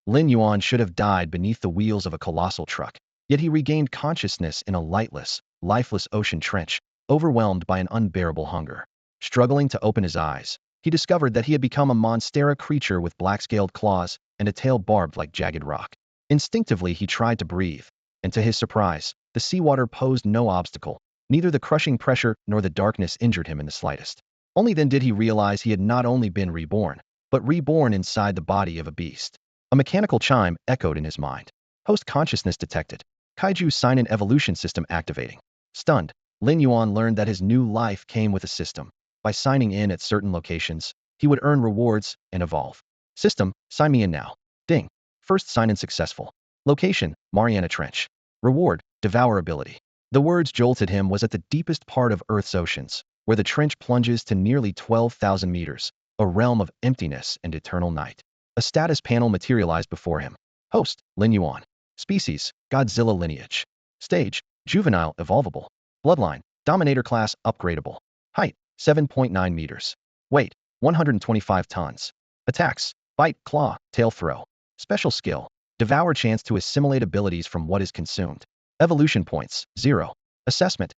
Lin Yuan should have died beneath the wheels of a colossal truck, yet he regained consciousness in a lightless, lifeless ocean trench, overwhelmed by an unbearable hunger. Struggling to open his eyes, he discovered that he had become a monstera creature with black-scaled claws and a tail barbed like jagged rock. Instinctively, he tried to breathe, and to his surprise, the seawater posed no obstacle. Neither the crushing pressure nor the darkness injured him in the slightest. Only then did he realize he had not only been reborn, but reborn inside the body of a beast. A mechanical chime echoed in his mind. Host consciousness detected. Kaiju sign-in evolution system activating. Stunned, Lin Yuan learned that his new life came with a system. By signing in at certain locations, he would earn rewards and evolve. System, sign me in now. Ding. First sign-in successful. Location, Mariana Trench. Reward, devour ability. The words jolted him was at the deepest part of Earth's oceans, where the trench plunges to nearly 12,000 meters, a realm of emptiness and eternal night. A status panel materialized before him. Host, Lin Yuan. Species, Godzilla lineage. Stage, juvenile evolvable. Bloodline, Dominator class upgradable. Height, 7.9 meters. Weight, 125 tons. Attacks, bite, claw, tail throw. Special skill, devour chance to assimilate abilities from what is consumed. Evolution points, 0. Assessment,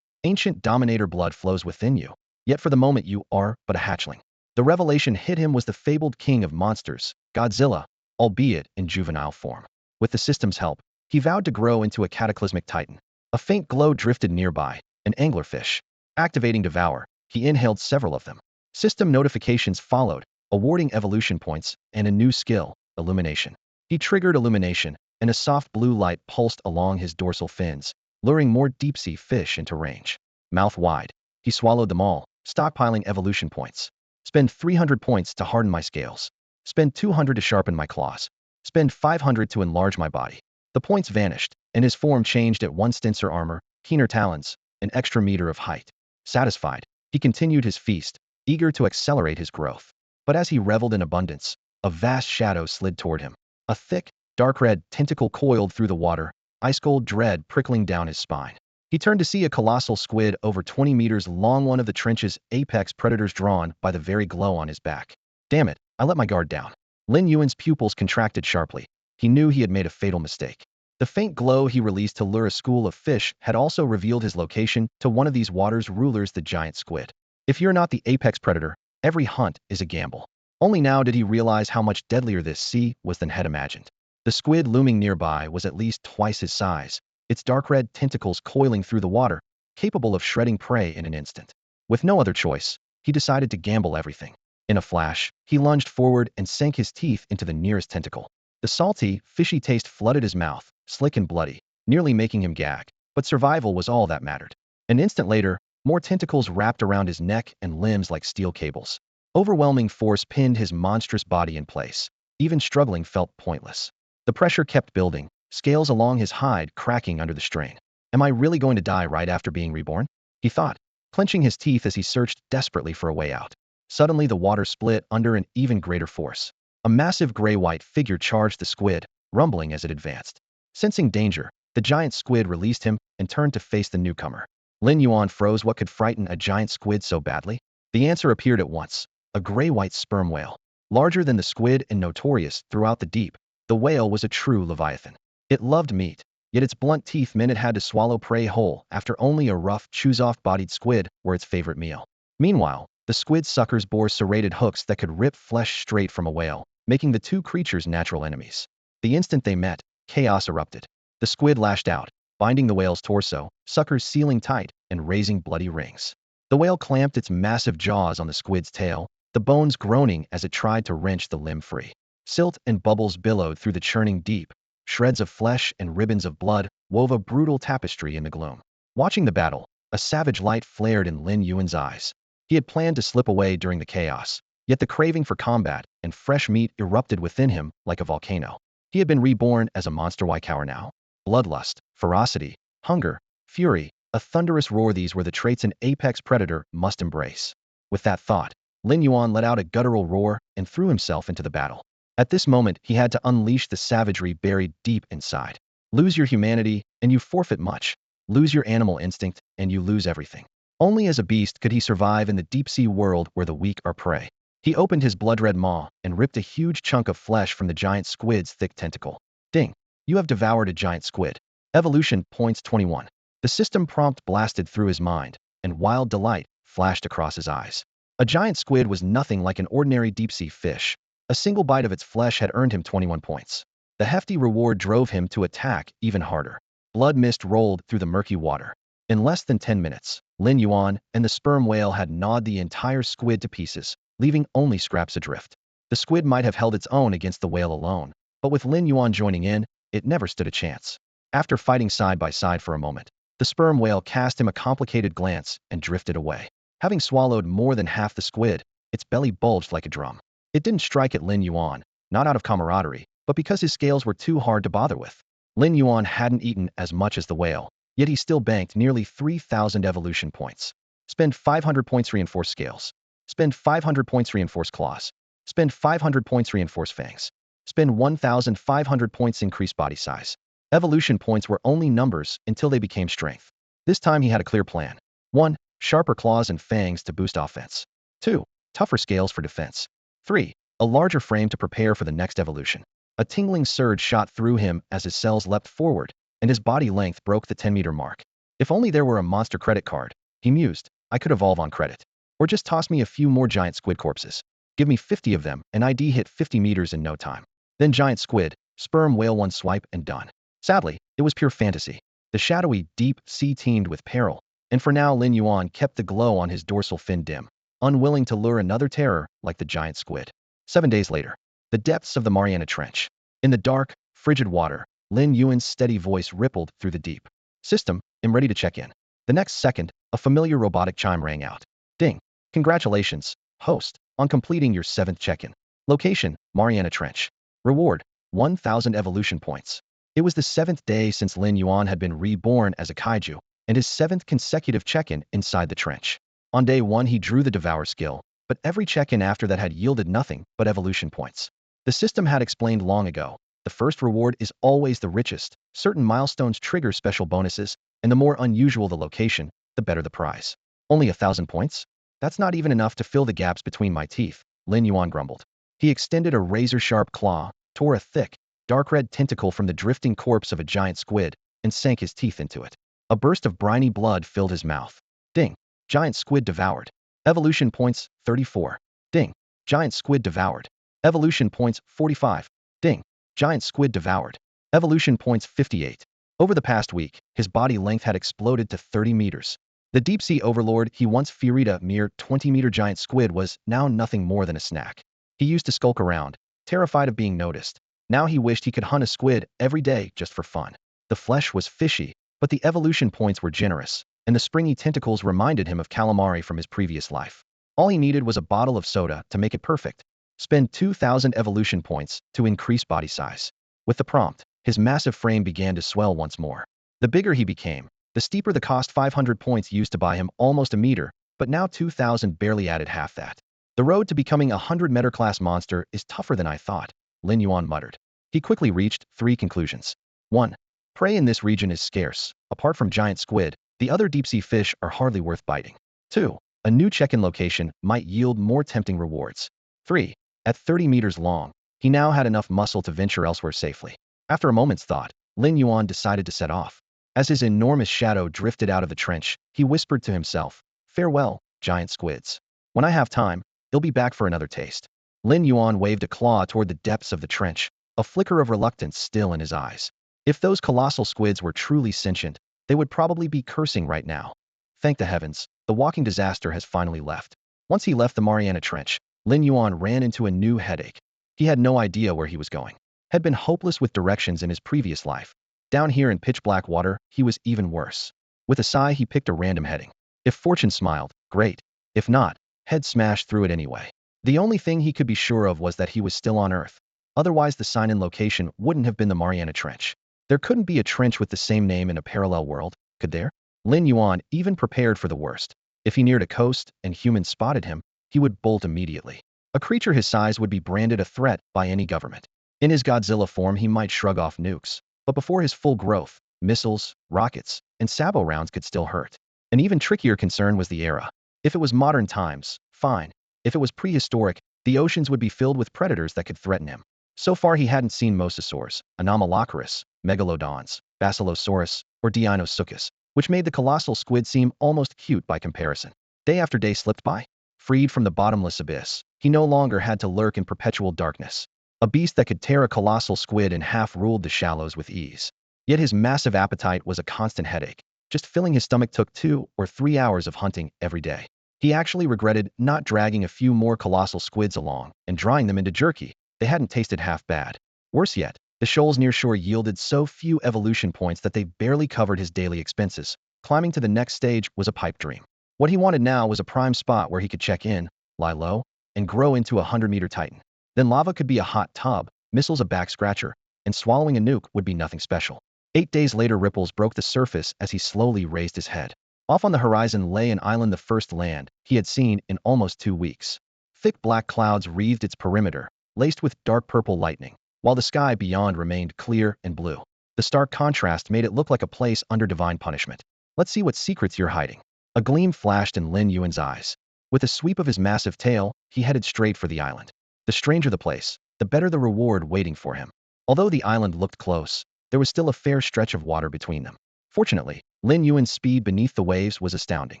ancient Dominator blood flows within you, yet for the moment you are but a hatchling. The revelation hit him was the fabled king of monsters, Godzilla, albeit in juvenile form. With the system's help, he vowed to grow into a cataclysmic titan. A faint glow drifted nearby, an anglerfish. Activating Devour, he inhaled several of them. System notifications followed, awarding evolution points and a new skill, Illumination. He triggered Illumination, and a soft blue light pulsed along his dorsal fins, luring more deep-sea fish into range. Mouth wide, he swallowed them all, stockpiling evolution points. Spend 300 points to harden my scales. Spend 200 to sharpen my claws. Spend 500 to enlarge my body. The points vanished, and his form changed at one denser armor, keener talons, an extra meter of height. Satisfied, he continued his feast, eager to accelerate his growth. But as he reveled in abundance, a vast shadow slid toward him. A thick, dark red tentacle coiled through the water, ice-cold dread prickling down his spine. He turned to see a colossal squid over 20 meters long, one of the trench's apex predators, drawn by the very glow on his back. Damn it, I let my guard down. Lin Yuan's pupils contracted sharply. He knew he had made a fatal mistake. The faint glow he released to lure a school of fish had also revealed his location to one of these waters' rulers, the giant squid. If you're not the apex predator, every hunt is a gamble. Only now did he realize how much deadlier this sea was than had imagined. The squid looming nearby was at least twice his size, its dark red tentacles coiling through the water, capable of shredding prey in an instant. With no other choice, he decided to gamble everything. In a flash, he lunged forward and sank his teeth into the nearest tentacle. The salty, fishy taste flooded his mouth, slick and bloody, nearly making him gag. But survival was all that mattered. An instant later, more tentacles wrapped around his neck and limbs like steel cables. Overwhelming force pinned his monstrous body in place. Even struggling felt pointless. The pressure kept building, scales along his hide cracking under the strain. Am I really going to die right after being reborn? He thought, clenching his teeth as he searched desperately for a way out. Suddenly the water split under an even greater force. A massive gray-white figure charged the squid, rumbling as it advanced. Sensing danger, the giant squid released him and turned to face the newcomer. Lin Yuan froze. What could frighten a giant squid so badly? The answer appeared at once. A gray-white sperm whale. Larger than the squid and notorious throughout the deep, the whale was a true leviathan. It loved meat, yet its blunt teeth meant it had to swallow prey whole after only a rough, chews-off-bodied squid were its favorite meal. Meanwhile, the squid suckers bore serrated hooks that could rip flesh straight from a whale, making the two creatures natural enemies. The instant they met, chaos erupted. The squid lashed out, binding the whale's torso, suckers sealing tight and raising bloody rings. The whale clamped its massive jaws on the squid's tail, the bones groaning as it tried to wrench the limb free. Silt and bubbles billowed through the churning deep. Shreds of flesh and ribbons of blood wove a brutal tapestry in the gloom. Watching the battle, a savage light flared in Lin Yuan's eyes. He had planned to slip away during the chaos, yet the craving for combat and fresh meat erupted within him like a volcano. He had been reborn as a monster. Why cower now? Bloodlust, ferocity, hunger, fury, a thunderous roar, these were the traits an apex predator must embrace. With that thought, Lin Yuan let out a guttural roar and threw himself into the battle. At this moment, he had to unleash the savagery buried deep inside. Lose your humanity, and you forfeit much. Lose your animal instinct, and you lose everything. Only as a beast could he survive in the deep-sea world where the weak are prey. He opened his blood-red maw and ripped a huge chunk of flesh from the giant squid's thick tentacle. Ding! You have devoured a giant squid. Evolution points 21. The system prompt blasted through his mind, and wild delight flashed across his eyes. A giant squid was nothing like an ordinary deep-sea fish. A single bite of its flesh had earned him 21 points. The hefty reward drove him to attack even harder. Blood mist rolled through the murky water. In less than 10 minutes, Lin Yuan and the sperm whale had gnawed the entire squid to pieces, leaving only scraps adrift. The squid might have held its own against the whale alone, but with Lin Yuan joining in, it never stood a chance. After fighting side by side for a moment, the sperm whale cast him a complicated glance and drifted away. Having swallowed more than half the squid, its belly bulged like a drum. It didn't strike at Lin Yuan, not out of camaraderie, but because his scales were too hard to bother with. Lin Yuan hadn't eaten as much as the whale, yet he still banked nearly 3,000 evolution points. Spend 500 points reinforce scales. Spend 500 points reinforce claws. Spend 500 points reinforce fangs. Spend 1,500 points increase body size. Evolution points were only numbers until they became strength. This time he had a clear plan. 1. Sharper claws and fangs to boost offense. 2. Tougher scales for defense. 3. A larger frame to prepare for the next evolution. A tingling surge shot through him as his cells leapt forward, and his body length broke the 10-meter mark. If only there were a monster credit card, he mused, I could evolve on credit. Or just toss me a few more giant squid corpses. Give me 50 of them, and ID hit 50 meters in no time. Then giant squid, sperm whale one swipe and done. Sadly, it was pure fantasy. The shadowy, deep sea teemed with peril, and for now Lin Yuan kept the glow on his dorsal fin dim, unwilling to lure another terror like the giant squid. 7 days later, the depths of the Mariana Trench. In the dark, frigid water, Lin Yuan's steady voice rippled through the deep. System, I'm ready to check in. The next second, a familiar robotic chime rang out. Ding. Congratulations, host, on completing your 7th check-in. Location, Mariana Trench. Reward, 1,000 evolution points. It was the 7th day since Lin Yuan had been reborn as a kaiju, and his 7th consecutive check-in inside the trench. On day 1 he drew the Devour skill, but every check-in after that had yielded nothing but evolution points. The system had explained long ago, the first reward is always the richest, certain milestones trigger special bonuses, and the more unusual the location, the better the prize. Only 1,000 points? That's not even enough to fill the gaps between my teeth, Lin Yuan grumbled. He extended a razor-sharp claw, tore a thick, dark red tentacle from the drifting corpse of a giant squid, and sank his teeth into it. A burst of briny blood filled his mouth. Ding. Giant squid devoured. Evolution points, 34. Ding. Giant squid devoured. Evolution points, 45. Ding. Giant squid devoured. Evolution points, 58. Over the past week, his body length had exploded to 30 meters. The deep-sea overlord he once feared, a mere 20-meter giant squid, was now nothing more than a snack. He used to skulk around, terrified of being noticed. Now he wished he could hunt a squid every day just for fun. The flesh was fishy, but the evolution points were generous, and the springy tentacles reminded him of calamari from his previous life. All he needed was a bottle of soda to make it perfect. Spend 2,000 evolution points to increase body size. With the prompt, his massive frame began to swell once more. The bigger he became, the steeper the cost. 500 points used to buy him almost a meter, but now 2,000 barely added half that. The road to becoming a 100-meter class monster is tougher than I thought, Lin Yuan muttered. He quickly reached 3 conclusions. 1. Prey in this region is scarce. Apart from giant squid, the other deep-sea fish are hardly worth biting. 2. A new check-in location might yield more tempting rewards. 3. At 30 meters long, he now had enough muscle to venture elsewhere safely. After a moment's thought, Lin Yuan decided to set off. As his enormous shadow drifted out of the trench, he whispered to himself, farewell, giant squids. When I have time, he'll be back for another taste. Lin Yuan waved a claw toward the depths of the trench, a flicker of reluctance still in his eyes. If those colossal squids were truly sentient, they would probably be cursing right now. Thank the heavens, the walking disaster has finally left. Once he left the Mariana Trench, Lin Yuan ran into a new headache. He had no idea where he was going. Had been hopeless with directions in his previous life. Down here in pitch-black water, he was even worse. With a sigh, he picked a random heading. If fortune smiled, great. If not, head smashed through it anyway. The only thing he could be sure of was that he was still on Earth. Otherwise, the sign-in location wouldn't have been the Mariana Trench. There couldn't be a trench with the same name in a parallel world, could there? Lin Yuan even prepared for the worst. If he neared a coast and humans spotted him, he would bolt immediately. A creature his size would be branded a threat by any government. In his Godzilla form, he might shrug off nukes, but before his full growth, missiles, rockets, and sabot rounds could still hurt. An even trickier concern was the era. If it was modern times, fine. If it was prehistoric, the oceans would be filled with predators that could threaten him. So far he hadn't seen mosasaurs, anomalocaris, megalodons, basilosaurus, or deinosuchus, which made the colossal squid seem almost cute by comparison. Day after day slipped by. Freed from the bottomless abyss, he no longer had to lurk in perpetual darkness. A beast that could tear a colossal squid in half ruled the shallows with ease. Yet his massive appetite was a constant headache. Just filling his stomach took 2 or 3 hours of hunting every day. He actually regretted not dragging a few more colossal squids along and drying them into jerky. They hadn't tasted half bad. Worse yet, the shoals near shore yielded so few evolution points that they barely covered his daily expenses. Climbing to the next stage was a pipe dream. What he wanted now was a prime spot where he could check in, lie low, and grow into a 100-meter titan. Then lava could be a hot tub, missiles a back scratcher, and swallowing a nuke would be nothing special. 8 days later, ripples broke the surface as he slowly raised his head. Off on the horizon lay an island, the first land he had seen in almost 2 weeks. Thick black clouds wreathed its perimeter, laced with dark purple lightning, while the sky beyond remained clear and blue. The stark contrast made it look like a place under divine punishment. Let's see what secrets you're hiding. A gleam flashed in Lin Yuan's eyes. With a sweep of his massive tail, he headed straight for the island. The stranger the place, the better the reward waiting for him. Although the island looked close, there was still a fair stretch of water between them. Fortunately, Lin Yuan's speed beneath the waves was astounding.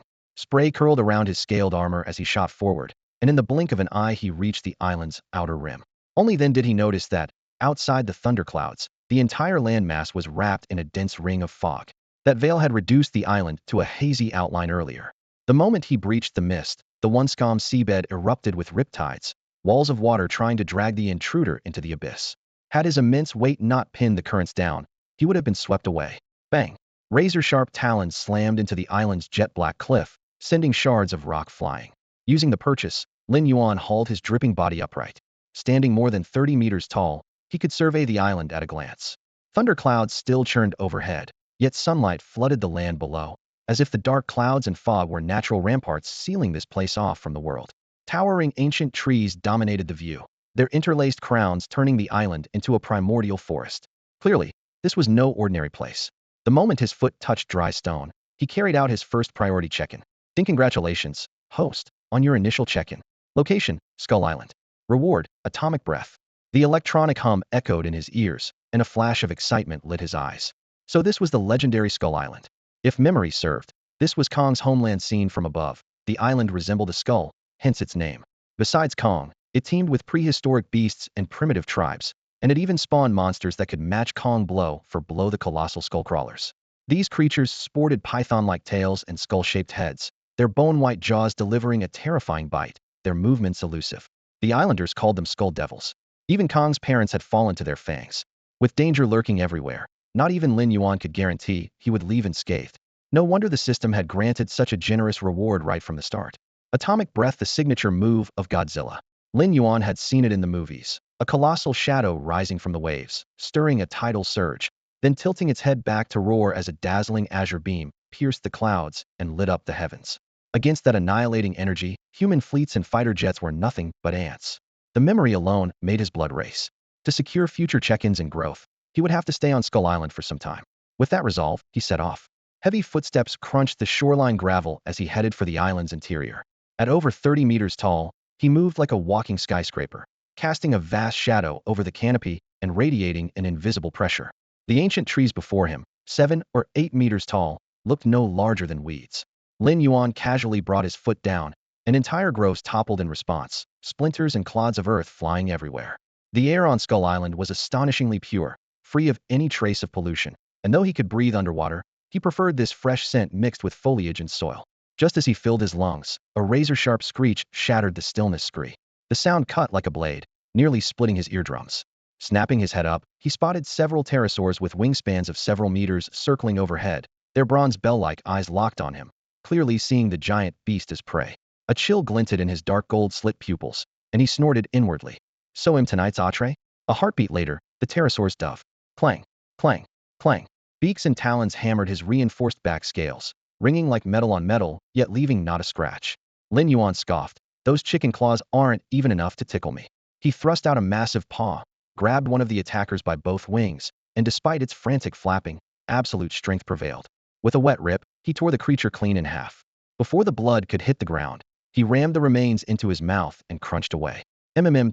Spray curled around his scaled armor as he shot forward, and in the blink of an eye he reached the island's outer rim. Only then did he notice that, outside the thunderclouds, the entire landmass was wrapped in a dense ring of fog. That veil had reduced the island to a hazy outline earlier. The moment he breached the mist, the once calm seabed erupted with riptides, walls of water trying to drag the intruder into the abyss. Had his immense weight not pinned the currents down, he would have been swept away. Bang! Razor-sharp talons slammed into the island's jet-black cliff, sending shards of rock flying. Using the purchase, Lin Yuan hauled his dripping body upright. Standing more than 30 meters tall, he could survey the island at a glance. Thunderclouds still churned overhead, yet sunlight flooded the land below, as if the dark clouds and fog were natural ramparts sealing this place off from the world. Towering ancient trees dominated the view, their interlaced crowns turning the island into a primordial forest. Clearly, this was no ordinary place. The moment his foot touched dry stone, he carried out his first priority check-in. Congratulations, host, on your initial check-in. Location, Skull Island. Reward, Atomic Breath. The electronic hum echoed in his ears, and a flash of excitement lit his eyes. So this was the legendary Skull Island. If memory served, this was Kong's homeland seen from above. The island resembled a skull, hence its name. Besides Kong, it teemed with prehistoric beasts and primitive tribes, and it even spawned monsters that could match Kong blow for blow, the colossal skullcrawlers. These creatures sported python-like tails and skull-shaped heads, their bone-white jaws delivering a terrifying bite, their movements elusive. The islanders called them skull devils. Even Kong's parents had fallen to their fangs. With danger lurking everywhere, not even Lin Yuan could guarantee he would leave unscathed. No wonder the system had granted such a generous reward right from the start. Atomic Breath, the signature move of Godzilla. Lin Yuan had seen it in the movies. A colossal shadow rising from the waves, stirring a tidal surge, then tilting its head back to roar as a dazzling azure beam pierced the clouds and lit up the heavens. Against that annihilating energy, human fleets and fighter jets were nothing but ants. The memory alone made his blood race. To secure future check-ins and growth, he would have to stay on Skull Island for some time. With that resolve, he set off. Heavy footsteps crunched the shoreline gravel as he headed for the island's interior. At over 30 meters tall, he moved like a walking skyscraper, casting a vast shadow over the canopy and radiating an invisible pressure. The ancient trees before him, 7 or 8 meters tall, looked no larger than weeds. Lin Yuan casually brought his foot down, and entire groves toppled in response, splinters and clods of earth flying everywhere. The air on Skull Island was astonishingly pure, free of any trace of pollution, and though he could breathe underwater, he preferred this fresh scent mixed with foliage and soil. Just as he filled his lungs, a razor-sharp screech shattered the stillness. Scree. The sound cut like a blade, nearly splitting his eardrums. Snapping his head up, he spotted several pterosaurs with wingspans of several meters circling overhead, their bronze bell-like eyes locked on him, clearly seeing the giant beast as prey. A chill glinted in his dark gold-slit pupils, and he snorted inwardly. So tonight's entree? A heartbeat later, the pterosaur's dove. Clang, clang, clang. Beaks and talons hammered his reinforced back scales, ringing like metal on metal, yet leaving not a scratch. Lin Yuan scoffed. Those chicken claws aren't even enough to tickle me. He thrust out a massive paw, grabbed one of the attackers by both wings, and despite its frantic flapping, absolute strength prevailed. With a wet rip, he tore the creature clean in half. Before the blood could hit the ground, he rammed the remains into his mouth and crunched away.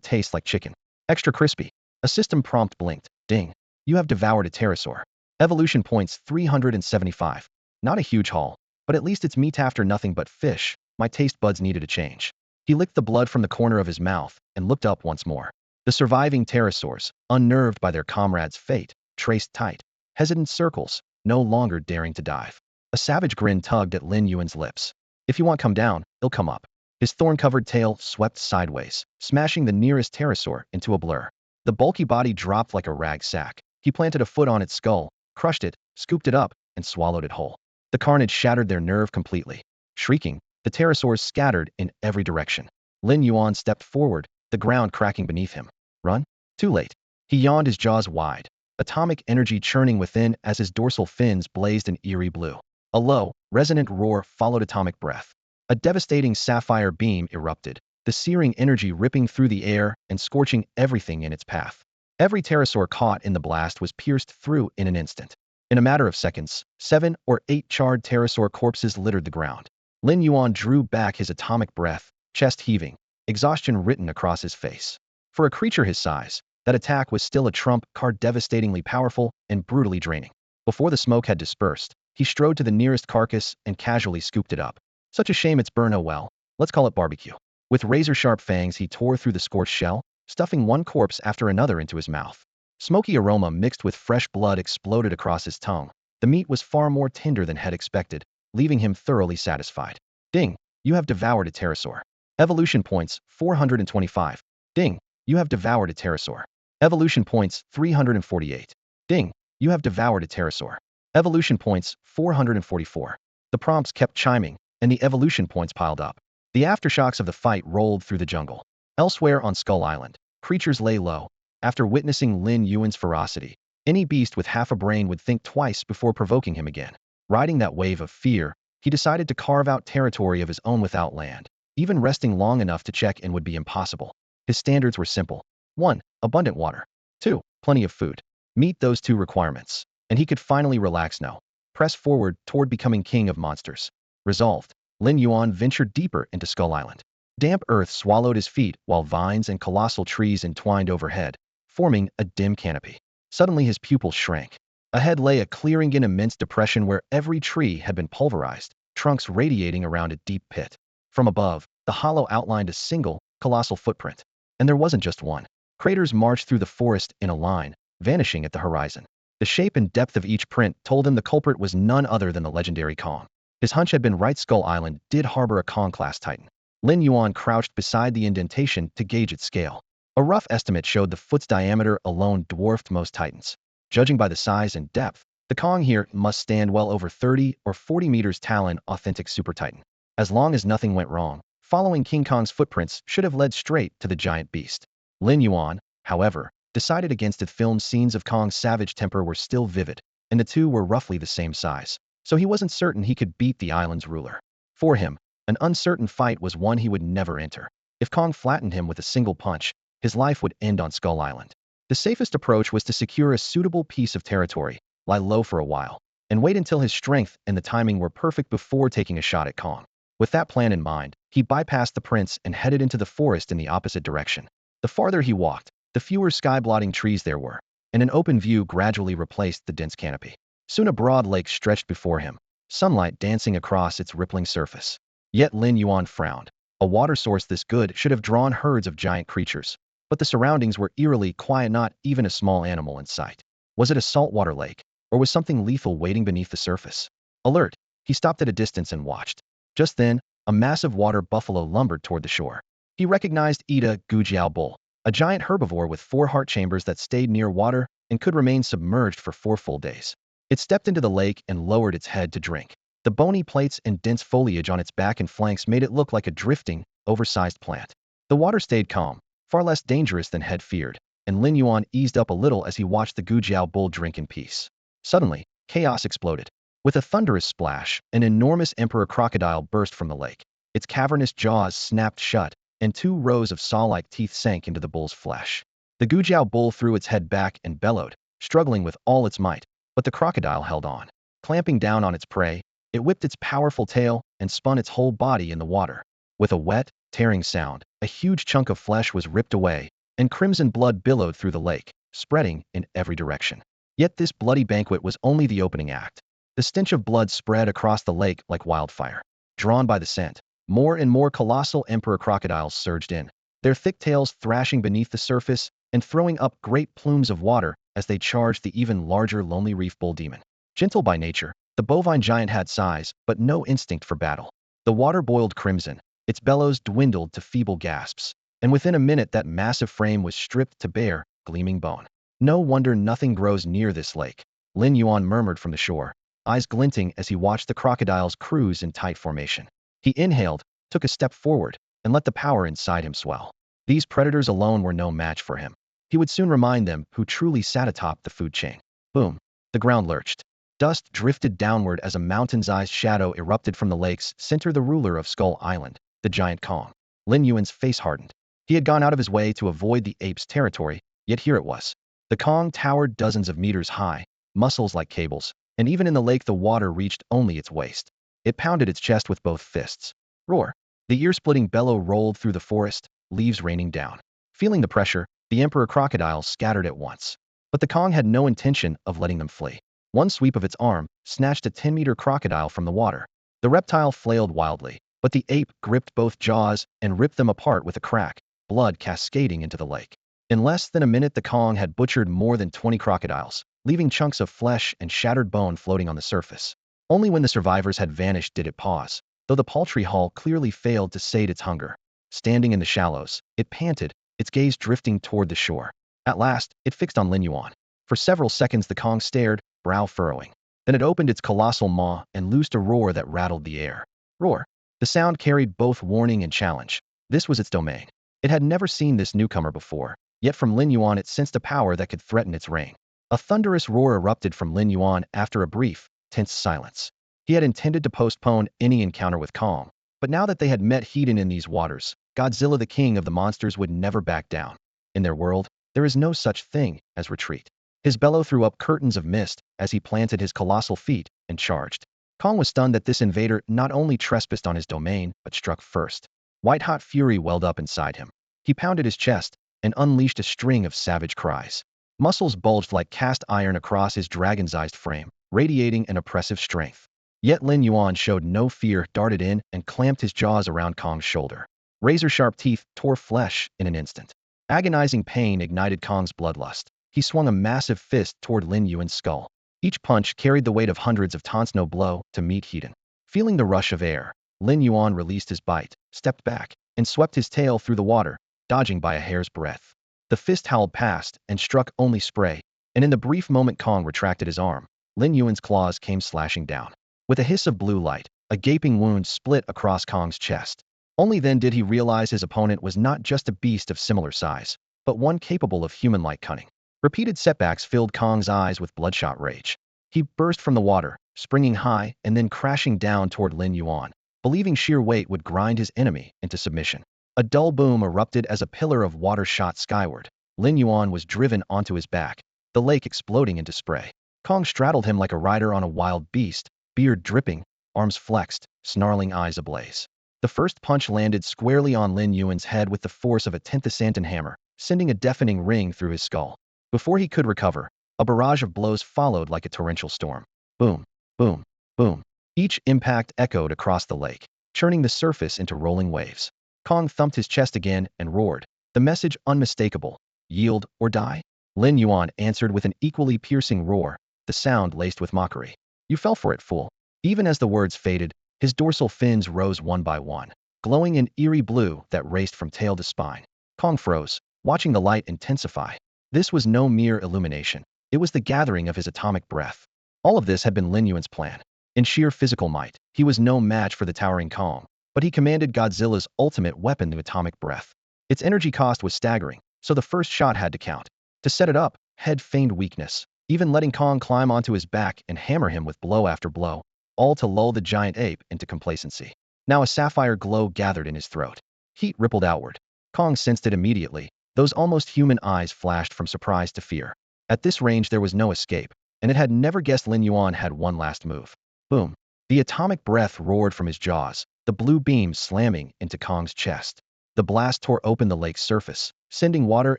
Tastes like chicken. Extra crispy. A system prompt blinked. Ding. You have devoured a pterosaur. Evolution points 375. Not a huge haul, but at least it's meat after nothing but fish. My taste buds needed a change. He licked the blood from the corner of his mouth and looked up once more. The surviving pterosaurs, unnerved by their comrade's fate, traced tight, hesitant circles, no longer daring to dive. A savage grin tugged at Lin Yuan's lips. If you want come down, he'll come up. His thorn-covered tail swept sideways, smashing the nearest pterosaur into a blur. The bulky body dropped like a rag sack. He planted a foot on its skull, crushed it, scooped it up, and swallowed it whole. The carnage shattered their nerve completely. Shrieking, the pterosaurs scattered in every direction. Lin Yuan stepped forward, the ground cracking beneath him. Run? Too late. He yawned, his jaws wide, atomic energy churning within as his dorsal fins blazed an eerie blue. A low, resonant roar followed atomic breath. A devastating sapphire beam erupted, the searing energy ripping through the air and scorching everything in its path. Every pterosaur caught in the blast was pierced through in an instant. In a matter of seconds, 7 or 8 charred pterosaur corpses littered the ground. Lin Yuan drew back his atomic breath, chest heaving, exhaustion written across his face. For a creature his size, that attack was still a trump card, devastatingly powerful and brutally draining. Before the smoke had dispersed, he strode to the nearest carcass and casually scooped it up. Such a shame it's burn, oh well, let's call it barbecue. With razor-sharp fangs he tore through the scorched shell, stuffing one corpse after another into his mouth. Smoky aroma mixed with fresh blood exploded across his tongue. The meat was far more tender than had expected, leaving him thoroughly satisfied. Ding! You have devoured a pterosaur. Evolution points 425. Ding! You have devoured a pterosaur. Evolution points 348. Ding! You have devoured a pterosaur. Evolution points 444. The prompts kept chiming, and the evolution points piled up. The aftershocks of the fight rolled through the jungle. Elsewhere on Skull Island, creatures lay low. After witnessing Lin Yuan's ferocity, any beast with half a brain would think twice before provoking him again. Riding that wave of fear, he decided to carve out territory of his own without land. Even resting long enough to check in would be impossible. His standards were simple. 1. Abundant water. 2. Plenty of food. Meet those 2 requirements, and he could finally relax now. Press forward toward becoming king of monsters. Resolved, Lin Yuan ventured deeper into Skull Island. Damp earth swallowed his feet while vines and colossal trees entwined overhead, forming a dim canopy. Suddenly his pupils shrank. Ahead lay a clearing, in immense depression where every tree had been pulverized, trunks radiating around a deep pit. From above, the hollow outlined a single, colossal footprint. And there wasn't just one. Craters marched through the forest in a line, vanishing at the horizon. The shape and depth of each print told him the culprit was none other than the legendary Kong. His hunch had been right. Skull Island did harbor a Kong-class titan. Lin Yuan crouched beside the indentation to gauge its scale. A rough estimate showed the foot's diameter alone dwarfed most titans. Judging by the size and depth, the Kong here must stand well over 30 or 40 meters tall, an authentic super titan. As long as nothing went wrong, following King Kong's footprints should have led straight to the giant beast. Lin Yuan, however, decided against it. Film scenes of Kong's savage temper were still vivid, and the 2 were roughly the same size, so he wasn't certain he could beat the island's ruler. For him, an uncertain fight was one he would never enter. If Kong flattened him with a single punch, his life would end on Skull Island. The safest approach was to secure a suitable piece of territory, lie low for a while, and wait until his strength and the timing were perfect before taking a shot at Kong. With that plan in mind, he bypassed the prince and headed into the forest in the opposite direction. The farther he walked, the fewer sky-blotting trees there were, and an open view gradually replaced the dense canopy. Soon a broad lake stretched before him, sunlight dancing across its rippling surface. Yet Lin Yuan frowned. A water source this good should have drawn herds of giant creatures. But the surroundings were eerily quiet, not even a small animal in sight. Was it a saltwater lake, or was something lethal waiting beneath the surface? Alert, he stopped at a distance and watched. Just then, a massive water buffalo lumbered toward the shore. He recognized Ida Gujiao Bull, a giant herbivore with 4 heart chambers that stayed near water and could remain submerged for 4 full days. It stepped into the lake and lowered its head to drink. The bony plates and dense foliage on its back and flanks made it look like a drifting, oversized plant. The water stayed calm, far less dangerous than had feared, and Lin Yuan eased up a little as he watched the Gujiao bull drink in peace. Suddenly, chaos exploded. With a thunderous splash, an enormous emperor crocodile burst from the lake. Its cavernous jaws snapped shut, and 2 rows of saw-like teeth sank into the bull's flesh. The Gujiao bull threw its head back and bellowed, struggling with all its might, but the crocodile held on. Clamping down on its prey, it whipped its powerful tail and spun its whole body in the water. With a wet, tearing sound, a huge chunk of flesh was ripped away, and crimson blood billowed through the lake, spreading in every direction. Yet this bloody banquet was only the opening act. The stench of blood spread across the lake like wildfire. Drawn by the scent, more and more colossal emperor crocodiles surged in, their thick tails thrashing beneath the surface and throwing up great plumes of water as they charged the even larger lonely reef bull demon. Gentle by nature, the bovine giant had size, but no instinct for battle. The water boiled crimson, its bellows dwindled to feeble gasps, and within a minute that massive frame was stripped to bare, gleaming bone. No wonder nothing grows near this lake, Lin Yuan murmured from the shore, eyes glinting as he watched the crocodiles cruise in tight formation. He inhaled, took a step forward, and let the power inside him swell. These predators alone were no match for him. He would soon remind them who truly sat atop the food chain. Boom! The ground lurched. Dust drifted downward as a mountain-sized shadow erupted from the lake's center, the ruler of Skull Island, the giant Kong. Lin Yuan's face hardened. He had gone out of his way to avoid the ape's territory, yet here it was. The Kong towered dozens of meters high, muscles like cables, and even in the lake the water reached only its waist. It pounded its chest with both fists. Roar! The ear-splitting bellow rolled through the forest, leaves raining down. Feeling the pressure, the emperor crocodiles scattered at once. But the Kong had no intention of letting them flee. One sweep of its arm snatched a 10-meter crocodile from the water. The reptile flailed wildly, but the ape gripped both jaws and ripped them apart with a crack, blood cascading into the lake. In less than a minute the Kong had butchered more than 20 crocodiles, leaving chunks of flesh and shattered bone floating on the surface. Only when the survivors had vanished did it pause, though the paltry haul clearly failed to sate its hunger. Standing in the shallows, it panted, its gaze drifting toward the shore. At last, it fixed on Lin Yuan. For several seconds the Kong stared, brow furrowing. Then it opened its colossal maw and loosed a roar that rattled the air. Roar! The sound carried both warning and challenge. This was its domain. It had never seen this newcomer before, yet from Lin Yuan it sensed a power that could threaten its reign. A thunderous roar erupted from Lin Yuan after a brief, tense silence. He had intended to postpone any encounter with Kong, but now that they had met heat-in these waters, Godzilla, the king of the monsters, would never back down. In their world, there is no such thing as retreat. His bellow threw up curtains of mist as he planted his colossal feet and charged. Kong was stunned that this invader not only trespassed on his domain, but struck first. White-hot fury welled up inside him. He pounded his chest and unleashed a string of savage cries. Muscles bulged like cast iron across his dragon-sized frame, radiating an oppressive strength. Yet Lin Yuan showed no fear, darted in, and clamped his jaws around Kong's shoulder. Razor-sharp teeth tore flesh in an instant. Agonizing pain ignited Kong's bloodlust. He swung a massive fist toward Lin Yuan's skull. Each punch carried the weight of hundreds of tons. No blow to meet heat-in. Feeling the rush of air, Lin Yuan released his bite, stepped back, and swept his tail through the water, dodging by a hair's breadth. The fist howled past and struck only spray, and in the brief moment Kong retracted his arm, Lin Yuan's claws came slashing down. With a hiss of blue light, a gaping wound split across Kong's chest. Only then did he realize his opponent was not just a beast of similar size, but one capable of human-like cunning. Repeated setbacks filled Kong's eyes with bloodshot rage. He burst from the water, springing high and then crashing down toward Lin Yuan, believing sheer weight would grind his enemy into submission. A dull boom erupted as a pillar of water shot skyward. Lin Yuan was driven onto his back, the lake exploding into spray. Kong straddled him like a rider on a wild beast, beard dripping, arms flexed, snarling eyes ablaze. The first punch landed squarely on Lin Yuan's head with the force of a tenth-santon hammer, sending a deafening ring through his skull. Before he could recover, a barrage of blows followed like a torrential storm. Boom, boom, boom. Each impact echoed across the lake, churning the surface into rolling waves. Kong thumped his chest again and roared, the message unmistakable: yield or die. Lin Yuan answered with an equally piercing roar, the sound laced with mockery. You fell for it, fool. Even as the words faded, his dorsal fins rose one by one, glowing in eerie blue that raced from tail to spine. Kong froze, watching the light intensify. This was no mere illumination. It was the gathering of his atomic breath. All of this had been Lin Yuan's plan. In sheer physical might, he was no match for the towering Kong, but he commanded Godzilla's ultimate weapon, the atomic breath. Its energy cost was staggering, so the first shot had to count. To set it up, Head feigned weakness, even letting Kong climb onto his back and hammer him with blow after blow, all to lull the giant ape into complacency. Now a sapphire glow gathered in his throat. Heat rippled outward. Kong sensed it immediately. Those almost human eyes flashed from surprise to fear. At this range there was no escape, and it had never guessed Lin Yuan had one last move. Boom. The atomic breath roared from his jaws, the blue beam slamming into Kong's chest. The blast tore open the lake's surface, sending water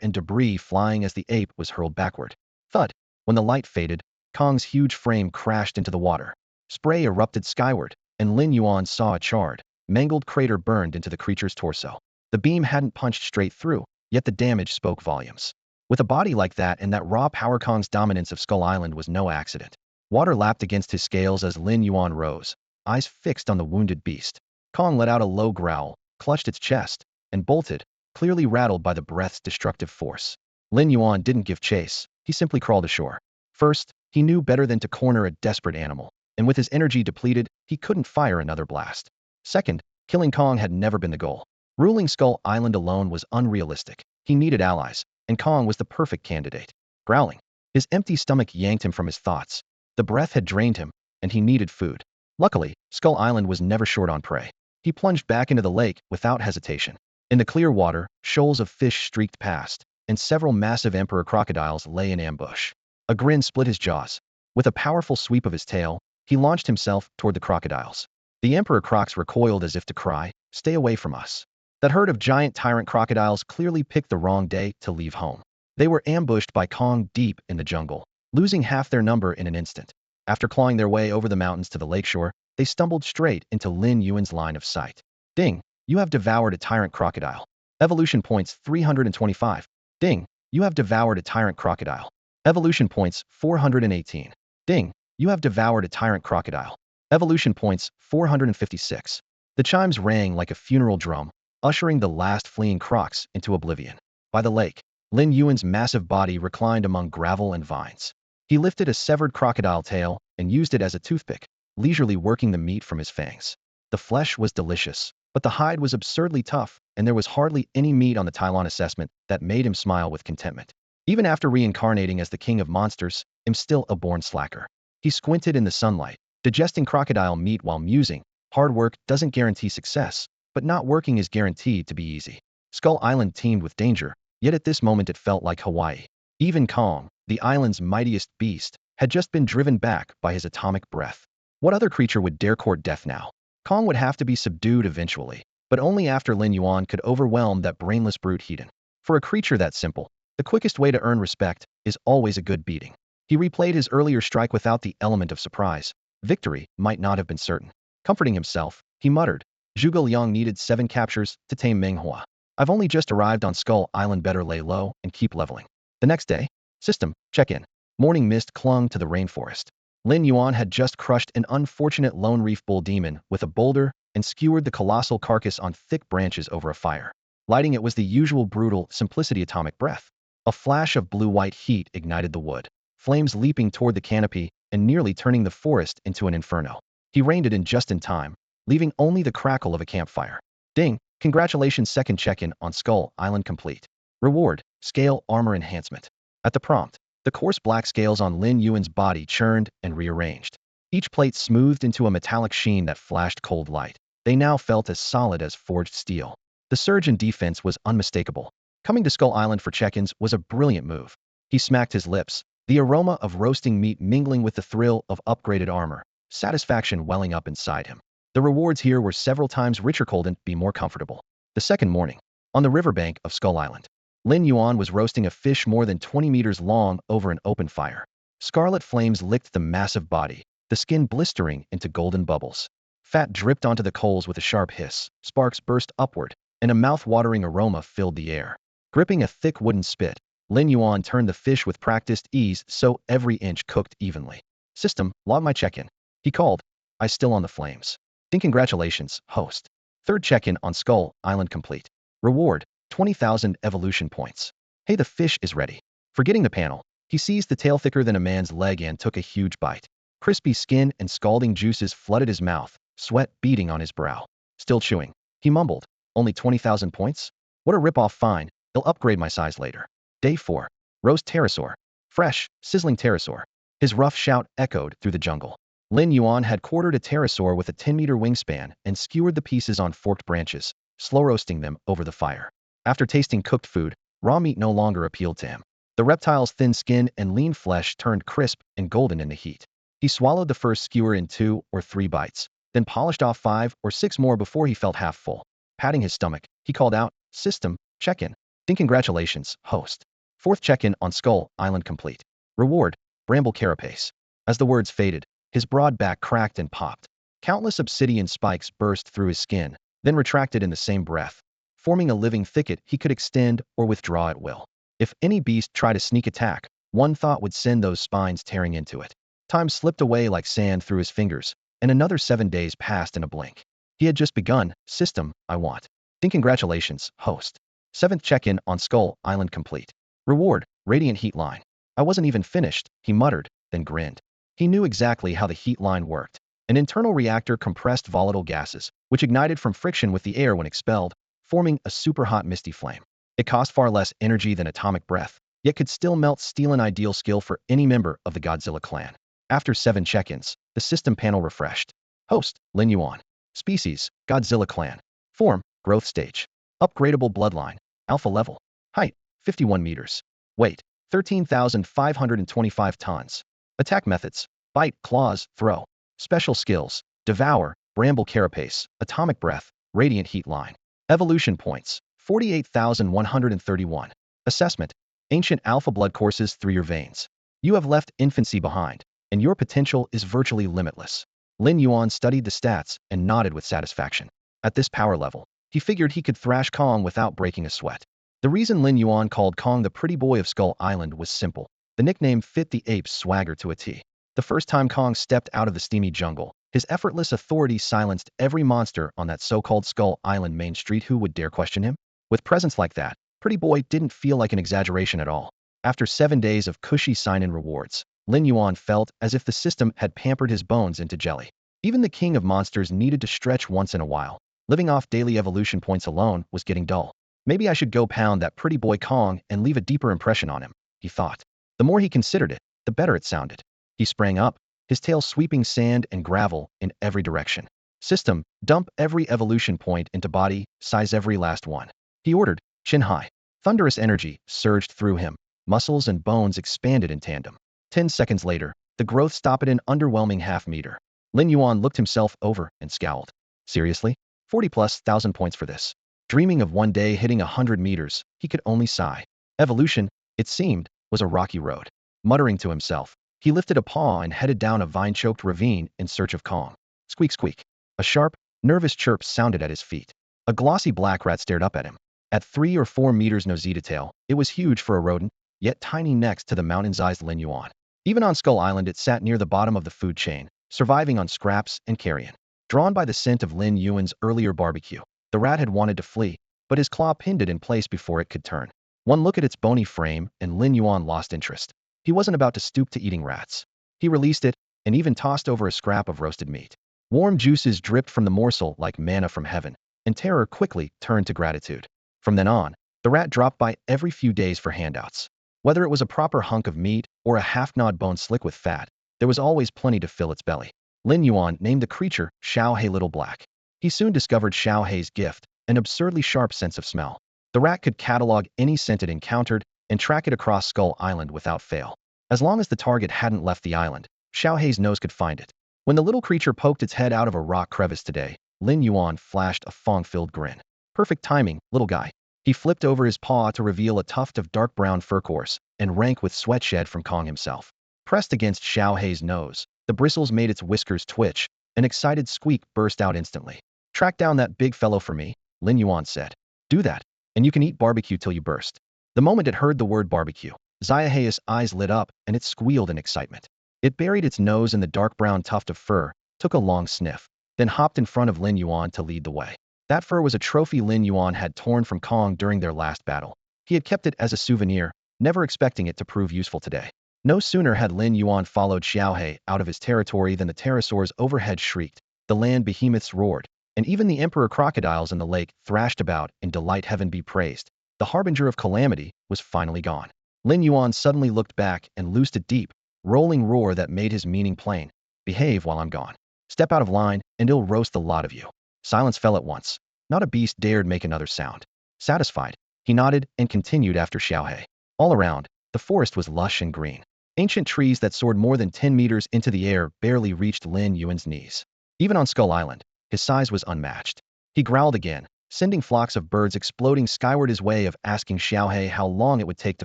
and debris flying as the ape was hurled backward. Thud! When the light faded, Kong's huge frame crashed into the water. Spray erupted skyward, and Lin Yuan saw a charred, mangled crater burned into the creature's torso. The beam hadn't punched straight through, yet the damage spoke volumes. With a body like that and that raw power, Kong's dominance of Skull Island was no accident. Water lapped against his scales as Lin Yuan rose, eyes fixed on the wounded beast. Kong let out a low growl, clutched its chest, and bolted, clearly rattled by the breath's destructive force. Lin Yuan didn't give chase, he simply crawled ashore. First, he knew better than to corner a desperate animal, and with his energy depleted, he couldn't fire another blast. Second, killing Kong had never been the goal. Ruling Skull Island alone was unrealistic. He needed allies, and Kong was the perfect candidate. Growling, his empty stomach yanked him from his thoughts. The breath had drained him, and he needed food. Luckily, Skull Island was never short on prey. He plunged back into the lake without hesitation. In the clear water, shoals of fish streaked past, and several massive emperor crocodiles lay in ambush. A grin split his jaws. With a powerful sweep of his tail, he launched himself toward the crocodiles. The emperor crocs recoiled as if to cry, "Stay away from us." That herd of giant tyrant crocodiles clearly picked the wrong day to leave home. They were ambushed by Kong deep in the jungle, losing half their number in an instant. After clawing their way over the mountains to the lakeshore, they stumbled straight into Lin Yuan's line of sight. Ding! You have devoured a tyrant crocodile. Evolution points 325. Ding! You have devoured a tyrant crocodile. Evolution points 418. Ding! You have devoured a tyrant crocodile. Evolution points 456. The chimes rang like a funeral drum, ushering the last fleeing crocs into oblivion. By the lake, Lin Yuan's massive body reclined among gravel and vines. He lifted a severed crocodile tail and used it as a toothpick, leisurely working the meat from his fangs. The flesh was delicious, but the hide was absurdly tough, and there was hardly any meat on the Tylon assessment that made him smile with contentment. Even after reincarnating as the king of monsters, I'm still a born slacker. He squinted in the sunlight, digesting crocodile meat while musing. Hard work doesn't guarantee success, but not working is guaranteed to be easy. Skull Island teemed with danger, yet at this moment it felt like Hawaii. Even Kong, the island's mightiest beast, had just been driven back by his atomic breath. What other creature would dare court death now? Kong would have to be subdued eventually, but only after Lin Yuan could overwhelm that brainless brute Hedon. For a creature that simple, the quickest way to earn respect is always a good beating. He replayed his earlier strike without the element of surprise. Victory might not have been certain. Comforting himself, he muttered, "Zhuge Liang needed 7 captures to tame Menghua. I've only just arrived on Skull Island, better lay low and keep leveling." The next day, system, check-in. Morning mist clung to the rainforest. Lin Yuan had just crushed an unfortunate lone reef bull demon with a boulder and skewered the colossal carcass on thick branches over a fire. Lighting it was the usual brutal simplicity atomic breath. A flash of blue-white heat ignited the wood, flames leaping toward the canopy and nearly turning the forest into an inferno. He reined it in just in time, leaving only the crackle of a campfire. Ding! Congratulations, second check-in on Skull Island complete. Reward, scale armor enhancement. At the prompt, the coarse black scales on Lin Yuan's body churned and rearranged. Each plate smoothed into a metallic sheen that flashed cold light. They now felt as solid as forged steel. The surge in defense was unmistakable. Coming to Skull Island for check-ins was a brilliant move. He smacked his lips, the aroma of roasting meat mingling with the thrill of upgraded armor, satisfaction welling up inside him. The rewards here were several times richer. Couldn't be more comfortable. The second morning, on the riverbank of Skull Island, Lin Yuan was roasting a fish more than 20 meters long over an open fire. Scarlet flames licked the massive body, the skin blistering into golden bubbles. Fat dripped onto the coals with a sharp hiss, sparks burst upward, and a mouth-watering aroma filled the air. Gripping a thick wooden spit, Lin Yuan turned the fish with practiced ease so every inch cooked evenly. System, log my check-in. He called. "I still on the flames." "Ding, congratulations, host. Third check-in on Skull Island complete. Reward, 20,000 evolution points." "Hey, the fish is ready." Forgetting the panel, he seized the tail thicker than a man's leg and took a huge bite. Crispy skin and scalding juices flooded his mouth, sweat beading on his brow. Still chewing, he mumbled, "Only 20,000 points? What a rip-off fine, they'll upgrade my size later." Day 4. Roast pterosaur. Fresh, sizzling pterosaur. His rough shout echoed through the jungle. Lin Yuan had quartered a pterosaur with a 10-meter wingspan and skewered the pieces on forked branches, slow roasting them over the fire. After tasting cooked food, raw meat no longer appealed to him. The reptile's thin skin and lean flesh turned crisp and golden in the heat. He swallowed the first skewer in 2 or 3 bites, then polished off 5 or 6 more before he felt half full. Patting his stomach, he called out, "System, check-in. Congratulations, host. 4th check-in on Skull Island complete. Reward, bramble carapace." As the words faded, his broad back cracked and popped. Countless obsidian spikes burst through his skin, then retracted in the same breath, forming a living thicket he could extend or withdraw at will. If any beast tried a sneak attack, one thought would send those spines tearing into it. Time slipped away like sand through his fingers, and another 7 days passed in a blink. He had just begun. System, I want. Congratulations, host. 7th check-in on Skull Island complete. Reward, radiant heat line. I wasn't even finished, he muttered, then grinned. He knew exactly how the heat line worked. An internal reactor compressed volatile gases, which ignited from friction with the air when expelled, forming a super-hot misty flame. It cost far less energy than atomic breath, yet could still melt steel, an ideal skill for any member of the Godzilla clan. After 7 check-ins, the system panel refreshed. Host, Lin Yuan. Species, Godzilla clan. Form, growth stage. Upgradable bloodline, alpha level. Height, 51 meters. Weight, 13,525 tons. Attack methods, bite, claws, throw. Special skills, devour, bramble carapace, atomic breath, radiant heat line. Evolution points, 48,131. Assessment, ancient alpha blood courses through your veins. You have left infancy behind, and your potential is virtually limitless. Lin Yuan studied the stats and nodded with satisfaction. At this power level, he figured he could thrash Kong without breaking a sweat. The reason Lin Yuan called Kong the pretty boy of Skull Island was simple. The nickname fit the ape's swagger to a T. The first time Kong stepped out of the steamy jungle, his effortless authority silenced every monster on that so-called Skull Island main street who would dare question him. With presence like that, pretty boy didn't feel like an exaggeration at all. After 7 days of cushy sign-in rewards, Lin Yuan felt as if the system had pampered his bones into jelly. Even the king of monsters needed to stretch once in a while. Living off daily evolution points alone was getting dull. Maybe I should go pound that pretty boy Kong and leave a deeper impression on him, he thought. The more he considered it, the better it sounded. He sprang up, his tail sweeping sand and gravel in every direction. System, dump every evolution point into body, size every last one. He ordered, chin high. Thunderous energy surged through him. Muscles and bones expanded in tandem. 10 seconds later, the growth stopped at an underwhelming half-meter. Lin Yuan looked himself over and scowled. Seriously? 40,000+ points for this. Dreaming of one day hitting 100 meters, he could only sigh. Evolution, it seemed, was a rocky road. Muttering to himself, he lifted a paw and headed down a vine-choked ravine in search of Kong. Squeak, squeak. A sharp, nervous chirp sounded at his feet. A glossy black rat stared up at him. At 3 or 4 meters nosy detail, it was huge for a rodent, yet tiny next to the mountain-sized Lin Yuan. Even on Skull Island, it sat near the bottom of the food chain, surviving on scraps and carrion. Drawn by the scent of Lin Yuan's earlier barbecue, the rat had wanted to flee, but his claw pinned it in place before it could turn. One look at its bony frame, and Lin Yuan lost interest. He wasn't about to stoop to eating rats. He released it, and even tossed over a scrap of roasted meat. Warm juices dripped from the morsel like manna from heaven, and terror quickly turned to gratitude. From then on, the rat dropped by every few days for handouts. Whether it was a proper hunk of meat or a half-gnawed bone slick with fat, there was always plenty to fill its belly. Lin Yuan named the creature Xiao Hei Little Black. He soon discovered Xiao Hei's gift, an absurdly sharp sense of smell. The rat could catalog any scent it encountered and track it across Skull Island without fail. As long as the target hadn't left the island, Xiao Hei's nose could find it. When the little creature poked its head out of a rock crevice today, Lin Yuan flashed a fong-filled grin. Perfect timing, little guy. He flipped over his paw to reveal a tuft of dark brown fur coarse and rank with sweat shed from Kong himself. Pressed against Xiao Hei's nose, the bristles made its whiskers twitch. An excited squeak burst out instantly. Track down that big fellow for me, Lin Yuan said. Do that, and you can eat barbecue till you burst. The moment it heard the word barbecue, Xiao Hei's eyes lit up and it squealed in excitement. It buried its nose in the dark brown tuft of fur, took a long sniff, then hopped in front of Lin Yuan to lead the way. That fur was a trophy Lin Yuan had torn from Kong during their last battle. He had kept it as a souvenir, never expecting it to prove useful today. No sooner had Lin Yuan followed Xiao Hei out of his territory than the pterosaurs overhead shrieked, the land behemoths roared, and even the emperor crocodiles in the lake thrashed about in delight. Heaven be praised. The harbinger of calamity was finally gone. Lin Yuan suddenly looked back and loosed a deep, rolling roar that made his meaning plain. Behave while I'm gone. Step out of line, and it'll roast the lot of you. Silence fell at once. Not a beast dared make another sound. Satisfied, he nodded and continued after Xiao Hei. All around, the forest was lush and green. Ancient trees that soared more than 10 meters into the air barely reached Lin Yuan's knees. Even on Skull Island, his size was unmatched. He growled again, sending flocks of birds exploding skyward, his way of asking Xiaohe how long it would take to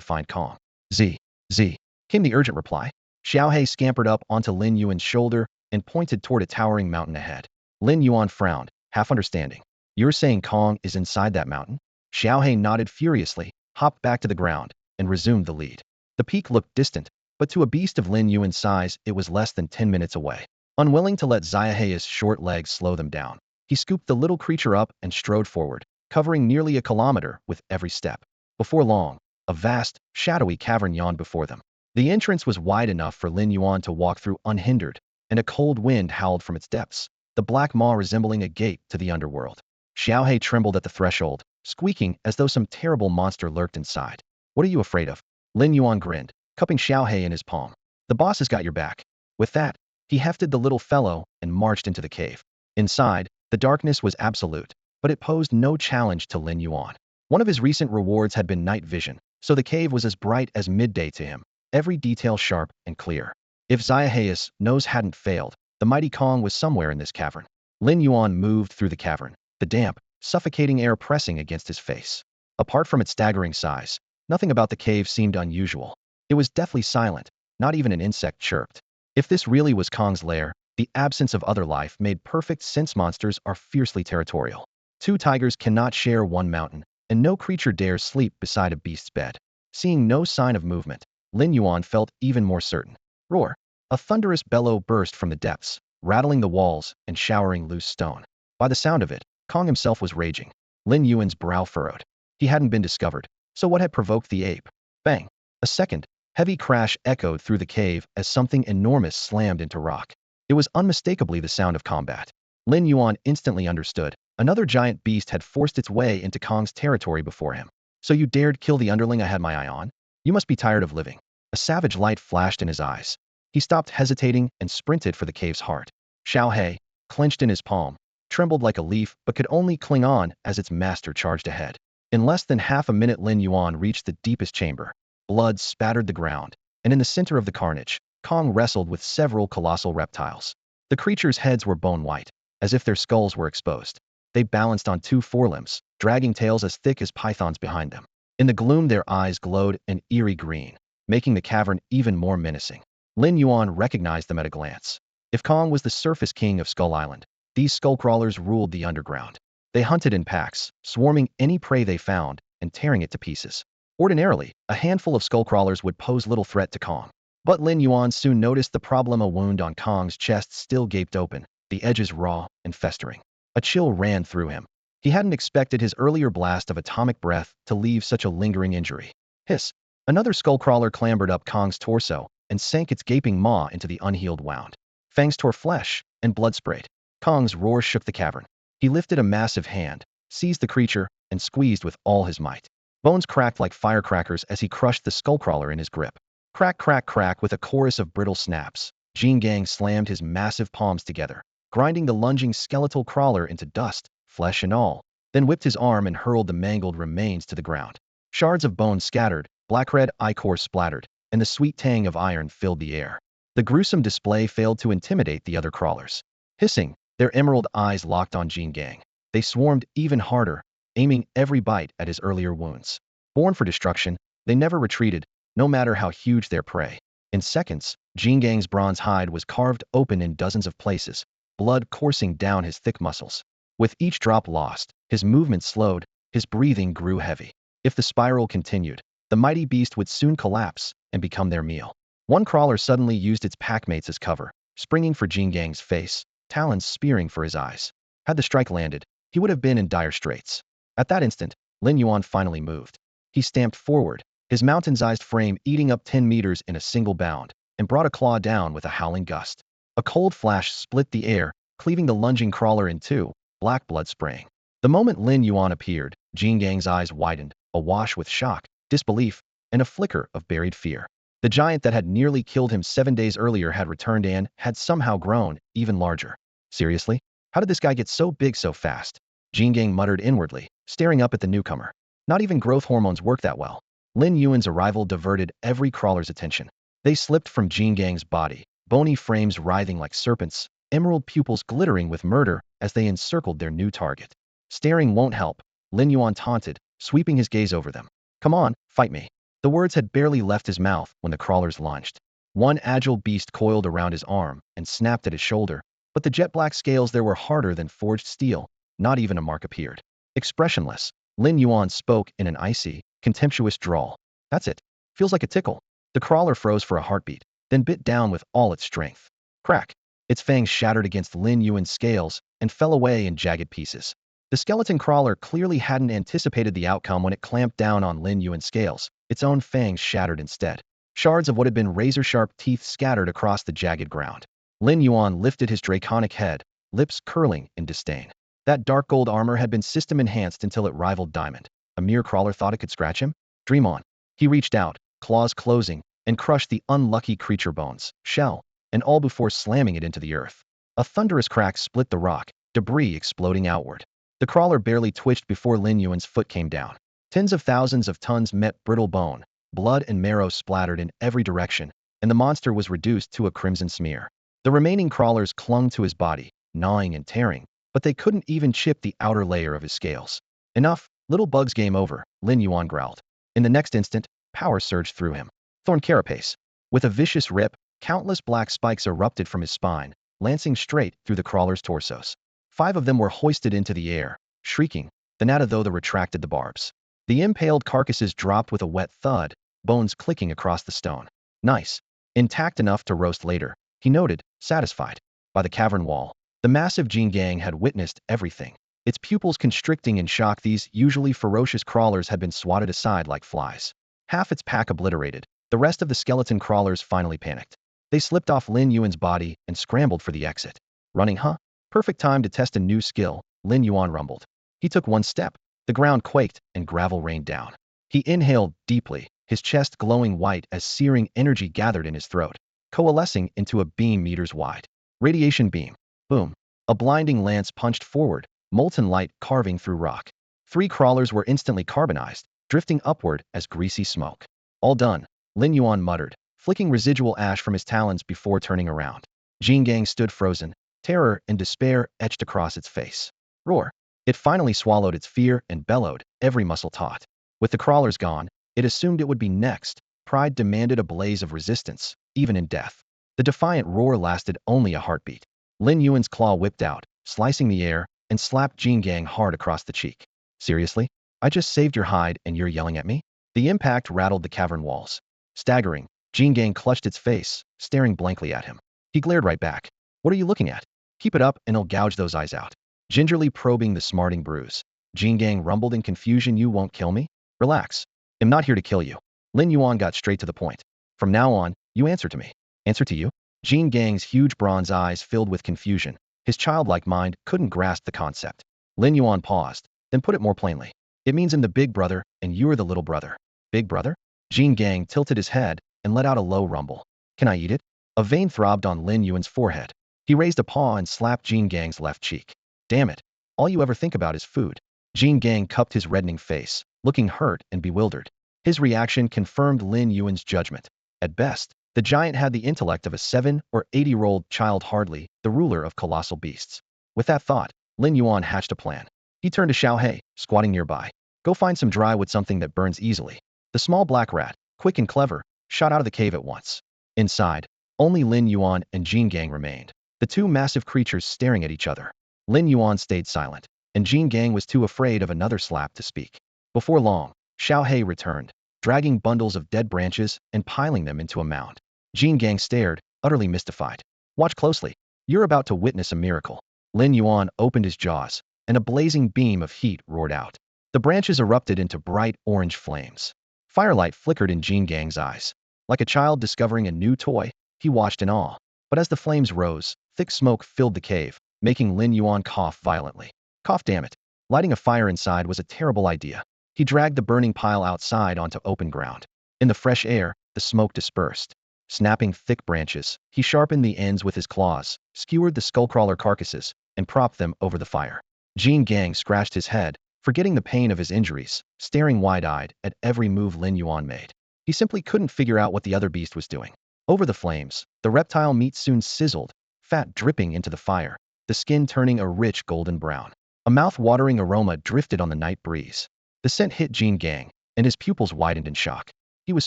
find Kong. Z, Z, came the urgent reply. Xiaohe scampered up onto Lin Yuan's shoulder and pointed toward a towering mountain ahead. Lin Yuan frowned, half understanding. You're saying Kong is inside that mountain? Xiaohe nodded furiously, hopped back to the ground, and resumed the lead. The peak looked distant, but to a beast of Lin Yuan's size, it was less than 10 minutes away. Unwilling to let Xiaohe's short legs slow them down, he scooped the little creature up and strode forward, covering nearly a kilometer with every step. Before long, a vast, shadowy cavern yawned before them. The entrance was wide enough for Lin Yuan to walk through unhindered, and a cold wind howled from its depths, the black maw resembling a gate to the underworld. Xiaohe trembled at the threshold, squeaking as though some terrible monster lurked inside. What are you afraid of? Lin Yuan grinned, cupping Xiaohe in his palm. The boss has got your back. With that, he hefted the little fellow and marched into the cave. Inside, the darkness was absolute, but it posed no challenge to Lin Yuan. One of his recent rewards had been night vision, so the cave was as bright as midday to him, every detail sharp and clear. If Xiaohe's nose hadn't failed, the mighty Kong was somewhere in this cavern. Lin Yuan moved through the cavern, the damp, suffocating air pressing against his face. Apart from its staggering size, nothing about the cave seemed unusual. It was deathly silent, not even an insect chirped. If this really was Kong's lair, the absence of other life made perfect sense. Monsters are fiercely territorial. Two tigers cannot share one mountain, and no creature dares sleep beside a beast's bed. Seeing no sign of movement, Lin Yuan felt even more certain. Roar! A thunderous bellow burst from the depths, rattling the walls and showering loose stone. By the sound of it, Kong himself was raging. Lin Yuan's brow furrowed. He hadn't been discovered, so what had provoked the ape? Bang! A second, heavy crash echoed through the cave as something enormous slammed into rock. It was unmistakably the sound of combat. Lin Yuan instantly understood. Another giant beast had forced its way into Kong's territory before him. So you dared kill the underling I had my eye on? You must be tired of living. A savage light flashed in his eyes. He stopped hesitating and sprinted for the cave's heart. Xiaohe, clenched in his palm, trembled like a leaf but could only cling on as its master charged ahead. In less than half a minute, Lin Yuan reached the deepest chamber. Blood spattered the ground, and in the center of the carnage, Kong wrestled with several colossal reptiles. The creatures' heads were bone-white, as if their skulls were exposed. They balanced on two forelimbs, dragging tails as thick as pythons behind them. In the gloom, their eyes glowed an eerie green, making the cavern even more menacing. Lin Yuan recognized them at a glance. If Kong was the surface king of Skull Island, these skullcrawlers ruled the underground. They hunted in packs, swarming any prey they found and tearing it to pieces. Ordinarily, a handful of skullcrawlers would pose little threat to Kong. But Lin Yuan soon noticed the problem. A wound on Kong's chest still gaped open, the edges raw and festering. A chill ran through him. He hadn't expected his earlier blast of atomic breath to leave such a lingering injury. Hiss! Another skullcrawler clambered up Kong's torso and sank its gaping maw into the unhealed wound. Fangs tore flesh, and blood sprayed. Kong's roar shook the cavern. He lifted a massive hand, seized the creature, and squeezed with all his might. Bones cracked like firecrackers as he crushed the skullcrawler in his grip. Crack, crack, crack with a chorus of brittle snaps. Jin Gang slammed his massive palms together, grinding the lunging skeletal crawler into dust, flesh and all, then whipped his arm and hurled the mangled remains to the ground. Shards of bone scattered, black-red ichor splattered, and the sweet tang of iron filled the air. The gruesome display failed to intimidate the other crawlers. Hissing, their emerald eyes locked on Jin Gang. They swarmed even harder, aiming every bite at his earlier wounds. Born for destruction, they never retreated, no matter how huge their prey. In seconds, Jin Gang's bronze hide was carved open in dozens of places, blood coursing down his thick muscles. With each drop lost, his movement slowed, his breathing grew heavy. If the spiral continued, the mighty beast would soon collapse and become their meal. One crawler suddenly used its packmates as cover, springing for Jin Gang's face, talons spearing for his eyes. Had the strike landed, he would have been in dire straits. At that instant, Lin Yuan finally moved. He stamped forward, his mountain-sized frame eating up 10 meters in a single bound, and brought a claw down with a howling gust. A cold flash split the air, cleaving the lunging crawler in two, black blood spraying. The moment Lin Yuan appeared, Jin Gang's eyes widened, awash with shock, disbelief, and a flicker of buried fear. The giant that had nearly killed him 7 days earlier had returned and had somehow grown even larger. Seriously? How did this guy get so big so fast? Jin Gang muttered inwardly, staring up at the newcomer. Not even growth hormones work that well. Lin Yuan's arrival diverted every crawler's attention. They slipped from Jin Gang's body, bony frames writhing like serpents, emerald pupils glittering with murder as they encircled their new target. Staring won't help, Lin Yuan taunted, sweeping his gaze over them. Come on, fight me. The words had barely left his mouth when the crawlers launched. One agile beast coiled around his arm and snapped at his shoulder, but the jet-black scales there were harder than forged steel. Not even a mark appeared. Expressionless, Lin Yuan spoke in an icy, contemptuous drawl. That's it. Feels like a tickle. The crawler froze for a heartbeat, then bit down with all its strength. Crack! Its fangs shattered against Lin Yuan's scales and fell away in jagged pieces. The skeleton crawler clearly hadn't anticipated the outcome when it clamped down on Lin Yuan's scales. Its own fangs shattered instead. Shards of what had been razor-sharp teeth scattered across the jagged ground. Lin Yuan lifted his draconic head, lips curling in disdain. That dark gold armor had been system-enhanced until it rivaled diamond. A mere crawler thought it could scratch him? Dream on. He reached out, claws closing, and crushed the unlucky creature bones, shell, and all before slamming it into the earth. A thunderous crack split the rock, debris exploding outward. The crawler barely twitched before Lin Yuan's foot came down. Tens of thousands of tons met brittle bone, blood and marrow splattered in every direction, and the monster was reduced to a crimson smear. The remaining crawlers clung to his body, gnawing and tearing, but they couldn't even chip the outer layer of his scales. Enough, little bug's game over, Lin Yuan growled. In the next instant, power surged through him. Thorn carapace. With a vicious rip, countless black spikes erupted from his spine, lancing straight through the crawler's torsos. 5 of them were hoisted into the air, shrieking, then out of though the retracted the barbs. The impaled carcasses dropped with a wet thud, bones clicking across the stone. Nice. Intact enough to roast later, he noted, satisfied. By the cavern wall, the massive Jin gang had witnessed everything. Its pupils constricting in shock, these usually ferocious crawlers had been swatted aside like flies. Half its pack obliterated, the rest of the skeleton crawlers finally panicked. They slipped off Lin Yuan's body and scrambled for the exit. Running, huh? Perfect time to test a new skill, Lin Yuan rumbled. He took one step. The ground quaked and gravel rained down. He inhaled deeply, his chest glowing white as searing energy gathered in his throat, coalescing into a beam meters wide. Radiation beam. Boom. A blinding lance punched forward, molten light carving through rock. 3 crawlers were instantly carbonized, drifting upward as greasy smoke. All done, Lin Yuan muttered, flicking residual ash from his talons before turning around. Jin gang stood frozen, terror and despair etched across its face. Roar. It finally swallowed its fear and bellowed, every muscle taut. With the crawlers gone, it assumed it would be next. Pride demanded a blaze of resistance, even in death. The defiant roar lasted only a heartbeat. Lin Yuan's claw whipped out, slicing the air, and slapped Jin gang hard across the cheek. Seriously? I just saved your hide and you're yelling at me? The impact rattled the cavern walls. Staggering, Jin gang clutched its face, staring blankly at him. He glared right back. What are you looking at? Keep it up and I'll gouge those eyes out. Gingerly probing the smarting bruise. Jin gang rumbled in confusion. You won't kill me? Relax. I'm not here to kill you. Lin Yuan got straight to the point. From now on, you answer to me. Answer to you? Jin gang's huge bronze eyes filled with confusion. His childlike mind couldn't grasp the concept. Lin Yuan paused, then put it more plainly. It means I'm the big brother and you're the little brother. Big brother? Jin gang tilted his head and let out a low rumble. Can I eat it? A vein throbbed on Lin Yuan's forehead. He raised a paw and slapped Jin gang's left cheek. Damn it. All you ever think about is food. Jin gang cupped his reddening face, looking hurt and bewildered. His reaction confirmed Lin Yuan's judgment. At best, the giant had the intellect of a 7 or 8-year-old child, hardly the ruler of colossal beasts. With that thought, Lin Yuan hatched a plan. He turned to Xiao He, squatting nearby. Go find some dry wood, something that burns easily. The small black rat, quick and clever, shot out of the cave at once. Inside, only Lin Yuan and Jin gang remained, the 2 massive creatures staring at each other. Lin Yuan stayed silent, and Jin gang was too afraid of another slap to speak. Before long, Xiao He returned, dragging bundles of dead branches and piling them into a mound. Jin gang stared, utterly mystified. Watch closely. You're about to witness a miracle. Lin Yuan opened his jaws, and a blazing beam of heat roared out. The branches erupted into bright orange flames. Firelight flickered in Jin gang's eyes. Like a child discovering a new toy, he watched in awe. But as the flames rose, thick smoke filled the cave, making Lin Yuan cough violently. Cough, damn it. Lighting a fire inside was a terrible idea. He dragged the burning pile outside onto open ground. In the fresh air, the smoke dispersed. Snapping thick branches, he sharpened the ends with his claws, skewered the skullcrawler carcasses, and propped them over the fire. Jin gang scratched his head, forgetting the pain of his injuries, staring wide-eyed at every move Lin Yuan made. He simply couldn't figure out what the other beast was doing. Over the flames, the reptile meat soon sizzled, fat dripping into the fire, the skin turning a rich golden brown. A mouth-watering aroma drifted on the night breeze. The scent hit Jean Gang, and his pupils widened in shock. He was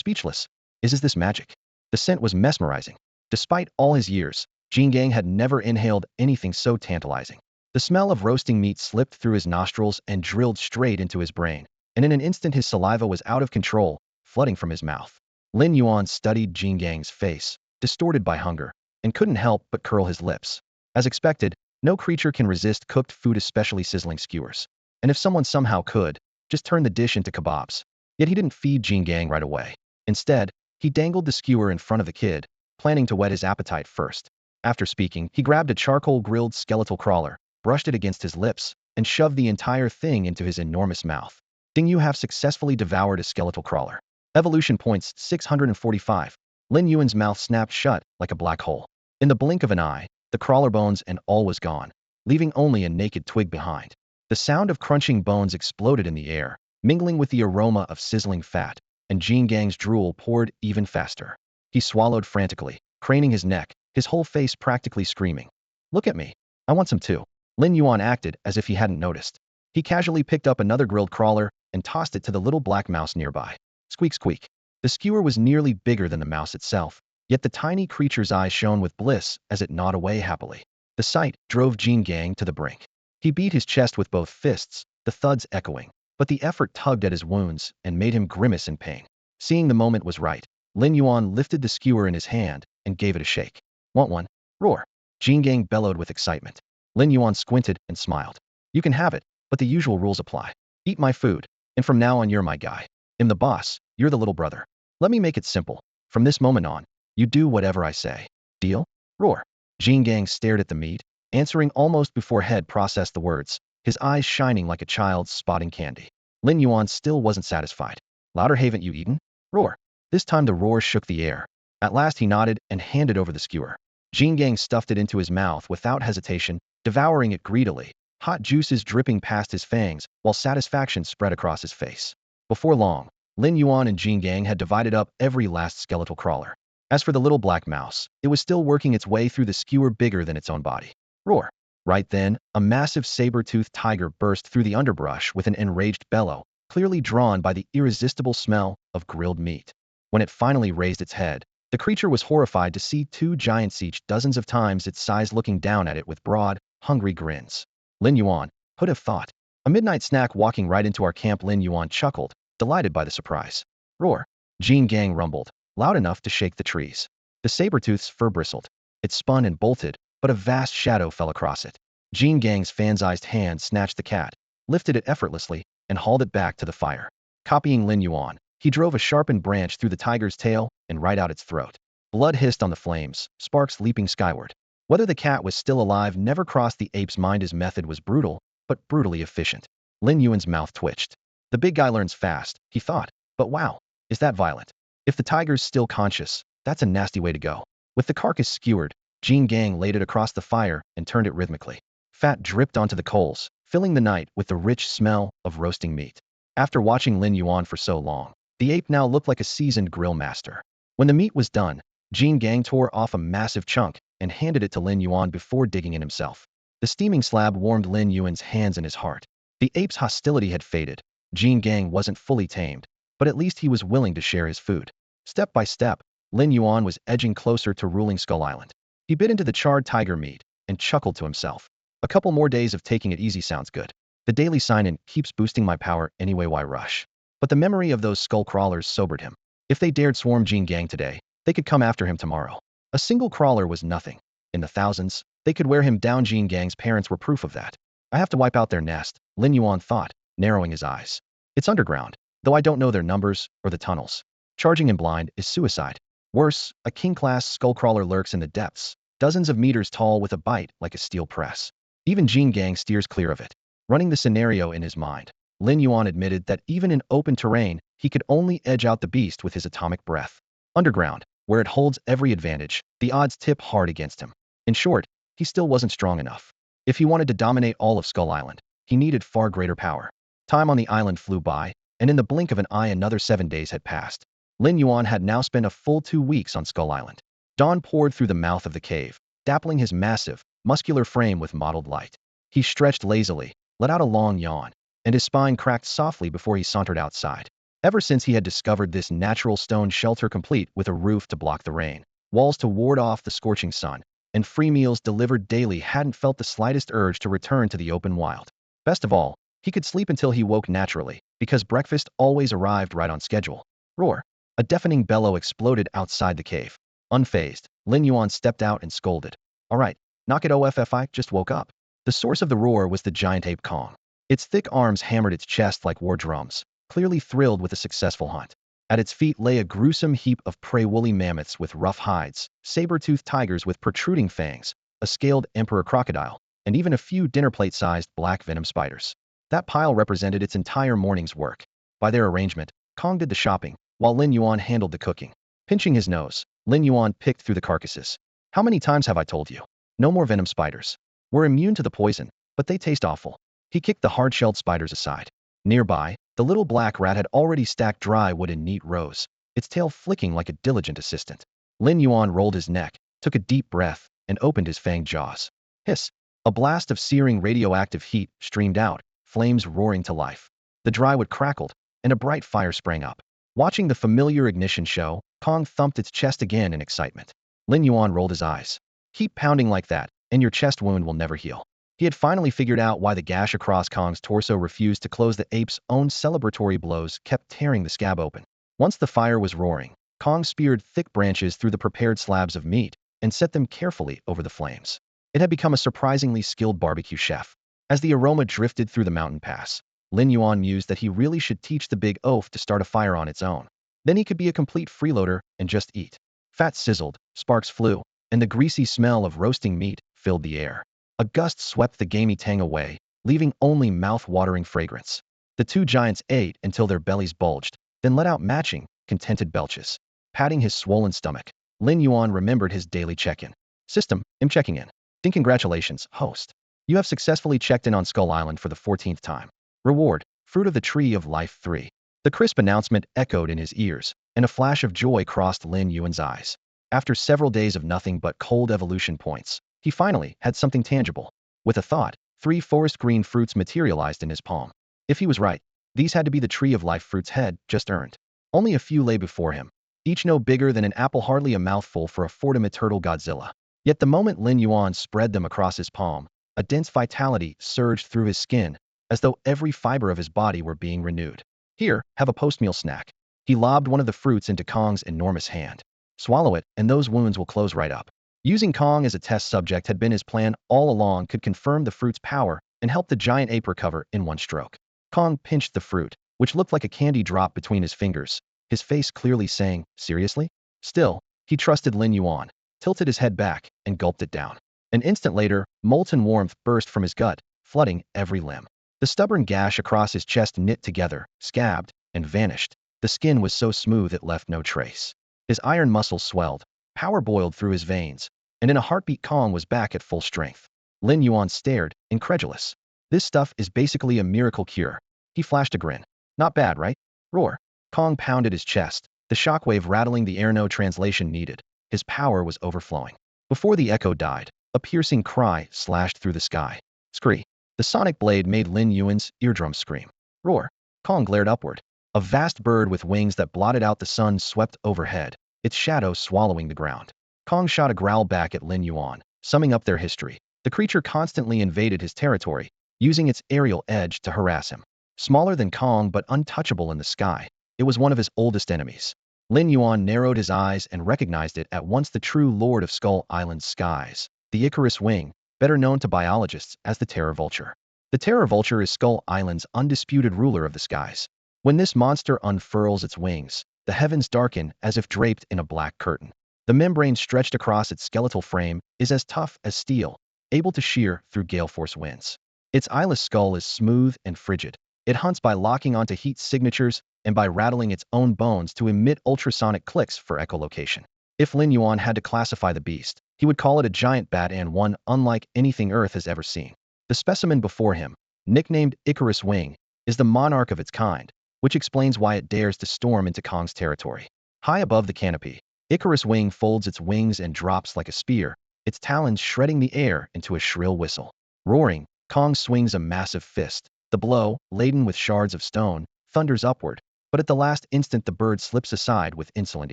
speechless. Is this magic? The scent was mesmerizing. Despite all his years, Jean Gang had never inhaled anything so tantalizing. The smell of roasting meat slipped through his nostrils and drilled straight into his brain, and in an instant his saliva was out of control, flooding from his mouth. Lin Yuan studied Jean Gang's face, distorted by hunger, and couldn't help but curl his lips. As expected, no creature can resist cooked food, especially sizzling skewers. And if someone somehow could, just turn the dish into kebabs. Yet he didn't feed Jean Gang right away. Instead, he dangled the skewer in front of the kid, planning to whet his appetite first. After speaking, he grabbed a charcoal-grilled skeletal crawler, brushed it against his lips, and shoved the entire thing into his enormous mouth. Ding, you have successfully devoured a skeletal crawler. Evolution points 645. Lin Yuan's mouth snapped shut like a black hole. In the blink of an eye, the crawler bones and all was gone, leaving only a naked twig behind. The sound of crunching bones exploded in the air, mingling with the aroma of sizzling fat, and Jean Gang's drool poured even faster. He swallowed frantically, craning his neck, his whole face practically screaming. Look at me. I want some too. Lin Yuan acted as if he hadn't noticed. He casually picked up another grilled crawler and tossed it to the little black mouse nearby. Squeak, squeak. The skewer was nearly bigger than the mouse itself, yet the tiny creature's eyes shone with bliss as it gnawed away happily. The sight drove Jean Gang to the brink. He beat his chest with both fists, the thuds echoing, but the effort tugged at his wounds and made him grimace in pain. Seeing the moment was right, Lin Yuan lifted the skewer in his hand and gave it a shake. Want one? Roar. Jean Gang bellowed with excitement. Lin Yuan squinted and smiled. You can have it, but the usual rules apply. Eat my food, and from now on you're my guy. I'm the boss, you're the little brother. Let me make it simple. From this moment on, you do whatever I say. Deal? Roar. Jean Gang stared at the meat, answering almost before head processed the words, his eyes shining like a child's spotting candy. Lin Yuan still wasn't satisfied. Louder, haven't you eaten? Roar. This time the roar shook the air. At last he nodded and handed over the skewer. Jean Gang stuffed it into his mouth without hesitation, devouring it greedily, hot juices dripping past his fangs, while satisfaction spread across his face. Before long, Lin Yuan and Jean Gang had divided up every last skeletal crawler. As for the little black mouse, it was still working its way through the skewer bigger than its own body. Roar. Right then, a massive saber-toothed tiger burst through the underbrush with an enraged bellow, clearly drawn by the irresistible smell of grilled meat. When it finally raised its head, the creature was horrified to see two giants each dozens of times its size looking down at it with broad, hungry grins. Lin Yuan, who'd have thought? A midnight snack walking right into our camp. Lin Yuan chuckled, delighted by the surprise. Roar. Jean Gang rumbled, loud enough to shake the trees. The saber-tooth's fur bristled. It spun and bolted, but a vast shadow fell across it. Jean Gang's fan-sized hand snatched the cat, lifted it effortlessly, and hauled it back to the fire. Copying Lin Yuan, he drove a sharpened branch through the tiger's tail and right out its throat. Blood hissed on the flames, sparks leaping skyward. Whether the cat was still alive never crossed the ape's mind. His method was brutal, but brutally efficient. Lin Yuan's mouth twitched. The big guy learns fast, he thought, but wow, is that violent? If the tiger's still conscious, that's a nasty way to go. With the carcass skewered, Jean Gang laid it across the fire and turned it rhythmically. Fat dripped onto the coals, filling the night with the rich smell of roasting meat. After watching Lin Yuan for so long, the ape now looked like a seasoned grill master. When the meat was done, Jean Gang tore off a massive chunk and handed it to Lin Yuan before digging in himself. The steaming slab warmed Lin Yuan's hands and his heart. The ape's hostility had faded. Jean Gang wasn't fully tamed, but at least he was willing to share his food. Step by step, Lin Yuan was edging closer to ruling Skull Island. He bit into the charred tiger meat and chuckled to himself. A couple more days of taking it easy sounds good. The daily sign-in keeps boosting my power anyway, why rush? But the memory of those skull crawlers sobered him. If they dared swarm Jean Gang today, they could come after him tomorrow. A single crawler was nothing. In the thousands, they could wear him down. Jean Gang's parents were proof of that. I have to wipe out their nest, Lin Yuan thought, narrowing his eyes. It's underground, though I don't know their numbers or the tunnels. Charging in blind is suicide. Worse, a king-class skullcrawler lurks in the depths, dozens of meters tall with a bite like a steel press. Even Jean Gang steers clear of it. Running the scenario in his mind, Lin Yuan admitted that even in open terrain, he could only edge out the beast with his atomic breath. Underground, where it holds every advantage, the odds tip hard against him. In short, he still wasn't strong enough. If he wanted to dominate all of Skull Island, he needed far greater power. Time on the island flew by, and in the blink of an eye another 7 days had passed. Lin Yuan had now spent a full 2 weeks on Skull Island. Dawn poured through the mouth of the cave, dappling his massive, muscular frame with mottled light. He stretched lazily, let out a long yawn, and his spine cracked softly before he sauntered outside. Ever since he had discovered this natural stone shelter complete with a roof to block the rain, walls to ward off the scorching sun, and free meals delivered daily, hadn't felt the slightest urge to return to the open wild. Best of all, he could sleep until he woke naturally, because breakfast always arrived right on schedule. Roar! A deafening bellow exploded outside the cave. Unfazed, Lin Yuan stepped out and scolded. All right, knock it off, I just woke up. The source of the roar was the giant ape Kong. Its thick arms hammered its chest like war drums, clearly thrilled with a successful hunt. At its feet lay a gruesome heap of prey: woolly mammoths with rough hides, saber-toothed tigers with protruding fangs, a scaled emperor crocodile, and even a few dinner plate-sized black venom spiders. That pile represented its entire morning's work. By their arrangement, Kong did the shopping, while Lin Yuan handled the cooking. Pinching his nose, Lin Yuan picked through the carcasses. How many times have I told you? No more venom spiders. We're immune to the poison, but they taste awful. He kicked the hard-shelled spiders aside. Nearby, the little black rat had already stacked dry wood in neat rows, its tail flicking like a diligent assistant. Lin Yuan rolled his neck, took a deep breath, and opened his fanged jaws. Hiss! A blast of searing radioactive heat streamed out, flames roaring to life. The dry wood crackled, and a bright fire sprang up. Watching the familiar ignition show, Kong thumped its chest again in excitement. Lin Yuan rolled his eyes. Keep pounding like that, and your chest wound will never heal. He had finally figured out why the gash across Kong's torso refused to close. The ape's own celebratory blows kept tearing the scab open. Once the fire was roaring, Kong speared thick branches through the prepared slabs of meat and set them carefully over the flames. It had become a surprisingly skilled barbecue chef. As the aroma drifted through the mountain pass, Lin Yuan mused that he really should teach the big oaf to start a fire on its own. Then he could be a complete freeloader and just eat. Fat sizzled, sparks flew, and the greasy smell of roasting meat filled the air. A gust swept the gamey tang away, leaving only mouth-watering fragrance. The two giants ate until their bellies bulged, then let out matching, contented belches. Patting his swollen stomach, Lin Yuan remembered his daily check-in. System, I'm checking in. Congratulations, host. You have successfully checked in on Skull Island for the 14th time. Reward, Fruit of the Tree of Life 3. The crisp announcement echoed in his ears, and a flash of joy crossed Lin Yuan's eyes. After several days of nothing but cold evolution points, he finally had something tangible. With a thought, 3 forest green fruits materialized in his palm. If he was right, these had to be the Tree of Life fruits head just earned. Only a few lay before him, each no bigger than an apple, hardly a mouthful for a fortimate turtle Godzilla. Yet the moment Lin Yuan spread them across his palm, a dense vitality surged through his skin, as though every fiber of his body were being renewed. Here, have a post-meal snack. He lobbed one of the fruits into Kong's enormous hand. Swallow it, and those wounds will close right up. Using Kong as a test subject had been his plan all along. Could confirm the fruit's power and help the giant ape recover in one stroke. Kong pinched the fruit, which looked like a candy drop between his fingers, his face clearly saying, seriously? Still, he trusted Lin Yuan, tilted his head back, and gulped it down. An instant later, molten warmth burst from his gut, flooding every limb. The stubborn gash across his chest knit together, scabbed, and vanished. The skin was so smooth it left no trace. His iron muscles swelled, power boiled through his veins, and in a heartbeat Kong was back at full strength. Lin Yuan stared, incredulous. This stuff is basically a miracle cure. He flashed a grin. Not bad, right? Roar. Kong pounded his chest, the shockwave rattling the air. No translation needed. His power was overflowing. Before the echo died, a piercing cry slashed through the sky. Scree. The sonic blade made Lin Yuan's eardrums scream. Roar. Kong glared upward. A vast bird with wings that blotted out the sun swept overhead, its shadow swallowing the ground. Kong shot a growl back at Lin Yuan, summing up their history. The creature constantly invaded his territory, using its aerial edge to harass him. Smaller than Kong but untouchable in the sky, it was one of his oldest enemies. Lin Yuan narrowed his eyes and recognized it at once: the true lord of Skull Island's skies, the Icarus Wing, better known to biologists as the Terror Vulture. The Terror Vulture is Skull Island's undisputed ruler of the skies. When this monster unfurls its wings, the heavens darken as if draped in a black curtain. The membrane stretched across its skeletal frame is as tough as steel, able to shear through gale force winds. Its eyeless skull is smooth and frigid. It hunts by locking onto heat signatures and by rattling its own bones to emit ultrasonic clicks for echolocation. If Lin Yuan had to classify the beast, he would call it a giant bat, and one unlike anything Earth has ever seen. The specimen before him, nicknamed Icarus Wing, is the monarch of its kind, which explains why it dares to storm into Kong's territory. High above the canopy, Icarus Wing folds its wings and drops like a spear, its talons shredding the air into a shrill whistle. Roaring, Kong swings a massive fist. The blow, laden with shards of stone, thunders upward, but at the last instant the bird slips aside with insolent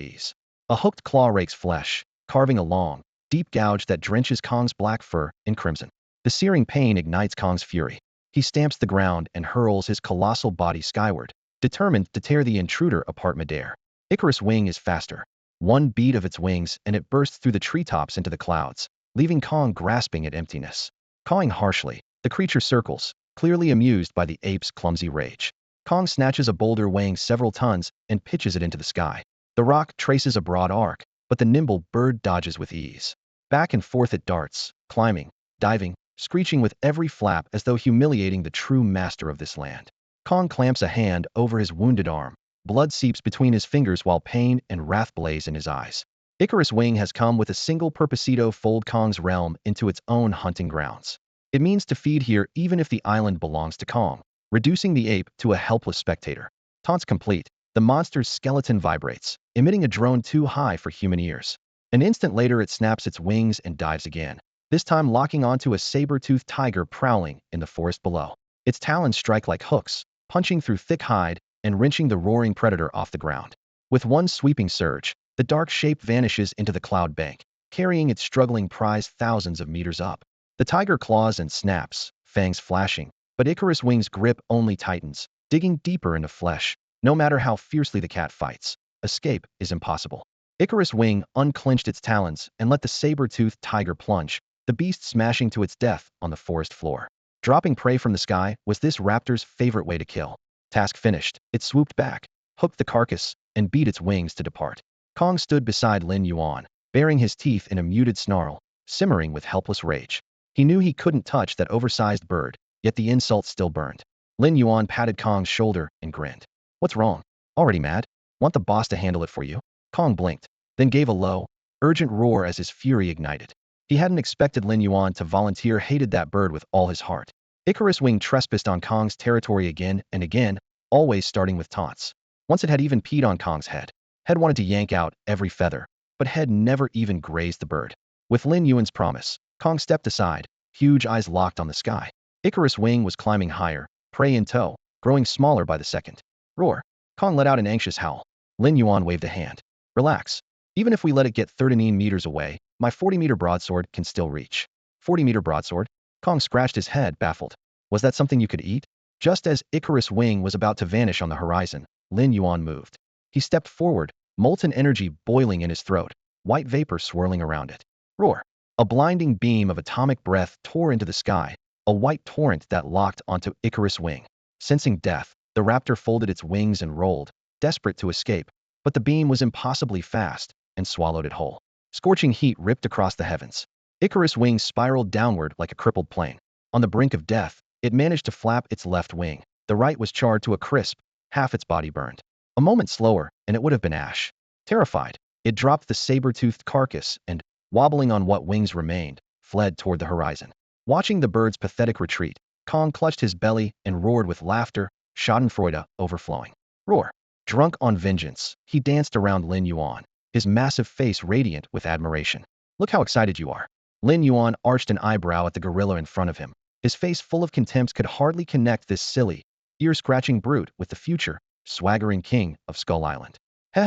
ease. A hooked claw rakes flesh, carving a long, deep gouge that drenches Kong's black fur in crimson. The searing pain ignites Kong's fury. He stamps the ground and hurls his colossal body skyward, determined to tear the intruder apart midair. Icarus' wing is faster. One beat of its wings and it bursts through the treetops into the clouds, leaving Kong grasping at emptiness. Cawing harshly, the creature circles, clearly amused by the ape's clumsy rage. Kong snatches a boulder weighing several tons and pitches it into the sky. The rock traces a broad arc, but the nimble bird dodges with ease. Back and forth it darts, climbing, diving, screeching with every flap as though humiliating the true master of this land. Kong clamps a hand over his wounded arm. Blood seeps between his fingers while pain and wrath blaze in his eyes. Icarus' wing has come with a single purposito fold Kong's realm into its own hunting grounds. It means to feed here even if the island belongs to Kong, reducing the ape to a helpless spectator. Taunts complete, the monster's skeleton vibrates, emitting a drone too high for human ears. An instant later it snaps its wings and dives again, this time locking onto a saber-toothed tiger prowling in the forest below. Its talons strike like hooks, punching through thick hide and wrenching the roaring predator off the ground. With one sweeping surge, the dark shape vanishes into the cloud bank, carrying its struggling prize thousands of meters up. The tiger claws and snaps, fangs flashing, but Icarus' wings' grip only tightens, digging deeper into flesh. No matter how fiercely the cat fights, escape is impossible. Icarus' wing unclenched its talons and let the saber-toothed tiger plunge, the beast smashing to its death on the forest floor. Dropping prey from the sky was this raptor's favorite way to kill. Task finished, it swooped back, hooked the carcass, and beat its wings to depart. Kong stood beside Lin Yuan, baring his teeth in a muted snarl, simmering with helpless rage. He knew he couldn't touch that oversized bird, yet the insult still burned. Lin Yuan patted Kong's shoulder and grinned. What's wrong? Already mad? Want the boss to handle it for you? Kong blinked, then gave a low, urgent roar as his fury ignited. He hadn't expected Lin Yuan to volunteer hated that bird with all his heart. Icarus' wing trespassed on Kong's territory again and again, always starting with taunts. Once it had even peed on Kong's head. Head wanted to yank out every feather, but head never even grazed the bird. With Lin Yuan's promise, Kong stepped aside, huge eyes locked on the sky. Icarus' wing was climbing higher, prey in tow, growing smaller by the second. Roar. Kong let out an anxious howl. Lin Yuan waved a hand. Relax. Even if we let it get 39 meters away, my 40-meter broadsword can still reach. 40-meter broadsword? Kong scratched his head, baffled. Was that something you could eat? Just as Icarus' wing was about to vanish on the horizon, Lin Yuan moved. He stepped forward, molten energy boiling in his throat, white vapor swirling around it. Roar. A blinding beam of atomic breath tore into the sky, a white torrent that locked onto Icarus' wing. Sensing death, the raptor folded its wings and rolled, desperate to escape, but the beam was impossibly fast and swallowed it whole. Scorching heat ripped across the heavens. Icarus' wings spiraled downward like a crippled plane. On the brink of death, it managed to flap its left wing. The right was charred to a crisp, half its body burned. A moment slower, and it would have been ash. Terrified, it dropped the saber-toothed carcass and, wobbling on what wings remained, fled toward the horizon. Watching the bird's pathetic retreat, Kong clutched his belly and roared with laughter, schadenfreude overflowing. Roar. Drunk on vengeance, he danced around Lin Yuan, his massive face radiant with admiration. Look how excited you are. Lin Yuan arched an eyebrow at the gorilla in front of him. His face full of contempt could hardly connect this silly, ear-scratching brute with the future, swaggering king of Skull Island.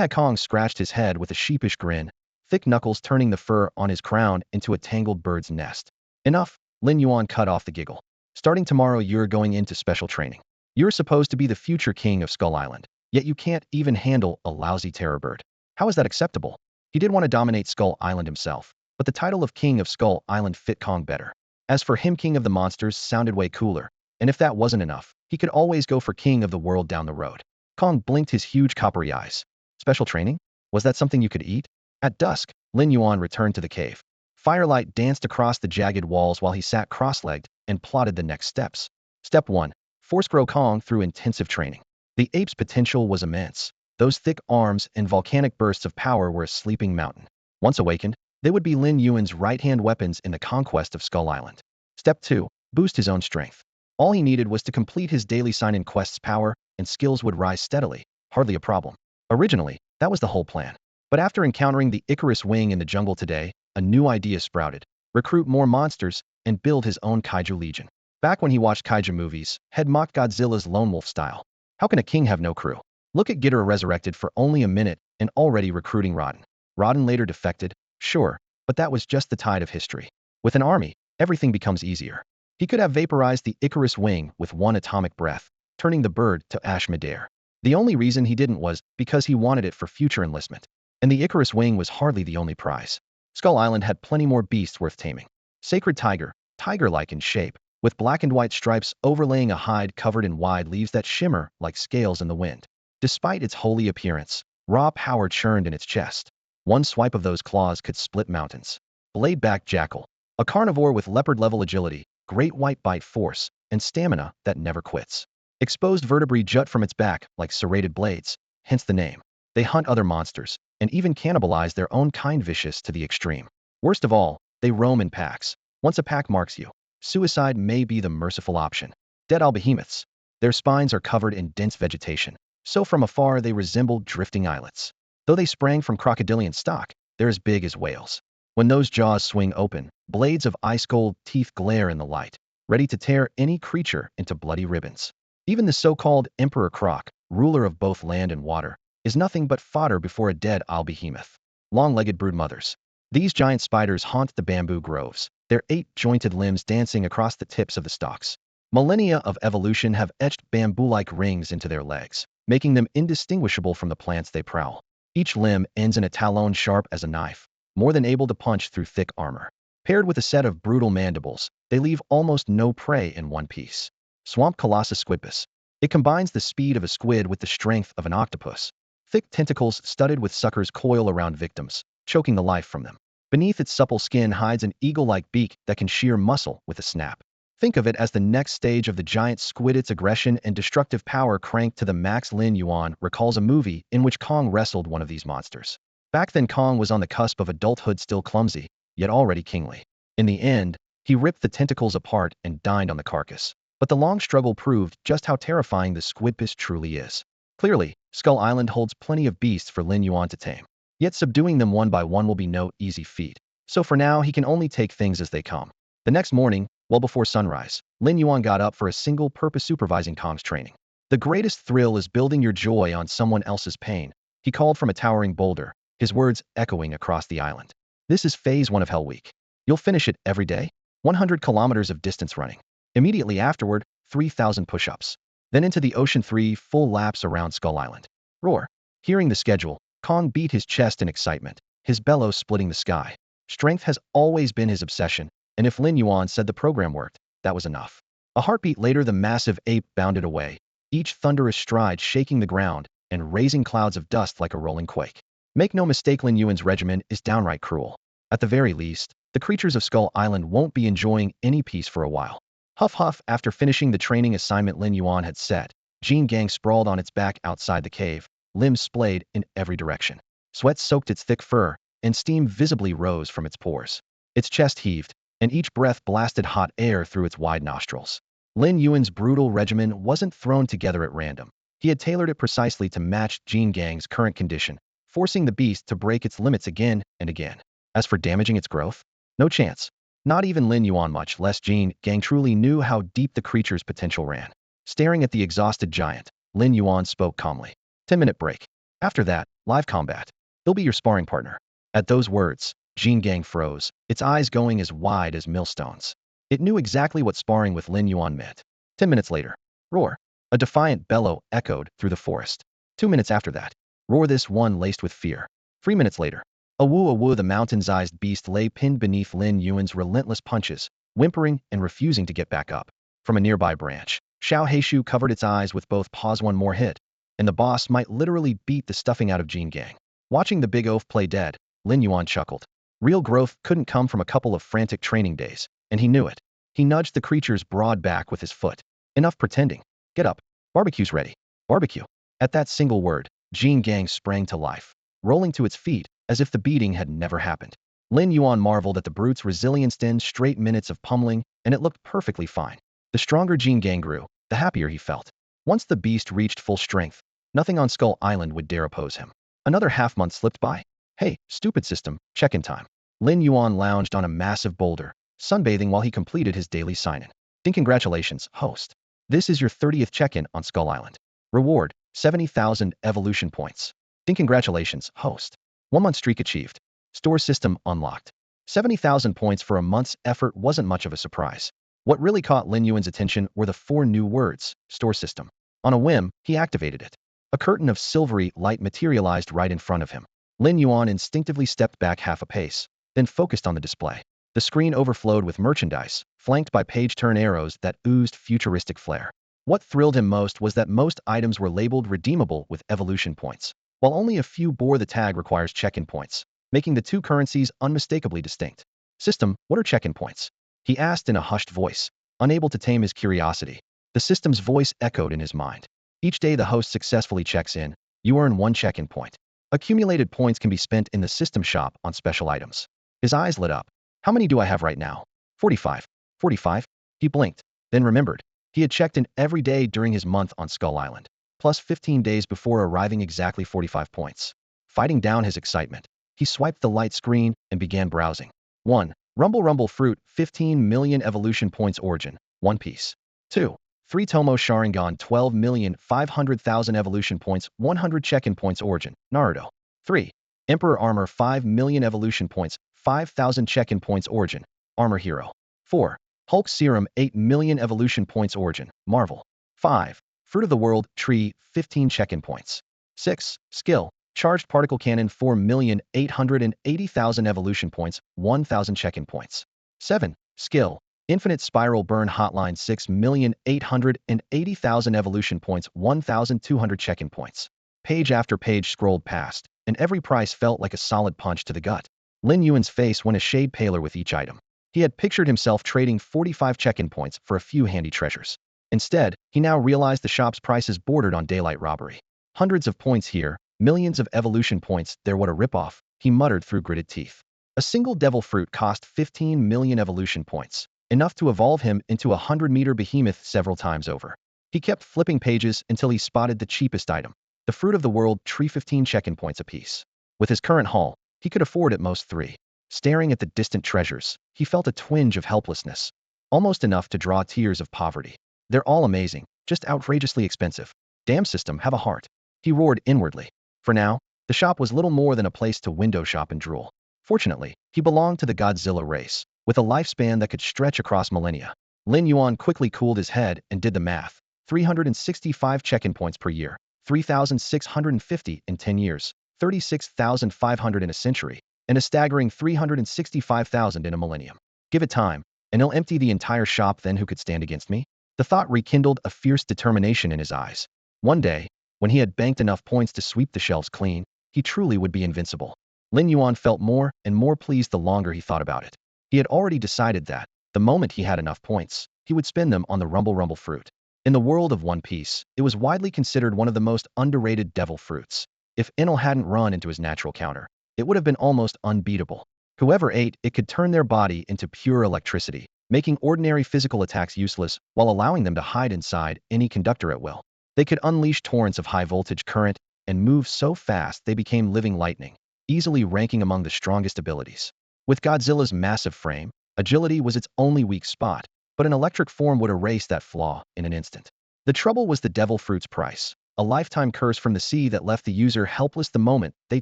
Kong scratched his head with a sheepish grin, thick knuckles turning the fur on his crown into a tangled bird's nest. Enough, Lin Yuan cut off the giggle. Starting tomorrow you're going into special training. You're supposed to be the future king of Skull Island, yet you can't even handle a lousy terror bird. How is that acceptable? He did want to dominate Skull Island himself, but the title of King of Skull Island fit Kong better. As for him, King of the Monsters sounded way cooler, and if that wasn't enough, he could always go for King of the World down the road. Kong blinked his huge coppery eyes. Special training? Was that something you could eat? At dusk, Lin Yuan returned to the cave. Firelight danced across the jagged walls while he sat cross-legged and plotted the next steps. Step 1. Force grow Kong through intensive training. The ape's potential was immense. Those thick arms and volcanic bursts of power were a sleeping mountain. Once awakened, they would be Lin Yuan's right-hand weapons in the conquest of Skull Island. Step 2. Boost his own strength. All he needed was to complete his daily sign-in quest's power, and skills would rise steadily, hardly a problem. Originally, that was the whole plan. But after encountering the Icarus wing in the jungle today, a new idea sprouted. recruit more monsters, and build his own kaiju legion. Back when he watched kaiju movies, had mocked Godzilla's lone wolf style. How can a king have no crew? Look at Ghidorah resurrected for only a minute and already recruiting Rodan. Rodan later defected, sure, but that was just the tide of history. With an army, everything becomes easier. He could have vaporized the Icarus wing with one atomic breath, turning the bird to ash midair. The only reason he didn't was because he wanted it for future enlistment. And the Icarus wing was hardly the only prize. Skull Island had plenty more beasts worth taming. Sacred tiger, tiger-like in shape, with black and white stripes overlaying a hide covered in wide leaves that shimmer like scales in the wind. Despite its holy appearance, raw power churned in its chest. One swipe of those claws could split mountains. Blade-back jackal, a carnivore with leopard-level agility, great white bite force, and stamina that never quits. Exposed vertebrae jut from its back like serrated blades, hence the name. They hunt other monsters, and even cannibalize their own kind, vicious to the extreme. Worst of all, they roam in packs. Once a pack marks you, suicide may be the merciful option. Dead behemoths. Their spines are covered in dense vegetation, so from afar they resemble drifting islets. Though they sprang from crocodilian stock, they're as big as whales. When those jaws swing open, blades of ice-cold teeth glare in the light, ready to tear any creature into bloody ribbons. Even the so-called Emperor Croc, ruler of both land and water, is nothing but fodder before a dead behemoth. Long-legged broodmothers. These giant spiders haunt the bamboo groves, their 8-jointed limbs dancing across the tips of the stalks. Millennia of evolution have etched bamboo-like rings into their legs, making them indistinguishable from the plants they prowl. Each limb ends in a talon sharp as a knife, more than able to punch through thick armor. Paired with a set of brutal mandibles, they leave almost no prey in one piece. Swamp Colossus squidbus. It combines the speed of a squid with the strength of an octopus. Thick tentacles studded with suckers coil around victims, choking the life from them. Beneath its supple skin hides an eagle-like beak that can shear muscle with a snap. Think of it as the next stage of the giant squid. Its aggression and destructive power cranked to the max. Lin Yuan recalls a movie in which Kong wrestled one of these monsters. Back then Kong was on the cusp of adulthood, still clumsy, yet already kingly. In the end, he ripped the tentacles apart and dined on the carcass. But the long struggle proved just how terrifying the squidbus truly is. Clearly, Skull Island holds plenty of beasts for Lin Yuan to tame. Yet subduing them one by one will be no easy feat. So for now, he can only take things as they come. The next morning, well before sunrise, Lin Yuan got up for a single-purpose supervising Kong's training. The greatest thrill is building your joy on someone else's pain, he called from a towering boulder, his words echoing across the island. This is phase 1 of Hell Week. You'll finish it every day. 100 kilometers of distance running. Immediately afterward, 3,000 push-ups. Then into the ocean, 3 full laps around Skull Island. Roar. Hearing the schedule, Kong beat his chest in excitement, his bellows splitting the sky. Strength has always been his obsession, and if Lin Yuan said the program worked, that was enough. A heartbeat later, the massive ape bounded away, each thunderous stride shaking the ground and raising clouds of dust like a rolling quake. Make no mistake, Lin Yuan's regimen is downright cruel. At the very least, the creatures of Skull Island won't be enjoying any peace for a while. Huff huff. After finishing the training assignment Lin Yuan had set, Jean Gang sprawled on its back outside the cave, limbs splayed in every direction. Sweat soaked its thick fur, and steam visibly rose from its pores. Its chest heaved, and each breath blasted hot air through its wide nostrils. Lin Yuan's brutal regimen wasn't thrown together at random. He had tailored it precisely to match Jean Gang's current condition, forcing the beast to break its limits again and again. As for damaging its growth, no chance. Not even Lin Yuan, much less Jean Gang, truly knew how deep the creature's potential ran. Staring at the exhausted giant, Lin Yuan spoke calmly. 10-minute break. After that, live combat. He'll be your sparring partner. At those words, Jean Gang froze, its eyes going as wide as millstones. It knew exactly what sparring with Lin Yuan meant. 10 minutes later. Roar. A defiant bellow echoed through the forest. 2 minutes after that. Roar, this one laced with fear. 3 minutes later. A woo, the mountain-sized beast lay pinned beneath Lin Yuan's relentless punches, whimpering and refusing to get back up. From a nearby branch, Xiao Heishu covered its eyes with both paws. One more hit, and the boss might literally beat the stuffing out of Jean Gang. Watching the big oaf play dead, Lin Yuan chuckled. Real growth couldn't come from a couple of frantic training days, and he knew it. He nudged the creature's broad back with his foot. Enough pretending. Get up. Barbecue's ready. Barbecue. At that single word, Jean Gang sprang to life, rolling to its feet as if the beating had never happened. Lin Yuan marveled at the brute's resilience. 10 straight minutes of pummeling, and it looked perfectly fine. The stronger Jean Gang grew, the happier he felt. Once the beast reached full strength, nothing on Skull Island would dare oppose him. Another half-month slipped by. Hey, stupid system, check-in time. Lin Yuan lounged on a massive boulder, sunbathing while he completed his daily sign-in. Congratulations, host. This is your 30th check-in on Skull Island. Reward, 70,000 evolution points. Congratulations, host. 1-month streak achieved. Store system unlocked. 70,000 points for a month's effort wasn't much of a surprise. What really caught Lin Yuan's attention were the 4 new words, store system. On a whim, he activated it. A curtain of silvery light materialized right in front of him. Lin Yuan instinctively stepped back half a pace, then focused on the display. The screen overflowed with merchandise, flanked by page-turn arrows that oozed futuristic flair. What thrilled him most was that most items were labeled redeemable with evolution points, while only a few bore the tag requires check-in points, making the 2 currencies unmistakably distinct. System, what are check-in points? He asked in a hushed voice, unable to tame his curiosity. The system's voice echoed in his mind. Each day the host successfully checks in, you earn 1 check-in point. Accumulated points can be spent in the system shop on special items. His eyes lit up. How many do I have right now? 45. 45? He blinked, then remembered. He had checked in every day during his month on Skull Island, plus 15 days before arriving exactly 45 points. Fighting down his excitement, he swiped the light screen and began browsing. 1. Rumble Rumble Fruit, 15 million evolution points origin, 1 piece. 2. 3 Tomo Sharingan, 12,500,000 evolution points, 100 check-in points origin, Naruto. 3. Emperor Armor, 5 million evolution points, 5,000 check-in points origin, Armor Hero. 4. Hulk Serum, 8 million evolution points origin, Marvel. 5. Fruit of the World Tree, 15 check-in points. 6. Skill, Charged Particle Cannon, 4,880,000 evolution points, 1,000 check-in points. 7. Skill, Infinite Spiral Burn Hotline, 6,880,000 evolution points, 1,200 check-in points. Page after page scrolled past, and every price felt like a solid punch to the gut. Lin Yuan's face went a shade paler with each item. He had pictured himself trading 45 check-in points for a few handy treasures. Instead, he now realized the shop's prices bordered on daylight robbery. Hundreds of points here, millions of evolution points there, what a ripoff, he muttered through gritted teeth. A single devil fruit cost 15 million evolution points, enough to evolve him into a 100-meter behemoth several times over. He kept flipping pages until he spotted the cheapest item, the Fruit of the World Tree, 15 check-in points apiece. With his current haul, he could afford at most 3. Staring at the distant treasures, he felt a twinge of helplessness, almost enough to draw tears of poverty. They're all amazing, just outrageously expensive. Damn system, have a heart. He roared inwardly. For now, the shop was little more than a place to window shop and drool. Fortunately, he belonged to the Godzilla race, with a lifespan that could stretch across millennia. Lin Yuan quickly cooled his head and did the math. 365 check-in points per year, 3,650 in 10 years, 36,500 in a century, and a staggering 365,000 in a millennium. Give it time, and he'll empty the entire shop, then who could stand against me? The thought rekindled a fierce determination in his eyes. One day, when he had banked enough points to sweep the shelves clean, he truly would be invincible. Lin Yuan felt more and more pleased the longer he thought about it. He had already decided that, the moment he had enough points, he would spend them on the Rumble Rumble fruit. In the world of One Piece, it was widely considered one of the most underrated devil fruits. If Enel hadn't run into his natural counter, it would have been almost unbeatable. Whoever ate it could turn their body into pure electricity, making ordinary physical attacks useless while allowing them to hide inside any conductor at will. They could unleash torrents of high-voltage current and move so fast they became living lightning, easily ranking among the strongest abilities. With Godzilla's massive frame, agility was its only weak spot, but an electric form would erase that flaw in an instant. The trouble was the devil fruit's price, a lifetime curse from the sea that left the user helpless the moment they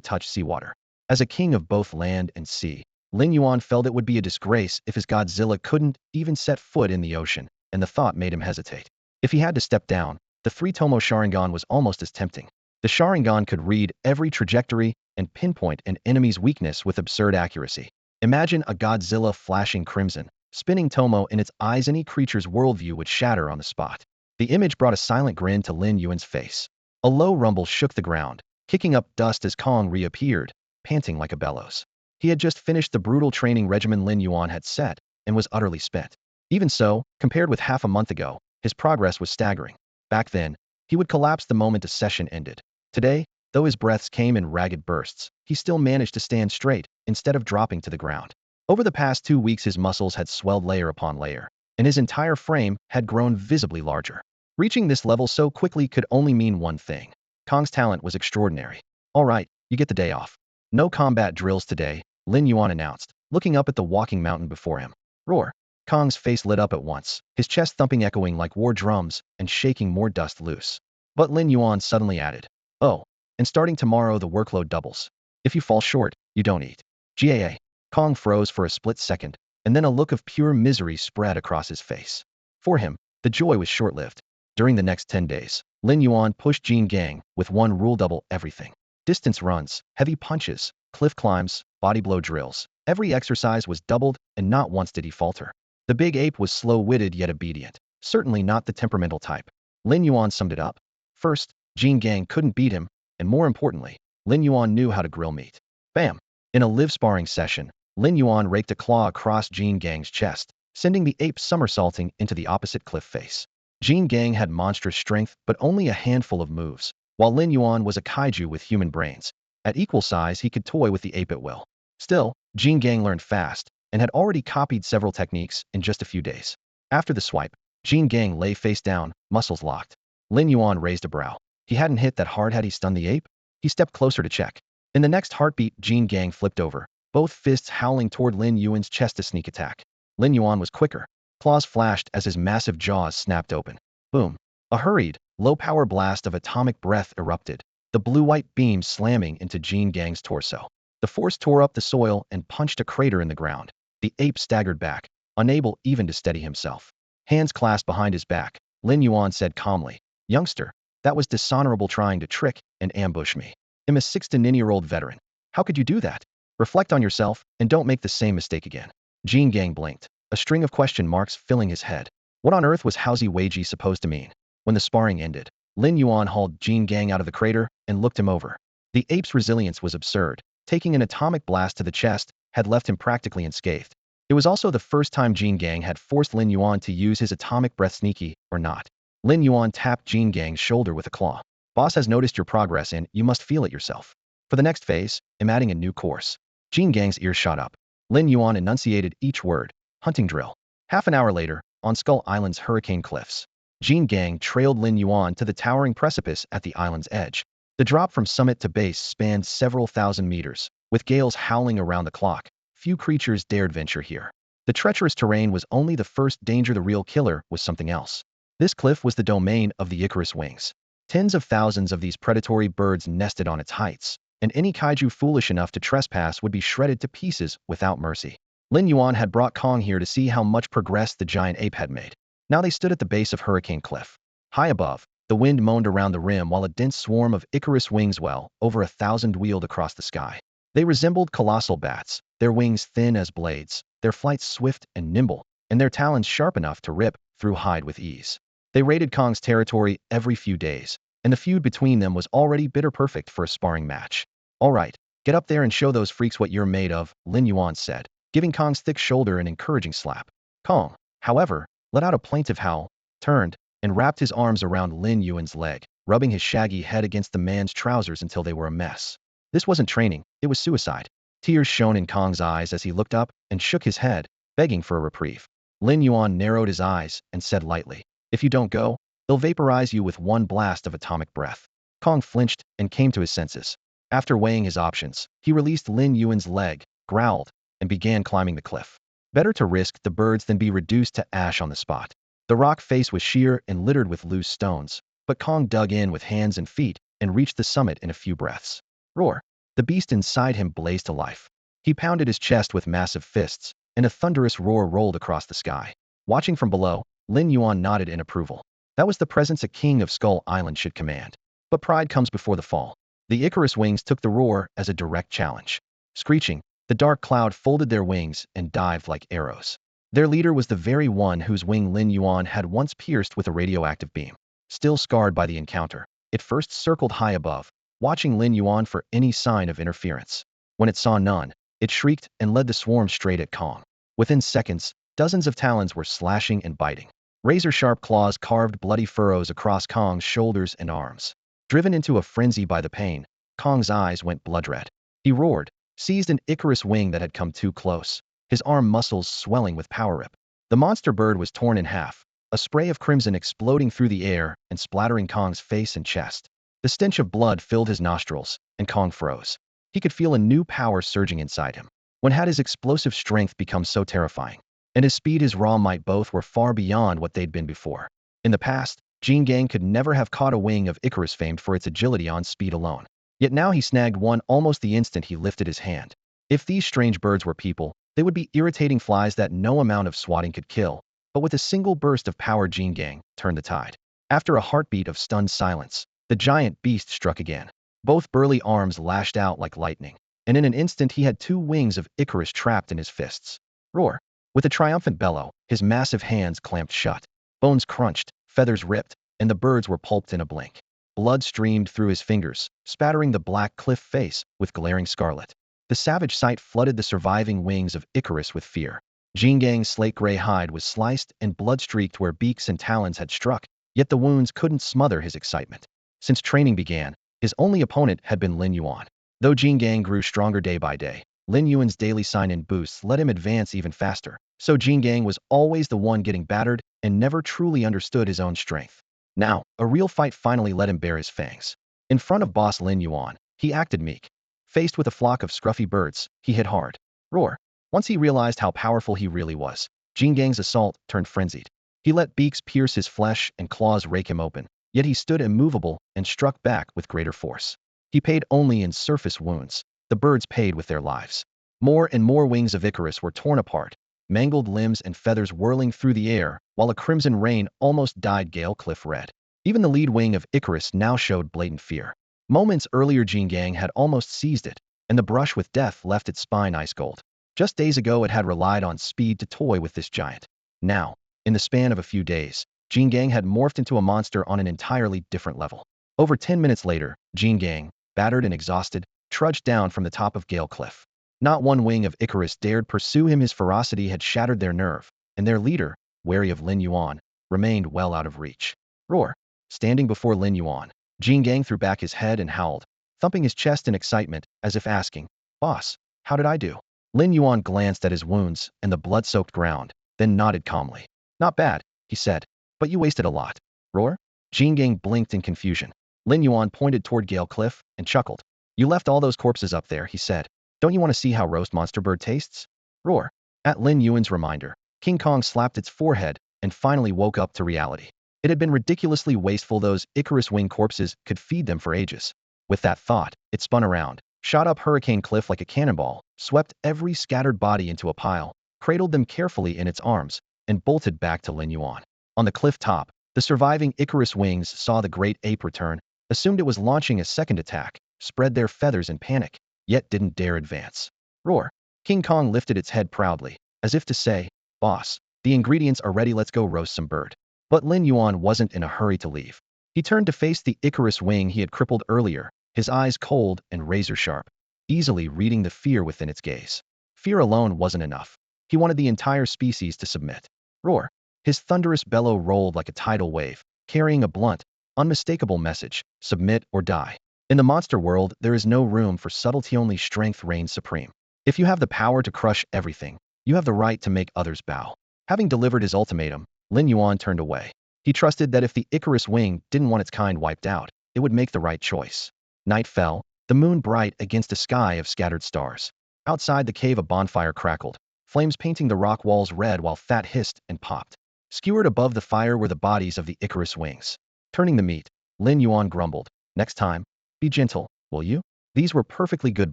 touched seawater. As a king of both land and sea, Lin Yuan felt it would be a disgrace if his Godzilla couldn't even set foot in the ocean, and the thought made him hesitate. If he had to step down, the 3 Tomo Sharingan was almost as tempting. The Sharingan could read every trajectory and pinpoint an enemy's weakness with absurd accuracy. Imagine a Godzilla flashing crimson, spinning Tomo in its eyes. Any creature's worldview would shatter on the spot. The image brought a silent grin to Lin Yuan's face. A low rumble shook the ground, kicking up dust as Kong reappeared, panting like a bellows. He had just finished the brutal training regimen Lin Yuan had set, and was utterly spent. Even so, compared with half a month ago, his progress was staggering. Back then, he would collapse the moment a session ended. Today, though his breaths came in ragged bursts, he still managed to stand straight, instead of dropping to the ground. Over the past 2 weeks his muscles had swelled layer upon layer, and his entire frame had grown visibly larger. Reaching this level so quickly could only mean one thing. Kong's talent was extraordinary. All right, you get the day off. No combat drills today, Lin Yuan announced, looking up at the walking mountain before him. Roar! Kong's face lit up at once, his chest thumping echoing like war drums and shaking more dust loose. But Lin Yuan suddenly added, "Oh, and starting tomorrow the workload doubles. If you fall short, you don't eat." GAA. Kong froze for a split second, and then a look of pure misery spread across his face. For him, the joy was short-lived. During the next 10 days, Lin Yuan pushed Jin Gang with one rule: double everything. Distance runs, heavy punches, cliff climbs, body blow drills. Every exercise was doubled, and not once did he falter. The big ape was slow-witted yet obedient, certainly not the temperamental type. Lin Yuan summed it up. First, Jin Gang couldn't beat him, and more importantly, Lin Yuan knew how to grill meat. Bam! In a live sparring session, Lin Yuan raked a claw across Jin Gang's chest, sending the ape somersaulting into the opposite cliff face. Jin Gang had monstrous strength, but only a handful of moves, while Lin Yuan was a kaiju with human brains. At equal size, he could toy with the ape at will. Still, Jin Gang learned fast, and had already copied several techniques in just a few days. After the swipe, Jin Gang lay face down, muscles locked. Lin Yuan raised a brow. He hadn't hit that hard had he stunned the ape? He stepped closer to check. In the next heartbeat, Jin Gang flipped over, both fists howling toward Lin Yuan's chest to sneak attack. Lin Yuan was quicker. Claws flashed as his massive jaws snapped open. Boom. A hurried, low-power blast of atomic breath erupted, the blue-white beam slamming into Jin Gang's torso. The force tore up the soil and punched a crater in the ground. The ape staggered back, unable even to steady himself. Hands clasped behind his back, Lin Yuan said calmly, "Youngster, that was dishonorable, trying to trick and ambush me. I'm a 69-year-old veteran. How could you do that? Reflect on yourself and don't make the same mistake again." Jin Gang blinked, a string of question marks filling his head. What on earth was Haozi Weiji supposed to mean? When the sparring ended, Lin Yuan hauled Jin Gang out of the crater and looked him over. The ape's resilience was absurd. Taking an atomic blast to the chest had left him practically unscathed. It was also the first time Jin Gang had forced Lin Yuan to use his atomic breath, sneaky or not. Lin Yuan tapped Jin Gang's shoulder with a claw. "Boss has noticed your progress and you must feel it yourself. For the next phase, I'm adding a new course." Jin Gang's ears shot up. Lin Yuan enunciated each word. "Hunting drill." Half an hour later, on Skull Island's hurricane cliffs, Jin Gang trailed Lin Yuan to the towering precipice at the island's edge. The drop from summit to base spanned several thousand meters, with gales howling around the clock. Few creatures dared venture here. The treacherous terrain was only the first danger. The real killer was something else. This cliff was the domain of the Icarus wings. Tens of thousands of these predatory birds nested on its heights, and any kaiju foolish enough to trespass would be shredded to pieces without mercy. Lin Yuan had brought Kong here to see how much progress the giant ape had made. Now they stood at the base of Hurricane Cliff. High above, the wind moaned around the rim while a dense swarm of Icarus wings, well over 1,000, wheeled across the sky. They resembled colossal bats, their wings thin as blades, their flight swift and nimble, and their talons sharp enough to rip through hide with ease. They raided Kong's territory every few days, and the feud between them was already bitter, perfect for a sparring match. "All right, get up there and show those freaks what you're made of," Lin Yuan said, giving Kong's thick shoulder an encouraging slap. Kong, however, let out a plaintive howl, turned, and wrapped his arms around Lin Yuan's leg, rubbing his shaggy head against the man's trousers until they were a mess. This wasn't training, it was suicide. Tears shone in Kong's eyes as he looked up and shook his head, begging for a reprieve. Lin Yuan narrowed his eyes and said lightly, "If you don't go, they'll vaporize you with one blast of atomic breath." Kong flinched and came to his senses. After weighing his options, he released Lin Yuan's leg, growled, and began climbing the cliff. Better to risk the birds than be reduced to ash on the spot. The rock face was sheer and littered with loose stones, but Kong dug in with hands and feet and reached the summit in a few breaths. Roar! The beast inside him blazed to life. He pounded his chest with massive fists, and a thunderous roar rolled across the sky. Watching from below, Lin Yuan nodded in approval. That was the presence a king of Skull Island should command. But pride comes before the fall. The Icarus wings took the roar as a direct challenge. Screeching, the dark cloud folded their wings and dived like arrows. Their leader was the very one whose wing Lin Yuan had once pierced with a radioactive beam. Still scarred by the encounter, it first circled high above, watching Lin Yuan for any sign of interference. When it saw none, it shrieked and led the swarm straight at Kong. Within seconds, dozens of talons were slashing and biting. Razor-sharp claws carved bloody furrows across Kong's shoulders and arms. Driven into a frenzy by the pain, Kong's eyes went blood-red. He roared, seized an Icarus wing that had come too close, his arm muscles swelling with power rip. The monster bird was torn in half, a spray of crimson exploding through the air and splattering Kong's face and chest. The stench of blood filled his nostrils, and Kong froze. He could feel a new power surging inside him. When had his explosive strength become so terrifying? And his speed, his raw might both were far beyond what they'd been before. In the past, Jean Gang could never have caught a wing of Icarus famed for its agility on speed alone. Yet now he snagged one almost the instant he lifted his hand. If these strange birds were people, they would be irritating flies that no amount of swatting could kill. But with a single burst of power, Jean Gang turned the tide. After a heartbeat of stunned silence, the giant beast struck again. Both burly arms lashed out like lightning, and in an instant he had two wings of Icarus trapped in his fists. Roar! With a triumphant bellow, his massive hands clamped shut. Bones crunched, feathers ripped, and the birds were pulped in a blink. Blood streamed through his fingers, spattering the black cliff face with glaring scarlet. The savage sight flooded the surviving wings of Icarus with fear. Jean Gang's slate-gray hide was sliced and blood-streaked where beaks and talons had struck, yet the wounds couldn't smother his excitement. Since training began, his only opponent had been Lin Yuan. Though Jean Gang grew stronger day by day, Lin Yuan's daily sign-in boosts let him advance even faster. So Jean Gang was always the one getting battered and never truly understood his own strength. Now, a real fight finally let him bare his fangs. In front of boss Lin Yuan, he acted meek. Faced with a flock of scruffy birds, he hit hard. Roar! Once he realized how powerful he really was, Jean Gang's assault turned frenzied. He let beaks pierce his flesh and claws rake him open, yet he stood immovable and struck back with greater force. He paid only in surface wounds. The birds paid with their lives. More and more wings of Icarus were torn apart, mangled limbs and feathers whirling through the air, while a crimson rain almost dyed Gale Cliff red. Even the lead wing of Icarus now showed blatant fear. Moments earlier, Jean Gang had almost seized it, and the brush with death left its spine ice cold. Just days ago, it had relied on speed to toy with this giant. Now, in the span of a few days, Jean Gang had morphed into a monster on an entirely different level. Over 10 minutes later, Jean Gang, battered and exhausted, trudged down from the top of Gale Cliff. Not one wing of Icarus dared pursue him. His ferocity had shattered their nerve, and their leader, wary of Lin Yuan, remained well out of reach. Roar! Standing before Lin Yuan, Jean Gang threw back his head and howled, thumping his chest in excitement, as if asking, "Boss, how did I do?" Lin Yuan glanced at his wounds and the blood-soaked ground, then nodded calmly. "Not bad," he said, "but you wasted a lot." Roar! Jean Gang blinked in confusion. Lin Yuan pointed toward Gale Cliff and chuckled. "You left all those corpses up there," he said. "Don't you want to see how roast monster bird tastes?" Roar! At Lin Yuan's reminder, King Kong slapped its forehead and finally woke up to reality. It had been ridiculously wasteful. Those Icarus wing corpses could feed them for ages. With that thought, it spun around, shot up Hurricane Cliff like a cannonball, swept every scattered body into a pile, cradled them carefully in its arms, and bolted back to Lin Yuan. On the cliff top, the surviving Icarus wings saw the great ape return, assumed it was launching a second attack, spread their feathers in panic, yet didn't dare advance. Roar! King Kong lifted its head proudly, as if to say, "Boss, the ingredients are ready, let's go roast some bird." But Lin Yuan wasn't in a hurry to leave. He turned to face the Icarus wing he had crippled earlier, his eyes cold and razor-sharp, easily reading the fear within its gaze. Fear alone wasn't enough. He wanted the entire species to submit. Roar! His thunderous bellow rolled like a tidal wave, carrying a blunt, unmistakable message: submit or die. In the monster world, there is no room for subtlety, only strength reigns supreme. If you have the power to crush everything, you have the right to make others bow. Having delivered his ultimatum, Lin Yuan turned away. He trusted that if the Icarus wing didn't want its kind wiped out, it would make the right choice. Night fell, the moon bright against a sky of scattered stars. Outside the cave, a bonfire crackled, flames painting the rock walls red while fat hissed and popped. Skewered above the fire were the bodies of the Icarus wings. Turning the meat, Lin Yuan grumbled, "Next time, be gentle, will you? These were perfectly good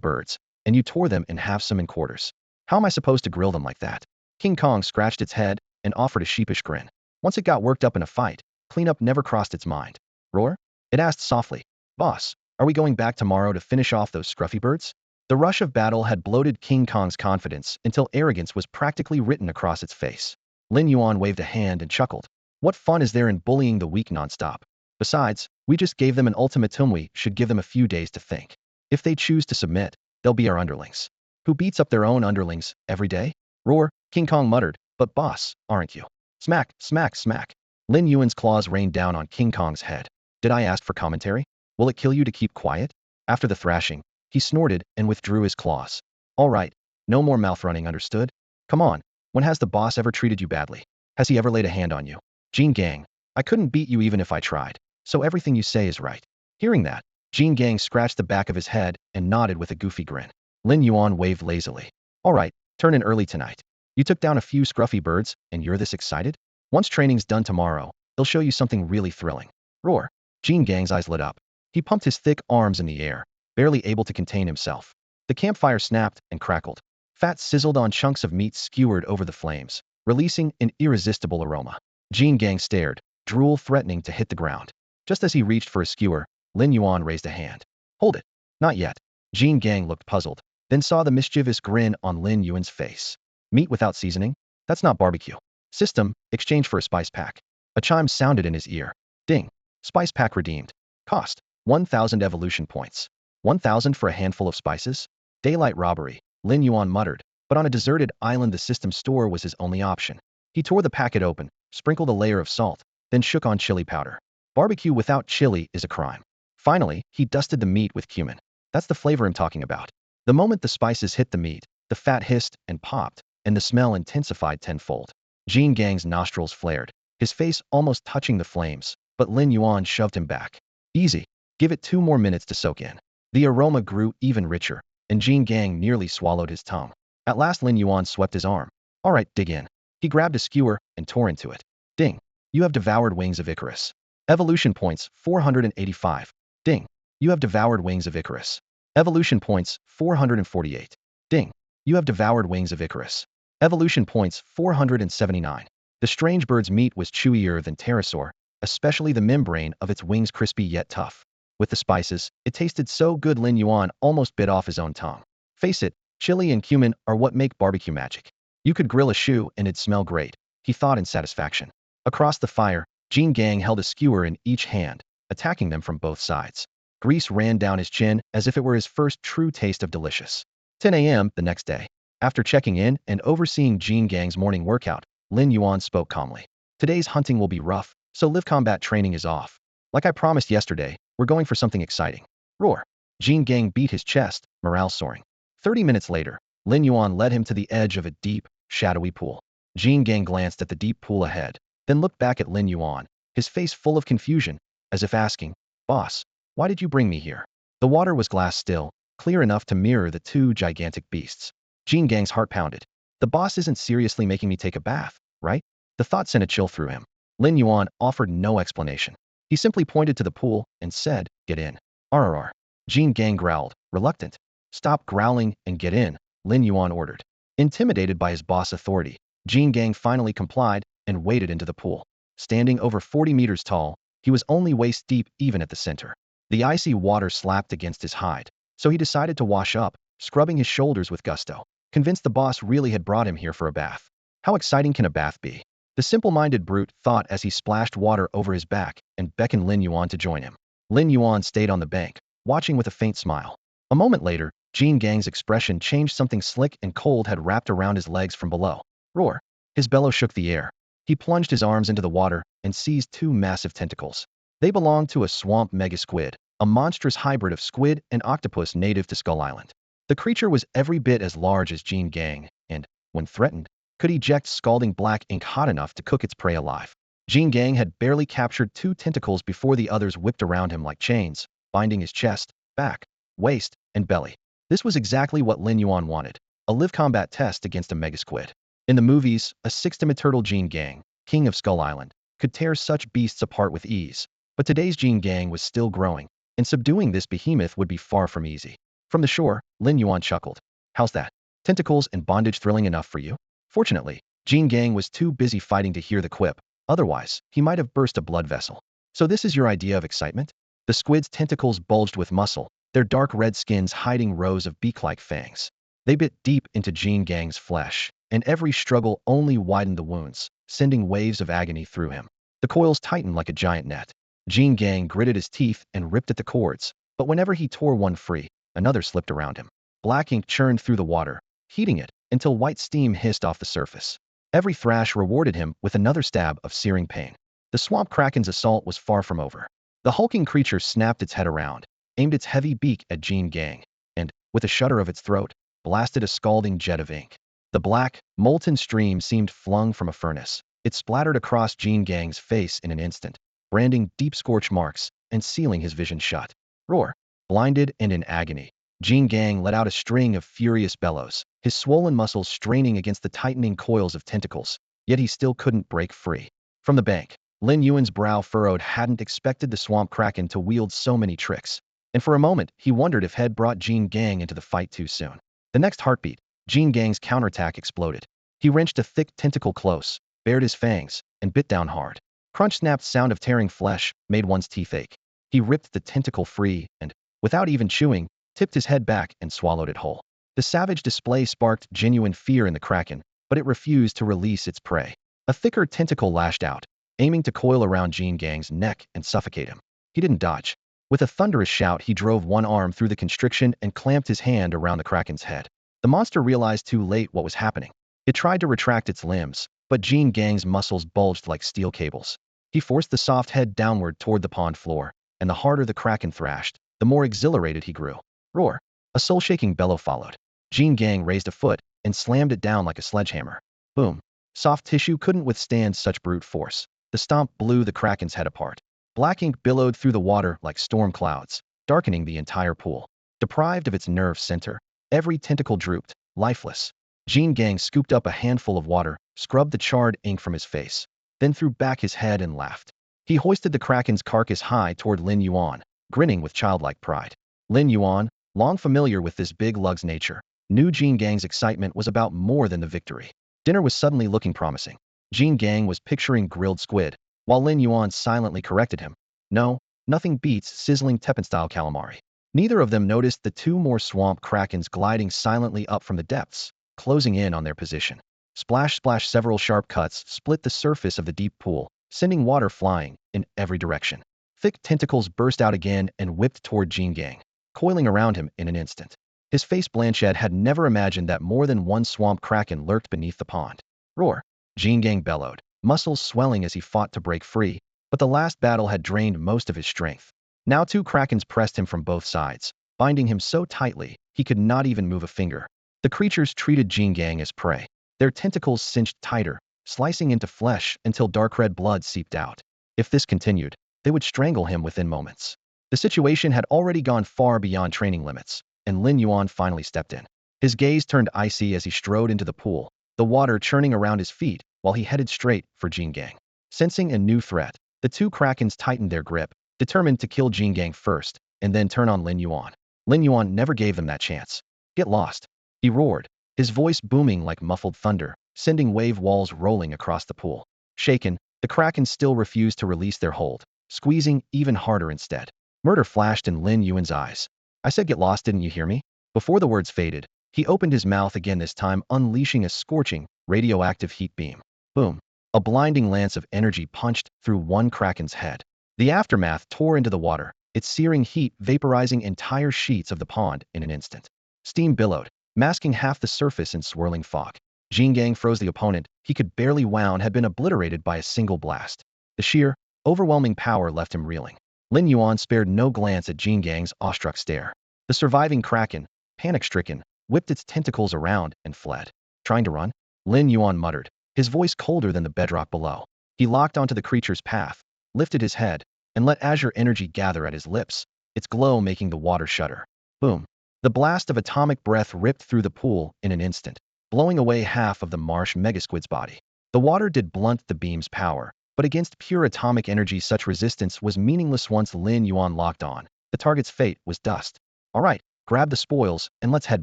birds, and you tore them in half, some in quarters. How am I supposed to grill them like that?" King Kong scratched its head and offered a sheepish grin. Once it got worked up in a fight, cleanup never crossed its mind. Roar! It asked softly, "Boss, are we going back tomorrow to finish off those scruffy birds?" The rush of battle had bloated King Kong's confidence until arrogance was practically written across its face. Lin Yuan waved a hand and chuckled. "What fun is there in bullying the weak nonstop? Besides, we just gave them an ultimatum. We should give them a few days to think. If they choose to submit, they'll be our underlings." "Who beats up their own underlings every day?" Roar! King Kong muttered, "But boss, aren't you?" Smack, smack, smack. Lin Yuan's claws rained down on King Kong's head. "Did I ask for commentary? Will it kill you to keep quiet?" After the thrashing, he snorted and withdrew his claws. "All right, no more mouth running, understood? Come on, when has the boss ever treated you badly? Has he ever laid a hand on you?" "Jean Gang, I couldn't beat you even if I tried, so everything you say is right." Hearing that, Jean Gang scratched the back of his head and nodded with a goofy grin. Lin Yuan waved lazily. Alright, turn in early tonight. You took down a few scruffy birds, and you're this excited? Once training's done tomorrow, they'll show you something really thrilling. Roar. Jean Gang's eyes lit up. He pumped his thick arms in the air, barely able to contain himself. The campfire snapped and crackled. Fat sizzled on chunks of meat skewered over the flames, releasing an irresistible aroma. Jean Gang stared, drool threatening to hit the ground. Just as he reached for a skewer, Lin Yuan raised a hand. Hold it. Not yet. Jean Gang looked puzzled, then saw the mischievous grin on Lin Yuan's face. Meat without seasoning? That's not barbecue. System, exchange for a spice pack. A chime sounded in his ear. Ding. Spice pack redeemed. Cost. 1,000 evolution points. 1,000 for a handful of spices? Daylight robbery, Lin Yuan muttered, but on a deserted island the system store was his only option. He tore the packet open, sprinkled a layer of salt, then shook on chili powder. Barbecue without chili is a crime. Finally, he dusted the meat with cumin. That's the flavor I'm talking about. The moment the spices hit the meat, the fat hissed and popped, and the smell intensified tenfold. Jean Gang's nostrils flared, his face almost touching the flames, but Lin Yuan shoved him back. Easy. Give it 2 more minutes to soak in. The aroma grew even richer, and Jean Gang nearly swallowed his tongue. At last Lin Yuan swept his arm. Alright, dig in. He grabbed a skewer and tore into it. Ding. You have devoured wings of Icarus. Evolution points 485. Ding. You have devoured wings of Icarus. Evolution points 448. Ding. You have devoured wings of Icarus. Evolution points 479. The strange bird's meat was chewier than pterosaur, especially the membrane of its wings crispy yet tough. With the spices, it tasted so good Lin Yuan almost bit off his own tongue. Face it, chili and cumin are what make barbecue magic. You could grill a shoe and it'd smell great, he thought in satisfaction. Across the fire, Jean Gang held a skewer in each hand, attacking them from both sides. Grease ran down his chin as if it were his first true taste of delicious. 10 a.m. the next day. After checking in and overseeing Jean Gang's morning workout, Lin Yuan spoke calmly. Today's hunting will be rough, so live combat training is off. Like I promised yesterday, we're going for something exciting. Roar. Jean Gang beat his chest, morale soaring. 30 minutes later, Lin Yuan led him to the edge of a deep, shadowy pool. Jean Gang glanced at the deep pool ahead, then looked back at Lin Yuan, his face full of confusion, as if asking, Boss, why did you bring me here? The water was glass still, clear enough to mirror the 2 gigantic beasts. Jean Gang's heart pounded. The boss isn't seriously making me take a bath, right? The thought sent a chill through him. Lin Yuan offered no explanation. He simply pointed to the pool and said, Get in. RRR. Jean Gang growled, reluctant. Stop growling and get in, Lin Yuan ordered. Intimidated by his boss' authority, Jean Gang finally complied and waded into the pool. Standing over 40 meters tall, he was only waist deep even at the center. The icy water slapped against his hide, so he decided to wash up, scrubbing his shoulders with gusto, convinced the boss really had brought him here for a bath. How exciting can a bath be? The simple-minded brute thought as he splashed water over his back and beckoned Lin Yuan to join him. Lin Yuan stayed on the bank, watching with a faint smile. A moment later, Jean Gang's expression changed. Something slick and cold had wrapped around his legs from below. Roar. His bellow shook the air. He plunged his arms into the water and seized 2 massive tentacles. They belonged to a swamp mega squid, a monstrous hybrid of squid and octopus native to Skull Island. The creature was every bit as large as Jean Gang, and, when threatened, could eject scalding black ink hot enough to cook its prey alive. Jean Gang had barely captured 2 tentacles before the others whipped around him like chains, binding his chest, back, waist, and belly. This was exactly what Lin Yuan wanted, a live combat test against a mega squid. In the movies, a 6-meter Jean Gang, king of Skull Island, could tear such beasts apart with ease, but today's Jean Gang was still growing, and subduing this behemoth would be far from easy. From the shore, Lin Yuan chuckled. How's that? Tentacles and bondage thrilling enough for you? Fortunately, Jean Gang was too busy fighting to hear the quip, otherwise, he might have burst a blood vessel. So this is your idea of excitement? The squid's tentacles bulged with muscle, their dark red skins hiding rows of beak-like fangs. They bit deep into Jean Gang's flesh, and every struggle only widened the wounds, sending waves of agony through him. The coils tightened like a giant net. Jean Gang gritted his teeth and ripped at the cords, but whenever he tore one free, another slipped around him. Black ink churned through the water, heating it until white steam hissed off the surface. Every thrash rewarded him with another stab of searing pain. The swamp kraken's assault was far from over. The hulking creature snapped its head around, aimed its heavy beak at Jean Gang, and, with a shudder of its throat, blasted a scalding jet of ink. The black, molten stream seemed flung from a furnace. It splattered across Jean Gang's face in an instant, branding deep scorch marks and sealing his vision shut. Roar. Blinded and in agony, Jean Gang let out a string of furious bellows, his swollen muscles straining against the tightening coils of tentacles, yet he still couldn't break free. From the bank, Lin Yuan's brow furrowed. Hadn't expected the swamp kraken to wield so many tricks, and for a moment he wondered if had brought Jean Gang into the fight too soon. The next heartbeat, Jean Gang's counterattack exploded. He wrenched a thick tentacle close, bared his fangs, and bit down hard. Crunch snapped sound of tearing flesh made one's teeth ache. He ripped the tentacle free and, without even chewing, tipped his head back and swallowed it whole. The savage display sparked genuine fear in the kraken, but it refused to release its prey. A thicker tentacle lashed out, aiming to coil around Jean Gang's neck and suffocate him. He didn't dodge. With a thunderous shout, he drove one arm through the constriction and clamped his hand around the kraken's head. The monster realized too late what was happening. It tried to retract its limbs, but Jean Gang's muscles bulged like steel cables. He forced the soft head downward toward the pond floor, and the harder the kraken thrashed, the more exhilarated he grew. Roar! A soul-shaking bellow followed. Jean Gang raised a foot and slammed it down like a sledgehammer. Boom! Soft tissue couldn't withstand such brute force. The stomp blew the kraken's head apart. Black ink billowed through the water like storm clouds, darkening the entire pool. Deprived of its nerve center, every tentacle drooped, lifeless. Jean Gang scooped up a handful of water, scrubbed the charred ink from his face, then threw back his head and laughed. He hoisted the kraken's carcass high toward Lin Yuan, grinning with childlike pride. Lin Yuan, long familiar with this big lug's nature, knew Jean Gang's excitement was about more than the victory. Dinner was suddenly looking promising. Jean Gang was picturing grilled squid, while Lin Yuan silently corrected him. No, nothing beats sizzling Teppan-style calamari. Neither of them noticed the two more swamp krakens gliding silently up from the depths, closing in on their position. Splash, splash, several sharp cuts split the surface of the deep pool, sending water flying in every direction. Thick tentacles burst out again and whipped toward Jean Gang, coiling around him in an instant. His face blanched. Had never imagined that more than one swamp kraken lurked beneath the pond. Roar! Jean Gang bellowed, muscles swelling as he fought to break free, but the last battle had drained most of his strength. Now two krakens pressed him from both sides, binding him so tightly he could not even move a finger. The creatures treated Jean Gang as prey. Their tentacles cinched tighter, slicing into flesh until dark red blood seeped out. If this continued, they would strangle him within moments. The situation had already gone far beyond training limits, and Lin Yuan finally stepped in. His gaze turned icy as he strode into the pool, the water churning around his feet while he headed straight for Jean Gang. Sensing a new threat, the two krakens tightened their grip, determined to kill Jean Gang first and then turn on Lin Yuan. Lin Yuan never gave them that chance. Get lost! He roared, his voice booming like muffled thunder, sending wave walls rolling across the pool. Shaken, the krakens still refused to release their hold, squeezing even harder instead. Murder flashed in Lin Yuan's eyes. I said get lost, didn't you hear me? Before the words faded, he opened his mouth again, this time unleashing a scorching, radioactive heat beam. Boom! A blinding lance of energy punched through one kraken's head. The aftermath tore into the water, its searing heat vaporizing entire sheets of the pond in an instant. Steam billowed, masking half the surface in swirling fog. Jean Gang froze. The opponent, he could barely wound, had been obliterated by a single blast. The sheer, overwhelming power left him reeling. Lin Yuan spared no glance at Jean Gang's awestruck stare. The surviving kraken, panic-stricken, whipped its tentacles around and fled. Trying to run? Lin Yuan muttered, his voice colder than the bedrock below. He locked onto the creature's path, lifted his head, and let azure energy gather at his lips, its glow making the water shudder. Boom! The blast of atomic breath ripped through the pool in an instant, blowing away half of the marsh megasquid's body. The water did blunt the beam's power, but against pure atomic energy such resistance was meaningless once Lin Yuan locked on. The target's fate was dust. All right, grab the spoils and let's head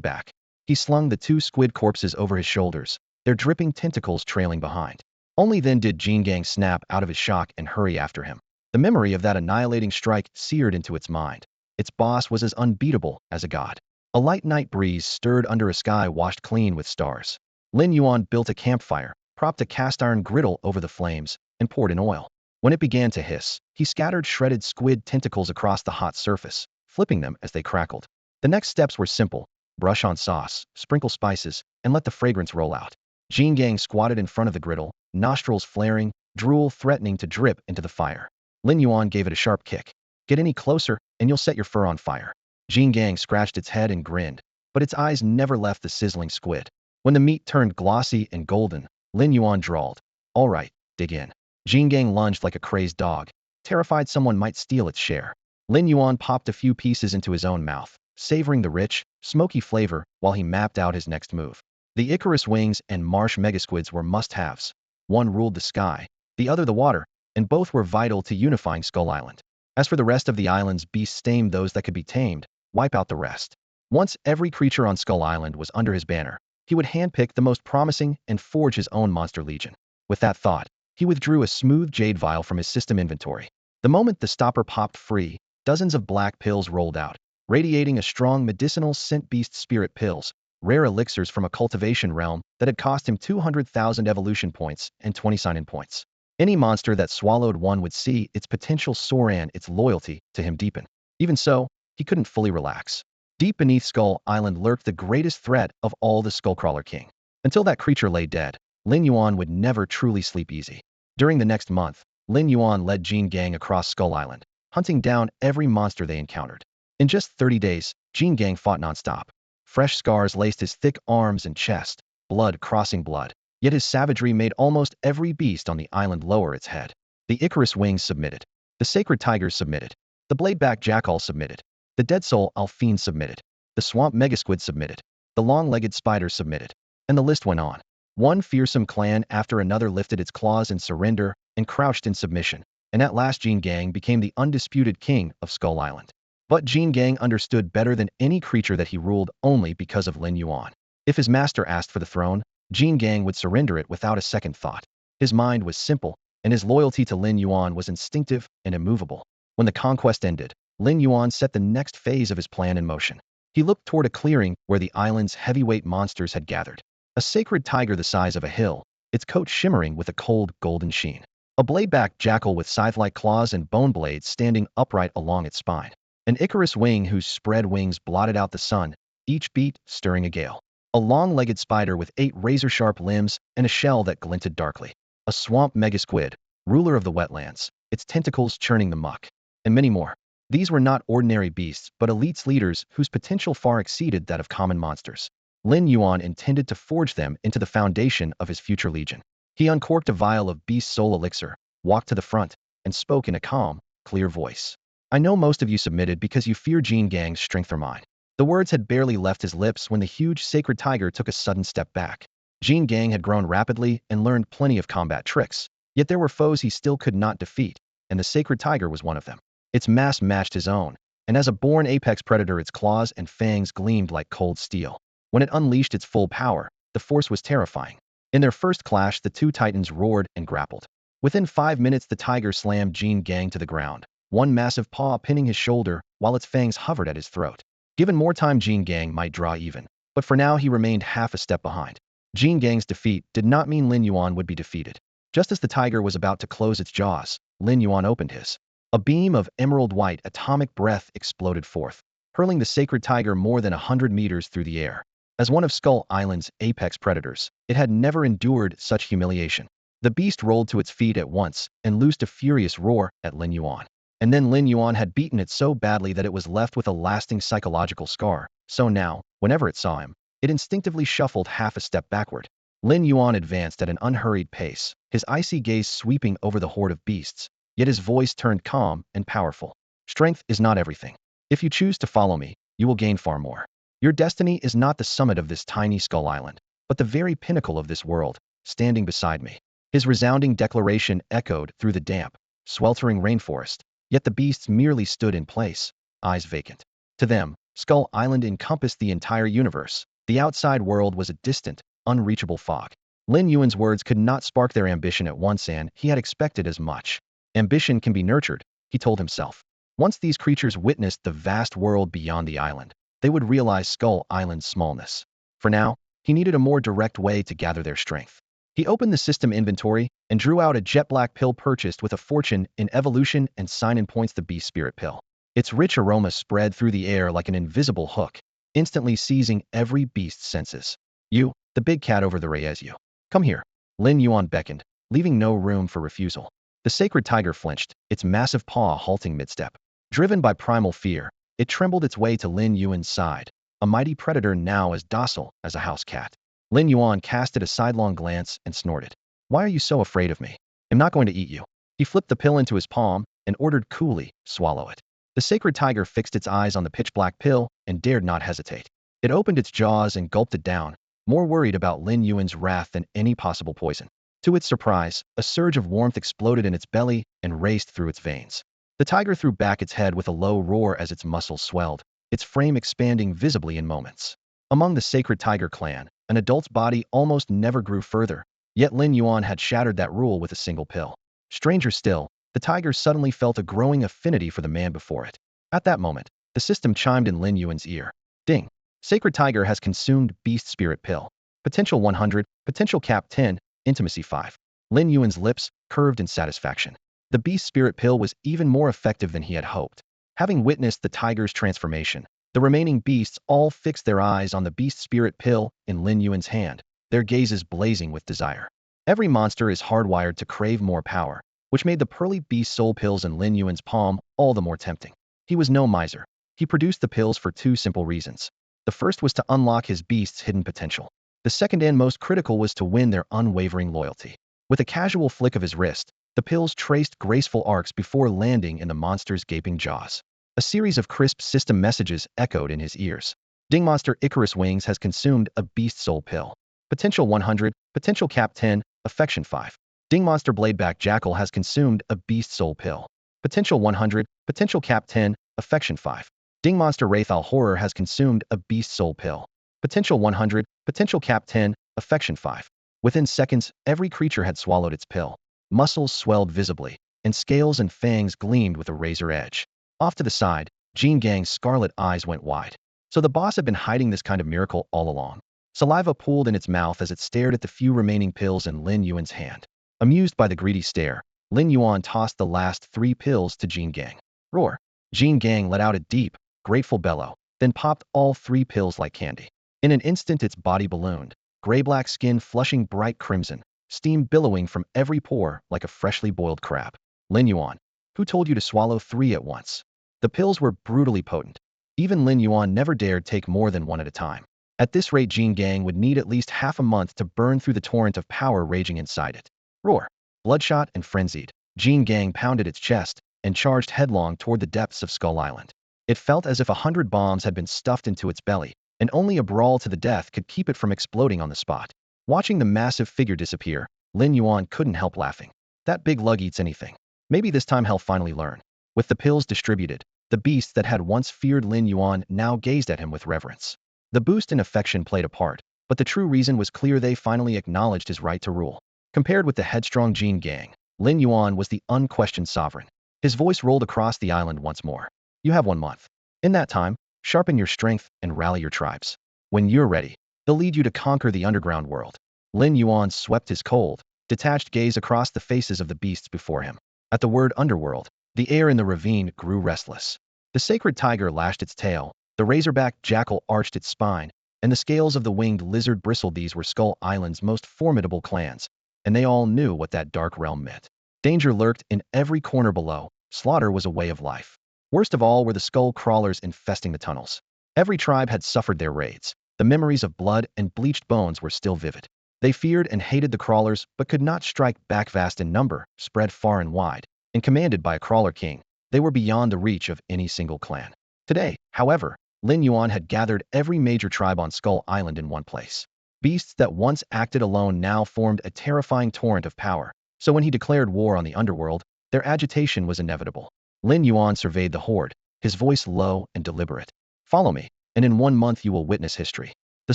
back. He slung the two squid corpses over his shoulders, their dripping tentacles trailing behind. Only then did Jean Gang snap out of his shock and hurry after him. The memory of that annihilating strike seared into its mind. Its boss was as unbeatable as a god. A light night breeze stirred under a sky washed clean with stars. Lin Yuan built a campfire, propped a cast-iron griddle over the flames, and poured in oil. When it began to hiss, he scattered shredded squid tentacles across the hot surface, flipping them as they crackled. The next steps were simple. Brush on sauce, sprinkle spices, and let the fragrance roll out. Jean Gang squatted in front of the griddle, nostrils flaring, drool threatening to drip into the fire. Lin Yuan gave it a sharp kick. Get any closer, and you'll set your fur on fire. Jean Gang scratched its head and grinned, but its eyes never left the sizzling squid. When the meat turned glossy and golden, Lin Yuan drawled, all right, dig in. Jean Gang lunged like a crazed dog, terrified someone might steal its share. Lin Yuan popped a few pieces into his own mouth, savoring the rich, smoky flavor while he mapped out his next move. The Icarus wings and marsh megasquids were must-haves. One ruled the sky, the other the water, and both were vital to unifying Skull Island. As for the rest of the island's beasts, tame those that could be tamed, wipe out the rest. Once every creature on Skull Island was under his banner, he would handpick the most promising and forge his own monster legion. With that thought, he withdrew a smooth jade vial from his system inventory. The moment the stopper popped free, dozens of black pills rolled out, radiating a strong medicinal scent. Beast spirit pills, rare elixirs from a cultivation realm that had cost him 200,000 evolution points and 20 sign-in points. Any monster that swallowed one would see its potential soar and its loyalty to him deepen. Even so, he couldn't fully relax. Deep beneath Skull Island lurked the greatest threat of all, the Skullcrawler King. Until that creature lay dead, Lin Yuan would never truly sleep easy. During the next month, Lin Yuan led Jin Gang across Skull Island, hunting down every monster they encountered. In just 30 days, Jin Gang fought nonstop. Fresh scars laced his thick arms and chest, blood crossing blood. Yet his savagery made almost every beast on the island lower its head. The Icarus wings submitted. The sacred tigers submitted. The bladeback jackal submitted. The dead soul alphine submitted. The swamp megasquid submitted. The long-legged spider submitted. And the list went on. One fearsome clan after another lifted its claws in surrender and crouched in submission, and at last Jin Gang became the undisputed king of Skull Island. But Jin Gang understood better than any creature that he ruled only because of Lin Yuan. If his master asked for the throne, Jin Gang would surrender it without a second thought. His mind was simple, and his loyalty to Lin Yuan was instinctive and immovable. When the conquest ended, Lin Yuan set the next phase of his plan in motion. He looked toward a clearing where the island's heavyweight monsters had gathered. A sacred tiger the size of a hill, its coat shimmering with a cold, golden sheen. A bladeback jackal with scythe-like claws and bone blades standing upright along its spine. An Icarus wing whose spread wings blotted out the sun, each beat stirring a gale. A long-legged spider with 8 razor-sharp limbs and a shell that glinted darkly. A swamp megasquid, ruler of the wetlands, its tentacles churning the muck. And many more. These were not ordinary beasts, but elites leaders whose potential far exceeded that of common monsters. Lin Yuan intended to forge them into the foundation of his future legion. He uncorked a vial of beast soul elixir, walked to the front, and spoke in a calm, clear voice. I know most of you submitted because you fear Jin Gang's strength or mine. The words had barely left his lips when the huge sacred tiger took a sudden step back. Jin Gang had grown rapidly and learned plenty of combat tricks, yet there were foes he still could not defeat, and the sacred tiger was one of them. Its mass matched his own, and as a born apex predator its claws and fangs gleamed like cold steel. When it unleashed its full power, the force was terrifying. In their first clash, the two titans roared and grappled. Within 5 minutes, the tiger slammed Jin Gang to the ground, one massive paw pinning his shoulder while its fangs hovered at his throat. Given more time, Jin Gang might draw even, but for now he remained half a step behind. Jin Gang's defeat did not mean Lin Yuan would be defeated. Just as the tiger was about to close its jaws, Lin Yuan opened his. A beam of emerald white atomic breath exploded forth, hurling the sacred tiger more than 100 meters through the air. As one of Skull Island's apex predators, it had never endured such humiliation. The beast rolled to its feet at once and loosed a furious roar at Lin Yuan. And then Lin Yuan had beaten it so badly that it was left with a lasting psychological scar. So now, whenever it saw him, it instinctively shuffled half a step backward. Lin Yuan advanced at an unhurried pace, his icy gaze sweeping over the horde of beasts, yet his voice turned calm and powerful. Strength is not everything. If you choose to follow me, you will gain far more. Your destiny is not the summit of this tiny Skull Island, but the very pinnacle of this world, standing beside me. His resounding declaration echoed through the damp, sweltering rainforest, yet the beasts merely stood in place, eyes vacant. To them, Skull Island encompassed the entire universe. The outside world was a distant, unreachable fog. Lin Yuan's words could not spark their ambition at once, and he had expected as much. Ambition can be nurtured, he told himself. Once these creatures witnessed the vast world beyond the island, they would realize Skull Island's smallness. For now, he needed a more direct way to gather their strength. He opened the system inventory and drew out a jet black pill purchased with a fortune in evolution and sign-in points, the beast spirit pill. Its rich aroma spread through the air like an invisible hook, instantly seizing every beast's senses. You, the big cat over the Reyesu. Come here. Lin Yuan beckoned, leaving no room for refusal. The sacred tiger flinched, its massive paw halting mid-step. Driven by primal fear, it trembled its way to Lin Yuan's side, a mighty predator now as docile as a house cat. Lin Yuan casted a sidelong glance and snorted. Why are you so afraid of me? I'm not going to eat you. He flipped the pill into his palm and ordered coolly, swallow it. The sacred tiger fixed its eyes on the pitch-black pill and dared not hesitate. It opened its jaws and gulped it down, more worried about Lin Yuan's wrath than any possible poison. To its surprise, a surge of warmth exploded in its belly and raced through its veins. The tiger threw back its head with a low roar as its muscles swelled, its frame expanding visibly in moments. Among the sacred tiger clan, an adult's body almost never grew further, yet Lin Yuan had shattered that rule with a single pill. Stranger still, the tiger suddenly felt a growing affinity for the man before it. At that moment, the system chimed in Lin Yuan's ear. Ding! Sacred Tiger has consumed Beast Spirit Pill. Potential 100, potential cap 10, intimacy 5. Lin Yuan's lips curved in satisfaction. The Beast Spirit Pill was even more effective than he had hoped. Having witnessed the tiger's transformation, the remaining beasts all fixed their eyes on the Beast Spirit Pill in Lin Yuan's hand, their gazes blazing with desire. Every monster is hardwired to crave more power, which made the pearly beast soul pills in Lin Yuan's palm all the more tempting. He was no miser. He produced the pills for two simple reasons. The first was to unlock his beast's hidden potential. The second and most critical was to win their unwavering loyalty. With a casual flick of his wrist, the pills traced graceful arcs before landing in the monster's gaping jaws. A series of crisp system messages echoed in his ears. Ding Monster Icarus Wings has consumed a beast soul pill. Potential 100, potential cap 10, affection 5. Ding Monster Bladeback Jackal has consumed a beast soul pill. Potential 100, potential cap 10, affection 5. Ding Monster Wraithal Horror has consumed a beast soul pill. Potential 100, potential cap 10, affection 5. Within seconds, every creature had swallowed its pill. Muscles swelled visibly, and scales and fangs gleamed with a razor edge. Off to the side, Jean Gang's scarlet eyes went wide. So the boss had been hiding this kind of miracle all along. Saliva pooled in its mouth as it stared at the few remaining pills in Lin Yuan's hand. Amused by the greedy stare, Lin Yuan tossed the last 3 pills to Jean Gang. Roar! Jean Gang let out a deep, grateful bellow, then popped all 3 pills like candy. In an instant its body ballooned, gray-black skin flushing bright crimson, steam billowing from every pore like a freshly boiled crab. Lin Yuan, who told you to swallow 3 at once? The pills were brutally potent. Even Lin Yuan never dared take more than 1 at a time. At this rate, Jean Gang would need at least half a month to burn through the torrent of power raging inside it. Roar! Bloodshot and frenzied, Jean Gang pounded its chest and charged headlong toward the depths of Skull Island. It felt as if 100 bombs had been stuffed into its belly, and only a brawl to the death could keep it from exploding on the spot. Watching the massive figure disappear, Lin Yuan couldn't help laughing. That big lug eats anything. Maybe this time he'll finally learn. With the pills distributed, the beasts that had once feared Lin Yuan now gazed at him with reverence. The boost in affection played a part, but the true reason was clear: they finally acknowledged his right to rule. Compared with the headstrong Jean Gang, Lin Yuan was the unquestioned sovereign. His voice rolled across the island once more. You have 1 month. In that time, sharpen your strength and rally your tribes. When you're ready, they'll lead you to conquer the underground world. Lin Yuan swept his cold, detached gaze across the faces of the beasts before him. At the word underworld, the air in the ravine grew restless. The sacred tiger lashed its tail, the razorback jackal arched its spine, and the scales of the winged lizard bristled. These were Skull Island's most formidable clans, and they all knew what that dark realm meant. Danger lurked in every corner below. Slaughter was a way of life. Worst of all were the skull crawlers infesting the tunnels. Every tribe had suffered their raids. The memories of blood and bleached bones were still vivid. They feared and hated the crawlers, but could not strike back. Vast in number, spread far and wide, and commanded by a crawler king, they were beyond the reach of any single clan. Today, however, Lin Yuan had gathered every major tribe on Skull Island in one place. Beasts that once acted alone now formed a terrifying torrent of power, so when he declared war on the underworld, their agitation was inevitable. Lin Yuan surveyed the horde, his voice low and deliberate. Follow me, and in 1 month you will witness history. The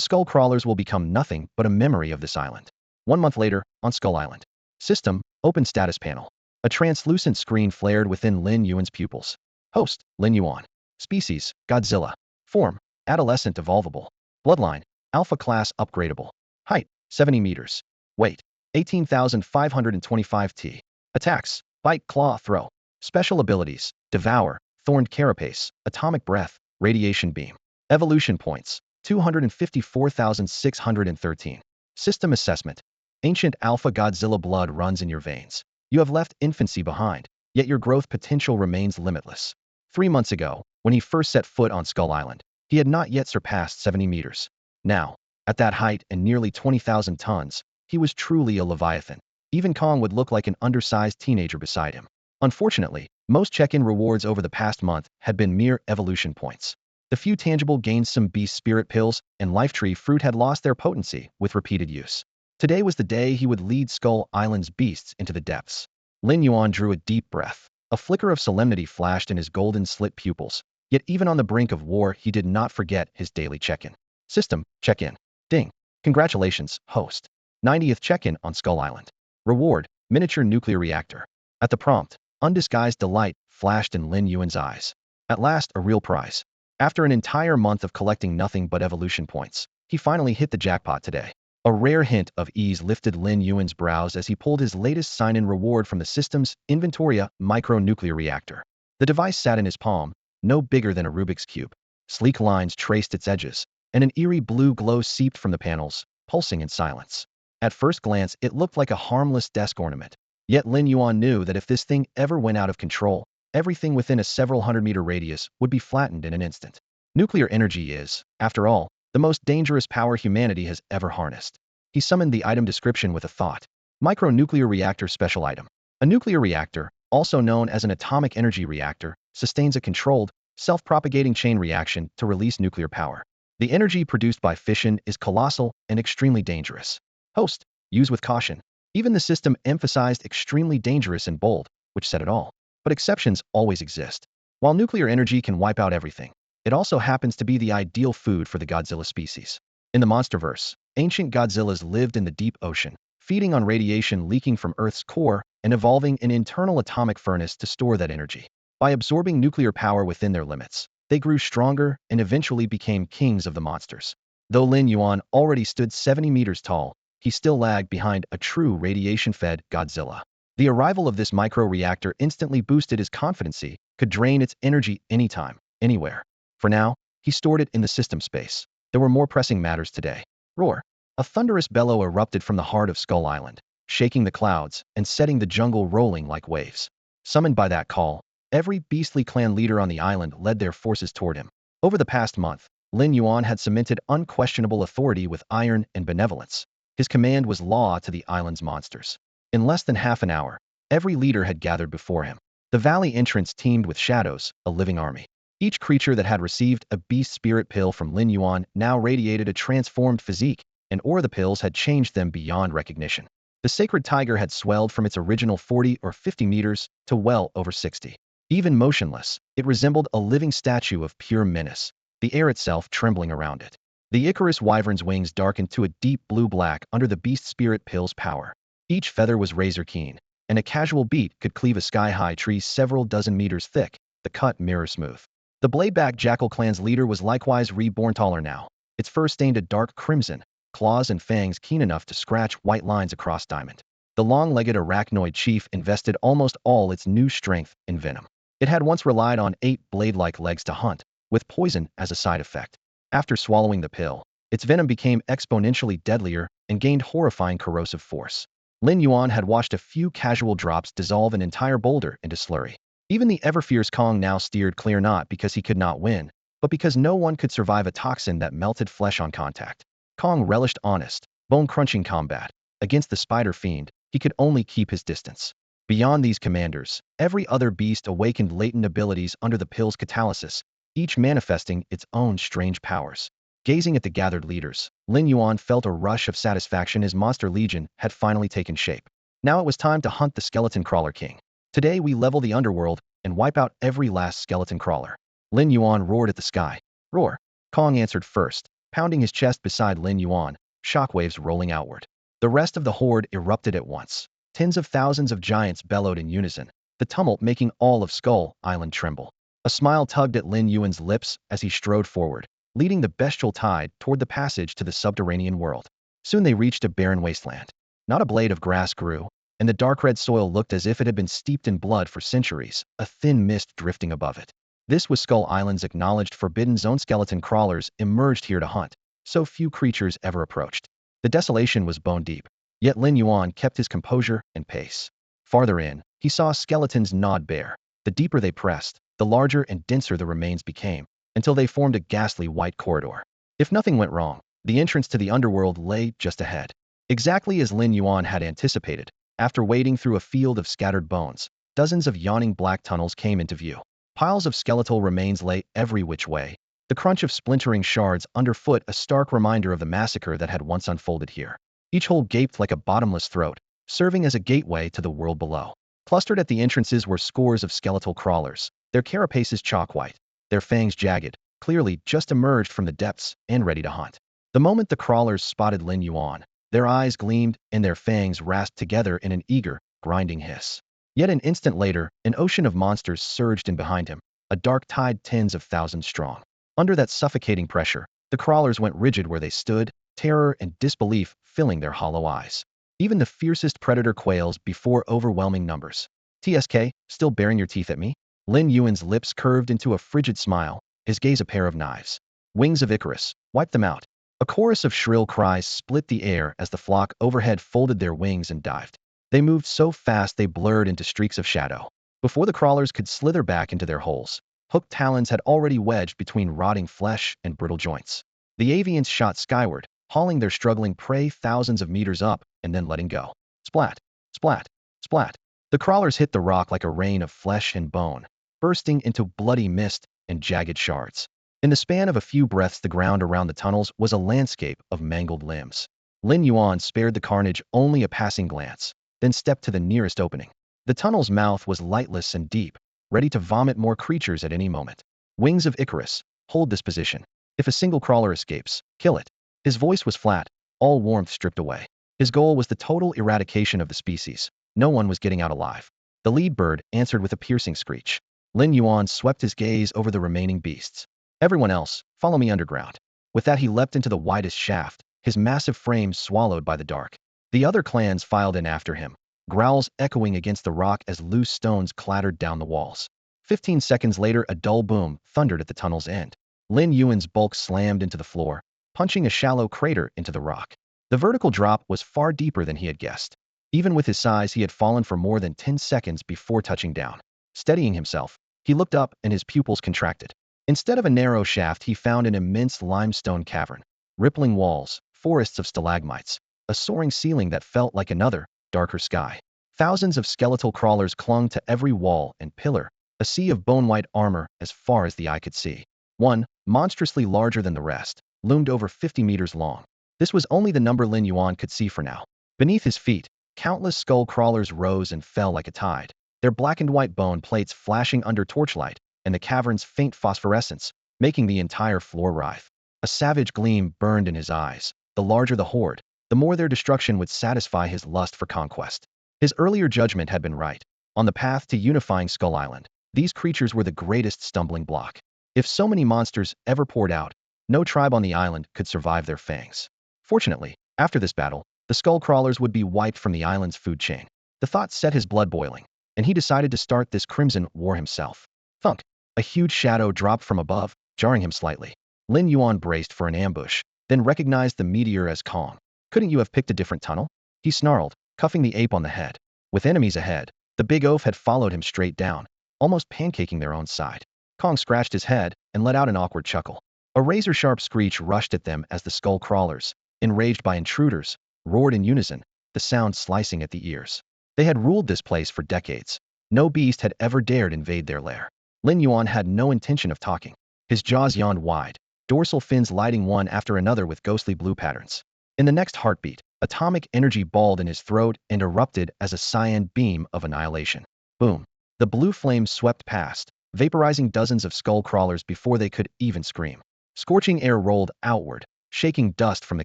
skull crawlers will become nothing but a memory of this island. 1 month later, on Skull Island. System, open status panel. A translucent screen flared within Lin Yuan's pupils. Host, Lin Yuan. Species, Godzilla. Form, adolescent evolvable. Bloodline, alpha class upgradable. Height, 70 meters. Weight, 18,525 t. Attacks, bite, claw, throw. Special abilities, devour, thorned carapace, atomic breath, radiation beam. Evolution points, 254,613. System assessment. Ancient alpha Godzilla blood runs in your veins. You have left infancy behind, yet your growth potential remains limitless. 3 months ago, when he first set foot on Skull Island, he had not yet surpassed 70 meters. Now, at that height and nearly 20,000 tons, he was truly a leviathan. Even Kong would look like an undersized teenager beside him. Unfortunately, most check-in rewards over the past month had been mere evolution points. The few tangible gains, some beast spirit pills and life tree fruit, had lost their potency with repeated use. Today was the day he would lead Skull Island's beasts into the depths. Lin Yuan drew a deep breath. A flicker of solemnity flashed in his golden slit pupils. Yet even on the brink of war, he did not forget his daily check-in. System, check-in. Ding. Congratulations, host. 90th check-in on Skull Island. Reward, miniature nuclear reactor. At the prompt, undisguised delight flashed in Lin Yuan's eyes. At last, a real prize. After an entire month of collecting nothing but evolution points, he finally hit the jackpot today. A rare hint of ease lifted Lin Yuan's brows as he pulled his latest sign-in reward from the system's Inventoria micro-nuclear reactor. The device sat in his palm, no bigger than a Rubik's Cube. Sleek lines traced its edges, and an eerie blue glow seeped from the panels, pulsing in silence. At first glance, it looked like a harmless desk ornament. Yet Lin Yuan knew that if this thing ever went out of control, everything within a several hundred-meter radius would be flattened in an instant. Nuclear energy is, after all, the most dangerous power humanity has ever harnessed. He summoned the item description with a thought. Micronuclear reactor special item. A nuclear reactor, also known as an atomic energy reactor, sustains a controlled, self-propagating chain reaction to release nuclear power. The energy produced by fission is colossal and extremely dangerous. Host, use with caution. Even the system emphasized extremely dangerous in bold, which said it all. But exceptions always exist. While nuclear energy can wipe out everything, it also happens to be the ideal food for the Godzilla species. In the monsterverse, ancient Godzillas lived in the deep ocean, feeding on radiation leaking from Earth's core and evolving an internal atomic furnace to store that energy. By absorbing nuclear power within their limits, they grew stronger and eventually became kings of the monsters. Though Lin Yuan already stood 70 meters tall, he still lagged behind a true radiation-fed Godzilla. The arrival of this micro-reactor instantly boosted his confidence, could drain its energy anytime, anywhere. For now, he stored it in the system space. There were more pressing matters today. Roar! A thunderous bellow erupted from the heart of Skull Island, shaking the clouds and setting the jungle rolling like waves. Summoned by that call, every beastly clan leader on the island led their forces toward him. Over the past month, Lin Yuan had cemented unquestionable authority with iron and benevolence. His command was law to the island's monsters. In less than half an hour, every leader had gathered before him. The valley entrance teemed with shadows, a living army. Each creature that had received a beast spirit pill from Lin Yuan now radiated a transformed physique, and the pills had changed them beyond recognition. The sacred tiger had swelled from its original 40 or 50 meters to well over 60. Even motionless, it resembled a living statue of pure menace, the air itself trembling around it. The Icarus wyvern's wings darkened to a deep blue-black under the beast spirit pill's power. Each feather was razor-keen, and a casual beat could cleave a sky-high tree several dozen meters thick, the cut mirror-smooth. The Bladeback Jackal clan's leader was likewise reborn taller now, its fur stained a dark crimson, claws and fangs keen enough to scratch white lines across diamond. The long-legged arachnoid chief invested almost all its new strength in venom. It had once relied on 8 blade-like legs to hunt, with poison as a side effect. After swallowing the pill, its venom became exponentially deadlier and gained horrifying corrosive force. Lin Yuan had watched a few casual drops dissolve an entire boulder into slurry. Even the ever-fierce Kong now steered clear, not because he could not win, but because no one could survive a toxin that melted flesh on contact. Kong relished honest, bone-crunching combat. Against the spider fiend, he could only keep his distance. Beyond these commanders, every other beast awakened latent abilities under the pill's catalysis, each manifesting its own strange powers. Gazing at the gathered leaders, Lin Yuan felt a rush of satisfaction. His monster legion had finally taken shape. Now it was time to hunt the skeleton crawler king. Today we level the underworld and wipe out every last skeleton crawler. Lin Yuan roared at the sky. Roar! Kong answered first, pounding his chest beside Lin Yuan, shockwaves rolling outward. The rest of the horde erupted at once. Tens of thousands of giants bellowed in unison, the tumult making all of Skull Island tremble. A smile tugged at Lin Yuan's lips as he strode forward, leading the bestial tide toward the passage to the subterranean world. Soon they reached a barren wasteland. Not a blade of grass grew, and the dark red soil looked as if it had been steeped in blood for centuries, a thin mist drifting above it. This was Skull Island's acknowledged forbidden zone. Skeleton crawlers emerged here to hunt. So few creatures ever approached. The desolation was bone deep, yet Lin Yuan kept his composure and pace. Farther in, he saw skeletons gnawed bare. The deeper they pressed, the larger and denser the remains became, until they formed a ghastly white corridor. If nothing went wrong, the entrance to the underworld lay just ahead. Exactly as Lin Yuan had anticipated, after wading through a field of scattered bones, dozens of yawning black tunnels came into view. Piles of skeletal remains lay every which way, the crunch of splintering shards underfoot a stark reminder of the massacre that had once unfolded here. Each hole gaped like a bottomless throat, serving as a gateway to the world below. Clustered at the entrances were scores of skeletal crawlers, their carapaces chalk white, their fangs jagged, clearly just emerged from the depths and ready to hunt. The moment the crawlers spotted Lin Yuan, their eyes gleamed and their fangs rasped together in an eager, grinding hiss. Yet an instant later, an ocean of monsters surged in behind him, a dark tide tens of thousands strong. Under that suffocating pressure, the crawlers went rigid where they stood, terror and disbelief filling their hollow eyes. Even the fiercest predator quails before overwhelming numbers. TSK, still baring your teeth at me? Lin Yuan's lips curved into a frigid smile, his gaze a pair of knives. Wings of Icarus, wipe them out. A chorus of shrill cries split the air as the flock overhead folded their wings and dived. They moved so fast they blurred into streaks of shadow. Before the crawlers could slither back into their holes, hooked talons had already wedged between rotting flesh and brittle joints. The avians shot skyward, hauling their struggling prey thousands of meters up and then letting go. Splat, splat, splat. The crawlers hit the rock like a rain of flesh and bone, bursting into bloody mist and jagged shards. In the span of a few breaths, the ground around the tunnels was a landscape of mangled limbs. Lin Yuan spared the carnage only a passing glance, then stepped to the nearest opening. The tunnel's mouth was lightless and deep, ready to vomit more creatures at any moment. Wings of Icarus, hold this position. If a single crawler escapes, kill it. His voice was flat, all warmth stripped away. His goal was the total eradication of the species. No one was getting out alive. The lead bird answered with a piercing screech. Lin Yuan swept his gaze over the remaining beasts. Everyone else, follow me underground. With that, he leapt into the widest shaft, his massive frame swallowed by the dark. The other clans filed in after him, growls echoing against the rock as loose stones clattered down the walls. 15 seconds later, a dull boom thundered at the tunnel's end. Lin Yuan's bulk slammed into the floor, punching a shallow crater into the rock. The vertical drop was far deeper than he had guessed. Even with his size, he had fallen for more than 10 seconds before touching down. Steadying himself, he looked up and his pupils contracted. Instead of a narrow shaft, he found an immense limestone cavern. Rippling walls, forests of stalagmites, a soaring ceiling that felt like another, darker sky. Thousands of skeletal crawlers clung to every wall and pillar, a sea of bone-white armor as far as the eye could see. One, monstrously larger than the rest, loomed over 50 meters long. This was only the number Lin Yuan could see for now. Beneath his feet, countless skull crawlers rose and fell like a tide, their blackened white bone plates flashing under torchlight, and the cavern's faint phosphorescence, making the entire floor writhe. A savage gleam burned in his eyes. The larger the horde, the more their destruction would satisfy his lust for conquest. His earlier judgment had been right. On the path to unifying Skull Island, these creatures were the greatest stumbling block. If so many monsters ever poured out, no tribe on the island could survive their fangs. Fortunately, after this battle, the skull crawlers would be wiped from the island's food chain. The thought set his blood boiling, and he decided to start this crimson war himself. Thunk! A huge shadow dropped from above, jarring him slightly. Lin Yuan braced for an ambush, then recognized the meteor as Kong. Couldn't you have picked a different tunnel? He snarled, cuffing the ape on the head. With enemies ahead, the big oaf had followed him straight down, almost pancaking their own side. Kong scratched his head and let out an awkward chuckle. A razor-sharp screech rushed at them as the skull crawlers, enraged by intruders, roared in unison, the sound slicing at the ears. They had ruled this place for decades. No beast had ever dared invade their lair. Lin Yuan had no intention of talking. His jaws yawned wide, dorsal fins lighting one after another with ghostly blue patterns. In the next heartbeat, atomic energy balled in his throat and erupted as a cyan beam of annihilation. Boom! The blue flames swept past, vaporizing dozens of skull crawlers before they could even scream. Scorching air rolled outward, shaking dust from the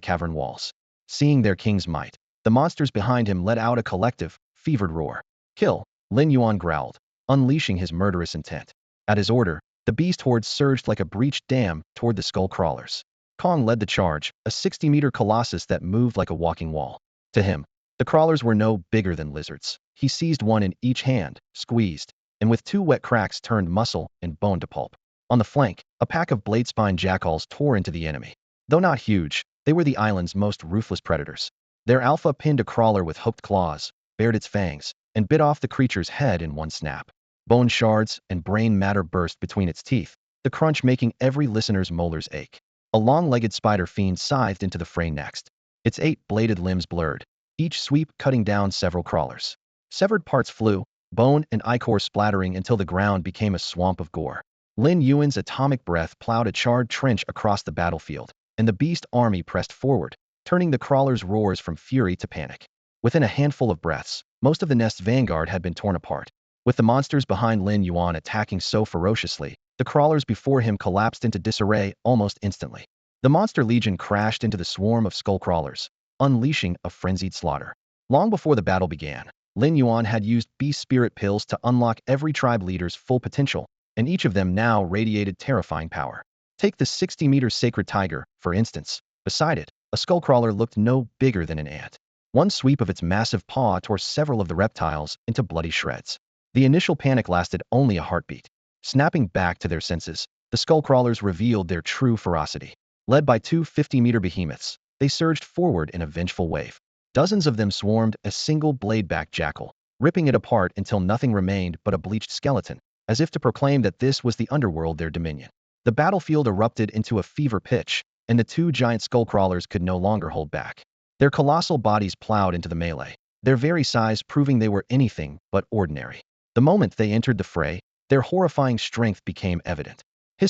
cavern walls. Seeing their king's might, the monsters behind him let out a collective, fevered roar. Kill! Lin Yuan growled, unleashing his murderous intent. At his order, the beast horde surged like a breached dam toward the skull crawlers. Kong led the charge, a 60-meter colossus that moved like a walking wall. To him, the crawlers were no bigger than lizards. He seized one in each hand, squeezed, and with two wet cracks turned muscle and bone to pulp. On the flank, a pack of blade-spine jackals tore into the enemy. Though not huge, they were the island's most ruthless predators. Their alpha pinned a crawler with hooked claws, bared its fangs, and bit off the creature's head in one snap. Bone shards and brain matter burst between its teeth, the crunch making every listener's molars ache. A long-legged spider fiend scythed into the fray next. Its 8-bladed limbs blurred, each sweep cutting down several crawlers. Severed parts flew, bone and ichor splattering until the ground became a swamp of gore. Lin Yuan's atomic breath plowed a charred trench across the battlefield, and the beast army pressed forward, turning the crawlers' roars from fury to panic. Within a handful of breaths, most of the nest's vanguard had been torn apart. With the monsters behind Lin Yuan attacking so ferociously, the crawlers before him collapsed into disarray almost instantly. The monster legion crashed into the swarm of skull crawlers, unleashing a frenzied slaughter. Long before the battle began, Lin Yuan had used beast spirit pills to unlock every tribe leader's full potential, and each of them now radiated terrifying power. Take the 60-meter sacred tiger, for instance. Beside it, a skullcrawler looked no bigger than an ant. One sweep of its massive paw tore several of the reptiles into bloody shreds. The initial panic lasted only a heartbeat. Snapping back to their senses, the skullcrawlers revealed their true ferocity. Led by two 50-meter behemoths, they surged forward in a vengeful wave. Dozens of them swarmed a single blade-backed jackal, ripping it apart until nothing remained but a bleached skeleton, as if to proclaim that this was the underworld their dominion. The battlefield erupted into a fever pitch, and the two giant skullcrawlers could no longer hold back. Their colossal bodies plowed into the melee, their very size proving they were anything but ordinary. The moment they entered the fray, their horrifying strength became evident.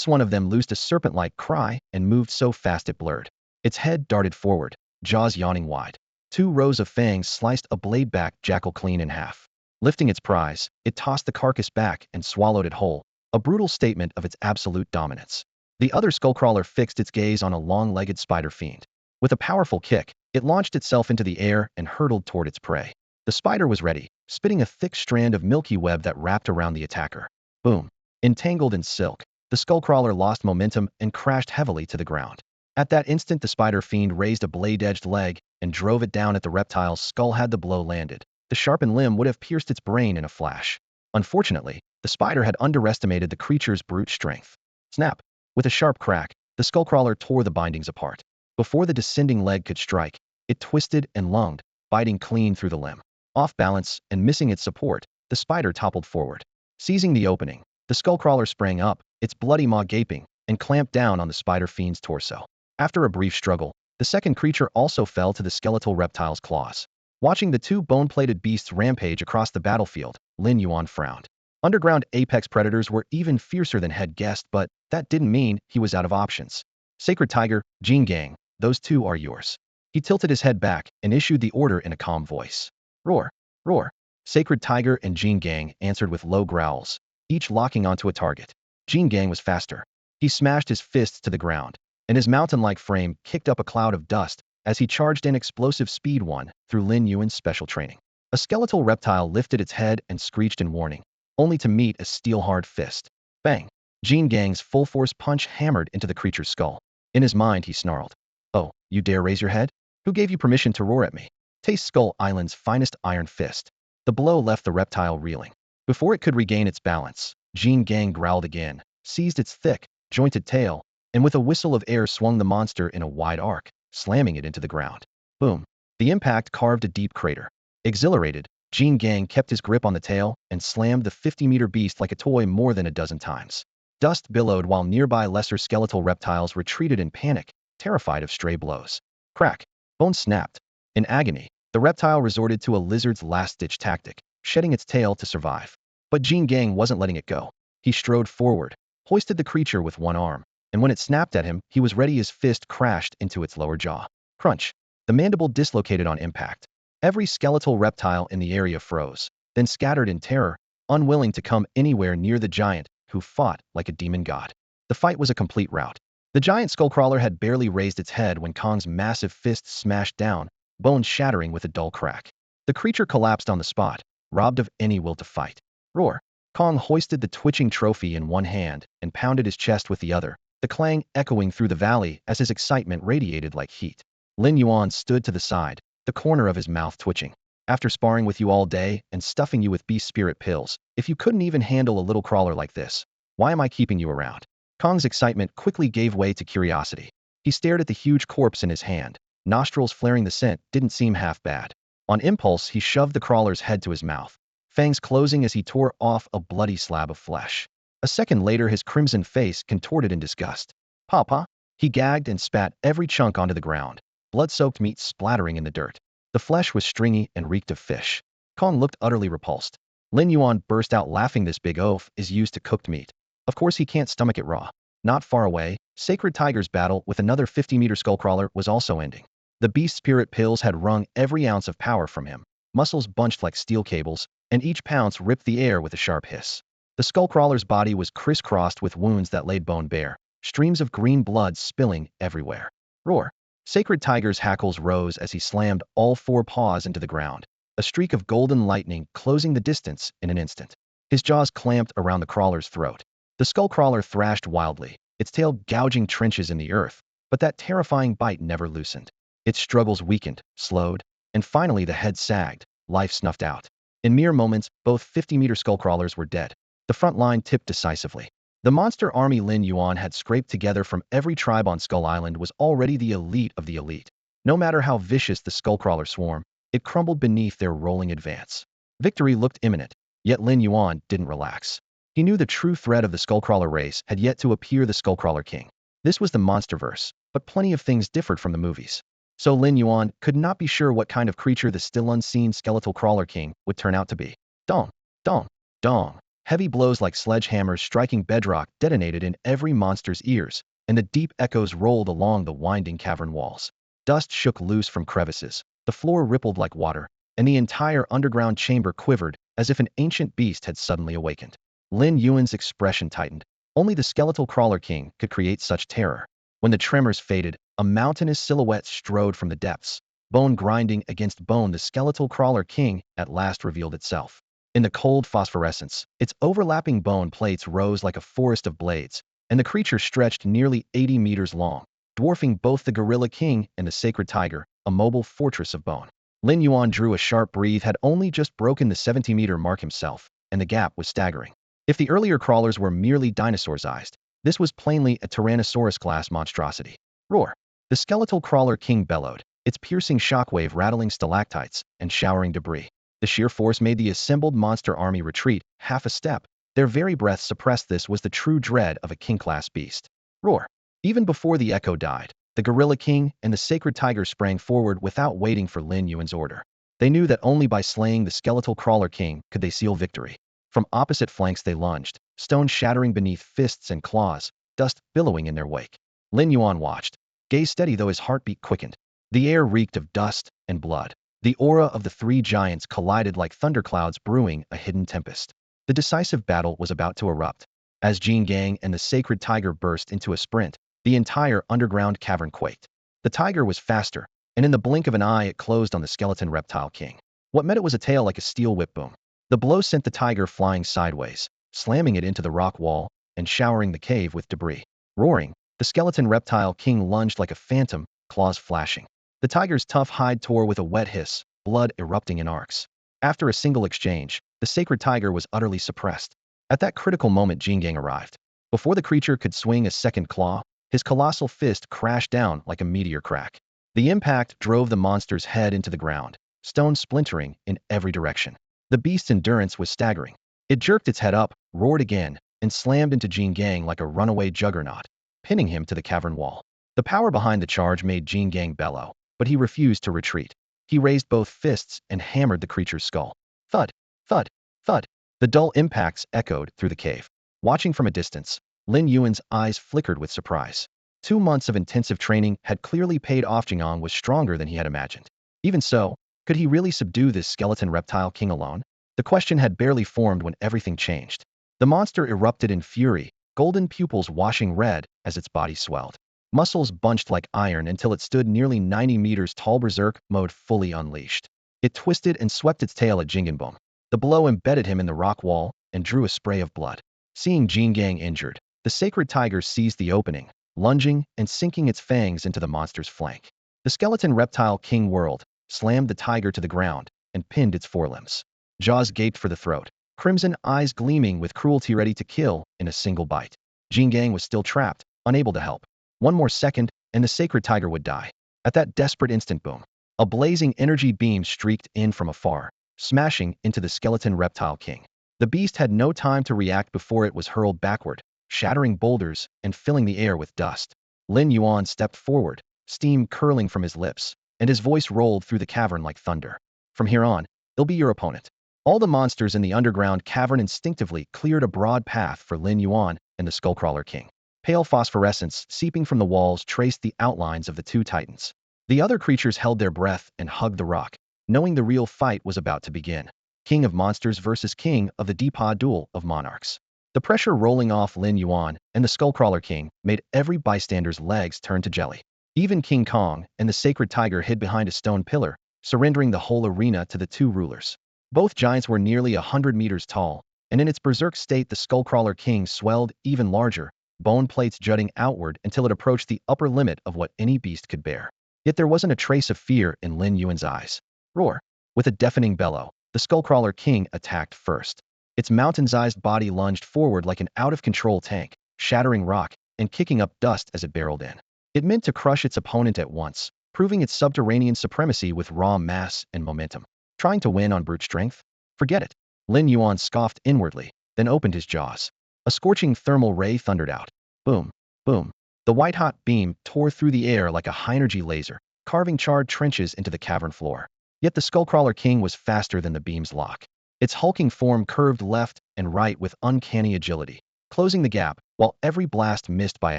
One of them loosed a serpent-like cry and moved so fast it blurred. Its head darted forward, jaws yawning wide. Two rows of fangs sliced a blade-backed jackal clean in half. Lifting its prize, it tossed the carcass back and swallowed it whole, a brutal statement of its absolute dominance. The other skullcrawler fixed its gaze on a long-legged spider fiend. With a powerful kick, it launched itself into the air and hurtled toward its prey. The spider was ready, spitting a thick strand of milky web that wrapped around the attacker. Boom! Entangled in silk, the skullcrawler lost momentum and crashed heavily to the ground. At that instant, the spider fiend raised a blade-edged leg and drove it down at the reptile's skull. Had the blow landed, the sharpened limb would have pierced its brain in a flash. Unfortunately, the spider had underestimated the creature's brute strength. Snap! With a sharp crack, the skullcrawler tore the bindings apart. Before the descending leg could strike, it twisted and lunged, biting clean through the limb. Off balance and missing its support, the spider toppled forward. Seizing the opening, the skullcrawler sprang up, its bloody maw gaping, and clamped down on the spider fiend's torso. After a brief struggle, the second creature also fell to the skeletal reptile's claws. Watching the two bone-plated beasts rampage across the battlefield, Lin Yuan frowned. Underground apex predators were even fiercer than had guessed, but that didn't mean he was out of options. Sacred Tiger, Jin Gang, those two are yours. He tilted his head back and issued the order in a calm voice. Roar! Roar! Sacred Tiger and Jin Gang answered with low growls, each locking onto a target. Jin Gang was faster. He smashed his fists to the ground, and his mountain-like frame kicked up a cloud of dust as he charged in explosive speed one through Lin Yuan's special training. A skeletal reptile lifted its head and screeched in warning, only to meet a steel-hard fist. Bang! Jin Gang's full-force punch hammered into the creature's skull. In his mind, he snarled, "Oh, you dare raise your head? Who gave you permission to roar at me?" Taste Skull Island's finest iron fist. The blow left the reptile reeling. Before it could regain its balance, Jin Gang growled again, seized its thick, jointed tail, and with a whistle of air swung the monster in a wide arc, slamming it into the ground. Boom! The impact carved a deep crater. Exhilarated, Jin Gang kept his grip on the tail and slammed the 50-meter beast like a toy more than a dozen times. Dust billowed while nearby lesser skeletal reptiles retreated in panic, terrified of stray blows. Crack! Bone snapped. In agony, the reptile resorted to a lizard's last-ditch tactic, shedding its tail to survive. But Jin Gang wasn't letting it go. He strode forward, hoisted the creature with one arm, and when it snapped at him, he was ready. His fist crashed into its lower jaw. Crunch! The mandible dislocated on impact. Every skeletal reptile in the area froze, then scattered in terror, unwilling to come anywhere near the giant, who fought like a demon god. The fight was a complete rout. The giant skullcrawler had barely raised its head when Kong's massive fist smashed down, bones shattering with a dull crack. The creature collapsed on the spot, robbed of any will to fight. Roar! Kong hoisted the twitching trophy in one hand and pounded his chest with the other, the clang echoing through the valley as his excitement radiated like heat. Lin Yuan stood to the side, the corner of his mouth twitching. After sparring with you all day and stuffing you with beast spirit pills, if you couldn't even handle a little crawler like this, why am I keeping you around? Kong's excitement quickly gave way to curiosity. He stared at the huge corpse in his hand, nostrils flaring. The scent didn't seem half bad. On impulse, he shoved the crawler's head to his mouth, fangs closing as he tore off a bloody slab of flesh. A second later, his crimson face contorted in disgust. Papa! He gagged and spat every chunk onto the ground, blood-soaked meat splattering in the dirt. The flesh was stringy and reeked of fish. Kong looked utterly repulsed. Lin Yuan burst out laughing. This big oaf is used to cooked meat. Of course he can't stomach it raw. Not far away, Sacred Tiger's battle with another 50-meter skullcrawler was also ending. The beast's spirit pills had wrung every ounce of power from him. Muscles bunched like steel cables, and each pounce ripped the air with a sharp hiss. The skullcrawler's body was crisscrossed with wounds that laid bone bare, streams of green blood spilling everywhere. Roar! Sacred Tiger's hackles rose as he slammed all four paws into the ground, a streak of golden lightning closing the distance in an instant. His jaws clamped around the crawler's throat. The skullcrawler thrashed wildly, its tail gouging trenches in the earth, but that terrifying bite never loosened. Its struggles weakened, slowed, and finally the head sagged, life snuffed out. In mere moments, both 50-meter skullcrawlers were dead. The front line tipped decisively. The monster army Lin Yuan had scraped together from every tribe on Skull Island was already the elite of the elite. No matter how vicious the skullcrawler swarm, it crumbled beneath their rolling advance. Victory looked imminent, yet Lin Yuan didn't relax. He knew the true threat of the skullcrawler race had yet to appear: the skullcrawler king. This was the monsterverse, but plenty of things differed from the movies. So Lin Yuan could not be sure what kind of creature the still unseen skeletal crawler king would turn out to be. Dong! Dong! Dong! Heavy blows like sledgehammers striking bedrock detonated in every monster's ears, and the deep echoes rolled along the winding cavern walls. Dust shook loose from crevices, the floor rippled like water, and the entire underground chamber quivered as if an ancient beast had suddenly awakened. Lin Yuan's expression tightened. Only the skeletal crawler king could create such terror. When the tremors faded, a mountainous silhouette strode from the depths. Bone grinding against bone, the skeletal crawler king at last revealed itself. In the cold phosphorescence, its overlapping bone plates rose like a forest of blades, and the creature stretched nearly 80 meters long, dwarfing both the gorilla king and the sacred tiger, a mobile fortress of bone. Lin Yuan drew a sharp breath, had only just broken the 70-meter mark himself, and the gap was staggering. If the earlier crawlers were merely dinosaur-sized, this was plainly a Tyrannosaurus-class monstrosity. Roar! The skeletal crawler king bellowed, its piercing shockwave rattling stalactites and showering debris. The sheer force made the assembled monster army retreat half a step. Their very breath suppressed. This was the true dread of a king-class beast. Roar! Even before the echo died, the gorilla king and the sacred tiger sprang forward without waiting for Lin Yuan's order. They knew that only by slaying the skeletal crawler king could they seal victory. From opposite flanks they lunged, stone shattering beneath fists and claws, dust billowing in their wake. Lin Yuan watched, gaze steady though his heartbeat quickened. The air reeked of dust and blood. The aura of the three giants collided like thunderclouds brewing a hidden tempest. The decisive battle was about to erupt. As Jin Gang and the sacred tiger burst into a sprint, the entire underground cavern quaked. The tiger was faster, and in the blink of an eye it closed on the skeleton reptile king. What met it was a tail like a steel whip boom. The blow sent the tiger flying sideways, slamming it into the rock wall and showering the cave with debris. Roaring, the skeleton reptile king lunged like a phantom, claws flashing. The tiger's tough hide tore with a wet hiss, blood erupting in arcs. After a single exchange, the sacred tiger was utterly suppressed. At that critical moment Jin Gang arrived. Before the creature could swing a second claw, his colossal fist crashed down like a meteor crack. The impact drove the monster's head into the ground, stone splintering in every direction. The beast's endurance was staggering. It jerked its head up, roared again, and slammed into Jin Gang like a runaway juggernaut, pinning him to the cavern wall. The power behind the charge made Jin Gang bellow, but he refused to retreat. He raised both fists and hammered the creature's skull. Thud! Thud! Thud! The dull impacts echoed through the cave. Watching from a distance, Lin Yuan's eyes flickered with surprise. 2 months of intensive training had clearly paid off. Jin Gang was stronger than he had imagined. Even so, could he really subdue this skeleton reptile king alone? The question had barely formed when everything changed. The monster erupted in fury, golden pupils washing red as its body swelled. Muscles bunched like iron until it stood nearly 90 meters tall, berserk mode fully unleashed. It twisted and swept its tail at Jingenboom. The blow embedded him in the rock wall and drew a spray of blood. Seeing Jin Gang injured, the sacred tiger seized the opening, lunging and sinking its fangs into the monster's flank. The skeleton reptile king whirled, slammed the tiger to the ground, and pinned its forelimbs. Jaws gaped for the throat, crimson eyes gleaming with cruelty, ready to kill in a single bite. Jin Gang was still trapped, unable to help. One more second, and the sacred tiger would die. At that desperate instant, boom! A blazing energy beam streaked in from afar, smashing into the skeleton reptile king. The beast had no time to react before it was hurled backward, shattering boulders and filling the air with dust. Lin Yuan stepped forward, steam curling from his lips, and his voice rolled through the cavern like thunder. From here on, he'll be your opponent. All the monsters in the underground cavern instinctively cleared a broad path for Lin Yuan and the Skullcrawler King. Pale phosphorescence seeping from the walls traced the outlines of the two titans. The other creatures held their breath and hugged the rock, knowing the real fight was about to begin. King of monsters versus king of the defy duel of monarchs. The pressure rolling off Lin Yuan and the Skullcrawler King made every bystander's legs turn to jelly. Even King Kong and the sacred tiger hid behind a stone pillar, surrendering the whole arena to the two rulers. Both giants were nearly 100 meters tall, and in its berserk state the Skullcrawler King swelled even larger, bone plates jutting outward until it approached the upper limit of what any beast could bear. Yet there wasn't a trace of fear in Lin Yuan's eyes. Roar! With a deafening bellow, the Skullcrawler King attacked first. Its mountain-sized body lunged forward like an out-of-control tank, shattering rock and kicking up dust as it barreled in. It meant to crush its opponent at once, proving its subterranean supremacy with raw mass and momentum. Trying to win on brute strength? Forget it. Lin Yuan scoffed inwardly, then opened his jaws. A scorching thermal ray thundered out. Boom, boom. The white-hot beam tore through the air like a high-energy laser, carving charred trenches into the cavern floor. Yet the Skullcrawler King was faster than the beam's lock. Its hulking form curved left and right with uncanny agility, closing the gap, while every blast missed by a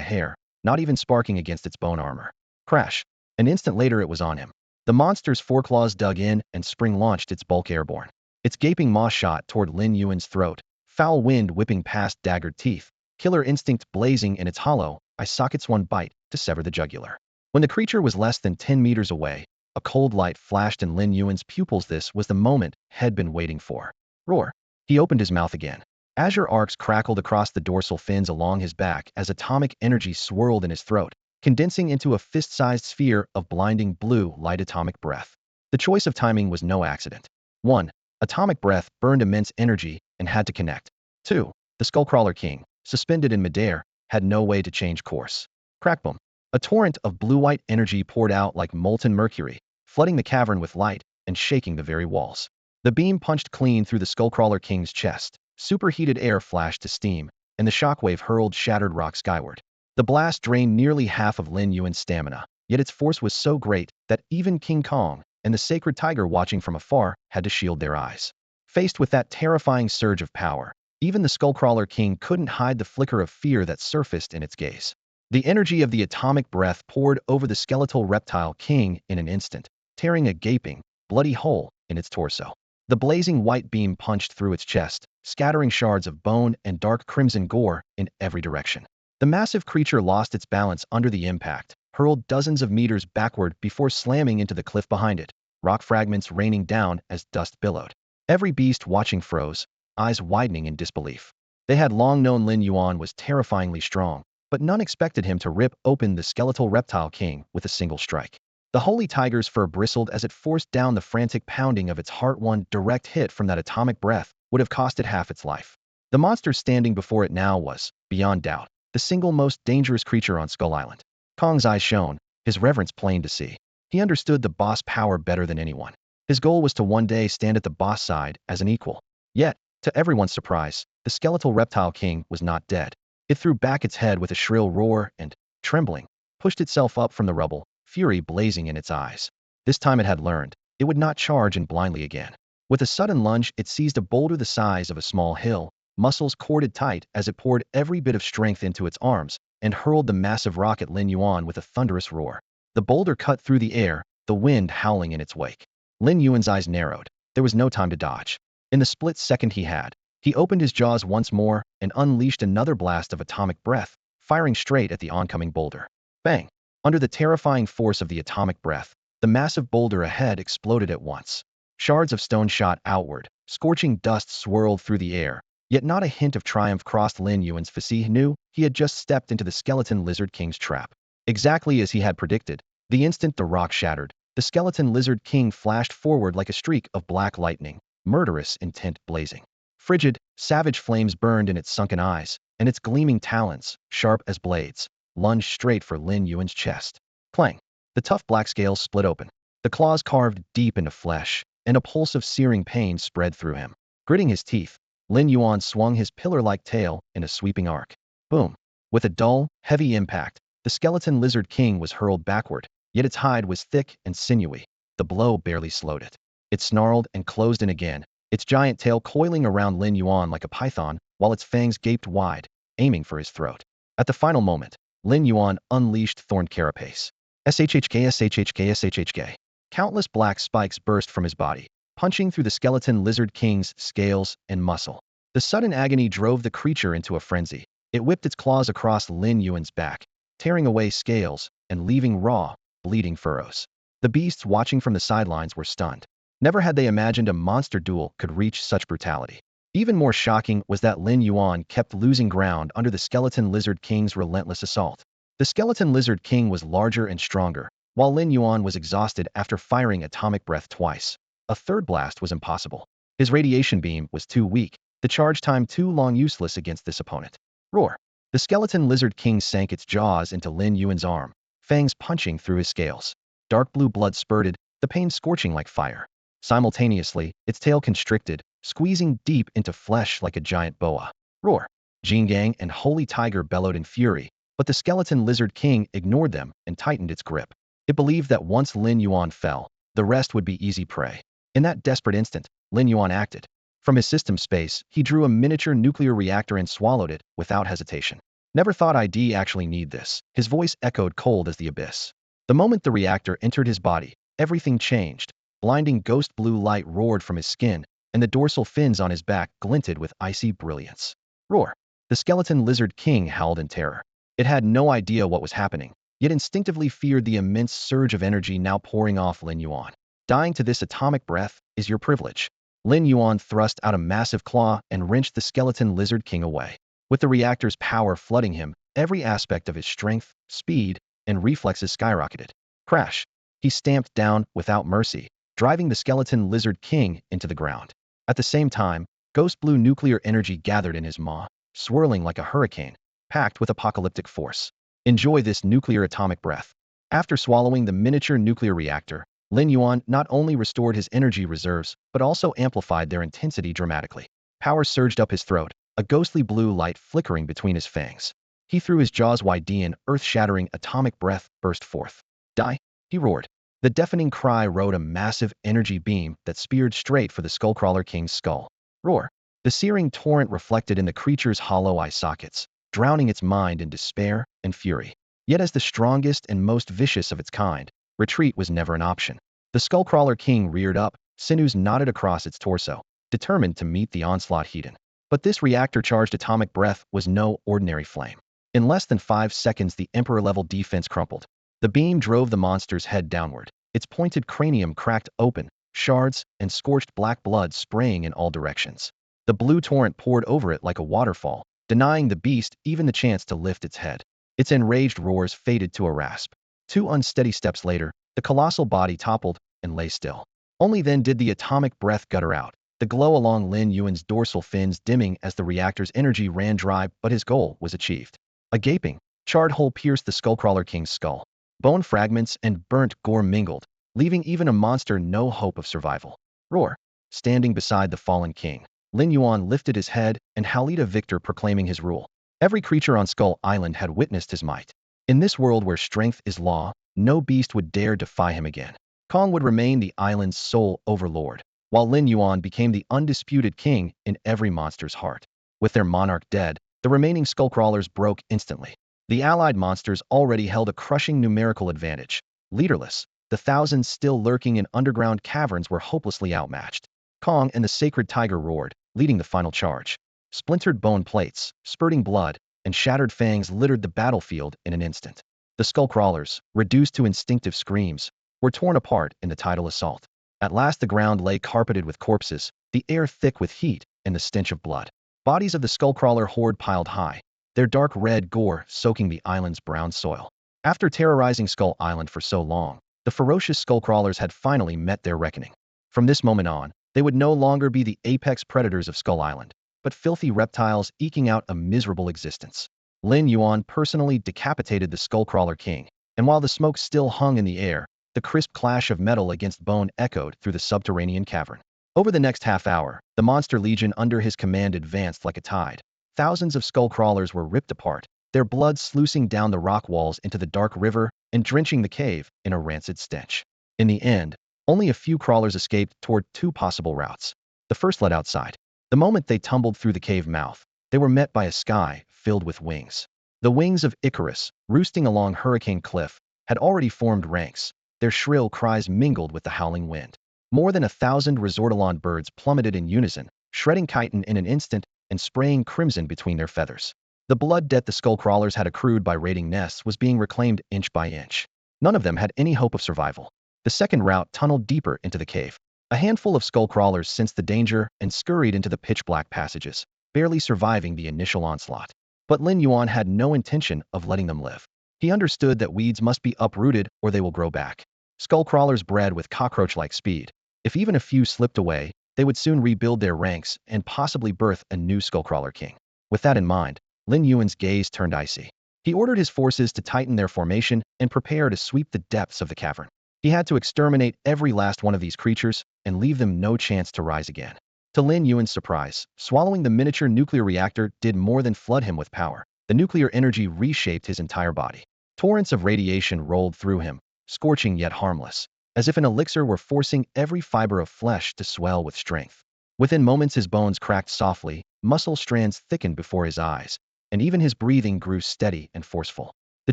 hair, not even sparking against its bone armor. Crash! An instant later it was on him. The monster's foreclaws dug in and spring-launched its bulk airborne. Its gaping maw shot toward Lin Yuan's throat, foul wind whipping past daggered teeth, killer instinct blazing in its hollow eye sockets one bite to sever the jugular. When the creature was less than 10 meters away, a cold light flashed in Lin Yuan's pupils. This was the moment he'd been waiting for. Roar! He opened his mouth again. Azure arcs crackled across the dorsal fins along his back as atomic energy swirled in his throat, condensing into a fist-sized sphere of blinding blue light. Atomic breath. The choice of timing was no accident. 1. Atomic breath burned immense energy and had to connect. 2. The Skullcrawler King, suspended in midair, had no way to change course. Crackboom! A torrent of blue-white energy poured out like molten mercury, flooding the cavern with light and shaking the very walls. The beam punched clean through the Skullcrawler King's chest. Superheated air flashed to steam, and the shockwave hurled shattered rock skyward. The blast drained nearly half of Lin Yuan's stamina, yet its force was so great that even King Kong and the sacred tiger watching from afar had to shield their eyes. Faced with that terrifying surge of power, even the Skullcrawler King couldn't hide the flicker of fear that surfaced in its gaze. The energy of the atomic breath poured over the skeletal reptile king in an instant, tearing a gaping, bloody hole in its torso. The blazing white beam punched through its chest, scattering shards of bone and dark crimson gore in every direction. The massive creature lost its balance under the impact, hurled dozens of meters backward before slamming into the cliff behind it, rock fragments raining down as dust billowed. Every beast watching froze, eyes widening in disbelief. They had long known Lin Yuan was terrifyingly strong, but none expected him to rip open the skeletal reptile king with a single strike. The holy tiger's fur bristled as it forced down the frantic pounding of its heart. One direct hit from that atomic breath would have cost it half its life. The monster standing before it now was, beyond doubt, the single most dangerous creature on Skull Island. Kong's eyes shone, his reverence plain to see. He understood the boss power better than anyone. His goal was to one day stand at the boss side as an equal. Yet, to everyone's surprise, the skeletal reptile king was not dead. It threw back its head with a shrill roar and, trembling, pushed itself up from the rubble, fury blazing in its eyes. This time it had learned. It would not charge in blindly again. With a sudden lunge, it seized a boulder the size of a small hill, muscles corded tight as it poured every bit of strength into its arms, and hurled the massive rock at Lin Yuan with a thunderous roar. The boulder cut through the air, the wind howling in its wake. Lin Yuan's eyes narrowed. There was no time to dodge. In the split second he opened his jaws once more and unleashed another blast of atomic breath, firing straight at the oncoming boulder. Bang! Under the terrifying force of the atomic breath, the massive boulder ahead exploded at once. Shards of stone shot outward, scorching dust swirled through the air, yet not a hint of triumph crossed Lin Yuan's face. He knew he had just stepped into the skeleton lizard king's trap. Exactly as he had predicted, the instant the rock shattered, the skeleton lizard king flashed forward like a streak of black lightning, murderous intent blazing. Frigid, savage flames burned in its sunken eyes, and its gleaming talons, sharp as blades, lunged straight for Lin Yuan's chest. Clang! The tough black scales split open. The claws carved deep into flesh, and a pulse of searing pain spread through him. Gritting his teeth, Lin Yuan swung his pillar-like tail in a sweeping arc. Boom! With a dull, heavy impact, the skeleton lizard king was hurled backward, yet its hide was thick and sinewy. The blow barely slowed it. It snarled and closed in again, its giant tail coiling around Lin Yuan like a python, while its fangs gaped wide, aiming for his throat. At the final moment, Lin Yuan unleashed Thorn Carapace. SHHK. Countless black spikes burst from his body, punching through the skeleton lizard king's scales and muscle. The sudden agony drove the creature into a frenzy. It whipped its claws across Lin Yuan's back, tearing away scales and leaving raw, bleeding furrows. The beasts watching from the sidelines were stunned. Never had they imagined a monster duel could reach such brutality. Even more shocking was that Lin Yuan kept losing ground under the skeleton lizard king's relentless assault. The skeleton lizard king was larger and stronger, while Lin Yuan was exhausted after firing atomic breath twice. A third blast was impossible. His radiation beam was too weak, the charge time too long, useless against this opponent. Roar! The skeleton lizard king sank its jaws into Lin Yuan's arm, fangs punching through his scales. Dark blue blood spurted, the pain scorching like fire. Simultaneously, its tail constricted, squeezing deep into flesh like a giant boa. Roar! Jingang and Holy Tiger bellowed in fury, but the skeleton lizard king ignored them and tightened its grip. It believed that once Lin Yuan fell, the rest would be easy prey. In that desperate instant, Lin Yuan acted. From his system space, he drew a miniature nuclear reactor and swallowed it without hesitation. Never thought I'd actually need this. His voice echoed cold as the abyss. The moment the reactor entered his body, everything changed. Blinding ghost blue light roared from his skin, and the dorsal fins on his back glinted with icy brilliance. Roar! The skeleton lizard king howled in terror. It had no idea what was happening, yet instinctively feared the immense surge of energy now pouring off Lin Yuan. Dying to this atomic breath is your privilege. Lin Yuan thrust out a massive claw and wrenched the skeleton lizard king away. With the reactor's power flooding him, every aspect of his strength, speed, and reflexes skyrocketed. Crash! He stamped down without mercy, driving the skeleton lizard king into the ground. At the same time, ghost blue nuclear energy gathered in his maw, swirling like a hurricane, packed with apocalyptic force. Enjoy this nuclear atomic breath. After swallowing the miniature nuclear reactor, Lin Yuan not only restored his energy reserves, but also amplified their intensity dramatically. Power surged up his throat, a ghostly blue light flickering between his fangs. He threw his jaws wide and earth-shattering atomic breath burst forth. Die! He roared. The deafening cry rode a massive energy beam that speared straight for the Skullcrawler King's skull. Roar! The searing torrent reflected in the creature's hollow eye sockets, drowning its mind in despair and fury. Yet as the strongest and most vicious of its kind, retreat was never an option. The Skullcrawler King reared up, sinews knotted across its torso, determined to meet the onslaught head-on. But this reactor-charged atomic breath was no ordinary flame. In less than 5 seconds, the Emperor-level defense crumpled. The beam drove the monster's head downward, its pointed cranium cracked open, shards and scorched black blood spraying in all directions. The blue torrent poured over it like a waterfall, denying the beast even the chance to lift its head. Its enraged roars faded to a rasp. 2 unsteady steps later, the colossal body toppled and lay still. Only then did the atomic breath gutter out, the glow along Lin Yuan's dorsal fins dimming as the reactor's energy ran dry, but his goal was achieved. A gaping, charred hole pierced the Skullcrawler King's skull. Bone fragments and burnt gore mingled, leaving even a monster no hope of survival. Roar! Standing beside the fallen king, Lin Yuan lifted his head and howled a victor, proclaiming his rule. Every creature on Skull Island had witnessed his might. In this world where strength is law, no beast would dare defy him again. Kong would remain the island's sole overlord, while Lin Yuan became the undisputed king in every monster's heart. With their monarch dead, the remaining Skullcrawlers broke instantly. The allied monsters already held a crushing numerical advantage. Leaderless, the thousands still lurking in underground caverns were hopelessly outmatched. Kong and the sacred tiger roared, leading the final charge. Splintered bone plates, spurting blood, and shattered fangs littered the battlefield in an instant. The Skullcrawlers, reduced to instinctive screams, were torn apart in the tidal assault. At last the ground lay carpeted with corpses, the air thick with heat and the stench of blood. Bodies of the Skullcrawler horde piled high, their dark red gore soaking the island's brown soil. After terrorizing Skull Island for so long, the ferocious Skullcrawlers had finally met their reckoning. From this moment on, they would no longer be the apex predators of Skull Island, but filthy reptiles eking out a miserable existence. Lin Yuan personally decapitated the Skullcrawler King, and while the smoke still hung in the air, the crisp clash of metal against bone echoed through the subterranean cavern. Over the next half hour, the monster legion under his command advanced like a tide. Thousands of Skullcrawlers were ripped apart, their blood sluicing down the rock walls into the dark river and drenching the cave in a rancid stench. In the end, only a few crawlers escaped toward 2 possible routes. the first led outside. The moment they tumbled through the cave mouth, they were met by a sky filled with wings. The wings of Icarus, roosting along Hurricane Cliff, had already formed ranks. Their shrill cries mingled with the howling wind. More than 1,000 resortilon birds plummeted in unison, shredding chitin in an instant and spraying crimson between their feathers. The blood debt the skullcrawlers had accrued by raiding nests was being reclaimed inch by inch. None of them had any hope of survival. The second route tunneled deeper into the cave. A handful of skullcrawlers sensed the danger and scurried into the pitch-black passages, barely surviving the initial onslaught. But Lin Yuan had no intention of letting them live. He understood that weeds must be uprooted or they will grow back. Skullcrawlers bred with cockroach-like speed. If even a few slipped away, they would soon rebuild their ranks and possibly birth a new skullcrawler king. With that in mind, Lin Yuan's gaze turned icy. He ordered his forces to tighten their formation and prepare to sweep the depths of the cavern. He had to exterminate every last one of these creatures and leave them no chance to rise again. To Lin Yuan's surprise, swallowing the miniature nuclear reactor did more than flood him with power. The nuclear energy reshaped his entire body. Torrents of radiation rolled through him, scorching yet harmless, as if an elixir were forcing every fiber of flesh to swell with strength. Within moments his bones cracked softly, muscle strands thickened before his eyes, and even his breathing grew steady and forceful. The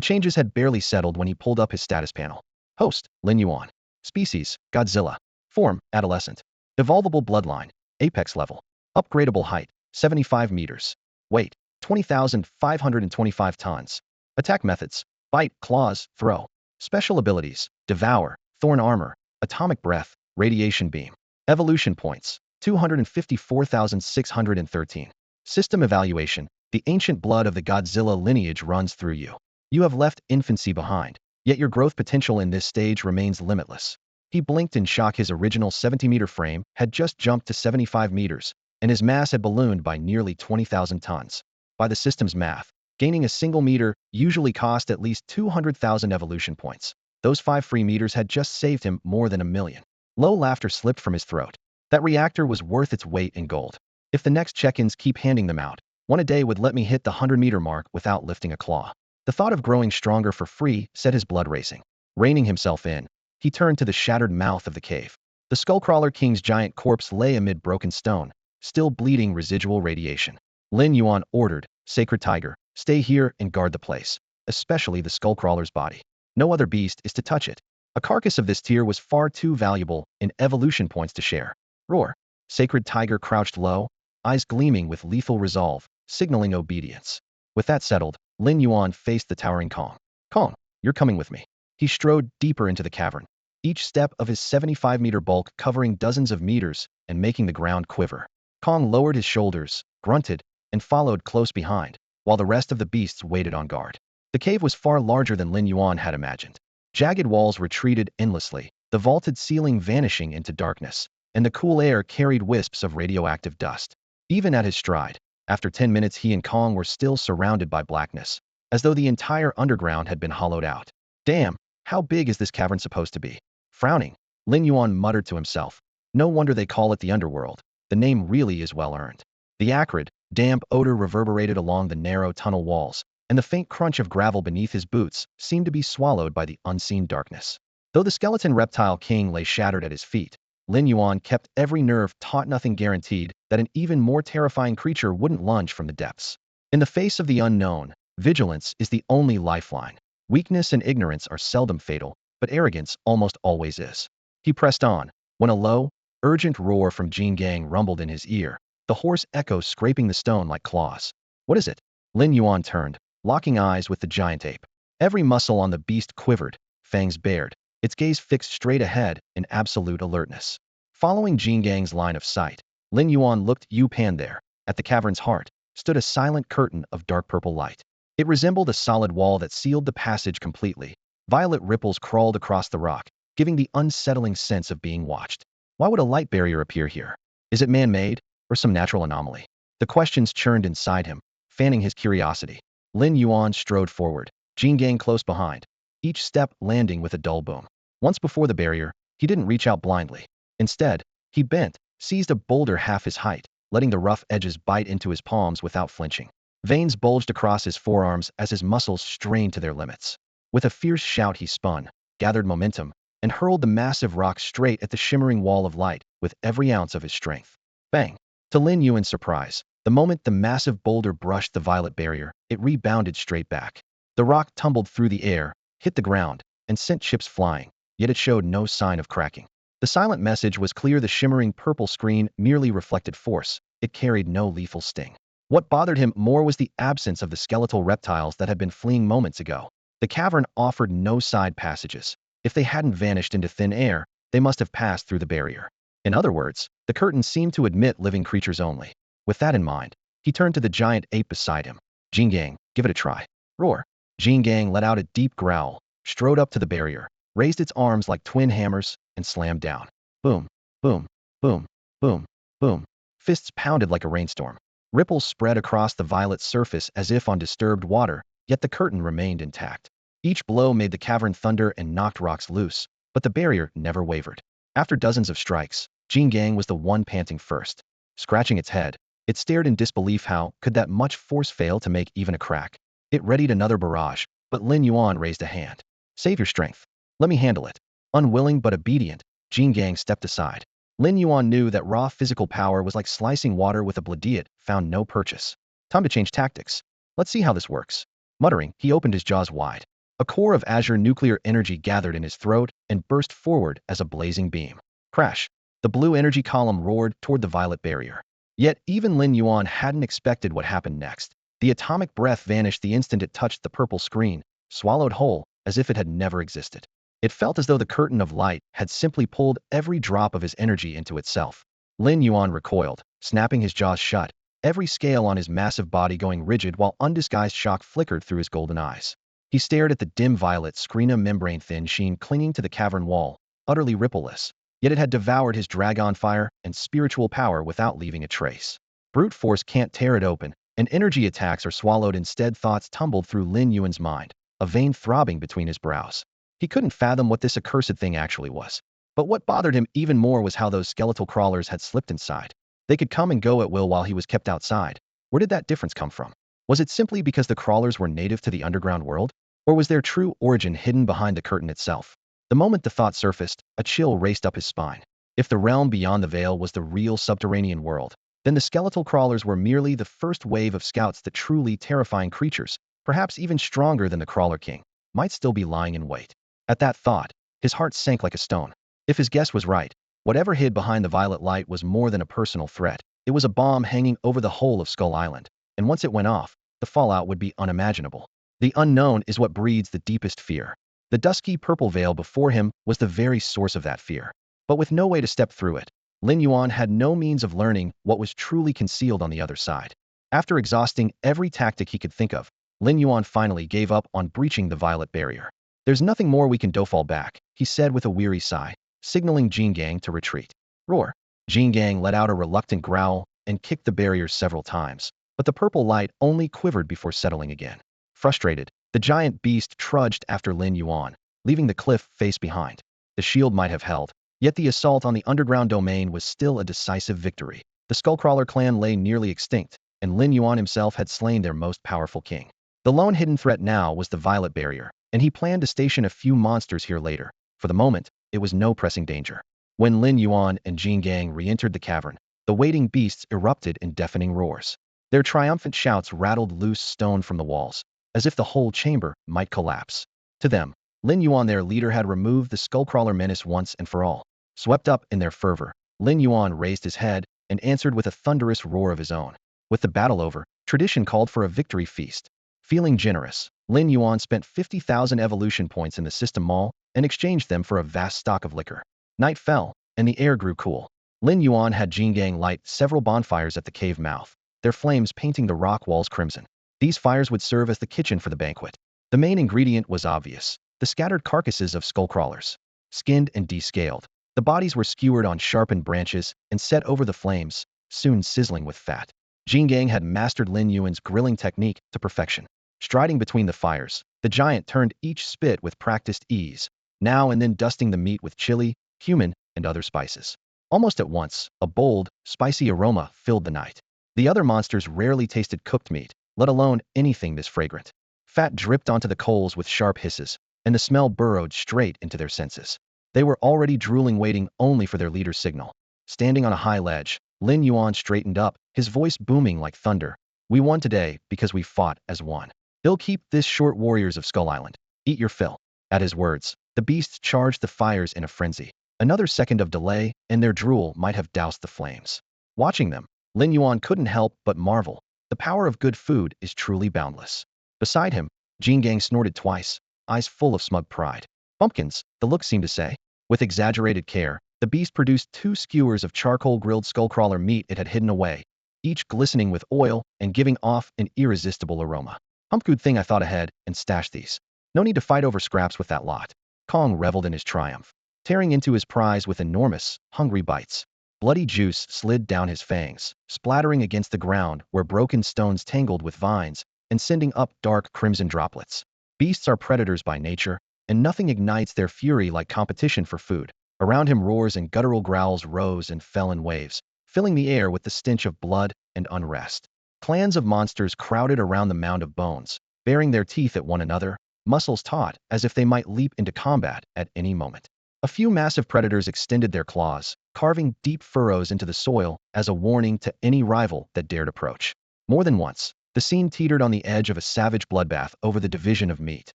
changes had barely settled when he pulled up his status panel. Host, Lin Yuan. Species, Godzilla. Form, adolescent. Evolvable bloodline, apex level. Upgradable height, 75 meters. Weight, 20,525 tons. Attack methods, bite, claws, throw. Special abilities, devour, thorn armor, atomic breath, radiation beam. Evolution points, 254,613. System evaluation, the ancient blood of the Godzilla lineage runs through you. You have left infancy behind, yet your growth potential in this stage remains limitless. He blinked in shock. His original 70-meter frame had just jumped to 75 meters, and his mass had ballooned by nearly 20,000 tons. By the system's math, gaining a single meter usually cost at least 200,000 evolution points. Those 5 free meters had just saved him more than 1 million. Low laughter slipped from his throat. That reactor was worth its weight in gold. If the next check-ins keep handing them out, one a day would let me hit the 100-meter mark without lifting a claw. The thought of growing stronger for free set his blood racing. Reining himself in, he turned to the shattered mouth of the cave. The Skullcrawler King's giant corpse lay amid broken stone, still bleeding residual radiation. Lin Yuan ordered, Sacred Tiger, stay here and guard the place, especially the Skullcrawler's body. No other beast is to touch it. A carcass of this tier was far too valuable in evolution points to share. Roar. Sacred Tiger crouched low, eyes gleaming with lethal resolve, signaling obedience. With that settled, Lin Yuan faced the towering Kong. Kong, you're coming with me. He strode deeper into the cavern, each step of his 75-meter bulk covering dozens of meters and making the ground quiver. Kong lowered his shoulders, grunted, and followed close behind, while the rest of the beasts waited on guard. The cave was far larger than Lin Yuan had imagined. Jagged walls retreated endlessly, the vaulted ceiling vanishing into darkness, and the cool air carried wisps of radioactive dust. Even at his stride, after 10 minutes he and Kong were still surrounded by blackness, as though the entire underground had been hollowed out. Damn, how big is this cavern supposed to be? Frowning, Lin Yuan muttered to himself. No wonder they call it the underworld. The name really is well earned. The acrid, damp odor reverberated along the narrow tunnel walls, and the faint crunch of gravel beneath his boots seemed to be swallowed by the unseen darkness. Though the skeleton reptile king lay shattered at his feet, Lin Yuan kept every nerve taut. Nothing guaranteed that an even more terrifying creature wouldn't lunge from the depths. In the face of the unknown, vigilance is the only lifeline. Weakness and ignorance are seldom fatal, but arrogance almost always is. He pressed on, when a low, urgent roar from Jin Gang rumbled in his ear, the hoarse echo scraping the stone like claws. What is it? Lin Yuan turned, locking eyes with the giant ape. Every muscle on the beast quivered, fangs bared, its gaze fixed straight ahead in absolute alertness. Following Jin Gang's line of sight, Lin Yuan looked Pan there. At the cavern's heart stood a silent curtain of dark purple light. It resembled a solid wall that sealed the passage completely. Violet ripples crawled across the rock, giving the unsettling sense of being watched. Why would a light barrier appear here? Is it man-made, or some natural anomaly? The questions churned inside him, fanning his curiosity. Lin Yuan strode forward, Jin Gang close behind, each step landing with a dull boom. Once before the barrier, he didn't reach out blindly. Instead, he bent, seized a boulder half his height, letting the rough edges bite into his palms without flinching. Veins bulged across his forearms as his muscles strained to their limits. With a fierce shout he spun, gathered momentum, and hurled the massive rock straight at the shimmering wall of light with every ounce of his strength. Bang! To Lin Yuan's surprise, the moment the massive boulder brushed the violet barrier, it rebounded straight back. The rock tumbled through the air, hit the ground, and sent chips flying, yet it showed no sign of cracking. The silent message was clear. The shimmering purple screen merely reflected force. It carried no lethal sting. What bothered him more was the absence of the skeletal reptiles that had been fleeing moments ago. The cavern offered no side passages. If they hadn't vanished into thin air, they must have passed through the barrier. In other words, the curtain seemed to admit living creatures only. With that in mind, he turned to the giant ape beside him. Jingang, give it a try. Roar. Jingang let out a deep growl, strode up to the barrier, raised its arms like twin hammers, and slammed down. Boom, boom, boom, boom, boom. Fists pounded like a rainstorm. Ripples spread across the violet surface as if on disturbed water, yet the curtain remained intact. Each blow made the cavern thunder and knocked rocks loose, but the barrier never wavered. After dozens of strikes, Jingang was the one panting first. Scratching its head, it stared in disbelief. How could that much force fail to make even a crack? It readied another barrage, but Lin Yuan raised a hand. Save your strength. Let me handle it. Unwilling but obedient, Jingang stepped aside. Lin Yuan knew that raw physical power was like slicing water with a blade, found no purchase. Time to change tactics. Let's see how this works. Muttering, he opened his jaws wide. A core of azure nuclear energy gathered in his throat and burst forward as a blazing beam. Crash! The blue energy column roared toward the violet barrier. Yet even Lin Yuan hadn't expected what happened next. The atomic breath vanished the instant it touched the purple screen, swallowed whole, as if it had never existed. It felt as though the curtain of light had simply pulled every drop of his energy into itself. Lin Yuan recoiled, snapping his jaws shut, every scale on his massive body going rigid while undisguised shock flickered through his golden eyes. He stared at the dim violet screen, membrane-thin sheen clinging to the cavern wall, utterly rippleless. Yet it had devoured his dragon fire and spiritual power without leaving a trace. Brute force can't tear it open, and energy attacks are swallowed instead. Thoughts tumbled through Lin Yuan's mind, a vein throbbing between his brows. He couldn't fathom what this accursed thing actually was. But what bothered him even more was how those skeletal crawlers had slipped inside. They could come and go at will while he was kept outside. Where did that difference come from? Was it simply because the crawlers were native to the underground world? Or was their true origin hidden behind the curtain itself? The moment the thought surfaced, a chill raced up his spine. If the realm beyond the veil was the real subterranean world, then the skeletal crawlers were merely the first wave of scouts. That truly terrifying creatures, perhaps even stronger than the Crawler King, might still be lying in wait. At that thought, his heart sank like a stone. If his guess was right, whatever hid behind the violet light was more than a personal threat. It was a bomb hanging over the whole of Skull Island, and once it went off, the fallout would be unimaginable. The unknown is what breeds the deepest fear. The dusky purple veil before him was the very source of that fear. But with no way to step through it, Lin Yuan had no means of learning what was truly concealed on the other side. After exhausting every tactic he could think of, Lin Yuan finally gave up on breaching the violet barrier. There's nothing more we can do. Fall back, he said with a weary sigh, signaling Jingang to retreat. Roar! Jingang let out a reluctant growl and kicked the barrier several times, but the purple light only quivered before settling again. Frustrated, the giant beast trudged after Lin Yuan, leaving the cliff face behind. The shield might have held, yet the assault on the underground domain was still a decisive victory. The Skullcrawler clan lay nearly extinct, and Lin Yuan himself had slain their most powerful king. The lone hidden threat now was the violet barrier, and he planned to station a few monsters here later. For the moment, it was no pressing danger. When Lin Yuan and Jingang re-entered the cavern, the waiting beasts erupted in deafening roars. Their triumphant shouts rattled loose stone from the walls, as if the whole chamber might collapse. To them, Lin Yuan, their leader, had removed the Skullcrawler menace once and for all. Swept up in their fervor, Lin Yuan raised his head and answered with a thunderous roar of his own. With the battle over, tradition called for a victory feast. Feeling generous, Lin Yuan spent 50,000 evolution points in the system mall and exchanged them for a vast stock of liquor. Night fell, and the air grew cool. Lin Yuan had Jingang light several bonfires at the cave mouth, their flames painting the rock walls crimson. These fires would serve as the kitchen for the banquet. The main ingredient was obvious: the scattered carcasses of skullcrawlers. Skinned and descaled, the bodies were skewered on sharpened branches and set over the flames, soon sizzling with fat. Jingang had mastered Lin Yuan's grilling technique to perfection. Striding between the fires, the giant turned each spit with practiced ease, now and then dusting the meat with chili, cumin, and other spices. Almost at once, a bold, spicy aroma filled the night. The other monsters rarely tasted cooked meat, let alone anything this fragrant. Fat dripped onto the coals with sharp hisses, and the smell burrowed straight into their senses. They were already drooling, waiting only for their leader's signal. Standing on a high ledge, Lin Yuan straightened up, his voice booming like thunder. We won today because we fought as one. Ill keep this short, warriors of Skull Island. Eat your fill. At his words, the beasts charged the fires in a frenzy. Another second of delay, and their drool might have doused the flames. Watching them, Lin Yuan couldn't help but marvel. The power of good food is truly boundless. Beside him, Jingang snorted twice, eyes full of smug pride. Pumpkins, the look seemed to say. With exaggerated care, the beast produced 2 skewers of charcoal-grilled skullcrawler meat it had hidden away, each glistening with oil and giving off an irresistible aroma. Good thing I thought ahead and stashed these. No need to fight over scraps with that lot. Kong reveled in his triumph, tearing into his prize with enormous, hungry bites. Bloody juice slid down his fangs, splattering against the ground where broken stones tangled with vines and sending up dark crimson droplets. Beasts are predators by nature, and nothing ignites their fury like competition for food. Around him roars and guttural growls rose and fell in waves, filling the air with the stench of blood and unrest. Clans of monsters crowded around the mound of bones, baring their teeth at one another, muscles taut as if they might leap into combat at any moment. A few massive predators extended their claws, carving deep furrows into the soil as a warning to any rival that dared approach. More than once, the scene teetered on the edge of a savage bloodbath over the division of meat.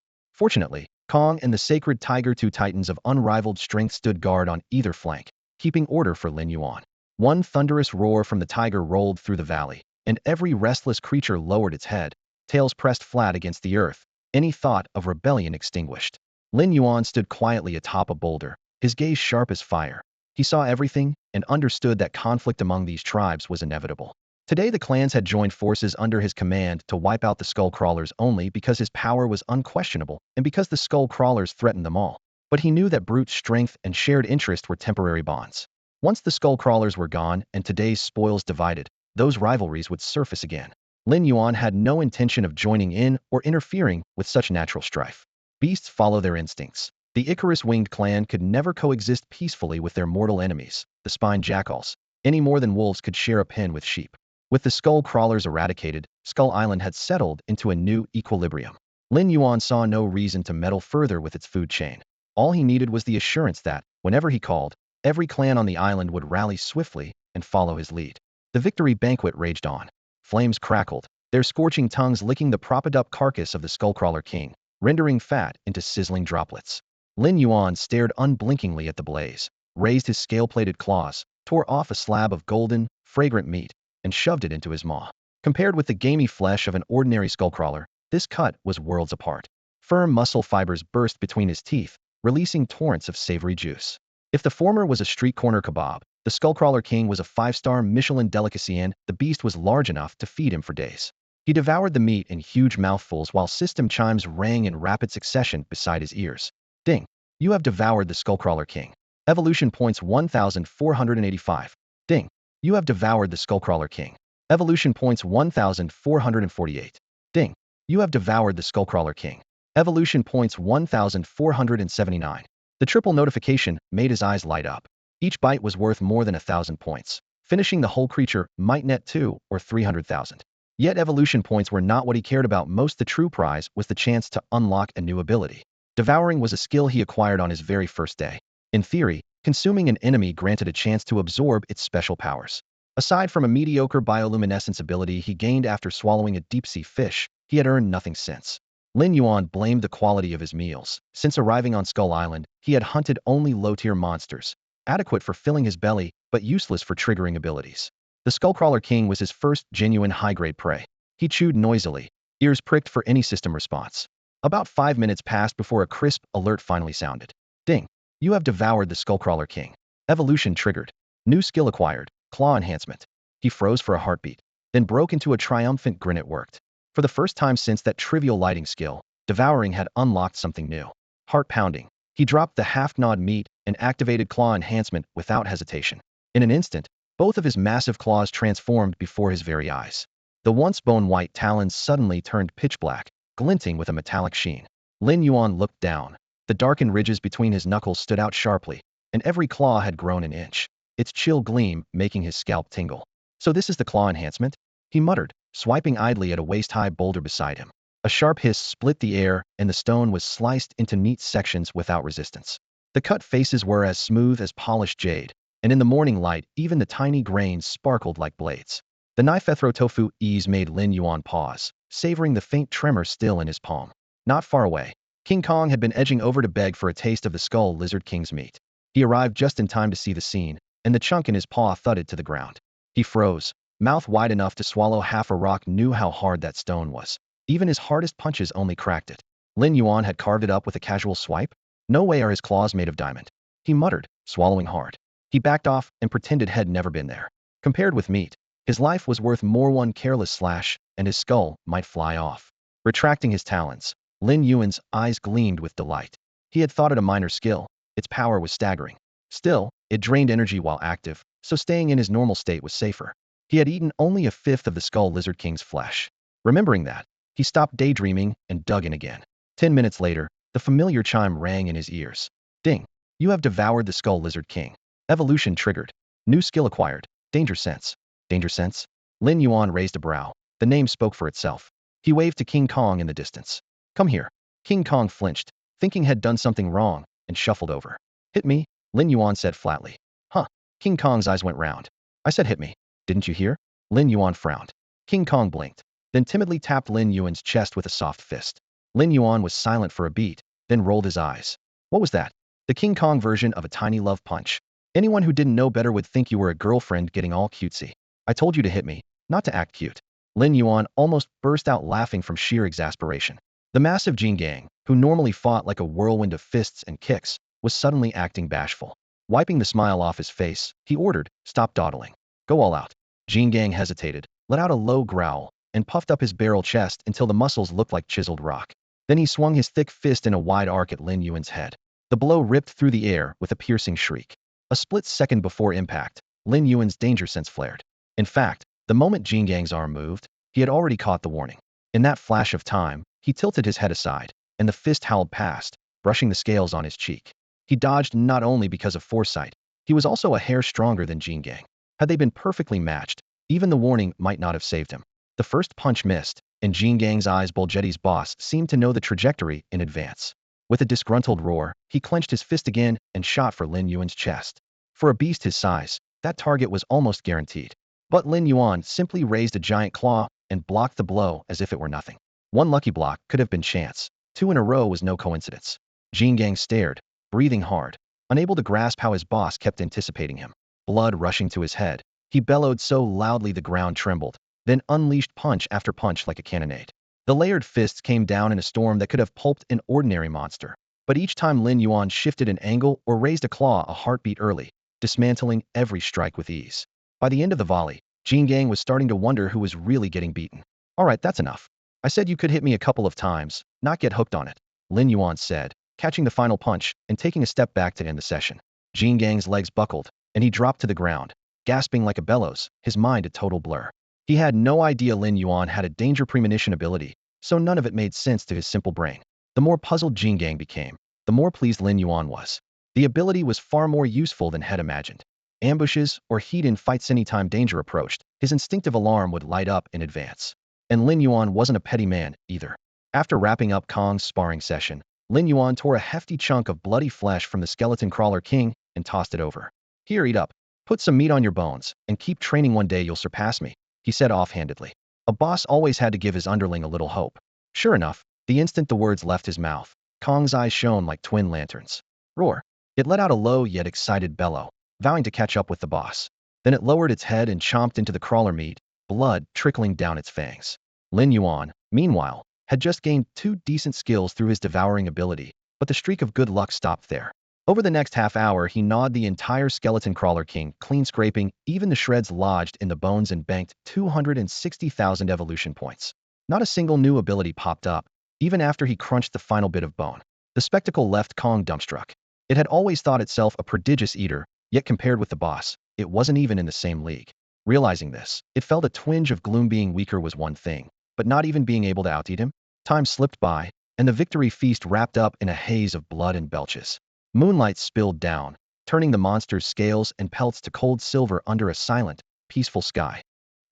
Fortunately, Kong and the sacred tiger, 2 titans of unrivaled strength, stood guard on either flank, keeping order for Lin Yuan. One thunderous roar from the tiger rolled through the valley, and every restless creature lowered its head, tails pressed flat against the earth, any thought of rebellion extinguished. Lin Yuan stood quietly atop a boulder, his gaze sharp as fire. He saw everything and understood that conflict among these tribes was inevitable. Today the clans had joined forces under his command to wipe out the skull crawlers only because his power was unquestionable and because the skull crawlers threatened them all. But he knew that brute strength and shared interest were temporary bonds. Once the skull crawlers were gone and today's spoils divided, those rivalries would surface again. Lin Yuan had no intention of joining in or interfering with such natural strife. Beasts follow their instincts. The Icarus-winged clan could never coexist peacefully with their mortal enemies, the spined jackals, any more than wolves could share a pen with sheep. With the skull crawlers eradicated, Skull Island had settled into a new equilibrium. Lin Yuan saw no reason to meddle further with its food chain. All he needed was the assurance that, whenever he called, every clan on the island would rally swiftly and follow his lead. The victory banquet raged on. Flames crackled, their scorching tongues licking the propped-up carcass of the skullcrawler king, rendering fat into sizzling droplets. Lin Yuan stared unblinkingly at the blaze, raised his scale-plated claws, tore off a slab of golden, fragrant meat, and shoved it into his maw. Compared with the gamey flesh of an ordinary skullcrawler, this cut was worlds apart. Firm muscle fibers burst between his teeth, releasing torrents of savory juice. If the former was a street corner kebab, the skullcrawler king was a 5-star Michelin delicacy, and the beast was large enough to feed him for days. He devoured the meat in huge mouthfuls while system chimes rang in rapid succession beside his ears. Ding! You have devoured the skullcrawler king. Evolution points 1485. Ding! You have devoured the skullcrawler king. Evolution points 1448. Ding! You have devoured the skullcrawler king. Evolution points 1479. The triple notification made his eyes light up. Each bite was worth more than 1,000 points. Finishing the whole creature might net 2 or 300,000. Yet evolution points were not what he cared about most. The true prize was the chance to unlock a new ability. Devouring was a skill he acquired on his very first day. In theory, consuming an enemy granted a chance to absorb its special powers. Aside from a mediocre bioluminescence ability he gained after swallowing a deep-sea fish, he had earned nothing since. Lin Yuan blamed the quality of his meals. Since arriving on Skull Island, he had hunted only low-tier monsters, adequate for filling his belly, but useless for triggering abilities. The Skullcrawler King was his first genuine high-grade prey. He chewed noisily, ears pricked for any system response. About 5 minutes passed before a crisp alert finally sounded. Ding! You have devoured the Skullcrawler King. Evolution triggered. New skill acquired, claw enhancement. He froze for a heartbeat, then broke into a triumphant grin. It worked. For the first time since that trivial lighting skill, devouring had unlocked something new. Heart pounding. He dropped the half-gnawed meat and activated claw enhancement without hesitation. In an instant, both of his massive claws transformed before his very eyes. The once bone-white talons suddenly turned pitch black, glinting with a metallic sheen. Lin Yuan looked down. The darkened ridges between his knuckles stood out sharply, and every claw had grown an inch, its chill gleam making his scalp tingle. So this is the claw enhancement? He muttered, swiping idly at a waist-high boulder beside him. A sharp hiss split the air, and the stone was sliced into neat sections without resistance. The cut faces were as smooth as polished jade, and in the morning light, even the tiny grains sparkled like blades. The knife ethro tofu ease made Lin Yuan pause, savoring the faint tremor still in his palm. Not far away, King Kong had been edging over to beg for a taste of the skull lizard king's meat. He arrived just in time to see the scene, and the chunk in his paw thudded to the ground. He froze, mouth wide enough to swallow half a rock. Knew how hard that stone was. Even his hardest punches only cracked it. Lin Yuan had carved it up with a casual swipe? No way are his claws made of diamond. He muttered, swallowing hard. He backed off and pretended had never been there. Compared with meat, his life was worth more. One careless slash, and his skull might fly off. Retracting his talons, Lin Yuan's eyes gleamed with delight. He had thought it a minor skill. Its power was staggering. Still, it drained energy while active, so staying in his normal state was safer. He had eaten only a fifth of the skull lizard king's flesh. Remembering that, he stopped daydreaming and dug in again. 10 minutes later, the familiar chime rang in his ears. Ding! You have devoured the skull lizard king. Evolution triggered. New skill acquired. Danger sense. Danger sense? Lin Yuan raised a brow. The name spoke for itself. He waved to King Kong in the distance. Come here. King Kong flinched, thinking had done something wrong, and shuffled over. Hit me, Lin Yuan said flatly. Huh. King Kong's eyes went round. I said hit me. Didn't you hear? Lin Yuan frowned. King Kong blinked, then timidly tapped Lin Yuan's chest with a soft fist. Lin Yuan was silent for a beat, then rolled his eyes. What was that? The King Kong version of a tiny love punch. Anyone who didn't know better would think you were a girlfriend getting all cutesy. I told you to hit me, not to act cute. Lin Yuan almost burst out laughing from sheer exasperation. The massive Jin Gang, who normally fought like a whirlwind of fists and kicks, was suddenly acting bashful. Wiping the smile off his face, he ordered, stop dawdling. Go all out. Jin Gang hesitated, let out a low growl, and puffed up his barrel chest until the muscles looked like chiseled rock. Then he swung his thick fist in a wide arc at Lin Yuan's head. The blow ripped through the air with a piercing shriek. A split second before impact, Lin Yuan's danger sense flared. In fact, the moment Jin Gang's arm moved, he had already caught the warning. In that flash of time, he tilted his head aside, and the fist howled past, brushing the scales on his cheek. He dodged not only because of foresight, he was also a hair stronger than Jin Gang. Had they been perfectly matched, even the warning might not have saved him. The first punch missed, and Jin Gang's eyes Bulgetti's boss seemed to know the trajectory in advance. With a disgruntled roar, he clenched his fist again and shot for Lin Yuan's chest. For a beast his size, that target was almost guaranteed. But Lin Yuan simply raised a giant claw and blocked the blow as if it were nothing. One lucky block could have been chance. 2 in a row was no coincidence. Jin Gang stared, breathing hard, unable to grasp how his boss kept anticipating him. Blood rushing to his head, he bellowed so loudly the ground trembled, then unleashed punch after punch like a cannonade. The layered fists came down in a storm that could have pulped an ordinary monster. But each time Lin Yuan shifted an angle or raised a claw a heartbeat early, dismantling every strike with ease. By the end of the volley, Jin Gang was starting to wonder who was really getting beaten. Alright, that's enough. I said you could hit me a couple of times, not get hooked on it, Lin Yuan said, catching the final punch and taking a step back to end the session. Jin Gang's legs buckled, and he dropped to the ground, gasping like a bellows, his mind a total blur. He had no idea Lin Yuan had a danger premonition ability, so none of it made sense to his simple brain. The more puzzled Jin Gang became, the more pleased Lin Yuan was. The ability was far more useful than had imagined. Ambushes or heat-in fights anytime danger approached, his instinctive alarm would light up in advance. And Lin Yuan wasn't a petty man, either. After wrapping up Kong's sparring session, Lin Yuan tore a hefty chunk of bloody flesh from the skeleton crawler king and tossed it over. Here, eat up. Put some meat on your bones, and keep training. One day you'll surpass me, he said offhandedly. A boss always had to give his underling a little hope. Sure enough, the instant the words left his mouth, Kong's eyes shone like twin lanterns. Roar. It let out a low yet excited bellow, vowing to catch up with the boss. Then it lowered its head and chomped into the crawler meat, blood trickling down its fangs. Lin Yuan, meanwhile, had just gained 2 decent skills through his devouring ability, but the streak of good luck stopped there. Over the next half hour, he gnawed the entire skeleton crawler king, clean scraping even the shreds lodged in the bones, and banked 260,000 evolution points. Not a single new ability popped up, even after he crunched the final bit of bone. The spectacle left Kong dumbstruck. It had always thought itself a prodigious eater, yet compared with the boss, it wasn't even in the same league. Realizing this, it felt a twinge of gloom. Being weaker was one thing, but not even being able to outeat him? Time slipped by, and the victory feast wrapped up in a haze of blood and belches. Moonlight spilled down, turning the monster's scales and pelts to cold silver under a silent, peaceful sky.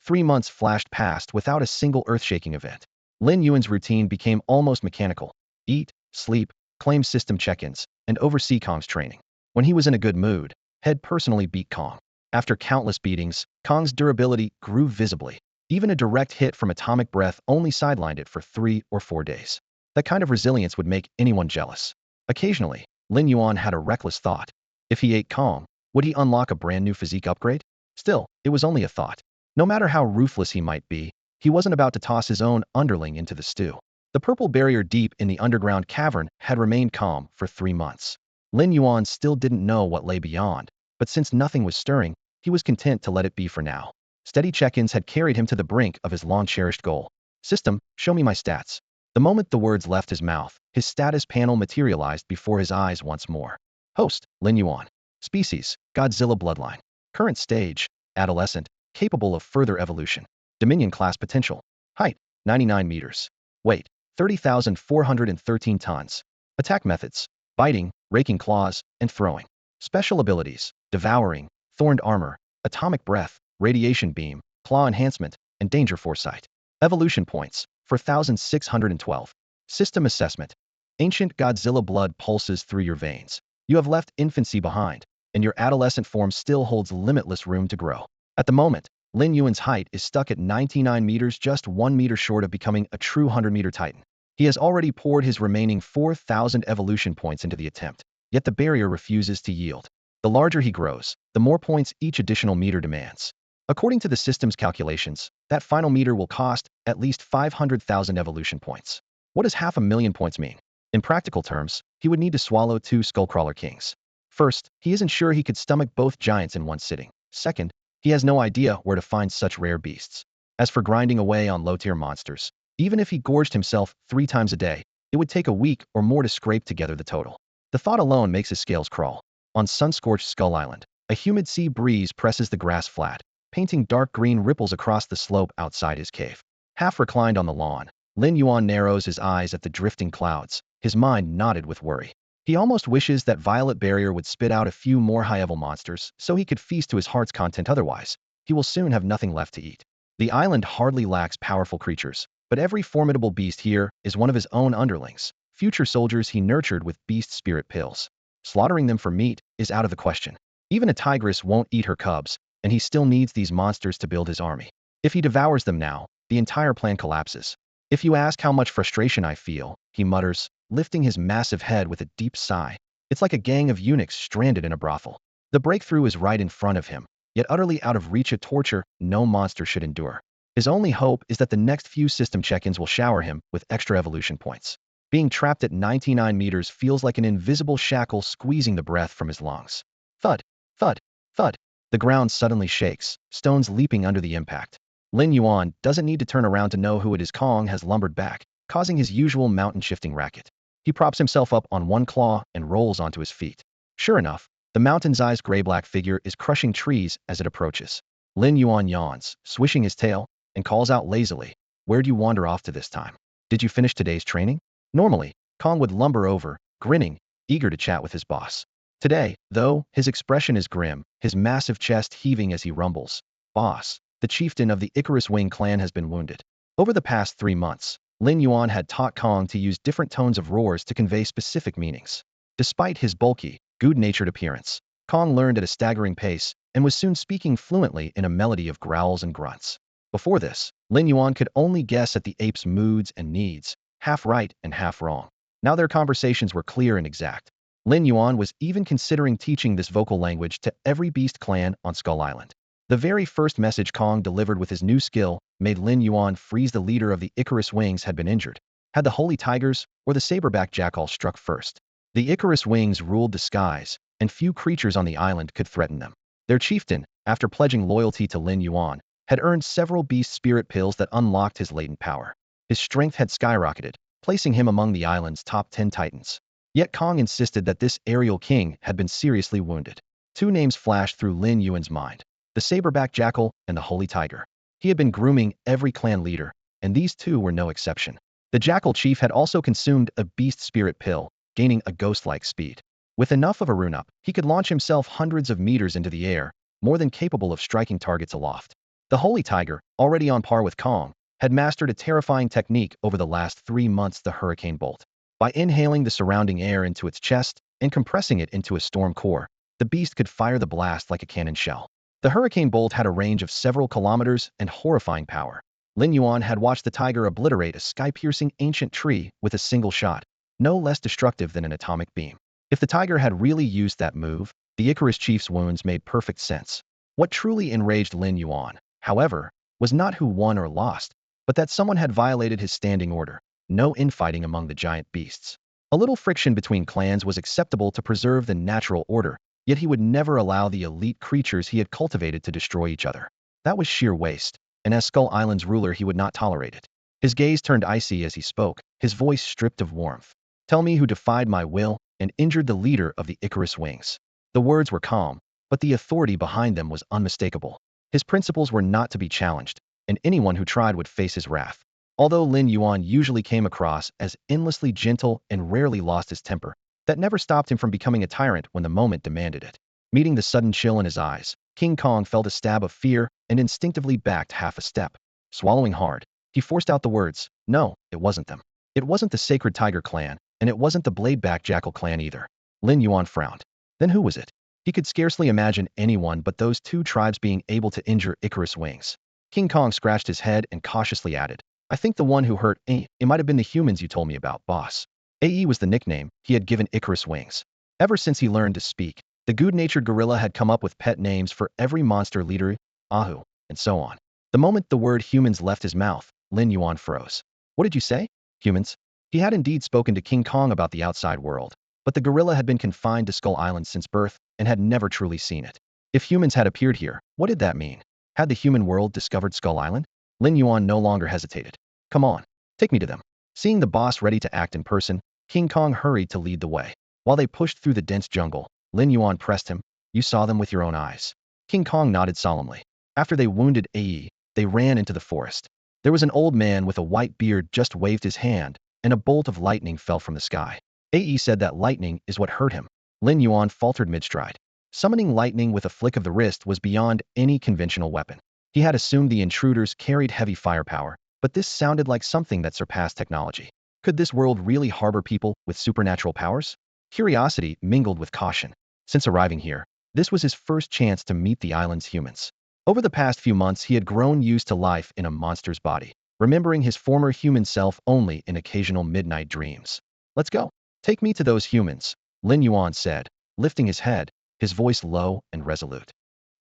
3 months flashed past without a single earth-shaking event. Lin Yuan's routine became almost mechanical. Eat, sleep, claim system check-ins, and oversee Kong's training. When he was in a good mood, had personally beat Kong. After countless beatings, Kong's durability grew visibly. Even a direct hit from Atomic Breath only sidelined it for 3 or 4 days. That kind of resilience would make anyone jealous. Occasionally, Lin Yuan had a reckless thought. If he ate Kong, would he unlock a brand new physique upgrade? Still, it was only a thought. No matter how ruthless he might be, he wasn't about to toss his own underling into the stew. The purple barrier deep in the underground cavern had remained calm for 3 months. Lin Yuan still didn't know what lay beyond, but since nothing was stirring, he was content to let it be for now. Steady check-ins had carried him to the brink of his long-cherished goal. System, show me my stats. The moment the words left his mouth, his status panel materialized before his eyes once more. Host, Lin Yuan. Species, Godzilla bloodline. Current stage, adolescent, capable of further evolution. Dominion class potential. Height, 99 meters. Weight, 30,413 tons. Attack methods, biting, raking claws, and throwing. Special abilities, devouring, thorned armor, atomic breath, radiation beam, claw enhancement, and danger foresight. Evolution points, 4,612. System assessment. Ancient Godzilla blood pulses through your veins. You have left infancy behind, and your adolescent form still holds limitless room to grow. At the moment, Lin Yuan's height is stuck at 99 meters, just 1 meter short of becoming a true 100-meter titan. He has already poured his remaining 4,000 evolution points into the attempt, yet the barrier refuses to yield. The larger he grows, the more points each additional meter demands. According to the system's calculations, that final meter will cost at least 500,000 evolution points. What does 500,000 points mean? In practical terms, he would need to swallow 2 Skullcrawler Kings. First, he isn't sure he could stomach both giants in one sitting. Second, he has no idea where to find such rare beasts. As for grinding away on low-tier monsters, even if he gorged himself 3 times a day, it would take a week or more to scrape together the total. The thought alone makes his scales crawl. On sun-scorched Skull Island, a humid sea breeze presses the grass flat, painting dark green ripples across the slope outside his cave. Half reclined on the lawn, Lin Yuan narrows his eyes at the drifting clouds, his mind knotted with worry. He almost wishes that Violet Barrier would spit out a few more high-level monsters so he could feast to his heart's content. Otherwise, he will soon have nothing left to eat. The island hardly lacks powerful creatures, but every formidable beast here is one of his own underlings, future soldiers he nurtured with beast spirit pills. Slaughtering them for meat is out of the question. Even a tigress won't eat her cubs, and he still needs these monsters to build his army. If he devours them now, the entire plan collapses. If you ask how much frustration I feel, he mutters, lifting his massive head with a deep sigh. It's like a gang of eunuchs stranded in a brothel. The breakthrough is right in front of him, yet utterly out of reach, a torture no monster should endure. His only hope is that the next few system check-ins will shower him with extra evolution points. Being trapped at 99 meters feels like an invisible shackle squeezing the breath from his lungs. Thud, thud, thud. The ground suddenly shakes, stones leaping under the impact. Lin Yuan doesn't need to turn around to know who it is. Kong has lumbered back, causing his usual mountain-shifting racket. He props himself up on one claw and rolls onto his feet. Sure enough, the mountain-sized gray-black figure is crushing trees as it approaches. Lin Yuan yawns, swishing his tail, and calls out lazily, "Where'd you wander off to this time? Did you finish today's training?" Normally, Kong would lumber over, grinning, eager to chat with his boss. Today, though, his expression is grim, his massive chest heaving as he rumbles. "Boss, the chieftain of the Icarus Wing clan has been wounded." Over the past 3 months, Lin Yuan had taught Kong to use different tones of roars to convey specific meanings. Despite his bulky, good-natured appearance, Kong learned at a staggering pace and was soon speaking fluently in a melody of growls and grunts. Before this, Lin Yuan could only guess at the ape's moods and needs, half right and half wrong. Now their conversations were clear and exact. Lin Yuan was even considering teaching this vocal language to every beast clan on Skull Island. The very first message Kong delivered with his new skill made Lin Yuan freeze. The leader of the Icarus Wings had been injured. Had the Holy Tigers or the saberback jackal struck first? The Icarus Wings ruled the skies, and few creatures on the island could threaten them. Their chieftain, after pledging loyalty to Lin Yuan, had earned several beast spirit pills that unlocked his latent power. His strength had skyrocketed, placing him among the island's top 10 titans. Yet Kong insisted that this aerial king had been seriously wounded. 2 names flashed through Lin Yuan's mind: the saberback jackal and the holy tiger. He had been grooming every clan leader, and these 2 were no exception. The jackal chief had also consumed a beast spirit pill, gaining a ghost-like speed. With enough of a rune-up, he could launch himself hundreds of meters into the air, more than capable of striking targets aloft. The holy tiger, already on par with Kong, had mastered a terrifying technique over the last 3 months: the hurricane bolt. By inhaling the surrounding air into its chest and compressing it into a storm core, The beast could fire the blast like a cannon shell. The hurricane bolt had a range of several kilometers and horrifying power. Lin Yuan had watched the tiger obliterate a sky-piercing ancient tree with a single shot, no less destructive than an atomic beam. If the tiger had really used that move, the Icarus chief's wounds made perfect sense. What truly enraged Lin Yuan, however, was not who won or lost, but that someone had violated his standing order. No infighting among the giant beasts. A little friction between clans was acceptable to preserve the natural order, yet he would never allow the elite creatures he had cultivated to destroy each other. That was sheer waste, and as Skull Island's ruler he would not tolerate it. His gaze turned icy as he spoke, his voice stripped of warmth. Tell me who defied my will and injured the leader of the Icarus Wings. The words were calm, but the authority behind them was unmistakable. His principles were not to be challenged, and anyone who tried would face his wrath. Although Lin Yuan usually came across as endlessly gentle and rarely lost his temper, that never stopped him from becoming a tyrant when the moment demanded it. Meeting the sudden chill in his eyes, King Kong felt a stab of fear and instinctively backed half a step. Swallowing hard, he forced out the words, "No, it wasn't them. It wasn't the Sacred Tiger clan, and it wasn't the Bladeback Jackal clan either." Lin Yuan frowned. Then who was it? He could scarcely imagine anyone but those two tribes being able to injure Icarus Wings. King Kong scratched his head and cautiously added, "I think the one who hurt it might have been the humans you told me about, boss." AE was the nickname he had given Icarus Wings. Ever since he learned to speak, the good-natured gorilla had come up with pet names for every monster leader, Ahu, and so on. The moment the word humans left his mouth, Lin Yuan froze. What did you say? Humans? He had indeed spoken to King Kong about the outside world, but the gorilla had been confined to Skull Island since birth and had never truly seen it. If humans had appeared here, what did that mean? Had the human world discovered Skull Island? Lin Yuan no longer hesitated. Come on, take me to them. Seeing the boss ready to act in person, King Kong hurried to lead the way. While they pushed through the dense jungle, Lin Yuan pressed him. You saw them with your own eyes. King Kong nodded solemnly. After they wounded AE, they ran into the forest. There was an old man with a white beard just waved his hand, and a bolt of lightning fell from the sky. AE said that lightning is what hurt him. Lin Yuan faltered mid-stride. Summoning lightning with a flick of the wrist was beyond any conventional weapon. He had assumed the intruders carried heavy firepower, but this sounded like something that surpassed technology. Could this world really harbor people with supernatural powers? Curiosity mingled with caution. Since arriving here, this was his first chance to meet the island's humans. Over the past few months, he had grown used to life in a monster's body, remembering his former human self only in occasional midnight dreams. Let's go. Take me to those humans, Lin Yuan said, lifting his head, his voice low and resolute.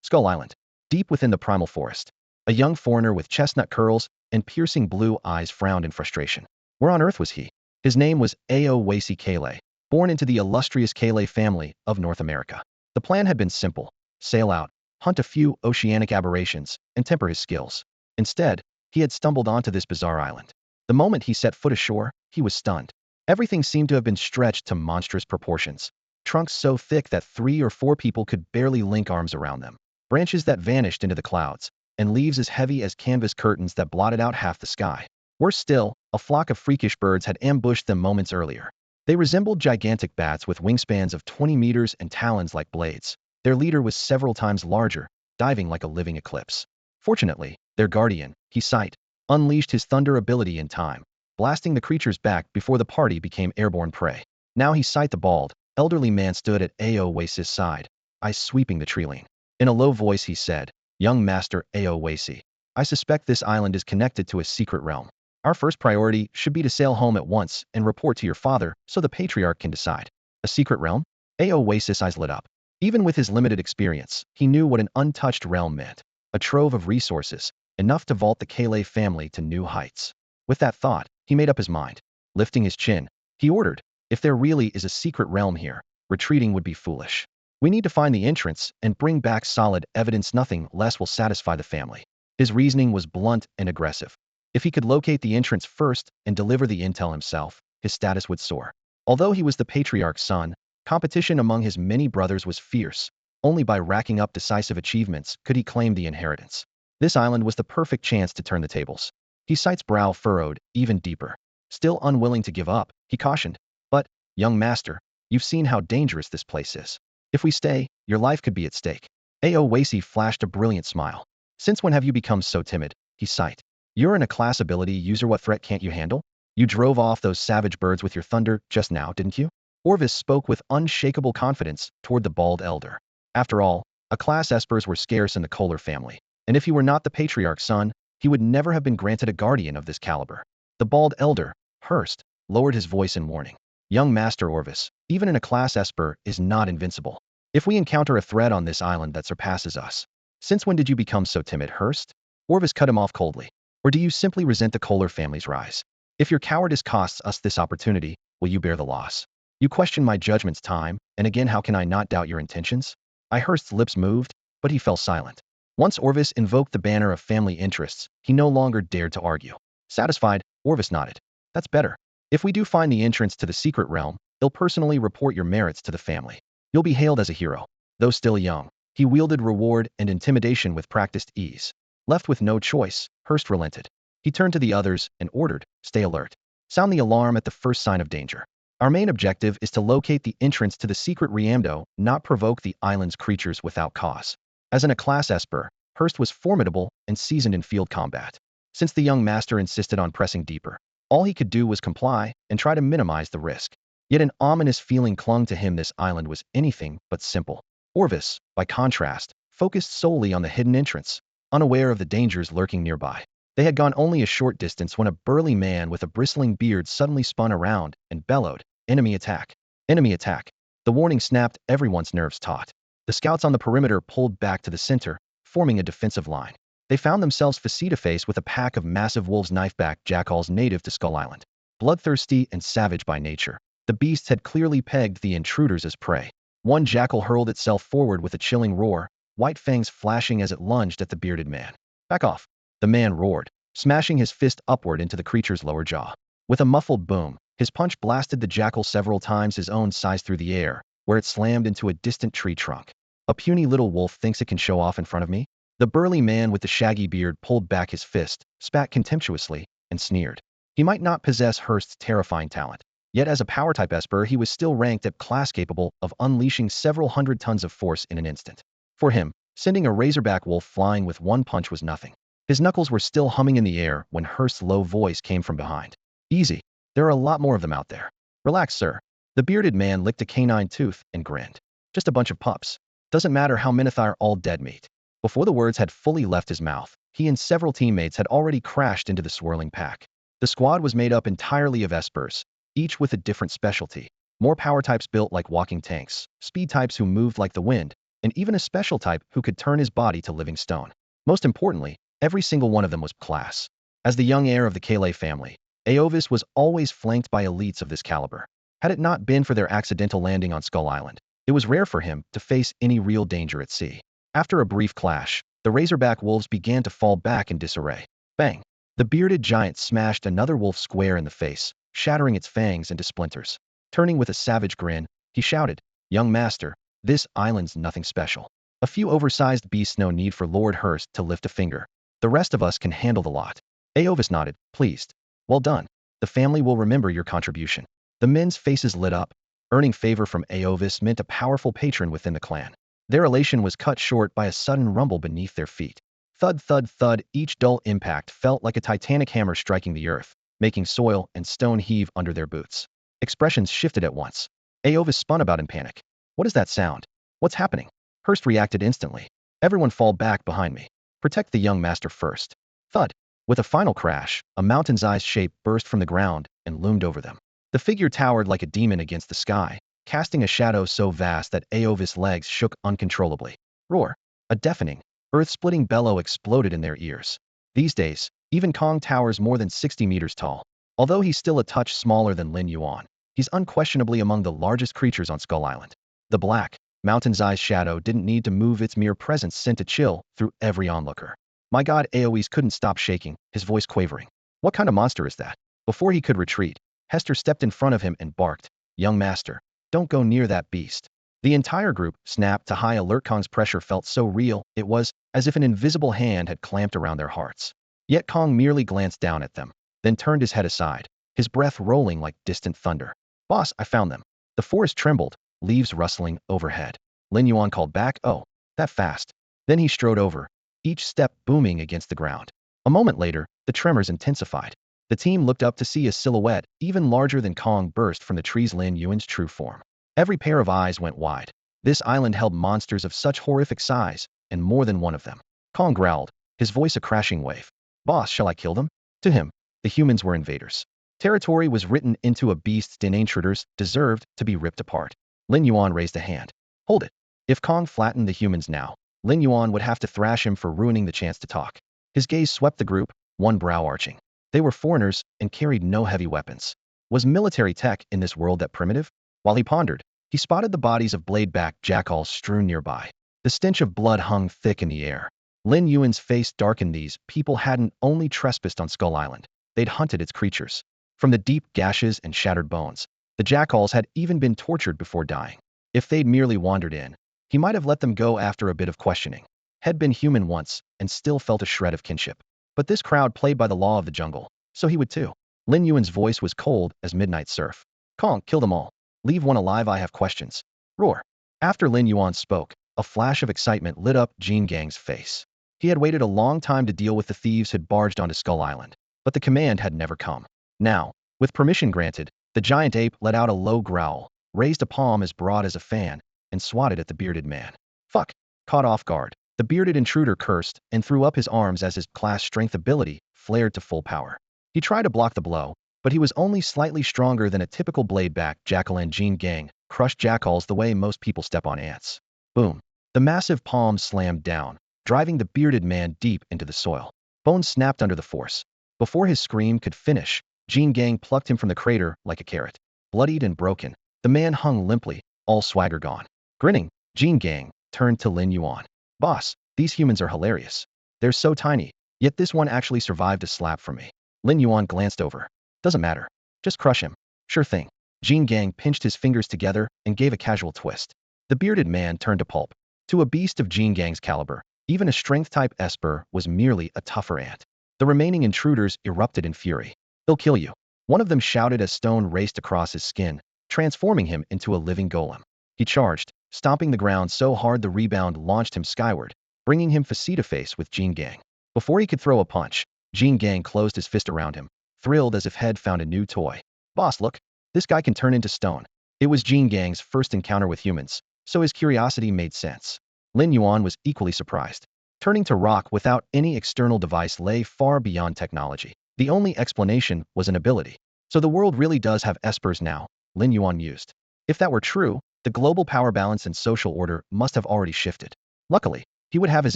Skull Island. Deep within the primal forest, a young foreigner with chestnut curls and piercing blue eyes frowned in frustration. Where on earth was he? His name was Ao Wasi Kale, born into the illustrious Kale family of North America. The plan had been simple: sail out, hunt a few oceanic aberrations, and temper his skills. Instead, he had stumbled onto this bizarre island. The moment he set foot ashore, he was stunned. Everything seemed to have been stretched to monstrous proportions. Trunks so thick that 3 or 4 people could barely link arms around them. Branches that vanished into the clouds, and leaves as heavy as canvas curtains that blotted out half the sky. Worse still, a flock of freakish birds had ambushed them moments earlier. They resembled gigantic bats with wingspans of 20 meters and talons like blades. Their leader was several times larger, diving like a living eclipse. Fortunately, their guardian, Sight, unleashed his thunder ability in time, blasting the creatures back before the party became airborne prey. Now Sight the bald, elderly man stood at Ao Wasi's side, eyes sweeping the treeline. In a low voice he said, "Young Master Ao Wasi, I suspect this island is connected to a secret realm. Our first priority should be to sail home at once and report to your father so the patriarch can decide." A secret realm? Ao Wasi's eyes lit up. Even with his limited experience, he knew what an untouched realm meant. A trove of resources, enough to vault the Kale family to new heights. With that thought, he made up his mind. Lifting his chin, he ordered, "If there really is a secret realm here, retreating would be foolish. We need to find the entrance and bring back solid evidence. Nothing less will satisfy the family." His reasoning was blunt and aggressive. If he could locate the entrance first and deliver the intel himself, his status would soar. Although he was the patriarch's son, competition among his many brothers was fierce. Only by racking up decisive achievements could he claim the inheritance. This island was the perfect chance to turn the tables. Sight's brow furrowed even deeper. Still unwilling to give up, he cautioned, "But, young master, you've seen how dangerous this place is. If we stay, your life could be at stake." Ao Wasi flashed a brilliant smile. "Since when have you become so timid?" Sight. "You're an A-class ability user. What threat can't you handle? You drove off those savage birds with your thunder just now, didn't you?" Orvis spoke with unshakable confidence toward the bald elder. After all, a class espers were scarce in the Kohler family, and if he were not the patriarch's son, he would never have been granted a guardian of this caliber. The bald elder, Hurst, lowered his voice in warning. Young Master Orvis, even in a class esper, is not invincible. If we encounter a threat on this island that surpasses us. Since when did you become so timid, Hurst? Orvis cut him off coldly. Or do you simply resent the Kohler family's rise? If your cowardice costs us this opportunity, will you bear the loss? You question my judgment's time, and again how can I not doubt your intentions? Hurst's lips moved, but he fell silent. Once Orvis invoked the banner of family interests, he no longer dared to argue. Satisfied, Orvis nodded. That's better. If we do find the entrance to the secret realm, he'll personally report your merits to the family. You'll be hailed as a hero. Though still young, he wielded reward and intimidation with practiced ease. Left with no choice, Hurst relented. He turned to the others and ordered, stay alert. Sound the alarm at the first sign of danger. Our main objective is to locate the entrance to the secret Riamdo, not provoke the island's creatures without cause. As in a class esper, Hurst was formidable and seasoned in field combat. Since the young master insisted on pressing deeper, all he could do was comply and try to minimize the risk. Yet an ominous feeling clung to him. This island was anything but simple. Orvis, by contrast, focused solely on the hidden entrance, unaware of the dangers lurking nearby. They had gone only a short distance when a burly man with a bristling beard suddenly spun around and bellowed, "Enemy attack! Enemy attack!" The warning snapped everyone's nerves taut. The scouts on the perimeter pulled back to the center, forming a defensive line. They found themselves face-to-face with a pack of massive wolves, knife-backed jackals native to Skull Island. Bloodthirsty and savage by nature, the beasts had clearly pegged the intruders as prey. One jackal hurled itself forward with a chilling roar, white fangs flashing as it lunged at the bearded man. "Back off!" the man roared, smashing his fist upward into the creature's lower jaw. With a muffled boom, his punch blasted the jackal several times his own size through the air, where it slammed into a distant tree trunk. "A puny little wolf thinks it can show off in front of me?" The burly man with the shaggy beard pulled back his fist, spat contemptuously, and sneered. He might not possess Hurst's terrifying talent, yet as a power-type esper he was still ranked at class capable of unleashing several hundred tons of force in an instant. For him, sending a razorback wolf flying with one punch was nothing. His knuckles were still humming in the air when Hurst's low voice came from behind. "Easy. There are a lot more of them out there. Relax, sir." The bearded man licked a canine tooth and grinned. "Just a bunch of pups. Doesn't matter how many are all dead meat." Before the words had fully left his mouth, he and several teammates had already crashed into the swirling pack. The squad was made up entirely of espers, each with a different specialty. More power types built like walking tanks, speed types who moved like the wind, and even a special type who could turn his body to living stone. Most importantly, every single one of them was class. As the young heir of the Kale family, Aovis was always flanked by elites of this caliber. Had it not been for their accidental landing on Skull Island, it was rare for him to face any real danger at sea. After a brief clash, the razorback wolves began to fall back in disarray. Bang! The bearded giant smashed another wolf square in the face, shattering its fangs into splinters. Turning with a savage grin, he shouted, "Young master, this island's nothing special. A few oversized beasts, no need for Lord Hurst to lift a finger. The rest of us can handle the lot." Aovis nodded, pleased. "Well done. The family will remember your contribution." The men's faces lit up. Earning favor from Aovis meant a powerful patron within the clan. Their elation was cut short by a sudden rumble beneath their feet. Thud, thud, thud, each dull impact felt like a titanic hammer striking the earth, making soil and stone heave under their boots. Expressions shifted at once. Aovis spun about in panic. "What is that sound? What's happening?" Hurst reacted instantly. "Everyone fall back behind me. Protect the young master first." Thud. With a final crash, a mountain-sized shape burst from the ground and loomed over them. The figure towered like a demon against the sky, casting a shadow so vast that Aovis' legs shook uncontrollably. Roar. A deafening, earth-splitting bellow exploded in their ears. These days, even Kong towers more than 60 meters tall. Although he's still a touch smaller than Lin Yuan, he's unquestionably among the largest creatures on Skull Island. The black, mountain-sized shadow didn't need to move. Its mere presence sent a chill through every onlooker. My god, Aovis couldn't stop shaking, his voice quavering. "What kind of monster is that?" Before he could retreat, Hester stepped in front of him and barked, "Young master, don't go near that beast." The entire group snapped to high alert. Kong's pressure felt so real, it was as if an invisible hand had clamped around their hearts. Yet Kong merely glanced down at them, then turned his head aside, his breath rolling like distant thunder. "Boss, I found them." The forest trembled, leaves rustling overhead. Lin Yuan called back, "Oh, that fast." Then he strode over, each step booming against the ground. A moment later, the tremors intensified. The team looked up to see a silhouette even larger than Kong burst from the trees. Lin Yuan's true form. Every pair of eyes went wide. This island held monsters of such horrific size, and more than one of them. Kong growled, his voice a crashing wave. Boss, shall I kill them? To him, the humans were invaders. Territory was written into a beast's DNA. Intruders deserved to be ripped apart. Lin Yuan raised a hand. Hold it. If Kong flattened the humans now, Lin Yuan would have to thrash him for ruining the chance to talk. His gaze swept the group, one brow arching. They were foreigners and carried no heavy weapons. Was military tech in this world that primitive? While he pondered, he spotted the bodies of blade-back jackals strewn nearby. The stench of blood hung thick in the air. Lin Yuan's face darkened. These people hadn't only trespassed on Skull Island, they'd hunted its creatures. From the deep gashes and shattered bones, the jackals had even been tortured before dying. If they'd merely wandered in, he might have let them go after a bit of questioning. Had been human once and still felt a shred of kinship. But this crowd played by the law of the jungle, so he would too. Lin Yuan's voice was cold as midnight surf. Kong, kill them all. Leave one alive, I have questions. Roar. After Lin Yuan spoke, a flash of excitement lit up Jin Gang's face. He had waited a long time to deal with the thieves who'd barged onto Skull Island, but the command had never come. Now, with permission granted, the giant ape let out a low growl, raised a palm as broad as a fan, and swatted at the bearded man. Fuck. Caught off guard, the bearded intruder cursed and threw up his arms as his class strength ability flared to full power. He tried to block the blow, but he was only slightly stronger than a typical bladeback jackal, and Jin Gang crushed jackals the way most people step on ants. Boom. The massive palm slammed down, driving the bearded man deep into the soil. Bones snapped under the force. Before his scream could finish, Jin Gang plucked him from the crater like a carrot. Bloodied and broken, the man hung limply, all swagger gone. Grinning, Jin Gang turned to Lin Yuan. Boss, these humans are hilarious. They're so tiny, yet this one actually survived a slap from me. Lin Yuan glanced over. Doesn't matter. Just crush him. Sure thing. Jin Gang pinched his fingers together and gave a casual twist. The bearded man turned to pulp. To a beast of Jin Gang's caliber, even a strength-type esper was merely a tougher ant. The remaining intruders erupted in fury. They'll kill you. One of them shouted as stone raced across his skin, transforming him into a living golem. He charged, stomping the ground so hard the rebound launched him skyward, bringing him face-to-face with Jin Gang. Before he could throw a punch, Jin Gang closed his fist around him, thrilled as if he'd found a new toy. Boss, look. This guy can turn into stone. It was Jin Gang's first encounter with humans, so his curiosity made sense. Lin Yuan was equally surprised. Turning to rock without any external device lay far beyond technology. The only explanation was an ability. So the world really does have espers now, Lin Yuan mused. If that were true, the global power balance and social order must have already shifted. Luckily, he would have his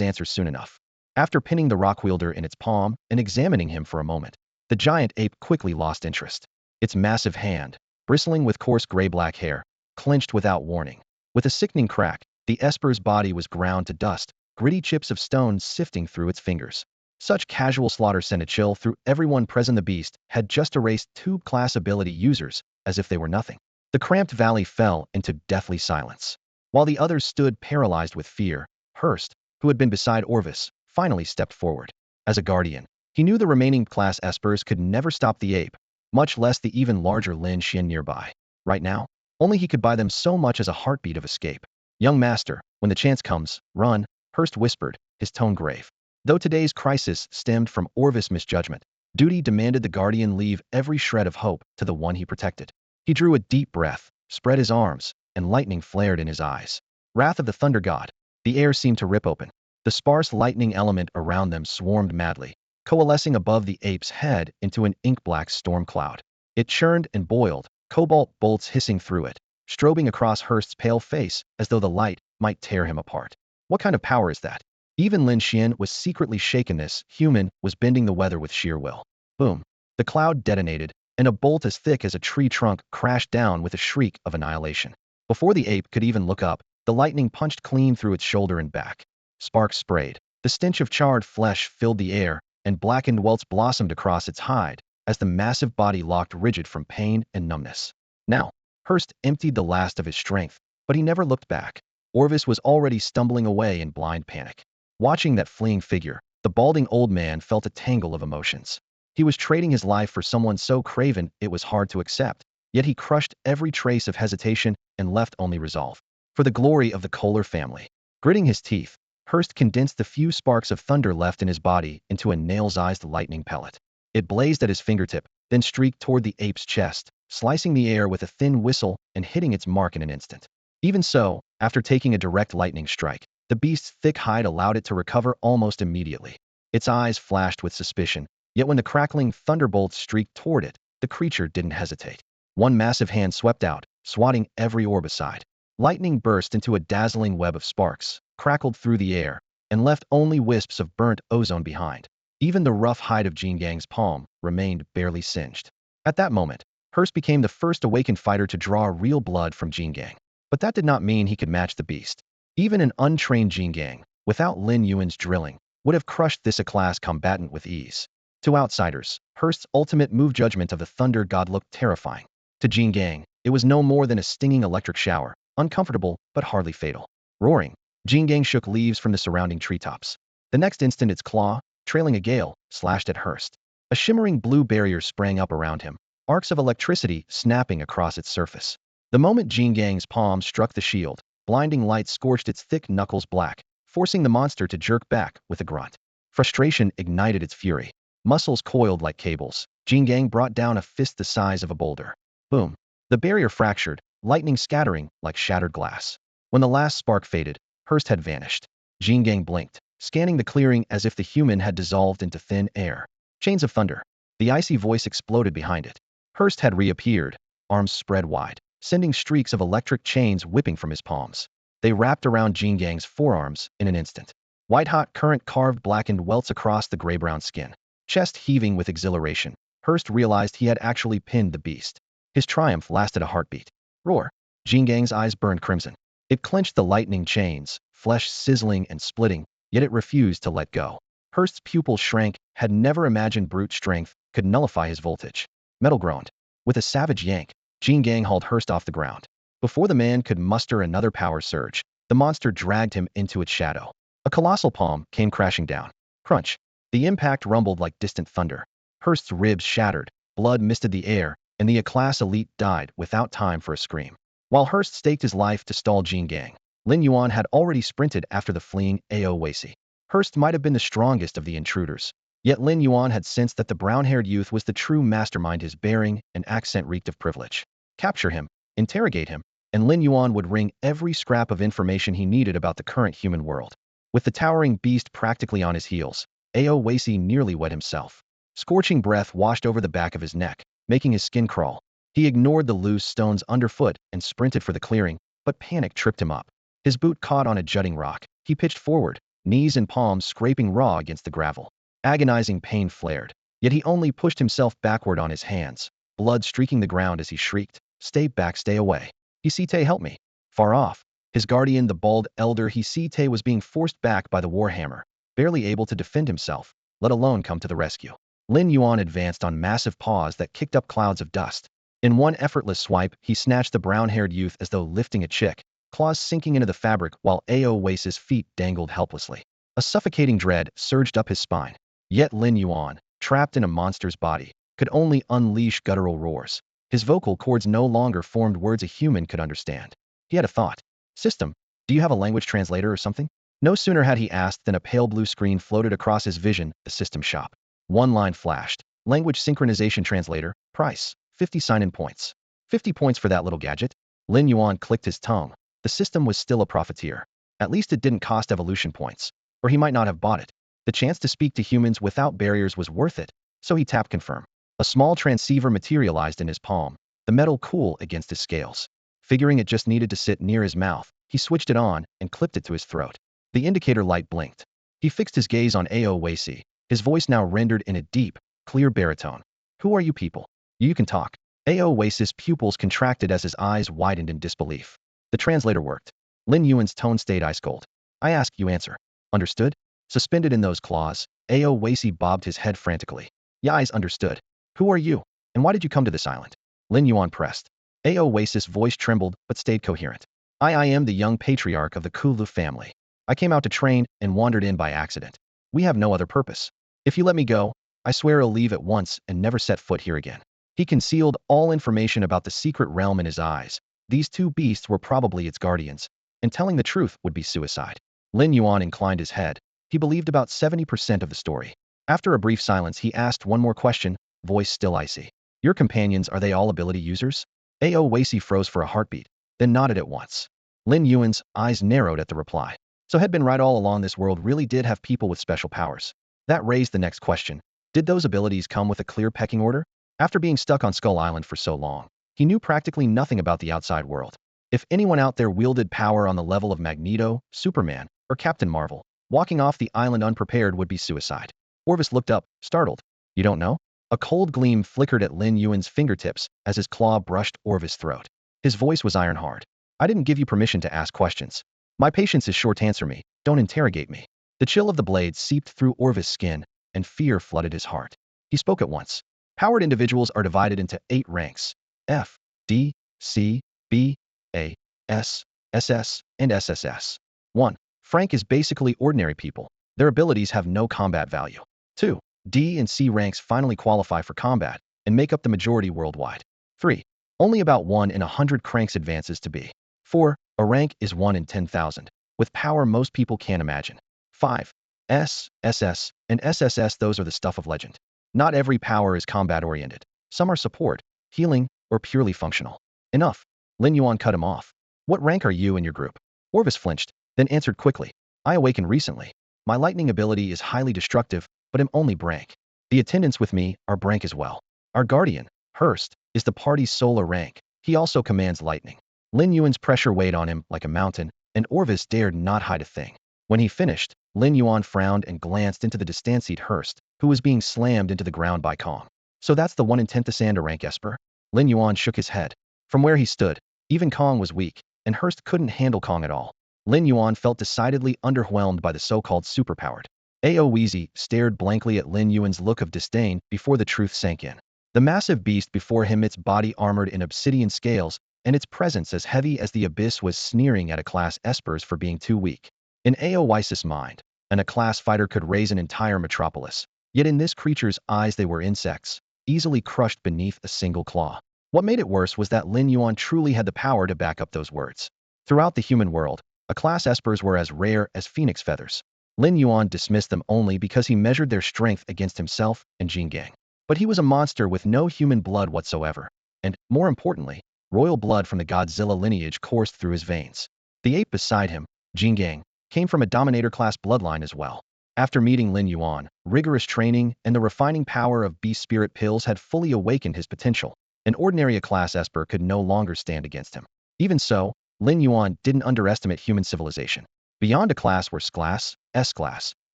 answers soon enough. After pinning the rock wielder in its palm and examining him for a moment, the giant ape quickly lost interest. Its massive hand, bristling with coarse gray-black hair, clenched without warning. With a sickening crack, the esper's body was ground to dust, gritty chips of stone sifting through its fingers. Such casual slaughter sent a chill through everyone present. The beast had just erased two class ability users, as if they were nothing. The cramped valley fell into deathly silence. While the others stood paralyzed with fear, Hurst, who had been beside Orvis, finally stepped forward. As a guardian, he knew the remaining class espers could never stop the ape, much less the even larger Lin Xian nearby. Right now, only he could buy them so much as a heartbeat of escape. Young master, when the chance comes, run, Hurst whispered, his tone grave. Though today's crisis stemmed from Orvis' misjudgment, duty demanded the guardian leave every shred of hope to the one he protected. He drew a deep breath, spread his arms, and lightning flared in his eyes. Wrath of the thunder god. The air seemed to rip open. The sparse lightning element around them swarmed madly, coalescing above the ape's head into an ink-black storm cloud. It churned and boiled, cobalt bolts hissing through it, strobing across Hurst's pale face as though the light might tear him apart. What kind of power is that? Even Lin Xian was secretly shaken. This human was bending the weather with sheer will. Boom. The cloud detonated, and a bolt as thick as a tree trunk crashed down with a shriek of annihilation. Before the ape could even look up, the lightning punched clean through its shoulder and back. Sparks sprayed. The stench of charred flesh filled the air, and blackened welts blossomed across its hide as the massive body locked rigid from pain and numbness. Now, Hurst emptied the last of his strength, but he never looked back. Orvis was already stumbling away in blind panic. Watching that fleeing figure, the balding old man felt a tangle of emotions. He was trading his life for someone so craven it was hard to accept, yet he crushed every trace of hesitation and left only resolve. For the glory of the Kohler family. Gritting his teeth, Hurst condensed the few sparks of thunder left in his body into a nail-sized lightning pellet. It blazed at his fingertip, then streaked toward the ape's chest, slicing the air with a thin whistle and hitting its mark in an instant. Even so, After taking a direct lightning strike, the beast's thick hide allowed it to recover almost immediately. Its eyes flashed with suspicion, yet when the crackling thunderbolts streaked toward it, the creature didn't hesitate. One massive hand swept out, swatting every orb aside. Lightning burst into a dazzling web of sparks, crackled through the air, and left only wisps of burnt ozone behind. Even the rough hide of Jean Gang's palm remained barely singed. At that moment, Hearst became the first awakened fighter to draw real blood from Jean Gang. But that did not mean he could match the beast. Even an untrained Jean Gang, without Lin Yuan's drilling, would have crushed this A-class combatant with ease. To outsiders, Hearst's ultimate move judgment of the Thunder God looked terrifying. To Jean Gang, it was no more than a stinging electric shower, uncomfortable but hardly fatal. Roaring, Jean Gang shook leaves from the surrounding treetops. The next instant its claw, trailing a gale, slashed at Hearst. A shimmering blue barrier sprang up around him, arcs of electricity snapping across its surface. The moment Jean Gang's palm struck the shield, blinding light scorched its thick knuckles black, forcing the monster to jerk back with a grunt. Frustration ignited its fury. Muscles coiled like cables, Jean Gang brought down a fist the size of a boulder. Boom. The barrier fractured, lightning scattering like shattered glass. When the last spark faded, Hearst had vanished. Jean Gang blinked, scanning the clearing as if the human had dissolved into thin air. Chains of thunder. The icy voice exploded behind it. Hearst had reappeared, arms spread wide, sending streaks of electric chains whipping from his palms. They wrapped around Jean Gang's forearms in an instant. White-hot current carved blackened welts across the gray-brown skin. Chest heaving with exhilaration, Hearst realized he had actually pinned the beast. His triumph lasted a heartbeat. Roar! Jean Gang's eyes burned crimson. It clenched the lightning chains, flesh sizzling and splitting, yet it refused to let go. Hearst's pupils shrank, had never imagined brute strength could nullify his voltage. Metal groaned. With a savage yank, Jean Gang hauled Hearst off the ground. Before the man could muster another power surge, the monster dragged him into its shadow. A colossal palm came crashing down. Crunch. The impact rumbled like distant thunder. Hearst's ribs shattered, blood misted the air, and the A-class elite died without time for a scream. While Hearst staked his life to stall Jean Gang, Lin Yuan had already sprinted after the fleeing Ao Weishi. Hearst might have been the strongest of the intruders, yet Lin Yuan had sensed that the brown-haired youth was the true mastermind. His bearing and accent reeked of privilege. Capture him, interrogate him, and Lin Yuan would wring every scrap of information he needed about the current human world. With the towering beast practically on his heels, Ao Weishi nearly wet himself. Scorching breath washed over the back of his neck, making his skin crawl. He ignored the loose stones underfoot and sprinted for the clearing, but panic tripped him up. His boot caught on a jutting rock. He pitched forward, knees and palms scraping raw against the gravel. Agonizing pain flared, yet he only pushed himself backward on his hands, blood streaking the ground as he shrieked, "Stay back, stay away. Hisite, help me." Far off, his guardian, the bald elder Hisite, was being forced back by the warhammer, barely able to defend himself, let alone come to the rescue. Lin Yuan advanced on massive paws that kicked up clouds of dust. In one effortless swipe, he snatched the brown-haired youth as though lifting a chick, claws sinking into the fabric while Ao Weishi's feet dangled helplessly. A suffocating dread surged up his spine. Yet Lin Yuan, trapped in a monster's body, could only unleash guttural roars. His vocal cords no longer formed words a human could understand. He had a thought. "System, do you have a language translator or something?" No sooner had he asked than a pale blue screen floated across his vision, the system shop. One line flashed. Language synchronization translator, price, 50 sign-in points. 50 points for that little gadget? Lin Yuan clicked his tongue. The system was still a profiteer. At least it didn't cost evolution points, or he might not have bought it. The chance to speak to humans without barriers was worth it, so he tapped confirm. A small transceiver materialized in his palm, the metal cool against his scales. Figuring it just needed to sit near his mouth, he switched it on and clipped it to his throat. The indicator light blinked. He fixed his gaze on Ao Weishi, his voice now rendered in a deep, clear baritone. "Who are you people? You can talk." Ao Weishi's pupils contracted as his eyes widened in disbelief. The translator worked. Lin Yuan's tone stayed ice cold. "I ask, you answer. Understood?" Suspended in those claws, Ao Weishi bobbed his head frantically. "Yais, understood. Who are you, and why did you come to this island?" Lin Yuan pressed. Ao Weishi's voice trembled but stayed coherent. I am the young patriarch of the Kulu family. I came out to train and wandered in by accident. We have no other purpose. If you let me go, I swear I'll leave at once and never set foot here again." He concealed all information about the secret realm in his eyes. These two beasts were probably its guardians, and telling the truth would be suicide. Lin Yuan inclined his head. He believed about 70% of the story. After a brief silence, he asked one more question, voice still icy. "Your companions, are they all ability users?" Ao Weishi froze for a heartbeat, then nodded at once. Lin Yuan's eyes narrowed at the reply. So had been right all along, this world really did have people with special powers. That raised the next question. Did those abilities come with a clear pecking order? After being stuck on Skull Island for so long, he knew practically nothing about the outside world. If anyone out there wielded power on the level of Magneto, Superman, or Captain Marvel, walking off the island unprepared would be suicide. Orvis looked up, startled. You don't know? A cold gleam flickered at Lin Yuan's fingertips as his claw brushed Orvis' throat. His voice was iron hard. I didn't give you permission to ask questions. My patience is short, answer me. Don't interrogate me. The chill of the blade seeped through Orvis' skin, and fear flooded his heart. He spoke at once. Powered individuals are divided into 8 ranks: F, D, C, B, A, S, SS, and SSS. 1. Frank is basically ordinary people. Their abilities have no combat value. 2. D and C ranks finally qualify for combat and make up the majority worldwide. 3. Only about 1 in 100 cranks advances to B. 4. A rank is 1 in 10,000, with power most people can't imagine. 5. S, SS, and SSS, those are the stuff of legend. Not every power is combat-oriented. Some are support, healing, or purely functional. Enough. Lin Yuan cut him off. What rank are you in your group? Orvis flinched, then answered quickly. I awakened recently. My lightning ability is highly destructive, but am only Brank. The attendants with me are Brank as well. Our guardian, Hurst, is the party's solar rank. He also commands lightning. Lin Yuan's pressure weighed on him like a mountain, and Orvis dared not hide a thing. When he finished, Lin Yuan frowned and glanced into the distancied Hurst, who was being slammed into the ground by Kong. So that's the 1 in 10,000 rank Esper? Lin Yuan shook his head. From where he stood, even Kong was weak, and Hurst couldn't handle Kong at all. Lin Yuan felt decidedly underwhelmed by the so-called superpowered. Aoeezy stared blankly at Lin Yuan's look of disdain before the truth sank in. The massive beast before him, its body armored in obsidian scales, and its presence as heavy as the abyss, was sneering at a class Espers for being too weak. In Aoeezy's mind, a class fighter could raise an entire metropolis. Yet in this creature's eyes they were insects, easily crushed beneath a single claw. What made it worse was that Lin Yuan truly had the power to back up those words. Throughout the human world, a class Espers were as rare as phoenix feathers. Lin Yuan dismissed them only because he measured their strength against himself and Jingang. But he was a monster with no human blood whatsoever. And, more importantly, royal blood from the Godzilla lineage coursed through his veins. The ape beside him, Jingang, came from a Dominator-class bloodline as well. After meeting Lin Yuan, rigorous training and the refining power of beast spirit pills had fully awakened his potential. An ordinary A-class Esper could no longer stand against him. Even so, Lin Yuan didn't underestimate human civilization. Beyond A-class were S-class, S-class,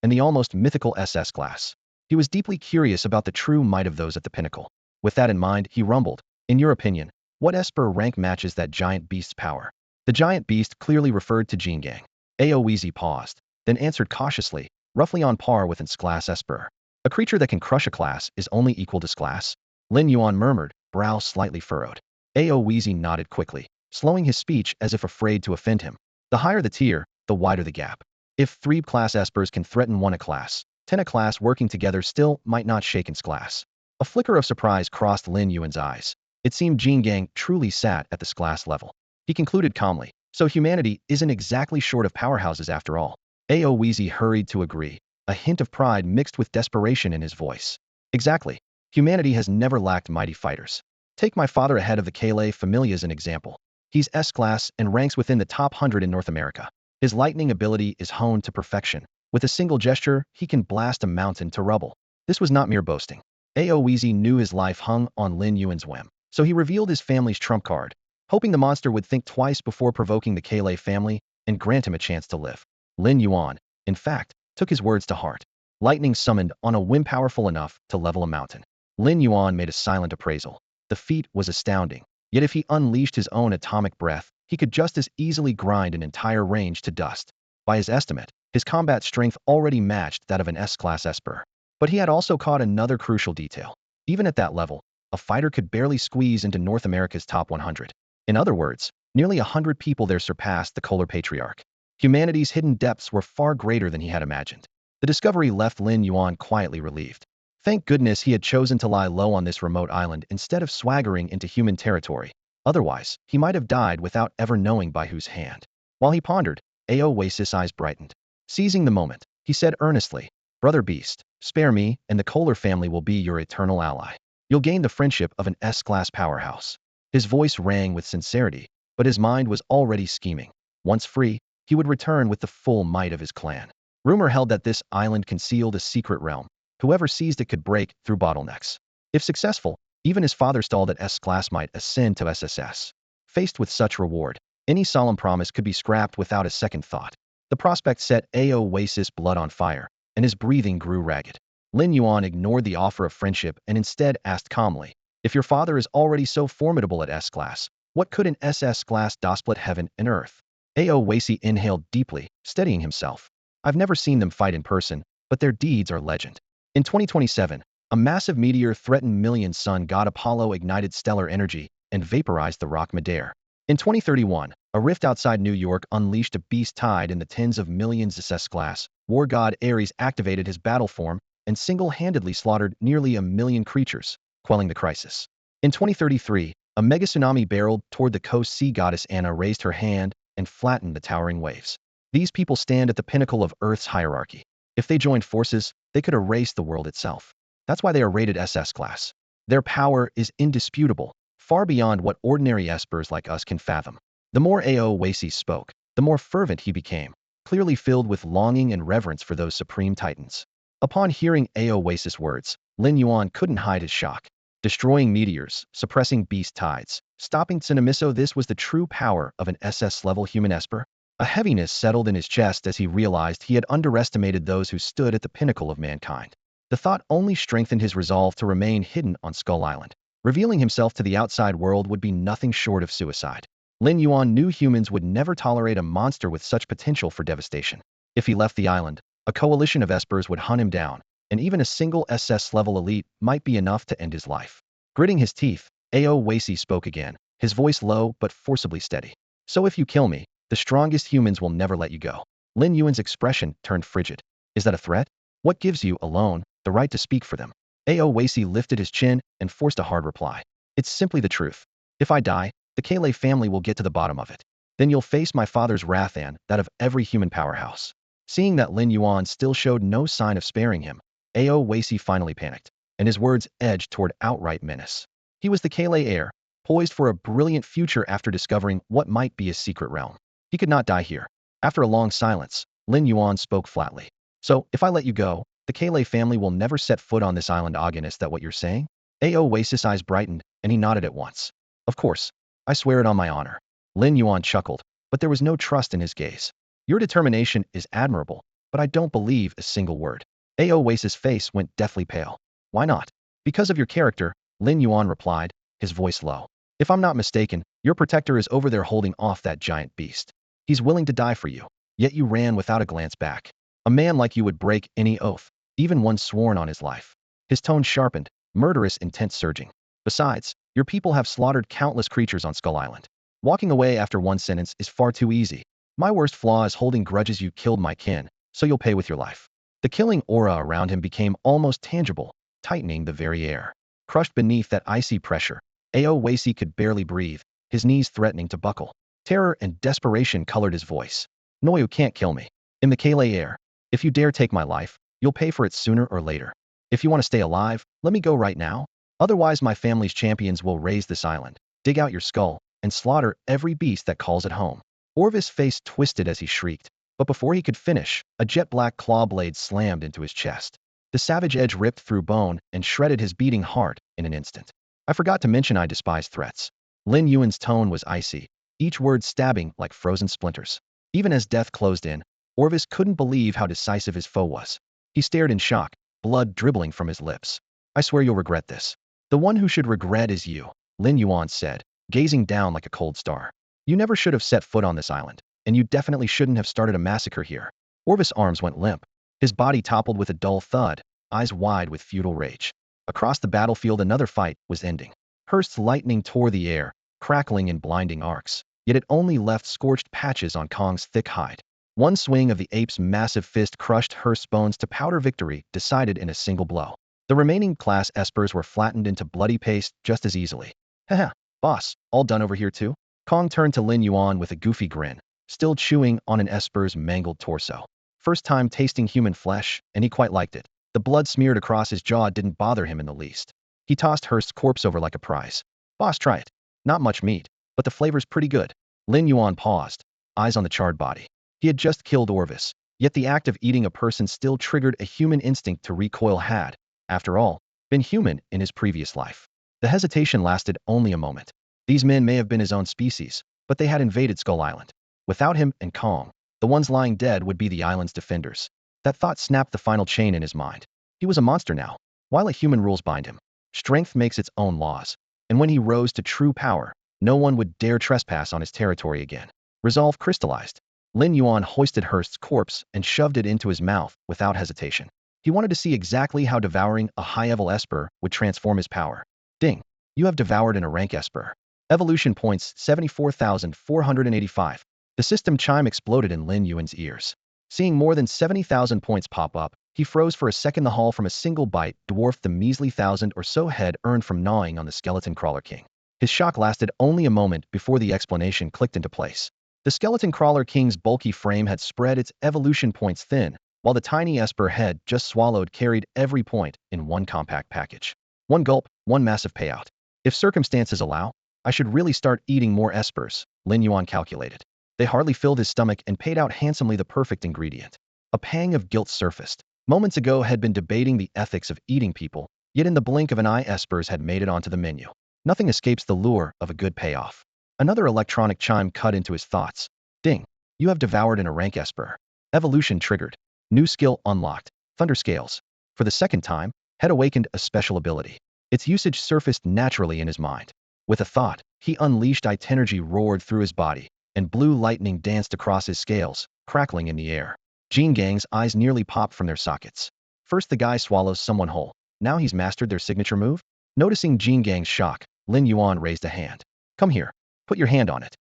and the almost mythical SS-class. He was deeply curious about the true might of those at the pinnacle. With that in mind, he rumbled, in your opinion, what Esper rank matches that giant beast's power? The giant beast clearly referred to Jingang. Aoeezy paused, then answered cautiously, roughly on par with an S-class Esper. A creature that can crush a class is only equal to S-class? Lin Yuan murmured, brow slightly furrowed. Aoeezy nodded quickly, slowing his speech as if afraid to offend him. The higher the tier, the wider the gap. If 3 class Espers can threaten 1 A-class, 10 A-class working together still might not shake S-class. A flicker of surprise crossed Lin Yuan's eyes. It seemed Jingang truly sat at the S-class level. He concluded calmly, so humanity isn't exactly short of powerhouses after all. Aoeezy hurried to agree, a hint of pride mixed with desperation in his voice. Exactly. Humanity has never lacked mighty fighters. Take my father ahead of the Kale Familia as an example. He's S-class and ranks within the top 100 in North America. His lightning ability is honed to perfection. With a single gesture, he can blast a mountain to rubble. This was not mere boasting. Aoeezy knew his life hung on Lin Yuan's whim, so he revealed his family's trump card, hoping the monster would think twice before provoking the Kale family and grant him a chance to live. Lin Yuan, in fact, took his words to heart. Lightning summoned on a whim powerful enough to level a mountain. Lin Yuan made a silent appraisal. The feat was astounding, yet if he unleashed his own atomic breath, he could just as easily grind an entire range to dust. By his estimate, his combat strength already matched that of an S-class Esper. But he had also caught another crucial detail. Even at that level, a fighter could barely squeeze into North America's top 100. In other words, nearly 100 people there surpassed the Kolar Patriarch. Humanity's hidden depths were far greater than he had imagined. The discovery left Lin Yuan quietly relieved. Thank goodness he had chosen to lie low on this remote island instead of swaggering into human territory. Otherwise, he might have died without ever knowing by whose hand. While he pondered, Aoeezy's eyes brightened. Seizing the moment, he said earnestly, Brother Beast, spare me, and the Kolar family will be your eternal ally. You'll gain the friendship of an S-class powerhouse. His voice rang with sincerity, but his mind was already scheming. Once free, he would return with the full might of his clan. Rumor held that this island concealed a secret realm. Whoever seized it could break through bottlenecks. If successful, even his father stalled at S-class might ascend to SSS. Faced with such reward, any solemn promise could be scrapped without a second thought. The prospect set Oasis' blood on fire, and his breathing grew ragged. Lin Yuan ignored the offer of friendship and instead asked calmly, if your father is already so formidable at S-class, what could an SS-class split heaven and earth? Oasis inhaled deeply, steadying himself. I've never seen them fight in person, but their deeds are legend. In 2027, a massive meteor threatened millions sun god Apollo ignited stellar energy and vaporized the rock Medair. In 2031, a rift outside New York unleashed a beast tide in the tens of millions. SS-class war god Ares activated his battle form and single-handedly slaughtered nearly 1 million creatures, quelling the crisis. In 2033, a mega tsunami barreled toward the coast. Sea goddess Anna raised her hand and flattened the towering waves. These people stand at the pinnacle of Earth's hierarchy. If they joined forces, they could erase the world itself. That's why they are rated SS class. Their power is indisputable, far beyond what ordinary espers like us can fathom. The more Oasis spoke, the more fervent he became, clearly filled with longing and reverence for those supreme titans. Upon hearing Oasis' words, Lin Yuan couldn't hide his shock. Destroying meteors, suppressing beast tides, stopping tsunamiso, this was the true power of an SS-level human esper. A heaviness settled in his chest as he realized he had underestimated those who stood at the pinnacle of mankind. The thought only strengthened his resolve to remain hidden on Skull Island. Revealing himself to the outside world would be nothing short of suicide. Lin Yuan knew humans would never tolerate a monster with such potential for devastation. If he left the island, a coalition of espers would hunt him down, and even a single SS-level elite might be enough to end his life. Gritting his teeth, Oasis spoke again, his voice low but forcibly steady. So if you kill me, the strongest humans will never let you go. Lin Yuan's expression turned frigid. Is that a threat? What gives you, alone, the right to speak for them? Oasis lifted his chin and forced a hard reply. It's simply the truth. If I die, the Kale family will get to the bottom of it. Then you'll face my father's wrath and that of every human powerhouse. Seeing that Lin Yuan still showed no sign of sparing him, Oasis finally panicked, and his words edged toward outright menace. He was the Kale heir, poised for a brilliant future after discovering what might be a secret realm. He could not die here. After a long silence, Lin Yuan spoke flatly. So, if I let you go, the Kale family will never set foot on this island again. Is that what you're saying? Oasis' eyes brightened, and he nodded at once. Of course. I swear it on my honor. Lin Yuan chuckled, but there was no trust in his gaze. Your determination is admirable, but I don't believe a single word. Oasis' face went deathly pale. Why not? Because of your character, Lin Yuan replied, his voice low. If I'm not mistaken, your protector is over there holding off that giant beast. He's willing to die for you, yet you ran without a glance back. A man like you would break any oath, even one sworn on his life. His tone sharpened, murderous intent surging. Besides, your people have slaughtered countless creatures on Skull Island. Walking away after one sentence is far too easy. My worst flaw is holding grudges. You killed my kin, so you'll pay with your life. The killing aura around him became almost tangible, tightening the very air. Crushed beneath that icy pressure, Oasis could barely breathe, his knees threatening to buckle. Terror and desperation colored his voice. No, you can't kill me. In the Kale air, if you dare take my life, you'll pay for it sooner or later. If you want to stay alive, let me go right now. Otherwise my family's champions will raise this island, dig out your skull, and slaughter every beast that calls it home. Orvis' face twisted as he shrieked, but before he could finish, a jet-black claw blade slammed into his chest. The savage edge ripped through bone and shredded his beating heart in an instant. I forgot to mention I despise threats. Lin Yuan's tone was icy, each word stabbing like frozen splinters. Even as death closed in, Orvis couldn't believe how decisive his foe was. He stared in shock, blood dribbling from his lips. I swear you'll regret this. The one who should regret is you, Lin Yuan said, gazing down like a cold star. You never should have set foot on this island, and you definitely shouldn't have started a massacre here. Orvis' arms went limp. His body toppled with a dull thud, eyes wide with futile rage. Across the battlefield another fight was ending. Hearst's lightning tore the air, crackling in blinding arcs, yet it only left scorched patches on Kong's thick hide. One swing of the ape's massive fist crushed Hearst's bones to powder. Victory decided in a single blow. The remaining class espers were flattened into bloody paste just as easily. Haha, boss, all done over here too? Kong turned to Lin Yuan with a goofy grin, still chewing on an esper's mangled torso. First time tasting human flesh, and he quite liked it. The blood smeared across his jaw didn't bother him in the least. He tossed Hearst's corpse over like a prize. Boss, try it. Not much meat, but the flavor's pretty good. Lin Yuan paused. eyes on the charred body. He had just killed Orvis, yet the act of eating a person still triggered a human instinct to recoil had, after all, been human in his previous life. The hesitation lasted only a moment. These men may have been his own species, but they had invaded Skull Island. Without him and Kong, the ones lying dead would be the island's defenders. That thought snapped the final chain in his mind. He was a monster now, while a human rules bind him. Strength makes its own laws, and when he rose to true power, no one would dare trespass on his territory again. Resolve crystallized. Lin Yuan hoisted Hurst's corpse and shoved it into his mouth without hesitation. He wanted to see exactly how devouring a high-level Esper would transform his power. Ding. You have devoured a rank Esper. Evolution points 74,485. The system chime exploded in Lin Yuan's ears. Seeing more than 70,000 points pop up, he froze for a second. The haul from a single bite dwarfed the measly 1,000 or so head earned from gnawing on the skeleton crawler king. His shock lasted only a moment before the explanation clicked into place. The skeleton crawler king's bulky frame had spread its evolution points thin, while the tiny Esper head just swallowed carried every point in one compact package. One gulp, one massive payout. If circumstances allow, I should really start eating more Espers, Lin Yuan calculated. They hardly filled his stomach and paid out handsomely the perfect ingredient. A pang of guilt surfaced. Moments ago had been debating the ethics of eating people, yet in the blink of an eye Espers had made it onto the menu. Nothing escapes the lure of a good payoff. Another electronic chime cut into his thoughts. Ding. You have devoured a rank Esper. Evolution triggered. New skill unlocked. Thunder scales. For the second time, had awakened a special ability. Its usage surfaced naturally in his mind. With a thought, he unleashed it. Energy roared through his body, and blue lightning danced across his scales, crackling in the air. Jean Gang's eyes nearly popped from their sockets. First the guy swallows someone whole. Now he's mastered their signature move? Noticing Jean Gang's shock, Lin Yuan raised a hand. Come here. Put your hand on it.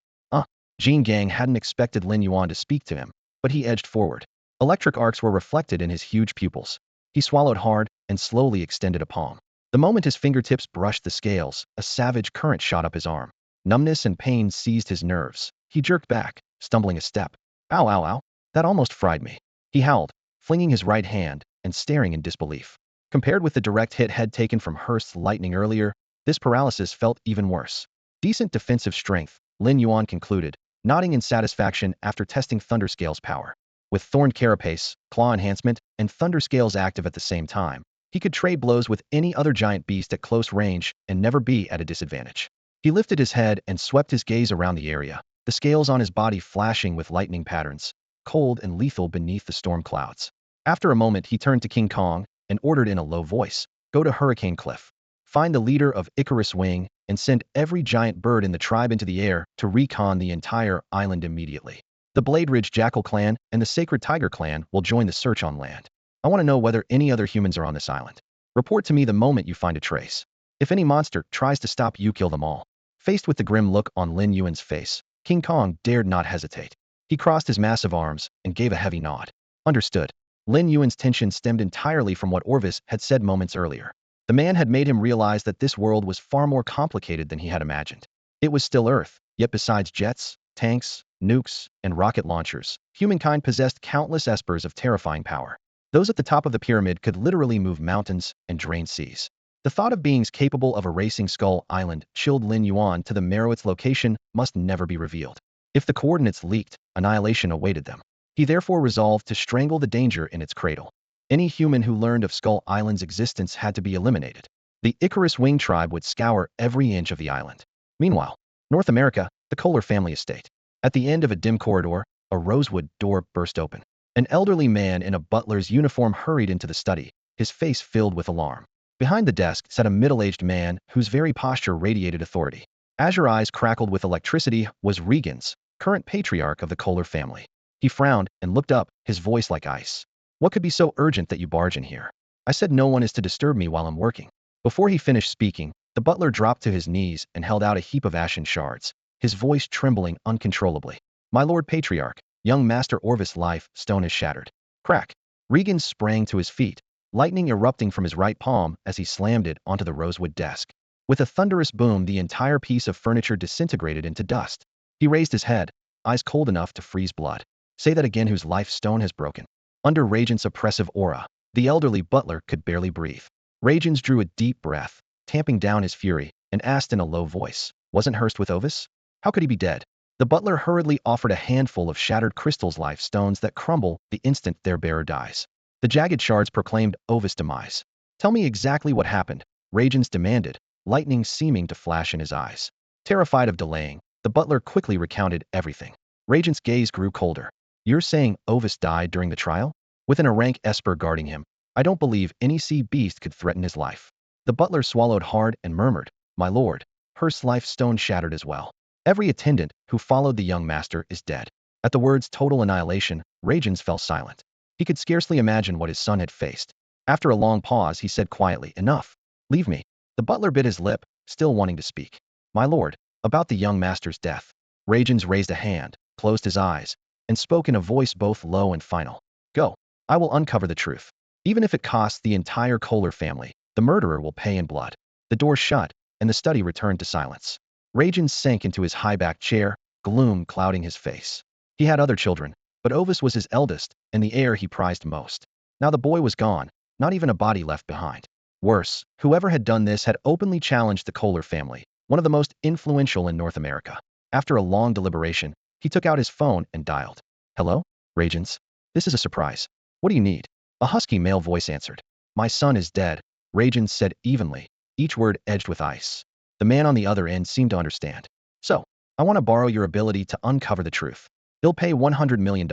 Jean Gang hadn't expected Lin Yuan to speak to him, but he edged forward. Electric arcs were reflected in his huge pupils. He swallowed hard and slowly extended a palm. The moment his fingertips brushed the scales, a savage current shot up his arm. Numbness and pain seized his nerves. He jerked back, stumbling a step. Ow, ow, ow. That almost fried me. He howled, flinging his right hand and staring in disbelief. Compared with the direct hit head taken from Hurst's lightning earlier, this paralysis felt even worse. Decent defensive strength, Lin Yuan concluded, nodding in satisfaction after testing Thunderscale's power. With Thorn Carapace, Claw Enhancement, and Thunderscales active at the same time, he could trade blows with any other giant beast at close range and never be at a disadvantage. He lifted his head and swept his gaze around the area, the scales on his body flashing with lightning patterns, cold and lethal beneath the storm clouds. After a moment, he turned to King Kong and ordered in a low voice, "Go to Hurricane Cliff. Find the leader of Icarus Wing and send every giant bird in the tribe into the air to recon the entire island immediately. The Blade Ridge Jackal Clan and the Sacred Tiger Clan will join the search on land. I want to know whether any other humans are on this island. Report to me the moment you find a trace. If any monster tries to stop you, kill them all." Faced with the grim look on Lin Yuan's face, King Kong dared not hesitate. He crossed his massive arms and gave a heavy nod. Understood. Lin Yuan's tension stemmed entirely from what Orvis had said moments earlier. The man had made him realize that this world was far more complicated than he had imagined. It was still Earth, yet besides jets, tanks, nukes, and rocket launchers, humankind possessed countless espers of terrifying power. Those at the top of the pyramid could literally move mountains and drain seas. The thought of beings capable of erasing Skull Island chilled Lin Yuan to the marrow. Its location must never be revealed. If the coordinates leaked, annihilation awaited them. He therefore resolved to strangle the danger in its cradle. Any human who learned of Skull Island's existence had to be eliminated. The Icarus Wing tribe would scour every inch of the island. Meanwhile, North America, the Kohler family estate. At the end of a dim corridor, a rosewood door burst open. An elderly man in a butler's uniform hurried into the study, his face filled with alarm. Behind the desk sat a middle-aged man whose very posture radiated authority. Azure eyes crackled with electricity. Was Regan's, current patriarch of the Kohler family. He frowned and looked up, his voice like ice. "What could be so urgent that you barge in here? I said no one is to disturb me while I'm working." Before he finished speaking, the butler dropped to his knees and held out a heap of ashen shards, his voice trembling uncontrollably. "My Lord Patriarch, young Master Orvis' life stone is shattered." Crack! Regan sprang to his feet, lightning erupting from his right palm as he slammed it onto the rosewood desk. With a thunderous boom, the entire piece of furniture disintegrated into dust. He raised his head, eyes cold enough to freeze blood. "Say that again. Whose life stone has broken?" Under Regan's oppressive aura, the elderly butler could barely breathe. Regan drew a deep breath, tamping down his fury, and asked in a low voice, "Wasn't Hurst with Ovis? How could he be dead?" The butler hurriedly offered a handful of shattered crystals life stones that crumble the instant their bearer dies. The jagged shards proclaimed Ovis' demise. Tell me exactly what happened, Ragens demanded, lightning seeming to flash in his eyes. Terrified of delaying, the butler quickly recounted everything. Ragens' gaze grew colder. You're saying Ovis died during the trial? With an rank esper guarding him, I don't believe any sea beast could threaten his life. The butler swallowed hard and murmured, My lord, her life stone shattered as well. Every attendant who followed the young master is dead. At the words total annihilation, Ragens fell silent. He could scarcely imagine what his son had faced. After a long pause, he said quietly, Enough. Leave me. The butler bit his lip, still wanting to speak. My lord, about the young master's death. Ragens raised a hand, closed his eyes, and spoke in a voice both low and final. Go. I will uncover the truth. Even if it costs the entire Kohler family, the murderer will pay in blood. The door shut, and the study returned to silence. Ragens sank into his high-backed chair, gloom clouding his face. He had other children, but Ovis was his eldest, and the heir he prized most. Now the boy was gone, not even a body left behind. Worse, whoever had done this had openly challenged the Kohler family, one of the most influential in North America. After a long deliberation, he took out his phone and dialed. Hello? Ragens? This is a surprise. What do you need? A husky male voice answered. My son is dead, Ragens said evenly, each word edged with ice. The man on the other end seemed to understand. So, I want to borrow your ability to uncover the truth. He'll pay $100 million.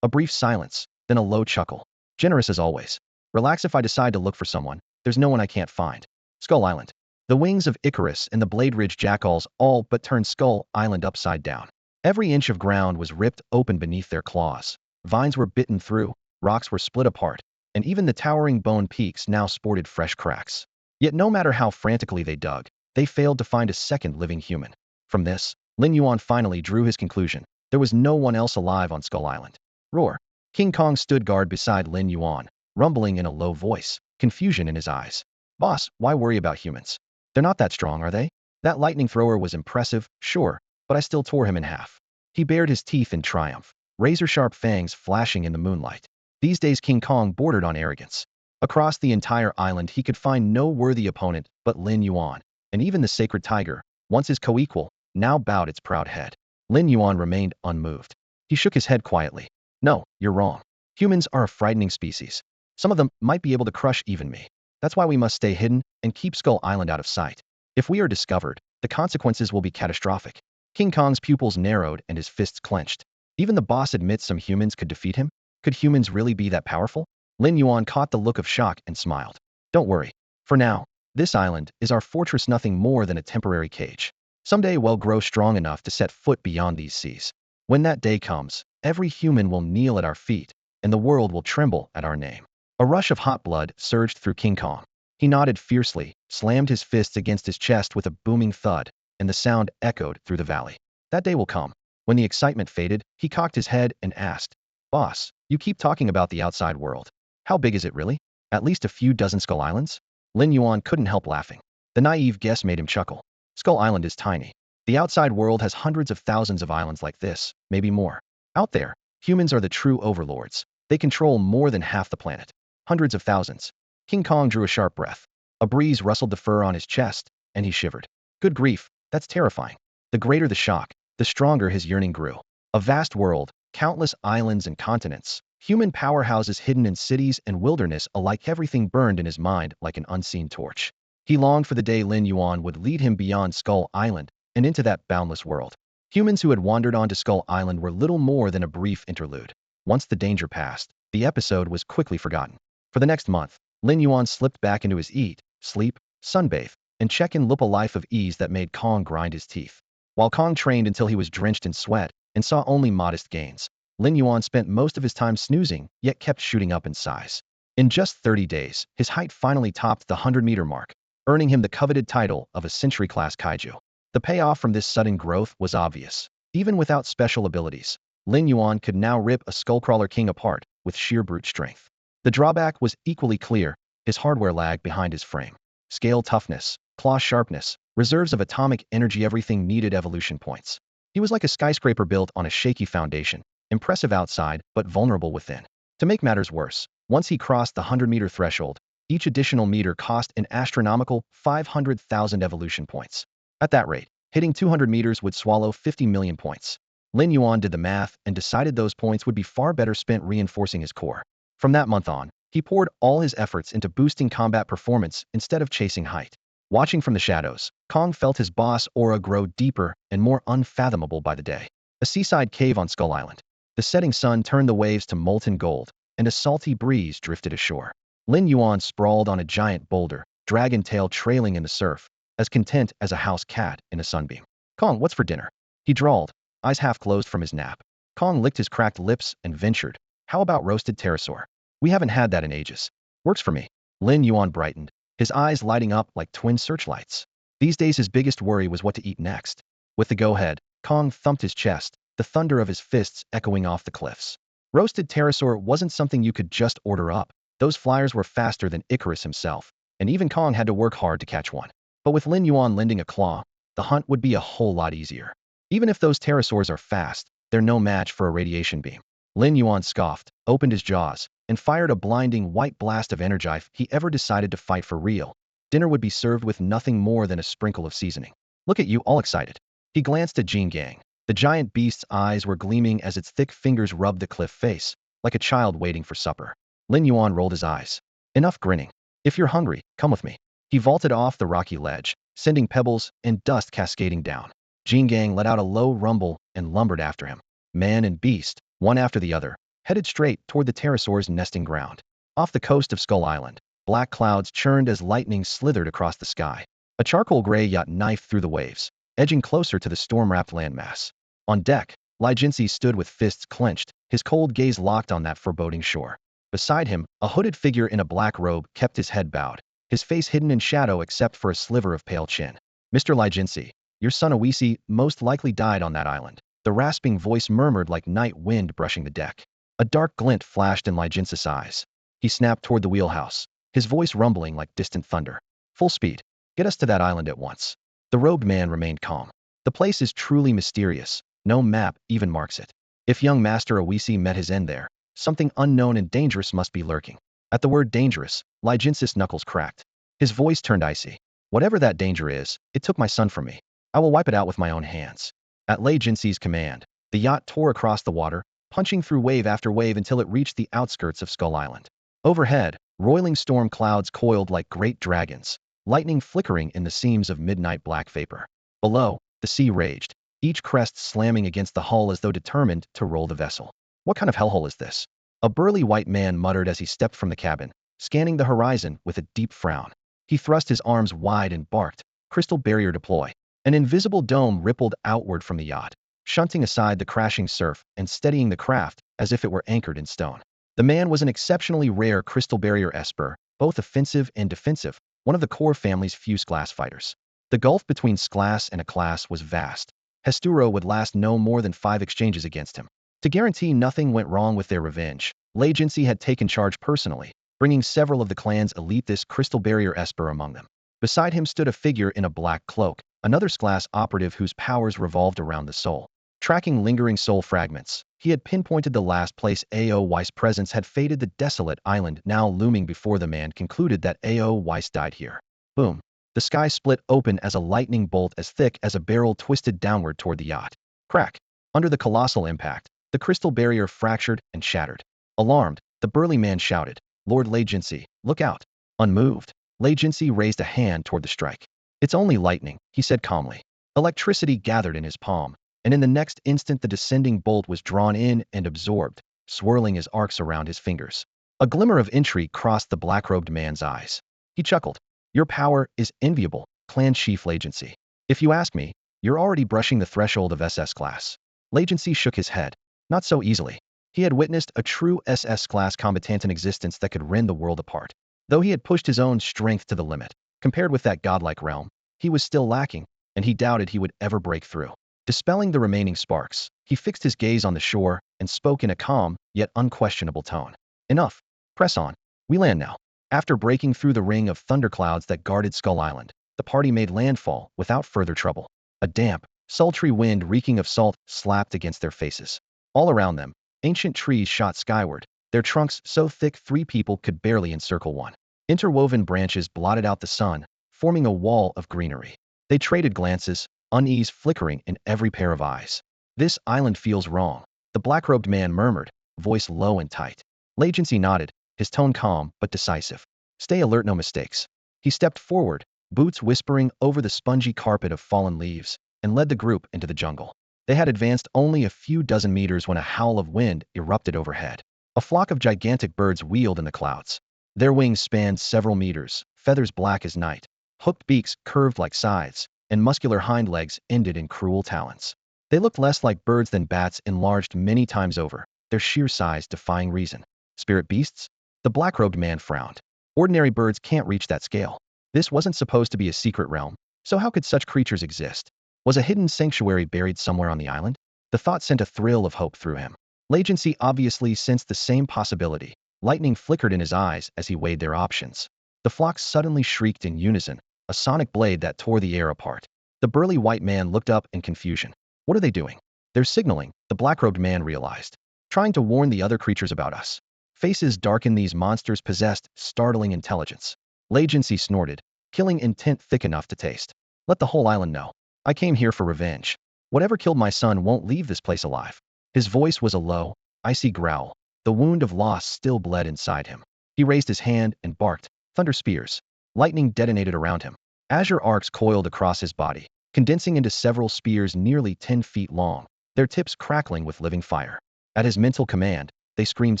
A brief silence, then a low chuckle. Generous as always. Relax if I decide to look for someone. There's no one I can't find. Skull Island. The wings of Icarus and the Blade Ridge jackals all but turned Skull Island upside down. Every inch of ground was ripped open beneath their claws. Vines were bitten through, rocks were split apart, and even the towering bone peaks now sported fresh cracks. Yet no matter how frantically they dug, they failed to find a second living human. From this, Lin Yuan finally drew his conclusion. There was no one else alive on Skull Island. Roar. King Kong stood guard beside Lin Yuan, rumbling in a low voice, confusion in his eyes. Boss, why worry about humans? They're not that strong, are they? That lightning thrower was impressive, sure, but I still tore him in half. He bared his teeth in triumph, razor-sharp fangs flashing in the moonlight. These days King Kong bordered on arrogance. Across the entire island he could find no worthy opponent but Lin Yuan, and even the sacred tiger, once his co-equal, now bowed its proud head. Lin Yuan remained unmoved. He shook his head quietly. No, you're wrong. Humans are a frightening species. Some of them might be able to crush even me. That's why we must stay hidden and keep Skull Island out of sight. If we are discovered, the consequences will be catastrophic. King Kong's pupils narrowed and his fists clenched. Even the boss admits some humans could defeat him? Could humans really be that powerful? Lin Yuan caught the look of shock and smiled. Don't worry. For now, this island is our fortress, nothing more than a temporary cage. Someday we'll grow strong enough to set foot beyond these seas. When that day comes, every human will kneel at our feet, and the world will tremble at our name. A rush of hot blood surged through King Kong. He nodded fiercely, slammed his fists against his chest with a booming thud, and the sound echoed through the valley. That day will come. When the excitement faded, he cocked his head and asked, Boss, you keep talking about the outside world. How big is it really? At least a few dozen Skull Islands? Lin Yuan couldn't help laughing. The naive guess made him chuckle. Skull Island is tiny. The outside world has hundreds of thousands of islands like this, maybe more. Out there, humans are the true overlords. They control more than half the planet. Hundreds of thousands. King Kong drew a sharp breath. A breeze rustled the fur on his chest, and he shivered. Good grief, that's terrifying. The greater the shock, the stronger his yearning grew. A vast world, countless islands and continents, human powerhouses hidden in cities and wilderness alike, everything burned in his mind like an unseen torch. He longed for the day Lin Yuan would lead him beyond Skull Island and into that boundless world. Humans who had wandered onto Skull Island were little more than a brief interlude. Once the danger passed, the episode was quickly forgotten. For the next month, Lin Yuan slipped back into his eat, sleep, sunbathe, and check-in loop, a life of ease that made Kong grind his teeth. While Kong trained until he was drenched in sweat and saw only modest gains, Lin Yuan spent most of his time snoozing, yet kept shooting up in size. In just 30 days, his height finally topped the 100-meter mark, earning him the coveted title of a century-class kaiju. The payoff from this sudden growth was obvious. Even without special abilities, Lin Yuan could now rip a Skullcrawler King apart with sheer brute strength. The drawback was equally clear. His hardware lagged behind his frame. Scale toughness, claw sharpness, reserves of atomic energy, everything needed evolution points. He was like a skyscraper built on a shaky foundation, impressive outside but vulnerable within. To make matters worse, once he crossed the 100-meter threshold, each additional meter cost an astronomical 500,000 evolution points. At that rate, Hitting 200 meters would swallow 50 million points. Lin Yuan did the math and decided those points would be far better spent reinforcing his core. From that month on, he poured all his efforts into boosting combat performance instead of chasing height. Watching from the shadows, Kong felt his boss aura grow deeper and more unfathomable by the day. A seaside cave on Skull Island. The setting sun turned the waves to molten gold, and a salty breeze drifted ashore. Lin Yuan sprawled on a giant boulder, dragon tail trailing in the surf, as content as a house cat in a sunbeam. Kong, what's for dinner? He drawled, eyes half closed from his nap. Kong licked his cracked lips and ventured, how about roasted pterosaur? We haven't had that in ages. Works for me. Lin Yuan brightened, his eyes lighting up like twin searchlights. These days his biggest worry was what to eat next. With the go-ahead, Kong thumped his chest, the thunder of his fists echoing off the cliffs. Roasted pterosaur wasn't something you could just order up. Those flyers were faster than Icarus himself, and even Kong had to work hard to catch one. But with Lin Yuan lending a claw, the hunt would be a whole lot easier. Even if those pterosaurs are fast, they're no match for a radiation beam. Lin Yuan scoffed, opened his jaws, and fired a blinding white blast of energy if he ever decided to fight for real. Dinner would be served with nothing more than a sprinkle of seasoning. Look at you, all excited. He glanced at Jean Gang. The giant beast's eyes were gleaming as its thick fingers rubbed the cliff face, like a child waiting for supper. Lin Yuan rolled his eyes. Enough grinning. If you're hungry, come with me. He vaulted off the rocky ledge, sending pebbles and dust cascading down. Jean Gang let out a low rumble and lumbered after him. Man and beast, one after the other, headed straight toward the pterosaur's nesting ground. Off the coast of Skull Island, black clouds churned as lightning slithered across the sky. A charcoal gray yacht knifed through the waves, edging closer to the storm-wrapped landmass. On deck, Li Jinsi stood with fists clenched, his cold gaze locked on that foreboding shore. Beside him, a hooded figure in a black robe kept his head bowed, his face hidden in shadow except for a sliver of pale chin. Mr. Li Jinsi, your son Awisi most likely died on that island. The rasping voice murmured like night wind brushing the deck. A dark glint flashed in Li Jinsi's eyes. He snapped toward the wheelhouse, his voice rumbling like distant thunder. Full speed. Get us to that island at once. The robed man remained calm. The place is truly mysterious. No map even marks it. If young Master Awisi met his end there, something unknown and dangerous must be lurking. At the word dangerous, Li Jinsi's knuckles cracked. His voice turned icy. Whatever that danger is, it took my son from me. I will wipe it out with my own hands. At Li Jinsi's command, the yacht tore across the water, punching through wave after wave until it reached the outskirts of Skull Island. Overhead, roiling storm clouds coiled like great dragons, lightning flickering in the seams of midnight black vapor. Below, the sea raged, each crest slamming against the hull as though determined to roll the vessel. What kind of hellhole is this? A burly white man muttered as he stepped from the cabin, scanning the horizon with a deep frown. He thrust his arms wide and barked, "Crystal barrier deploy." An invisible dome rippled outward from the yacht, shunting aside the crashing surf and steadying the craft as if it were anchored in stone. The man was an exceptionally rare crystal barrier esper, both offensive and defensive, one of the core family's few Sklas fighters. The gulf between Sklas and a class was vast. Hesturo would last no more than 5 exchanges against him. To guarantee nothing went wrong with their revenge, Li Jinsi had taken charge personally, bringing several of the clan's elite this crystal barrier esper among them. Beside him stood a figure in a black cloak, another Sklas operative whose powers revolved around the soul. Tracking lingering soul fragments, he had pinpointed the last place A.O. Weiss' presence had faded, the desolate island now looming before the man concluded that A.O. Weiss died here. Boom. The sky split open as a lightning bolt as thick as a barrel twisted downward toward the yacht. Crack. Under the colossal impact, the crystal barrier fractured and shattered. Alarmed, the burly man shouted, "Lord Li Jinsi, look out." Unmoved, Li Jinsi raised a hand toward the strike. "It's only lightning," he said calmly. Electricity gathered in his palm, and in the next instant the descending bolt was drawn in and absorbed, swirling as arcs around his fingers. A glimmer of intrigue crossed the black-robed man's eyes. He chuckled. "Your power is enviable, Clan Chief Li Jinsi. If you ask me, you're already brushing the threshold of SS class." Li Jinsi shook his head. Not so easily. He had witnessed a true SS class combatant in existence that could rend the world apart. Though he had pushed his own strength to the limit, compared with that godlike realm, he was still lacking, and he doubted he would ever break through. Dispelling the remaining sparks, he fixed his gaze on the shore and spoke in a calm, yet unquestionable tone. "Enough. Press on. We land now." After breaking through the ring of thunderclouds that guarded Skull Island, the party made landfall without further trouble. A damp, sultry wind reeking of salt slapped against their faces. All around them, ancient trees shot skyward, their trunks so thick 3 people could barely encircle one. Interwoven branches blotted out the sun, forming a wall of greenery. They traded glances, unease flickering in every pair of eyes. This island feels wrong, the black-robed man murmured, voice low and tight. Lagency nodded, his tone calm but decisive. Stay alert, no mistakes. He stepped forward, boots whispering over the spongy carpet of fallen leaves, and led the group into the jungle. They had advanced only a few dozen meters when a howl of wind erupted overhead. A flock of gigantic birds wheeled in the clouds. Their wings spanned several meters, feathers black as night, hooked beaks curved like scythes, and muscular hind legs ended in cruel talons. They looked less like birds than bats enlarged many times over, their sheer size defying reason. Spirit beasts? The black-robed man frowned. Ordinary birds can't reach that scale. This wasn't supposed to be a secret realm, so how could such creatures exist? Was a hidden sanctuary buried somewhere on the island? The thought sent a thrill of hope through him. Lagency obviously sensed the same possibility. Lightning flickered in his eyes as he weighed their options. The flock suddenly shrieked in unison, a sonic blade that tore the air apart. The burly white man looked up in confusion. What are they doing? They're signaling, the black-robed man realized. Trying to warn the other creatures about us. Faces darkened, these monsters possessed startling intelligence. Lagency snorted, killing intent thick enough to taste. Let the whole island know. I came here for revenge. Whatever killed my son won't leave this place alive. His voice was a low, icy growl. The wound of loss still bled inside him. He raised his hand and barked, thunder spears. Lightning detonated around him. Azure arcs coiled across his body, condensing into several spears nearly 10 feet long, their tips crackling with living fire. At his mental command, they screamed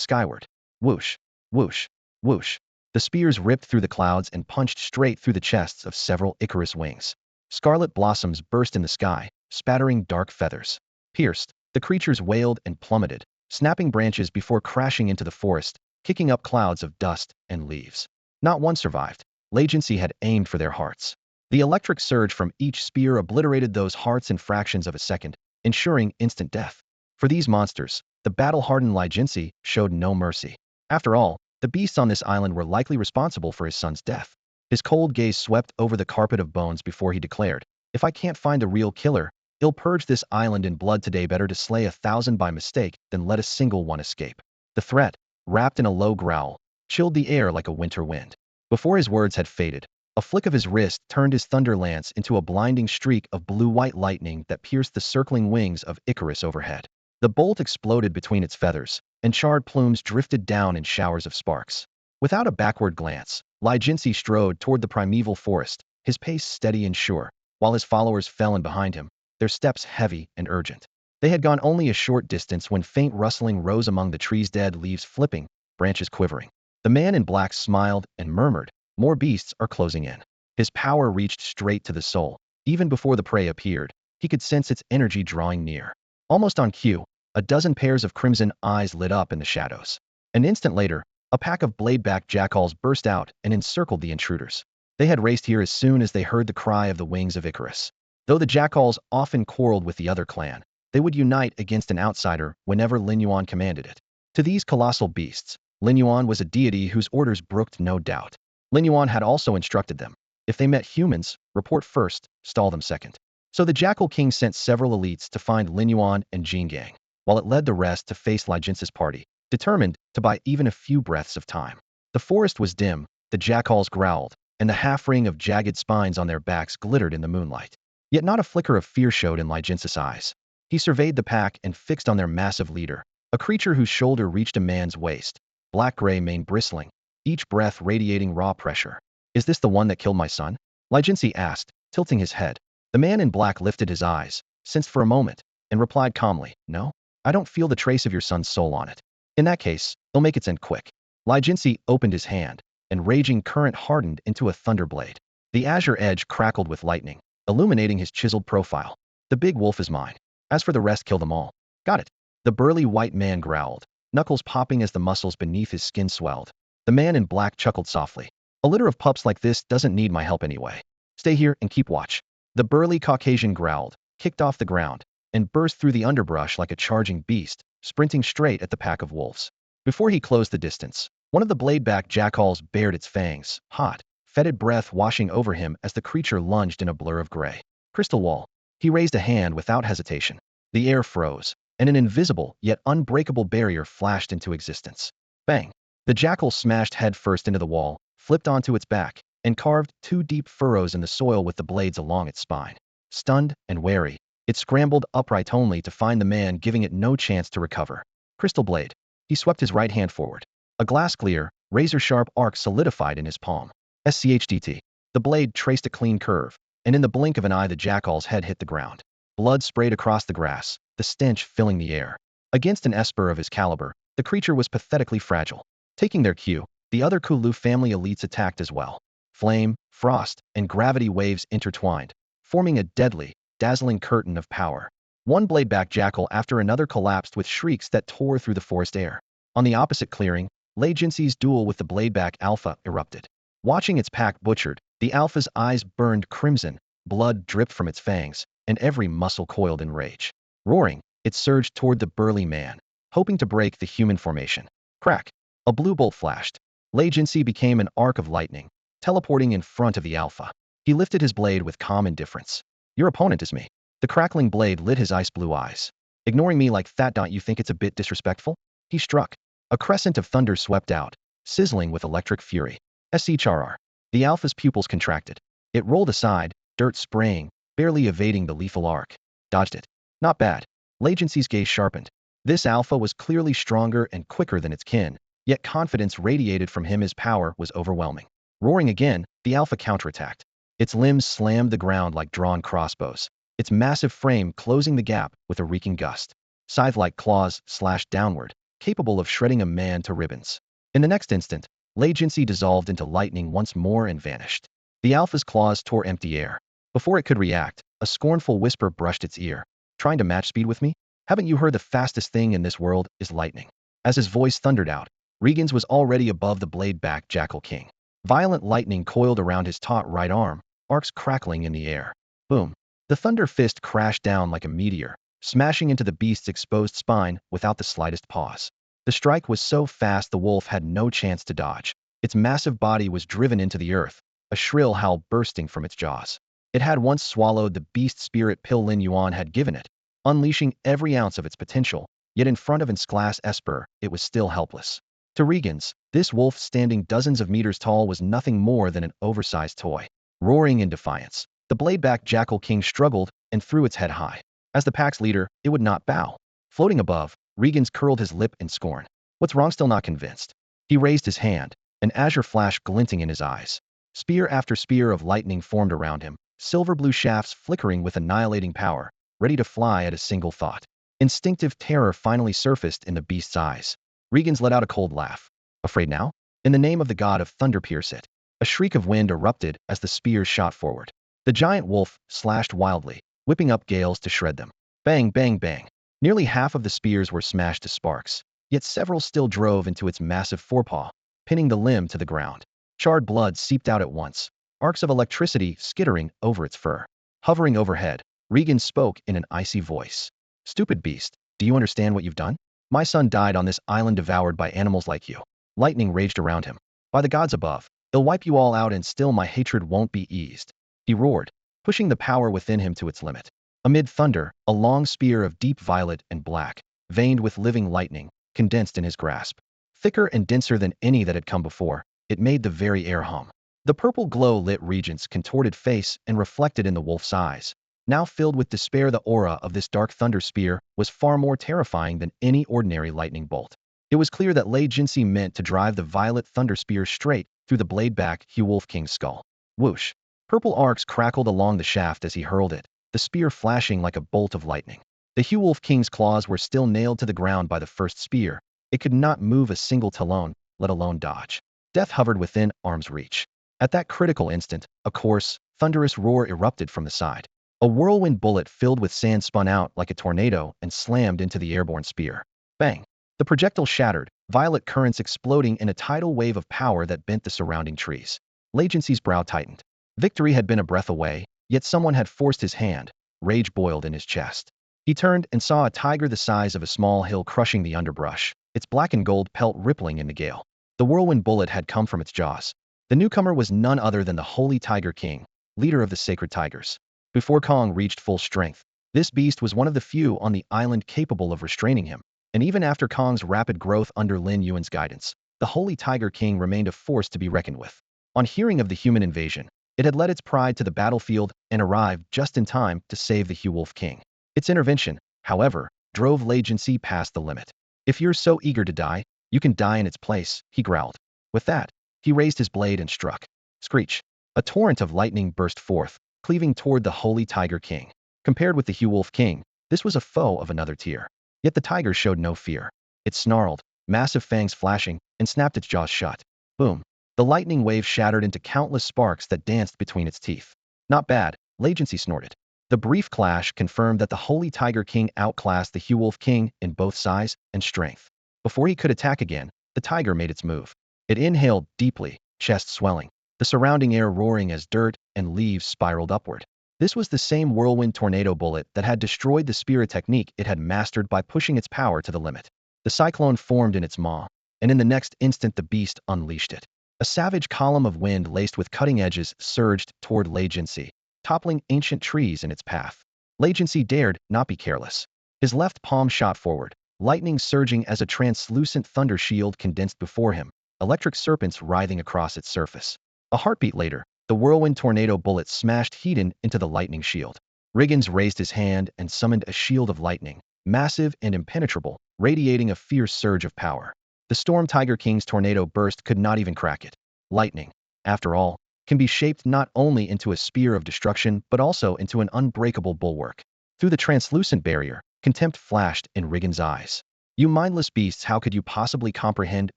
skyward. Whoosh, whoosh, whoosh. The spears ripped through the clouds and punched straight through the chests of several Icarus wings. Scarlet blossoms burst in the sky, spattering dark feathers. Pierced, the creatures wailed and plummeted, snapping branches before crashing into the forest, kicking up clouds of dust and leaves. Not one survived. Lagency had aimed for their hearts. The electric surge from each spear obliterated those hearts in fractions of a second, ensuring instant death. For these monsters, the battle-hardened Lagency showed no mercy. After all, the beasts on this island were likely responsible for his son's death. His cold gaze swept over the carpet of bones before he declared, if I can't find the real killer, he'll purge this island in blood today. Better to slay 1,000 by mistake than let a single one escape. The threat, wrapped in a low growl, chilled the air like a winter wind. Before his words had faded, a flick of his wrist turned his thunder lance into a blinding streak of blue-white lightning that pierced the circling wings of Icarus overhead. The bolt exploded between its feathers, and charred plumes drifted down in showers of sparks. Without a backward glance, Lagency strode toward the primeval forest, his pace steady and sure, while his followers fell in behind him, their steps heavy and urgent. They had gone only a short distance when faint rustling rose among the trees, dead leaves flipping, branches quivering. The man in black smiled and murmured, more beasts are closing in. His power reached straight to the soul. Even before the prey appeared, he could sense its energy drawing near. Almost on cue, a dozen pairs of crimson eyes lit up in the shadows. An instant later, a pack of blade-backed jackals burst out and encircled the intruders. They had raced here as soon as they heard the cry of the wings of Icarus. Though the jackals often quarreled with the other clan, they would unite against an outsider whenever Lin Yuan commanded it. To these colossal beasts, Lin Yuan was a deity whose orders brooked no doubt. Lin Yuan had also instructed them, if they met humans, report first, stall them second. So the Jackal King sent several elites to find Lin Yuan and Jin Gang, while it led the rest to face Lagency's party, determined to buy even a few breaths of time. The forest was dim, the jackals growled, and the half-ring of jagged spines on their backs glittered in the moonlight. Yet not a flicker of fear showed in Lagency's eyes. He surveyed the pack and fixed on their massive leader, a creature whose shoulder reached a man's waist, black-gray mane bristling, each breath radiating raw pressure. Is this the one that killed my son? Lagency asked, tilting his head. The man in black lifted his eyes, sensed for a moment, and replied calmly, no, I don't feel the trace of your son's soul on it. In that case, it'll make its end quick. Lagency opened his hand, and raging current hardened into a thunderblade. The azure edge crackled with lightning, illuminating his chiseled profile. The big wolf is mine. As for the rest, kill them all. Got it. The burly white man growled, knuckles popping as the muscles beneath his skin swelled. The man in black chuckled softly. A litter of pups like this doesn't need my help anyway. Stay here and keep watch. The burly Caucasian growled, kicked off the ground, and burst through the underbrush like a charging beast, sprinting straight at the pack of wolves. Before he closed the distance, one of the blade-backed jackals bared its fangs, hot, fetid breath washing over him as the creature lunged in a blur of gray. Crystal wall. He raised a hand without hesitation. The air froze, and an invisible yet unbreakable barrier flashed into existence. Bang! The jackal smashed headfirst into the wall, flipped onto its back, and carved 2 deep furrows in the soil with the blades along its spine. Stunned and wary, it scrambled upright only to find the man giving it no chance to recover. Crystal blade. He swept his right hand forward. A glass-clear, razor-sharp arc solidified in his palm. SCHDT. The blade traced a clean curve, and in the blink of an eye the jackal's head hit the ground. Blood sprayed across the grass, the stench filling the air. Against an esper of his caliber, the creature was pathetically fragile. Taking their cue, the other Kulu family elites attacked as well. Flame, frost, and gravity waves intertwined, forming a deadly, dazzling curtain of power. One bladeback jackal after another collapsed with shrieks that tore through the forest air. On the opposite clearing, Lei Jinxi's duel with the bladeback alpha erupted. Watching its pack butchered, the alpha's eyes burned crimson, blood dripped from its fangs, and every muscle coiled in rage. Roaring, it surged toward the burly man, hoping to break the human formation. Crack! A blue bolt flashed. Lei Jinxi became an arc of lightning, teleporting in front of the alpha. He lifted his blade with calm indifference. Your opponent is me. The crackling blade lit his ice blue eyes. Ignoring me like that, don't you think it's a bit disrespectful? He struck. A crescent of thunder swept out, sizzling with electric fury. SHRR. The alpha's pupils contracted. It rolled aside, dirt spraying, barely evading the lethal arc. Dodged it. Not bad. Lei Jinxi's gaze sharpened. This alpha was clearly stronger and quicker than its kin, yet confidence radiated from him. His power was overwhelming. Roaring again, the alpha counterattacked. Its limbs slammed the ground like drawn crossbows, its massive frame closing the gap with a reeking gust. Scythe-like claws slashed downward, capable of shredding a man to ribbons. In the next instant, Lei Jinxi dissolved into lightning once more and vanished. The alpha's claws tore empty air. Before it could react, a scornful whisper brushed its ear. Trying to match speed with me? Haven't you heard the fastest thing in this world is lightning? As his voice thundered out, Regan's was already above the blade-back Jackal King. Violent lightning coiled around his taut right arm, arcs crackling in the air. Boom! The thunder fist crashed down like a meteor, smashing into the beast's exposed spine without the slightest pause. The strike was so fast the wolf had no chance to dodge. Its massive body was driven into the earth, a shrill howl bursting from its jaws. It had once swallowed the beast spirit pill Lin Yuan had given it, unleashing every ounce of its potential, yet in front of its glass esper, it was still helpless. To Regan's, this wolf standing dozens of meters tall was nothing more than an oversized toy. Roaring in defiance, the bladeback Jackal King struggled and threw its head high. As the pack's leader, it would not bow. Floating above, Regan's curled his lip in scorn. What's wrong? Still not convinced. He raised his hand, an azure flash glinting in his eyes. Spear after spear of lightning formed around him, silver blue shafts flickering with annihilating power, ready to fly at a single thought. Instinctive terror finally surfaced in the beast's eyes. Regan's let out a cold laugh. Afraid now? In the name of the god of thunder, pierce it. A shriek of wind erupted as the spears shot forward. The giant wolf slashed wildly, whipping up gales to shred them. Bang, bang, bang. Nearly half of the spears were smashed to sparks, yet several still drove into its massive forepaw, pinning the limb to the ground. Charred blood seeped out at once, arcs of electricity skittering over its fur. Hovering overhead, Regan spoke in an icy voice. Stupid beast, do you understand what you've done? My son died on this island devoured by animals like you. Lightning raged around him. By the gods above, I'll wipe you all out and still my hatred won't be eased. He roared, pushing the power within him to its limit. Amid thunder, a long spear of deep violet and black, veined with living lightning, condensed in his grasp. Thicker and denser than any that had come before, it made the very air hum. The purple glow lit Regent's contorted face and reflected in the wolf's eyes. Now filled with despair, the aura of this dark thunder spear was far more terrifying than any ordinary lightning bolt. It was clear that Lei Jinxi meant to drive the violet thunder spear straight through the bladeback Wolf King's skull. Whoosh! Purple arcs crackled along the shaft as he hurled it, the spear flashing like a bolt of lightning. The Wolf King's claws were still nailed to the ground by the first spear. It could not move a single talon, let alone dodge. Death hovered within arm's reach. At that critical instant, a coarse, thunderous roar erupted from the side. A whirlwind bullet filled with sand spun out like a tornado and slammed into the airborne spear. Bang! The projectile shattered, violet currents exploding in a tidal wave of power that bent the surrounding trees. Lei Jinxi's brow tightened. Victory had been a breath away, yet someone had forced his hand. Rage boiled in his chest. He turned and saw a tiger the size of a small hill crushing the underbrush, its black and gold pelt rippling in the gale. The whirlwind bullet had come from its jaws. The newcomer was none other than the Holy Tiger King, leader of the sacred tigers. Before Kong reached full strength, this beast was one of the few on the island capable of restraining him, and even after Kong's rapid growth under Lin Yuan's guidance, the Holy Tiger King remained a force to be reckoned with. On hearing of the human invasion, It had led its pride to the battlefield and arrived just in time to save the Hugh-Wolf King. Its intervention, however, drove Legacy past the limit. If you're so eager to die, you can die in its place, he growled. With that, he raised his blade and struck. Screech. A torrent of lightning burst forth, cleaving toward the Holy Tiger King. Compared with the Hugh-Wolf King, this was a foe of another tier. Yet the tiger showed no fear. It snarled, massive fangs flashing, and snapped its jaws shut. Boom. The lightning wave shattered into countless sparks that danced between its teeth. Not bad, Legacy snorted. The brief clash confirmed that the Holy Tiger King outclassed the Hugh-Wolf King in both size and strength. Before he could attack again, the tiger made its move. It inhaled deeply, chest swelling, the surrounding air roaring as dirt and leaves spiraled upward. This was the same whirlwind tornado bullet that had destroyed the spirit technique it had mastered by pushing its power to the limit. The cyclone formed in its maw, and in the next instant the beast unleashed it. A savage column of wind laced with cutting edges surged toward Legacy, toppling ancient trees in its path. Legacy dared not be careless. His left palm shot forward, lightning surging as a translucent thunder shield condensed before him, electric serpents writhing across its surface. A heartbeat later, the whirlwind tornado bullet smashed Hedon into the lightning shield. Riggins raised his hand and summoned a shield of lightning, massive and impenetrable, radiating a fierce surge of power. The Storm Tiger King's tornado burst could not even crack it. Lightning, after all, can be shaped not only into a spear of destruction but also into an unbreakable bulwark. Through the translucent barrier, contempt flashed in Riggins' eyes. You mindless beasts, how could you possibly comprehend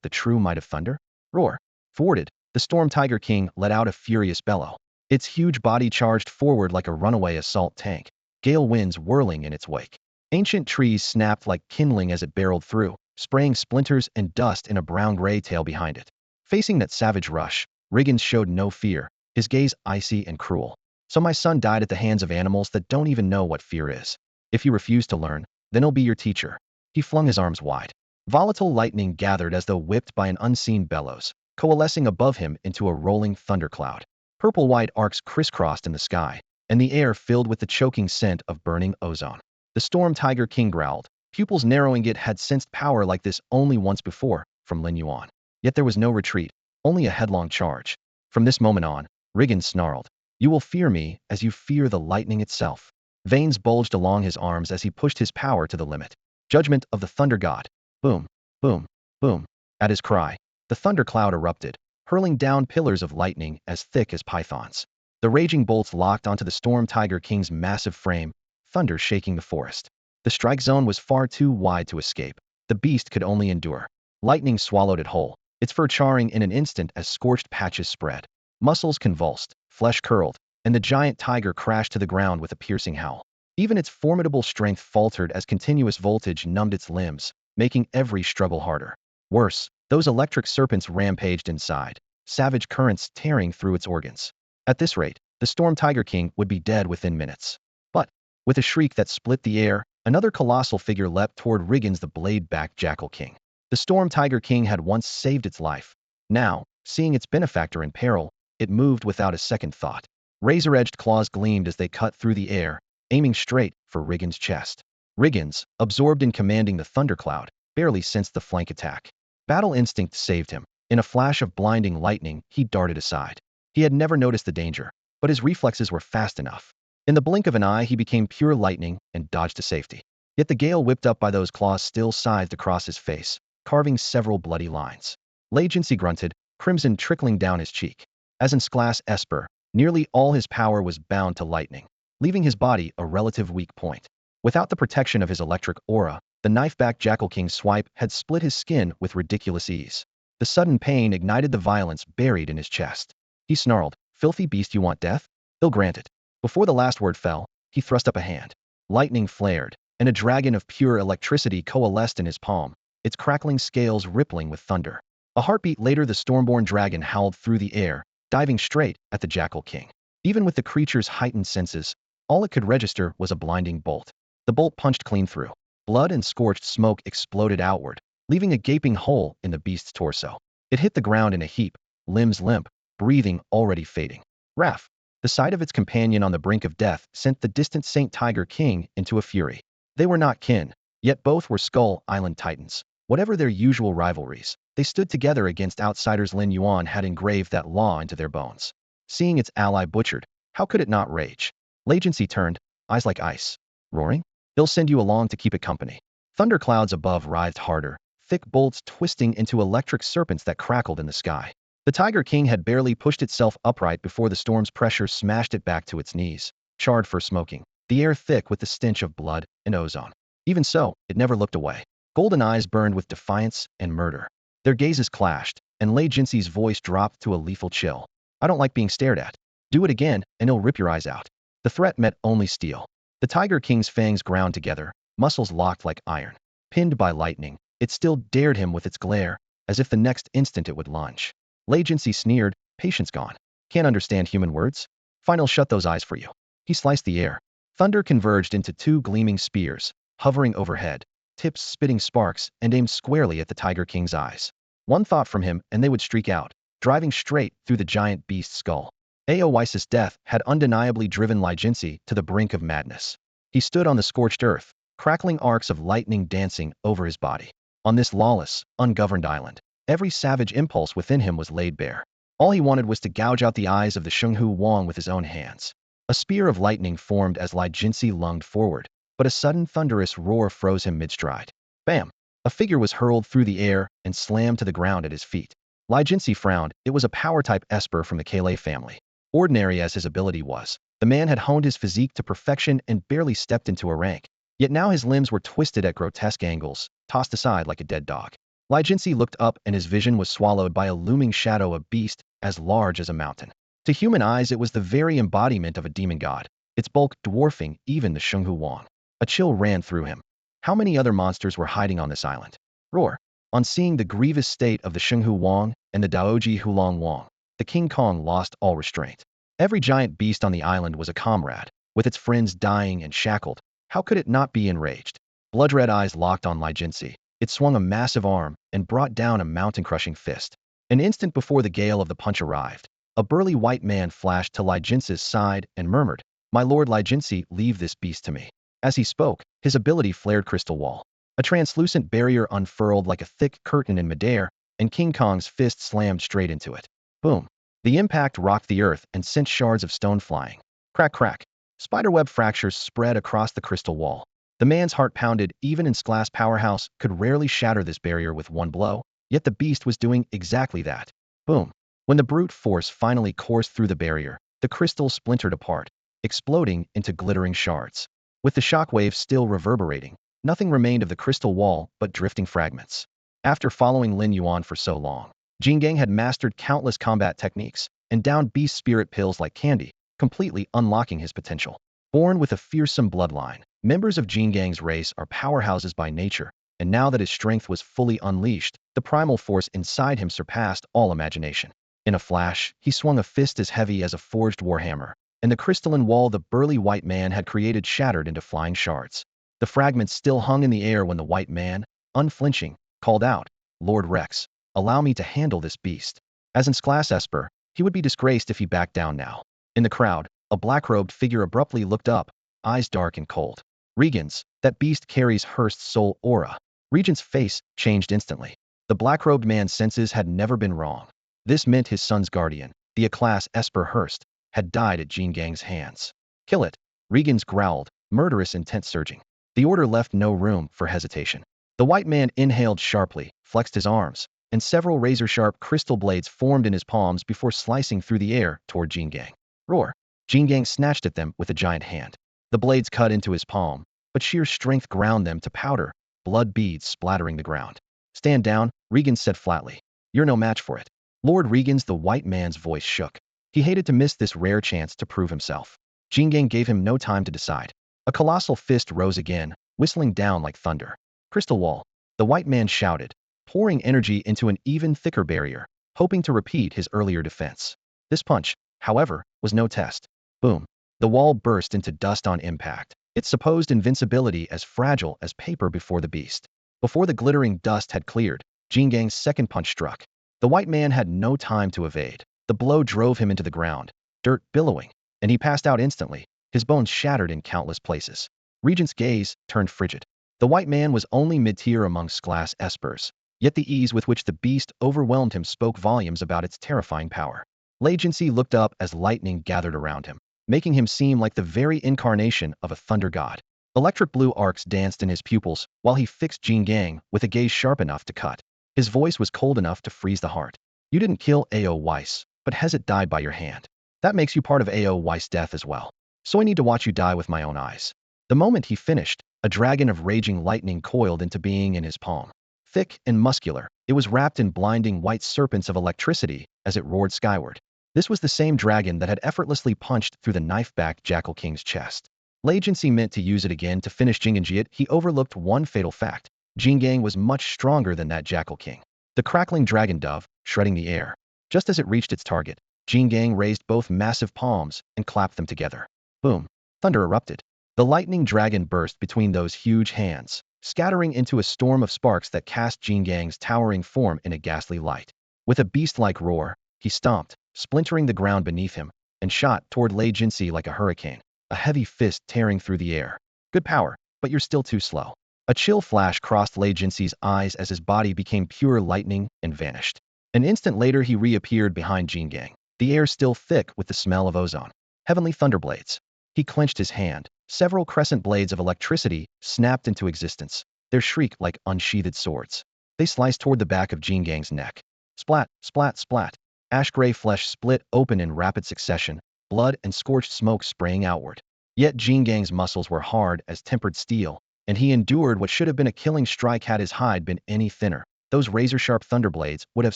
the true might of thunder? Roar. Thwarted, the Storm Tiger King let out a furious bellow. Its huge body charged forward like a runaway assault tank, gale winds whirling in its wake. Ancient trees snapped like kindling as it barreled through, spraying splinters and dust in a brown-gray tail behind it. Facing that savage rush, Riggins showed no fear, his gaze icy and cruel. So my son died at the hands of animals that don't even know what fear is. If you refuse to learn, then he'll be your teacher. He flung his arms wide. Volatile lightning gathered as though whipped by an unseen bellows, coalescing above him into a rolling thundercloud. Purple-white arcs crisscrossed in the sky, and the air filled with the choking scent of burning ozone. The Storm Tiger King growled, pupils narrowing. It had sensed power like this only once before, from Lin Yuan. Yet there was no retreat, only a headlong charge. From this moment on, Riggins snarled, you will fear me as you fear the lightning itself. Veins bulged along his arms as he pushed his power to the limit. Judgment of the Thunder God. Boom, boom, boom. At his cry, the thundercloud erupted, hurling down pillars of lightning as thick as pythons. The raging bolts locked onto the Storm Tiger King's massive frame, thunder shaking the forest. The strike zone was far too wide to escape. The beast could only endure. Lightning swallowed it whole, its fur charring in an instant as scorched patches spread. Muscles convulsed, flesh curled, and the giant tiger crashed to the ground with a piercing howl. Even its formidable strength faltered as continuous voltage numbed its limbs, making every struggle harder. Worse, those electric serpents rampaged inside, savage currents tearing through its organs. At this rate, the Storm Tiger King would be dead within minutes. But, with a shriek that split the air, another colossal figure leapt toward Riggins, the blade-backed Jackal King. The Storm Tiger King had once saved its life. Now, seeing its benefactor in peril, it moved without a second thought. Razor-edged claws gleamed as they cut through the air, aiming straight for Riggins' chest. Riggins, absorbed in commanding the thundercloud, barely sensed the flank attack. Battle instinct saved him. In a flash of blinding lightning, he darted aside. He had never noticed the danger, but his reflexes were fast enough. In the blink of an eye, he became pure lightning and dodged to safety. Yet the gale whipped up by those claws still scythed across his face, carving several bloody lines. Legacy grunted, crimson trickling down his cheek. As in Sklas Esper, nearly all his power was bound to lightning, leaving his body a relative weak point. Without the protection of his electric aura, the knife-backed Jackal King's swipe had split his skin with ridiculous ease. The sudden pain ignited the violence buried in his chest. He snarled, filthy beast, you want death? They'll grant it. Before the last word fell, he thrust up a hand. Lightning flared, and a dragon of pure electricity coalesced in his palm, its crackling scales rippling with thunder. A heartbeat later, the stormborn dragon howled through the air, diving straight at the Jackal King. Even with the creature's heightened senses, all it could register was a blinding bolt. The bolt punched clean through. Blood and scorched smoke exploded outward, leaving a gaping hole in the beast's torso. It hit the ground in a heap, limbs limp, breathing already fading. Raph. The sight of its companion on the brink of death sent the distant Saint Tiger King into a fury. They were not kin, yet both were Skull Island Titans. Whatever their usual rivalries, they stood together against outsiders. Lin Yuan had engraved that law into their bones. Seeing its ally butchered, how could it not rage? Lagency turned, eyes like ice. Roaring? He'll send you along to keep it company. Thunderclouds above writhed harder, thick bolts twisting into electric serpents that crackled in the sky. The Tiger King had barely pushed itself upright before the storm's pressure smashed it back to its knees, charred for smoking, the air thick with the stench of blood and ozone. Even so, it never looked away. Golden eyes burned with defiance and murder. Their gazes clashed, and Lei Jinxi's voice dropped to a lethal chill. I don't like being stared at. Do it again, and he'll rip your eyes out. The threat met only steel. The Tiger King's fangs ground together, muscles locked like iron. Pinned by lightning, it still dared him with its glare, as if the next instant it would lunge. Lei Jinxi sneered, patience gone. Can't understand human words? Fine, I'll shut those eyes for you. He sliced the air. Thunder converged into two gleaming spears, hovering overhead, tips spitting sparks, and aimed squarely at the Tiger King's eyes. One thought from him, and they would streak out, driving straight through the giant beast's skull. Aoisis' death had undeniably driven Lei Jinxi to the brink of madness. He stood on the scorched earth, crackling arcs of lightning dancing over his body. On this lawless, ungoverned island, every savage impulse within him was laid bare. All he wanted was to gouge out the eyes of the Shenghu Wang with his own hands. A spear of lightning formed as Lei Jinxi lunged forward, but a sudden thunderous roar froze him mid-stride. Bam! A figure was hurled through the air and slammed to the ground at his feet. Lei Jinxi frowned. It was a power-type esper from the Kalei family. Ordinary as his ability was, the man had honed his physique to perfection and barely stepped into a rank. Yet now his limbs were twisted at grotesque angles, tossed aside like a dead dog. Lei Jinxi looked up and his vision was swallowed by a looming shadow of beast as large as a mountain. To human eyes it was the very embodiment of a demon god, its bulk dwarfing even the Shenghu Wang. A chill ran through him. How many other monsters were hiding on this island? Roar! On seeing the grievous state of the Shenghu Wang and the Daoji Hulong Wang, the King Kong lost all restraint. Every giant beast on the island was a comrade, with its friends dying and shackled. How could it not be enraged? Blood-red eyes locked on Lei Jinxi. It swung a massive arm and brought down a mountain-crushing fist. An instant before the gale of the punch arrived, a burly white man flashed to Lei Jinxi's side and murmured, "My lord Lei Jinxi, leave this beast to me." As he spoke, his ability flared crystal wall. A translucent barrier unfurled like a thick curtain in midair, and King Kong's fist slammed straight into it. Boom! The impact rocked the earth and sent shards of stone flying. Crack, crack. Spiderweb fractures spread across the crystal wall. The man's heart pounded. Even its glass powerhouse could rarely shatter this barrier with one blow, yet the beast was doing exactly that. Boom! When the brute force finally coursed through the barrier, the crystal splintered apart, exploding into glittering shards. With the shockwave still reverberating, nothing remained of the crystal wall but drifting fragments. After following Lin Yuan for so long, Jingang had mastered countless combat techniques and downed beast spirit pills like candy, completely unlocking his potential. Born with a fearsome bloodline, members of Jingang's race are powerhouses by nature, and now that his strength was fully unleashed, the primal force inside him surpassed all imagination. In a flash, he swung a fist as heavy as a forged warhammer, and the crystalline wall the burly white man had created shattered into flying shards. The fragments still hung in the air when the white man, unflinching, called out, "Lord Rex, allow me to handle this beast." As in class Esper, he would be disgraced if he backed down now. In the crowd, a black-robed figure abruptly looked up, eyes dark and cold. "Regans, that beast carries Hurst's soul aura." Regent's face changed instantly. The black-robed man's senses had never been wrong. This meant his son's guardian, the A-class Esper Hurst, had died at Jingang's hands. "Kill it," Regans growled, murderous intent surging. The order left no room for hesitation. The white man inhaled sharply, flexed his arms, and several razor-sharp crystal blades formed in his palms before slicing through the air toward Jingang. Roar! Jingang snatched at them with a giant hand. The blades cut into his palm, but sheer strength ground them to powder, blood beads splattering the ground. "Stand down," Regans said flatly. "You're no match for it." Lord Regans, the white man's voice shook. He hated to miss this rare chance to prove himself. Jingang gave him no time to decide. A colossal fist rose again, whistling down like thunder. "Crystal wall," the white man shouted, pouring energy into an even thicker barrier, hoping to repeat his earlier defense. This punch, however, was no test. Boom! The wall burst into dust on impact, its supposed invincibility as fragile as paper before the beast. Before the glittering dust had cleared, Jingang's second punch struck. The white man had no time to evade. The blow drove him into the ground, dirt billowing, and he passed out instantly, his bones shattered in countless places. Regent's gaze turned frigid. The white man was only mid-tier amongst class espers, yet the ease with which the beast overwhelmed him spoke volumes about its terrifying power. Lei Jinsi looked up as lightning gathered around him, making him seem like the very incarnation of a thunder god. Electric blue arcs danced in his pupils while he fixed Jin Gang with a gaze sharp enough to cut. His voice was cold enough to freeze the heart. You didn't kill A.O. Weiss, but Hezit died by your hand. That makes you part of A.O. Weiss' death as well. So I need to watch you die with my own eyes. The moment he finished, a dragon of raging lightning coiled into being in his palm. Thick and muscular, it was wrapped in blinding white serpents of electricity as it roared skyward. This was the same dragon that had effortlessly punched through the knife-backed Jackal King's chest. Lei Jinsi meant to use it again to finish Jinganjiat. He overlooked one fatal fact. Jingang was much stronger than that Jackal King. The crackling dragon dove, shredding the air. Just as it reached its target, Jingang raised both massive palms and clapped them together. Boom! Thunder erupted. The lightning dragon burst between those huge hands, scattering into a storm of sparks that cast Jingang's towering form in a ghastly light. With a beast-like roar, he stomped, splintering the ground beneath him, and shot toward Lei Jinsi like a hurricane, a heavy fist tearing through the air. Good power, but you're still too slow. A chill flash crossed Lei Jinsi's eyes as his body became pure lightning and vanished. An instant later he reappeared behind Jingang, the air still thick with the smell of ozone. Heavenly thunderblades. He clenched his hand. Several crescent blades of electricity snapped into existence, their shriek like unsheathed swords. They sliced toward the back of Jingang's neck. Splat, splat, splat. Ash-gray flesh split open in rapid succession, blood and scorched smoke spraying outward. Yet Jingang's muscles were hard as tempered steel, and he endured what should have been a killing strike. Had his hide been any thinner, those razor-sharp thunderblades would have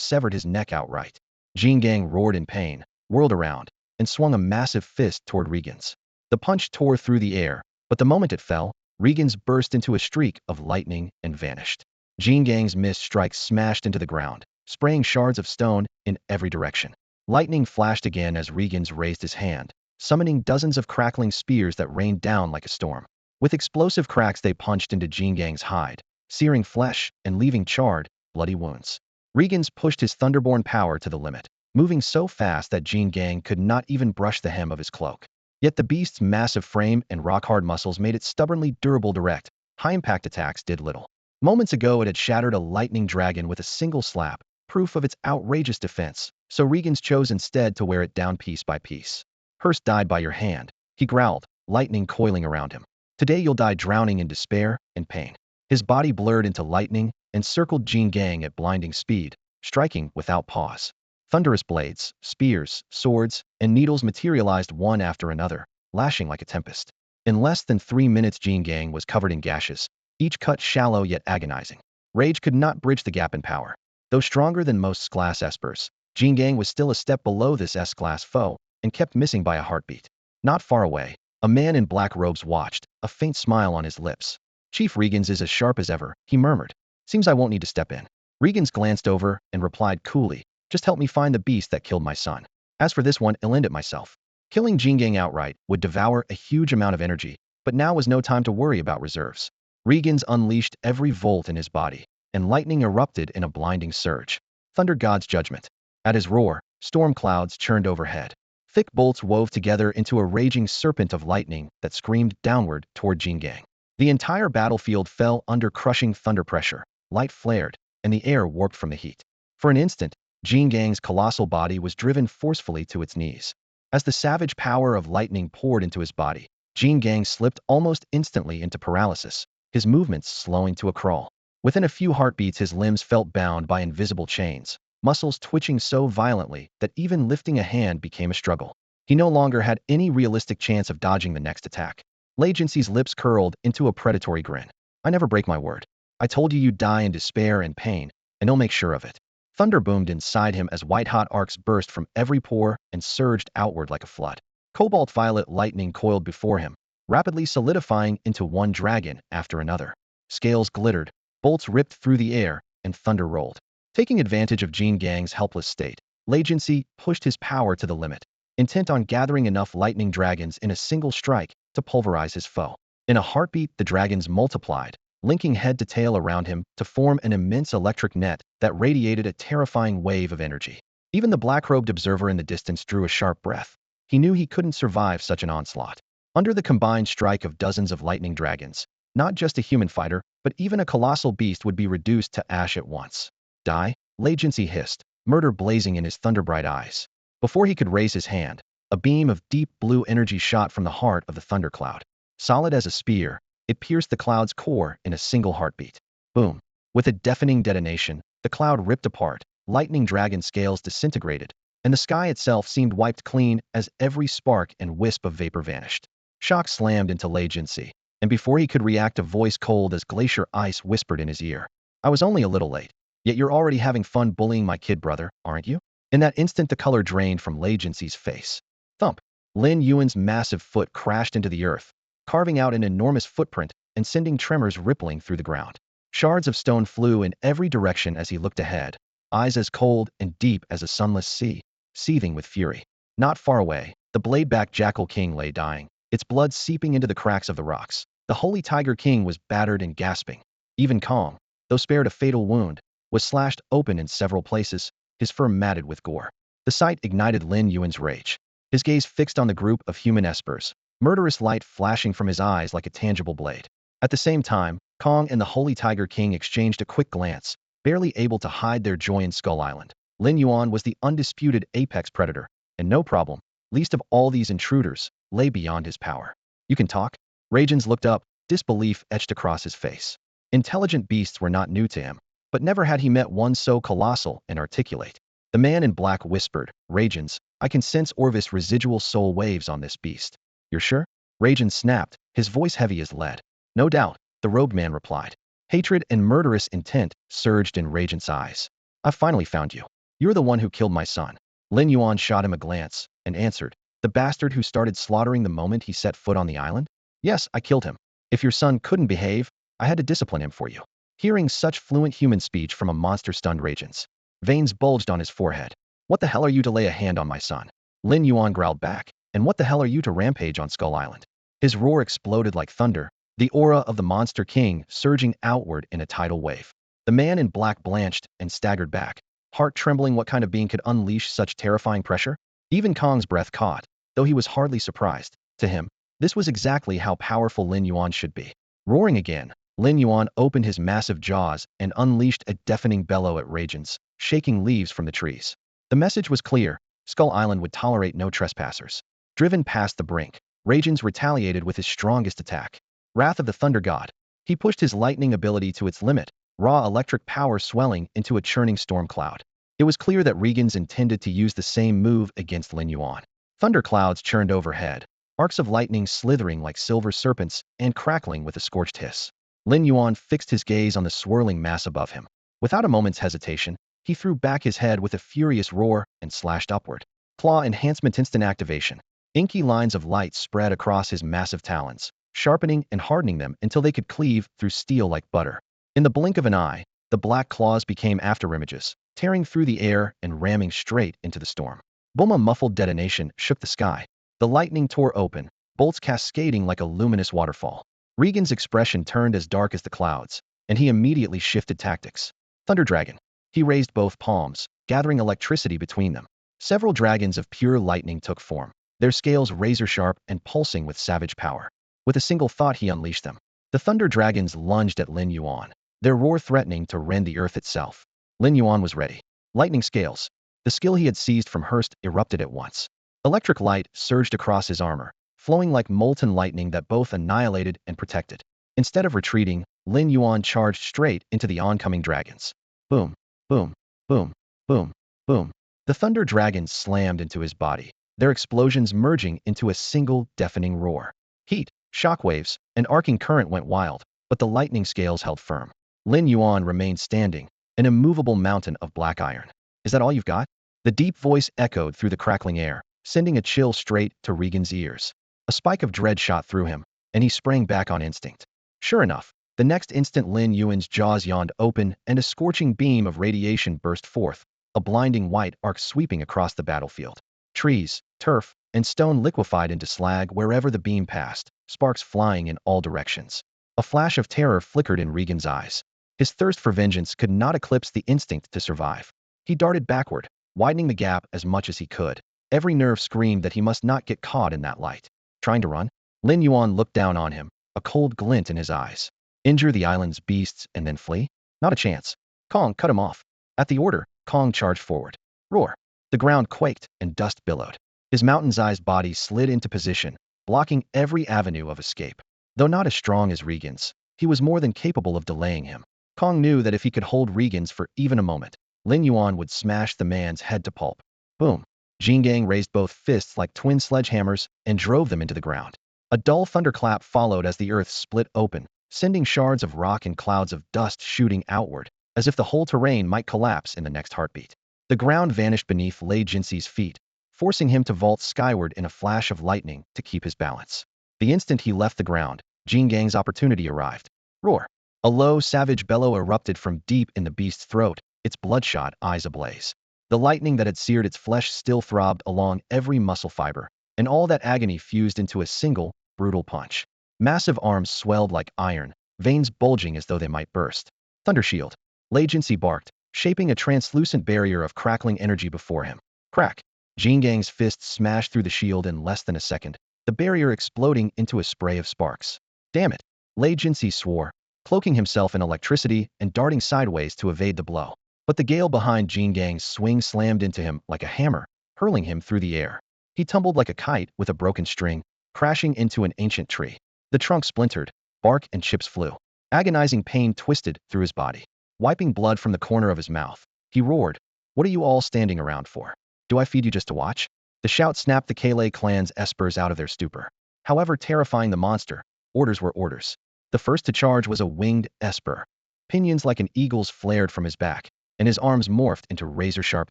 severed his neck outright. Jingang roared in pain, whirled around, and swung a massive fist toward Regan's. The punch tore through the air, but the moment it fell, Regan's burst into a streak of lightning and vanished. Jingang's missed strike smashed into the ground, spraying shards of stone in every direction. Lightning flashed again as Regan's raised his hand, summoning dozens of crackling spears that rained down like a storm. With explosive cracks they punched into Jingang's hide, searing flesh and leaving charred, bloody wounds. Regan's pushed his thunderborn power to the limit, moving so fast that Jingang could not even brush the hem of his cloak. Yet the beast's massive frame and rock-hard muscles made it stubbornly durable. Direct, high-impact attacks did little. Moments ago it had shattered a lightning dragon with a single slap, proof of its outrageous defense, so Regan's chose instead to wear it down piece by piece. Hurst died by your hand, he growled, lightning coiling around him. Today you'll die drowning in despair and pain. His body blurred into lightning and circled Jingang at blinding speed, striking without pause. Thunderous blades, spears, swords, and needles materialized one after another, lashing like a tempest. In less than 3 minutes Jingang was covered in gashes, each cut shallow yet agonizing. Rage could not bridge the gap in power. Though stronger than most S-class espers, Jingang was still a step below this S-class foe, and kept missing by a heartbeat. Not far away, a man in black robes watched, a faint smile on his lips. Chief Regan's is as sharp as ever, he murmured. Seems I won't need to step in. Regan's glanced over and replied coolly, just help me find the beast that killed my son. As for this one, I'll end it myself. Killing Jingang outright would devour a huge amount of energy, but now was no time to worry about reserves. Regan's unleashed every volt in his body, and lightning erupted in a blinding surge. Thunder God's judgment. At his roar, storm clouds churned overhead. Thick bolts wove together into a raging serpent of lightning that screamed downward toward Jingang. The entire battlefield fell under crushing thunder pressure. Light flared, and the air warped from the heat. For an instant, Jingang's colossal body was driven forcefully to its knees. As the savage power of lightning poured into his body, Jingang slipped almost instantly into paralysis, his movements slowing to a crawl. Within a few heartbeats his limbs felt bound by invisible chains, muscles twitching so violently that even lifting a hand became a struggle. He no longer had any realistic chance of dodging the next attack. Lei Jinsi's lips curled into a predatory grin. I never break my word. I told you you'd die in despair and pain, and I'll make sure of it. Thunder boomed inside him as white-hot arcs burst from every pore and surged outward like a flood. Cobalt-violet lightning coiled before him, rapidly solidifying into one dragon after another. Scales glittered, bolts ripped through the air, and thunder rolled. Taking advantage of Jingang's helpless state, Lei Jinsi pushed his power to the limit, intent on gathering enough lightning dragons in a single strike to pulverize his foe. In a heartbeat, the dragons multiplied, linking head to tail around him to form an immense electric net that radiated a terrifying wave of energy. Even the black-robed observer in the distance drew a sharp breath. He knew he couldn't survive such an onslaught. Under the combined strike of dozens of lightning dragons, not just a human fighter, but even a colossal beast would be reduced to ash at once. Die? Lei Jinsi hissed, murder blazing in his thunderbright eyes. Before he could raise his hand, a beam of deep blue energy shot from the heart of the thundercloud. Solid as a spear, it pierced the cloud's core in a single heartbeat. Boom. With a deafening detonation, the cloud ripped apart, lightning dragon scales disintegrated, and the sky itself seemed wiped clean as every spark and wisp of vapor vanished. Shock slammed into Lei Jinsi, and before he could react, a voice cold as glacier ice whispered in his ear. I was only a little late. Yet you're already having fun bullying my kid brother, aren't you? In that instant, the color drained from Lei Jinsi's face. Thump! Lin Yuan's massive foot crashed into the earth, carving out an enormous footprint and sending tremors rippling through the ground. Shards of stone flew in every direction as he looked ahead, eyes as cold and deep as a sunless sea, seething with fury. Not far away, the blade-backed Jackal King lay dying, its blood seeping into the cracks of the rocks. The Holy Tiger King was battered and gasping. Even Kong, though spared a fatal wound, was slashed open in several places, his fur matted with gore. The sight ignited Lin Yuan's rage. His gaze fixed on the group of human espers, murderous light flashing from his eyes like a tangible blade. At the same time, Kong and the Holy Tiger King exchanged a quick glance, barely able to hide their joy in Skull Island. Lin Yuan was the undisputed apex predator, and no problem, least of all these intruders, lay beyond his power. You can talk? Rajins looked up, disbelief etched across his face. Intelligent beasts were not new to him, but never had he met one so colossal and articulate. The man in black whispered, Rajins, I can sense Orvis' residual soul waves on this beast. You're sure? Rajins snapped, his voice heavy as lead. No doubt, the robed man replied. Hatred and murderous intent surged in Rajins' eyes. I've finally found you. You're the one who killed my son. Lin Yuan shot him a glance and answered, the bastard who started slaughtering the moment he set foot on the island? Yes, I killed him. If your son couldn't behave, I had to discipline him for you. Hearing such fluent human speech from a monster stunned Rajins. Veins bulged on his forehead. What the hell are you to lay a hand on my son? Lin Yuan growled back. And what the hell are you to rampage on Skull Island? His roar exploded like thunder, the aura of the Monster King surging outward in a tidal wave. The man in black blanched and staggered back, heart trembling. What kind of being could unleash such terrifying pressure? Even Kong's breath caught, though he was hardly surprised. To him, this was exactly how powerful Lin Yuan should be. Roaring again, Lin Yuan opened his massive jaws and unleashed a deafening bellow at Rajins, shaking leaves from the trees. The message was clear. Skull Island would tolerate no trespassers. Driven past the brink, Rajins retaliated with his strongest attack. Wrath of the Thunder God. He pushed his lightning ability to its limit, raw electric power swelling into a churning storm cloud. It was clear that Rajins intended to use the same move against Lin Yuan. Thunder clouds churned overhead, arcs of lightning slithering like silver serpents and crackling with a scorched hiss. Lin Yuan fixed his gaze on the swirling mass above him. Without a moment's hesitation, he threw back his head with a furious roar and slashed upward. Claw enhancement instant activation. Inky lines of light spread across his massive talons, sharpening and hardening them until they could cleave through steel like butter. In the blink of an eye, the black claws became afterimages, tearing through the air and ramming straight into the storm. Boom! A muffled detonation shook the sky. The lightning tore open, bolts cascading like a luminous waterfall. Regan's expression turned as dark as the clouds, and he immediately shifted tactics. Thunder Dragon. He raised both palms, gathering electricity between them. Several dragons of pure lightning took form, their scales razor-sharp and pulsing with savage power. With a single thought, he unleashed them. The Thunder Dragons lunged at Lin Yuan, their roar threatening to rend the earth itself. Lin Yuan was ready. Lightning scales. The skill he had seized from Hearst erupted at once. Electric light surged across his armor, flowing like molten lightning that both annihilated and protected. Instead of retreating, Lin Yuan charged straight into the oncoming dragons. Boom, boom, boom, boom, boom. The Thunder Dragons slammed into his body, their explosions merging into a single deafening roar. Heat, shockwaves, and arcing current went wild, but the lightning scales held firm. Lin Yuan remained standing, an immovable mountain of black iron. Is that all you've got? The deep voice echoed through the crackling air, sending a chill straight to Regan's ears. A spike of dread shot through him, and he sprang back on instinct. Sure enough, the next instant Lin Yuan's jaws yawned open and a scorching beam of radiation burst forth, a blinding white arc sweeping across the battlefield. Trees, turf, and stone liquefied into slag wherever the beam passed, sparks flying in all directions. A flash of terror flickered in Regan's eyes. His thirst for vengeance could not eclipse the instinct to survive. He darted backward, widening the gap as much as he could. Every nerve screamed that he must not get caught in that light. Trying to run? Lin Yuan looked down on him, a cold glint in his eyes. Injure the island's beasts and then flee? Not a chance. Kong cut him off. At the order, Kong charged forward. Roar. The ground quaked and dust billowed. His mountain-sized body slid into position, blocking every avenue of escape. Though not as strong as Regan's, he was more than capable of delaying him. Kong knew that if he could hold Regan's for even a moment, Lin Yuan would smash the man's head to pulp. Boom! Jingang raised both fists like twin sledgehammers and drove them into the ground. A dull thunderclap followed as the earth split open, sending shards of rock and clouds of dust shooting outward, as if the whole terrain might collapse in the next heartbeat. The ground vanished beneath Lei Jinxi's feet, forcing him to vault skyward in a flash of lightning to keep his balance. The instant he left the ground, Jingang's opportunity arrived. Roar! A low, savage bellow erupted from deep in the beast's throat, its bloodshot eyes ablaze. The lightning that had seared its flesh still throbbed along every muscle fiber, and all that agony fused into a single, brutal punch. Massive arms swelled like iron, veins bulging as though they might burst. Thundershield! Lei Jinxi barked, shaping a translucent barrier of crackling energy before him. Crack! Jingang's fists smashed through the shield in less than a second, the barrier exploding into a spray of sparks. Damn it! Lei Jinxi swore, cloaking himself in electricity and darting sideways to evade the blow. But the gale behind Jingang's swing slammed into him like a hammer, hurling him through the air. He tumbled like a kite with a broken string, crashing into an ancient tree. The trunk splintered, bark and chips flew. Agonizing pain twisted through his body. Wiping blood from the corner of his mouth, he roared, "What are you all standing around for? Do I feed you just to watch?" The shout snapped the Kalei clan's espers out of their stupor. However terrifying the monster, orders were orders. The first to charge was a winged esper. Pinions like an eagle's flared from his back, and his arms morphed into razor-sharp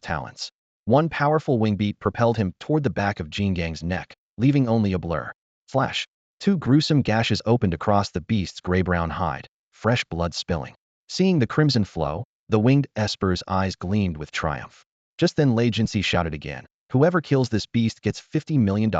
talons. One powerful wing beat propelled him toward the back of Jingang's neck, leaving only a blur. Flash! Two gruesome gashes opened across the beast's gray-brown hide, fresh blood spilling. Seeing the crimson flow, the winged esper's eyes gleamed with triumph. Just then Lei Jinxi shouted again, "Whoever kills this beast gets $50 million.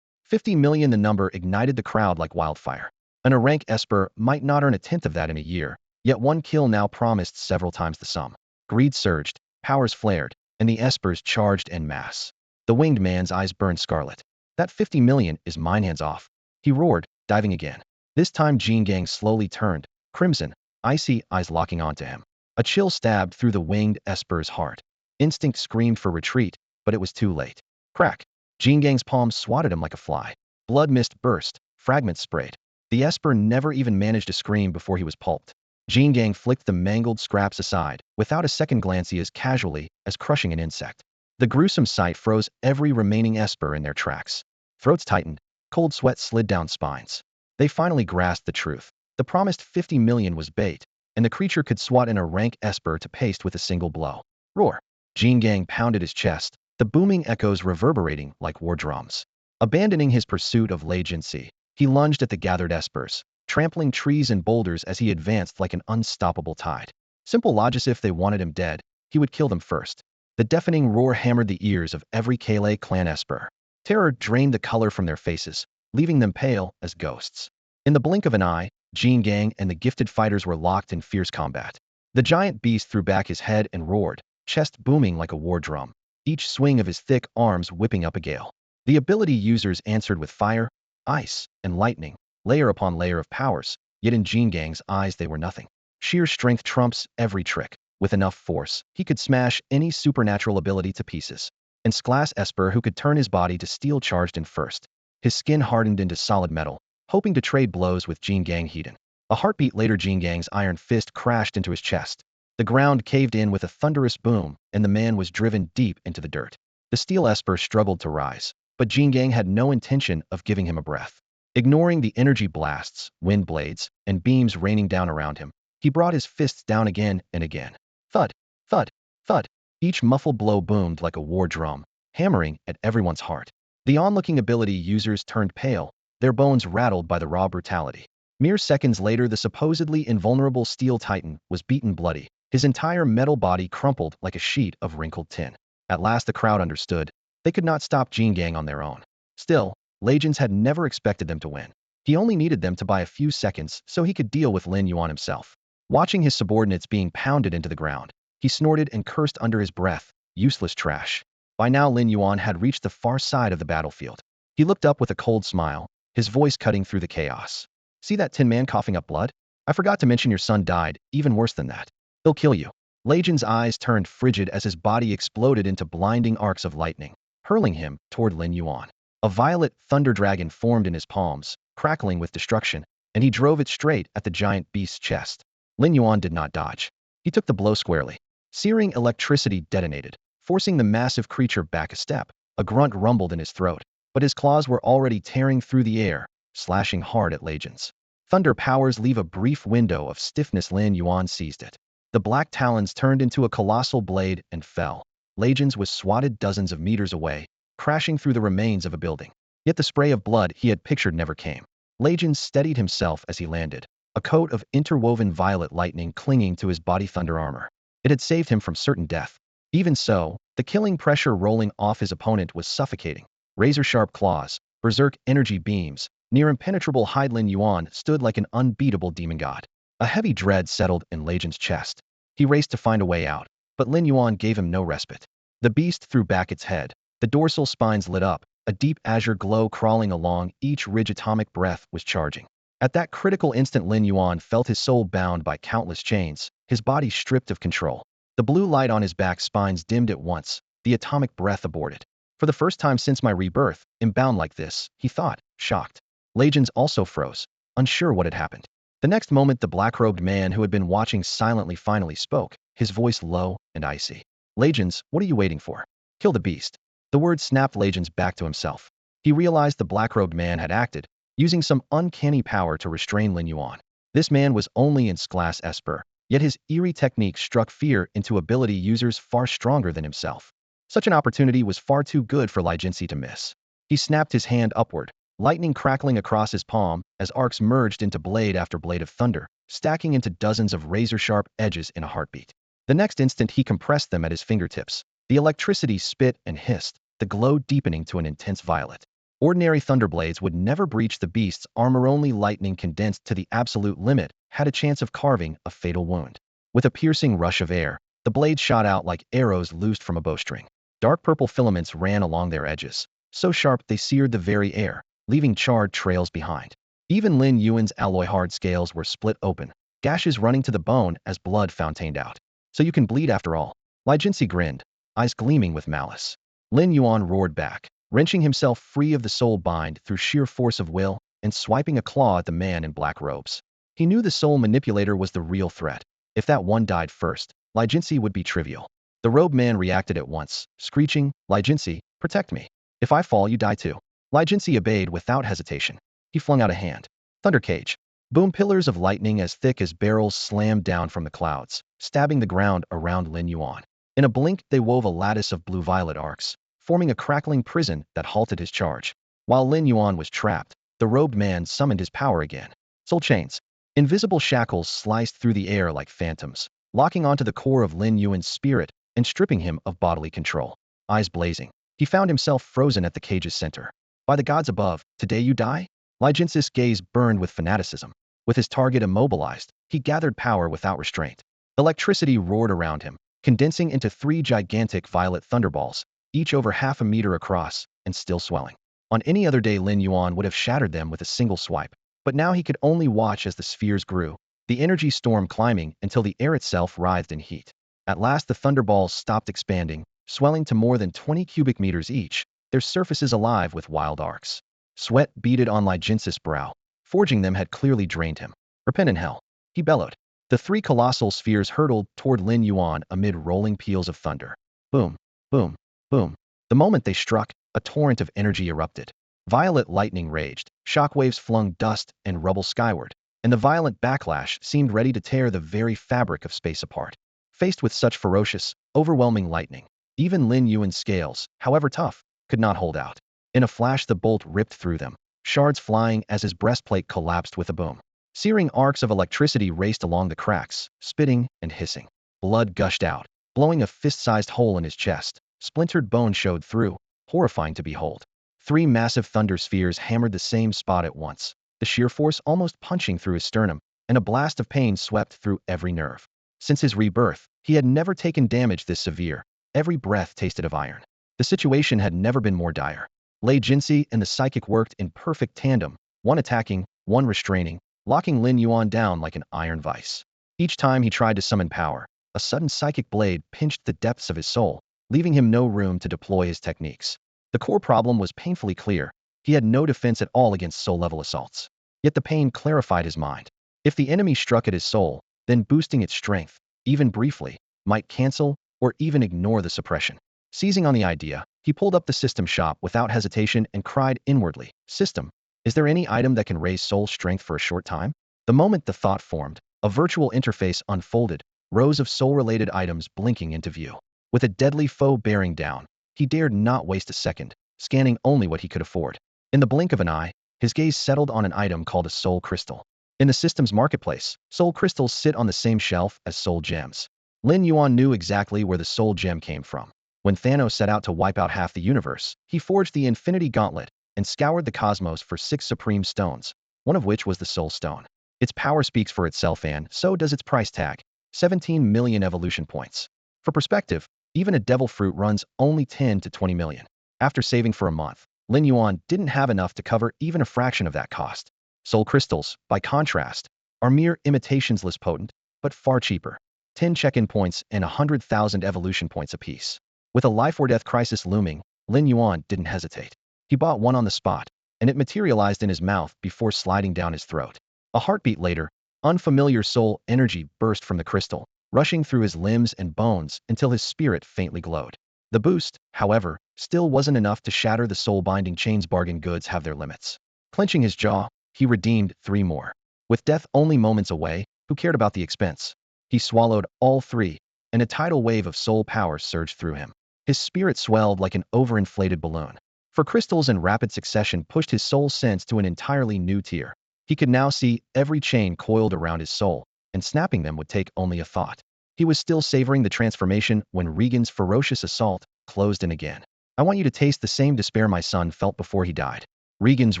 50 million, the number ignited the crowd like wildfire. A rank esper might not earn a tenth of that in a year, yet one kill now promised several times the sum. Greed surged, powers flared, and the espers charged en masse. The winged man's eyes burned scarlet. "That 50 million is mine, hands off," he roared, diving again. This time Jingang slowly turned, crimson, icy eyes locking onto him. A chill stabbed through the winged esper's heart. Instinct screamed for retreat, but it was too late. Crack! Jingang's palm swatted him like a fly. Blood mist burst, fragments sprayed. The esper never even managed to scream before he was pulped. Jingang flicked the mangled scraps aside, without a second glance, as casually as crushing an insect. The gruesome sight froze every remaining esper in their tracks. Throats tightened, cold sweat slid down spines. They finally grasped the truth. The promised 50 million was bait, and the creature could swat in a rank esper to paste with a single blow. Roar! Jingang pounded his chest, the booming echoes reverberating like war drums. Abandoning his pursuit of Lei Jinxi, he lunged at the gathered espers, trampling trees and boulders as he advanced like an unstoppable tide. Simple logic: if they wanted him dead, he would kill them first. The deafening roar hammered the ears of every Kalei clan esper. Terror drained the color from their faces, leaving them pale as ghosts. In the blink of an eye, Jingang and the gifted fighters were locked in fierce combat. The giant beast threw back his head and roared, chest booming like a war drum, each swing of his thick arms whipping up a gale. The ability users answered with fire, ice, and lightning, layer upon layer of powers, yet in Jingang's eyes they were nothing. Sheer strength trumps every trick. With enough force, he could smash any supernatural ability to pieces. And Sklas Esper, who could turn his body to steel, charged in first. His skin hardened into solid metal, hoping to trade blows with Jingang Hedon. A heartbeat later, Jingang's iron fist crashed into his chest. The ground caved in with a thunderous boom, and the man was driven deep into the dirt. The steel Esper struggled to rise, but Jingang had no intention of giving him a breath. Ignoring the energy blasts, wind blades, and beams raining down around him, he brought his fists down again and again. Thud, thud, thud. Each muffled blow boomed like a war drum, hammering at everyone's heart. The onlooking ability users turned pale, their bones rattled by the raw brutality. Mere seconds later, the supposedly invulnerable steel titan was beaten bloody, his entire metal body crumpled like a sheet of wrinkled tin. At last the crowd understood. They could not stop Jingang on their own. Still, Legends had never expected them to win. He only needed them to buy a few seconds so he could deal with Lin Yuan himself. Watching his subordinates being pounded into the ground, he snorted and cursed under his breath, useless trash. By now Lin Yuan had reached the far side of the battlefield. He looked up with a cold smile, his voice cutting through the chaos. "See that tin man coughing up blood? I forgot to mention your son died, even worse than that. He'll kill you." Lei Jin's eyes turned frigid as his body exploded into blinding arcs of lightning, hurling him toward Lin Yuan. A violet thunder dragon formed in his palms, crackling with destruction, and he drove it straight at the giant beast's chest. Lin Yuan did not dodge. He took the blow squarely. Searing electricity detonated, forcing the massive creature back a step. A grunt rumbled in his throat, but his claws were already tearing through the air, slashing hard at Lei Jin's. Thunder powers leave a brief window of stiffness. Lin Yuan seized it. The black talons turned into a colossal blade and fell. Lei Jin's was swatted dozens of meters away, crashing through the remains of a building. Yet the spray of blood he had pictured never came. Lei Jin steadied himself as he landed, a coat of interwoven violet lightning clinging to his body thunder armor. It had saved him from certain death. Even so, the killing pressure rolling off his opponent was suffocating. Razor-sharp claws, berserk energy beams, near impenetrable hide. Lin Yuan stood like an unbeatable demon god. A heavy dread settled in Lei Jin's chest. He raced to find a way out, but Lin Yuan gave him no respite. The beast threw back its head. The dorsal spines lit up, a deep azure glow crawling along each ridge. Atomic breath was charging. At that critical instant, Lin Yuan felt his soul bound by countless chains, his body stripped of control. The blue light on his back spines dimmed at once, the atomic breath aborted. For the first time since my rebirth, I'm bound like this, he thought, shocked. Lei Jin's also froze, unsure what had happened. The next moment, the black-robed man who had been watching silently finally spoke, his voice low and icy. Lei Jin's, what are you waiting for? Kill the beast. The word snapped Lei Jin's back to himself. He realized the black-robed man had acted, using some uncanny power to restrain Lin Yuan. This man was only in class Esper, yet his eerie technique struck fear into ability users far stronger than himself. Such an opportunity was far too good for Lei Jin to miss. He snapped his hand upward, lightning crackling across his palm as arcs merged into blade after blade of thunder, stacking into dozens of razor-sharp edges in a heartbeat. The next instant, he compressed them at his fingertips. The electricity spit and hissed, the glow deepening to an intense violet. Ordinary thunderblades would never breach the beast's armor. Only lightning condensed to the absolute limit had a chance of carving a fatal wound. With a piercing rush of air, the blades shot out like arrows loosed from a bowstring. Dark purple filaments ran along their edges, so sharp they seared the very air, leaving charred trails behind. Even Lin Yuan's alloy-hard scales were split open, gashes running to the bone as blood fountained out. So you can bleed after all. Lei Jin grinned, eyes gleaming with malice. Lin Yuan roared back, wrenching himself free of the soul bind through sheer force of will and swiping a claw at the man in black robes. He knew the soul manipulator was the real threat. If that one died first, Lei Jin would be trivial. The robed man reacted at once, screeching, Lei Jin, protect me. If I fall, you die too. Lei Jin obeyed without hesitation. He flung out a hand. Thunder cage. Boom, pillars of lightning as thick as barrels slammed down from the clouds, stabbing the ground around Lin Yuan. In a blink, they wove a lattice of blue-violet arcs, forming a crackling prison that halted his charge. While Lin Yuan was trapped, the robed man summoned his power again. Soul chains. Invisible shackles sliced through the air like phantoms, locking onto the core of Lin Yuan's spirit and stripping him of bodily control. Eyes blazing, he found himself frozen at the cage's center. By the gods above, today you die? Lei Jin's gaze burned with fanaticism. With his target immobilized, he gathered power without restraint. Electricity roared around him, condensing into 3 gigantic violet thunderballs, each over half a meter across and still swelling. On any other day, Lin Yuan would have shattered them with a single swipe, but now he could only watch as the spheres grew, the energy storm climbing until the air itself writhed in heat. At last, the thunderballs stopped expanding, swelling to more than 20 cubic meters each, their surfaces alive with wild arcs. Sweat beaded on Lei Jin's brow. Forging them had clearly drained him. Repent in hell, he bellowed. The 3 colossal spheres hurtled toward Lin Yuan amid rolling peals of thunder. Boom, boom, boom. The moment they struck, a torrent of energy erupted. Violet lightning raged, shockwaves flung dust and rubble skyward, and the violent backlash seemed ready to tear the very fabric of space apart. Faced with such ferocious, overwhelming lightning, even Lin Yuan's scales, however tough, could not hold out. In a flash, the bolt ripped through them, shards flying as his breastplate collapsed with a boom. Searing arcs of electricity raced along the cracks, spitting and hissing. Blood gushed out, blowing a fist-sized hole in his chest. Splintered bone showed through, horrifying to behold. 3 massive thunder spheres hammered the same spot at once, the sheer force almost punching through his sternum, and a blast of pain swept through every nerve. Since his rebirth, he had never taken damage this severe. Every breath tasted of iron. The situation had never been more dire. Lei Jin and the psychic worked in perfect tandem, one attacking, one restraining, locking Lin Yuan down like an iron vice. Each time he tried to summon power, a sudden psychic blade pinched the depths of his soul, leaving him no room to deploy his techniques. The core problem was painfully clear. He had no defense at all against soul-level assaults. Yet the pain clarified his mind. If the enemy struck at his soul, then boosting its strength, even briefly, might cancel or even ignore the suppression. Seizing on the idea, he pulled up the system shop without hesitation and cried inwardly, "System, is there any item that can raise soul strength for a short time?" The moment the thought formed, a virtual interface unfolded, rows of soul-related items blinking into view. With a deadly foe bearing down, he dared not waste a second, scanning only what he could afford. In the blink of an eye, his gaze settled on an item called a soul crystal. In the system's marketplace, soul crystals sit on the same shelf as soul gems. Lin Yuan knew exactly where the soul gem came from. When Thanos set out to wipe out half the universe, he forged the Infinity Gauntlet and scoured the cosmos for 6 supreme stones, one of which was the Soul Stone. Its power speaks for itself, and so does its price tag, 17 million evolution points. For perspective, even a devil fruit runs only 10 to 20 million. After saving for a month, Lin Yuan didn't have enough to cover even a fraction of that cost. Soul crystals, by contrast, are mere imitations, less potent, but far cheaper. 10 check-in points and 100,000 evolution points apiece. With a life-or-death crisis looming, Lin Yuan didn't hesitate. He bought one on the spot, and it materialized in his mouth before sliding down his throat. A heartbeat later, unfamiliar soul energy burst from the crystal, rushing through his limbs and bones until his spirit faintly glowed. The boost, however, still wasn't enough to shatter the soul-binding chains. Bargain goods have their limits. Clenching his jaw, he redeemed 3 more. With death only moments away, who cared about the expense? He swallowed all 3, and a tidal wave of soul power surged through him. His spirit swelled like an overinflated balloon. For crystals in rapid succession pushed his soul sense to an entirely new tier. He could now see every chain coiled around his soul, and snapping them would take only a thought. He was still savoring the transformation when Regan's ferocious assault closed in again. "I want you to taste the same despair my son felt before he died." Regan's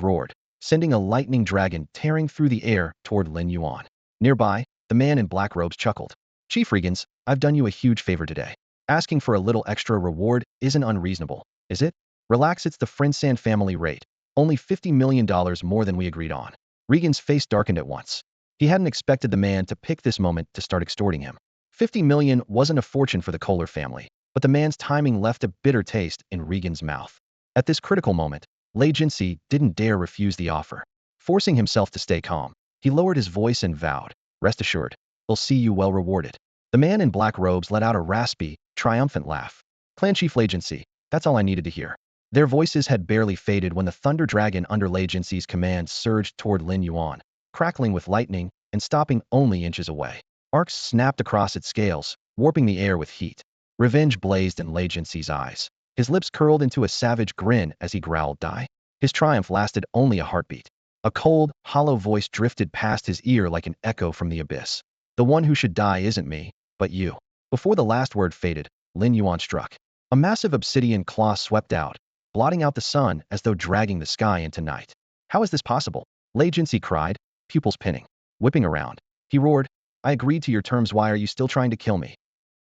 roared, sending a lightning dragon tearing through the air toward Lin Yuan. Nearby, the man in black robes chuckled. "Chief Regans, I've done you a huge favor today. Asking for a little extra reward isn't unreasonable, is it? Relax, it's the Transcend family rate. Only $50 million more than we agreed on." Regan's face darkened at once. He hadn't expected the man to pick this moment to start extorting him. 50 million wasn't a fortune for the Kohler family, but the man's timing left a bitter taste in Regan's mouth. At this critical moment, Lei Jinsi didn't dare refuse the offer. Forcing himself to stay calm, he lowered his voice and vowed, "Rest assured, we'll see you well rewarded." The man in black robes let out a raspy, triumphant laugh. "Clan Chief Lei Jinsi, that's all I needed to hear." Their voices had barely faded when the thunder dragon under Lei Jinsi's command surged toward Lin Yuan, crackling with lightning and stopping only inches away. Arcs snapped across its scales, warping the air with heat. Revenge blazed in Lei Jinsi's eyes. His lips curled into a savage grin as he growled, "Die." His triumph lasted only a heartbeat. A cold, hollow voice drifted past his ear like an echo from the abyss. "The one who should die isn't me, but you." Before the last word faded, Lin Yuan struck. A massive obsidian claw swept out, blotting out the sun as though dragging the sky into night. "How is this possible?" Lei Jinsi cried, pupils pinning. Whipping around, he roared, "I agreed to your terms, why are you still trying to kill me?"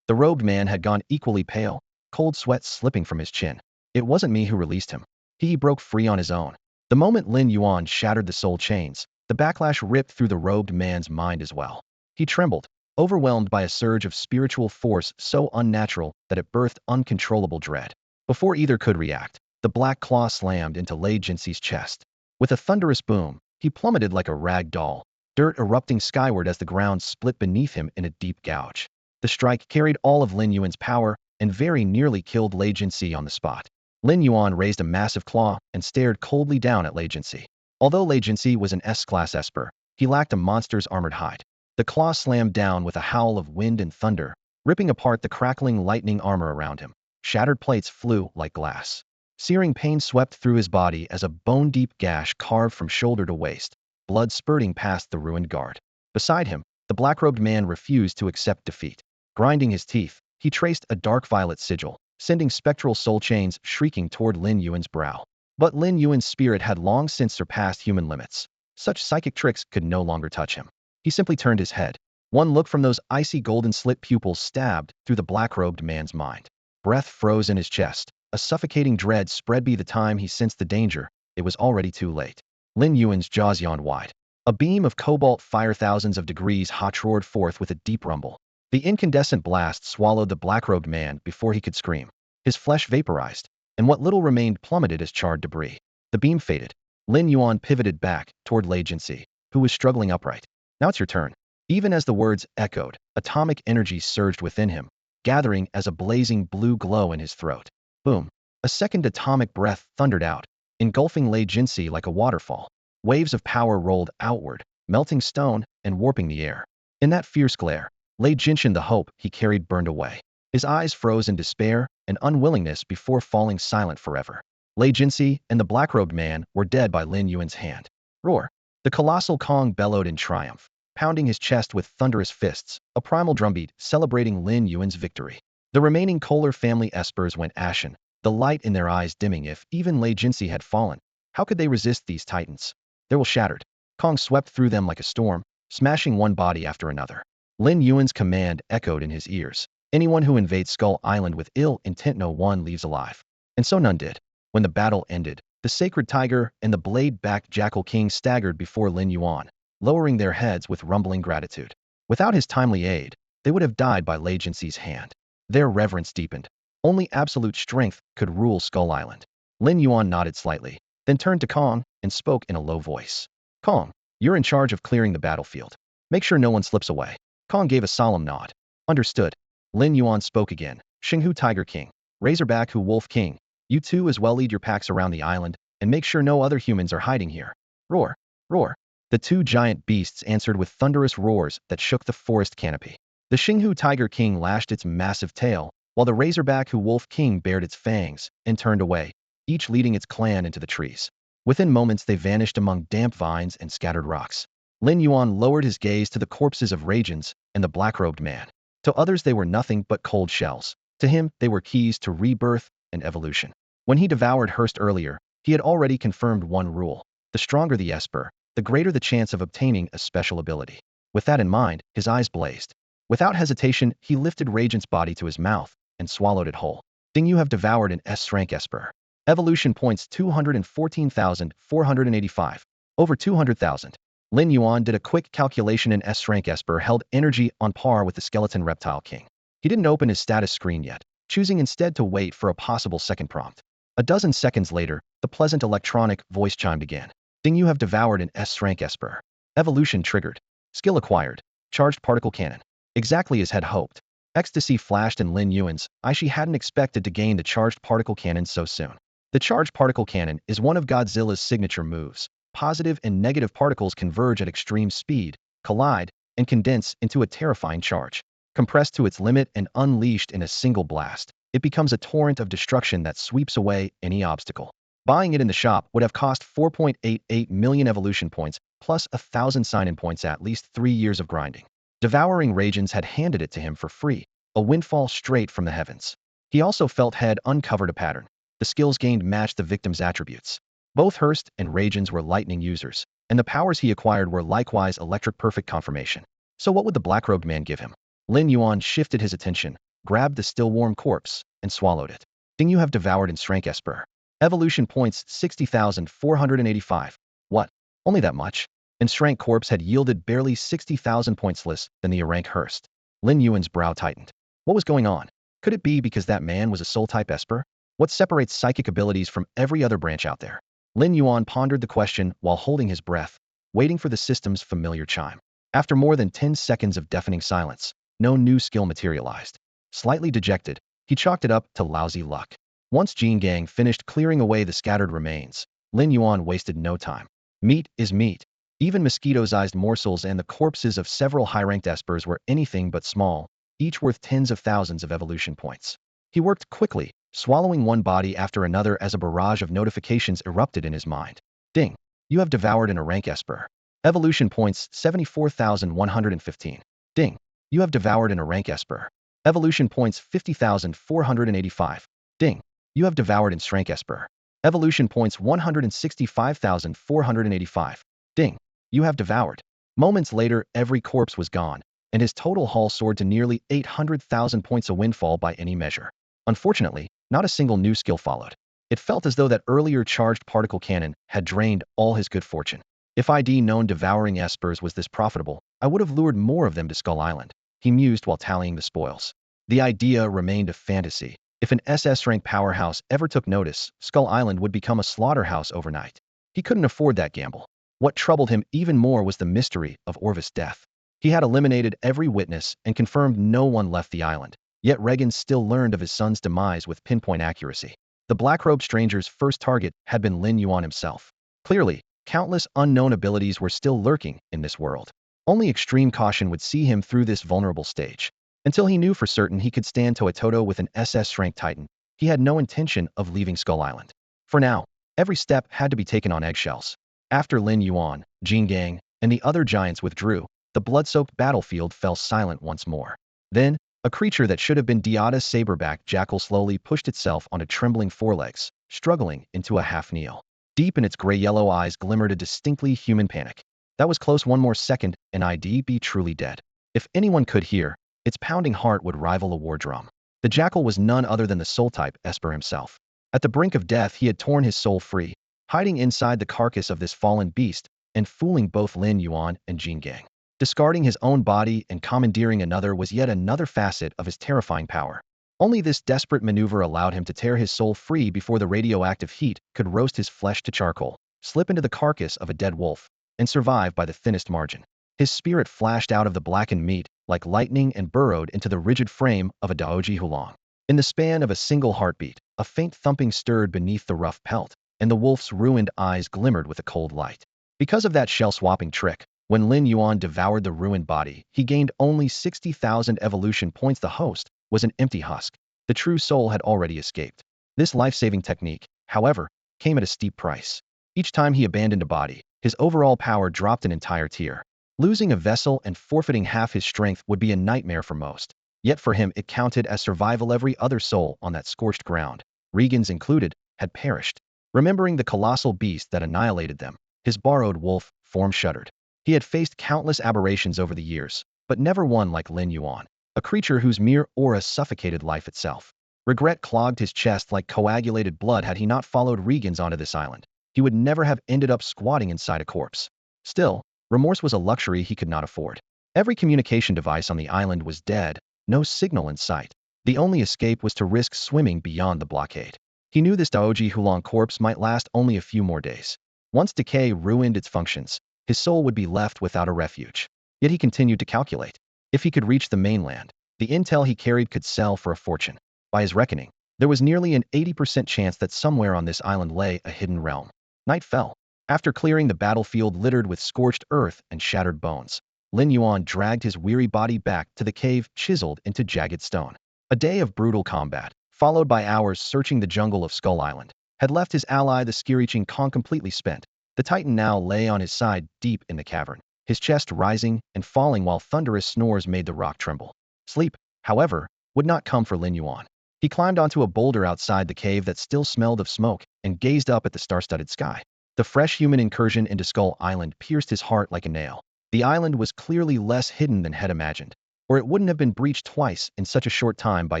The robed man had gone equally pale, cold sweat slipping from his chin. "It wasn't me who released him. He broke free on his own." The moment Lin Yuan shattered the soul chains, the backlash ripped through the robed man's mind as well. He trembled, overwhelmed by a surge of spiritual force so unnatural that it birthed uncontrollable dread. Before either could react, the black claw slammed into Lei Jinsi's chest. With a thunderous boom, he plummeted like a rag doll, dirt erupting skyward as the ground split beneath him in a deep gouge. The strike carried all of Lin Yuan's power and very nearly killed Lei Jinsi on the spot. Lin Yuan raised a massive claw and stared coldly down at Lei Jinsi. Although Lei Jinsi was an S-class Esper, he lacked a monster's armored hide. The claw slammed down with a howl of wind and thunder, ripping apart the crackling lightning armor around him. Shattered plates flew like glass. Searing pain swept through his body as a bone-deep gash carved from shoulder to waist, blood spurting past the ruined guard. Beside him, the black-robed man refused to accept defeat. Grinding his teeth, he traced a dark violet sigil, sending spectral soul chains shrieking toward Lin Yuan's brow. But Lin Yuan's spirit had long since surpassed human limits. Such psychic tricks could no longer touch him. He simply turned his head. One look from those icy golden slit pupils stabbed through the black-robed man's mind. Breath froze in his chest. A suffocating dread spread. By the time he sensed the danger, it was already too late. Lin Yuan's jaws yawned wide. A beam of cobalt fire thousands of degrees hot roared forth with a deep rumble. The incandescent blast swallowed the black-robed man before he could scream. His flesh vaporized, and what little remained plummeted as charred debris. The beam faded. Lin Yuan pivoted back toward Lei Jinsi, who was struggling upright. Now it's your turn. Even as the words echoed, atomic energy surged within him, gathering as a blazing blue glow in his throat. Boom. A second atomic breath thundered out, engulfing Lei Jinsi like a waterfall. Waves of power rolled outward, melting stone and warping the air. In that fierce glare, Lei Jinshin, the hope he carried, burned away. His eyes froze in despair and unwillingness before falling silent forever. Lei Jinsi and the black-robed man were dead by Lin Yuan's hand. Roar! The colossal Kong bellowed in triumph, pounding his chest with thunderous fists, a primal drumbeat celebrating Lin Yuan's victory. The remaining Kohler family espers went ashen, the light in their eyes dimming. If even Lei Jinsi had fallen, how could they resist these titans? They were shattered. Kong swept through them like a storm, smashing one body after another. Lin Yuan's command echoed in his ears. Anyone who invades Skull Island with ill intent, no one leaves alive. And so none did. When the battle ended, the sacred tiger and the blade-backed jackal king staggered before Lin Yuan, lowering their heads with rumbling gratitude. Without his timely aid, they would have died by Lei Jinsi's hand. Their reverence deepened. Only absolute strength could rule Skull Island. Lin Yuan nodded slightly, then turned to Kong and spoke in a low voice. Kong, you're in charge of clearing the battlefield. Make sure no one slips away. Kong gave a solemn nod. Understood. Lin Yuan spoke again. Xinghu Tiger King, Razorback Hu Wolf King, you two as well lead your packs around the island and make sure no other humans are hiding here. Roar! Roar! The two giant beasts answered with thunderous roars that shook the forest canopy. The Xinghu Tiger King lashed its massive tail, while the Razorback Hu Wolf King bared its fangs and turned away, each leading its clan into the trees. Within moments they vanished among damp vines and scattered rocks. Lin Yuan lowered his gaze to the corpses of Radians and the black-robed man. To others they were nothing but cold shells. To him they were keys to rebirth and evolution. When he devoured Hurst earlier, he had already confirmed one rule. The stronger the Esper, the greater the chance of obtaining a special ability. With that in mind, his eyes blazed. Without hesitation, he lifted Radiant's body to his mouth and swallowed it whole. Ding, you have devoured an S-rank Esper. Evolution points 214,485. Over 200,000. Lin Yuan did a quick calculation. An S-rank Esper held energy on par with the skeleton reptile king. He didn't open his status screen yet, choosing instead to wait for a possible second prompt. A dozen seconds later, the pleasant electronic voice chimed again. Ding, you have devoured an S-rank Esper. Evolution triggered. Skill acquired. Charged particle cannon. Exactly as had hoped. Ecstasy flashed in Lin Yuan's eye. She hadn't expected to gain the charged particle cannon so soon. The charged particle cannon is one of Godzilla's signature moves. Positive and negative particles converge at extreme speed, collide, and condense into a terrifying charge. Compressed to its limit and unleashed in a single blast, it becomes a torrent of destruction that sweeps away any obstacle. Buying it in the shop would have cost 4.88 million evolution points, plus 1,000 sign-in points, at least 3 years of grinding. Devouring Radians had handed it to him for free, a windfall straight from the heavens. He also felt had uncovered a pattern. The skills gained matched the victim's attributes. Both Hurst and Radians were lightning users, and the powers he acquired were likewise electric perfect confirmation. So what would the black-robed man give him? Lin Yuan shifted his attention, grabbed the still-warm corpse, and swallowed it. Ding, you have devoured Enstrank Esper. Evolution points 60,485. What? Only that much? Enstrank corpse had yielded barely 60,000 points less than the rank Hurst. Lin Yuan's brow tightened. What was going on? Could it be because that man was a soul-type Esper? What separates psychic abilities from every other branch out there? Lin Yuan pondered the question while holding his breath, waiting for the system's familiar chime. After more than 10 seconds of deafening silence, no new skill materialized. Slightly dejected, he chalked it up to lousy luck. Once Jin Gang finished clearing away the scattered remains, Lin Yuan wasted no time. Meat is meat. Even mosquito-sized morsels and the corpses of several high-ranked espers were anything but small, each worth tens of thousands of evolution points. He worked quickly, swallowing one body after another as a barrage of notifications erupted in his mind. Ding! You have devoured an rank Esper. Evolution points 74,115. Ding! You have devoured an rank Esper. Evolution points 50,485. Ding! You have devoured Enstrank Esper. Evolution points 165,485. Ding! You have devoured. Moments later, every corpse was gone, and his total haul soared to nearly 800,000 points, a windfall by any measure. Unfortunately, not a single new skill followed. It felt as though that earlier charged particle cannon had drained all his good fortune. If I'd known devouring espers was this profitable, I would have lured more of them to Skull Island. he mused while tallying the spoils. The idea remained a fantasy. If an SS-rank powerhouse ever took notice, Skull Island would become a slaughterhouse overnight. He couldn't afford that gamble. What troubled him even more was the mystery of Orvis' death. He had eliminated every witness and confirmed no one left the island. Yet Regan still learned of his son's demise with pinpoint accuracy. The black-robed stranger's first target had been Lin Yuan himself. Clearly, countless unknown abilities were still lurking in this world. Only extreme caution would see him through this vulnerable stage. Until he knew for certain he could stand toe-to-toe with an SS-rank Titan, he had no intention of leaving Skull Island. For now, every step had to be taken on eggshells. After Lin Yuan, Jin Gang, and the other giants withdrew, the blood-soaked battlefield fell silent once more. Then, a creature that should have been Diada's saber-back jackal slowly pushed itself onto trembling forelegs, struggling into a half-kneel. Deep in its gray-yellow eyes glimmered a distinctly human panic. That was close. One more second, and I'd be truly dead. If anyone could hear, its pounding heart would rival a war drum. The jackal was none other than the soul-type Esper himself. At the brink of death, he had torn his soul free, hiding inside the carcass of this fallen beast, and fooling both Lin Yuan and Jin Gang. Discarding his own body and commandeering another was yet another facet of his terrifying power. Only this desperate maneuver allowed him to tear his soul free before the radioactive heat could roast his flesh to charcoal, slip into the carcass of a dead wolf, and survive by the thinnest margin. His spirit flashed out of the blackened meat like lightning and burrowed into the rigid frame of a Daoji Hulong. In the span of a single heartbeat, a faint thumping stirred beneath the rough pelt, and the wolf's ruined eyes glimmered with a cold light. Because of that shell-swapping trick, when Lin Yuan devoured the ruined body, he gained only 60,000 evolution points. The host was an empty husk. The true soul had already escaped. This life-saving technique, however, came at a steep price. Each time he abandoned a body, his overall power dropped an entire tier. Losing a vessel and forfeiting half his strength would be a nightmare for most. Yet for him it counted as survival. Every other soul on that scorched ground, Regan's included, had perished. Remembering the colossal beast that annihilated them, his borrowed wolf form shuddered. He had faced countless aberrations over the years, but never one like Lin Yuan, a creature whose mere aura suffocated life itself. Regret clogged his chest like coagulated blood. Had he not followed Regan's onto this island, he would never have ended up squatting inside a corpse. Still, remorse was a luxury he could not afford. Every communication device on the island was dead, no signal in sight. The only escape was to risk swimming beyond the blockade. He knew this Daoji Hulong corpse might last only a few more days. Once decay ruined its functions, his soul would be left without a refuge. Yet he continued to calculate. If he could reach the mainland, the intel he carried could sell for a fortune. By his reckoning, there was nearly an 80% chance that somewhere on this island lay a hidden realm. Night fell. After clearing the battlefield littered with scorched earth and shattered bones, Lin Yuan dragged his weary body back to the cave chiseled into jagged stone. A day of brutal combat, followed by hours searching the jungle of Skull Island, had left his ally the Skiriching Kong completely spent. The Titan now lay on his side deep in the cavern, his chest rising and falling while thunderous snores made the rock tremble. Sleep, however, would not come for Lin Yuan. He climbed onto a boulder outside the cave that still smelled of smoke and gazed up at the star-studded sky. The fresh human incursion into Skull Island pierced his heart like a nail. The island was clearly less hidden than had imagined, or it wouldn't have been breached twice in such a short time by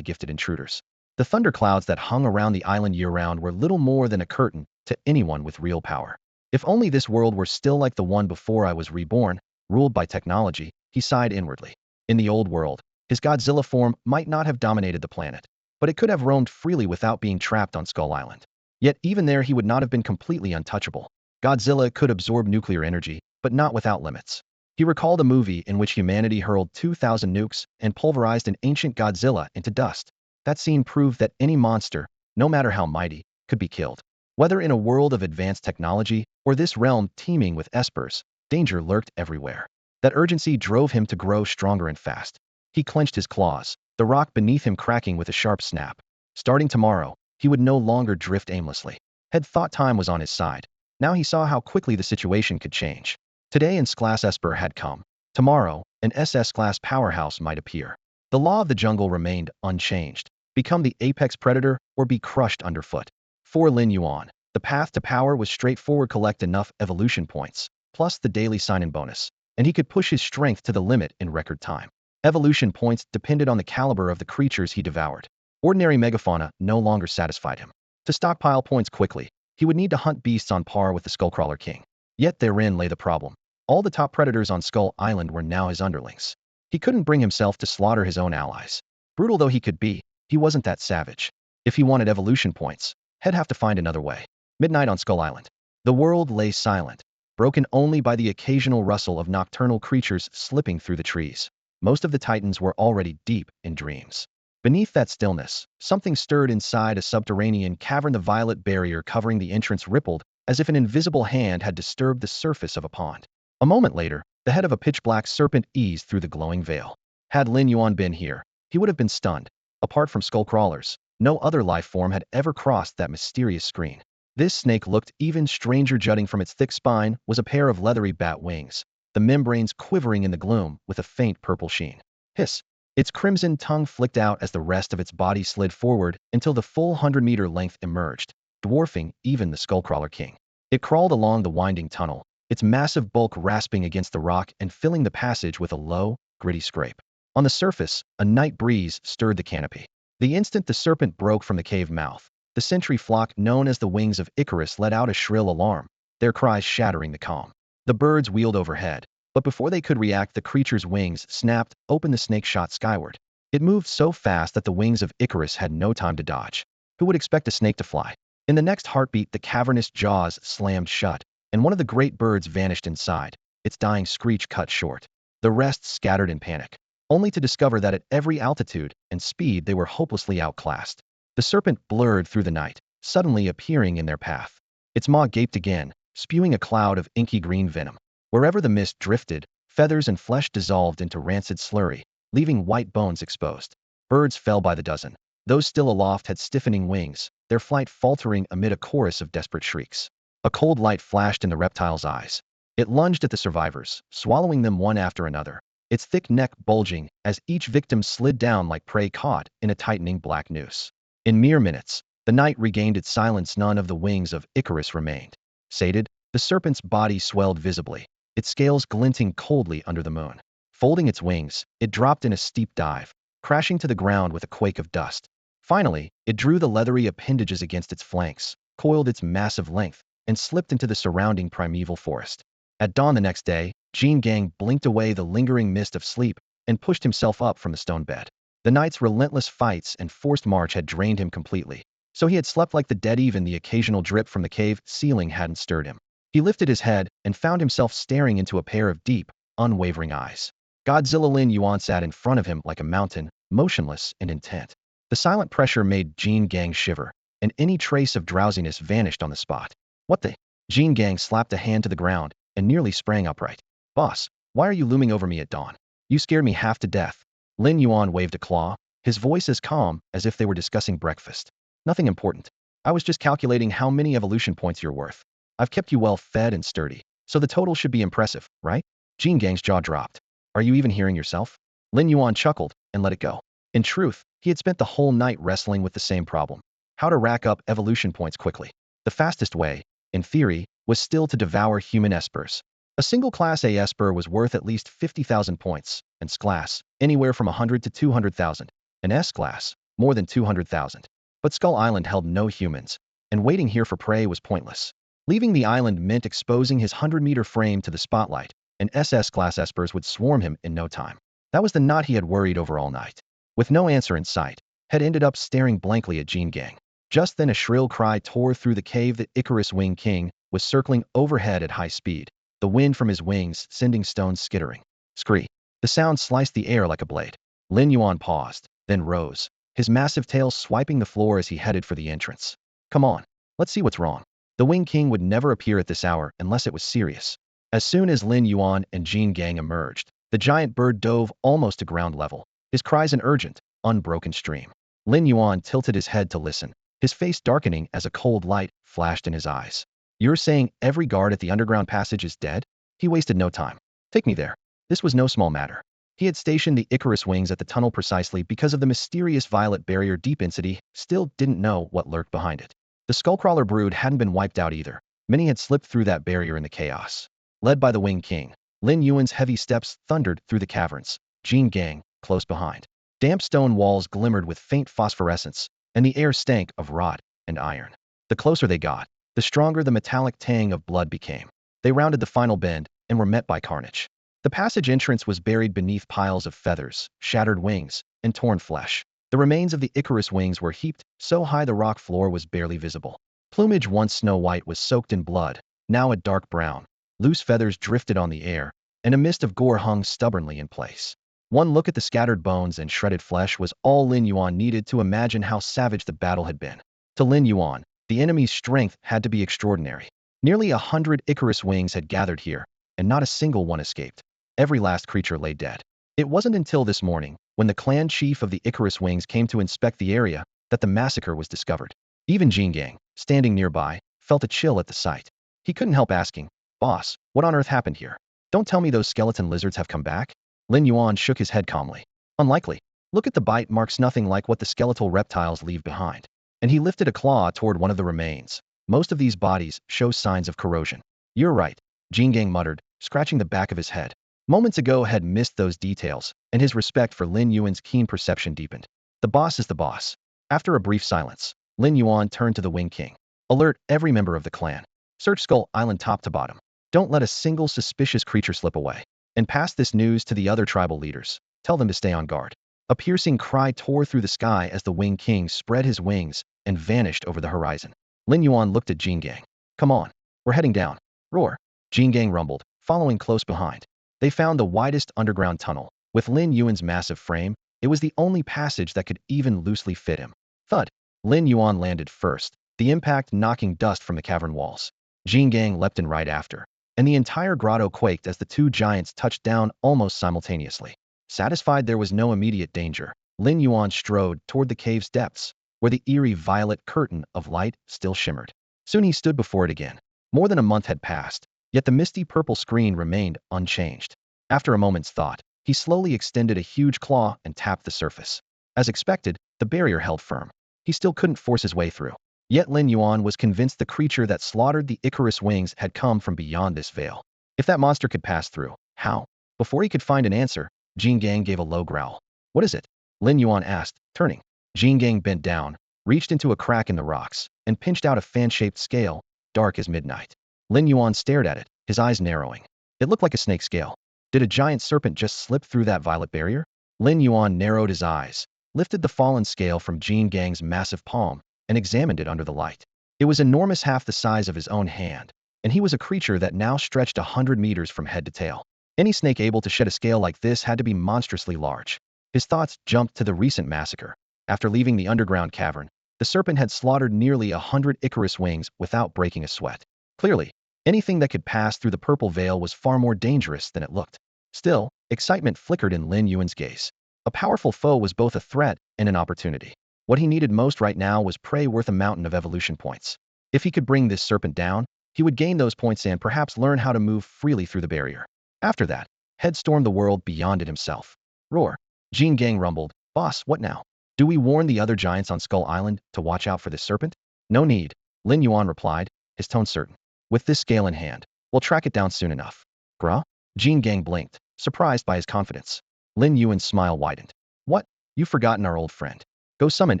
gifted intruders. The thunderclouds that hung around the island year-round were little more than a curtain to anyone with real power. If only this world were still like the one before I was reborn, ruled by technology, he sighed inwardly. In the old world, his Godzilla form might not have dominated the planet, but it could have roamed freely without being trapped on Skull Island. Yet even there he would not have been completely untouchable. Godzilla could absorb nuclear energy, but not without limits. He recalled a movie in which humanity hurled 2,000 nukes and pulverized an ancient Godzilla into dust. That scene proved that any monster, no matter how mighty, could be killed. Whether in a world of advanced technology or this realm teeming with espers, danger lurked everywhere. That urgency drove him to grow stronger and fast. He clenched his claws, the rock beneath him cracking with a sharp snap. Starting tomorrow, he would no longer drift aimlessly. Had thought time was on his side. Now he saw how quickly the situation could change. Today an S-class Esper had come. Tomorrow, an SS-class powerhouse might appear. The law of the jungle remained unchanged. Become the apex predator or be crushed underfoot. For Lin Yuan, the path to power was straightforward: collect enough evolution points, plus the daily sign-in bonus, and he could push his strength to the limit in record time. Evolution points depended on the caliber of the creatures he devoured. Ordinary megafauna no longer satisfied him. To stockpile points quickly, he would need to hunt beasts on par with the Skullcrawler King. Yet therein lay the problem. All the top predators on Skull Island were now his underlings. He couldn't bring himself to slaughter his own allies. Brutal though he could be, he wasn't that savage. If he wanted evolution points, he'd have to find another way. Midnight on Skull Island. The world lay silent, broken only by the occasional rustle of nocturnal creatures slipping through the trees. Most of the titans were already deep in dreams. Beneath that stillness, something stirred inside a subterranean cavern. The violet barrier covering the entrance rippled, as if an invisible hand had disturbed the surface of a pond. A moment later, the head of a pitch-black serpent eased through the glowing veil. Had Lin Yuan been here, he would have been stunned. Apart from skull crawlers, no other life form had ever crossed that mysterious screen. This snake looked even stranger. Jutting from its thick spine was a pair of leathery bat wings, the membranes quivering in the gloom with a faint purple sheen. Hiss! Its crimson tongue flicked out as the rest of its body slid forward until the full 100-meter length emerged, dwarfing even the Skullcrawler King. It crawled along the winding tunnel, its massive bulk rasping against the rock and filling the passage with a low, gritty scrape. On the surface, a night breeze stirred the canopy. The instant the serpent broke from the cave mouth, the sentry flock known as the Wings of Icarus let out a shrill alarm, their cries shattering the calm. The birds wheeled overhead, but before they could react, the creature's wings snapped open. The snake shot skyward. It moved so fast that the Wings of Icarus had no time to dodge. Who would expect a snake to fly? In the next heartbeat, the cavernous jaws slammed shut, and one of the great birds vanished inside, its dying screech cut short. The rest scattered in panic, only to discover that at every altitude and speed they were hopelessly outclassed. The serpent blurred through the night, suddenly appearing in their path. Its maw gaped again, spewing a cloud of inky green venom. Wherever the mist drifted, feathers and flesh dissolved into rancid slurry, leaving white bones exposed. Birds fell by the dozen. Those still aloft had stiffening wings, their flight faltering amid a chorus of desperate shrieks. A cold light flashed in the reptile's eyes. It lunged at the survivors, swallowing them one after another, its thick neck bulging as each victim slid down like prey caught in a tightening black noose. In mere minutes, the night regained its silence. None of the Wings of Icarus remained. Sated, the serpent's body swelled visibly, its scales glinting coldly under the moon. Folding its wings, it dropped in a steep dive, crashing to the ground with a quake of dust. Finally, it drew the leathery appendages against its flanks, coiled its massive length, and slipped into the surrounding primeval forest. At dawn the next day, Jean Gang blinked away the lingering mist of sleep and pushed himself up from the stone bed. The night's relentless fights and forced march had drained him completely, so he had slept like the dead. Even the occasional drip from the cave ceiling hadn't stirred him. He lifted his head and found himself staring into a pair of deep, unwavering eyes. Godzilla. Lin Yuan sat in front of him like a mountain, motionless and intent. The silent pressure made Jean Gang shiver, and any trace of drowsiness vanished on the spot. What the? Jean Gang slapped a hand to the ground and nearly sprang upright. Boss, why are you looming over me at dawn? You scared me half to death. Lin Yuan waved a claw, his voice as calm as if they were discussing breakfast. Nothing important. I was just calculating how many evolution points you're worth. I've kept you well fed and sturdy, so the total should be impressive, right? Jean Gang's jaw dropped. Are you even hearing yourself? Lin Yuan chuckled and let it go. In truth, he had spent the whole night wrestling with the same problem: how to rack up evolution points quickly. The fastest way, in theory, was still to devour human espers. A single Class A esper was worth at least 50,000 points, and S-Class, anywhere from 100 to 200,000, and S-Class, more than 200,000. But Skull Island held no humans, and waiting here for prey was pointless. Leaving the island meant exposing his 100-meter frame to the spotlight, and SS-Class espers would swarm him in no time. That was the knot he had worried over all night. With no answer in sight, had ended up staring blankly at Jean Gang. Just then a shrill cry tore through the cave. The Icarus Wing King was circling overhead at high speed, the wind from his wings sending stones skittering. Scree! The sound sliced the air like a blade. Lin Yuan paused, then rose, his massive tail swiping the floor as he headed for the entrance. Come on, let's see what's wrong. The Wing King would never appear at this hour unless it was serious. As soon as Lin Yuan and Jean Gang emerged, the giant bird dove almost to ground level, his cries an urgent, unbroken stream. Lin Yuan tilted his head to listen, his face darkening as a cold light flashed in his eyes. You're saying every guard at the underground passage is dead? He wasted no time. Take me there. This was no small matter. He had stationed the Icarus wings at the tunnel precisely because of the mysterious violet barrier deep inside. He still didn't know what lurked behind it. The Skullcrawler brood hadn't been wiped out either. Many had slipped through that barrier in the chaos. Led by the Wing King, Lin Yuan's heavy steps thundered through the caverns, Jean Gang close behind. Damp stone walls glimmered with faint phosphorescence, and the air stank of rot and iron. The closer they got, the stronger the metallic tang of blood became. They rounded the final bend and were met by carnage. The passage entrance was buried beneath piles of feathers, shattered wings, and torn flesh. The remains of the Icarus wings were heaped so high the rock floor was barely visible. Plumage once snow white was soaked in blood, now a dark brown. Loose feathers drifted on the air, and a mist of gore hung stubbornly in place. One look at the scattered bones and shredded flesh was all Lin Yuan needed to imagine how savage the battle had been. To Lin Yuan, the enemy's strength had to be extraordinary. Nearly 100 Icarus wings had gathered here, and not a single one escaped. Every last creature lay dead. It wasn't until this morning, when the clan chief of the Icarus wings came to inspect the area, that the massacre was discovered. Even Jingang, standing nearby, felt a chill at the sight. He couldn't help asking, "Boss, what on earth happened here? Don't tell me those skeleton lizards have come back?" Lin Yuan shook his head calmly. "Unlikely. Look at the bite marks, nothing like what the skeletal reptiles leave behind." And he lifted a claw toward one of the remains. "Most of these bodies show signs of corrosion." "You're right," Jingang muttered, scratching the back of his head. Moments ago had missed those details, and his respect for Lin Yuan's keen perception deepened. "The boss is the boss." After a brief silence, Lin Yuan turned to the Wing King. "Alert every member of the clan. Search Skull Island top to bottom. Don't let a single suspicious creature slip away. And pass this news to the other tribal leaders. Tell them to stay on guard." A piercing cry tore through the sky as the Wing King spread his wings and vanished over the horizon. Lin Yuan looked at Jingang. "Come on. We're heading down." "Roar." Jingang rumbled, following close behind. They found the widest underground tunnel. With Lin Yuan's massive frame, it was the only passage that could even loosely fit him. Thud. Lin Yuan landed first, the impact knocking dust from the cavern walls. Jingang leapt in right after, and the entire grotto quaked as the two giants touched down almost simultaneously. Satisfied there was no immediate danger, Lin Yuan strode toward the cave's depths, where the eerie violet curtain of light still shimmered. Soon he stood before it again. More than a month had passed, yet the misty purple screen remained unchanged. After a moment's thought, he slowly extended a huge claw and tapped the surface. As expected, the barrier held firm. He still couldn't force his way through. Yet Lin Yuan was convinced the creature that slaughtered the Icarus wings had come from beyond this veil. If that monster could pass through, how? Before he could find an answer, Jingang gave a low growl. "What is it?" Lin Yuan asked, turning. Jingang bent down, reached into a crack in the rocks, and pinched out a fan-shaped scale, dark as midnight. Lin Yuan stared at it, his eyes narrowing. It looked like a snake scale. Did a giant serpent just slip through that violet barrier? Lin Yuan narrowed his eyes, lifted the fallen scale from Jingang's massive palm, and examined it under the light. It was enormous, half the size of his own hand, and he was a creature that now stretched 100 meters from head to tail. Any snake able to shed a scale like this had to be monstrously large. His thoughts jumped to the recent massacre. After leaving the underground cavern, the serpent had slaughtered nearly 100 Icarus wings without breaking a sweat. Clearly, anything that could pass through the purple veil was far more dangerous than it looked. Still, excitement flickered in Lin Yuan's gaze. A powerful foe was both a threat and an opportunity. What he needed most right now was prey worth a mountain of evolution points. If he could bring this serpent down, he would gain those points and perhaps learn how to move freely through the barrier. After that, head storm the world beyond it himself. "Roar." Jingang rumbled. "Boss, what now? Do we warn the other giants on Skull Island to watch out for this serpent?" "No need," Lin Yuan replied, his tone certain. "With this scale in hand, we'll track it down soon enough." "Grah?" Jingang blinked, surprised by his confidence. Lin Yuan's smile widened. "What? You've forgotten our old friend. Go summon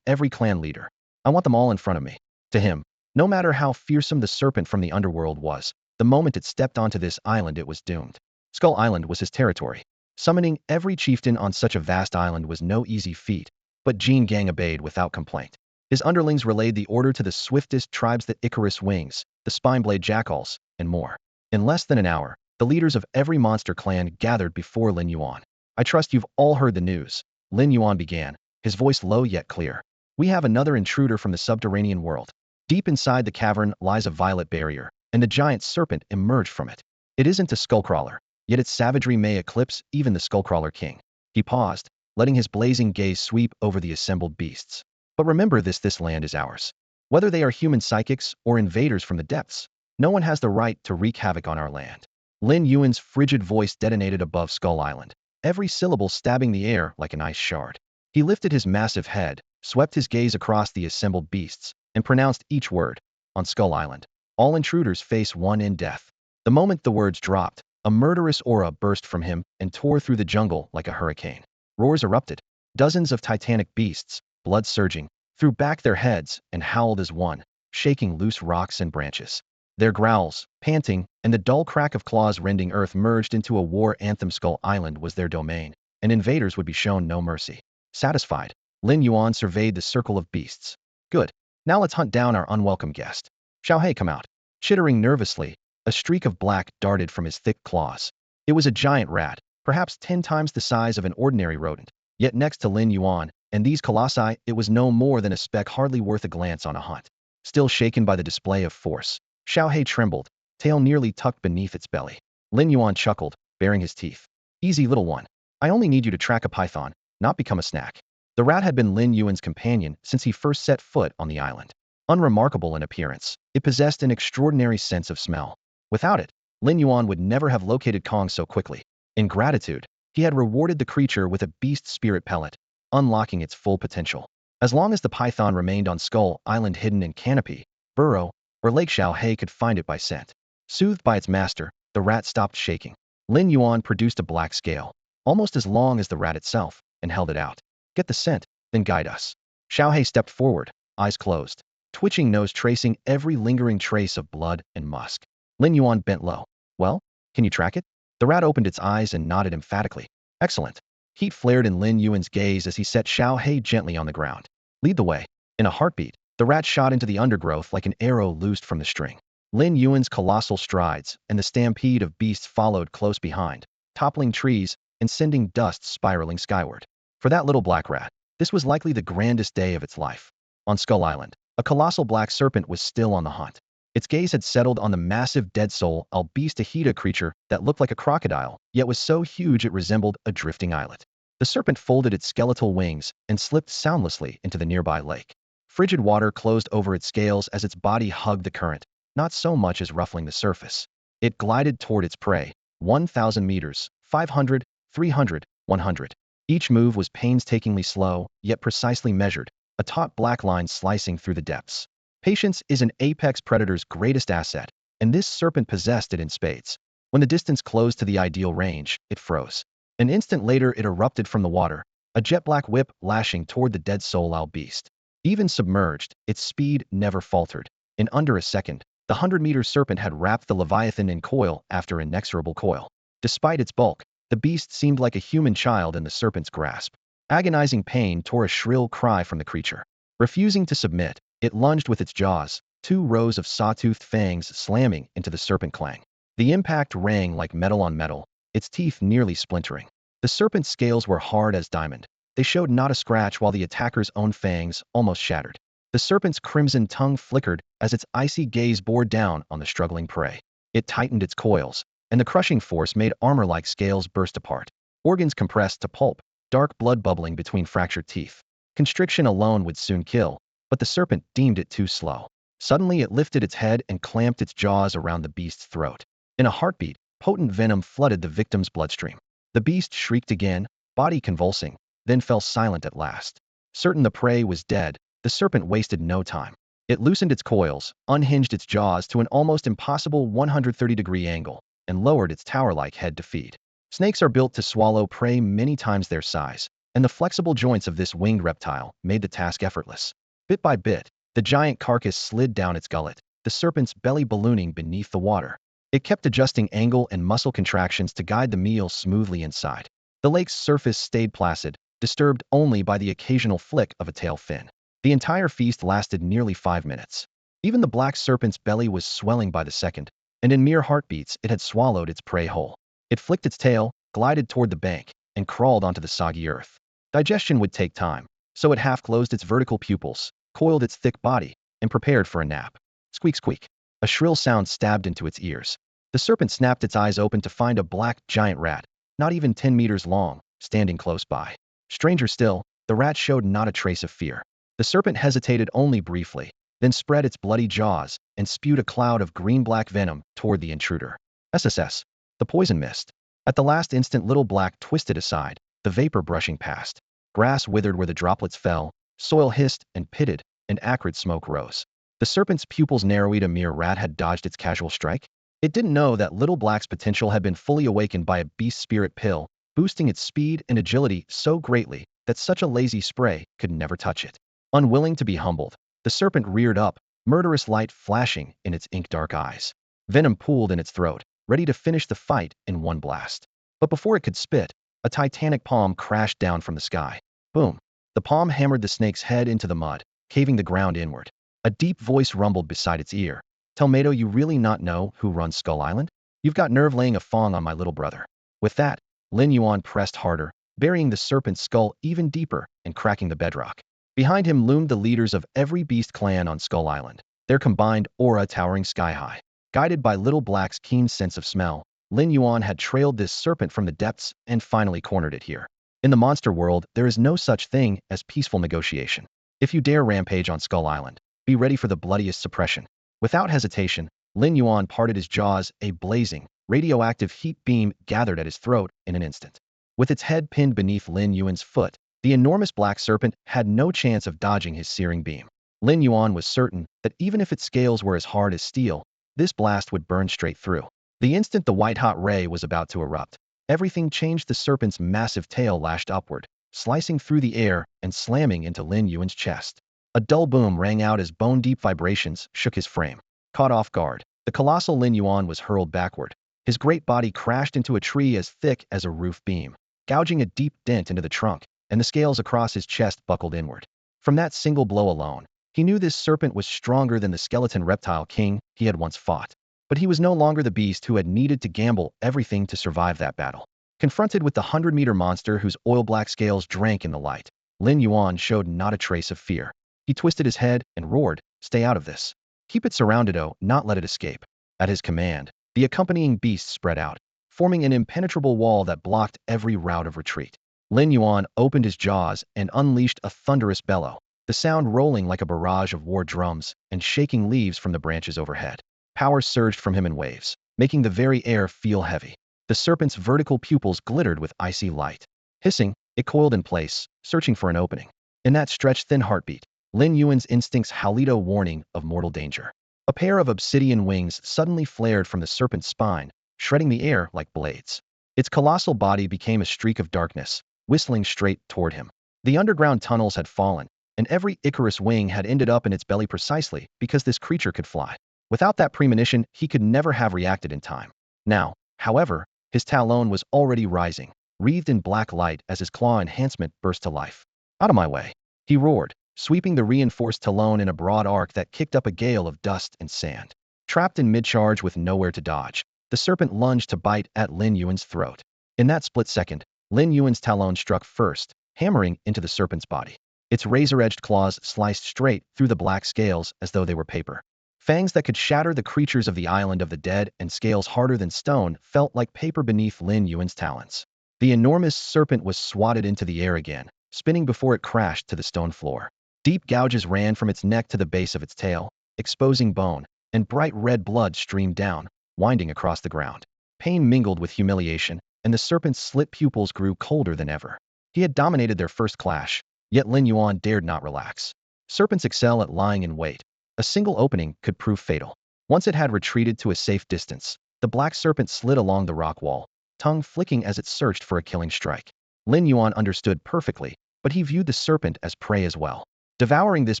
every clan leader. I want them all in front of me." To him, no matter how fearsome the serpent from the underworld was, the moment it stepped onto this island it was doomed. Skull Island was his territory. Summoning every chieftain on such a vast island was no easy feat, but Jingang obeyed without complaint. His underlings relayed the order to the swiftest tribes, the Icarus wings, the Spineblade jackals, and more. In less than an hour, the leaders of every monster clan gathered before Lin Yuan. "I trust you've all heard the news," Lin Yuan began, his voice low yet clear. "We have another intruder from the subterranean world. Deep inside the cavern lies a violet barrier, and the giant serpent emerged from it. It isn't a skullcrawler, yet its savagery may eclipse even the Skullcrawler King." He paused, letting his blazing gaze sweep over the assembled beasts. "But remember this land is ours. Whether they are human psychics or invaders from the depths, no one has the right to wreak havoc on our land." Lin Yuan's frigid voice detonated above Skull Island, every syllable stabbing the air like an ice shard. He lifted his massive head, swept his gaze across the assembled beasts, and pronounced each word. "On Skull Island, all intruders face one in death." The moment the words dropped, a murderous aura burst from him and tore through the jungle like a hurricane. Roars erupted. Dozens of titanic beasts, blood surging, threw back their heads and howled as one, shaking loose rocks and branches. Their growls, panting, and the dull crack of claws rending earth merged into a war anthem. Skull Island was their domain, and invaders would be shown no mercy. Satisfied, Lin Yuan surveyed the circle of beasts. Good. Now let's hunt down our unwelcome guest. Xiaohei, come out. Chittering nervously, a streak of black darted from his thick claws. It was a giant rat, perhaps 10 times the size of an ordinary rodent. Yet next to Lin Yuan and these colossi, it was no more than a speck hardly worth a glance on a hunt. Still shaken by the display of force, Xiaohei trembled, tail nearly tucked beneath its belly. Lin Yuan chuckled, baring his teeth. Easy, little one. I only need you to track a python, not become a snack. The rat had been Lin Yuan's companion since he first set foot on the island. Unremarkable in appearance, it possessed an extraordinary sense of smell. Without it, Lin Yuan would never have located Kong so quickly. In gratitude, he had rewarded the creature with a beast spirit pellet, unlocking its full potential. As long as the python remained on Skull Island hidden in canopy, burrow, or Lake Xiaohei could find it by scent. Soothed by its master, the rat stopped shaking. Lin Yuan produced a black scale, almost as long as the rat itself, and held it out. Get the scent, then guide us. Xiaohei stepped forward, eyes closed, twitching nose tracing every lingering trace of blood and musk. Lin Yuan bent low. Well, can you track it? The rat opened its eyes and nodded emphatically. Excellent. Heat flared in Lin Yuan's gaze as he set Xiaohei gently on the ground. Lead the way. In a heartbeat, the rat shot into the undergrowth like an arrow loosed from the string. Lin Yuan's colossal strides and the stampede of beasts followed close behind, toppling trees and sending dust spiraling skyward. For that little black rat, this was likely the grandest day of its life. On Skull Island, a colossal black serpent was still on the hunt. Its gaze had settled on the massive dead soul albestahida creature that looked like a crocodile, yet was so huge it resembled a drifting islet. The serpent folded its skeletal wings and slipped soundlessly into the nearby lake. Frigid water closed over its scales as its body hugged the current, not so much as ruffling the surface. It glided toward its prey, 1,000 meters, 500, 300, 100. Each move was painstakingly slow, yet precisely measured, a taut black line slicing through the depths. Patience is an apex predator's greatest asset, and this serpent possessed it in spades. When the distance closed to the ideal range, it froze. An instant later it erupted from the water, a jet-black whip lashing toward the dead soul beast. Even submerged, its speed never faltered. In under a second, the 100-meter serpent had wrapped the leviathan in coil after inexorable coil. Despite its bulk, the beast seemed like a human child in the serpent's grasp. Agonizing pain tore a shrill cry from the creature. Refusing to submit, it lunged with its jaws, 2 rows of saw-toothed fangs slamming into the serpent clang. The impact rang like metal on metal, its teeth nearly splintering. The serpent's scales were hard as diamond. They showed not a scratch while the attacker's own fangs almost shattered. The serpent's crimson tongue flickered as its icy gaze bore down on the struggling prey. It tightened its coils, and the crushing force made armor-like scales burst apart. Organs compressed to pulp, dark blood bubbling between fractured teeth. Constriction alone would soon kill, but the serpent deemed it too slow. Suddenly it lifted its head and clamped its jaws around the beast's throat. In a heartbeat, potent venom flooded the victim's bloodstream. The beast shrieked again, body convulsing, then fell silent at last. Certain the prey was dead, the serpent wasted no time. It loosened its coils, unhinged its jaws to an almost impossible 130-degree angle, and lowered its tower-like head to feed. Snakes are built to swallow prey many times their size, and the flexible joints of this winged reptile made the task effortless. Bit by bit, the giant carcass slid down its gullet, the serpent's belly ballooning beneath the water. It kept adjusting angle and muscle contractions to guide the meal smoothly inside. The lake's surface stayed placid, disturbed only by the occasional flick of a tail fin. The entire feast lasted nearly 5 minutes. Even the black serpent's belly was swelling by the second, and in mere heartbeats it had swallowed its prey whole. It flicked its tail, glided toward the bank, and crawled onto the soggy earth. Digestion would take time, so it half-closed its vertical pupils, coiled its thick body, and prepared for a nap. Squeak squeak. A shrill sound stabbed into its ears. The serpent snapped its eyes open to find a black giant rat, not even 10 meters long, standing close by. Stranger still, the rat showed not a trace of fear. The serpent hesitated only briefly, then spread its bloody jaws and spewed a cloud of green-black venom toward the intruder. SSS. The poison mist. At the last instant little black twisted aside, the vapor brushing past. Grass withered where the droplets fell, soil hissed and pitted, and acrid smoke rose. The serpent's pupils narrowed. A mere rat had dodged its casual strike. It didn't know that little black's potential had been fully awakened by a beast spirit pill, boosting its speed and agility so greatly that such a lazy spray could never touch it. Unwilling to be humbled, the serpent reared up, murderous light flashing in its ink-dark eyes. Venom pooled in its throat, ready to finish the fight in one blast. But before it could spit, a titanic palm crashed down from the sky. Boom! The palm hammered the snake's head into the mud, caving the ground inward. A deep voice rumbled beside its ear. "Tomato, you really not know who runs Skull Island? You've got nerve laying a fong on my little brother." With that, Lin Yuan pressed harder, burying the serpent's skull even deeper and cracking the bedrock. Behind him loomed the leaders of every beast clan on Skull Island, their combined aura towering sky-high. Guided by Little Black's keen sense of smell, Lin Yuan had trailed this serpent from the depths and finally cornered it here. In the monster world, there is no such thing as peaceful negotiation. If you dare rampage on Skull Island, be ready for the bloodiest suppression. Without hesitation, Lin Yuan parted his jaws, a blazing, radioactive heat beam gathered at his throat in an instant. With its head pinned beneath Lin Yuan's foot, the enormous black serpent had no chance of dodging his searing beam. Lin Yuan was certain that even if its scales were as hard as steel, this blast would burn straight through. The instant the white-hot ray was about to erupt, everything changed. The serpent's massive tail lashed upward, slicing through the air and slamming into Lin Yuan's chest. A dull boom rang out as bone-deep vibrations shook his frame. Caught off guard, the colossal Lin Yuan was hurled backward. His great body crashed into a tree as thick as a roof beam, gouging a deep dent into the trunk, and the scales across his chest buckled inward. From that single blow alone, he knew this serpent was stronger than the skeleton reptile king he had once fought. But he was no longer the beast who had needed to gamble everything to survive that battle. Confronted with the 100-meter monster whose oil-black scales drank in the light, Lin Yuan showed not a trace of fear. He twisted his head and roared, "Stay out of this. Keep it surrounded, not let it escape." At his command, the accompanying beasts spread out, forming an impenetrable wall that blocked every route of retreat. Lin Yuan opened his jaws and unleashed a thunderous bellow, the sound rolling like a barrage of war drums and shaking leaves from the branches overhead. Power surged from him in waves, making the very air feel heavy. The serpent's vertical pupils glittered with icy light. Hissing, it coiled in place, searching for an opening. In that stretched thin heartbeat, Lin Yuan's instincts howled a warning of mortal danger. A pair of obsidian wings suddenly flared from the serpent's spine, shredding the air like blades. Its colossal body became a streak of darkness, whistling straight toward him. The underground tunnels had fallen, and every Icarus wing had ended up in its belly precisely because this creature could fly. Without that premonition, he could never have reacted in time. Now, however, his talon was already rising, wreathed in black light as his claw enhancement burst to life. "Out of my way!" he roared, sweeping the reinforced talon in a broad arc that kicked up a gale of dust and sand. Trapped in mid-charge with nowhere to dodge, the serpent lunged to bite at Lin Yuan's throat. In that split second, Lin Yuan's talon struck first, hammering into the serpent's body. Its razor-edged claws sliced straight through the black scales as though they were paper. Fangs that could shatter the creatures of the island of the dead and scales harder than stone felt like paper beneath Lin Yuan's talons. The enormous serpent was swatted into the air again, spinning before it crashed to the stone floor. Deep gouges ran from its neck to the base of its tail, exposing bone, and bright red blood streamed down, winding across the ground. Pain mingled with humiliation, and the serpent's slit pupils grew colder than ever. He had dominated their first clash, yet Lin Yuan dared not relax. Serpents excel at lying in wait. A single opening could prove fatal. Once it had retreated to a safe distance, the black serpent slid along the rock wall, tongue flicking as it searched for a killing strike. Lin Yuan understood perfectly, but he viewed the serpent as prey as well. Devouring this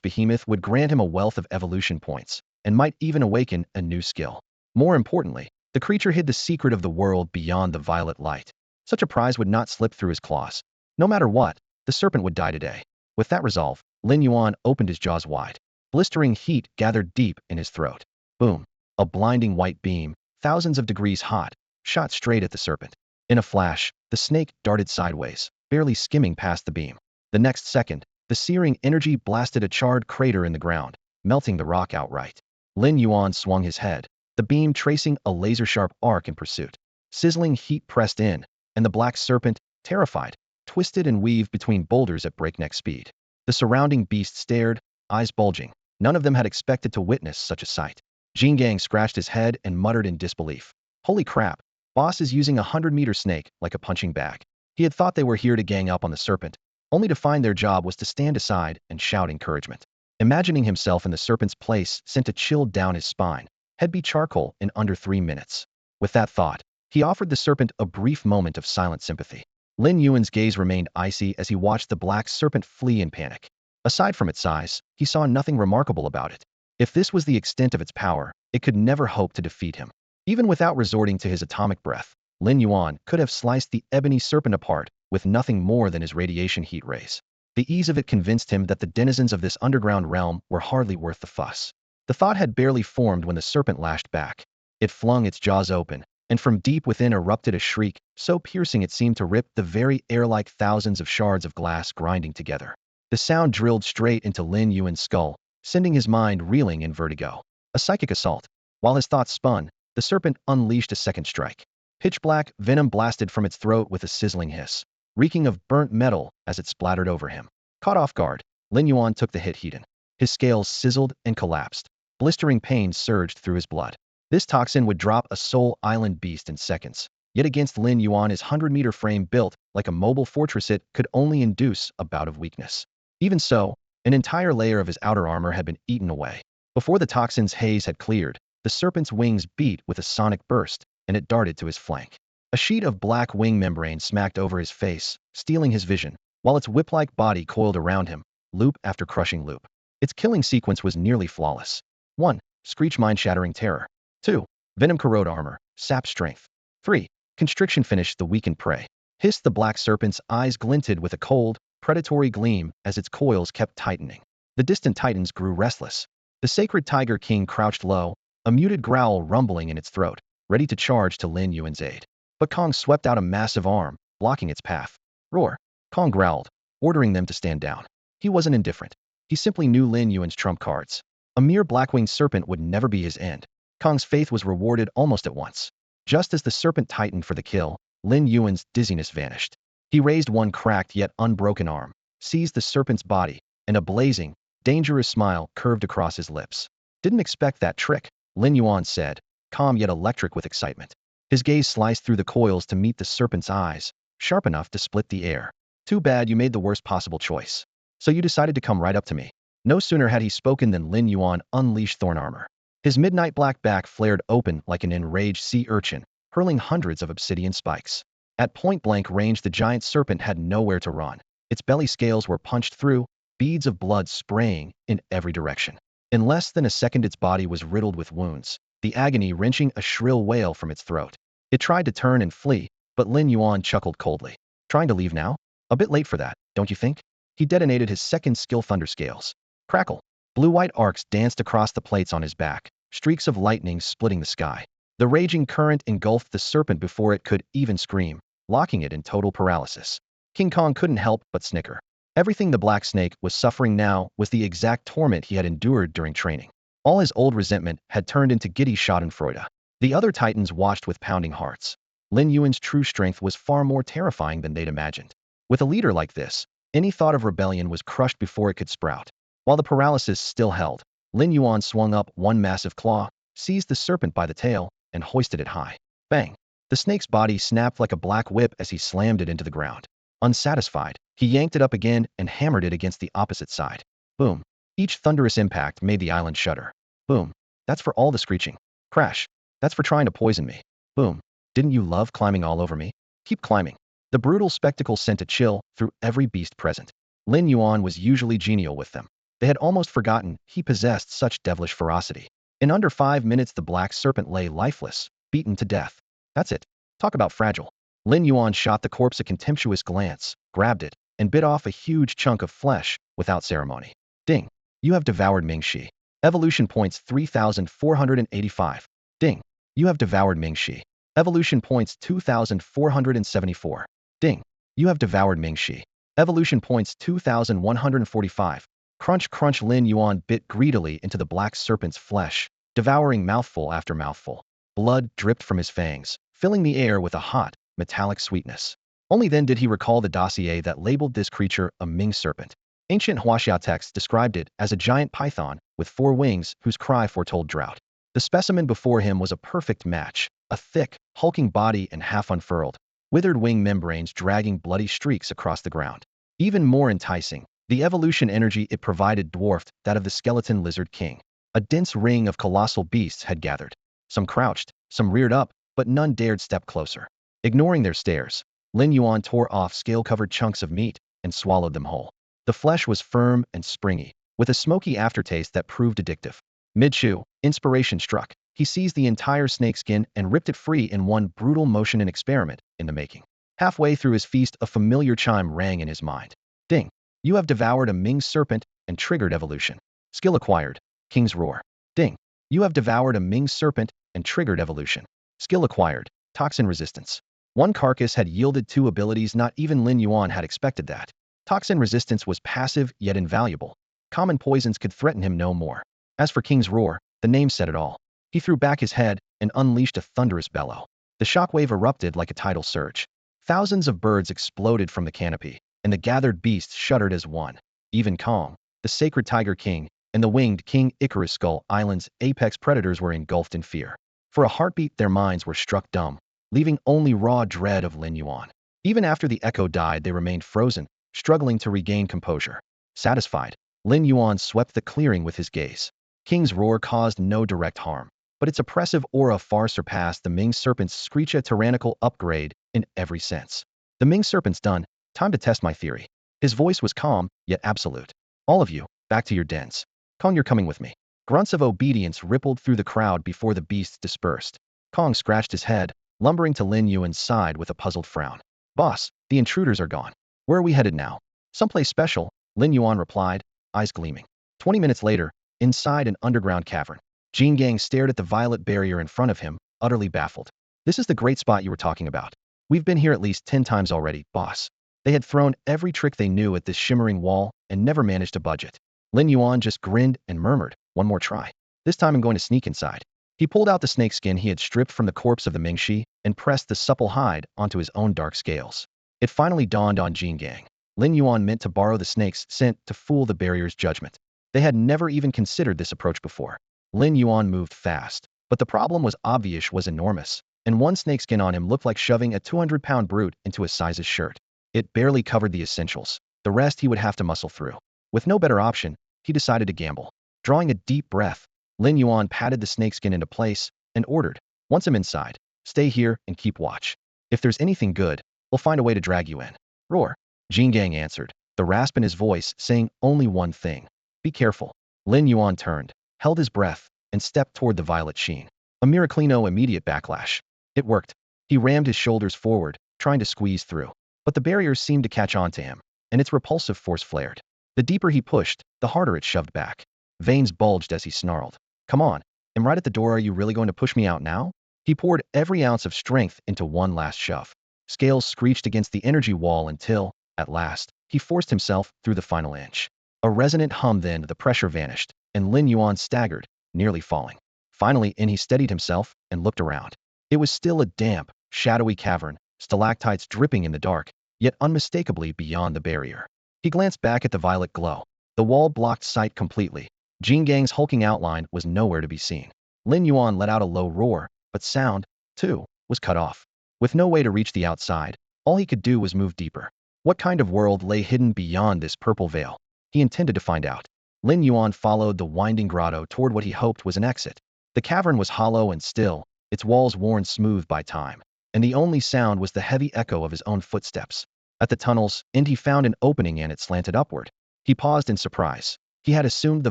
behemoth would grant him a wealth of evolution points, and might even awaken a new skill. More importantly, the creature hid the secret of the world beyond the violet light. Such a prize would not slip through his claws. No matter what, the serpent would die today. With that resolve, Lin Yuan opened his jaws wide. Blistering heat gathered deep in his throat. Boom! A blinding white beam, thousands of degrees hot, shot straight at the serpent. In a flash, the snake darted sideways, barely skimming past the beam. The next second, the searing energy blasted a charred crater in the ground, melting the rock outright. Lin Yuan swung his head, the beam tracing a laser-sharp arc in pursuit. Sizzling heat pressed in, and the black serpent, terrified, twisted and weaved between boulders at breakneck speed. The surrounding beasts stared, eyes bulging. None of them had expected to witness such a sight. Jingang scratched his head and muttered in disbelief. "Holy crap, boss is using a 100-meter snake like a punching bag." He had thought they were here to gang up on the serpent, only to find their job was to stand aside and shout encouragement. Imagining himself in the serpent's place sent a chill down his spine. He'd be charcoal in under 3 minutes. With that thought, he offered the serpent a brief moment of silent sympathy. Lin Yuan's gaze remained icy as he watched the black serpent flee in panic. Aside from its size, he saw nothing remarkable about it. If this was the extent of its power, it could never hope to defeat him. Even without resorting to his atomic breath, Lin Yuan could have sliced the ebony serpent apart with nothing more than his radiation heat rays. The ease of it convinced him that the denizens of this underground realm were hardly worth the fuss. The thought had barely formed when the serpent lashed back. It flung its jaws open, and from deep within erupted a shriek, so piercing it seemed to rip the very air like thousands of shards of glass grinding together. The sound drilled straight into Lin Yuan's skull, sending his mind reeling in vertigo. A psychic assault. While his thoughts spun, the serpent unleashed a second strike. Pitch black venom blasted from its throat with a sizzling hiss, reeking of burnt metal as it splattered over him. Caught off guard, Lin Yuan took the hit heat. His scales sizzled and collapsed. Blistering pain surged through his blood. This toxin would drop a Soul Island beast in seconds. Yet against Lin Yuan, his 100-meter frame built like a mobile fortress, it could only induce a bout of weakness. Even so, an entire layer of his outer armor had been eaten away. Before the toxin's haze had cleared, the serpent's wings beat with a sonic burst, and it darted to his flank. A sheet of black wing membrane smacked over his face, stealing his vision, while its whip-like body coiled around him, loop after crushing loop. Its killing sequence was nearly flawless. 1. Screech mind-shattering terror. 2. Venom corrode armor, sap strength. 3. Constriction finish the weakened prey. Hissed the black serpent's eyes glinted with a cold, predatory gleam as its coils kept tightening. The distant titans grew restless. The sacred tiger king crouched low, a muted growl rumbling in its throat, ready to charge to Lin Yuan's aid. But Kong swept out a massive arm, blocking its path. Roar! Kong growled, ordering them to stand down. He wasn't indifferent. He simply knew Lin Yuan's trump cards. A mere black-winged serpent would never be his end. Kong's faith was rewarded almost at once. Just as the serpent tightened for the kill, Lin Yuan's dizziness vanished. He raised one cracked yet unbroken arm, seized the serpent's body, and a blazing, dangerous smile curved across his lips. Didn't expect that trick, Lin Yuan said, calm yet electric with excitement. His gaze sliced through the coils to meet the serpent's eyes, sharp enough to split the air. Too bad you made the worst possible choice. So you decided to come right up to me. No sooner had he spoken than Lin Yuan unleashed thorn armor. His midnight black back flared open like an enraged sea urchin, hurling hundreds of obsidian spikes. At point-blank range, the giant serpent had nowhere to run. Its belly scales were punched through, beads of blood spraying in every direction. In less than a second, its body was riddled with wounds, the agony wrenching a shrill wail from its throat. It tried to turn and flee, but Lin Yuan chuckled coldly. Trying to leave now? A bit late for that, don't you think? He detonated his second skill thunder scales. Crackle! Blue-white arcs danced across the plates on his back, streaks of lightning splitting the sky. The raging current engulfed the serpent before it could even scream, locking it in total paralysis. King Kong couldn't help but snicker. Everything the black snake was suffering now was the exact torment he had endured during training. All his old resentment had turned into giddy schadenfreude. The other titans watched with pounding hearts. Lin Yuan's true strength was far more terrifying than they'd imagined. With a leader like this, any thought of rebellion was crushed before it could sprout. While the paralysis still held, Lin Yuan swung up one massive claw, seized the serpent by the tail, and hoisted it high. Bang! The snake's body snapped like a black whip as he slammed it into the ground. Unsatisfied, he yanked it up again and hammered it against the opposite side. Boom! Each thunderous impact made the island shudder. Boom! That's for all the screeching. Crash! That's for trying to poison me. Boom! Didn't you love climbing all over me? Keep climbing. The brutal spectacle sent a chill through every beast present. Lin Yuan was usually genial with them. They had almost forgotten he possessed such devilish ferocity. In under 5 minutes, the black serpent lay lifeless, beaten to death. That's it. Talk about fragile. Lin Yuan shot the corpse a contemptuous glance, grabbed it, and bit off a huge chunk of flesh without ceremony. Ding. You have devoured Ming-Shi. Evolution points 3,485. Ding. You have devoured Ming-Shi. Evolution points 2,474. Ding. You have devoured Ming-Shi. Evolution points 2,145. Crunch, crunch. Lin Yuan bit greedily into the black serpent's flesh, devouring mouthful after mouthful. Blood dripped from his fangs, filling the air with a hot, metallic sweetness. Only then did he recall the dossier that labeled this creature a Ming serpent. Ancient Huaxia texts described it as a giant python with 4 wings whose cry foretold drought. The specimen before him was a perfect match, a thick, hulking body and half unfurled, withered wing membranes dragging bloody streaks across the ground. Even more enticing, the evolution energy it provided dwarfed that of the skeleton lizard king. A dense ring of colossal beasts had gathered. Some crouched, some reared up, but none dared step closer. Ignoring their stares, Lin Yuan tore off scale-covered chunks of meat and swallowed them whole. The flesh was firm and springy, with a smoky aftertaste that proved addictive. Mid-chew, inspiration struck. He seized the entire snakeskin and ripped it free in one brutal motion, an experiment in the making. Halfway through his feast, a familiar chime rang in his mind. Ding! You have devoured a Ming serpent and triggered evolution. Skill acquired. King's Roar. Ding! You have devoured a Ming serpent and triggered evolution. Skill acquired. Toxin resistance. One carcass had yielded two abilities. Not even Lin Yuan had expected that. Toxin resistance was passive yet invaluable. Common poisons could threaten him no more. As for King's Roar, the name said it all. He threw back his head and unleashed a thunderous bellow. The shockwave erupted like a tidal surge. Thousands of birds exploded from the canopy, and the gathered beasts shuddered as one. Even Kong, the sacred Tiger King, and the winged King Icarus Skull Island's apex predators were engulfed in fear. For a heartbeat, their minds were struck dumb, leaving only raw dread of Lin Yuan. Even after the echo died, they remained frozen, struggling to regain composure. Satisfied, Lin Yuan swept the clearing with his gaze. King's Roar caused no direct harm, but its oppressive aura far surpassed the Ming Serpent's screech, a tyrannical upgrade in every sense. The Ming Serpent's done. Time to test my theory. His voice was calm, yet absolute. All of you, back to your dens. Kong, you're coming with me. Grunts of obedience rippled through the crowd before the beasts dispersed. Kong scratched his head, lumbering to Lin Yuan's side with a puzzled frown. Boss, the intruders are gone. Where are we headed now? Someplace special, Lin Yuan replied, eyes gleaming. 20 minutes later, inside an underground cavern, Jin Gang stared at the violet barrier in front of him, utterly baffled. This is the great spot you were talking about. We've been here at least 10 times already, boss. They had thrown every trick they knew at this shimmering wall and never managed to budge it. Lin Yuan just grinned and murmured, one more try. This time I'm going to sneak inside. He pulled out the snakeskin he had stripped from the corpse of the Mingxi and pressed the supple hide onto his own dark scales. It finally dawned on Jin Gang. Lin Yuan meant to borrow the snake's scent to fool the barrier's judgment. They had never even considered this approach before. Lin Yuan moved fast, but the problem was obvious, was enormous, and one snakeskin on him looked like shoving a 200-pound brute into a size's shirt. It barely covered the essentials. The rest he would have to muscle through. With no better option, he decided to gamble. Drawing a deep breath, Lin Yuan patted the snakeskin into place and ordered, once I'm inside, stay here and keep watch. If there's anything good, we'll find a way to drag you in. Roar. Jin Gang answered, the rasp in his voice saying only one thing. Be careful. Lin Yuan turned, held his breath, and stepped toward the violet sheen. A Miraclino immediate backlash. It worked. He rammed his shoulders forward, trying to squeeze through. But the barrier seemed to catch on to him, and its repulsive force flared. The deeper he pushed, the harder it shoved back. Veins bulged as he snarled. Come on, I'm right at the door. Are you really going to push me out now? He poured every ounce of strength into one last shove. Scales screeched against the energy wall until, at last, he forced himself through the final inch. A resonant hum, then the pressure vanished, and Lin Yuan staggered, nearly falling. Finally in, he steadied himself and looked around. It was still a damp, shadowy cavern, stalactites dripping in the dark, yet unmistakably beyond the barrier. He glanced back at the violet glow. The wall blocked sight completely. Jin Gang's hulking outline was nowhere to be seen. Lin Yuan let out a low roar, but sound, too, was cut off. With no way to reach the outside, all he could do was move deeper. What kind of world lay hidden beyond this purple veil? He intended to find out. Lin Yuan followed the winding grotto toward what he hoped was an exit. The cavern was hollow and still, its walls worn smooth by time, and the only sound was the heavy echo of his own footsteps. At the tunnel's end, he found an opening and it slanted upward. He paused in surprise. He had assumed the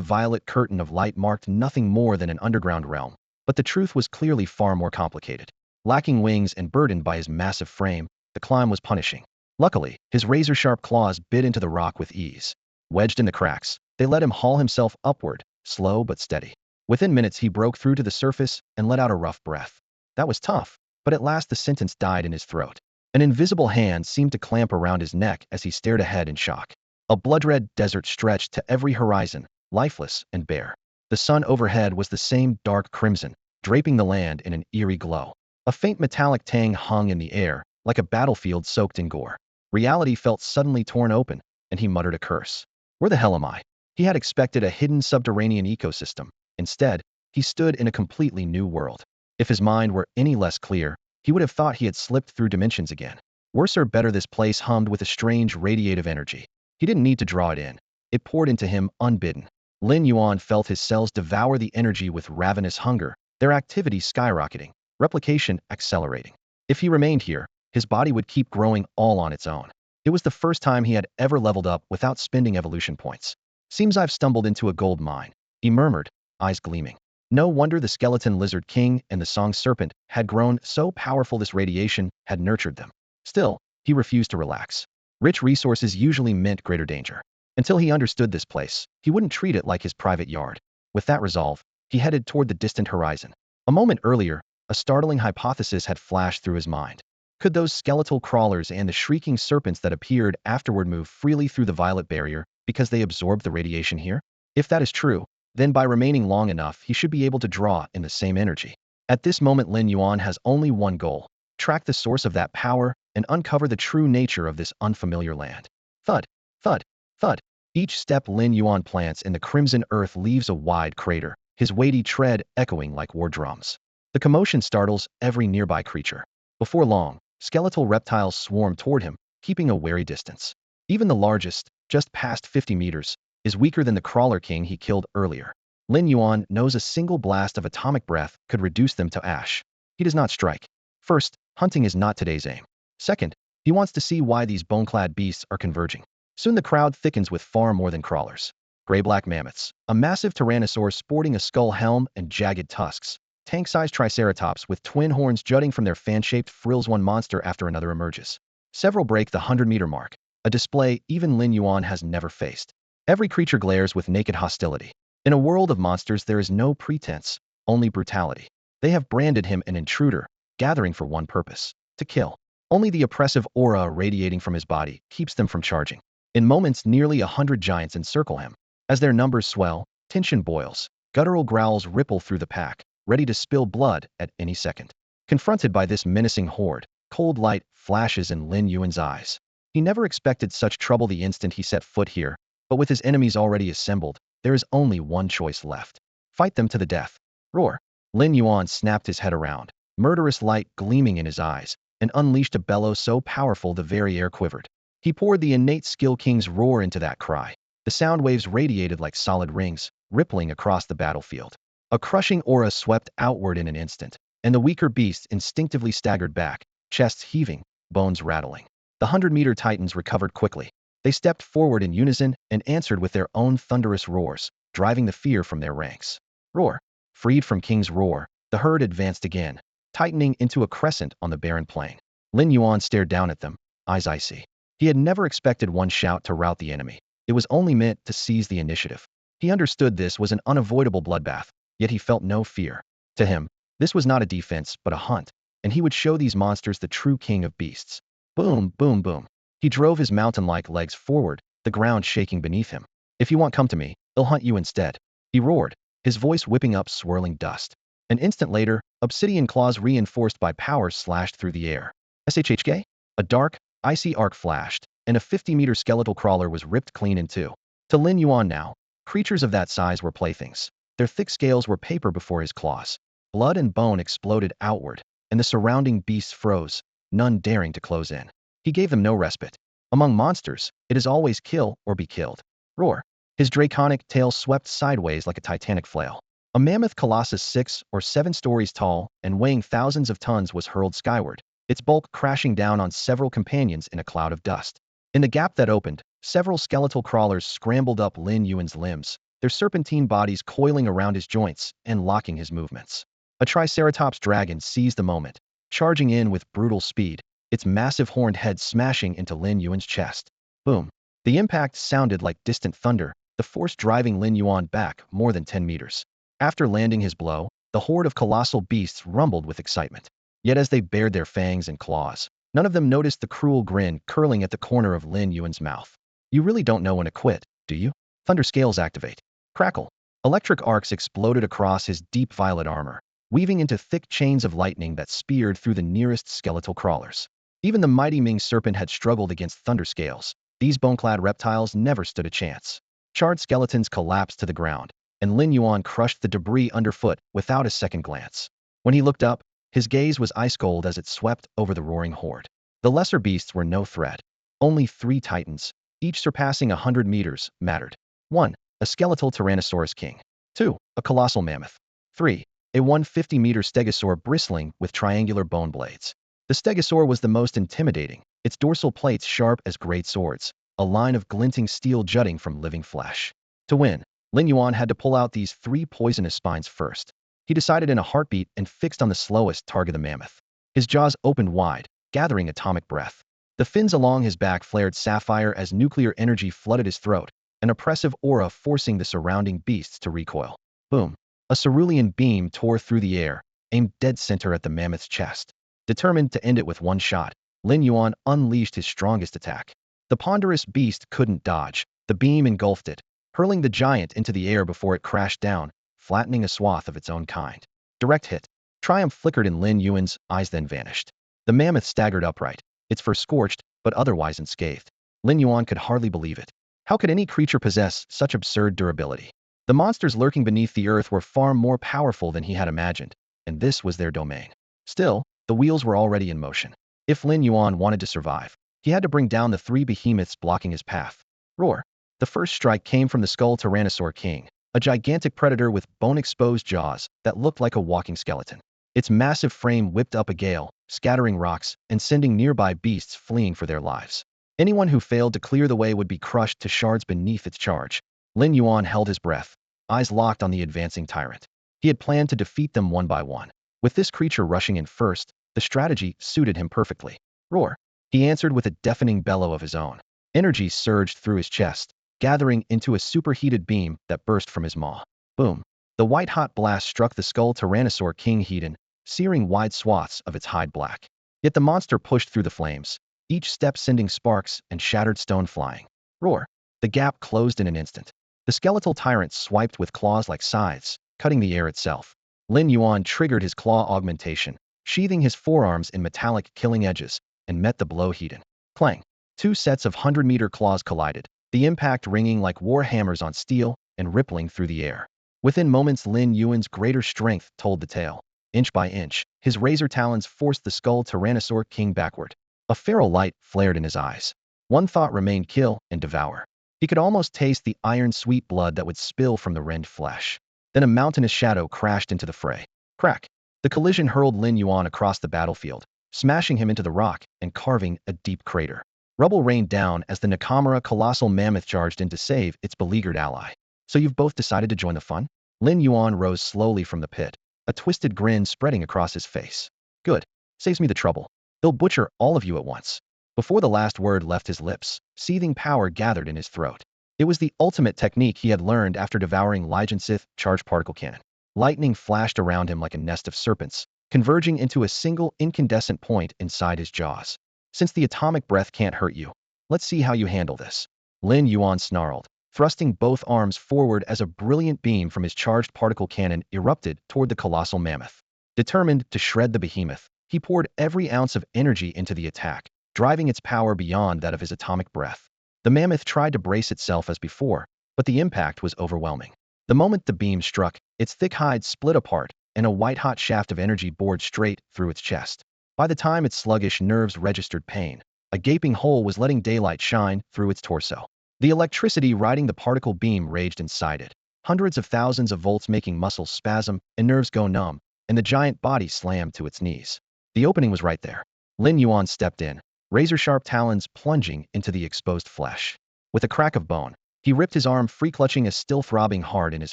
violet curtain of light marked nothing more than an underground realm, but the truth was clearly far more complicated. Lacking wings and burdened by his massive frame, the climb was punishing. Luckily, his razor-sharp claws bit into the rock with ease. Wedged in the cracks, they let him haul himself upward, slow but steady. Within minutes, he broke through to the surface and let out a rough breath. That was tough, but at last the sentence died in his throat. An invisible hand seemed to clamp around his neck as he stared ahead in shock. A blood-red desert stretched to every horizon, lifeless and bare. The sun overhead was the same dark crimson, draping the land in an eerie glow. A faint metallic tang hung in the air, like a battlefield soaked in gore. Reality felt suddenly torn open, and he muttered a curse. Where the hell am I? He had expected a hidden subterranean ecosystem. Instead, he stood in a completely new world. If his mind were any less clear, he would have thought he had slipped through dimensions again. Worse or better, this place hummed with a strange radiative energy. He didn't need to draw it in. It poured into him unbidden. Lin Yuan felt his cells devour the energy with ravenous hunger, their activity skyrocketing, replication accelerating. If he remained here, his body would keep growing all on its own. It was the first time he had ever leveled up without spending evolution points. Seems I've stumbled into a gold mine, he murmured, eyes gleaming. No wonder the skeleton lizard king and the song serpent had grown so powerful. This radiation had nurtured them. Still, he refused to relax. Rich resources usually meant greater danger. Until he understood this place, he wouldn't treat it like his private yard. With that resolve, he headed toward the distant horizon. A moment earlier, a startling hypothesis had flashed through his mind. Could those skeletal crawlers and the shrieking serpents that appeared afterward move freely through the violet barrier because they absorbed the radiation here? If that is true, then by remaining long enough, he should be able to draw in the same energy. At this moment, Lin Yuan has only one goal: track the source of that power and uncover the true nature of this unfamiliar land. Thud, thud, thud. Each step Lin Yuan plants in the crimson earth leaves a wide crater, his weighty tread echoing like war drums. The commotion startles every nearby creature. Before long, skeletal reptiles swarm toward him, keeping a wary distance. Even the largest, just past 50 meters, is weaker than the crawler king he killed earlier. Lin Yuan knows a single blast of atomic breath could reduce them to ash. He does not strike. First, hunting is not today's aim. Second, he wants to see why these bone-clad beasts are converging. Soon the crowd thickens with far more than crawlers. Gray-black mammoths, a massive tyrannosaur sporting a skull helm and jagged tusks, tank-sized triceratops with twin horns jutting from their fan-shaped frills. One monster after another emerges. Several break the 100-meter mark, a display even Lin Yuan has never faced. Every creature glares with naked hostility. In a world of monsters, there is no pretense, only brutality. They have branded him an intruder, gathering for one purpose: to kill. Only the oppressive aura radiating from his body keeps them from charging. In moments, nearly 100 giants encircle him. As their numbers swell, tension boils. Guttural growls ripple through the pack, ready to spill blood at any second. Confronted by this menacing horde, cold light flashes in Lin Yuan's eyes. He never expected such trouble the instant he set foot here, but with his enemies already assembled, there is only one choice left: fight them to the death. Roar! Lin Yuan snapped his head around, murderous light gleaming in his eyes, and unleashed a bellow so powerful the very air quivered. He poured the innate skill king's roar into that cry. The sound waves radiated like solid rings, rippling across the battlefield. A crushing aura swept outward in an instant, and the weaker beasts instinctively staggered back, chests heaving, bones rattling. The 100-meter titans recovered quickly. They stepped forward in unison and answered with their own thunderous roars, driving the fear from their ranks. Roar! Freed from King's roar, the herd advanced again, tightening into a crescent on the barren plain. Lin Yuan stared down at them, eyes icy. He had never expected one shout to rout the enemy. It was only meant to seize the initiative. He understood this was an unavoidable bloodbath, yet he felt no fear. To him, this was not a defense but a hunt, and he would show these monsters the true king of beasts. Boom, boom, boom. He drove his mountain-like legs forward, the ground shaking beneath him. If you want, come to me, I'll hunt you instead. He roared, his voice whipping up swirling dust. An instant later, obsidian claws reinforced by power slashed through the air. SHHK? A dark, icy arc flashed, and a 50-meter skeletal crawler was ripped clean in two. To Lin Yuan now, creatures of that size were playthings. Their thick scales were paper before his claws. Blood and bone exploded outward, and the surrounding beasts froze, none daring to close in. He gave them no respite. Among monsters, it is always kill or be killed. Roar! His draconic tail swept sideways like a titanic flail. A mammoth colossus 6 or 7 stories tall and weighing thousands of tons was hurled skyward, its bulk crashing down on several companions in a cloud of dust. In the gap that opened, several skeletal crawlers scrambled up Lin Yuan's limbs, their serpentine bodies coiling around his joints and locking his movements. A triceratops dragon seized the moment, charging in with brutal speed, its massive horned head smashing into Lin Yuan's chest. Boom! The impact sounded like distant thunder, the force driving Lin Yuan back more than 10 meters. After landing his blow, the horde of colossal beasts rumbled with excitement. Yet as they bared their fangs and claws, none of them noticed the cruel grin curling at the corner of Lin Yuan's mouth. You really don't know when to quit, do you? Thunder scales activate. Crackle! Electric arcs exploded across his deep violet armor, weaving into thick chains of lightning that speared through the nearest skeletal crawlers. Even the mighty Ming serpent had struggled against thunder scales. These bone-clad reptiles never stood a chance. Charred skeletons collapsed to the ground, and Lin Yuan crushed the debris underfoot without a second glance. When he looked up, his gaze was ice-cold as it swept over the roaring horde. The lesser beasts were no threat. Only 3 titans, each surpassing 100 meters, mattered. 1. A skeletal Tyrannosaurus king. 2. A colossal mammoth. 3. A 150-meter stegosaur bristling with triangular bone blades. The stegosaur was the most intimidating, its dorsal plates sharp as great swords, a line of glinting steel jutting from living flesh. To win, Lin Yuan had to pull out these 3 poisonous spines first. He decided in a heartbeat and fixed on the slowest target, the mammoth. His jaws opened wide, gathering atomic breath. The fins along his back flared sapphire as nuclear energy flooded his throat, an oppressive aura forcing the surrounding beasts to recoil. Boom! A cerulean beam tore through the air, aimed dead center at the mammoth's chest. Determined to end it with one shot, Lin Yuan unleashed his strongest attack. The ponderous beast couldn't dodge. The beam engulfed it, hurling the giant into the air before it crashed down, flattening a swath of its own kind. Direct hit. Triumph flickered in Lin Yuan's eyes, then vanished. The mammoth staggered upright, its fur scorched, but otherwise unscathed. Lin Yuan could hardly believe it. How could any creature possess such absurd durability? The monsters lurking beneath the earth were far more powerful than he had imagined, and this was their domain. Still, the wheels were already in motion. If Lin Yuan wanted to survive, he had to bring down the 3 behemoths blocking his path. Roar! The first strike came from the skull Tyrannosaur King, a gigantic predator with bone-exposed jaws that looked like a walking skeleton. Its massive frame whipped up a gale, scattering rocks and sending nearby beasts fleeing for their lives. Anyone who failed to clear the way would be crushed to shards beneath its charge. Lin Yuan held his breath, eyes locked on the advancing tyrant. He had planned to defeat them one by one. With this creature rushing in first, the strategy suited him perfectly. Roar! He answered with a deafening bellow of his own. Energy surged through his chest, gathering into a superheated beam that burst from his maw. Boom! The white-hot blast struck the skull Tyrannosaur King Hedon, searing wide swaths of its hide black. Yet the monster pushed through the flames, each step sending sparks and shattered stone flying. Roar! The gap closed in an instant. The skeletal tyrant swiped with claws like scythes, cutting the air itself. Lin Yuan triggered his claw augmentation, sheathing his forearms in metallic killing edges, and met the blow Hedon. Clang! 2 sets of 100-meter claws collided, the impact ringing like war hammers on steel and rippling through the air. Within moments, Lin Yuan's greater strength told the tale. Inch by inch, his razor talons forced the skull Tyrannosaur King backward. A feral light flared in his eyes. One thought remained: kill and devour. He could almost taste the iron-sweet blood that would spill from the rend flesh. Then a mountainous shadow crashed into the fray. Crack! The collision hurled Lin Yuan across the battlefield, smashing him into the rock and carving a deep crater. Rubble rained down as the Nakamura colossal mammoth charged in to save its beleaguered ally. So you've both decided to join the fun? Lin Yuan rose slowly from the pit, a twisted grin spreading across his face. Good. Saves me the trouble. They'll butcher all of you at once. Before the last word left his lips, seething power gathered in his throat. It was the ultimate technique he had learned after devouring Legion Sith charged particle cannon. Lightning flashed around him like a nest of serpents, converging into a single incandescent point inside his jaws. Since the atomic breath can't hurt you, let's see how you handle this. Lin Yuan snarled, thrusting both arms forward as a brilliant beam from his charged particle cannon erupted toward the colossal mammoth. Determined to shred the behemoth, he poured every ounce of energy into the attack, driving its power beyond that of his atomic breath. The mammoth tried to brace itself as before, but the impact was overwhelming. The moment the beam struck, its thick hide split apart, and a white-hot shaft of energy bored straight through its chest. By the time its sluggish nerves registered pain, a gaping hole was letting daylight shine through its torso. The electricity riding the particle beam raged inside it, hundreds of thousands of volts making muscles spasm and nerves go numb, and the giant body slammed to its knees. The opening was right there. Lin Yuan stepped in, razor-sharp talons plunging into the exposed flesh. With a crack of bone, he ripped his arm free, clutching a still throbbing hard in his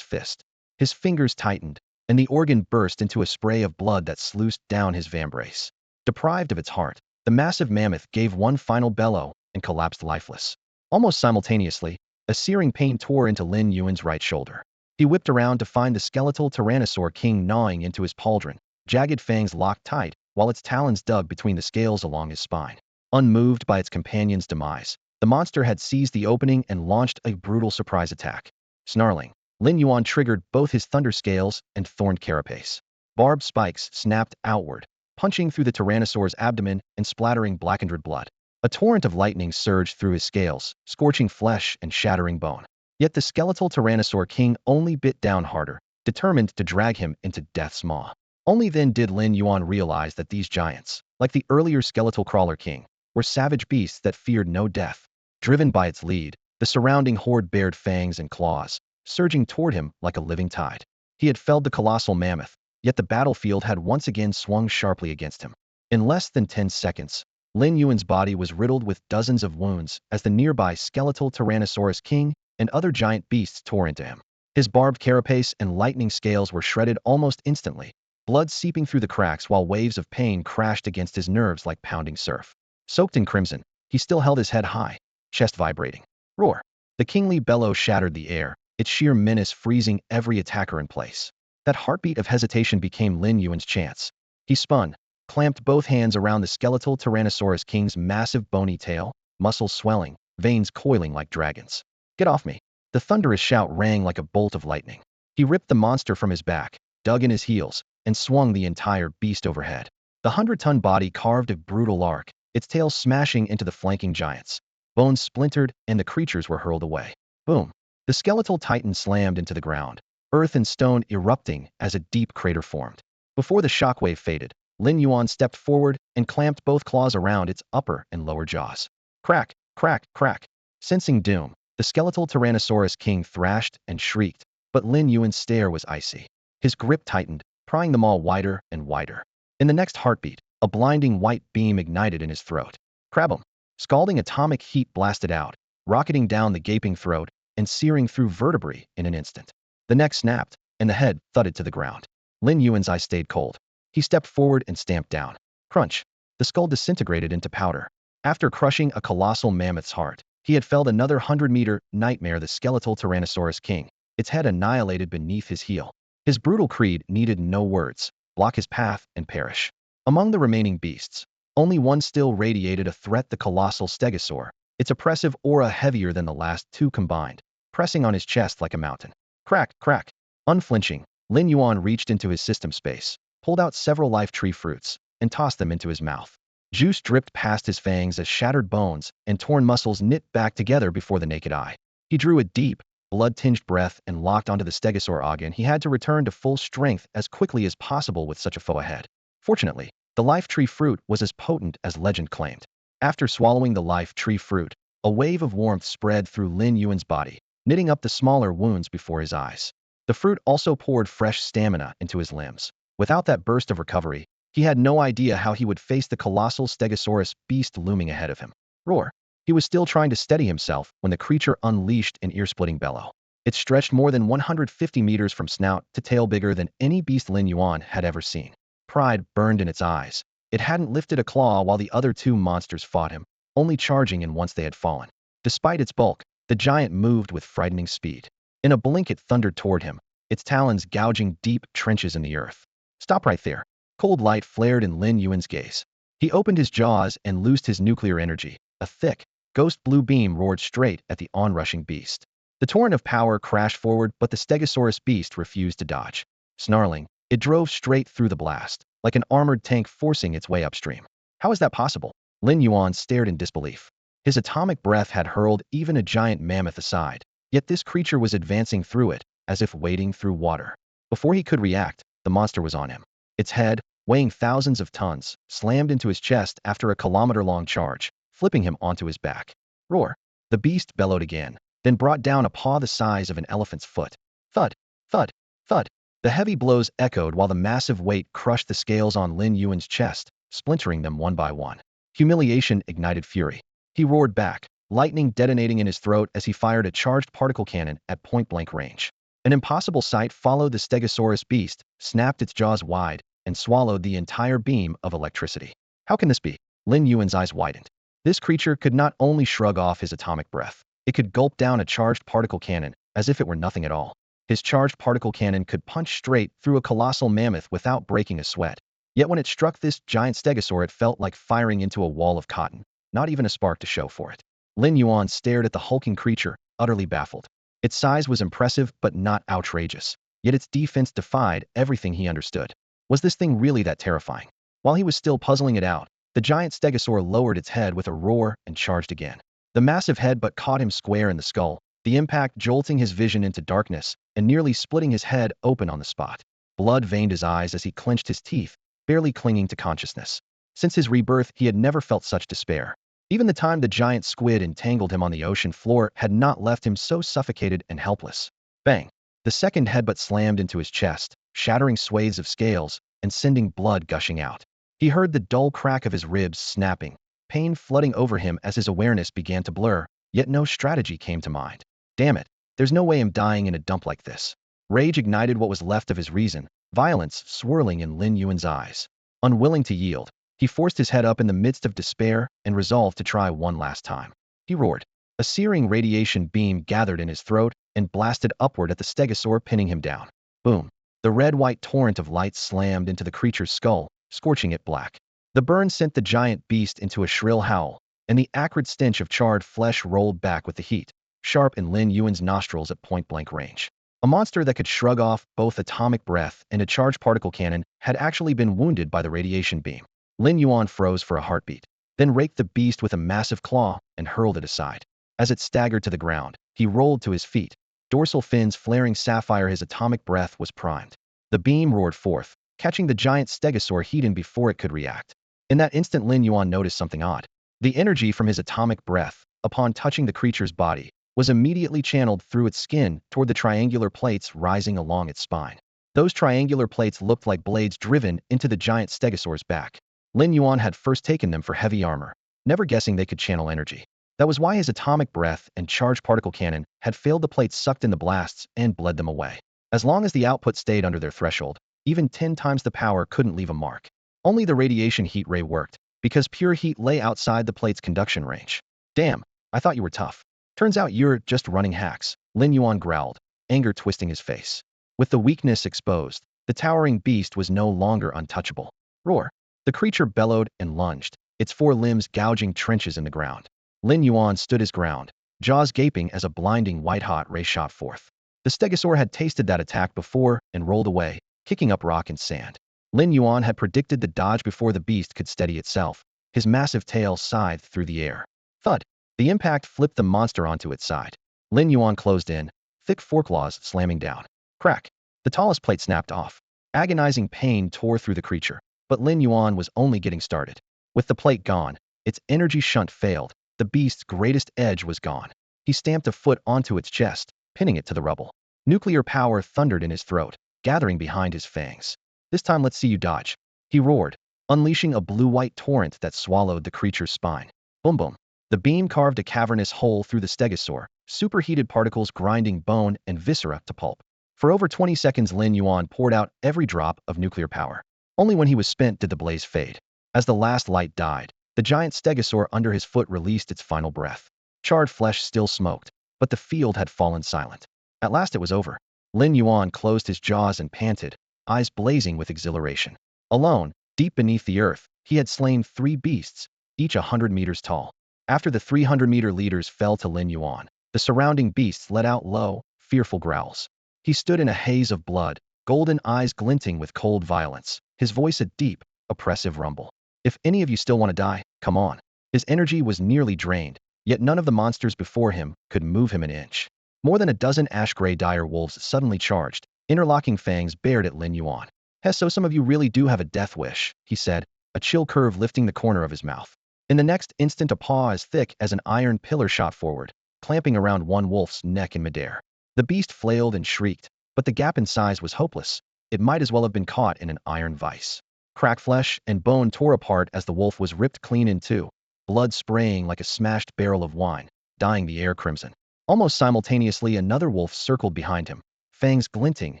fist. His fingers tightened, and the organ burst into a spray of blood that sluiced down his vambrace. Deprived of its heart, the massive mammoth gave one final bellow and collapsed lifeless. Almost simultaneously, a searing pain tore into Lin Yuan's right shoulder. He whipped around to find the skeletal Tyrannosaur King gnawing into his pauldron, jagged fangs locked tight, while its talons dug between the scales along his spine. Unmoved by its companion's demise, the monster had seized the opening and launched a brutal surprise attack. Snarling, Lin Yuan triggered both his thunder scales and thorned carapace. Barbed spikes snapped outward, punching through the Tyrannosaur's abdomen and splattering blackened red blood. A torrent of lightning surged through his scales, scorching flesh and shattering bone. Yet the skeletal Tyrannosaur King only bit down harder, determined to drag him into death's maw. Only then did Lin Yuan realize that these giants, like the earlier skeletal crawler king, were savage beasts that feared no death. Driven by its lead, the surrounding horde bared fangs and claws, surging toward him like a living tide. He had felled the colossal mammoth, yet the battlefield had once again swung sharply against him. In less than 10 seconds, Lin Yuan's body was riddled with dozens of wounds as the nearby skeletal Tyrannosaurus King and other giant beasts tore into him. His barbed carapace and lightning scales were shredded almost instantly, blood seeping through the cracks while waves of pain crashed against his nerves like pounding surf. Soaked in crimson, he still held his head high, chest vibrating. Roar! The kingly bellow shattered the air, its sheer menace freezing every attacker in place. That heartbeat of hesitation became Lin Yuan's chance. He spun, clamped both hands around the skeletal Tyrannosaurus King's massive bony tail, muscles swelling, veins coiling like dragons. Get off me! The thunderous shout rang like a bolt of lightning. He ripped the monster from his back, dug in his heels, and swung the entire beast overhead. The 100-ton body carved a brutal arc, its tail smashing into the flanking giants. Bones splintered, and the creatures were hurled away. Boom! The skeletal titan slammed into the ground, earth and stone erupting as a deep crater formed. Before the shockwave faded, Lin Yuan stepped forward and clamped both claws around its upper and lower jaws. Crack, crack, crack. Sensing doom, the skeletal Tyrannosaurus King thrashed and shrieked, but Lin Yuan's stare was icy. His grip tightened, prying them all wider and wider. In the next heartbeat, a blinding white beam ignited in his throat. Crabum! Scalding atomic heat blasted out, rocketing down the gaping throat and searing through vertebrae in an instant. The neck snapped, and the head thudded to the ground. Lin Yuan's eyes stayed cold. He stepped forward and stamped down. Crunch! The skull disintegrated into powder. After crushing a colossal mammoth's heart, he had felled another 100-meter nightmare, the skeletal Tyrannosaurus King, its head annihilated beneath his heel. His brutal creed needed no words: block his path and perish. Among the remaining beasts, only one still radiated a threat: the colossal stegosaur, its oppressive aura heavier than the last two combined, pressing on his chest like a mountain. Crack, crack. Unflinching, Lin Yuan reached into his system space, pulled out several life tree fruits, and tossed them into his mouth. Juice dripped past his fangs as shattered bones and torn muscles knit back together before the naked eye. He drew a deep, blood-tinged breath and locked onto the stegosaur again. He had to return to full strength as quickly as possible with such a foe ahead. Fortunately, the life tree fruit was as potent as legend claimed. After swallowing the life tree fruit, a wave of warmth spread through Lin Yuan's body, knitting up the smaller wounds before his eyes. The fruit also poured fresh stamina into his limbs. Without that burst of recovery, he had no idea how he would face the colossal stegosaurus beast looming ahead of him. Roar! He was still trying to steady himself when the creature unleashed an ear-splitting bellow. It stretched more than 150 meters from snout to tail, bigger than any beast Lin Yuan had ever seen. Pride burned in its eyes. It hadn't lifted a claw while the other two monsters fought him, only charging in once they had fallen. Despite its bulk, the giant moved with frightening speed. In a blink it thundered toward him, its talons gouging deep trenches in the earth. Stop right there. Cold light flared in Lin Yuan's gaze. He opened his jaws and loosed his nuclear energy. A thick, ghost blue beam roared straight at the onrushing beast. The torrent of power crashed forward, but the stegosaurus beast refused to dodge. Snarling, it drove straight through the blast, like an armored tank forcing its way upstream. How is that possible? Lin Yuan stared in disbelief. His atomic breath had hurled even a giant mammoth aside, yet this creature was advancing through it, as if wading through water. Before he could react, the monster was on him. Its head, weighing thousands of tons, slammed into his chest after a kilometer-long charge, flipping him onto his back. Roar! The beast bellowed again, then brought down a paw the size of an elephant's foot. Thud! Thud! Thud! The heavy blows echoed while the massive weight crushed the scales on Lin Yuan's chest, splintering them one by one. Humiliation ignited fury. He roared back, lightning detonating in his throat as he fired a charged particle cannon at point-blank range. An impossible sight followed: the stegosaurus beast snapped its jaws wide and swallowed the entire beam of electricity. How can this be? Lin Yuan's eyes widened. This creature could not only shrug off his atomic breath, it could gulp down a charged particle cannon as if it were nothing at all. His charged particle cannon could punch straight through a colossal mammoth without breaking a sweat. Yet when it struck this giant stegosaur, it felt like firing into a wall of cotton, not even a spark to show for it. Lin Yuan stared at the hulking creature, utterly baffled. Its size was impressive but not outrageous, yet its defense defied everything he understood. Was this thing really that terrifying? While he was still puzzling it out, the giant stegosaur lowered its head with a roar and charged again. The massive headbutt caught him square in the skull, the impact jolting his vision into darkness and nearly splitting his head open on the spot. Blood veined his eyes as he clenched his teeth, barely clinging to consciousness. Since his rebirth, he had never felt such despair. Even the time the giant squid entangled him on the ocean floor had not left him so suffocated and helpless. Bang! The second headbutt slammed into his chest, shattering swathes of scales and sending blood gushing out. He heard the dull crack of his ribs snapping, pain flooding over him as his awareness began to blur, yet no strategy came to mind. Damn it! There's no way I'm dying in a dump like this. Rage ignited what was left of his reason, violence swirling in Lin Yuan's eyes. Unwilling to yield, he forced his head up in the midst of despair and resolved to try one last time. He roared. A searing radiation beam gathered in his throat and blasted upward at the stegosaur, pinning him down. Boom. The red-white torrent of light slammed into the creature's skull, scorching it black. The burn sent the giant beast into a shrill howl, and the acrid stench of charred flesh rolled back with the heat, sharp in Lin Yuan's nostrils at point-blank range. A monster that could shrug off both atomic breath and a charged particle cannon had actually been wounded by the radiation beam. Lin Yuan froze for a heartbeat, then raked the beast with a massive claw and hurled it aside. As it staggered to the ground, he rolled to his feet, dorsal fins flaring sapphire. His atomic breath was primed. The beam roared forth, catching the giant stegosaur heat before it could react. In that instant, Lin Yuan noticed something odd. The energy from his atomic breath, upon touching the creature's body, was immediately channeled through its skin toward the triangular plates rising along its spine. Those triangular plates looked like blades driven into the giant stegosaur's back. Lin Yuan had first taken them for heavy armor, never guessing they could channel energy. That was why his atomic breath and charged particle cannon had failed. The plates sucked in the blasts and bled them away. As long as the output stayed under their threshold, even 10 times the power couldn't leave a mark. Only the radiation heat ray worked, because pure heat lay outside the plate's conduction range. Damn, I thought you were tough. Turns out you're just running hacks, Lin Yuan growled, anger twisting his face. With the weakness exposed, the towering beast was no longer untouchable. Roar. The creature bellowed and lunged, its 4 limbs gouging trenches in the ground. Lin Yuan stood his ground, jaws gaping as a blinding white-hot ray shot forth. The stegosaur had tasted that attack before and rolled away, kicking up rock and sand. Lin Yuan had predicted the dodge before the beast could steady itself. His massive tail scythed through the air. Thud. The impact flipped the monster onto its side. Lin Yuan closed in, thick foreclaws slamming down. Crack. The tallest plate snapped off. Agonizing pain tore through the creature, but Lin Yuan was only getting started. With the plate gone, its energy shunt failed. The beast's greatest edge was gone. He stamped a foot onto its chest, pinning it to the rubble. Nuclear power thundered in his throat, gathering behind his fangs. This time let's see you dodge. He roared, unleashing a blue-white torrent that swallowed the creature's spine. Boom boom. The beam carved a cavernous hole through the stegosaur, superheated particles grinding bone and viscera to pulp. For over 20 seconds Lin Yuan poured out every drop of nuclear power. Only when he was spent did the blaze fade. As the last light died, the giant stegosaur under his foot released its final breath. Charred flesh still smoked, but the field had fallen silent. At last it was over. Lin Yuan closed his jaws and panted, eyes blazing with exhilaration. Alone, deep beneath the earth, he had slain 3 beasts, each 100 meters tall. After the 300-meter leaders fell to Lin Yuan, the surrounding beasts let out low, fearful growls. He stood in a haze of blood, golden eyes glinting with cold violence, his voice a deep, oppressive rumble. If any of you still want to die, come on. His energy was nearly drained, yet none of the monsters before him could move him an inch. More than a dozen ash-gray dire wolves suddenly charged, interlocking fangs bared at Lin Yuan. So some of you really do have a death wish, he said, a chill curve lifting the corner of his mouth. In the next instant, a paw as thick as an iron pillar shot forward, clamping around one wolf's neck in midair. The beast flailed and shrieked, but the gap in size was hopeless. It might as well have been caught in an iron vise. Cracked flesh and bone tore apart as the wolf was ripped clean in two, blood spraying like a smashed barrel of wine, dyeing the air crimson. Almost simultaneously, another wolf circled behind him, fangs glinting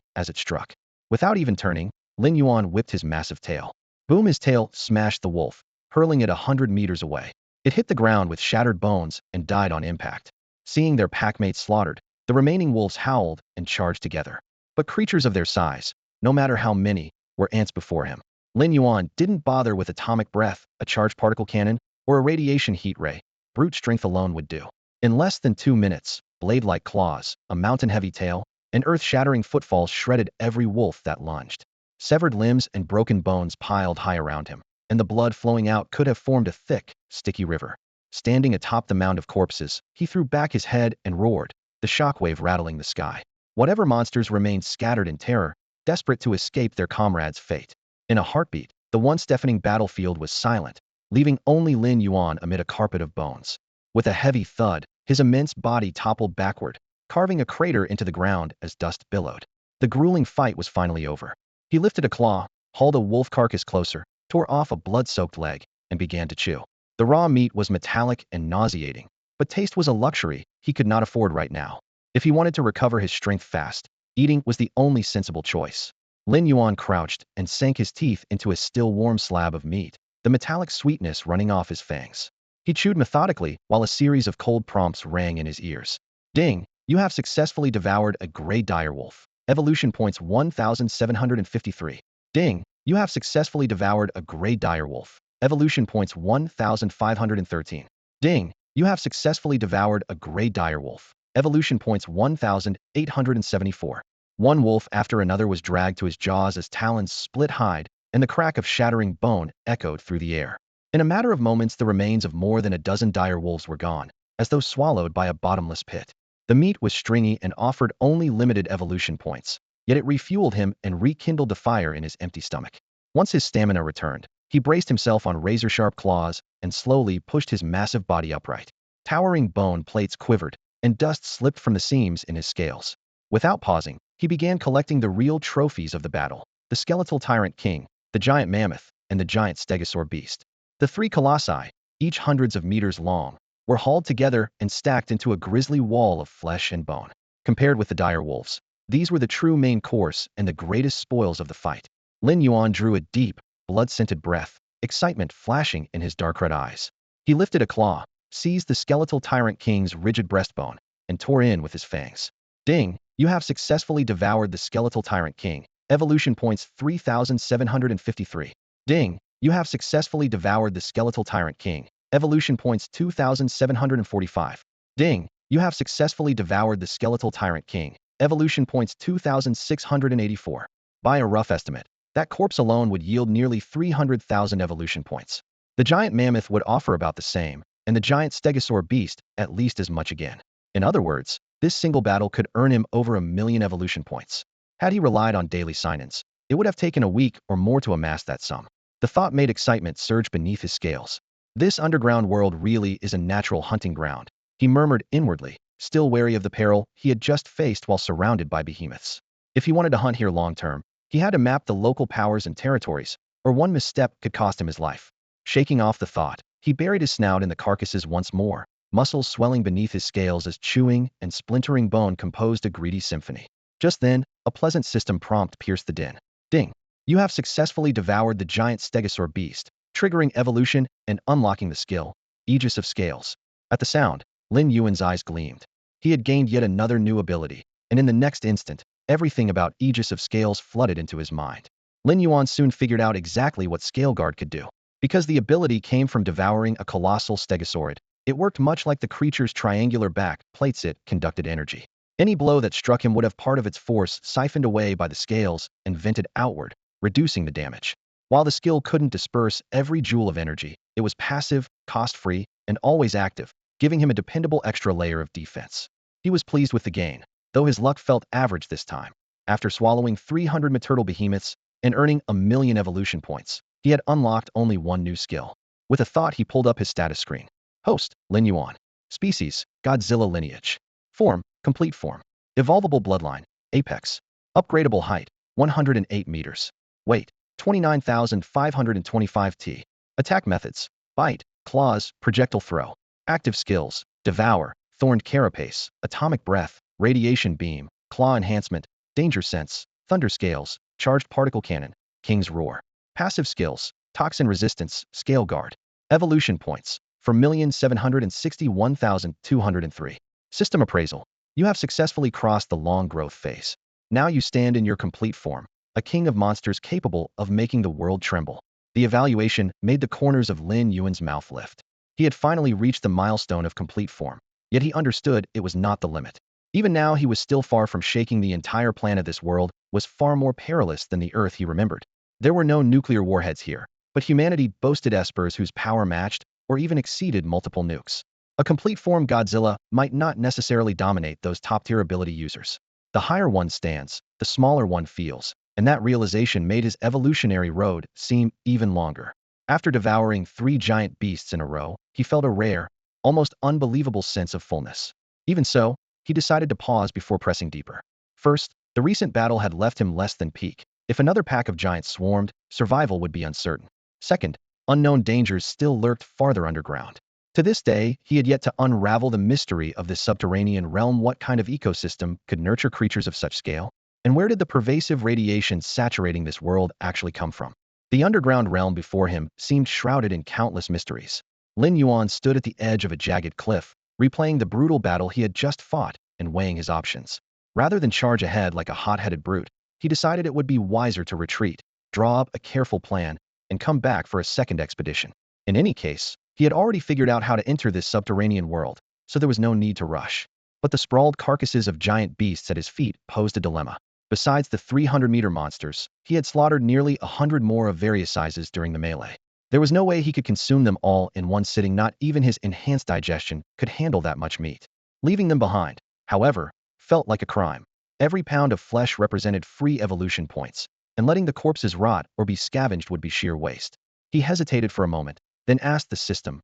as it struck. Without even turning, Lin Yuan whipped his massive tail. Boom! His tail smashed the wolf, hurling it 100 meters away. It hit the ground with shattered bones and died on impact. Seeing their packmates slaughtered, the remaining wolves howled and charged together. But creatures of their size, no matter how many, were ants before him. Lin Yuan didn't bother with atomic breath, a charged particle cannon, or a radiation heat ray. Brute strength alone would do. In less than 2 minutes, blade-like claws, a mountain-heavy tail, and earth-shattering footfalls shredded every wolf that lunged. Severed limbs and broken bones piled high around him, and the blood flowing out could have formed a thick, sticky river. Standing atop the mound of corpses, he threw back his head and roared, the shockwave rattling the sky. Whatever monsters remained scattered in terror, desperate to escape their comrades' fate. In a heartbeat, the once deafening battlefield was silent, leaving only Lin Yuan amid a carpet of bones. With a heavy thud, his immense body toppled backward, carving a crater into the ground as dust billowed. The grueling fight was finally over. He lifted a claw, hauled a wolf carcass closer, tore off a blood-soaked leg, and began to chew. The raw meat was metallic and nauseating, but taste was a luxury he could not afford right now. If he wanted to recover his strength fast, eating was the only sensible choice. Lin Yuan crouched and sank his teeth into a still warm slab of meat, the metallic sweetness running off his fangs. He chewed methodically while a series of cold prompts rang in his ears. Ding! You have successfully devoured a gray direwolf. Evolution points 1753. Ding! You have successfully devoured a gray direwolf. Evolution points 1513. Ding! You have successfully devoured a gray direwolf. Evolution points 1874. One wolf after another was dragged to his jaws as talons split hide, and the crack of shattering bone echoed through the air. In a matter of moments, the remains of more than a dozen dire wolves were gone, as though swallowed by a bottomless pit. The meat was stringy and offered only limited evolution points, yet it refueled him and rekindled the fire in his empty stomach. Once his stamina returned, he braced himself on razor-sharp claws and slowly pushed his massive body upright. Towering bone plates quivered, and dust slipped from the seams in his scales. Without pausing, he began collecting the real trophies of the battle: the skeletal tyrant king, the giant mammoth, and the giant stegosaur beast. The three colossi, each hundreds of meters long, were hauled together and stacked into a grisly wall of flesh and bone. Compared with the dire wolves, these were the true main course and the greatest spoils of the fight. Lin Yuan drew a deep, blood-scented breath, excitement flashing in his dark red eyes. He lifted a claw, seized the skeletal tyrant king's rigid breastbone, and tore in with his fangs. Ding! You have successfully devoured the skeletal tyrant king. Evolution points 3753. Ding! You have successfully devoured the skeletal tyrant king. Evolution points 2745. Ding! You have successfully devoured the skeletal tyrant king. Evolution points 2684. By a rough estimate, that corpse alone would yield nearly 300,000 evolution points. The giant mammoth would offer about the same, and the giant stegosaur beast at least as much again. In other words, this single battle could earn him over 1,000,000 evolution points. Had he relied on daily sign-ins, it would have taken a week or more to amass that sum. The thought made excitement surge beneath his scales. This underground world really is a natural hunting ground, he murmured inwardly, still wary of the peril he had just faced while surrounded by behemoths. If he wanted to hunt here long-term, he had to map the local powers and territories, or one misstep could cost him his life. Shaking off the thought, he buried his snout in the carcasses once more, muscles swelling beneath his scales as chewing and splintering bone composed a greedy symphony. Just then, a pleasant system prompt pierced the din. Ding! You have successfully devoured the giant stegosaur beast, triggering evolution and unlocking the skill, Aegis of Scales. At the sound, Lin Yuan's eyes gleamed. He had gained yet another new ability, and in the next instant, everything about Aegis of Scales flooded into his mind. Lin Yuan soon figured out exactly what Scale Guard could do. Because the ability came from devouring a colossal stegosaurid, it worked much like the creature's triangular back plates. It conducted energy. Any blow that struck him would have part of its force siphoned away by the scales and vented outward, reducing the damage. While the skill couldn't disperse every joule of energy, it was passive, cost-free, and always active, giving him a dependable extra layer of defense. He was pleased with the gain, though his luck felt average this time. After swallowing 300 maternal behemoths and earning 1,000,000 evolution points, he had unlocked only one new skill. With a thought, he pulled up his status screen. Host, Lin Yuan. Species, Godzilla lineage. Form, complete form. Evolvable bloodline, apex. Upgradable height, 108 meters. Weight, 29,525 t. Attack methods, bite, claws, projectile throw. Active skills, devour, thorned carapace, atomic breath, radiation beam, claw enhancement, danger sense, thunder scales, charged particle cannon, king's roar. Passive skills, toxin resistance, scale guard. Evolution points, 4,761,203. System appraisal. You have successfully crossed the long growth phase. Now you stand in your complete form, a king of monsters capable of making the world tremble. The evaluation made the corners of Lin Yuan's mouth lift. He had finally reached the milestone of complete form, yet he understood it was not the limit. Even now he was still far from shaking the entire planet. This world was far more perilous than the Earth he remembered. There were no nuclear warheads here, but humanity boasted espers whose power matched or even exceeded multiple nukes. A complete form Godzilla might not necessarily dominate those top-tier ability users. The higher one stands, the smaller one feels, and that realization made his evolutionary road seem even longer. After devouring 3 giant beasts in a row, he felt a rare, almost unbelievable sense of fullness. Even so, he decided to pause before pressing deeper. First, the recent battle had left him less than peak. If another pack of giants swarmed, survival would be uncertain. Second, unknown dangers still lurked farther underground. To this day, he had yet to unravel the mystery of this subterranean realm. What kind of ecosystem could nurture creatures of such scale? And where did the pervasive radiation saturating this world actually come from? The underground realm before him seemed shrouded in countless mysteries. Lin Yuan stood at the edge of a jagged cliff, replaying the brutal battle he had just fought and weighing his options. Rather than charge ahead like a hot-headed brute, he decided it would be wiser to retreat, draw up a careful plan, and come back for a second expedition. In any case, he had already figured out how to enter this subterranean world, so there was no need to rush. But the sprawled carcasses of giant beasts at his feet posed a dilemma. Besides the 300-meter monsters, he had slaughtered nearly 100 more of various sizes during the melee. There was no way he could consume them all in one sitting. Not even his enhanced digestion could handle that much meat. Leaving them behind, however, felt like a crime. Every pound of flesh represented free evolution points, and letting the corpses rot or be scavenged would be sheer waste. He hesitated for a moment, then asked the system,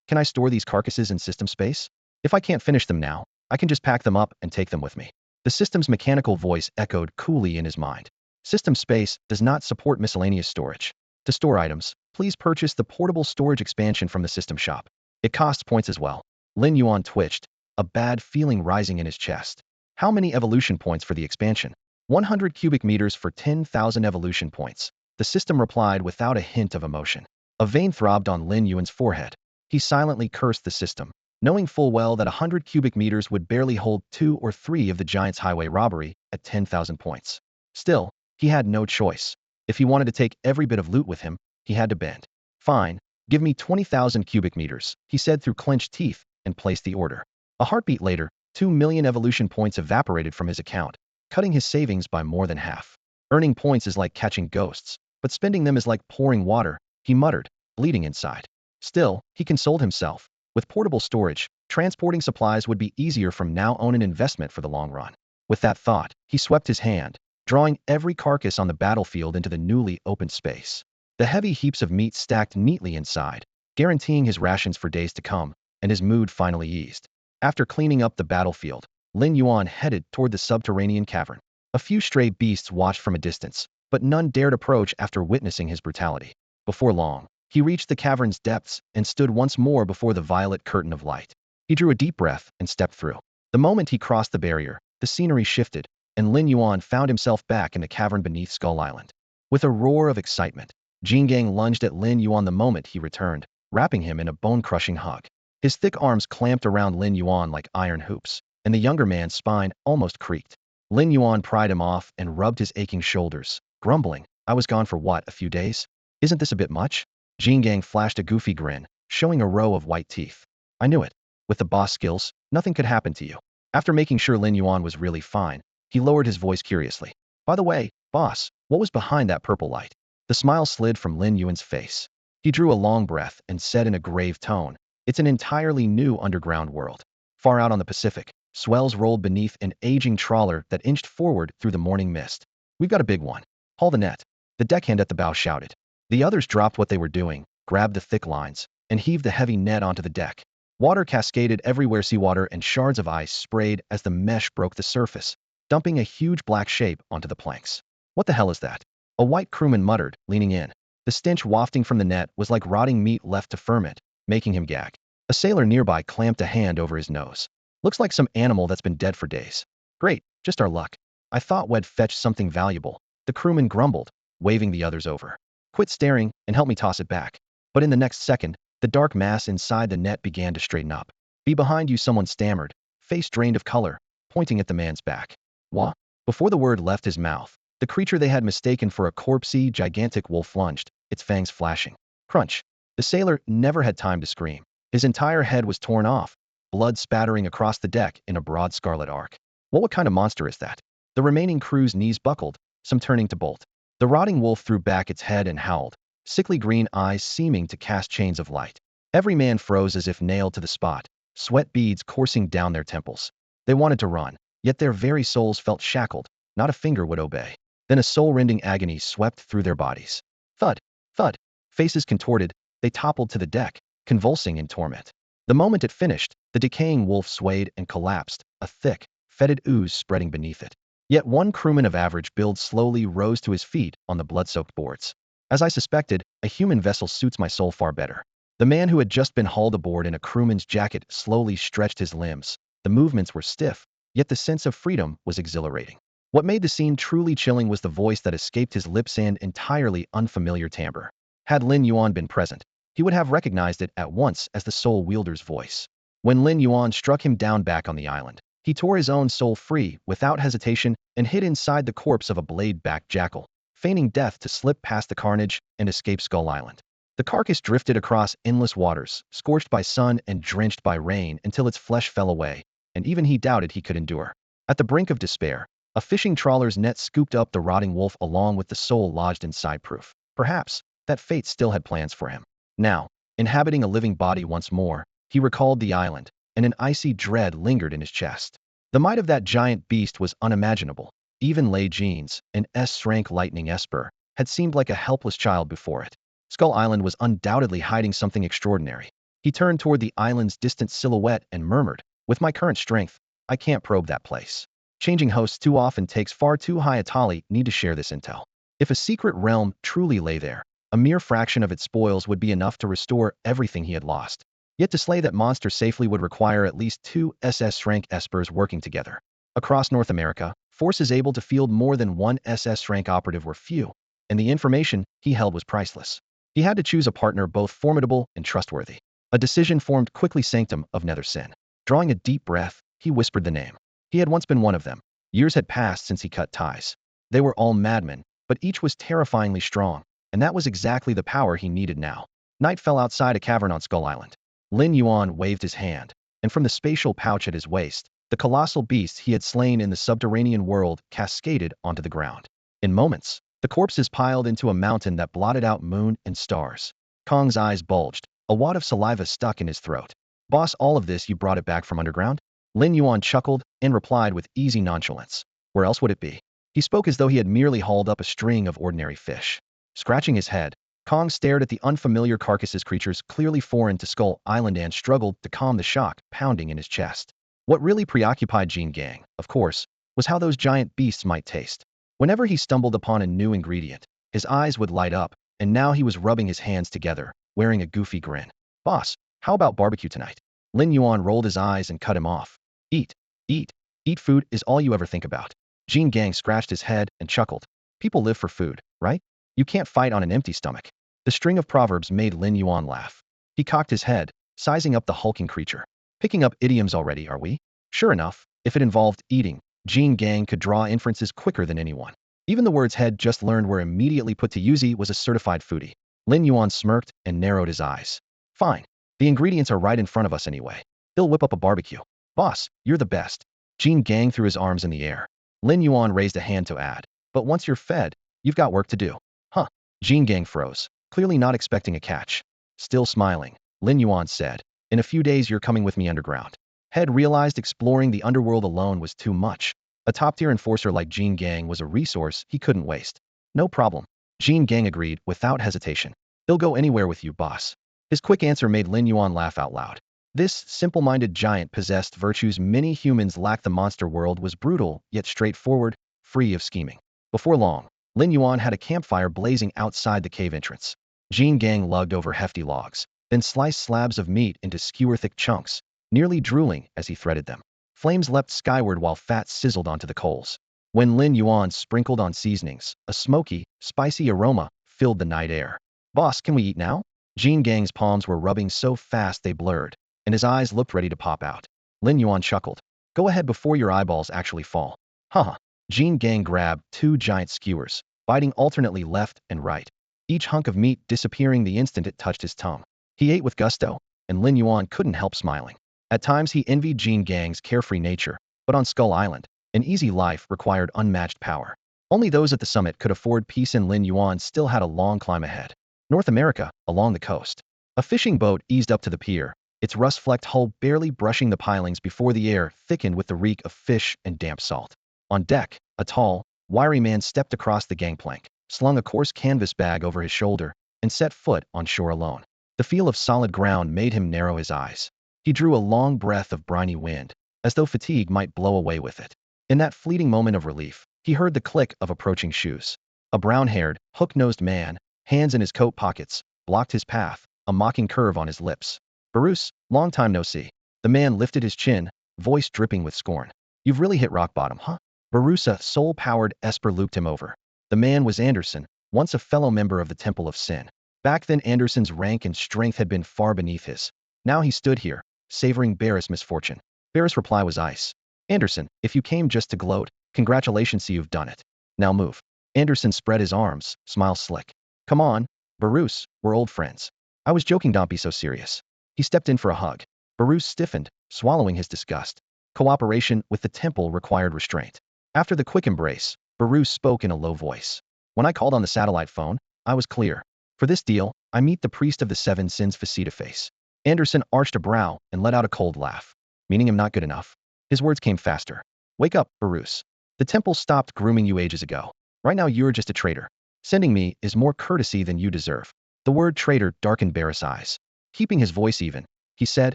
can I store these carcasses in system space? If I can't finish them now, I can just pack them up and take them with me. The system's mechanical voice echoed coolly in his mind. System space does not support miscellaneous storage. To store items, please purchase the portable storage expansion from the system shop. It costs points as well. Lin Yuan twitched, a bad feeling rising in his chest. How many evolution points for the expansion? 100 cubic meters for 10,000 evolution points. The system replied without a hint of emotion. A vein throbbed on Lin Yuan's forehead. He silently cursed the system, knowing full well that 100 cubic meters would barely hold 2 or 3 of the Giant's highway robbery at 10,000 points. Still, he had no choice. If he wanted to take every bit of loot with him, he had to bend. Fine, give me 20,000 cubic meters, he said through clenched teeth, and placed the order. A heartbeat later, 2 million evolution points evaporated from his account, cutting his savings by more than half. Earning points is like catching ghosts, but spending them is like pouring water, he muttered, bleeding inside. Still, he consoled himself. With portable storage, transporting supplies would be easier from now on, an investment for the long run. With that thought, he swept his hand, drawing every carcass on the battlefield into the newly opened space. The heavy heaps of meat stacked neatly inside, guaranteeing his rations for days to come, and his mood finally eased. After cleaning up the battlefield, Lin Yuan headed toward the subterranean cavern. A few stray beasts watched from a distance, but none dared approach after witnessing his brutality. Before long, he reached the cavern's depths and stood once more before the violet curtain of light. He drew a deep breath and stepped through. The moment he crossed the barrier, the scenery shifted, and Lin Yuan found himself back in the cavern beneath Skull Island. With a roar of excitement, Jingang lunged at Lin Yuan the moment he returned, wrapping him in a bone-crushing hug. His thick arms clamped around Lin Yuan like iron hoops, and the younger man's spine almost creaked. Lin Yuan pried him off and rubbed his aching shoulders, grumbling, I was gone for what, a few days? Isn't this a bit much? Jingang flashed a goofy grin, showing a row of white teeth. I knew it. With the boss skills, nothing could happen to you. After making sure Lin Yuan was really fine, he lowered his voice curiously. By the way, boss, what was behind that purple light? The smile slid from Lin Yuan's face. He drew a long breath and said in a grave tone, it's an entirely new underground world. Far out on the Pacific, swells rolled beneath an aging trawler that inched forward through the morning mist. We've got a big one. Haul the net. The deckhand at the bow shouted. The others dropped what they were doing, grabbed the thick lines, and heaved the heavy net onto the deck. Water cascaded everywhere, seawater and shards of ice sprayed as the mesh broke the surface, dumping a huge black shape onto the planks. What the hell is that? A white crewman muttered, leaning in. The stench wafting from the net was like rotting meat left to ferment, making him gag. A sailor nearby clamped a hand over his nose. Looks like some animal that's been dead for days. Great, just our luck. I thought we'd fetch something valuable, the crewman grumbled, waving the others over. Quit staring and help me toss it back. But in the next second, the dark mass inside the net began to straighten up. Be behind you, someone stammered, face drained of color, pointing at the man's back. Wha? Before the word left his mouth, the creature they had mistaken for a corpsey, gigantic wolf lunged, its fangs flashing. Crunch. The sailor never had time to scream. His entire head was torn off, blood spattering across the deck in a broad scarlet arc. What kind of monster is that? The remaining crew's knees buckled, some turning to bolt. The rotting wolf threw back its head and howled, sickly green eyes seeming to cast chains of light. Every man froze as if nailed to the spot, sweat beads coursing down their temples. They wanted to run, yet their very souls felt shackled, not a finger would obey. Then a soul-rending agony swept through their bodies. Thud, thud, faces contorted, they toppled to the deck, convulsing in torment. The moment it finished, the decaying wolf swayed and collapsed, a thick, fetid ooze spreading beneath it. Yet one crewman of average build slowly rose to his feet on the blood-soaked boards. As I suspected, a human vessel suits my soul far better. The man who had just been hauled aboard in a crewman's jacket slowly stretched his limbs. The movements were stiff, yet the sense of freedom was exhilarating. What made the scene truly chilling was the voice that escaped his lips, an entirely unfamiliar timbre. Had Lin Yuan been present, he would have recognized it at once as the soul wielder's voice. When Lin Yuan struck him down back on the island, he tore his own soul free without hesitation and hid inside the corpse of a blade-backed jackal, feigning death to slip past the carnage and escape Skull Island. The carcass drifted across endless waters, scorched by sun and drenched by rain until its flesh fell away, and even he doubted he could endure. At the brink of despair, a fishing trawler's net scooped up the rotting wolf along with the soul lodged inside. Proof, perhaps, that fate still had plans for him. Now, inhabiting a living body once more, he recalled the island, and an icy dread lingered in his chest. The might of that giant beast was unimaginable. Even Lei Jeans, an S-rank lightning esper, had seemed like a helpless child before it. Skull Island was undoubtedly hiding something extraordinary. He turned toward the island's distant silhouette and murmured, "With my current strength, I can't probe that place. Changing hosts too often takes far too high a tally. Need to share this intel. If a secret realm truly lay there, a mere fraction of its spoils would be enough to restore everything he had lost. Yet to slay that monster safely would require at least two SS-rank espers working together. Across North America, forces able to field more than one SS-rank operative were few, and the information he held was priceless. He had to choose a partner both formidable and trustworthy. A decision formed quickly. Sanctum of Nether Sin. Drawing a deep breath, he whispered the name. He had once been one of them. Years had passed since he cut ties. They were all madmen, but each was terrifyingly strong, and that was exactly the power he needed now. Night fell outside a cavern on Skull Island. Lin Yuan waved his hand, and from the spatial pouch at his waist, the colossal beasts he had slain in the subterranean world cascaded onto the ground. In moments, the corpses piled into a mountain that blotted out moon and stars. Kong's eyes bulged, a wad of saliva stuck in his throat. "Boss, all of this you brought it back from underground?" Lin Yuan chuckled and replied with easy nonchalance. "Where else would it be?" He spoke as though he had merely hauled up a string of ordinary fish. Scratching his head, Kong stared at the unfamiliar carcasses, creatures clearly foreign to Skull Island, and struggled to calm the shock pounding in his chest. What really preoccupied Jean Gang, of course, was how those giant beasts might taste. Whenever he stumbled upon a new ingredient, his eyes would light up, and now he was rubbing his hands together, wearing a goofy grin. "Boss, how about barbecue tonight?" Lin Yuan rolled his eyes and cut him off. "Eat, eat, eat. Food is all you ever think about." Jean Gang scratched his head and chuckled. "People live for food, right? You can't fight on an empty stomach." The string of proverbs made Lin Yuan laugh. He cocked his head, sizing up the hulking creature. "Picking up idioms already, are we?" Sure enough, if it involved eating, Jean Gang could draw inferences quicker than anyone. Even the words head just learned were immediately put to use. He was a certified foodie. Lin Yuan smirked and narrowed his eyes. "Fine. The ingredients are right in front of us anyway. He'll whip up a barbecue." "Boss, you're the best." Jean Gang threw his arms in the air. Lin Yuan raised a hand to add, "But once you're fed, you've got work to do." "Huh." Jean Gang froze, clearly not expecting a catch. Still smiling, Lin Yuan said, "In a few days you're coming with me underground." Head realized exploring the underworld alone was too much. A top-tier enforcer like Jean Gang was a resource he couldn't waste. "No problem." Jean Gang agreed without hesitation. "He'll go anywhere with you, boss." His quick answer made Lin Yuan laugh out loud. This simple-minded giant possessed virtues many humans lack. The monster world was brutal, yet straightforward, free of scheming. Before long, Lin Yuan had a campfire blazing outside the cave entrance. Jean Gang lugged over hefty logs, then sliced slabs of meat into skewer-thick chunks, nearly drooling as he threaded them. Flames leapt skyward while fat sizzled onto the coals. When Lin Yuan sprinkled on seasonings, a smoky, spicy aroma filled the night air. "Boss, can we eat now?" Jean Gang's palms were rubbing so fast they blurred, and his eyes looked ready to pop out. Lin Yuan chuckled. "Go ahead before your eyeballs actually fall." Haha. Jean Gang grabbed two giant skewers, biting alternately left and right, each hunk of meat disappearing the instant it touched his tongue. He ate with gusto, and Lin Yuan couldn't help smiling. At times he envied Jean Gang's carefree nature, but on Skull Island, an easy life required unmatched power. Only those at the summit could afford peace, and Lin Yuan still had a long climb ahead. North America, along the coast. A fishing boat eased up to the pier, its rust-flecked hull barely brushing the pilings before the air thickened with the reek of fish and damp salt. On deck, a tall, wiry man stepped across the gangplank, slung a coarse canvas bag over his shoulder, and set foot on shore alone. The feel of solid ground made him narrow his eyes. He drew a long breath of briny wind, as though fatigue might blow away with it. In that fleeting moment of relief, he heard the click of approaching shoes. A brown-haired, hook-nosed man, hands in his coat pockets, blocked his path, a mocking curve on his lips. Barus, long time no see. The man lifted his chin, voice dripping with scorn. You've really hit rock bottom, huh? Barusa, soul-powered Esper looped him over. The man was Anderson, once a fellow member of the Temple of Sin. Back then Anderson's rank and strength had been far beneath his. Now he stood here, savoring Barris' misfortune. Barris' reply was ice. Anderson, if you came just to gloat, congratulations, you've done it. Now move. Anderson spread his arms, smile slick. Come on, Barus, we're old friends. I was joking, don't be so serious. He stepped in for a hug. Barus stiffened, swallowing his disgust. Cooperation with the temple required restraint. After the quick embrace, Barus spoke in a low voice. When I called on the satellite phone, I was clear. For this deal, I meet the priest of the seven sins face to face. Anderson arched a brow and let out a cold laugh. Meaning I'm not good enough? His words came faster. Wake up, Barus. The temple stopped grooming you ages ago. Right now you're just a traitor. Sending me is more courtesy than you deserve. The word traitor darkened Barris' eyes. Keeping his voice even, he said,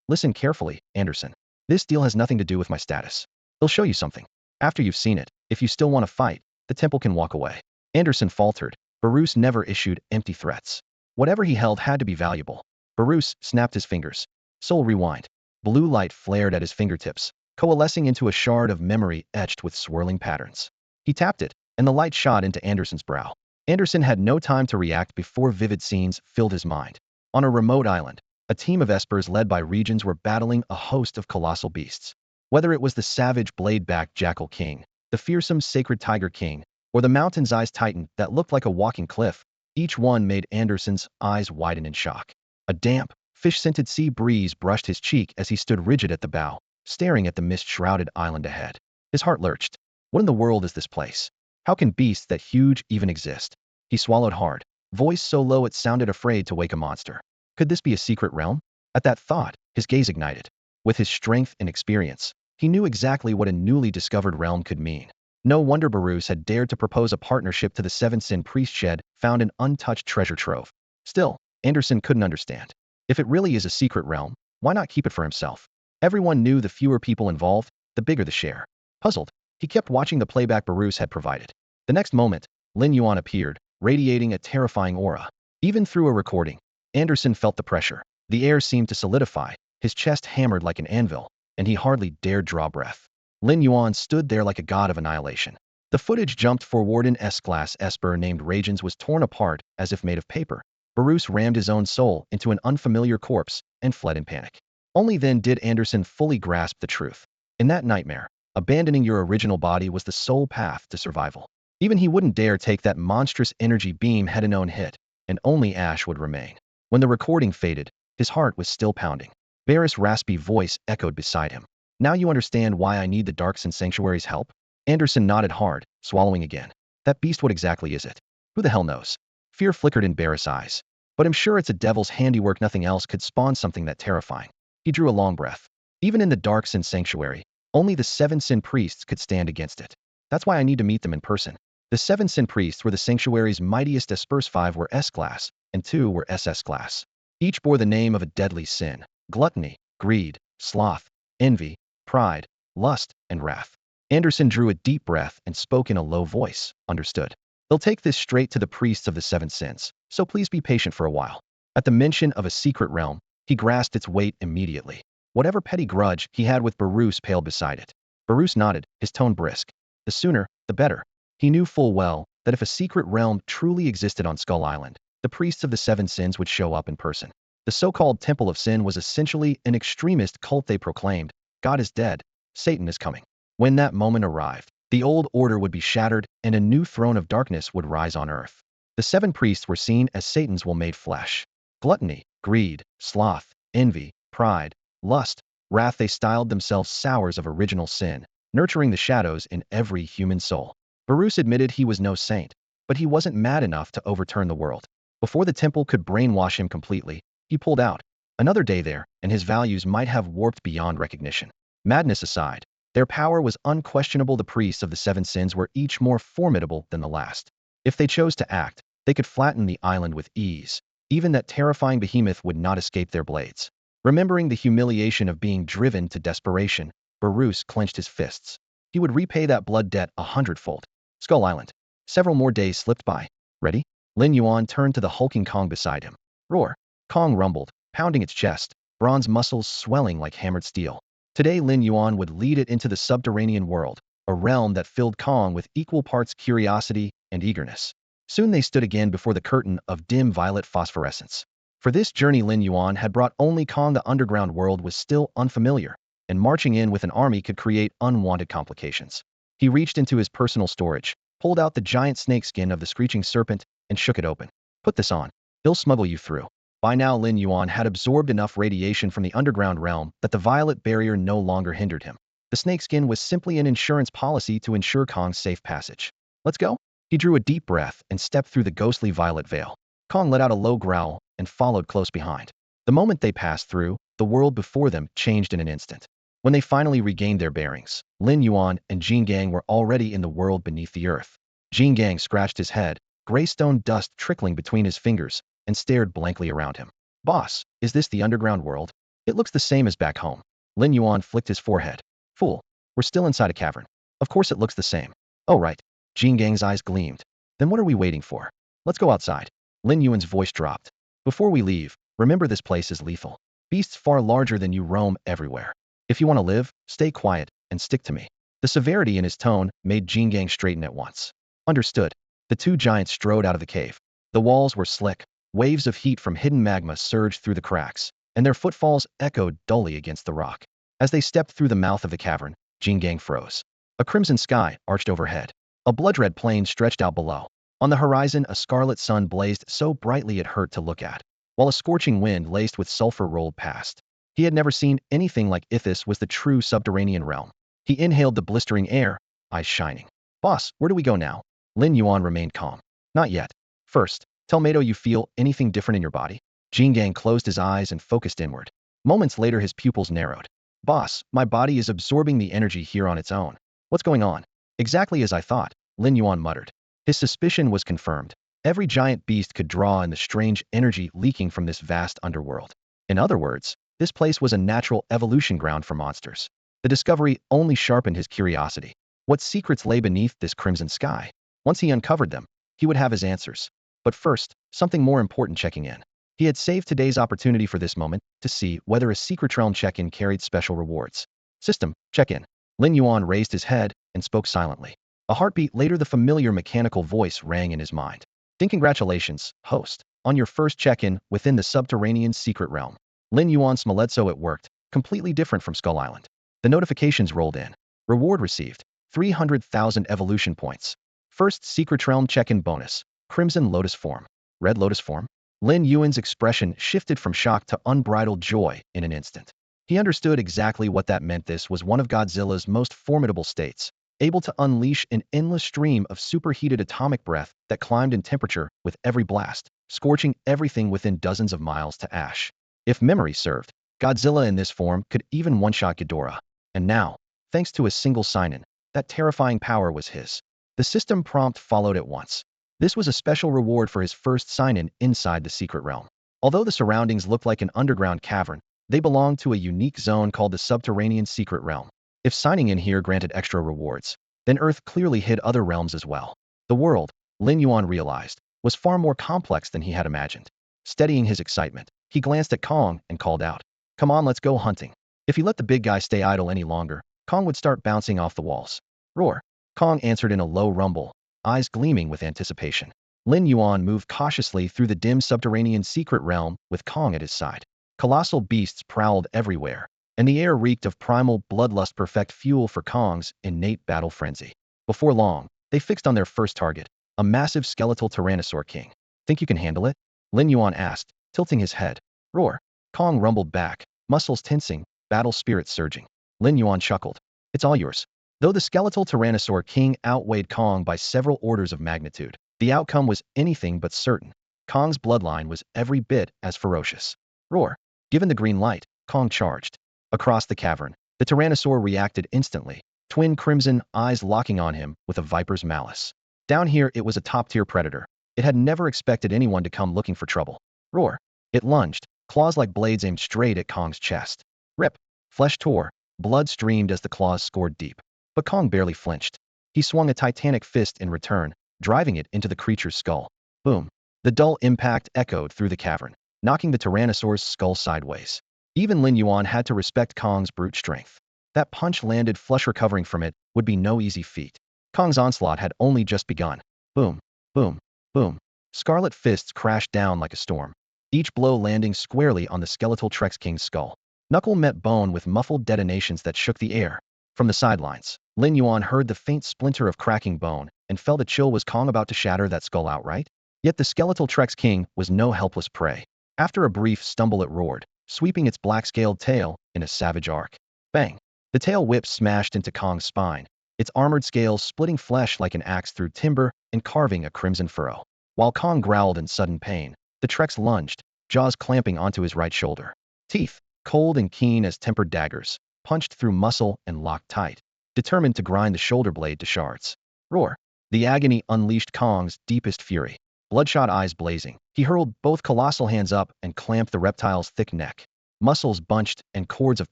listen carefully, Anderson. This deal has nothing to do with my status. They'll show you something. After you've seen it, if you still want to fight, the temple can walk away. Anderson faltered. Barus never issued empty threats. Whatever he held had to be valuable. Barus snapped his fingers. Soul rewind. Blue light flared at his fingertips, coalescing into a shard of memory etched with swirling patterns. He tapped it, and the light shot into Anderson's brow. Anderson had no time to react before vivid scenes filled his mind. On a remote island, a team of espers led by regions were battling a host of colossal beasts. Whether it was the savage blade-backed Jackal King, the fearsome Sacred Tiger King, or the mountain's-eyed titan that looked like a walking cliff, each one made Anderson's eyes widen in shock. A damp, fish-scented sea breeze brushed his cheek as he stood rigid at the bow, staring at the mist-shrouded island ahead. His heart lurched. What in the world is this place? How can beasts that huge even exist? He swallowed hard, voice so low it sounded afraid to wake a monster. Could this be a secret realm? At that thought, his gaze ignited. With his strength and experience, he knew exactly what a newly discovered realm could mean. No wonder Barus had dared to propose a partnership to the Seven Sin Priest shed, found an untouched treasure trove. Still, Anderson couldn't understand. If it really is a secret realm, why not keep it for himself? Everyone knew the fewer people involved, the bigger the share. Puzzled, he kept watching the playback Barus had provided. The next moment, Lin Yuan appeared, radiating a terrifying aura. Even through a recording, Anderson felt the pressure. The air seemed to solidify, his chest hammered like an anvil, and he hardly dared draw breath. Lin Yuan stood there like a god of annihilation. The footage jumped forward. An S-class Esper named Ragens was torn apart as if made of paper. Barus rammed his own soul into an unfamiliar corpse and fled in panic. Only then did Anderson fully grasp the truth. In that nightmare, abandoning your original body was the sole path to survival. Even he wouldn't dare take that monstrous energy beam head and own hit, and only ash would remain. When the recording faded, his heart was still pounding. Barris' raspy voice echoed beside him. Now you understand why I need the Darks and Sanctuary's help? Anderson nodded hard, swallowing again. That beast, what exactly is it? Who the hell knows? Fear flickered in Barris' eyes. But I'm sure it's a devil's handiwork. Nothing else could spawn something that terrifying. He drew a long breath. Even in the Darks and Sanctuary, only the Seven Sin Priests could stand against it. That's why I need to meet them in person. The Seven Sin Priests were the Sanctuary's mightiest espers. 5 were S-class, and 2 were SS-class. Each bore the name of a deadly sin: gluttony, greed, sloth, envy, pride, lust, and wrath. Anderson drew a deep breath and spoke in a low voice. Understood. They'll take this straight to the priests of the seven sins, so please be patient for a while. At the mention of a secret realm, he grasped its weight immediately. Whatever petty grudge he had with Barus paled beside it. Barus nodded, his tone brisk. The sooner, the better. He knew full well that if a secret realm truly existed on Skull Island, the priests of the seven sins would show up in person. The so-called Temple of Sin was essentially an extremist cult. They proclaimed, God is dead, Satan is coming. When that moment arrived, the old order would be shattered and a new throne of darkness would rise on earth. The seven priests were seen as Satan's well-made flesh. Gluttony, greed, sloth, envy, pride, lust, wrath. They styled themselves sowers of original sin, nurturing the shadows in every human soul. Barus admitted he was no saint, but he wasn't mad enough to overturn the world. Before the temple could brainwash him completely, he pulled out. Another day there, and his values might have warped beyond recognition. Madness aside, their power was unquestionable. The priests of the seven sins were each more formidable than the last. If they chose to act, they could flatten the island with ease. Even that terrifying behemoth would not escape their blades. Remembering the humiliation of being driven to desperation, Barus clenched his fists. He would repay that blood debt 100-fold. Skull Island. Several more days slipped by. Ready? Lin Yuan turned to the hulking Kong beside him. Roar. Kong rumbled, pounding its chest, bronze muscles swelling like hammered steel. Today Lin Yuan would lead it into the subterranean world, a realm that filled Kong with equal parts curiosity and eagerness. Soon they stood again before the curtain of dim violet phosphorescence. For this journey Lin Yuan had brought only Kong. The underground world was still unfamiliar, and marching in with an army could create unwanted complications. He reached into his personal storage, pulled out the giant snakeskin of the screeching serpent, and shook it open. Put this on. He'll smuggle you through. By now Lin Yuan had absorbed enough radiation from the underground realm that the violet barrier no longer hindered him. The snakeskin was simply an insurance policy to ensure Kong's safe passage. Let's go. He drew a deep breath and stepped through the ghostly violet veil. Kong let out a low growl and followed close behind. The moment they passed through, the world before them changed in an instant. When they finally regained their bearings, Lin Yuan and Jin Gang were already in the world beneath the earth. Jin Gang scratched his head, graystone dust trickling between his fingers, and stared blankly around him. Boss, is this the underground world? It looks the same as back home. Lin Yuan flicked his forehead. Fool, we're still inside a cavern. Of course it looks the same. Oh right. Jin Gang's eyes gleamed. Then what are we waiting for? Let's go outside. Lin Yuan's voice dropped. Before we leave, remember this place is lethal. Beasts far larger than you roam everywhere. If you want to live, stay quiet and stick to me. The severity in his tone made Jin Gang straighten at once. Understood. The two giants strode out of the cave. The walls were slick. Waves of heat from hidden magma surged through the cracks, and their footfalls echoed dully against the rock. As they stepped through the mouth of the cavern, Jin Gang froze. A crimson sky arched overhead. A blood-red plain stretched out below. On the horizon, a scarlet sun blazed so brightly it hurt to look at, while a scorching wind laced with sulfur rolled past. He had never seen anything like it. This was the true subterranean realm. He inhaled the blistering air, eyes shining. Boss, where do we go now? Lin Yuan remained calm. Not yet. First, tell Mato you feel anything different in your body. Jin Gang closed his eyes and focused inward. Moments later his pupils narrowed. Boss, my body is absorbing the energy here on its own. What's going on? Exactly as I thought, Lin Yuan muttered. His suspicion was confirmed. Every giant beast could draw in the strange energy leaking from this vast underworld. In other words, this place was a natural evolution ground for monsters. The discovery only sharpened his curiosity. What secrets lay beneath this crimson sky? Once he uncovered them, he would have his answers. But first, something more important checking in. He had saved today's opportunity for this moment to see whether a secret realm check-in carried special rewards. System, check-in. Lin Yuan raised his head and spoke silently. A heartbeat later, the familiar mechanical voice rang in his mind. Congratulations, host, on your first check-in within the subterranean secret realm. Lin Yuan smiled. So it worked, completely different from Skull Island. The notifications rolled in. Reward received, 300,000 evolution points. First secret realm check-in bonus, Crimson Lotus form. Red Lotus form? Lin Yuan's expression shifted from shock to unbridled joy in an instant. He understood exactly what that meant. This was one of Godzilla's most formidable states, able to unleash an endless stream of superheated atomic breath that climbed in temperature with every blast, scorching everything within dozens of miles to ash. If memory served, Godzilla in this form could even one-shot Ghidorah. And now, thanks to a single sign-in, that terrifying power was his. The system prompt followed at once. This was a special reward for his first sign-in inside the secret realm. Although the surroundings looked like an underground cavern, they belonged to a unique zone called the subterranean secret realm. If signing in here granted extra rewards, then Earth clearly hid other realms as well. The world, Lin Yuan realized, was far more complex than he had imagined. Steadying his excitement, he glanced at Kong and called out, "Come on, let's go hunting." If he let the big guy stay idle any longer, Kong would start bouncing off the walls. Roar. Kong answered in a low rumble, eyes gleaming with anticipation. Lin Yuan moved cautiously through the dim subterranean secret realm with Kong at his side. Colossal beasts prowled everywhere, and the air reeked of primal bloodlust, perfect fuel for Kong's innate battle frenzy. Before long, they fixed on their first target, a massive skeletal tyrannosaur king. Think you can handle it? Lin Yuan asked, tilting his head. Roar. Kong rumbled back, muscles tensing, battle spirit surging. Lin Yuan chuckled. It's all yours. Though the skeletal tyrannosaur king outweighed Kong by several orders of magnitude, the outcome was anything but certain. Kong's bloodline was every bit as ferocious. Roar. Given the green light, Kong charged. Across the cavern, the tyrannosaur reacted instantly, twin crimson eyes locking on him with a viper's malice. Down here it was a top-tier predator. It had never expected anyone to come looking for trouble. Roar. It lunged, claws like blades aimed straight at Kong's chest. Rip. Flesh tore, blood streamed as the claws scored deep. But Kong barely flinched. He swung a titanic fist in return, driving it into the creature's skull. Boom. The dull impact echoed through the cavern. knocking the Tyrannosaur's skull sideways. Even Lin Yuan had to respect Kong's brute strength. That punch landed flush. Recovering from it would be no easy feat. Kong's onslaught had only just begun. Boom, boom, boom. Scarlet fists crashed down like a storm, each blow landing squarely on the skeletal Trex King's skull. Knuckle met bone with muffled detonations that shook the air. From the sidelines, Lin Yuan heard the faint splinter of cracking bone and felt a chill. Was Kong about to shatter that skull outright? Yet the skeletal Trex King was no helpless prey. After a brief stumble it roared, sweeping its black-scaled tail in a savage arc. Bang! The tail whip smashed into Kong's spine, its armored scales splitting flesh like an axe through timber and carving a crimson furrow. While Kong growled in sudden pain, the Trex lunged, jaws clamping onto his right shoulder. Teeth, cold and keen as tempered daggers, punched through muscle and locked tight, determined to grind the shoulder blade to shards. Roar! The agony unleashed Kong's deepest fury. Bloodshot eyes blazing, he hurled both colossal hands up and clamped the reptile's thick neck. Muscles bunched and cords of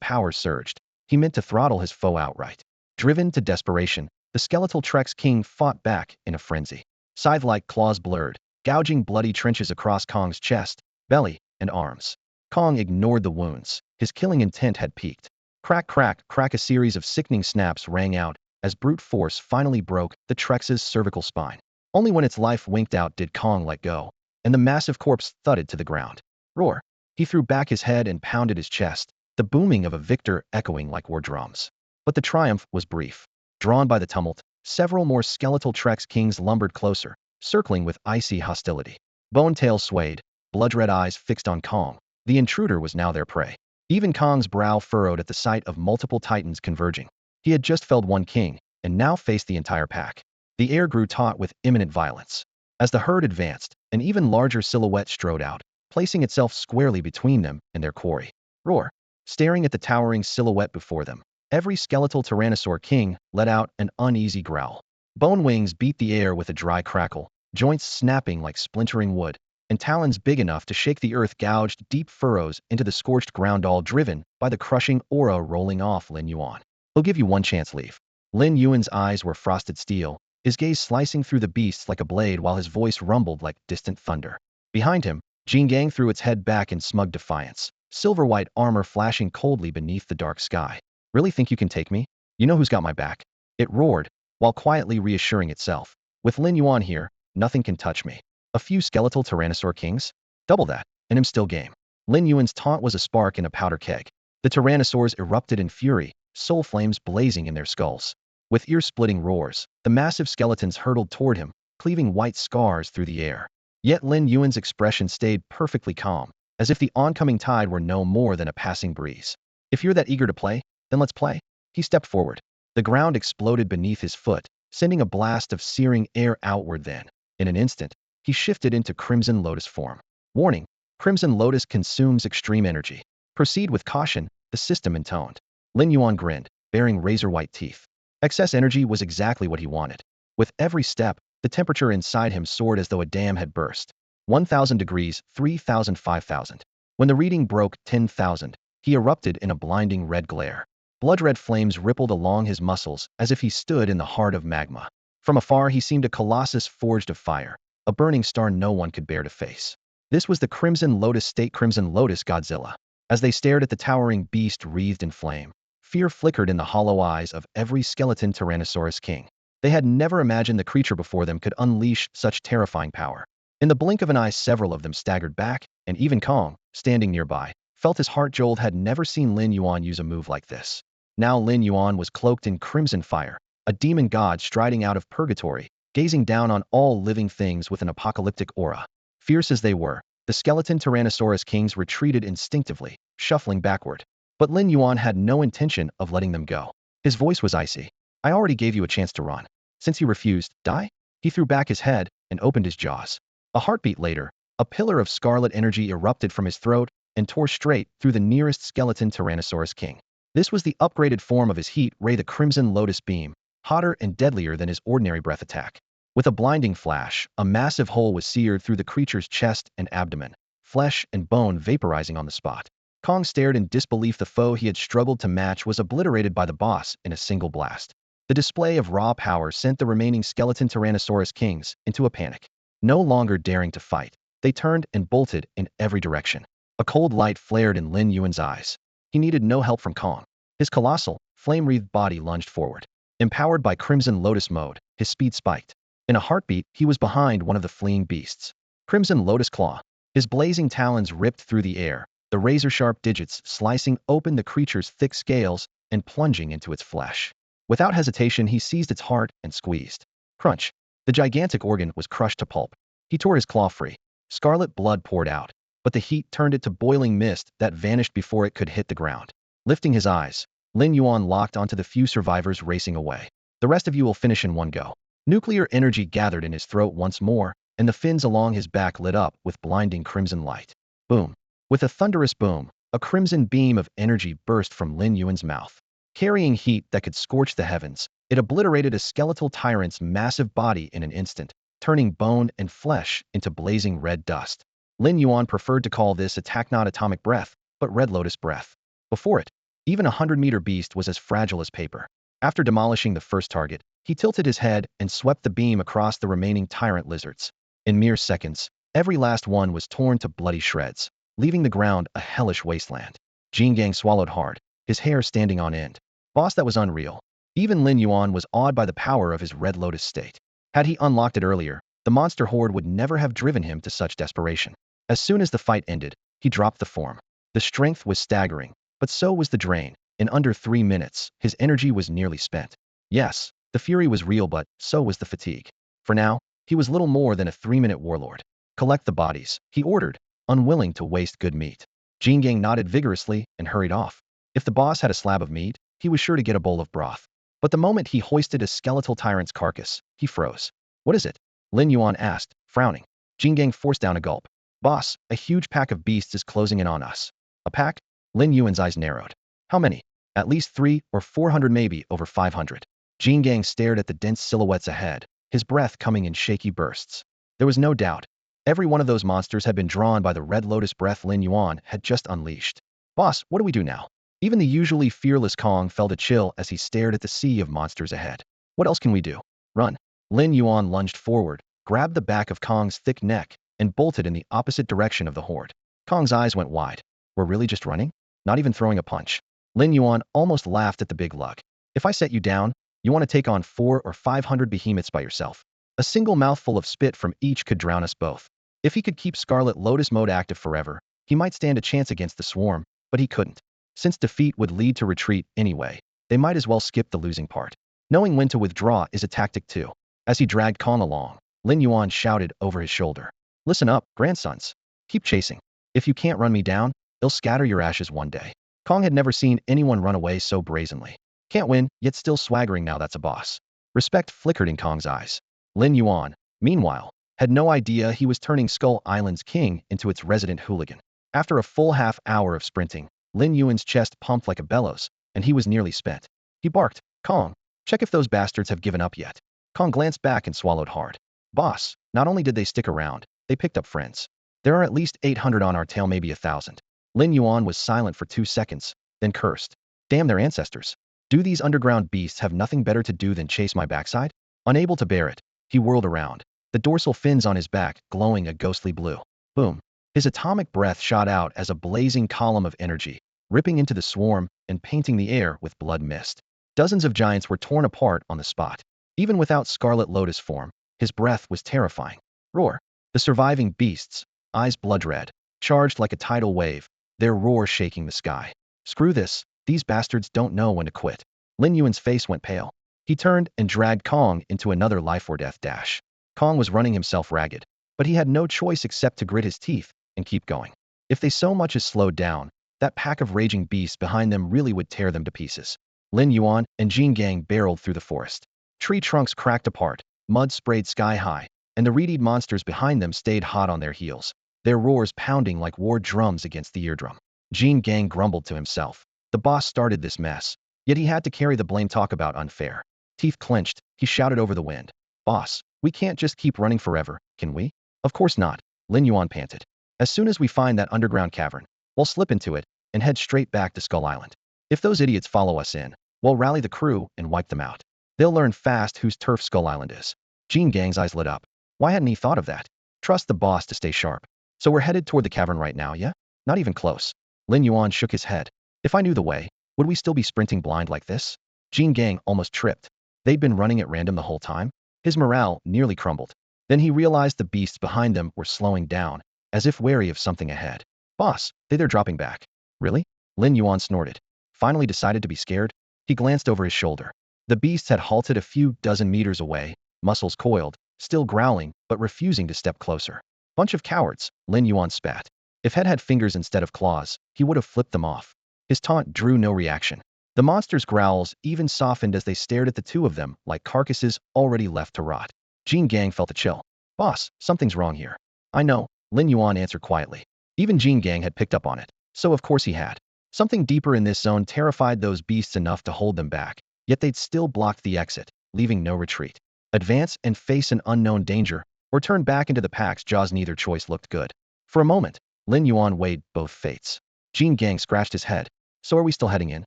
power surged. He meant to throttle his foe outright. Driven to desperation, the skeletal Trex King fought back in a frenzy. Scythe-like claws blurred, gouging bloody trenches across Kong's chest, belly, and arms. Kong ignored the wounds. His killing intent had peaked. Crack, crack, crack. A series of sickening snaps rang out as brute force finally broke the Trex's cervical spine. Only when its life winked out did Kong let go, and the massive corpse thudded to the ground. Roar! He threw back his head and pounded his chest, the booming of a victor echoing like war drums. But the triumph was brief. Drawn by the tumult, several more skeletal Trex Kings lumbered closer, circling with icy hostility. Bone tails swayed, blood-red eyes fixed on Kong. The intruder was now their prey. Even Kong's brow furrowed at the sight of multiple titans converging. He had just felled one king, and now faced the entire pack. The air grew taut with imminent violence. As the herd advanced, an even larger silhouette strode out, placing itself squarely between them and their quarry. Roar! Staring at the towering silhouette before them, every skeletal Tyrannosaur King let out an uneasy growl. Bone wings beat the air with a dry crackle, joints snapping like splintering wood, and talons big enough to shake the earth gouged deep furrows into the scorched ground, all driven by the crushing aura rolling off Lin Yuan. He'll give you one chance, leave. Lin Yuan's eyes were frosted steel, his gaze slicing through the beasts like a blade while his voice rumbled like distant thunder. Behind him, Jingang threw its head back in smug defiance, silver-white armor flashing coldly beneath the dark sky. Really think you can take me? You know who's got my back? It roared, while quietly reassuring itself. With Lin Yuan here, nothing can touch me. A few skeletal Tyrannosaur Kings? Double that, and I'm still game. Lin Yuan's taunt was a spark in a powder keg. The Tyrannosaurs erupted in fury, soul flames blazing in their skulls. With ear-splitting roars, the massive skeletons hurtled toward him, cleaving white scars through the air. Yet Lin Yuan's expression stayed perfectly calm, as if the oncoming tide were no more than a passing breeze. If you're that eager to play, then let's play. He stepped forward. The ground exploded beneath his foot, sending a blast of searing air outward. Then, in an instant, he shifted into Crimson Lotus form. Warning: Crimson Lotus consumes extreme energy. Proceed with caution, the system intoned. Lin Yuan grinned, baring razor-white teeth. Excess energy was exactly what he wanted. With every step, the temperature inside him soared as though a dam had burst. 1,000 degrees, 3,000, 5,000. When the reading broke 10,000, he erupted in a blinding red glare. Blood-red flames rippled along his muscles as if he stood in the heart of magma. From afar he seemed a colossus forged of fire, a burning star no one could bear to face. This was the Crimson Lotus State, Crimson Lotus Godzilla. As they stared at the towering beast wreathed in flame, fear flickered in the hollow eyes of every skeleton Tyrannosaurus King. They had never imagined the creature before them could unleash such terrifying power. In the blink of an eye, several of them staggered back, and even Kong, standing nearby, felt his heart jolt. Had never seen Lin Yuan use a move like this. Now Lin Yuan was cloaked in crimson fire, a demon god striding out of purgatory, gazing down on all living things with an apocalyptic aura. Fierce as they were, the skeleton Tyrannosaurus Kings retreated instinctively, shuffling backward. But Lin Yuan had no intention of letting them go. His voice was icy. I already gave you a chance to run. Since you refused, die? He threw back his head and opened his jaws. A heartbeat later, a pillar of scarlet energy erupted from his throat and tore straight through the nearest skeleton Tyrannosaurus King. This was the upgraded form of his heat ray, the Crimson Lotus Beam, hotter and deadlier than his ordinary breath attack. With a blinding flash, a massive hole was seared through the creature's chest and abdomen, flesh and bone vaporizing on the spot. Kong stared in disbelief. The foe he had struggled to match was obliterated by the boss in a single blast. The display of raw power sent the remaining skeleton Tyrannosaurus Kings into a panic. No longer daring to fight, They turned and bolted in every direction. A cold light flared in Lin Yuan's eyes. He needed no help from Kong. His colossal, flame-wreathed body lunged forward. Empowered by Crimson Lotus mode, his speed spiked. In a heartbeat, he was behind one of the fleeing beasts. Crimson Lotus Claw. His blazing talons ripped through the air, the razor-sharp digits slicing open the creature's thick scales and plunging into its flesh. Without hesitation, he seized its heart and squeezed. Crunch. The gigantic organ was crushed to pulp. He tore his claw free. Scarlet blood poured out, but the heat turned it to boiling mist that vanished before it could hit the ground. Lifting his eyes, Lin Yuan locked onto the few survivors racing away. The rest of you will finish in one go. Nuclear energy gathered in his throat once more, and the fins along his back lit up with blinding crimson light. Boom. With a thunderous boom, a crimson beam of energy burst from Lin Yuan's mouth. Carrying heat that could scorch the heavens, it obliterated a skeletal tyrant's massive body in an instant, turning bone and flesh into blazing red dust. Lin Yuan preferred to call this attack not atomic breath, but red lotus breath. Before it, even a 100-meter beast was as fragile as paper. After demolishing the first target, he tilted his head and swept the beam across the remaining tyrant lizards. In mere seconds, every last one was torn to bloody shreds, leaving the ground a hellish wasteland. Jingang swallowed hard, his hair standing on end. Boss, that was unreal. Even Lin Yuan was awed by the power of his Red Lotus state. Had he unlocked it earlier, the monster horde would never have driven him to such desperation. As soon as the fight ended, he dropped the form. The strength was staggering, but so was the drain. In under 3 minutes, his energy was nearly spent. Yes, the fury was real, but so was the fatigue. For now, he was little more than a 3-minute warlord. Collect the bodies, he ordered, unwilling to waste good meat. Jingang nodded vigorously and hurried off. If the boss had a slab of meat, he was sure to get a bowl of broth. But the moment he hoisted a skeletal tyrant's carcass, he froze. What is it? Lin Yuan asked, frowning. Jingang forced down a gulp. Boss, a huge pack of beasts is closing in on us. A pack? Lin Yuan's eyes narrowed. How many? At least 300 or 400, maybe over 500. Jingang stared at the dense silhouettes ahead, his breath coming in shaky bursts. There was no doubt. Every one of those monsters had been drawn by the Red Lotus breath Lin Yuan had just unleashed. Boss, what do we do now? Even the usually fearless Kong felt a chill as he stared at the sea of monsters ahead. What else can we do? Run. Lin Yuan lunged forward, grabbed the back of Kong's thick neck, and bolted in the opposite direction of the horde. Kong's eyes went wide. We're really just running? Not even throwing a punch. Lin Yuan almost laughed at the big lug. If I set you down, you want to take on 400 or 500 behemoths by yourself. A single mouthful of spit from each could drown us both. If he could keep Scarlet Lotus mode active forever, he might stand a chance against the swarm, but he couldn't. Since defeat would lead to retreat anyway, they might as well skip the losing part. Knowing when to withdraw is a tactic too. As he dragged Kong along, Lin Yuan shouted over his shoulder. Listen up, grandsons. Keep chasing. If you can't run me down, they'll scatter your ashes one day. Kong had never seen anyone run away so brazenly. Can't win, yet still swaggering now that's a boss. Respect flickered in Kong's eyes. Lin Yuan, meanwhile, had no idea he was turning Skull Island's king into its resident hooligan. After a full half hour of sprinting, Lin Yuan's chest pumped like a bellows, and he was nearly spent. He barked, Kong, check if those bastards have given up yet. Kong glanced back and swallowed hard. Boss, not only did they stick around, they picked up friends. There are at least 800 on our tail, maybe 1,000. Lin Yuan was silent for 2 seconds, then cursed. Damn their ancestors. Do these underground beasts have nothing better to do than chase my backside? Unable to bear it, he whirled around, the dorsal fins on his back glowing a ghostly blue. Boom. His atomic breath shot out as a blazing column of energy, ripping into the swarm and painting the air with blood mist. Dozens of giants were torn apart on the spot. Even without Scarlet Lotus form, his breath was terrifying. Roar. The surviving beasts, eyes blood red, charged like a tidal wave, their roar shaking the sky. Screw this, these bastards don't know when to quit. Lin Yuan's face went pale. He turned and dragged Kong into another life or death dash. Kong was running himself ragged, but he had no choice except to grit his teeth and keep going. If they so much as slowed down, that pack of raging beasts behind them really would tear them to pieces. Lin Yuan and Jingang barreled through the forest. Tree trunks cracked apart, mud sprayed sky high, and the reed monsters behind them stayed hot on their heels, their roars pounding like war drums against the eardrum. Jingang grumbled to himself. The boss started this mess, yet he had to carry the blame. Talk about unfair. Teeth clenched, he shouted over the wind. Boss, we can't just keep running forever, can we? Of course not, Lin Yuan panted. As soon as we find that underground cavern, we'll slip into it and head straight back to Skull Island. If those idiots follow us in, we'll rally the crew and wipe them out. They'll learn fast whose turf Skull Island is. Gang's eyes lit up. Why hadn't he thought of that? Trust the boss to stay sharp. So we're headed toward the cavern right now, yeah? Not even close. Lin Yuan shook his head. If I knew the way, would we still be sprinting blind like this? Jin Gang almost tripped. They'd been running at random the whole time. His morale nearly crumbled. Then he realized the beasts behind them were slowing down, as if wary of something ahead. Boss, they're dropping back. Really? Lin Yuan snorted. Finally decided to be scared? He glanced over his shoulder. The beasts had halted a few dozen meters away, muscles coiled, still growling, but refusing to step closer. Bunch of cowards, Lin Yuan spat. If Head had fingers instead of claws, he would have flipped them off. His taunt drew no reaction. The monster's growls even softened as they stared at the two of them like carcasses already left to rot. Jin Gang felt a chill. Boss, something's wrong here. I know, Lin Yuan answered quietly. Even Jin Gang had picked up on it, so of course he had. Something deeper in this zone terrified those beasts enough to hold them back, yet they'd still blocked the exit, leaving no retreat. Advance and face an unknown danger, or turn back into the pack's jaws. Neither choice looked good. For a moment, Lin Yuan weighed both fates. Jin Gang scratched his head. So are we still heading in?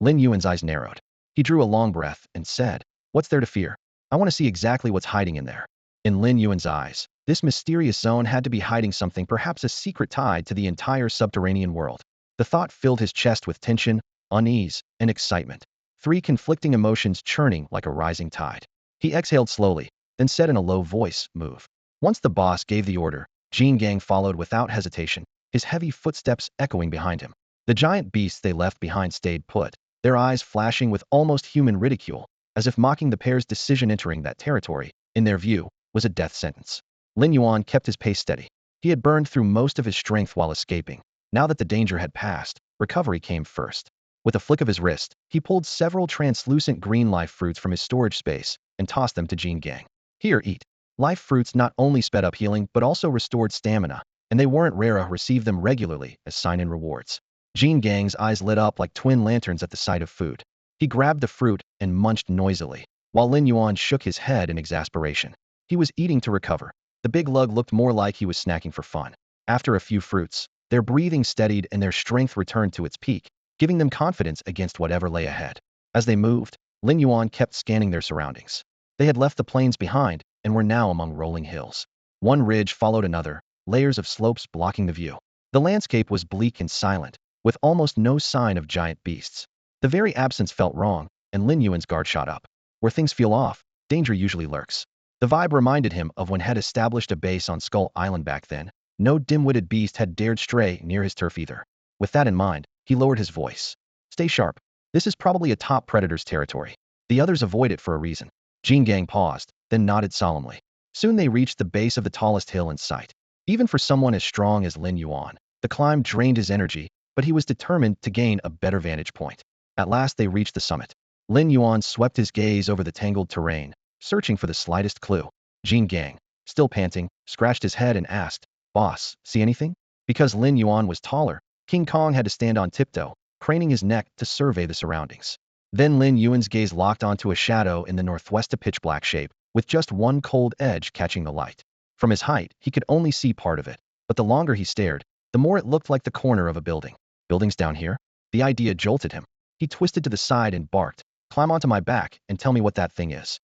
Lin Yuan's eyes narrowed. He drew a long breath and said, what's there to fear? I want to see exactly what's hiding in there. In Lin Yuan's eyes, this mysterious zone had to be hiding something, perhaps a secret tied to the entire subterranean world. The thought filled his chest with tension, unease, and excitement. Three conflicting emotions churning like a rising tide. He exhaled slowly, then said in a low voice, move. Once the boss gave the order, Jin Gang followed without hesitation, his heavy footsteps echoing behind him. The giant beasts they left behind stayed put, their eyes flashing with almost human ridicule, as if mocking the pair's decision. Entering that territory, in their view, was a death sentence. Lin Yuan kept his pace steady. He had burned through most of his strength while escaping. Now that the danger had passed, recovery came first. With a flick of his wrist, he pulled several translucent green life fruits from his storage space and tossed them to Jin Gang. Here, eat. Life fruits not only sped up healing but also restored stamina, and they weren't rare. Received them regularly as sign-in rewards. Jin Gang's eyes lit up like twin lanterns at the sight of food. He grabbed the fruit and munched noisily, while Lin Yuan shook his head in exasperation. He was eating to recover. The big lug looked more like he was snacking for fun. After a few fruits, their breathing steadied and their strength returned to its peak, giving them confidence against whatever lay ahead. As they moved, Lin Yuan kept scanning their surroundings. They had left the plains behind and were now among rolling hills. One ridge followed another, layers of slopes blocking the view. The landscape was bleak and silent, with almost no sign of giant beasts. The very absence felt wrong, and Lin Yuan's guard shot up. Where things feel off, danger usually lurks. The vibe reminded him of when Head established a base on Skull Island back then. No dim-witted beast had dared stray near his turf either. With that in mind, he lowered his voice. Stay sharp. This is probably a top predator's territory. The others avoid it for a reason. Jin Gang paused, then nodded solemnly. Soon they reached the base of the tallest hill in sight. Even for someone as strong as Lin Yuan, the climb drained his energy, but he was determined to gain a better vantage point. At last they reached the summit. Lin Yuan swept his gaze over the tangled terrain, searching for the slightest clue. Jin Gang, still panting, scratched his head and asked, Boss, see anything? Because Lin Yuan was taller, King Kong had to stand on tiptoe, craning his neck to survey the surroundings. Then Lin Yuan's gaze locked onto a shadow in the northwest, a pitch-black shape, with just one cold edge catching the light. From his height, he could only see part of it, but the longer he stared, the more it looked like the corner of a building. Buildings down here? The idea jolted him. He twisted to the side and barked, climb onto my back and tell me what that thing is.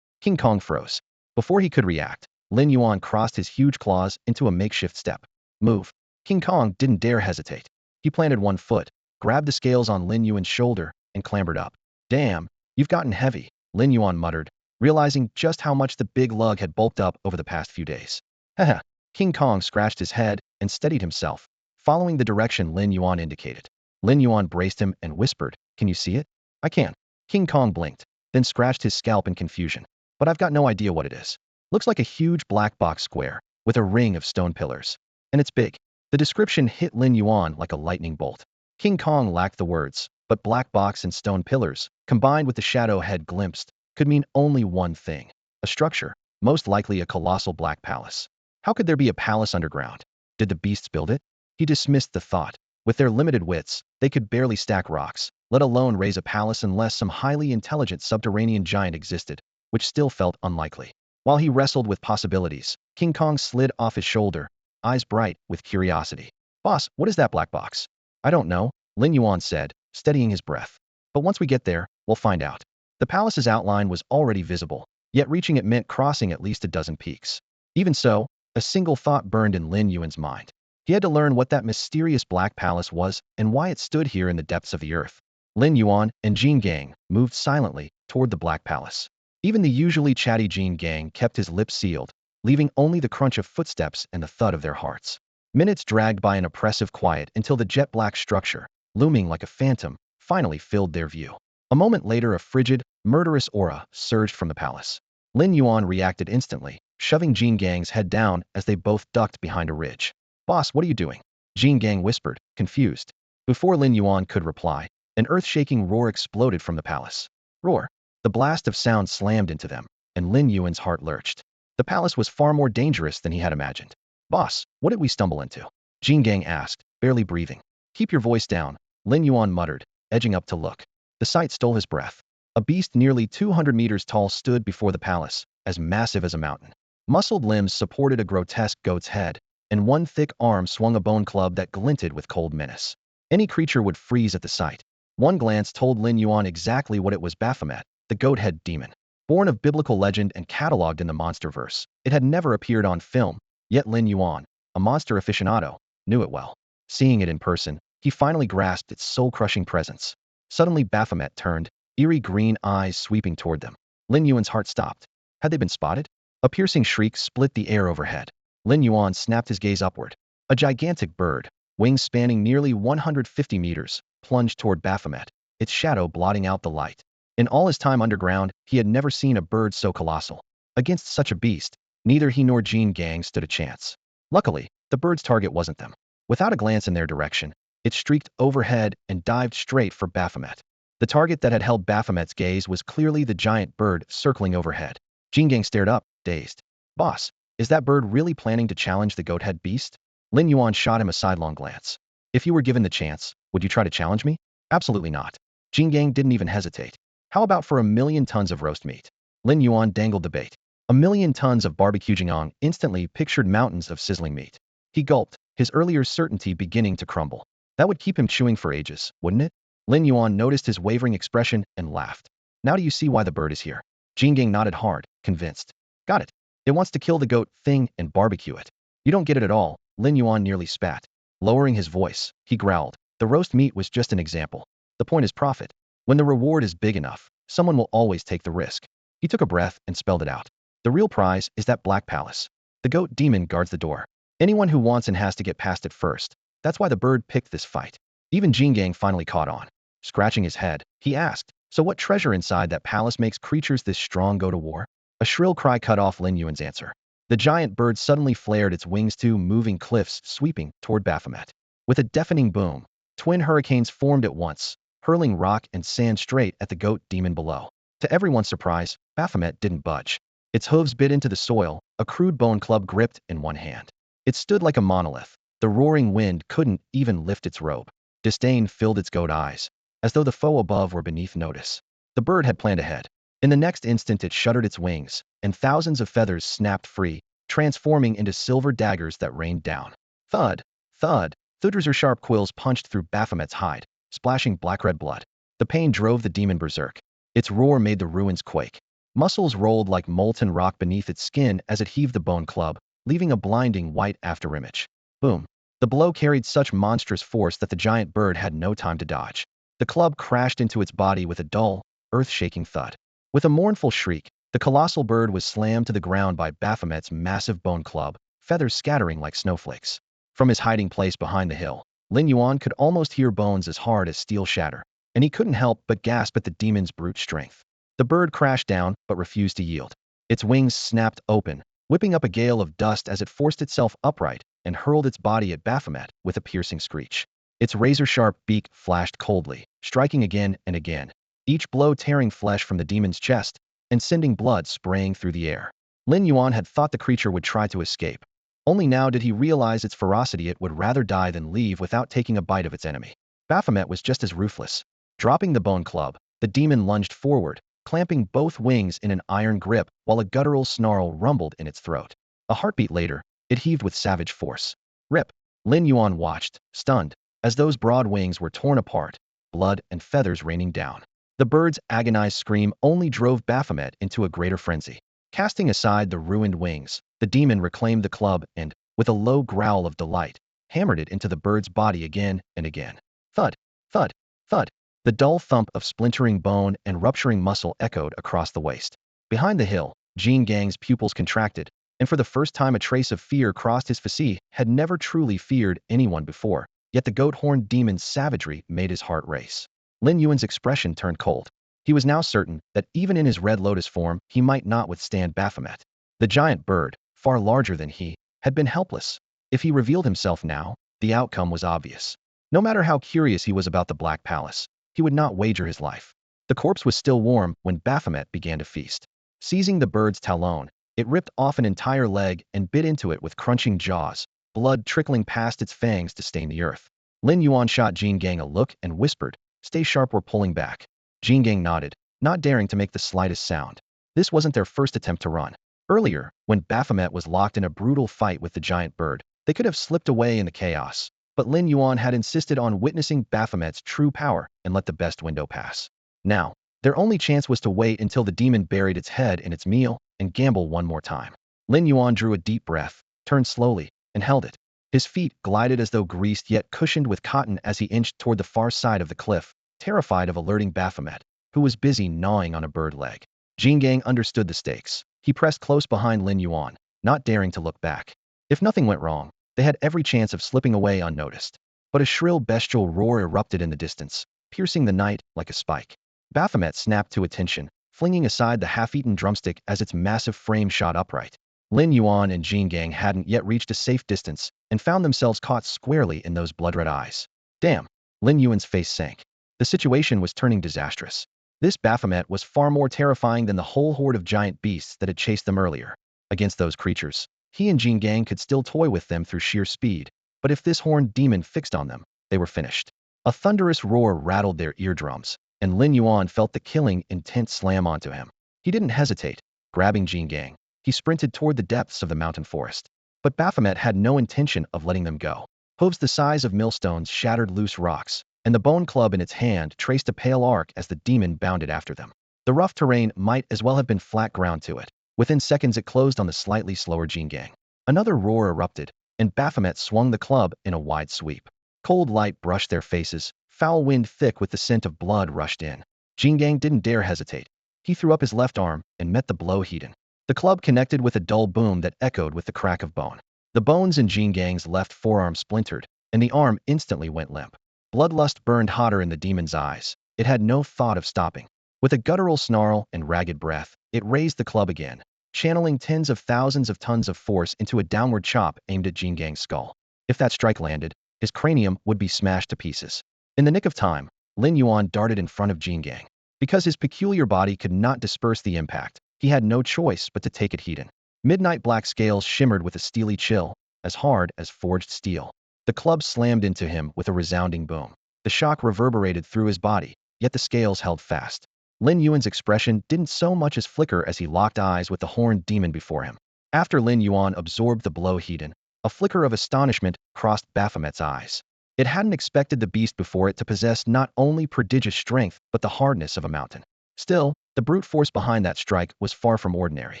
King Kong froze. Before he could react, Lin Yuan crossed his huge claws into a makeshift step. Move. King Kong didn't dare hesitate. He planted one foot, grabbed the scales on Lin Yuan's shoulder, and clambered up. Damn, you've gotten heavy, Lin Yuan muttered, realizing just how much the big lug had bulked up over the past few days. Haha. King Kong scratched his head and steadied himself, following the direction Lin Yuan indicated. Lin Yuan braced him and whispered, Can you see it? I can. King Kong blinked, then scratched his scalp in confusion. But I've got no idea what it is. Looks like a huge black box square, with a ring of stone pillars. And it's big. The description hit Lin Yuan like a lightning bolt. King Kong lacked the words, but black box and stone pillars, combined with the shadow Head glimpsed, could mean only one thing. A structure, most likely a colossal black palace. How could there be a palace underground? Did the beasts build it? He dismissed the thought. With their limited wits, they could barely stack rocks, let alone raise a palace unless some highly intelligent subterranean giant existed, which still felt unlikely. While he wrestled with possibilities, King Kong slid off his shoulder, eyes bright with curiosity. Boss, what is that black box? I don't know, Lin Yuan said, steadying his breath. But once we get there, we'll find out. The palace's outline was already visible, yet reaching it meant crossing at least a dozen peaks. Even so, a single thought burned in Lin Yuan's mind. He had to learn what that mysterious Black Palace was and why it stood here in the depths of the earth. Lin Yuan and Jin Gang moved silently toward the Black Palace. Even the usually chatty Jin Gang kept his lips sealed, leaving only the crunch of footsteps and the thud of their hearts. Minutes dragged by in oppressive quiet until the jet-black structure, looming like a phantom, finally filled their view. A moment later, a frigid, murderous aura surged from the palace. Lin Yuan reacted instantly, shoving Jin Gang's head down as they both ducked behind a ridge. "Boss, what are you doing?" Jin Gang whispered, confused. Before Lin Yuan could reply, an earth-shaking roar exploded from the palace. Roar! The blast of sound slammed into them, and Lin Yuan's heart lurched. The palace was far more dangerous than he had imagined. "Boss, what did we stumble into?" Jin Gang asked, barely breathing. "Keep your voice down," Lin Yuan muttered, edging up to look. The sight stole his breath. A beast nearly 200 meters tall stood before the palace, as massive as a mountain. Muscled limbs supported a grotesque goat's head, and one thick arm swung a bone club that glinted with cold menace. Any creature would freeze at the sight. One glance told Lin Yuan exactly what it was: Baphomet, the goat-head demon. Born of biblical legend and cataloged in the monsterverse, it had never appeared on film, yet Lin Yuan, a monster aficionado, knew it well. Seeing it in person, he finally grasped its soul-crushing presence. Suddenly Baphomet turned, eerie green eyes sweeping toward them. Lin Yuan's heart stopped. Had they been spotted? A piercing shriek split the air overhead. Lin Yuan snapped his gaze upward. A gigantic bird, wings spanning nearly 150 meters, plunged toward Baphomet, its shadow blotting out the light. In all his time underground, he had never seen a bird so colossal. Against such a beast, neither he nor Jin Gang stood a chance. Luckily, the bird's target wasn't them. Without a glance in their direction, it streaked overhead and dived straight for Baphomet. The target that had held Baphomet's gaze was clearly the giant bird circling overhead. Jin Gang stared up, dazed. "Boss, is that bird really planning to challenge the goat-head beast?" Lin Yuan shot him a sidelong glance. "If you were given the chance, would you try to challenge me?" "Absolutely not." Jin Gang didn't even hesitate. "How about for 1,000,000 tons of roast meat?" Lin Yuan dangled the bait. 1,000,000 tons of barbecue. Jin Gang instantly pictured mountains of sizzling meat. He gulped, his earlier certainty beginning to crumble. That would keep him chewing for ages, wouldn't it? Lin Yuan noticed his wavering expression and laughed. "Now do you see why the bird is here?" Jin Gang nodded hard, convinced. "Got it. It wants to kill the goat thing and barbecue it." "You don't get it at all," Lin Yuan nearly spat. Lowering his voice, he growled. "The roast meat was just an example. The point is profit. When the reward is big enough, someone will always take the risk." He took a breath and spelled it out. "The real prize is that Black Palace. The goat demon guards the door. Anyone who wants in has to get past it first. That's why the bird picked this fight." Even Jin Gang finally caught on. Scratching his head, he asked, "So what treasure inside that palace makes creatures this strong go to war?" A shrill cry cut off Lin Yuan's answer. The giant bird suddenly flared its wings, two moving cliffs sweeping toward Baphomet. With a deafening boom, twin hurricanes formed at once, hurling rock and sand straight at the goat demon below. To everyone's surprise, Baphomet didn't budge. Its hooves bit into the soil, a crude bone club gripped in one hand. It stood like a monolith. The roaring wind couldn't even lift its robe. Disdain filled its goat eyes, as though the foe above were beneath notice. The bird had planned ahead. In the next instant it shuddered its wings, and thousands of feathers snapped free, transforming into silver daggers that rained down. Thud! Thud! Thudrazor sharp quills punched through Baphomet's hide, splashing black-red blood. The pain drove the demon berserk. Its roar made the ruins quake. Muscles rolled like molten rock beneath its skin as it heaved the bone club, leaving a blinding white afterimage. Boom! The blow carried such monstrous force that the giant bird had no time to dodge. The club crashed into its body with a dull, earth-shaking thud. With a mournful shriek, the colossal bird was slammed to the ground by Baphomet's massive bone club, feathers scattering like snowflakes. From his hiding place behind the hill, Lin Yuan could almost hear bones as hard as steel shatter, and he couldn't help but gasp at the demon's brute strength. The bird crashed down but refused to yield. Its wings snapped open, whipping up a gale of dust as it forced itself upright and hurled its body at Baphomet with a piercing screech. Its razor-sharp beak flashed coldly, striking again and again, each blow tearing flesh from the demon's chest and sending blood spraying through the air. Lin Yuan had thought the creature would try to escape. Only now did he realize its ferocity. It would rather die than leave without taking a bite of its enemy. Baphomet was just as ruthless. Dropping the bone club, the demon lunged forward, clamping both wings in an iron grip while a guttural snarl rumbled in its throat. A heartbeat later, it heaved with savage force. Rip! Lin Yuan watched, stunned, as those broad wings were torn apart, blood and feathers raining down. The bird's agonized scream only drove Baphomet into a greater frenzy. Casting aside the ruined wings, the demon reclaimed the club and, with a low growl of delight, hammered it into the bird's body again and again. Thud, thud, thud. The dull thump of splintering bone and rupturing muscle echoed across the waste. Behind the hill, Jean Gang's pupils contracted, and for the first time a trace of fear crossed his face. Had never truly feared anyone before, yet the goat-horned demon's savagery made his heart race. Lin Yuan's expression turned cold. He was now certain that even in his red lotus form, he might not withstand Baphomet. The giant bird, far larger than he, had been helpless. If he revealed himself now, the outcome was obvious. No matter how curious he was about the Black Palace, he would not wager his life. The corpse was still warm when Baphomet began to feast. Seizing the bird's talon, it ripped off an entire leg and bit into it with crunching jaws, blood trickling past its fangs to stain the earth. Lin Yuan shot Jean Gang a look and whispered, "Stay sharp, we're pulling back." Jean Gang nodded, not daring to make the slightest sound. This wasn't their first attempt to run. Earlier, when Baphomet was locked in a brutal fight with the giant bird, they could have slipped away in the chaos. But Lin Yuan had insisted on witnessing Baphomet's true power and let the best window pass. Now, their only chance was to wait until the demon buried its head in its meal and gamble one more time. Lin Yuan drew a deep breath, turned slowly, and held it. His feet glided as though greased yet cushioned with cotton as he inched toward the far side of the cliff, terrified of alerting Baphomet, who was busy gnawing on a bird leg. Jean Gang understood the stakes. He pressed close behind Lin Yuan, not daring to look back. If nothing went wrong, they had every chance of slipping away unnoticed. But a shrill bestial roar erupted in the distance, piercing the night like a spike. Baphomet snapped to attention, flinging aside the half-eaten drumstick as its massive frame shot upright. Lin Yuan and Jean Gang hadn't yet reached a safe distance and found themselves caught squarely in those blood-red eyes. Damn! Lin Yuan's face sank. The situation was turning disastrous. This Baphomet was far more terrifying than the whole horde of giant beasts that had chased them earlier. Against those creatures, he and Jean Gang could still toy with them through sheer speed, but if this horned demon fixed on them, they were finished. A thunderous roar rattled their eardrums, and Lin Yuan felt the killing intent slam onto him. He didn't hesitate. Grabbing Jean Gang, he sprinted toward the depths of the mountain forest. But Baphomet had no intention of letting them go. Hooves the size of millstones shattered loose rocks, and the bone club in its hand traced a pale arc as the demon bounded after them. The rough terrain might as well have been flat ground to it. Within seconds it closed on the slightly slower Jean Gang. Another roar erupted, and Baphomet swung the club in a wide sweep. Cold light brushed their faces, foul wind thick with the scent of blood rushed in. Jean Gang didn't dare hesitate. He threw up his left arm and met the blow heated. The club connected with a dull boom that echoed with the crack of bone. The bones in Jean Gang's left forearm splintered, and the arm instantly went limp. Bloodlust burned hotter in the demon's eyes. It had no thought of stopping. With a guttural snarl and ragged breath, it raised the club again, channeling tens of thousands of tons of force into a downward chop aimed at Jean Gang's skull. If that strike landed, his cranium would be smashed to pieces. In the nick of time, Lin Yuan darted in front of Jean Gang. Because his peculiar body could not disperse the impact, he had no choice but to take it heat in. Midnight black scales shimmered with a steely chill, as hard as forged steel. The club slammed into him with a resounding boom. The shock reverberated through his body, yet the scales held fast. Lin Yuan's expression didn't so much as flicker as he locked eyes with the horned demon before him. After Lin Yuan absorbed the blow heated, a flicker of astonishment crossed Baphomet's eyes. It hadn't expected the beast before it to possess not only prodigious strength but the hardness of a mountain. Still, the brute force behind that strike was far from ordinary.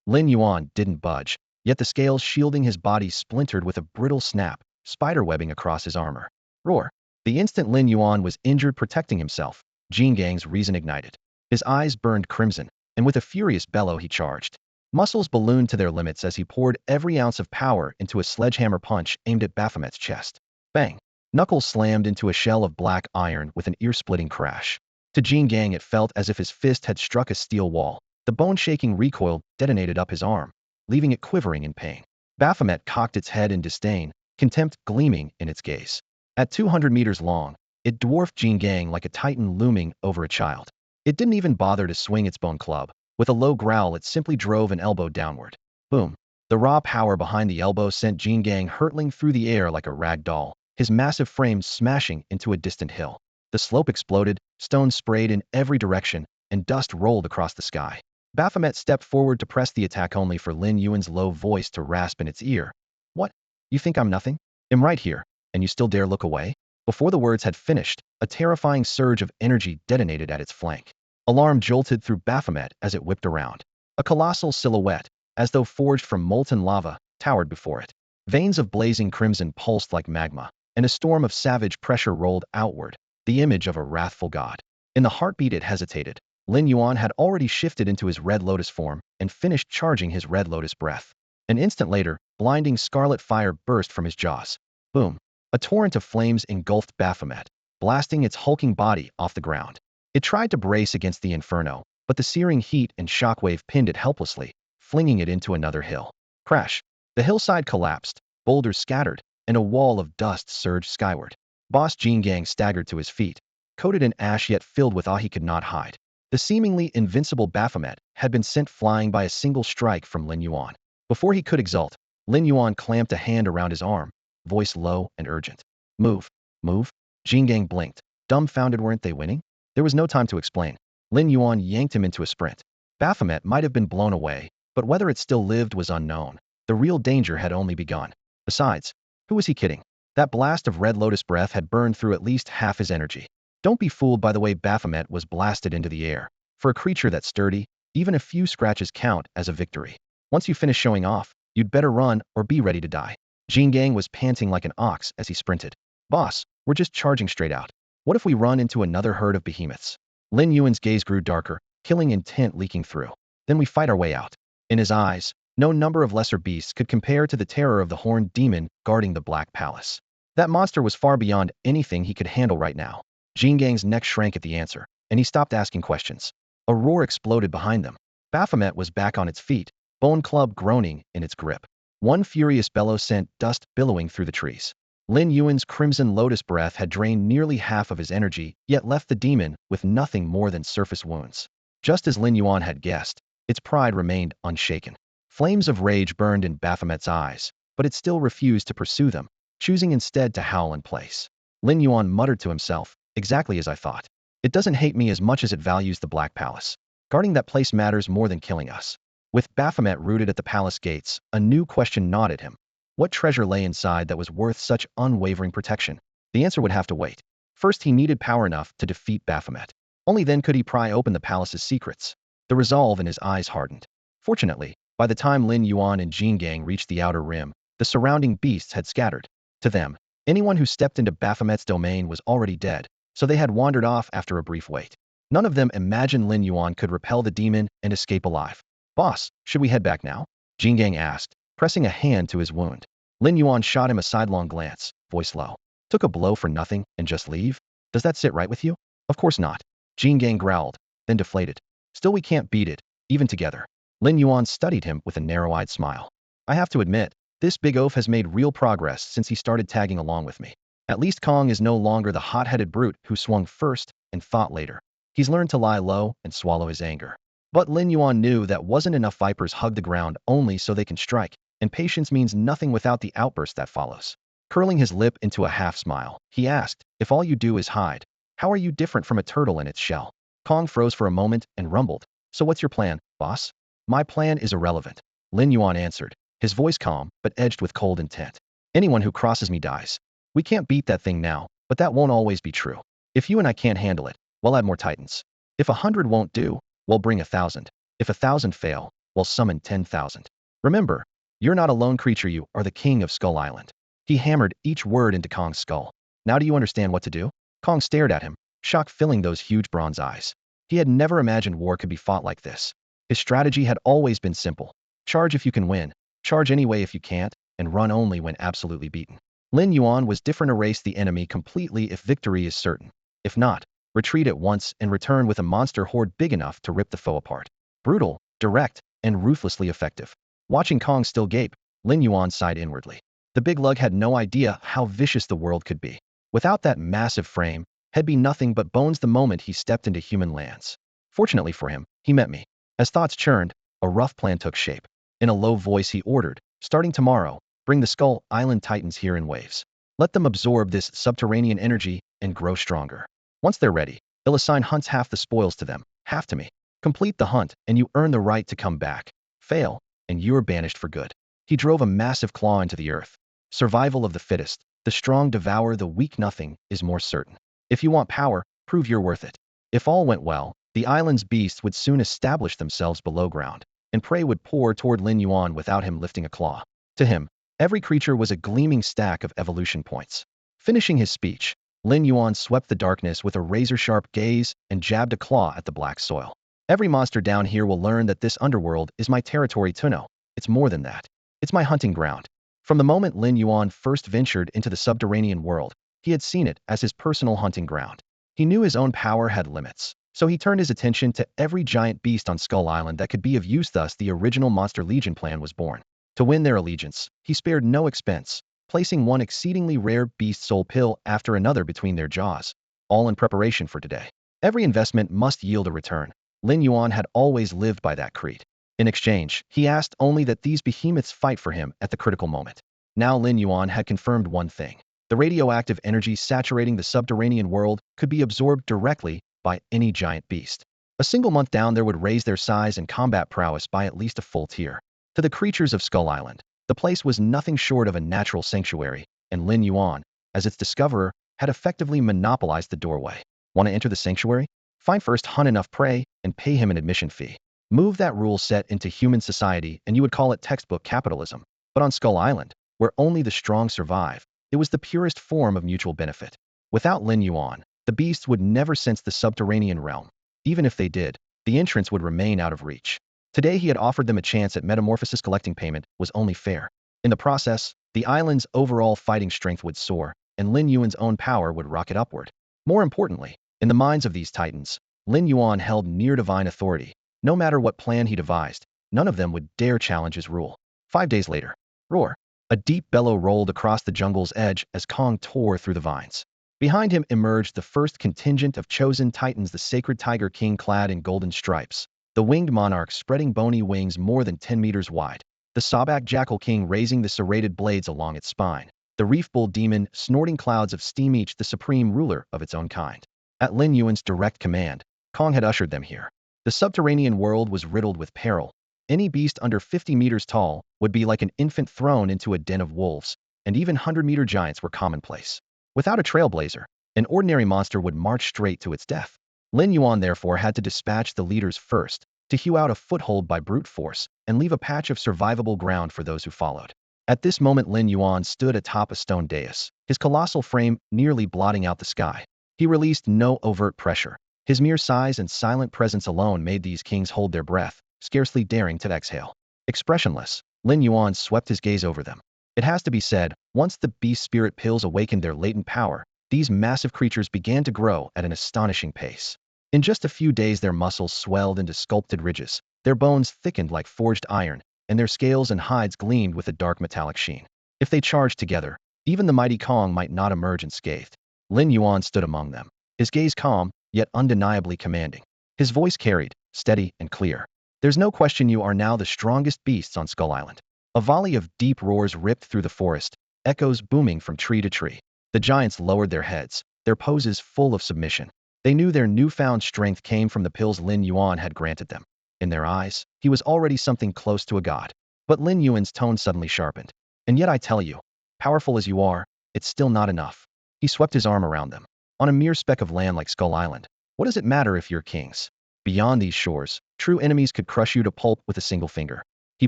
Lin Yuan didn't budge, yet the scales shielding his body splintered with a brittle snap, spiderwebbing across his armor. Roar! The instant Lin Yuan was injured protecting himself, Jean Gang's reason ignited. His eyes burned crimson, and with a furious bellow he charged. Muscles ballooned to their limits as he poured every ounce of power into a sledgehammer punch aimed at Baphomet's chest. Bang! Knuckles slammed into a shell of black iron with an ear-splitting crash. To Jean Gang it felt as if his fist had struck a steel wall. The bone-shaking recoil detonated up his arm, leaving it quivering in pain. Baphomet cocked its head in disdain, contempt gleaming in its gaze. At 200 meters long, it dwarfed Jean Gang like a titan looming over a child. It didn't even bother to swing its bone club. With a low growl it simply drove an elbow downward. Boom! The raw power behind the elbow sent Jean Gang hurtling through the air like a rag doll, his massive frame smashing into a distant hill. The slope exploded, stones sprayed in every direction, and dust rolled across the sky. Baphomet stepped forward to press the attack only for Lin Yuan's low voice to rasp in its ear. What? You think I'm nothing? I'm right here, and you still dare look away? Before the words had finished, a terrifying surge of energy detonated at its flank. Alarm jolted through Baphomet as it whipped around. A colossal silhouette, as though forged from molten lava, towered before it. Veins of blazing crimson pulsed like magma, and a storm of savage pressure rolled outward, the image of a wrathful god. In the heartbeat it hesitated. Lin Yuan had already shifted into his red lotus form and finished charging his red lotus breath. An instant later, blinding scarlet fire burst from his jaws. Boom! A torrent of flames engulfed Baphomet, blasting its hulking body off the ground. It tried to brace against the inferno, but the searing heat and shockwave pinned it helplessly, flinging it into another hill. Crash! The hillside collapsed, boulders scattered, and a wall of dust surged skyward. Boss Jingang staggered to his feet, coated in ash yet filled with awe he could not hide. The seemingly invincible Baphomet had been sent flying by a single strike from Lin Yuan. Before he could exult, Lin Yuan clamped a hand around his arm, voice low and urgent. Move, move. Jingang blinked. Dumbfounded, weren't they winning? There was no time to explain. Lin Yuan yanked him into a sprint. Baphomet might have been blown away, but whether it still lived was unknown. The real danger had only begun. Besides, who was he kidding? That blast of red lotus breath had burned through at least half his energy. Don't be fooled by the way Baphomet was blasted into the air. For a creature that sturdy, even a few scratches count as a victory. Once you finish showing off, you'd better run or be ready to die. Jingang was panting like an ox as he sprinted. Boss, we're just charging straight out. What if we run into another herd of behemoths? Lin Yuan's gaze grew darker, killing intent leaking through. Then we fight our way out. In his eyes, no number of lesser beasts could compare to the terror of the horned demon guarding the Black Palace. That monster was far beyond anything he could handle right now. Jingang's neck shrank at the answer, and he stopped asking questions. A roar exploded behind them. Baphomet was back on its feet, bone club groaning in its grip. One furious bellow sent dust billowing through the trees. Lin Yuan's Crimson Lotus Breath had drained nearly half of his energy, yet left the demon with nothing more than surface wounds. Just as Lin Yuan had guessed, its pride remained unshaken. Flames of rage burned in Baphomet's eyes, but it still refused to pursue them, choosing instead to howl in place. Lin Yuan muttered to himself, exactly as I thought. It doesn't hate me as much as it values the Black Palace. Guarding that place matters more than killing us. With Baphomet rooted at the palace gates, a new question gnawed at him. What treasure lay inside that was worth such unwavering protection? The answer would have to wait. First, he needed power enough to defeat Baphomet. Only then could he pry open the palace's secrets. The resolve in his eyes hardened. Fortunately, by the time Lin Yuan and Jingang reached the outer rim, the surrounding beasts had scattered. To them, anyone who stepped into Baphomet's domain was already dead, so they had wandered off after a brief wait. None of them imagined Lin Yuan could repel the demon and escape alive. Boss, should we head back now? Jingang asked, pressing a hand to his wound. Lin Yuan shot him a sidelong glance, voice low. Took a blow for nothing and just leave? Does that sit right with you? Of course not. Jingang growled, then deflated. Still, we can't beat it, even together. Lin Yuan studied him with a narrow-eyed smile. I have to admit, this big oaf has made real progress since he started tagging along with me. At least Kong is no longer the hot-headed brute who swung first and thought later. He's learned to lie low and swallow his anger. But Lin Yuan knew that wasn't enough. Vipers hug the ground only so they can strike, and patience means nothing without the outburst that follows. Curling his lip into a half-smile, he asked, if all you do is hide, how are you different from a turtle in its shell? Kong froze for a moment and rumbled. So what's your plan, boss? My plan is irrelevant. Lin Yuan answered, his voice calm but edged with cold intent. Anyone who crosses me dies. We can't beat that thing now, but that won't always be true. If you and I can't handle it, we'll add more titans. If 100 won't do, we'll bring 1,000. If 1,000 fail, we'll summon 10,000. Remember, you're not a lone creature, you are the king of Skull Island. He hammered each word into Kong's skull. Now do you understand what to do? Kong stared at him, shock filling those huge bronze eyes. He had never imagined war could be fought like this. His strategy had always been simple. Charge if you can win, charge anyway if you can't, and run only when absolutely beaten. Lin Yuan was different. Erase the enemy completely if victory is certain. If not, retreat at once and return with a monster horde big enough to rip the foe apart. Brutal, direct, and ruthlessly effective. Watching Kong still gape, Lin Yuan sighed inwardly. The big lug had no idea how vicious the world could be. Without that massive frame, he'd be nothing but bones the moment he stepped into human lands. Fortunately for him, he met me. As thoughts churned, a rough plan took shape. In a low voice he ordered, starting tomorrow, bring the Skull Island Titans here in waves. Let them absorb this subterranean energy and grow stronger. Once they're ready, he'll assign hunts half the spoils to them, half to me. Complete the hunt, and you earn the right to come back. Fail, and you're banished for good. He drove a massive claw into the earth. Survival of the fittest. The strong devour the weak. Nothing is more certain. If you want power, prove you're worth it. If all went well, the island's beasts would soon establish themselves below ground, and prey would pour toward Lin Yuan without him lifting a claw. To him, Every creature was a gleaming stack of evolution points. Finishing his speech, Lin Yuan swept the darkness with a razor-sharp gaze and jabbed a claw at the black soil. Every monster down here will learn that this underworld is my territory to know. It's more than that. It's my hunting ground. From the moment Lin Yuan first ventured into the subterranean world, he had seen it as his personal hunting ground. He knew his own power had limits, so he turned his attention to every giant beast on Skull Island that could be of use. Thus, the original Monster Legion plan was born. To win their allegiance, he spared no expense, placing one exceedingly rare beast soul pill after another between their jaws, all in preparation for today. Every investment must yield a return. Lin Yuan had always lived by that creed. In exchange, he asked only that these behemoths fight for him at the critical moment. Now Lin Yuan had confirmed one thing. The radioactive energy saturating the subterranean world could be absorbed directly by any giant beast. A single month down there would raise their size and combat prowess by at least a full tier. To the creatures of Skull Island, the place was nothing short of a natural sanctuary, and Lin Yuan, as its discoverer, had effectively monopolized the doorway. Want to enter the sanctuary? Find first, hunt enough prey, and pay him an admission fee. Move that rule set into human society and you would call it textbook capitalism. But on Skull Island, where only the strong survive, it was the purest form of mutual benefit. Without Lin Yuan, the beasts would never sense the subterranean realm. Even if they did, the entrance would remain out of reach. Today he had offered them a chance at metamorphosis. Collecting payment was only fair. In the process, the island's overall fighting strength would soar, and Lin Yuan's own power would rocket upward. More importantly, in the minds of these titans, Lin Yuan held near divine authority. No matter what plan he devised, none of them would dare challenge his rule. 5 days later, roar. A deep bellow rolled across the jungle's edge as Kong tore through the vines. Behind him emerged the first contingent of chosen titans, the sacred tiger king clad in golden stripes, the winged monarch spreading bony wings more than 10 meters wide, the sawback jackal king raising the serrated blades along its spine, the reef bull demon snorting clouds of steam, each the supreme ruler of its own kind. At Lin Yuan's direct command, Kong had ushered them here. The subterranean world was riddled with peril. Any beast under 50 meters tall would be like an infant thrown into a den of wolves, and even 100-meter giants were commonplace. Without a trailblazer, an ordinary monster would march straight to its death. Lin Yuan therefore had to dispatch the leaders first, to hew out a foothold by brute force and leave a patch of survivable ground for those who followed. At this moment Lin Yuan stood atop a stone dais, his colossal frame nearly blotting out the sky. He released no overt pressure. His mere size and silent presence alone made these kings hold their breath, scarcely daring to exhale. Expressionless, Lin Yuan swept his gaze over them. It has to be said, once the beast spirit pills awakened their latent power, these massive creatures began to grow at an astonishing pace. In just a few days their muscles swelled into sculpted ridges, their bones thickened like forged iron, and their scales and hides gleamed with a dark metallic sheen. If they charged together, even the mighty Kong might not emerge unscathed. Lin Yuan stood among them, his gaze calm, yet undeniably commanding. His voice carried, steady and clear. There's no question you are now the strongest beasts on Skull Island. A volley of deep roars ripped through the forest, echoes booming from tree to tree. The giants lowered their heads, their poses full of submission. They knew their newfound strength came from the pills Lin Yuan had granted them. In their eyes, he was already something close to a god. But Lin Yuan's tone suddenly sharpened. And yet I tell you, powerful as you are, it's still not enough. He swept his arm around them. On a mere speck of land like Skull Island, what does it matter if you're kings? Beyond these shores, true enemies could crush you to pulp with a single finger. He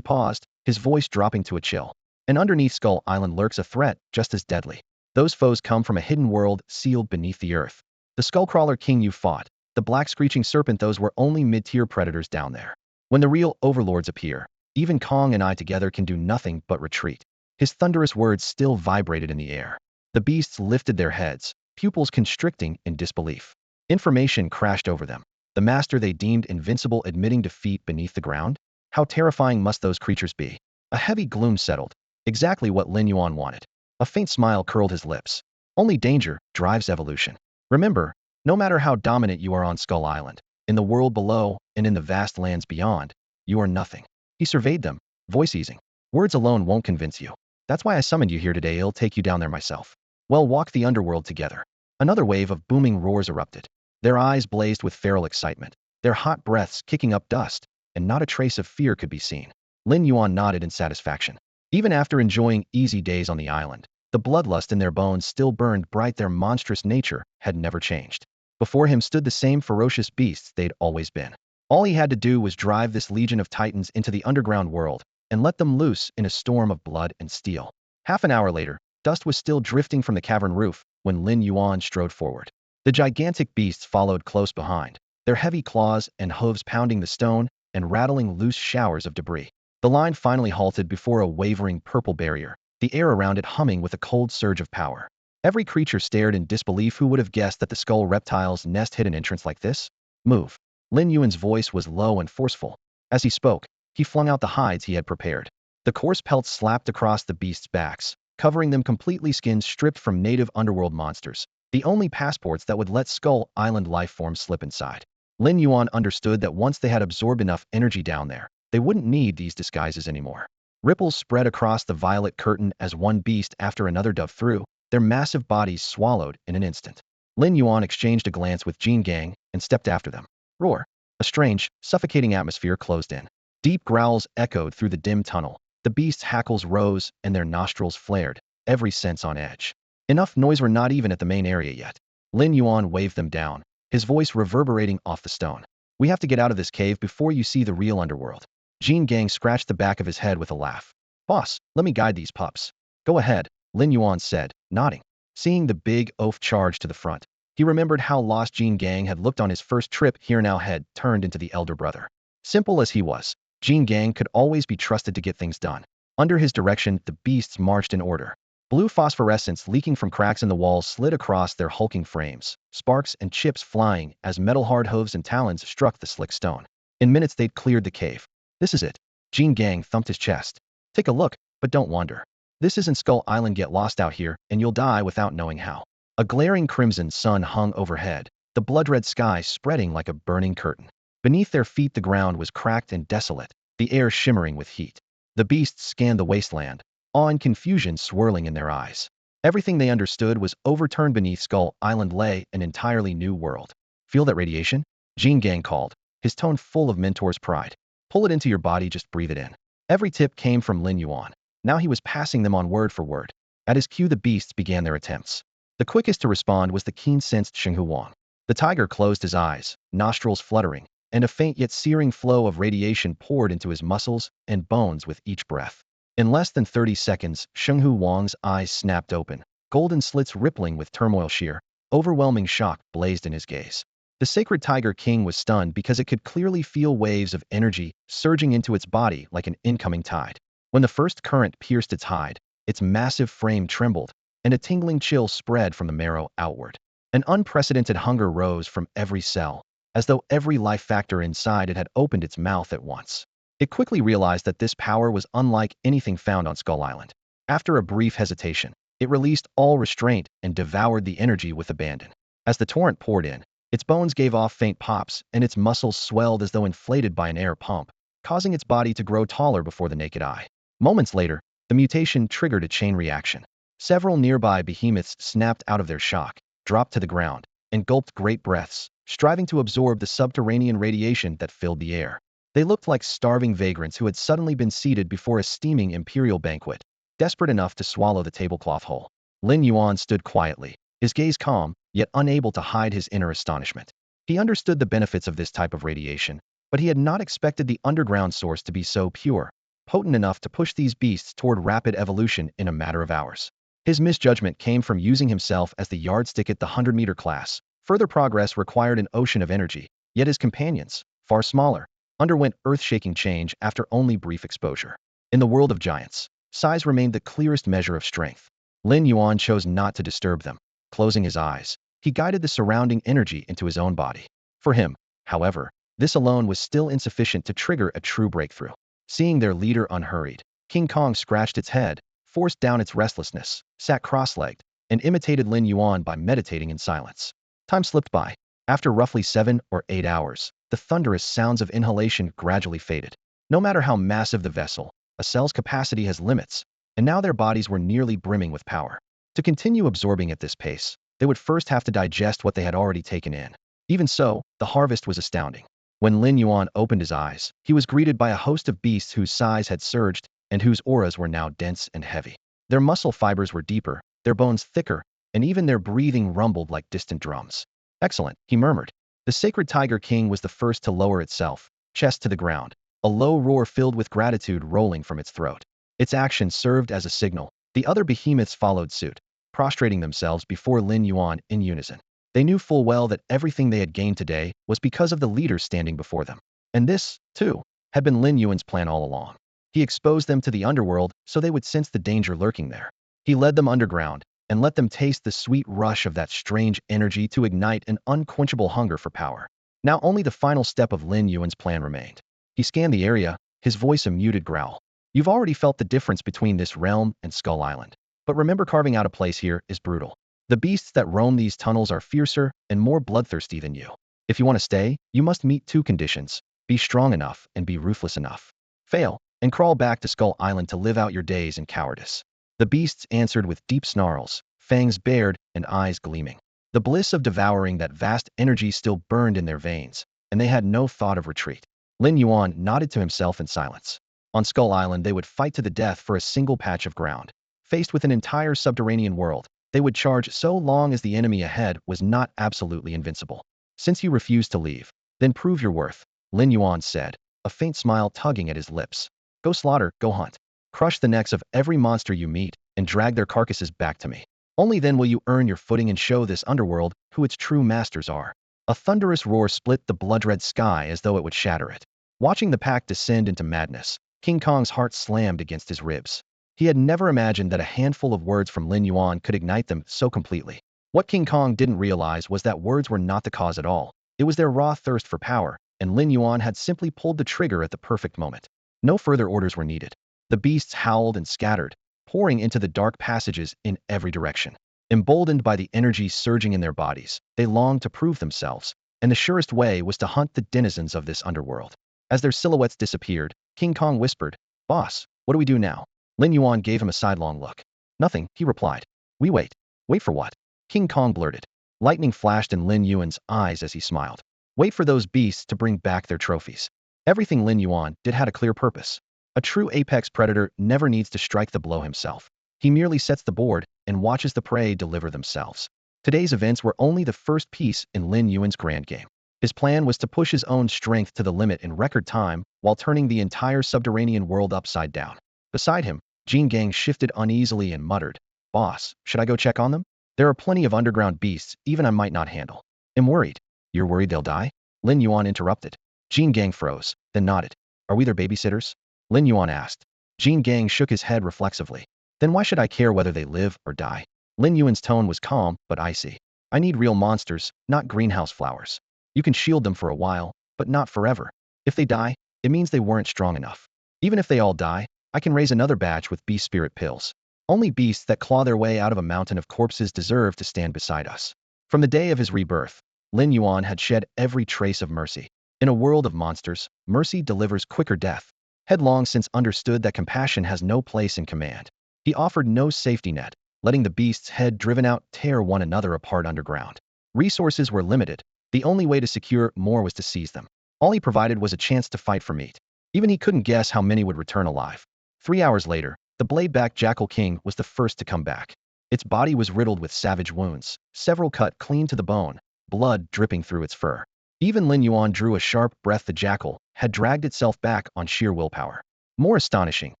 paused, his voice dropping to a chill. And underneath Skull Island lurks a threat just as deadly. Those foes come from a hidden world sealed beneath the earth. The Skullcrawler king you fought, the black screeching serpent, those were only mid-tier predators down there. When the real overlords appear, even Kong and I together can do nothing but retreat. His thunderous words still vibrated in the air. The beasts lifted their heads, pupils constricting in disbelief. Information crashed over them. The master they deemed invincible admitting defeat beneath the ground? How terrifying must those creatures be? A heavy gloom settled. Exactly what Lin Yuan wanted. A faint smile curled his lips. Only danger drives evolution. Remember, no matter how dominant you are on Skull Island, in the world below and in the vast lands beyond, you are nothing. He surveyed them, voice easing. Words alone won't convince you. That's why I summoned you here today. I'll take you down there myself. Well, walk the underworld together. Another wave of booming roars erupted. Their eyes blazed with feral excitement, their hot breaths kicking up dust, and not a trace of fear could be seen. Lin Yuan nodded in satisfaction. Even after enjoying easy days on the island, the bloodlust in their bones still burned bright. Their monstrous nature had never changed. Before him stood the same ferocious beasts they'd always been. All he had to do was drive this legion of titans into the underground world and let them loose in a storm of blood and steel. Half an hour later, dust was still drifting from the cavern roof when Lin Yuan strode forward. The gigantic beasts followed close behind, their heavy claws and hooves pounding the stone and rattling loose showers of debris. The line finally halted before a wavering purple barrier, the air around it humming with a cold surge of power. Every creature stared in disbelief. Who would have guessed that the skull reptile's nest hid an entrance like this? Move. Lin Yuan's voice was low and forceful. As he spoke, he flung out the hides he had prepared. The coarse pelts slapped across the beasts' backs, covering them completely, skins stripped from native underworld monsters, the only passports that would let Skull Island life forms slip inside. Lin Yuan understood that once they had absorbed enough energy down there, they wouldn't need these disguises anymore. Ripples spread across the violet curtain as one beast after another dove through, their massive bodies swallowed in an instant. Lin Yuan exchanged a glance with Jin Gang and stepped after them. Roar! A strange, suffocating atmosphere closed in. Deep growls echoed through the dim tunnel. The beasts' hackles rose and their nostrils flared, every sense on edge. Enough noise. Were not even at the main area yet. Lin Yuan waved them down, his voice reverberating off the stone. We have to get out of this cave before you see the real underworld. Jin Gang scratched the back of his head with a laugh. Boss, let me guide these pups. Go ahead, Lin Yuan said, nodding. Seeing the big oaf charge to the front, he remembered how lost Jin Gang had looked on his first trip here. Now head turned into the elder brother. Simple as he was, Jin Gang could always be trusted to get things done. Under his direction, the beasts marched in order. Blue phosphorescence leaking from cracks in the walls slid across their hulking frames, sparks and chips flying as metal-hard hooves and talons struck the slick stone. In minutes they'd cleared the cave. This is it. Jin Gang thumped his chest. Take a look, but don't wander. This isn't Skull Island. Get lost out here, and you'll die without knowing how. A glaring crimson sun hung overhead, the blood-red sky spreading like a burning curtain. Beneath their feet the ground was cracked and desolate, the air shimmering with heat. The beasts scanned the wasteland, awe and confusion swirling in their eyes. Everything they understood was overturned. Beneath Skull Island lay an entirely new world. Feel that radiation? Jin Gang called, his tone full of mentor's pride. Pull it into your body, just breathe it in. Every tip came from Lin Yuan. Now he was passing them on word for word. At his cue the beasts began their attempts. The quickest to respond was the keen-sensed Shenghu Wang. The tiger closed his eyes, nostrils fluttering, and a faint yet searing flow of radiation poured into his muscles and bones with each breath. In less than 30 seconds, Shenghu Wang's eyes snapped open, golden slits rippling with turmoil. Sheer, overwhelming shock blazed in his gaze. The sacred Tiger King was stunned because it could clearly feel waves of energy surging into its body like an incoming tide. When the first current pierced its hide, its massive frame trembled, and a tingling chill spread from the marrow outward. An unprecedented hunger rose from every cell, as though every life factor inside it had opened its mouth at once. It quickly realized that this power was unlike anything found on Skull Island. After a brief hesitation, it released all restraint and devoured the energy with abandon. As the torrent poured in, its bones gave off faint pops and its muscles swelled as though inflated by an air pump, causing its body to grow taller before the naked eye. Moments later, the mutation triggered a chain reaction. Several nearby behemoths snapped out of their shock, dropped to the ground, and gulped great breaths, striving to absorb the subterranean radiation that filled the air. They looked like starving vagrants who had suddenly been seated before a steaming imperial banquet, desperate enough to swallow the tablecloth whole. Lin Yuan stood quietly, his gaze calm, yet unable to hide his inner astonishment. He understood the benefits of this type of radiation, but he had not expected the underground source to be so pure, potent enough to push these beasts toward rapid evolution in a matter of hours. His misjudgment came from using himself as the yardstick at the 100-meter class. Further progress required an ocean of energy, yet his companions, far smaller, underwent earth-shaking change after only brief exposure. In the world of giants, size remained the clearest measure of strength. Lin Yuan chose not to disturb them. Closing his eyes, he guided the surrounding energy into his own body. For him, however, this alone was still insufficient to trigger a true breakthrough. Seeing their leader unhurried, King Kong scratched its head, forced down its restlessness, sat cross-legged, and imitated Lin Yuan by meditating in silence. Time slipped by. After roughly 7 or 8 hours, the thunderous sounds of inhalation gradually faded. No matter how massive the vessel, a cell's capacity has limits, and now their bodies were nearly brimming with power. To continue absorbing at this pace, they would first have to digest what they had already taken in. Even so, the harvest was astounding. When Lin Yuan opened his eyes, he was greeted by a host of beasts whose size had surged and whose auras were now dense and heavy. Their muscle fibers were deeper, their bones thicker, and even their breathing rumbled like distant drums. Excellent, he murmured. The sacred Tiger King was the first to lower itself, chest to the ground, a low roar filled with gratitude rolling from its throat. Its action served as a signal. The other behemoths followed suit, prostrating themselves before Lin Yuan in unison. They knew full well that everything they had gained today was because of the leaders standing before them. And this, too, had been Lin Yuan's plan all along. He exposed them to the underworld so they would sense the danger lurking there. He led them underground and let them taste the sweet rush of that strange energy to ignite an unquenchable hunger for power. Now only the final step of Lin Yuan's plan remained. He scanned the area, his voice a muted growl. You've already felt the difference between this realm and Skull Island. But remember, carving out a place here is brutal. The beasts that roam these tunnels are fiercer and more bloodthirsty than you. If you want to stay, you must meet two conditions. Be strong enough and be ruthless enough. Fail, and crawl back to Skull Island to live out your days in cowardice. The beasts answered with deep snarls, fangs bared and eyes gleaming. The bliss of devouring that vast energy still burned in their veins, and they had no thought of retreat. Lin Yuan nodded to himself in silence. On Skull Island, they would fight to the death for a single patch of ground. Faced with an entire subterranean world, they would charge so long as the enemy ahead was not absolutely invincible. Since you refuse to leave, then prove your worth, Lin Yuan said, a faint smile tugging at his lips. Go slaughter, go hunt. Crush the necks of every monster you meet and drag their carcasses back to me. Only then will you earn your footing and show this underworld who its true masters are. A thunderous roar split the blood-red sky as though it would shatter it. Watching the pack descend into madness, King Kong's heart slammed against his ribs. He had never imagined that a handful of words from Lin Yuan could ignite them so completely. What King Kong didn't realize was that words were not the cause at all. It was their raw thirst for power, and Lin Yuan had simply pulled the trigger at the perfect moment. No further orders were needed. The beasts howled and scattered, pouring into the dark passages in every direction. Emboldened by the energy surging in their bodies, they longed to prove themselves, and the surest way was to hunt the denizens of this underworld. As their silhouettes disappeared, King Kong whispered, "Boss, what do we do now?" Lin Yuan gave him a sidelong look. "Nothing," he replied. "We wait." "Wait for what?" King Kong blurted. Lightning flashed in Lin Yuan's eyes as he smiled. "Wait for those beasts to bring back their trophies." Everything Lin Yuan did had a clear purpose. A true apex predator never needs to strike the blow himself. He merely sets the board and watches the prey deliver themselves. Today's events were only the first piece in Lin Yuan's grand game. His plan was to push his own strength to the limit in record time while turning the entire subterranean world upside down. Beside him, Jin Gang shifted uneasily and muttered, "Boss, should I go check on them? There are plenty of underground beasts even I might not handle." "I'm worried." "You're worried they'll die?" Lin Yuan interrupted. Jin Gang froze, then nodded. "Are we their babysitters?" Lin Yuan asked. Jin Gang shook his head reflexively. "Then why should I care whether they live or die?" Lin Yuan's tone was calm but icy. "I need real monsters, not greenhouse flowers. You can shield them for a while, but not forever. If they die, it means they weren't strong enough. Even if they all die, I can raise another batch with beast spirit pills. Only beasts that claw their way out of a mountain of corpses deserve to stand beside us." From the day of his rebirth, Lin Yuan had shed every trace of mercy. In a world of monsters, mercy delivers quicker death. Had long since understood that compassion has no place in command. He offered no safety net, letting the beasts head driven out tear one another apart underground. Resources were limited. The only way to secure more was to seize them. All he provided was a chance to fight for meat. Even he couldn't guess how many would return alive. 3 hours later, the blade-backed Jackal King was the first to come back. Its body was riddled with savage wounds, several cut clean to the bone, blood dripping through its fur. Even Lin Yuan drew a sharp breath. The jackal had dragged itself back on sheer willpower. More astonishing,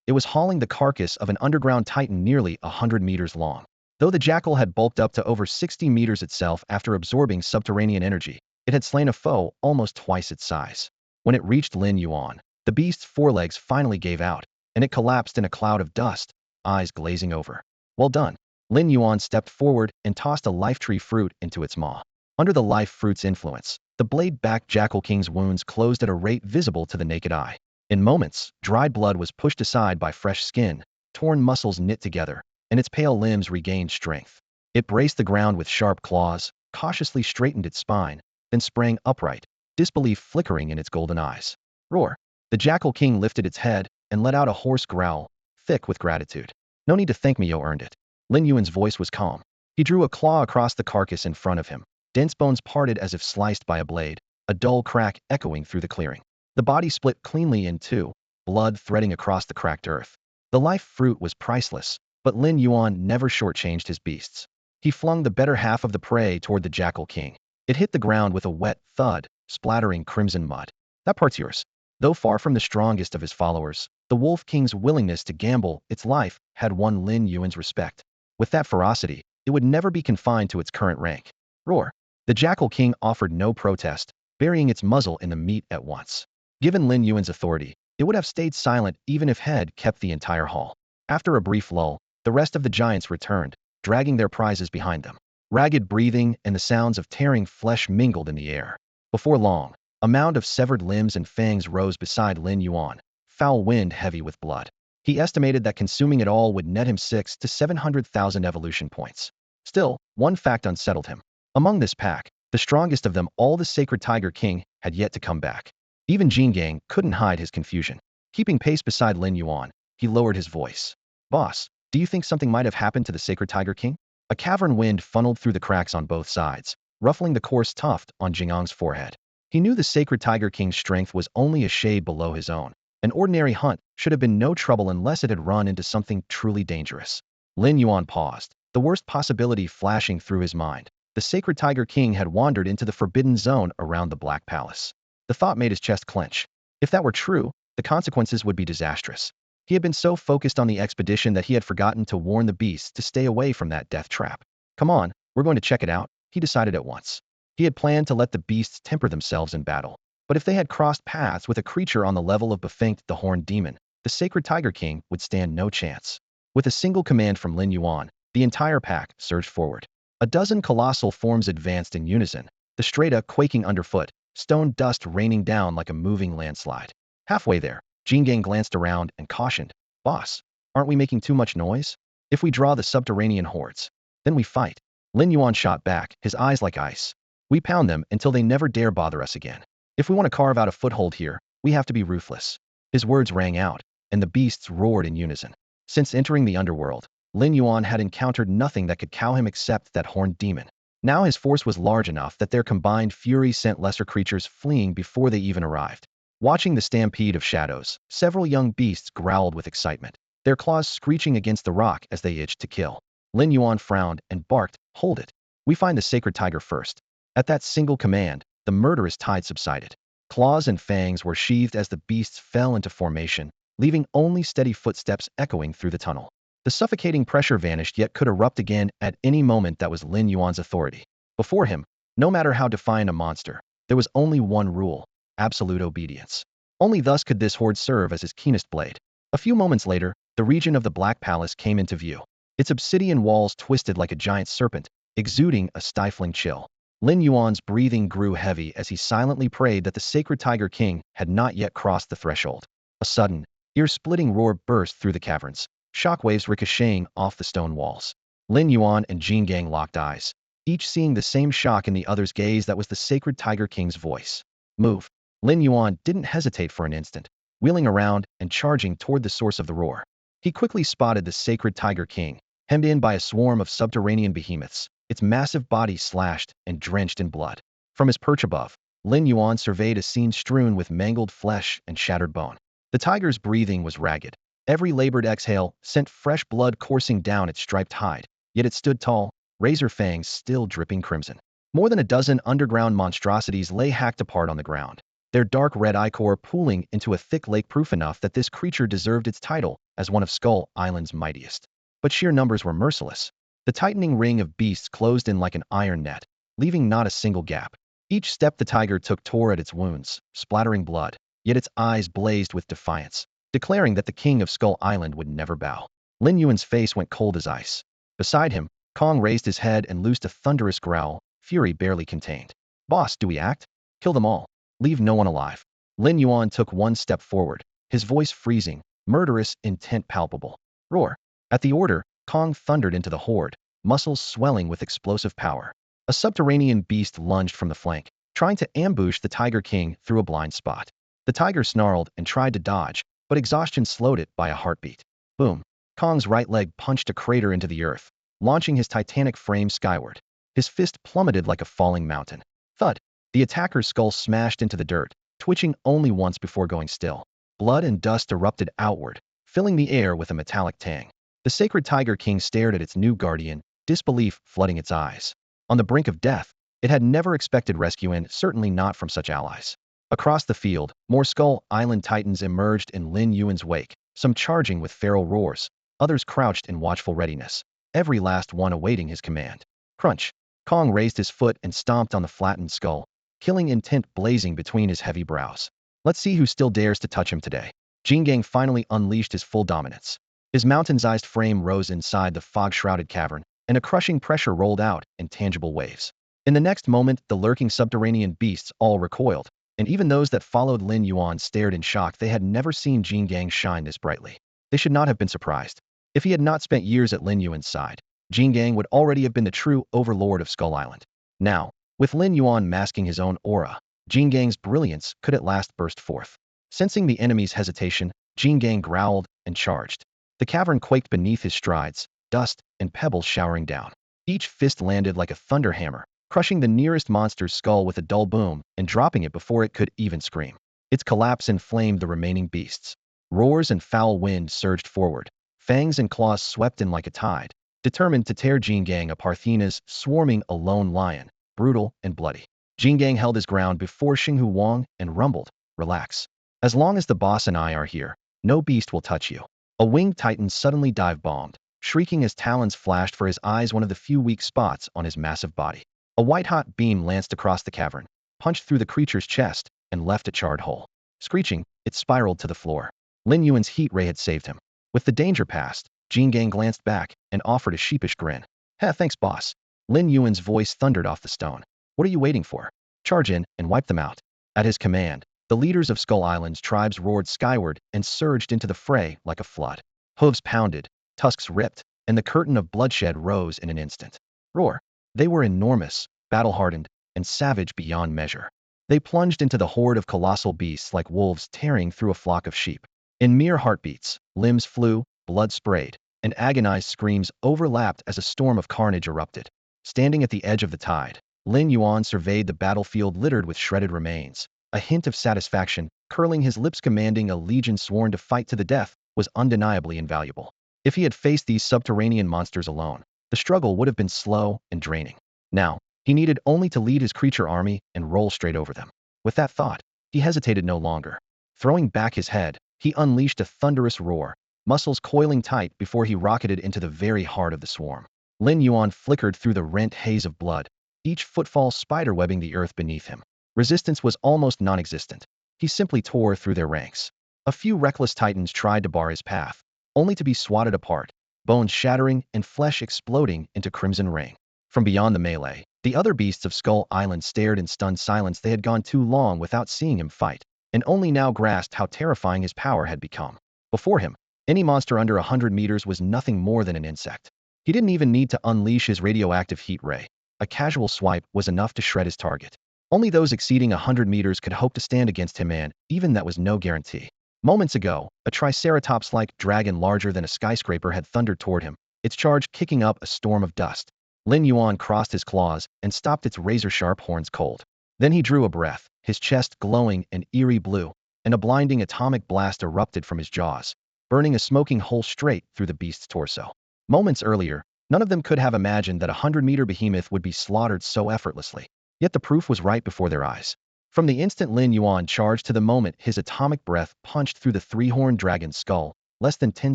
it was hauling the carcass of an underground titan nearly 100 meters long. Though the jackal had bulked up to over 60 meters itself after absorbing subterranean energy, it had slain a foe almost twice its size. When it reached Lin Yuan, the beast's forelegs finally gave out, and it collapsed in a cloud of dust, eyes glazing over. "Well done." Lin Yuan stepped forward and tossed a life tree fruit into its maw. Under the life fruit's influence, the blade-backed Jackal King's wounds closed at a rate visible to the naked eye. In moments, dried blood was pushed aside by fresh skin, torn muscles knit together, and its pale limbs regained strength. It braced the ground with sharp claws, cautiously straightened its spine, then sprang upright, disbelief flickering in its golden eyes. "Roar!" The Jackal King lifted its head and let out a hoarse growl, thick with gratitude. "No need to thank me, you earned it." Lin Yuan's voice was calm. He drew a claw across the carcass in front of him. Dense bones parted as if sliced by a blade, a dull crack echoing through the clearing. The body split cleanly in two, blood threading across the cracked earth. The life fruit was priceless, but Lin Yuan never shortchanged his beasts. He flung the better half of the prey toward the Jackal King. It hit the ground with a wet thud, splattering crimson mud. "That part's yours." Though far from the strongest of his followers, the Wolf King's willingness to gamble its life had won Lin Yuan's respect. With that ferocity, it would never be confined to its current rank. Roar! The Jackal King offered no protest, burying its muzzle in the meat at once. Given Lin Yuan's authority, it would have stayed silent even if Head kept the entire hall. After a brief lull, the rest of the giants returned, dragging their prizes behind them. Ragged breathing and the sounds of tearing flesh mingled in the air. Before long, a mound of severed limbs and fangs rose beside Lin Yuan, foul wind heavy with blood. He estimated that consuming it all would net him 6 to 700,000 evolution points. Still, one fact unsettled him. Among this pack, the strongest of them all, the Sacred Tiger King, had yet to come back. Even Jingang couldn't hide his confusion. Keeping pace beside Lin Yuan, he lowered his voice. Boss, do you think something might have happened to the Sacred Tiger King? A cavern wind funneled through the cracks on both sides, ruffling the coarse tuft on Jingang's forehead. He knew the Sacred Tiger King's strength was only a shade below his own. An ordinary hunt should have been no trouble unless it had run into something truly dangerous. Lin Yuan paused, the worst possibility flashing through his mind. The Sacred Tiger King had wandered into the forbidden zone around the Black Palace. The thought made his chest clench. If that were true, the consequences would be disastrous. He had been so focused on the expedition that he had forgotten to warn the beasts to stay away from that death trap. Come on, we're going to check it out, he decided at once. He had planned to let the beasts temper themselves in battle. But if they had crossed paths with a creature on the level of Befenged the Horned Demon, the Sacred Tiger King would stand no chance. With a single command from Lin Yuan, the entire pack surged forward. A dozen colossal forms advanced in unison, the strata quaking underfoot, stone dust raining down like a moving landslide. Halfway there, Jingang glanced around and cautioned, Boss, aren't we making too much noise? If we draw the subterranean hordes, then we fight. Lin Yuan shot back, his eyes like ice. We pound them until they never dare bother us again. If we want to carve out a foothold here, we have to be ruthless. His words rang out, and the beasts roared in unison. Since entering the underworld, Lin Yuan had encountered nothing that could cow him except that horned demon. Now his force was large enough that their combined fury sent lesser creatures fleeing before they even arrived. Watching the stampede of shadows, several young beasts growled with excitement, their claws screeching against the rock as they itched to kill. Lin Yuan frowned and barked, Hold it. We find the Sacred Tiger first. At that single command, the murderous tide subsided. Claws and fangs were sheathed as the beasts fell into formation, leaving only steady footsteps echoing through the tunnel. The suffocating pressure vanished yet could erupt again at any moment. That was Lin Yuan's authority. Before him, no matter how defiant a monster, there was only one rule: absolute obedience. Only thus could this horde serve as his keenest blade. A few moments later, the region of the Black Palace came into view. Its obsidian walls twisted like a giant serpent, exuding a stifling chill. Lin Yuan's breathing grew heavy as he silently prayed that the Sacred Tiger King had not yet crossed the threshold. A sudden, ear-splitting roar burst through the caverns, shockwaves ricocheting off the stone walls. Lin Yuan and Jingang locked eyes, each seeing the same shock in the other's gaze. That was the Sacred Tiger King's voice. Move. Lin Yuan didn't hesitate for an instant, wheeling around and charging toward the source of the roar. He quickly spotted the Sacred Tiger King, hemmed in by a swarm of subterranean behemoths, its massive body slashed and drenched in blood. From his perch above, Lin Yuan surveyed a scene strewn with mangled flesh and shattered bone. The tiger's breathing was ragged. Every labored exhale sent fresh blood coursing down its striped hide, yet it stood tall, razor fangs still dripping crimson. More than a dozen underground monstrosities lay hacked apart on the ground, their dark red ichor pooling into a thick lake, proof enough that this creature deserved its title as one of Skull Island's mightiest. But sheer numbers were merciless. The tightening ring of beasts closed in like an iron net, leaving not a single gap. Each step the tiger took tore at its wounds, splattering blood, yet its eyes blazed with defiance, declaring that the king of Skull Island would never bow. Lin Yuan's face went cold as ice. Beside him, Kong raised his head and loosed a thunderous growl, fury barely contained. Boss, do we act? Kill them all. Leave no one alive. Lin Yuan took one step forward, his voice freezing, murderous intent palpable. Roar. At the order, Kong thundered into the horde, muscles swelling with explosive power. A subterranean beast lunged from the flank, trying to ambush the Tiger King through a blind spot. The tiger snarled and tried to dodge, but exhaustion slowed it by a heartbeat. Boom. Kong's right leg punched a crater into the earth, launching his titanic frame skyward. His fist plummeted like a falling mountain. Thud. The attacker's skull smashed into the dirt, twitching only once before going still. Blood and dust erupted outward, filling the air with a metallic tang. The Sacred Tiger King stared at its new guardian, disbelief flooding its eyes. On the brink of death, it had never expected rescue, and certainly not from such allies. Across the field, more Skull Island Titans emerged in Lin Yuan's wake, some charging with feral roars, others crouched in watchful readiness, every last one awaiting his command. Crunch! Kong raised his foot and stomped on the flattened skull, killing intent blazing between his heavy brows. Let's see who still dares to touch him today. Jingang finally unleashed his full dominance. His mountain-sized frame rose inside the fog-shrouded cavern, and a crushing pressure rolled out in tangible waves. In the next moment, the lurking subterranean beasts all recoiled, and even those that followed Lin Yuan stared in shock. They had never seen Jingang shine this brightly. They should not have been surprised. If he had not spent years at Lin Yuan's side, Jingang would already have been the true overlord of Skull Island. Now, with Lin Yuan masking his own aura, Jingang's brilliance could at last burst forth. Sensing the enemy's hesitation, Jingang growled and charged. The cavern quaked beneath his strides, dust and pebbles showering down. Each fist landed like a thunder hammer, crushing the nearest monster's skull with a dull boom and dropping it before it could even scream. Its collapse inflamed the remaining beasts. Roars and foul wind surged forward. Fangs and claws swept in like a tide, determined to tear Jingang apart. Athena's swarming a lone lion, brutal and bloody. Jingang held his ground before Xinghu Wang and rumbled, "Relax. As long as the boss and I are here, no beast will touch you." A winged titan suddenly dive-bombed, shrieking as talons flashed for his eyes, one of the few weak spots on his massive body. A white-hot beam lanced across the cavern, punched through the creature's chest, and left a charred hole. Screeching, it spiraled to the floor. Lin Yuan's heat ray had saved him. With the danger past, Jingang glanced back and offered a sheepish grin. Thanks, boss." Lin Yuan's voice thundered off the stone. "What are you waiting for? Charge in and wipe them out." At his command, the leaders of Skull Island's tribes roared skyward and surged into the fray like a flood. Hooves pounded, tusks ripped, and the curtain of bloodshed rose in an instant. Roar! They were enormous, battle-hardened, and savage beyond measure. They plunged into the horde of colossal beasts like wolves tearing through a flock of sheep. In mere heartbeats, limbs flew, blood sprayed, and agonized screams overlapped as a storm of carnage erupted. Standing at the edge of the tide, Lin Yuan surveyed the battlefield littered with shredded remains. A hint of satisfaction, curling his lips, commanding a legion sworn to fight to the death, was undeniably invaluable. If he had faced these subterranean monsters alone, the struggle would have been slow and draining. Now, he needed only to lead his creature army and roll straight over them. With that thought, he hesitated no longer. Throwing back his head, he unleashed a thunderous roar, muscles coiling tight before he rocketed into the very heart of the swarm. Lin Yuan flickered through the rent haze of blood, each footfall spiderwebbing the earth beneath him. Resistance was almost non-existent. He simply tore through their ranks. A few reckless titans tried to bar his path, only to be swatted apart, bones shattering and flesh exploding into crimson rain. From beyond the melee, the other beasts of Skull Island stared in stunned silence. They had gone too long without seeing him fight, and only now grasped how terrifying his power had become. Before him, any monster under 100 meters was nothing more than an insect. He didn't even need to unleash his radioactive heat ray. A casual swipe was enough to shred his target. Only those exceeding 100 meters could hope to stand against him, and even that was no guarantee. Moments ago, a triceratops-like dragon larger than a skyscraper had thundered toward him, its charge kicking up a storm of dust. Lin Yuan crossed his claws and stopped its razor-sharp horns cold. Then he drew a breath, his chest glowing an eerie blue, and a blinding atomic blast erupted from his jaws, burning a smoking hole straight through the beast's torso. Moments earlier, none of them could have imagined that a 100-meter behemoth would be slaughtered so effortlessly. Yet the proof was right before their eyes. From the instant Lin Yuan charged to the moment his atomic breath punched through the three-horned dragon's skull, less than 10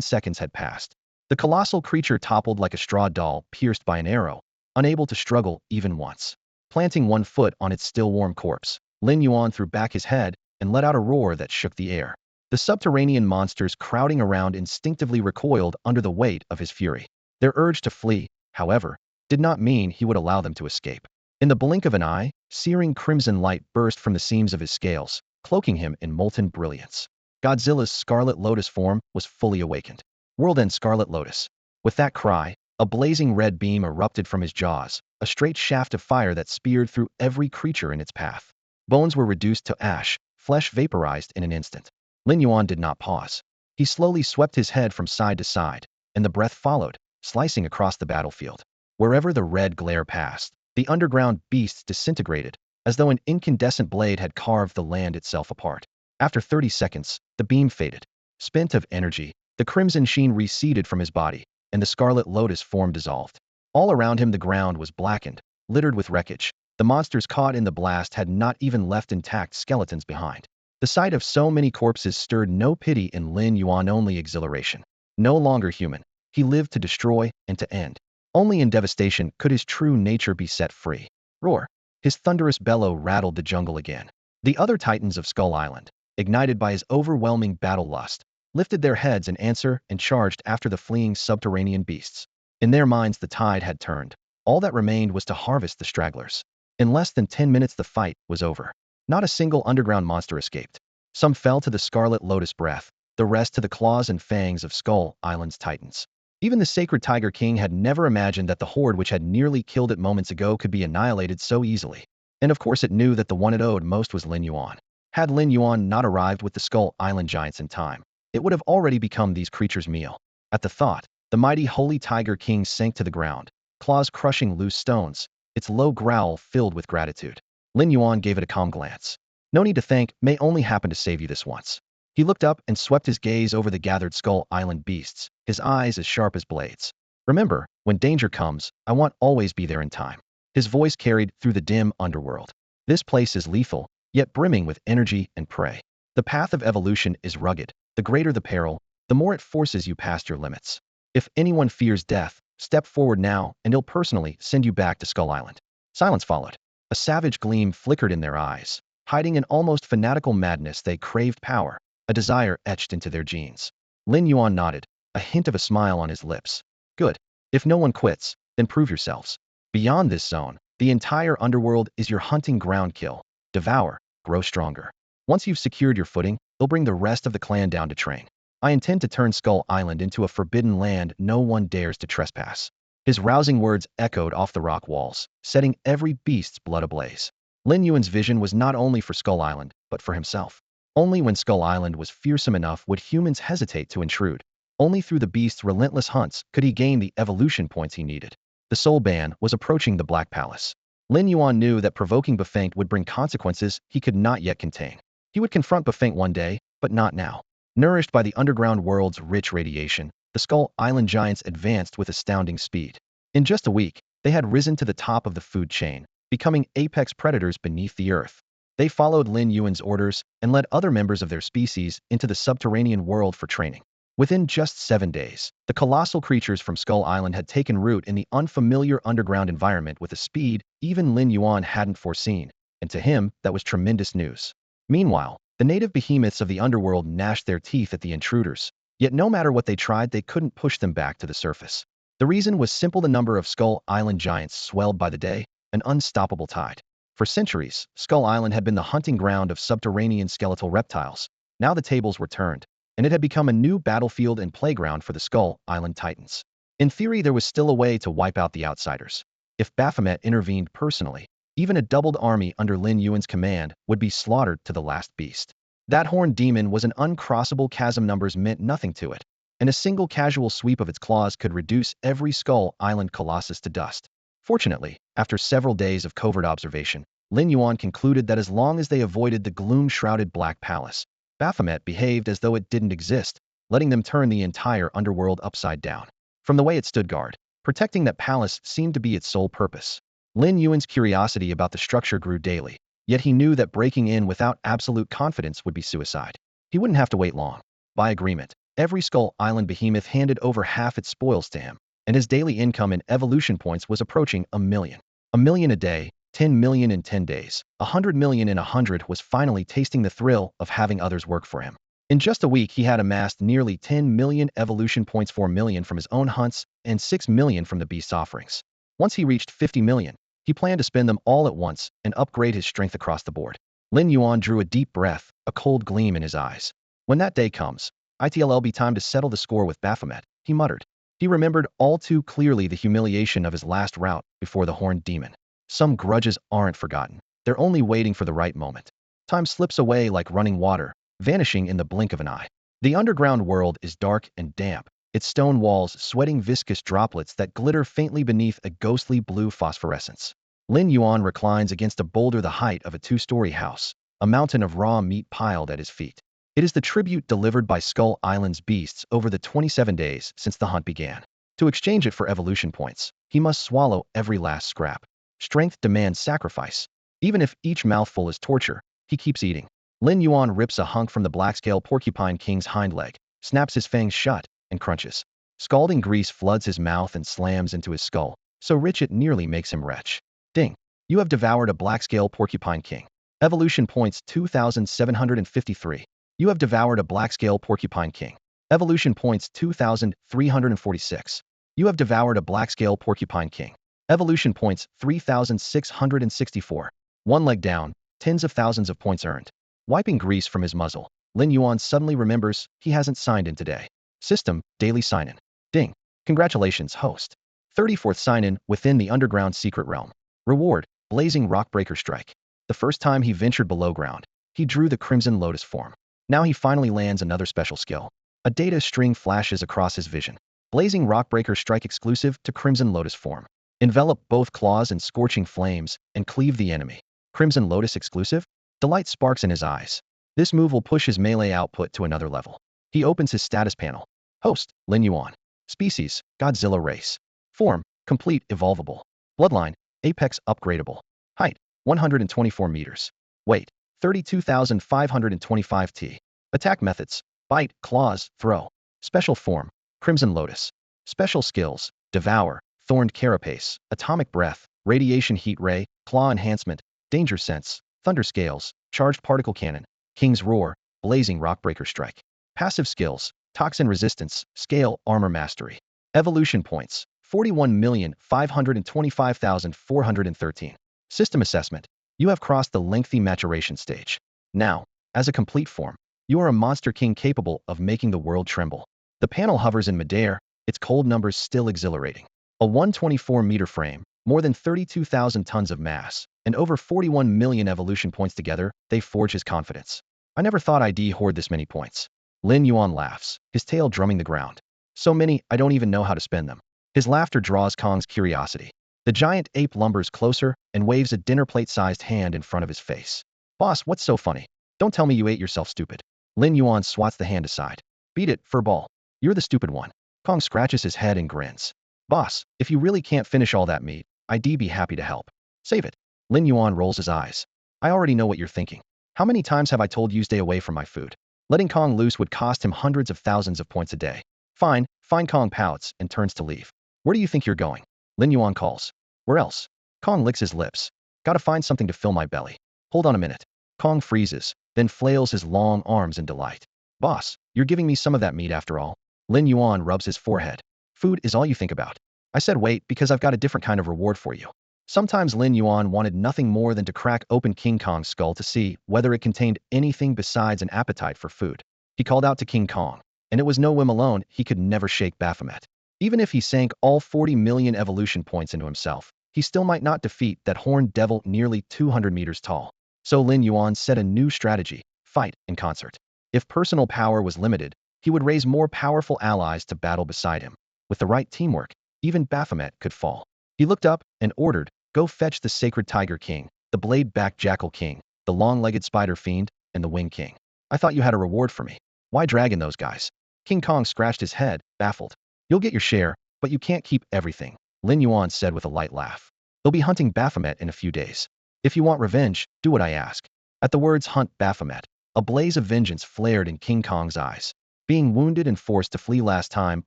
seconds had passed. The colossal creature toppled like a straw doll pierced by an arrow, unable to struggle even once. Planting one foot on its still warm corpse, Lin Yuan threw back his head and let out a roar that shook the air. The subterranean monsters crowding around instinctively recoiled under the weight of his fury. Their urge to flee, however, did not mean he would allow them to escape. In the blink of an eye, searing crimson light burst from the seams of his scales, cloaking him in molten brilliance. Godzilla's Scarlet Lotus form was fully awakened. World-end Scarlet Lotus. With that cry, a blazing red beam erupted from his jaws, a straight shaft of fire that speared through every creature in its path. Bones were reduced to ash, flesh vaporized in an instant. Lin Yuan did not pause. He slowly swept his head from side to side, and the breath followed, slicing across the battlefield. Wherever the red glare passed, the underground beasts disintegrated, as though an incandescent blade had carved the land itself apart. After 30 seconds, the beam faded. Spent of energy, the crimson sheen receded from his body, and the Scarlet Lotus form dissolved. All around him the ground was blackened, littered with wreckage. The monsters caught in the blast had not even left intact skeletons behind. The sight of so many corpses stirred no pity in Lin Yuan, only exhilaration. No longer human, he lived to destroy and to end. Only in devastation could his true nature be set free. Roar! His thunderous bellow rattled the jungle again. The other titans of Skull Island, ignited by his overwhelming battle lust, lifted their heads in answer and charged after the fleeing subterranean beasts. In their minds the tide had turned. All that remained was to harvest the stragglers. In less than 10 minutes the fight was over. Not a single underground monster escaped. Some fell to the Scarlet Lotus Breath, the rest to the claws and fangs of Skull Island's titans. Even the sacred Tiger King had never imagined that the horde which had nearly killed it moments ago could be annihilated so easily. And of course it knew that the one it owed most was Lin Yuan. Had Lin Yuan not arrived with the Skull Island giants in time, it would have already become these creatures' meal. At the thought, the mighty Holy Tiger King sank to the ground, claws crushing loose stones, its low growl filled with gratitude. Lin Yuan gave it a calm glance. No need to thank, may only happen to save you this once. He looked up and swept his gaze over the gathered Skull Island beasts, his eyes as sharp as blades. Remember, when danger comes, I won't always be there in time. His voice carried through the dim underworld. This place is lethal, yet brimming with energy and prey. The path of evolution is rugged. The greater the peril, the more it forces you past your limits. If anyone fears death, step forward now, and he'll personally send you back to Skull Island. Silence followed. A savage gleam flickered in their eyes. Hiding in almost fanatical madness, they craved power, a desire etched into their genes. Lin Yuan nodded, a hint of a smile on his lips. Good. If no one quits, then prove yourselves. Beyond this zone, the entire underworld is your hunting ground. Kill, devour, grow stronger. Once you've secured your footing, they'll bring the rest of the clan down to train. I intend to turn Skull Island into a forbidden land no one dares to trespass. His rousing words echoed off the rock walls, setting every beast's blood ablaze. Lin Yuan's vision was not only for Skull Island, but for himself. Only when Skull Island was fearsome enough would humans hesitate to intrude. Only through the beast's relentless hunts could he gain the evolution points he needed. The Soul Ban was approaching the Black Palace. Lin Yuan knew that provoking Bafeng would bring consequences he could not yet contain. He would confront Bafeng one day, but not now. Nourished by the underground world's rich radiation, the Skull Island giants advanced with astounding speed. In just a week, they had risen to the top of the food chain, becoming apex predators beneath the earth. They followed Lin Yuan's orders and led other members of their species into the subterranean world for training. Within just 7 days, the colossal creatures from Skull Island had taken root in the unfamiliar underground environment with a speed even Lin Yuan hadn't foreseen, and to him, that was tremendous news. Meanwhile, the native behemoths of the underworld gnashed their teeth at the intruders, yet no matter what they tried, they couldn't push them back to the surface. The reason was simple: the number of Skull Island giants swelled by the day, an unstoppable tide. For centuries, Skull Island had been the hunting ground of subterranean skeletal reptiles. Now the tables were turned, and it had become a new battlefield and playground for the Skull Island titans. In theory, there was still a way to wipe out the outsiders. If Baphomet intervened personally, even a doubled army under Lin Yuan's command would be slaughtered to the last beast. That horned demon was an uncrossable chasm. Numbers meant nothing to it, and a single casual sweep of its claws could reduce every Skull Island colossus to dust. Fortunately, after several days of covert observation, Lin Yuan concluded that as long as they avoided the gloom-shrouded Black Palace, Baphomet behaved as though it didn't exist, letting them turn the entire underworld upside down. From the way it stood guard, protecting that palace seemed to be its sole purpose. Lin Yuan's curiosity about the structure grew daily, yet he knew that breaking in without absolute confidence would be suicide. He wouldn't have to wait long. By agreement, every Skull Island behemoth handed over half its spoils to him, and his daily income in evolution points was approaching 1 million. 1 million a day, 10 million in 10 days, 100 million in 100. Was finally tasting the thrill of having others work for him. In just a week, he had amassed nearly 10 million evolution points, 4 million from his own hunts, and 6 million from the beast's offerings. Once he reached 50 million, he planned to spend them all at once and upgrade his strength across the board. Lin Yuan drew a deep breath, a cold gleam in his eyes. When that day comes, it'll be time to settle the score with Baphomet, he muttered. He remembered all too clearly the humiliation of his last rout before the horned demon. Some grudges aren't forgotten. They're only waiting for the right moment. Time slips away like running water, vanishing in the blink of an eye. The underground world is dark and damp, its stone walls sweating viscous droplets that glitter faintly beneath a ghostly blue phosphorescence. Lin Yuan reclines against a boulder the height of a 2-story house, a mountain of raw meat piled at his feet. It is the tribute delivered by Skull Island's beasts over the 27 days since the hunt began. To exchange it for evolution points, he must swallow every last scrap. Strength demands sacrifice. Even if each mouthful is torture, he keeps eating. Lin Yuan rips a hunk from the black-scale porcupine king's hind leg, snaps his fangs shut, and crunches. Scalding grease floods his mouth and slams into his skull, so rich it nearly makes him retch. Ding. You have devoured a black-scale porcupine king. Evolution points 2,753. You have devoured a black-scale porcupine king. Evolution points 2,346. You have devoured a black-scale porcupine king. Evolution points 3,664. One leg down, tens of thousands of points earned. Wiping grease from his muzzle, Lin Yuan suddenly remembers he hasn't signed in today. System, daily sign-in. Ding. Congratulations, host. 34th sign-in within the underground secret realm. Reward, blazing rockbreaker strike. The first time he ventured below ground, he drew the Crimson Lotus form. Now he finally lands another special skill. A data string flashes across his vision. Blazing rockbreaker strike exclusive to Crimson Lotus form. Envelop both claws in scorching flames and cleave the enemy. Crimson Lotus exclusive? Delight sparks in his eyes. This move will push his melee output to another level. He opens his status panel. Host, Lin Yuan. Species, Godzilla race. Form, complete evolvable. Bloodline, apex upgradable. Height, 124 meters. Weight, 32,525 t. Attack methods, bite, claws, throw. Special form, Crimson Lotus. Special skills, devour, thorned carapace, atomic breath, radiation heat ray, claw enhancement, danger sense, thunder scales, charged particle cannon, king's roar, blazing rockbreaker strike. Passive skills, toxin resistance, scale, armor mastery. Evolution points, 41,525,413. System assessment. You have crossed the lengthy maturation stage. Now, as a complete form, you are a monster king capable of making the world tremble. The panel hovers in midair, its cold numbers still exhilarating. A 124-meter frame, more than 32,000 tons of mass, and over 41 million evolution points together, they forge his confidence. I never thought I'd hoard this many points. Lin Yuan laughs, his tail drumming the ground. So many, I don't even know how to spend them. His laughter draws Kong's curiosity. The giant ape lumbers closer and waves a dinner plate-sized hand in front of his face. Boss, what's so funny? Don't tell me you ate yourself stupid. Lin Yuan swats the hand aside. Beat it, furball. You're the stupid one. Kong scratches his head and grins. Boss, if you really can't finish all that meat, I'd be happy to help. Save it. Lin Yuan rolls his eyes. I already know what you're thinking. How many times have I told you stay away from my food? Letting Kong loose would cost him hundreds of thousands of points a day. Fine, Kong pouts and turns to leave. Where do you think you're going? Lin Yuan calls. Where else? Kong licks his lips. Gotta find something to fill my belly. Hold on a minute. Kong freezes, then flails his long arms in delight. Boss, you're giving me some of that meat after all. Lin Yuan rubs his forehead. Food is all you think about. I said wait because I've got a different kind of reward for you. Sometimes Lin Yuan wanted nothing more than to crack open King Kong's skull to see whether it contained anything besides an appetite for food. He called out to King Kong, and it was no whim alone, he could never shake Baphomet. Even if he sank all 40 million evolution points into himself, he still might not defeat that horned devil nearly 200 meters tall. So Lin Yuan set a new strategy, fight in concert. If personal power was limited, he would raise more powerful allies to battle beside him. With the right teamwork, even Baphomet could fall. He looked up and ordered, go fetch the sacred tiger king, the blade-backed jackal king, the long-legged spider fiend, and the wing king. I thought you had a reward for me. Why drag in those guys? King Kong scratched his head, baffled. You'll get your share, but you can't keep everything, Lin Yuan said with a light laugh. They'll be hunting Baphomet in a few days. If you want revenge, do what I ask. At the words hunt Baphomet, a blaze of vengeance flared in King Kong's eyes. Being wounded and forced to flee last time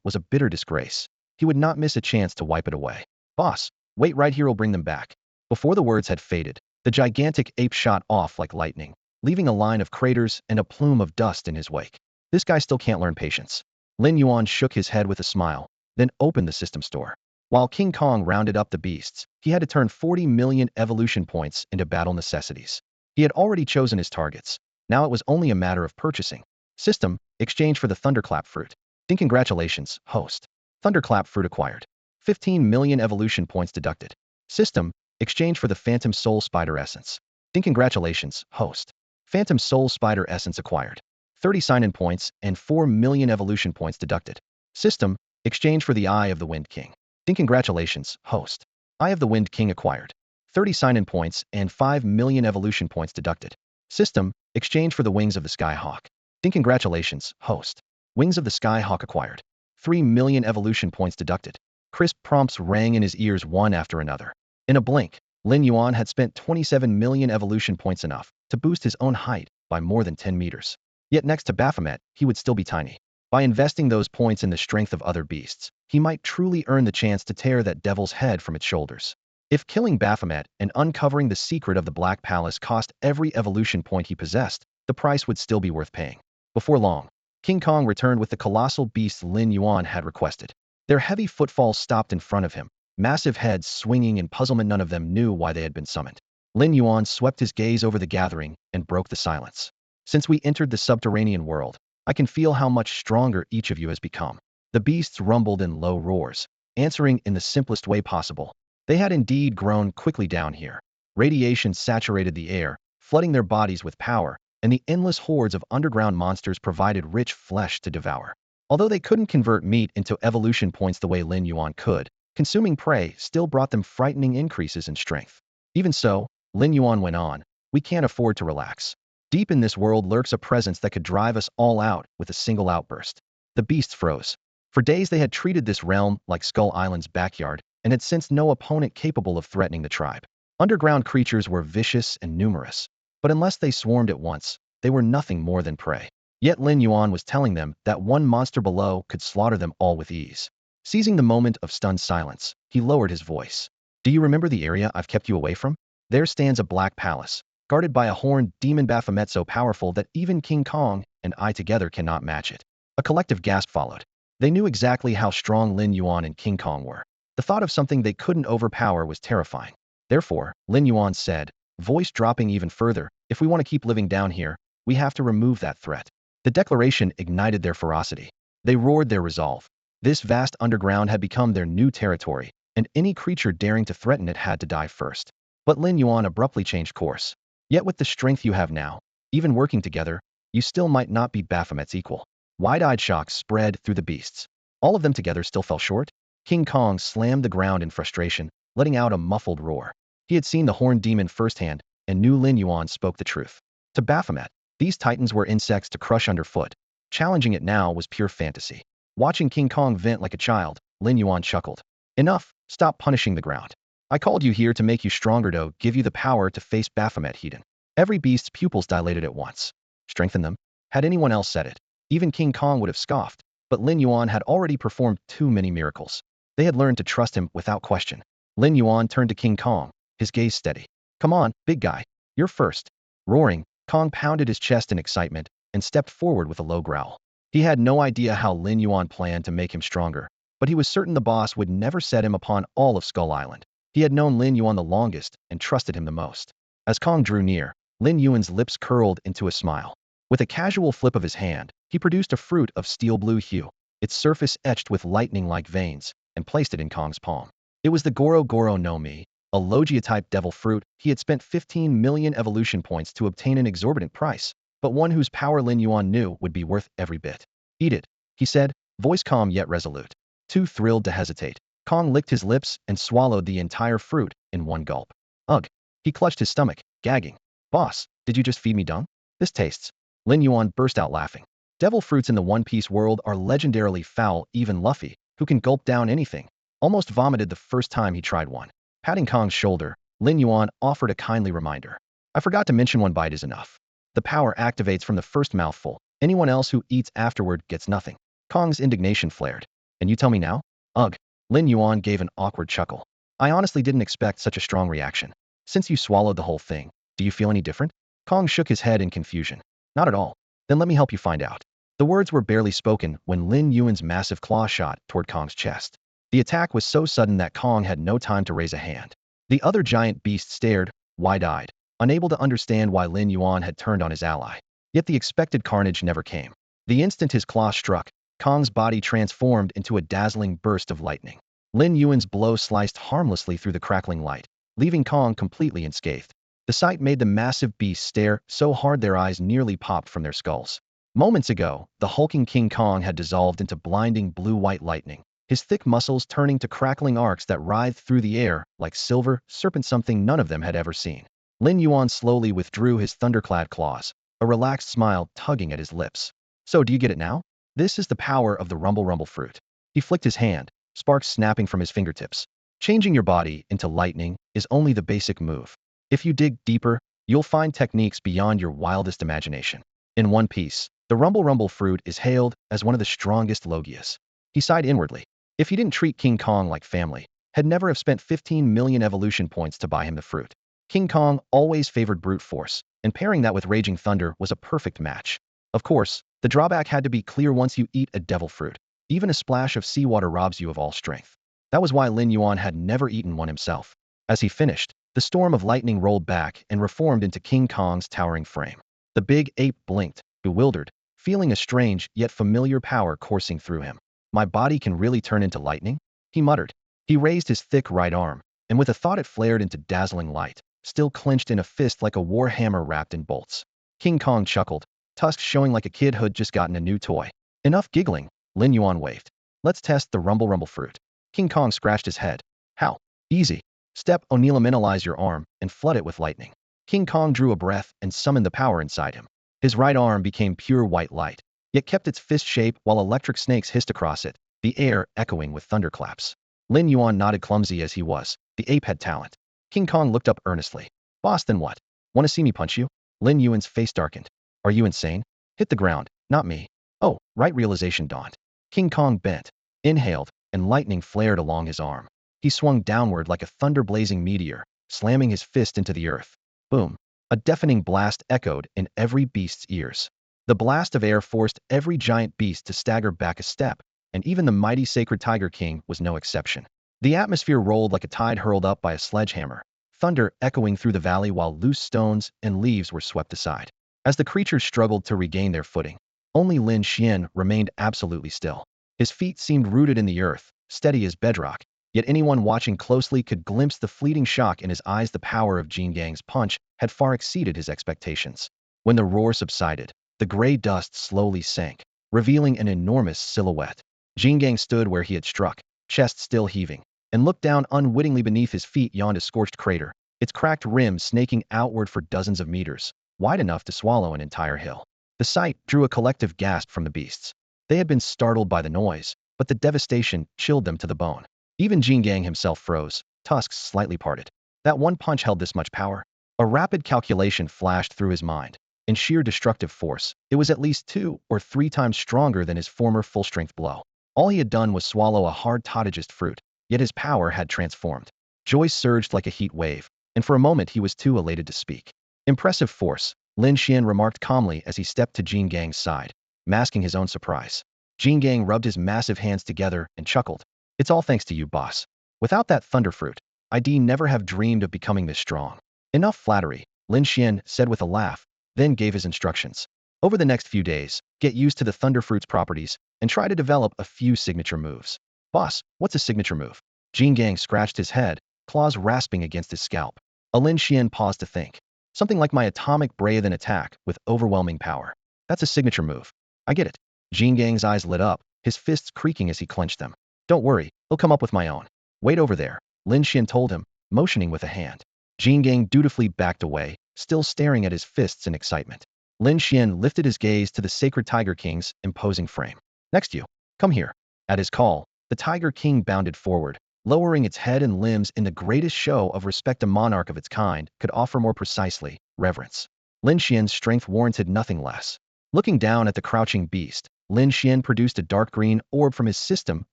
was a bitter disgrace. He would not miss a chance to wipe it away. Boss, wait right here, I'll bring them back. Before the words had faded, the gigantic ape shot off like lightning, leaving a line of craters and a plume of dust in his wake. This guy still can't learn patience. Lin Yuan shook his head with a smile, then opened the system store. While King Kong rounded up the beasts, he had to turn 40 million evolution points into battle necessities. He had already chosen his targets. Now it was only a matter of purchasing. System, exchange for the thunderclap fruit. Congratulations, host. Thunderclap fruit acquired. 15 million evolution points deducted. System, exchange for the phantom soul spider essence. Congratulations, host. Phantom soul spider essence acquired. 30 sign-in points and 4 million evolution points deducted. System, exchange for the eye of the wind king. Congratulations, host. Eye of the wind king acquired. 30 sign-in points and 5 million evolution points deducted. System, exchange for the wings of the skyhawk. Congratulations, host. Wings of the skyhawk acquired. 3 million evolution points deducted. Crisp prompts rang in his ears one after another. In a blink, Lin Yuan had spent 27 million evolution points, enough to boost his own height by more than 10 meters. Yet next to Baphomet, he would still be tiny. By investing those points in the strength of other beasts, he might truly earn the chance to tear that devil's head from its shoulders. If killing Baphomet and uncovering the secret of the Black Palace cost every evolution point he possessed, the price would still be worth paying. Before long, King Kong returned with the colossal beasts Lin Yuan had requested. Their heavy footfalls stopped in front of him, massive heads swinging in puzzlement. None of them knew why they had been summoned. Lin Yuan swept his gaze over the gathering and broke the silence. Since we entered the subterranean world, I can feel how much stronger each of you has become. The beasts rumbled in low roars, answering in the simplest way possible. They had indeed grown quickly down here. Radiation saturated the air, flooding their bodies with power, and the endless hordes of underground monsters provided rich flesh to devour. Although they couldn't convert meat into evolution points the way Lin Yuan could, consuming prey still brought them frightening increases in strength. Even so, Lin Yuan went on, we can't afford to relax. Deep in this world lurks a presence that could drive us all out with a single outburst. The beasts froze. For days they had treated this realm like Skull Island's backyard, and had sensed no opponent capable of threatening the tribe. Underground creatures were vicious and numerous, but unless they swarmed at once, they were nothing more than prey. Yet Lin Yuan was telling them that one monster below could slaughter them all with ease. Seizing the moment of stunned silence, he lowered his voice. Do you remember the area I've kept you away from? There stands a black palace, guarded by a horned demon Baphomet so powerful that even King Kong and I together cannot match it. A collective gasp followed. They knew exactly how strong Lin Yuan and King Kong were. The thought of something they couldn't overpower was terrifying. Therefore, Lin Yuan said, voice dropping even further, if we want to keep living down here, we have to remove that threat. The declaration ignited their ferocity. They roared their resolve. This vast underground had become their new territory, and any creature daring to threaten it had to die first. But Lin Yuan abruptly changed course. Yet with the strength you have now, even working together, you still might not be Baphomet's equal. Wide-eyed shock spread through the beasts. All of them together still fell short? King Kong slammed the ground in frustration, letting out a muffled roar. He had seen the horned demon firsthand, and knew Lin Yuan spoke the truth. To Baphomet, these titans were insects to crush underfoot. Challenging it now was pure fantasy. Watching King Kong vent like a child, Lin Yuan chuckled. Enough, stop punishing the ground. I called you here to make you stronger, to give you the power to face Baphomet Hedon. Every beast's pupils dilated at once. Strengthen them? Had anyone else said it, even King Kong would have scoffed, but Lin Yuan had already performed too many miracles. They had learned to trust him without question. Lin Yuan turned to King Kong, his gaze steady. Come on, big guy. You're first. Roaring, Kong pounded his chest in excitement and stepped forward with a low growl. He had no idea how Lin Yuan planned to make him stronger, but he was certain the boss would never set him upon all of Skull Island. He had known Lin Yuan the longest and trusted him the most. As Kong drew near, Lin Yuan's lips curled into a smile. With a casual flip of his hand, he produced a fruit of steel blue hue, its surface etched with lightning-like veins, and placed it in Kong's palm. It was the Goro Goro no Mi, a Logia-type devil fruit. He had spent 15 million evolution points to obtain an exorbitant price, but one whose power Lin Yuan knew would be worth every bit. Eat it, he said, voice calm yet resolute. Too thrilled to hesitate, Kong licked his lips and swallowed the entire fruit in one gulp. Ugh! He clutched his stomach, gagging. Boss, did you just feed me dung? This tastes. Lin Yuan burst out laughing. Devil fruits in the One Piece world are legendarily foul. Even Luffy, who can gulp down anything, almost vomited the first time he tried one. Patting Kong's shoulder, Lin Yuan offered a kindly reminder. I forgot to mention, one bite is enough. The power activates from the first mouthful. Anyone else who eats afterward gets nothing. Kong's indignation flared. And you tell me now? Ugh. Lin Yuan gave an awkward chuckle. I honestly didn't expect such a strong reaction. Since you swallowed the whole thing, do you feel any different? Kong shook his head in confusion. Not at all. Then let me help you find out. The words were barely spoken when Lin Yuan's massive claw shot toward Kong's chest. The attack was so sudden that Kong had no time to raise a hand. The other giant beast stared, wide-eyed, unable to understand why Lin Yuan had turned on his ally. Yet the expected carnage never came. The instant his claw struck, Kong's body transformed into a dazzling burst of lightning. Lin Yuan's blow sliced harmlessly through the crackling light, leaving Kong completely unscathed. The sight made the massive beasts stare so hard their eyes nearly popped from their skulls. Moments ago, the hulking King Kong had dissolved into blinding blue-white lightning, his thick muscles turning to crackling arcs that writhed through the air like silver serpents, something none of them had ever seen. Lin Yuan slowly withdrew his thunderclad claws, a relaxed smile tugging at his lips. So do you get it now? This is the power of the Rumble Rumble fruit. He flicked his hand, sparks snapping from his fingertips. Changing your body into lightning is only the basic move. If you dig deeper, you'll find techniques beyond your wildest imagination. In One Piece, the Rumble Rumble fruit is hailed as one of the strongest Logias. He sighed inwardly. If he didn't treat King Kong like family, had never have spent 15 million evolution points to buy him the fruit. King Kong always favored brute force, and pairing that with Raging Thunder was a perfect match. Of course, the drawback had to be clear once you eat a devil fruit. Even a splash of seawater robs you of all strength. That was why Lin Yuan had never eaten one himself. As he finished, the storm of lightning rolled back and reformed into King Kong's towering frame. The big ape blinked, bewildered, feeling a strange yet familiar power coursing through him. My body can really turn into lightning? He muttered. He raised his thick right arm, and with a thought it flared into dazzling light, still clenched in a fist like a war hammer wrapped in bolts. King Kong chuckled, tusks showing like a kid who'd just gotten a new toy. Enough giggling, Lin Yuan waved. Let's test the Rumble Rumble fruit. King Kong scratched his head. How? Easy. Step O'Neillimineralize your arm and flood it with lightning. King Kong drew a breath and summoned the power inside him. His right arm became pure white light, yet kept its fist shape while electric snakes hissed across it, the air echoing with thunderclaps. Lin Yuan nodded, clumsy as he was. The ape had talent. King Kong looked up earnestly. Boss, then what? Want to see me punch you? Lin Yuan's face darkened. Are you insane? Hit the ground, not me. Oh, right, realization dawned. King Kong bent, inhaled, and lightning flared along his arm. He swung downward like a thunder-blazing meteor, slamming his fist into the earth. Boom. A deafening blast echoed in every beast's ears. The blast of air forced every giant beast to stagger back a step, and even the mighty sacred Tiger King was no exception. The atmosphere rolled like a tide hurled up by a sledgehammer, thunder echoing through the valley while loose stones and leaves were swept aside. As the creatures struggled to regain their footing, only Lin Xian remained absolutely still. His feet seemed rooted in the earth, steady as bedrock, yet anyone watching closely could glimpse the fleeting shock in his eyes. The power of Jin Gang's punch had far exceeded his expectations. When the roar subsided, the gray dust slowly sank, revealing an enormous silhouette. Jin Gang stood where he had struck, chest still heaving, and looked down unwittingly. Beneath his feet yawned a scorched crater, its cracked rim snaking outward for dozens of meters, wide enough to swallow an entire hill. The sight drew a collective gasp from the beasts. They had been startled by the noise, but the devastation chilled them to the bone. Even Jin Gang himself froze, tusks slightly parted. That one punch held this much power? A rapid calculation flashed through his mind. In sheer destructive force, it was at least 2 or 3 times stronger than his former full-strength blow. All he had done was swallow a hard tautogist fruit, yet his power had transformed. Joy surged like a heat wave, and for a moment he was too elated to speak. Impressive force, Lin Xian remarked calmly as he stepped to Jin Gang's side, masking his own surprise. Jin Gang rubbed his massive hands together and chuckled. It's all thanks to you, boss. Without that thunderfruit, I'd never have dreamed of becoming this strong. Enough flattery, Lin Xian said with a laugh, then gave his instructions. Over the next few days, get used to the thunderfruit's properties and try to develop a few signature moves. Boss, what's a signature move? Jin Gang scratched his head, claws rasping against his scalp. Lin Xian paused to think. Something like my atomic breath attack with overwhelming power. That's a signature move. I get it. Jin Gang's eyes lit up, his fists creaking as he clenched them. Don't worry, I'll come up with my own. Wait over there, Lin Xian told him, motioning with a hand. Jin Gang dutifully backed away, still staring at his fists in excitement. Lin Xian lifted his gaze to the sacred Tiger King's imposing frame. Next you. Come here. At his call, the Tiger King bounded forward, lowering its head and limbs in the greatest show of respect a monarch of its kind could offer. More precisely, reverence. Lin Xian's strength warranted nothing less. Looking down at the crouching beast, Lin Xian produced a dark green orb from his system,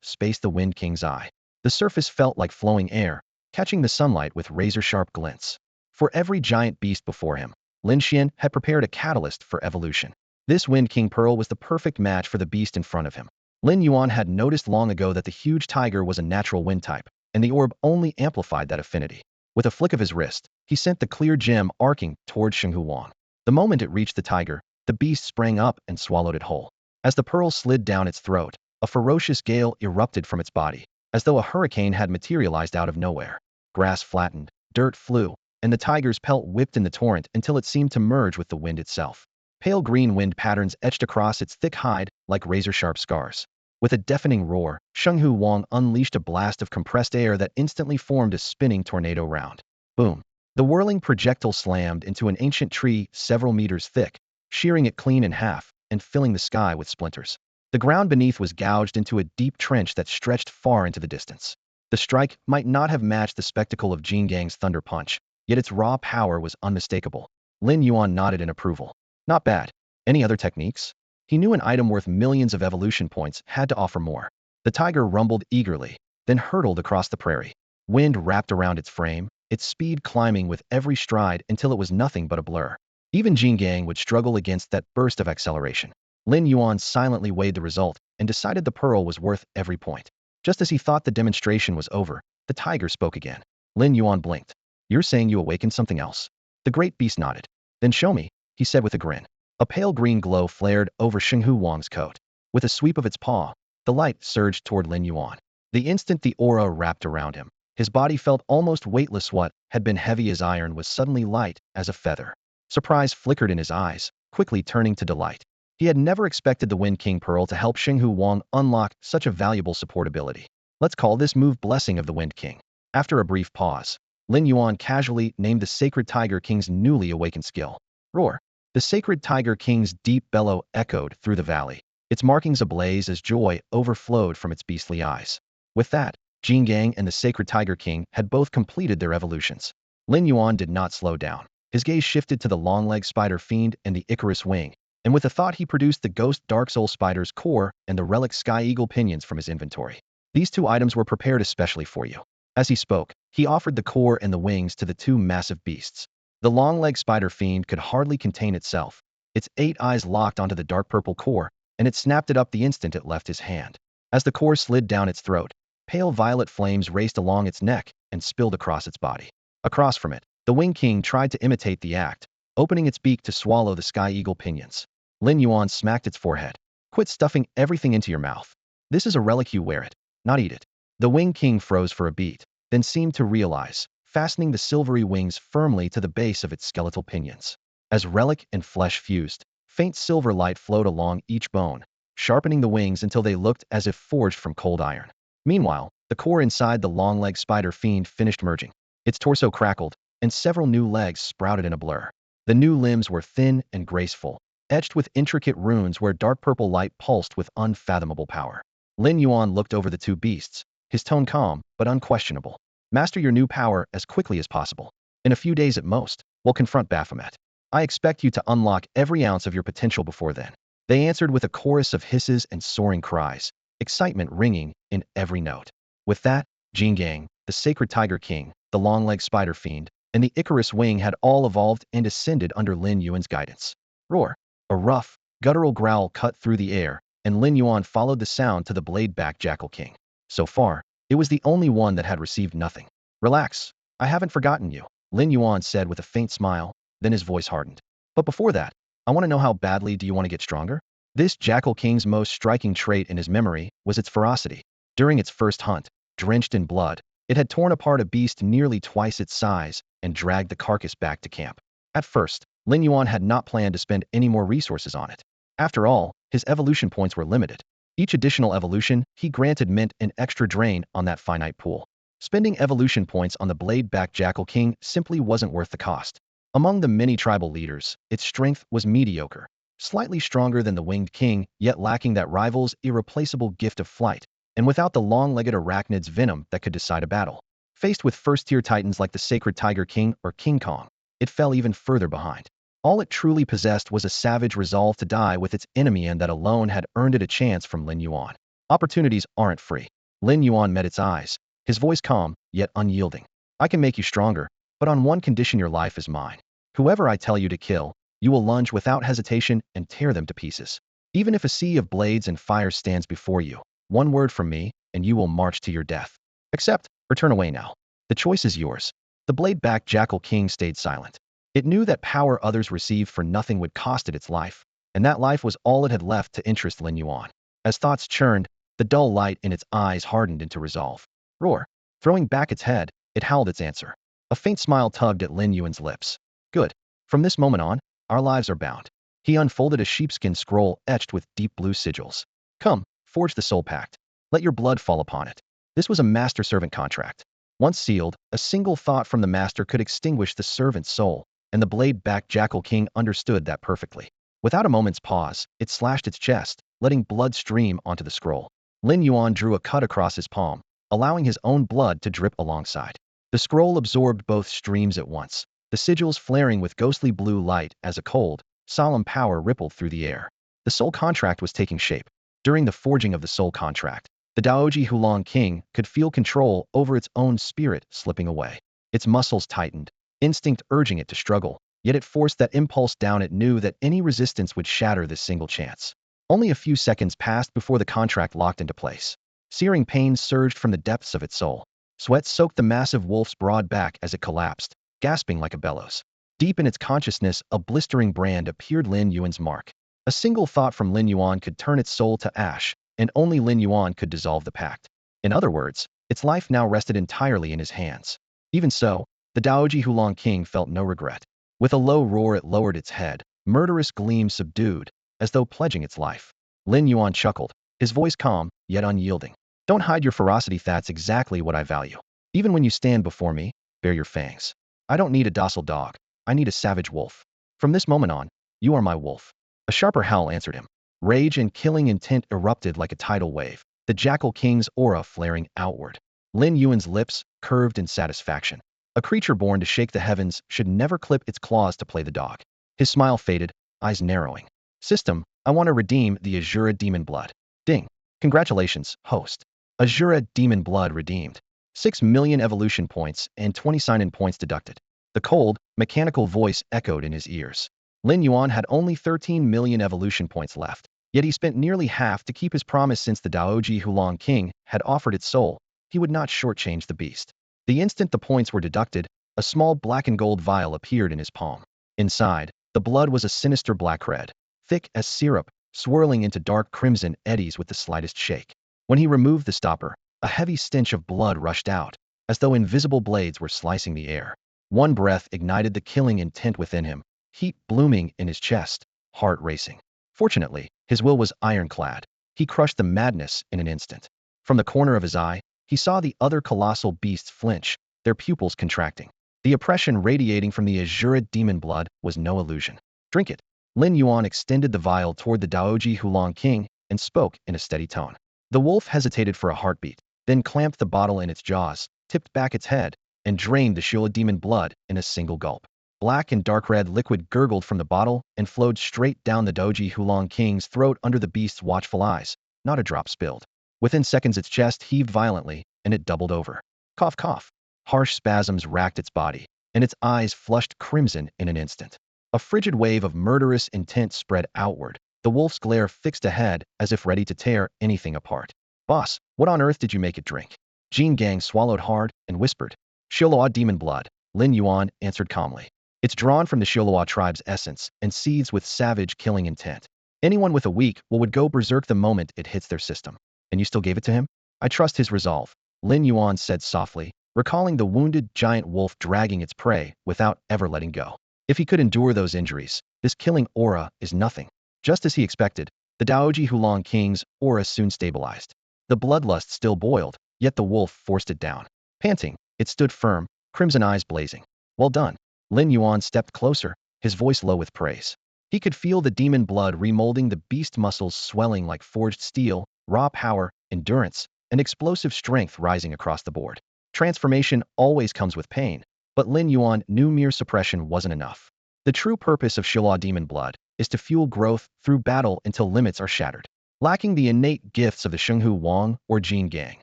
spaced the Wind King's eye. The surface felt like flowing air, catching the sunlight with razor-sharp glints. For every giant beast before him, Lin Xian had prepared a catalyst for evolution. This Wind King Pearl was the perfect match for the beast in front of him. Lin Yuan had noticed long ago that the huge tiger was a natural wind type, and the orb only amplified that affinity. With a flick of his wrist, he sent the clear gem arcing toward Shenghu Wang. The moment it reached the tiger, the beast sprang up and swallowed it whole. As the pearl slid down its throat, a ferocious gale erupted from its body, as though a hurricane had materialized out of nowhere. Grass flattened, dirt flew, and the tiger's pelt whipped in the torrent until it seemed to merge with the wind itself. Pale green wind patterns etched across its thick hide like razor-sharp scars. With a deafening roar, Shenghu Wang unleashed a blast of compressed air that instantly formed a spinning tornado round. Boom! The whirling projectile slammed into an ancient tree several meters thick, shearing it clean in half and filling the sky with splinters. The ground beneath was gouged into a deep trench that stretched far into the distance. The strike might not have matched the spectacle of Jin Gang's thunder punch, yet its raw power was unmistakable. Lin Yuan nodded in approval. Not bad. Any other techniques? He knew an item worth millions of evolution points had to offer more. The tiger rumbled eagerly, then hurtled across the prairie. Wind wrapped around its frame, its speed climbing with every stride until it was nothing but a blur. Even Jin Gang would struggle against that burst of acceleration. Lin Yuan silently weighed the result and decided the pearl was worth every point. Just as he thought the demonstration was over, the tiger spoke again. Lin Yuan blinked. You're saying you awakened something else? The great beast nodded. Then show me, he said with a grin. A pale green glow flared over Xinghu Wang's coat. With a sweep of its paw, the light surged toward Lin Yuan. The instant the aura wrapped around him, his body felt almost weightless. What had been heavy as iron was suddenly light as a feather. Surprise flickered in his eyes, quickly turning to delight. He had never expected the Wind King Pearl to help Xinghu Wang unlock such a valuable support ability. Let's call this move Blessing of the Wind King. After a brief pause, Lin Yuan casually named the Sacred Tiger King's newly awakened skill. Roar. The Sacred Tiger King's deep bellow echoed through the valley, its markings ablaze as joy overflowed from its beastly eyes. With that, Jin Gang and the Sacred Tiger King had both completed their evolutions. Lin Yuan did not slow down. His gaze shifted to the long-legged spider fiend and the Icarus wing, and with a thought he produced the ghost Dark Soul Spider's core and the relic Sky Eagle pinions from his inventory. These two items were prepared especially for you. As he spoke, he offered the core and the wings to the two massive beasts. The long-legged spider fiend could hardly contain itself. Its 8 eyes locked onto the dark purple core, and it snapped it up the instant it left his hand. As the core slid down its throat, pale violet flames raced along its neck and spilled across its body. Across from it, the Wing King tried to imitate the act, opening its beak to swallow the Sky Eagle pinions. Lin Yuan smacked its forehead. Quit stuffing everything into your mouth. This is a relic, you wear it, not eat it. The Wing King froze for a beat, then seemed to realize, fastening the silvery wings firmly to the base of its skeletal pinions. As relic and flesh fused, faint silver light flowed along each bone, sharpening the wings until they looked as if forged from cold iron. Meanwhile, the core inside the long-legged spider fiend finished merging. Its torso crackled, and several new legs sprouted in a blur. The new limbs were thin and graceful, etched with intricate runes where dark purple light pulsed with unfathomable power. Lin Yuan looked over the two beasts, his tone calm but unquestionable. Master your new power as quickly as possible. In a few days at most, we'll confront Baphomet. I expect you to unlock every ounce of your potential before then. They answered with a chorus of hisses and soaring cries, excitement ringing in every note. With that, Jin Gang, the Sacred Tiger King, the long-legged spider fiend, and the Icarus wing had all evolved and ascended under Lin Yuan's guidance. Roar! A rough, guttural growl cut through the air, and Lin Yuan followed the sound to the blade-back Jackal King. So far, it was the only one that had received nothing. Relax, I haven't forgotten you, Lin Yuan said with a faint smile, then his voice hardened. But before that, I want to know how badly do you want to get stronger? This Jackal King's most striking trait in his memory was its ferocity. During its first hunt, drenched in blood, it had torn apart a beast nearly twice its size and dragged the carcass back to camp. At first, Lin Yuan had not planned to spend any more resources on it. After all, his evolution points were limited. Each additional evolution he granted meant an extra drain on that finite pool. Spending evolution points on the blade-back Jackal King simply wasn't worth the cost. Among the many tribal leaders, its strength was mediocre, slightly stronger than the Winged King, yet lacking that rival's irreplaceable gift of flight, and without the long-legged arachnid's venom that could decide a battle. Faced with first-tier titans like the Sacred Tiger King or King Kong, it fell even further behind. All it truly possessed was a savage resolve to die with its enemy, and that alone had earned it a chance from Lin Yuan. Opportunities aren't free. Lin Yuan met its eyes, his voice calm, yet unyielding. I can make you stronger, but on one condition: your life is mine. Whoever I tell you to kill, you will lunge without hesitation and tear them to pieces. Even if a sea of blades and fire stands before you, one word from me, and you will march to your death. Accept, or turn away now. The choice is yours. The blade-back Jackal King stayed silent. It knew that power others received for nothing would cost it its life, and that life was all it had left to interest Lin Yuan. As thoughts churned, the dull light in its eyes hardened into resolve. Roar! Throwing back its head, it howled its answer. A faint smile tugged at Lin Yuan's lips. Good. From this moment on, our lives are bound. He unfolded a sheepskin scroll etched with deep blue sigils. Come, forge the soul pact. Let your blood fall upon it. This was a master-servant contract. Once sealed, a single thought from the master could extinguish the servant's soul, and the blade-back Jackal King understood that perfectly. Without a moment's pause, it slashed its chest, letting blood stream onto the scroll. Lin Yuan drew a cut across his palm, allowing his own blood to drip alongside. The scroll absorbed both streams at once, the sigils flaring with ghostly blue light as a cold, solemn power rippled through the air. The soul contract was taking shape. During the forging of the soul contract, the Daoji Hulong King could feel control over its own spirit slipping away. Its muscles tightened, instinct urging it to struggle, yet it forced that impulse down. It knew that any resistance would shatter this single chance. Only a few seconds passed before the contract locked into place. Searing pain surged from the depths of its soul. Sweat soaked the massive wolf's broad back as it collapsed, gasping like a bellows. Deep in its consciousness, a blistering brand appeared: Lin Yuan's mark. A single thought from Lin Yuan could turn its soul to ash, and only Lin Yuan could dissolve the pact. In other words, its life now rested entirely in his hands. Even so, the Daoji Hulong King felt no regret. With a low roar, it lowered its head, murderous gleam subdued, as though pledging its life. Lin Yuan chuckled, his voice calm, yet unyielding. Don't hide your ferocity. That's exactly what I value. Even when you stand before me, bare your fangs. I don't need a docile dog. I need a savage wolf. From this moment on, you are my wolf. A sharper howl answered him. Rage and killing intent erupted like a tidal wave, the Jackal King's aura flaring outward. Lin Yuan's lips curved in satisfaction. A creature born to shake the heavens should never clip its claws to play the dog. His smile faded, eyes narrowing. System, I want to redeem the Azura Demon Blood. Ding. Congratulations, host. Azura Demon Blood redeemed. 6 million evolution points and 20 sign-in points deducted. The cold, mechanical voice echoed in his ears. Lin Yuan had only 13 million evolution points left, yet he spent nearly half to keep his promise. Since the Daoji Hulong King had offered its soul, he would not shortchange the beast. The instant the points were deducted, a small black and gold vial appeared in his palm. Inside, the blood was a sinister black red, thick as syrup, swirling into dark crimson eddies with the slightest shake. When he removed the stopper, a heavy stench of blood rushed out, as though invisible blades were slicing the air. One breath ignited the killing intent within him, heat blooming in his chest, heart racing. Fortunately, his will was ironclad. He crushed the madness in an instant. From the corner of his eye, he saw the other colossal beasts flinch, their pupils contracting. The oppression radiating from the Azura Demon Blood was no illusion. Drink it. Lin Yuan extended the vial toward the Daoji Hulong King and spoke in a steady tone. The wolf hesitated for a heartbeat, then clamped the bottle in its jaws, tipped back its head, and drained the Azura Demon Blood in a single gulp. Black and dark red liquid gurgled from the bottle and flowed straight down the Daoji Hulong King's throat under the beast's watchful eyes. Not a drop spilled. Within seconds, its chest heaved violently, and it doubled over. Cough, cough. Harsh spasms racked its body, and its eyes flushed crimson in an instant. A frigid wave of murderous intent spread outward, the wolf's glare fixed ahead as if ready to tear anything apart. Boss, what on earth did you make it drink? Jin Gang swallowed hard and whispered. Shiloa Demon Blood, Lin Yuan answered calmly. It's drawn from the Shiloa tribe's essence and seethes with savage killing intent. Anyone with a weak will would go berserk the moment it hits their system. And you still gave it to him? I trust his resolve, Lin Yuan said softly, recalling the wounded giant wolf dragging its prey without ever letting go. If he could endure those injuries, this killing aura is nothing. Just as he expected, the Daoji Hulong King's aura soon stabilized. The bloodlust still boiled, yet the wolf forced it down. Panting, it stood firm, crimson eyes blazing. Well done. Lin Yuan stepped closer, his voice low with praise. He could feel the demon blood remolding the beast muscles swelling like forged steel, raw power, endurance, and explosive strength rising across the board. Transformation always comes with pain, but Lin Yuan knew mere suppression wasn't enough. The true purpose of Shiloa Demon Blood is to fuel growth through battle until limits are shattered. Lacking the innate gifts of the Shenghu Wang or Jin Gang,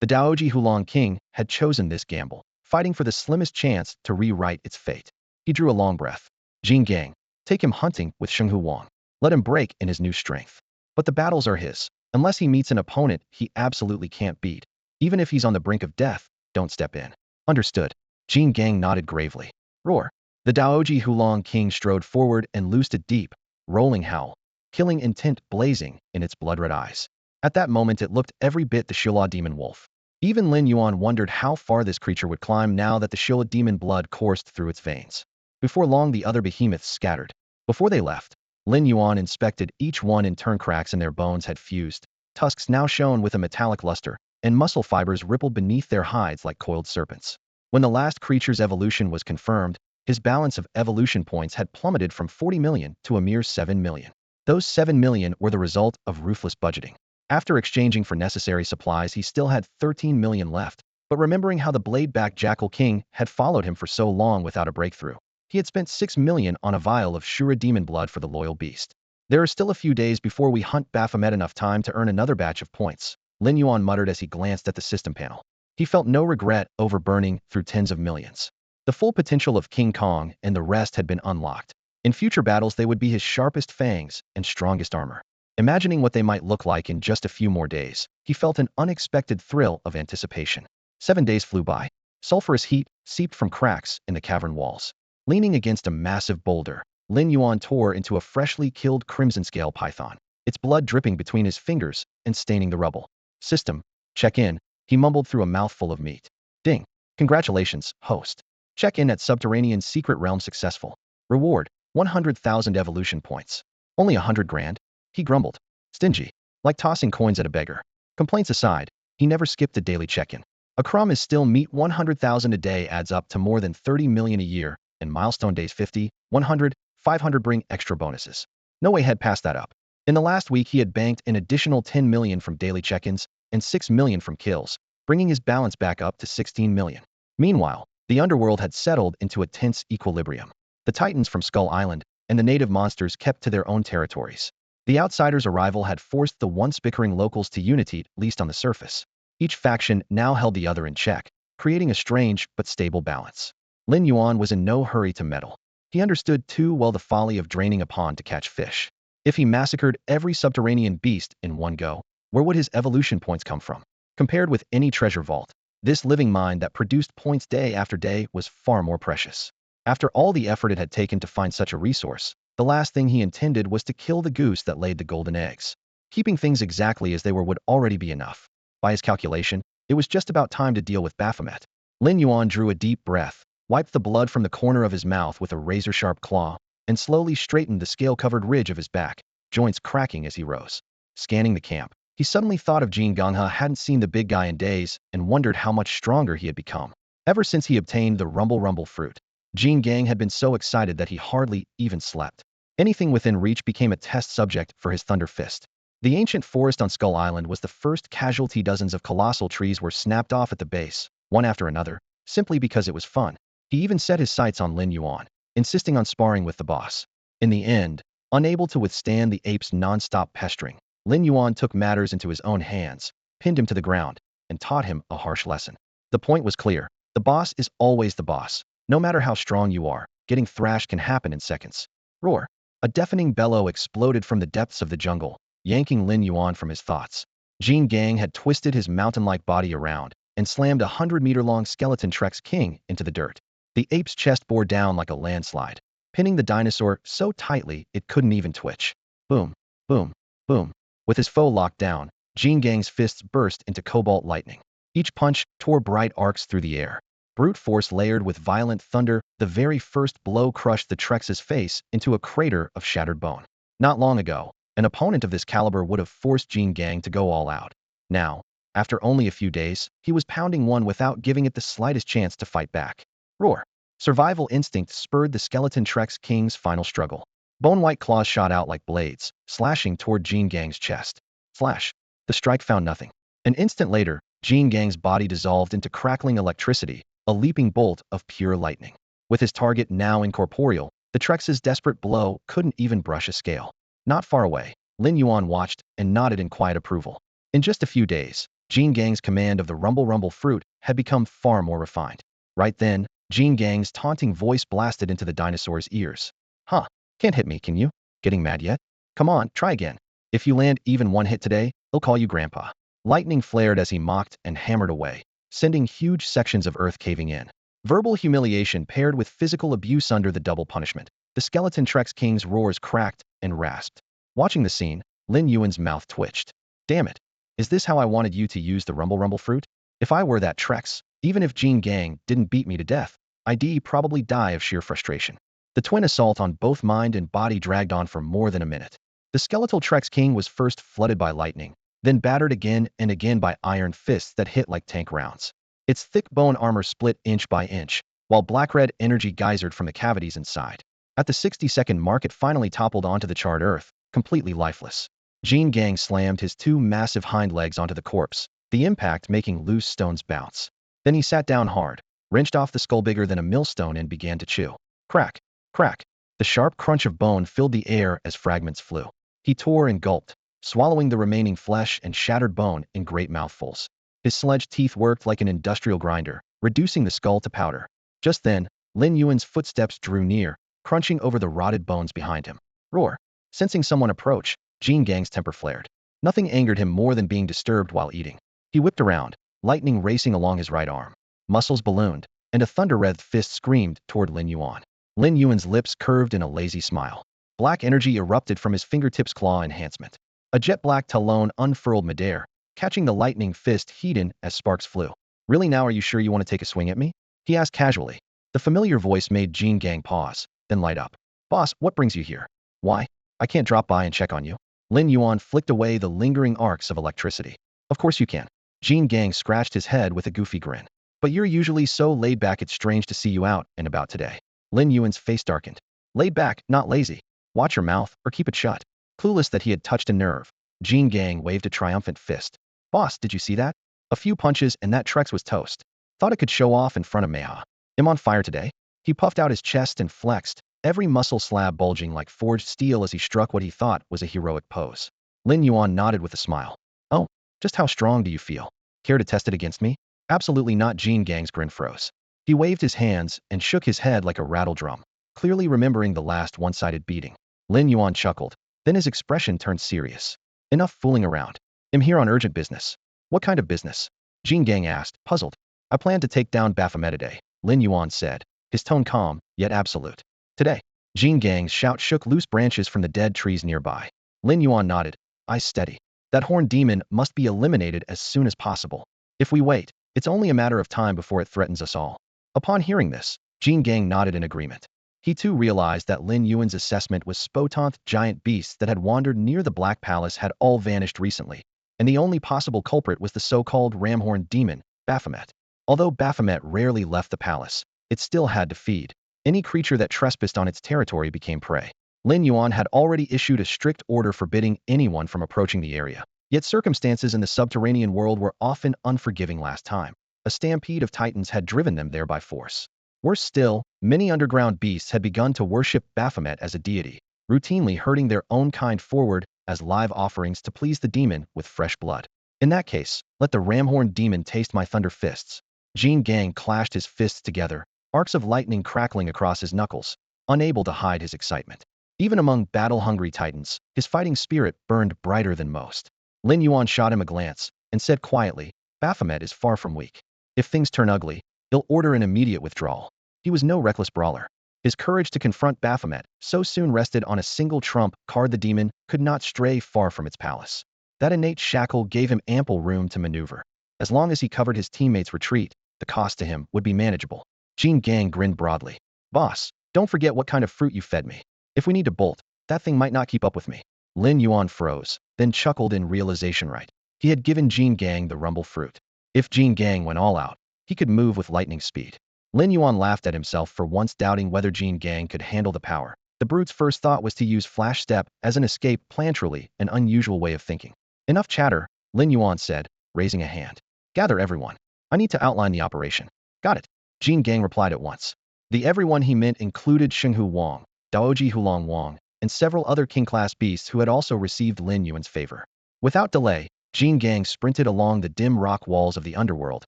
the Daoji Hulong King had chosen this gamble, fighting for the slimmest chance to rewrite its fate. He drew a long breath. Jin Gang, take him hunting with Shenghu Wang. Let him break in his new strength. But the battles are his. Unless he meets an opponent he absolutely can't beat. Even if he's on the brink of death, don't step in. Understood. Jin Gang nodded gravely. Roar. The Daoji Hulong King strode forward and loosed a deep, rolling howl, killing intent blazing in its blood-red eyes. At that moment it looked every bit the Shiloa Demon Wolf. Even Lin Yuan wondered how far this creature would climb now that the Shiloa Demon blood coursed through its veins. Before long the other behemoths scattered. Before they left, Lin Yuan inspected each one in turn. Cracks in their bones had fused, tusks now shone with a metallic luster, and muscle fibers rippled beneath their hides like coiled serpents. When the last creature's evolution was confirmed, his balance of evolution points had plummeted from 40 million to a mere 7 million. Those 7 million were the result of ruthless budgeting. After exchanging for necessary supplies, he still had 13 million left, but remembering how the blade-backed Jackal King had followed him for so long without a breakthrough, he had spent 6 million on a vial of Shura demon blood for the loyal beast. There are still a few days before we hunt Baphomet, enough time to earn another batch of points, Lin Yuan muttered as he glanced at the system panel. He felt no regret over burning through tens of millions. The full potential of King Kong and the rest had been unlocked. In future battles, they would be his sharpest fangs and strongest armor. Imagining what they might look like in just a few more days, he felt an unexpected thrill of anticipation. 7 days flew by. Sulfurous heat seeped from cracks in the cavern walls. Leaning against a massive boulder, Lin Yuan tore into a freshly killed crimson scale python, its blood dripping between his fingers and staining the rubble. System, check in, he mumbled through a mouthful of meat. Ding. Congratulations, host. Check-in at Subterranean Secret Realm successful. Reward, 100,000 evolution points. Only 100 grand? He grumbled. Stingy. Like tossing coins at a beggar. Complaints aside, he never skipped a daily check-in. A crumb is still meat. 100,000 a day adds up to more than 30 million a year, and milestone days 50, 100, 500 bring extra bonuses. No way had passed that up. In the last week, he had banked an additional 10 million from daily check-ins and 6 million from kills, bringing his balance back up to 16 million. Meanwhile, the underworld had settled into a tense equilibrium. The Titans from Skull Island and the native monsters kept to their own territories. The outsiders' arrival had forced the once bickering locals to unity, at least on the surface. Each faction now held the other in check, creating a strange but stable balance. Lin Yuan was in no hurry to meddle. He understood too well the folly of draining a pond to catch fish. If he massacred every subterranean beast in one go, where would his evolution points come from? Compared with any treasure vault, this living mine that produced points day after day was far more precious. After all the effort it had taken to find such a resource, the last thing he intended was to kill the goose that laid the golden eggs. Keeping things exactly as they were would already be enough. By his calculation, it was just about time to deal with Baphomet. Lin Yuan drew a deep breath, wiped the blood from the corner of his mouth with a razor-sharp claw, and slowly straightened the scale-covered ridge of his back, joints cracking as he rose. Scanning the camp, he suddenly thought of Jin Gongha. Hadn't seen the big guy in days and wondered how much stronger he had become. Ever since he obtained the rumble fruit, Jin Gang had been so excited that he hardly even slept. Anything within reach became a test subject for his thunder fist. The ancient forest on Skull Island was the first casualty. Dozens of colossal trees were snapped off at the base, one after another, simply because it was fun. He even set his sights on Lin Yuan, insisting on sparring with the boss. In the end, unable to withstand the ape's non-stop pestering, Lin Yuan took matters into his own hands, pinned him to the ground, and taught him a harsh lesson. The point was clear. The boss is always the boss. No matter how strong you are, getting thrashed can happen in seconds. Roar! A deafening bellow exploded from the depths of the jungle, yanking Lin Yuan from his thoughts. Jin Gang had twisted his mountain-like body around and slammed a 100-meter-long skeleton Trex King into the dirt. The ape's chest bore down like a landslide, pinning the dinosaur so tightly it couldn't even twitch. Boom, boom, boom. With his foe locked down, Jin Gang's fists burst into cobalt lightning. Each punch tore bright arcs through the air. Brute force layered with violent thunder, the very first blow crushed the Trex's face into a crater of shattered bone. Not long ago, an opponent of this caliber would have forced Jin Gang to go all out. Now, after only a few days, he was pounding one without giving it the slightest chance to fight back. Roar! Survival instinct spurred the skeleton Trex King's final struggle. Bone-white claws shot out like blades, slashing toward Jin Gang's chest. Flash! The strike found nothing. An instant later, Jin Gang's body dissolved into crackling electricity, a leaping bolt of pure lightning. With his target now incorporeal, the Trex's desperate blow couldn't even brush a scale. Not far away, Lin Yuan watched and nodded in quiet approval. In just a few days, Jin Gang's command of the rumble fruit had become far more refined. Right then, Jin Gang's taunting voice blasted into the dinosaur's ears. Huh, can't hit me, can you? Getting mad yet? Come on, try again. If you land even one hit today, I'll call you Grandpa. Lightning flared as he mocked and hammered away, sending huge sections of earth caving in. Verbal humiliation paired with physical abuse under the double punishment. The skeleton Trex King's roars cracked and rasped. Watching the scene, Lin Yuan's mouth twitched. Damn it. Is this how I wanted you to use the rumble fruit? If I were that Trex, even if Jin Gang didn't beat me to death, I'd probably die of sheer frustration. The twin assault on both mind and body dragged on for more than a minute. The skeletal Trex King was first flooded by lightning, then battered again and again by iron fists that hit like tank rounds. Its thick bone armor split inch by inch, while black-red energy geysered from the cavities inside. At the 60-second mark, it finally toppled onto the charred earth, completely lifeless. Jean Gang slammed his two massive hind legs onto the corpse, the impact making loose stones bounce. Then he sat down hard, wrenched off the skull bigger than a millstone and began to chew. Crack, crack. The sharp crunch of bone filled the air as fragments flew. He tore and gulped, swallowing the remaining flesh and shattered bone in great mouthfuls. His sledge teeth worked like an industrial grinder, reducing the skull to powder. Just then, Lin Yuan's footsteps drew near, crunching over the rotted bones behind him. Roar! Sensing someone approach, Jean Gang's temper flared. Nothing angered him more than being disturbed while eating. He whipped around, lightning racing along his right arm. Muscles ballooned, and a thunder-wreathed fist screamed toward Lin Yuan. Lin Yuan's lips curved in a lazy smile. Black energy erupted from his fingertips' claw enhancement. A jet-black talon unfurled midair, catching the lightning fist heat-in as sparks flew. Really, now are you sure you want to take a swing at me? He asked casually. The familiar voice made Jean Gang pause, then light up. Boss, what brings you here? Why? I can't drop by and check on you. Lin Yuan flicked away the lingering arcs of electricity. Of course you can. Jean Gang scratched his head with a goofy grin. But you're usually so laid back it's strange to see you out and about today. Lin Yuan's face darkened. Laid back, not lazy. Watch your mouth, or keep it shut. Clueless that he had touched a nerve, Jean Gang waved a triumphant fist. Boss, did you see that? A few punches and that Trex was toast. Thought it could show off in front of Meha. Am on fire today? He puffed out his chest and flexed, every muscle slab bulging like forged steel as he struck what he thought was a heroic pose. Lin Yuan nodded with a smile. Oh, just how strong do you feel? Care to test it against me? Absolutely not. Jean Gang's grin froze. He waved his hands and shook his head like a rattle drum, clearly remembering the last one-sided beating. Lin Yuan chuckled. Then his expression turned serious. Enough fooling around. I'm here on urgent business. What kind of business? Jean Gang asked, puzzled. I plan to take down Baphomet today, Lin Yuan said, his tone calm, yet absolute. Today. Jean Gang's shout shook loose branches from the dead trees nearby. Lin Yuan nodded, eyes steady. That horned demon must be eliminated as soon as possible. If we wait, it's only a matter of time before it threatens us all. Upon hearing this, Jean Gang nodded in agreement. He too realized that Lin Yuan's assessment was spotant giant beasts that had wandered near the Black Palace had all vanished recently, and the only possible culprit was the so-called ram-horned demon, Baphomet. Although Baphomet rarely left the palace, it still had to feed. Any creature that trespassed on its territory became prey. Lin Yuan had already issued a strict order forbidding anyone from approaching the area. Yet circumstances in the subterranean world were often unforgiving. Last time, a stampede of titans had driven them there by force. Worse still, many underground beasts had begun to worship Baphomet as a deity, routinely herding their own kind forward as live offerings to please the demon with fresh blood. In that case, let the ram-horned demon taste my thunder fists. Jean Gang clashed his fists together, arcs of lightning crackling across his knuckles, unable to hide his excitement. Even among battle-hungry titans, his fighting spirit burned brighter than most. Lin Yuan shot him a glance and said quietly, Baphomet is far from weak. If things turn ugly, he'll order an immediate withdrawal. He was no reckless brawler. His courage to confront Baphomet, so soon rested on a single trump card. The demon could not stray far from its palace. That innate shackle gave him ample room to maneuver. As long as he covered his teammates' retreat, the cost to him would be manageable. Jean Gang grinned broadly. Boss, don't forget what kind of fruit you fed me. If we need to bolt, that thing might not keep up with me. Lin Yuan froze, then chuckled in realization. Right. He had given Jean Gang the rumble fruit. If Jean Gang went all out, he could move with lightning speed. Lin Yuan laughed at himself for once, doubting whether Jean Gang could handle the power. The brute's first thought was to use Flash Step as an escape plan. Truly an unusual way of thinking. Enough chatter, Lin Yuan said, raising a hand. Gather everyone. I need to outline the operation. Got it. Jean Gang replied at once. The everyone he meant included Shenghu Wang, Daoji Hulong Wang, and several other king-class beasts who had also received Lin Yuan's favor. Without delay, Jean Gang sprinted along the dim rock walls of the underworld,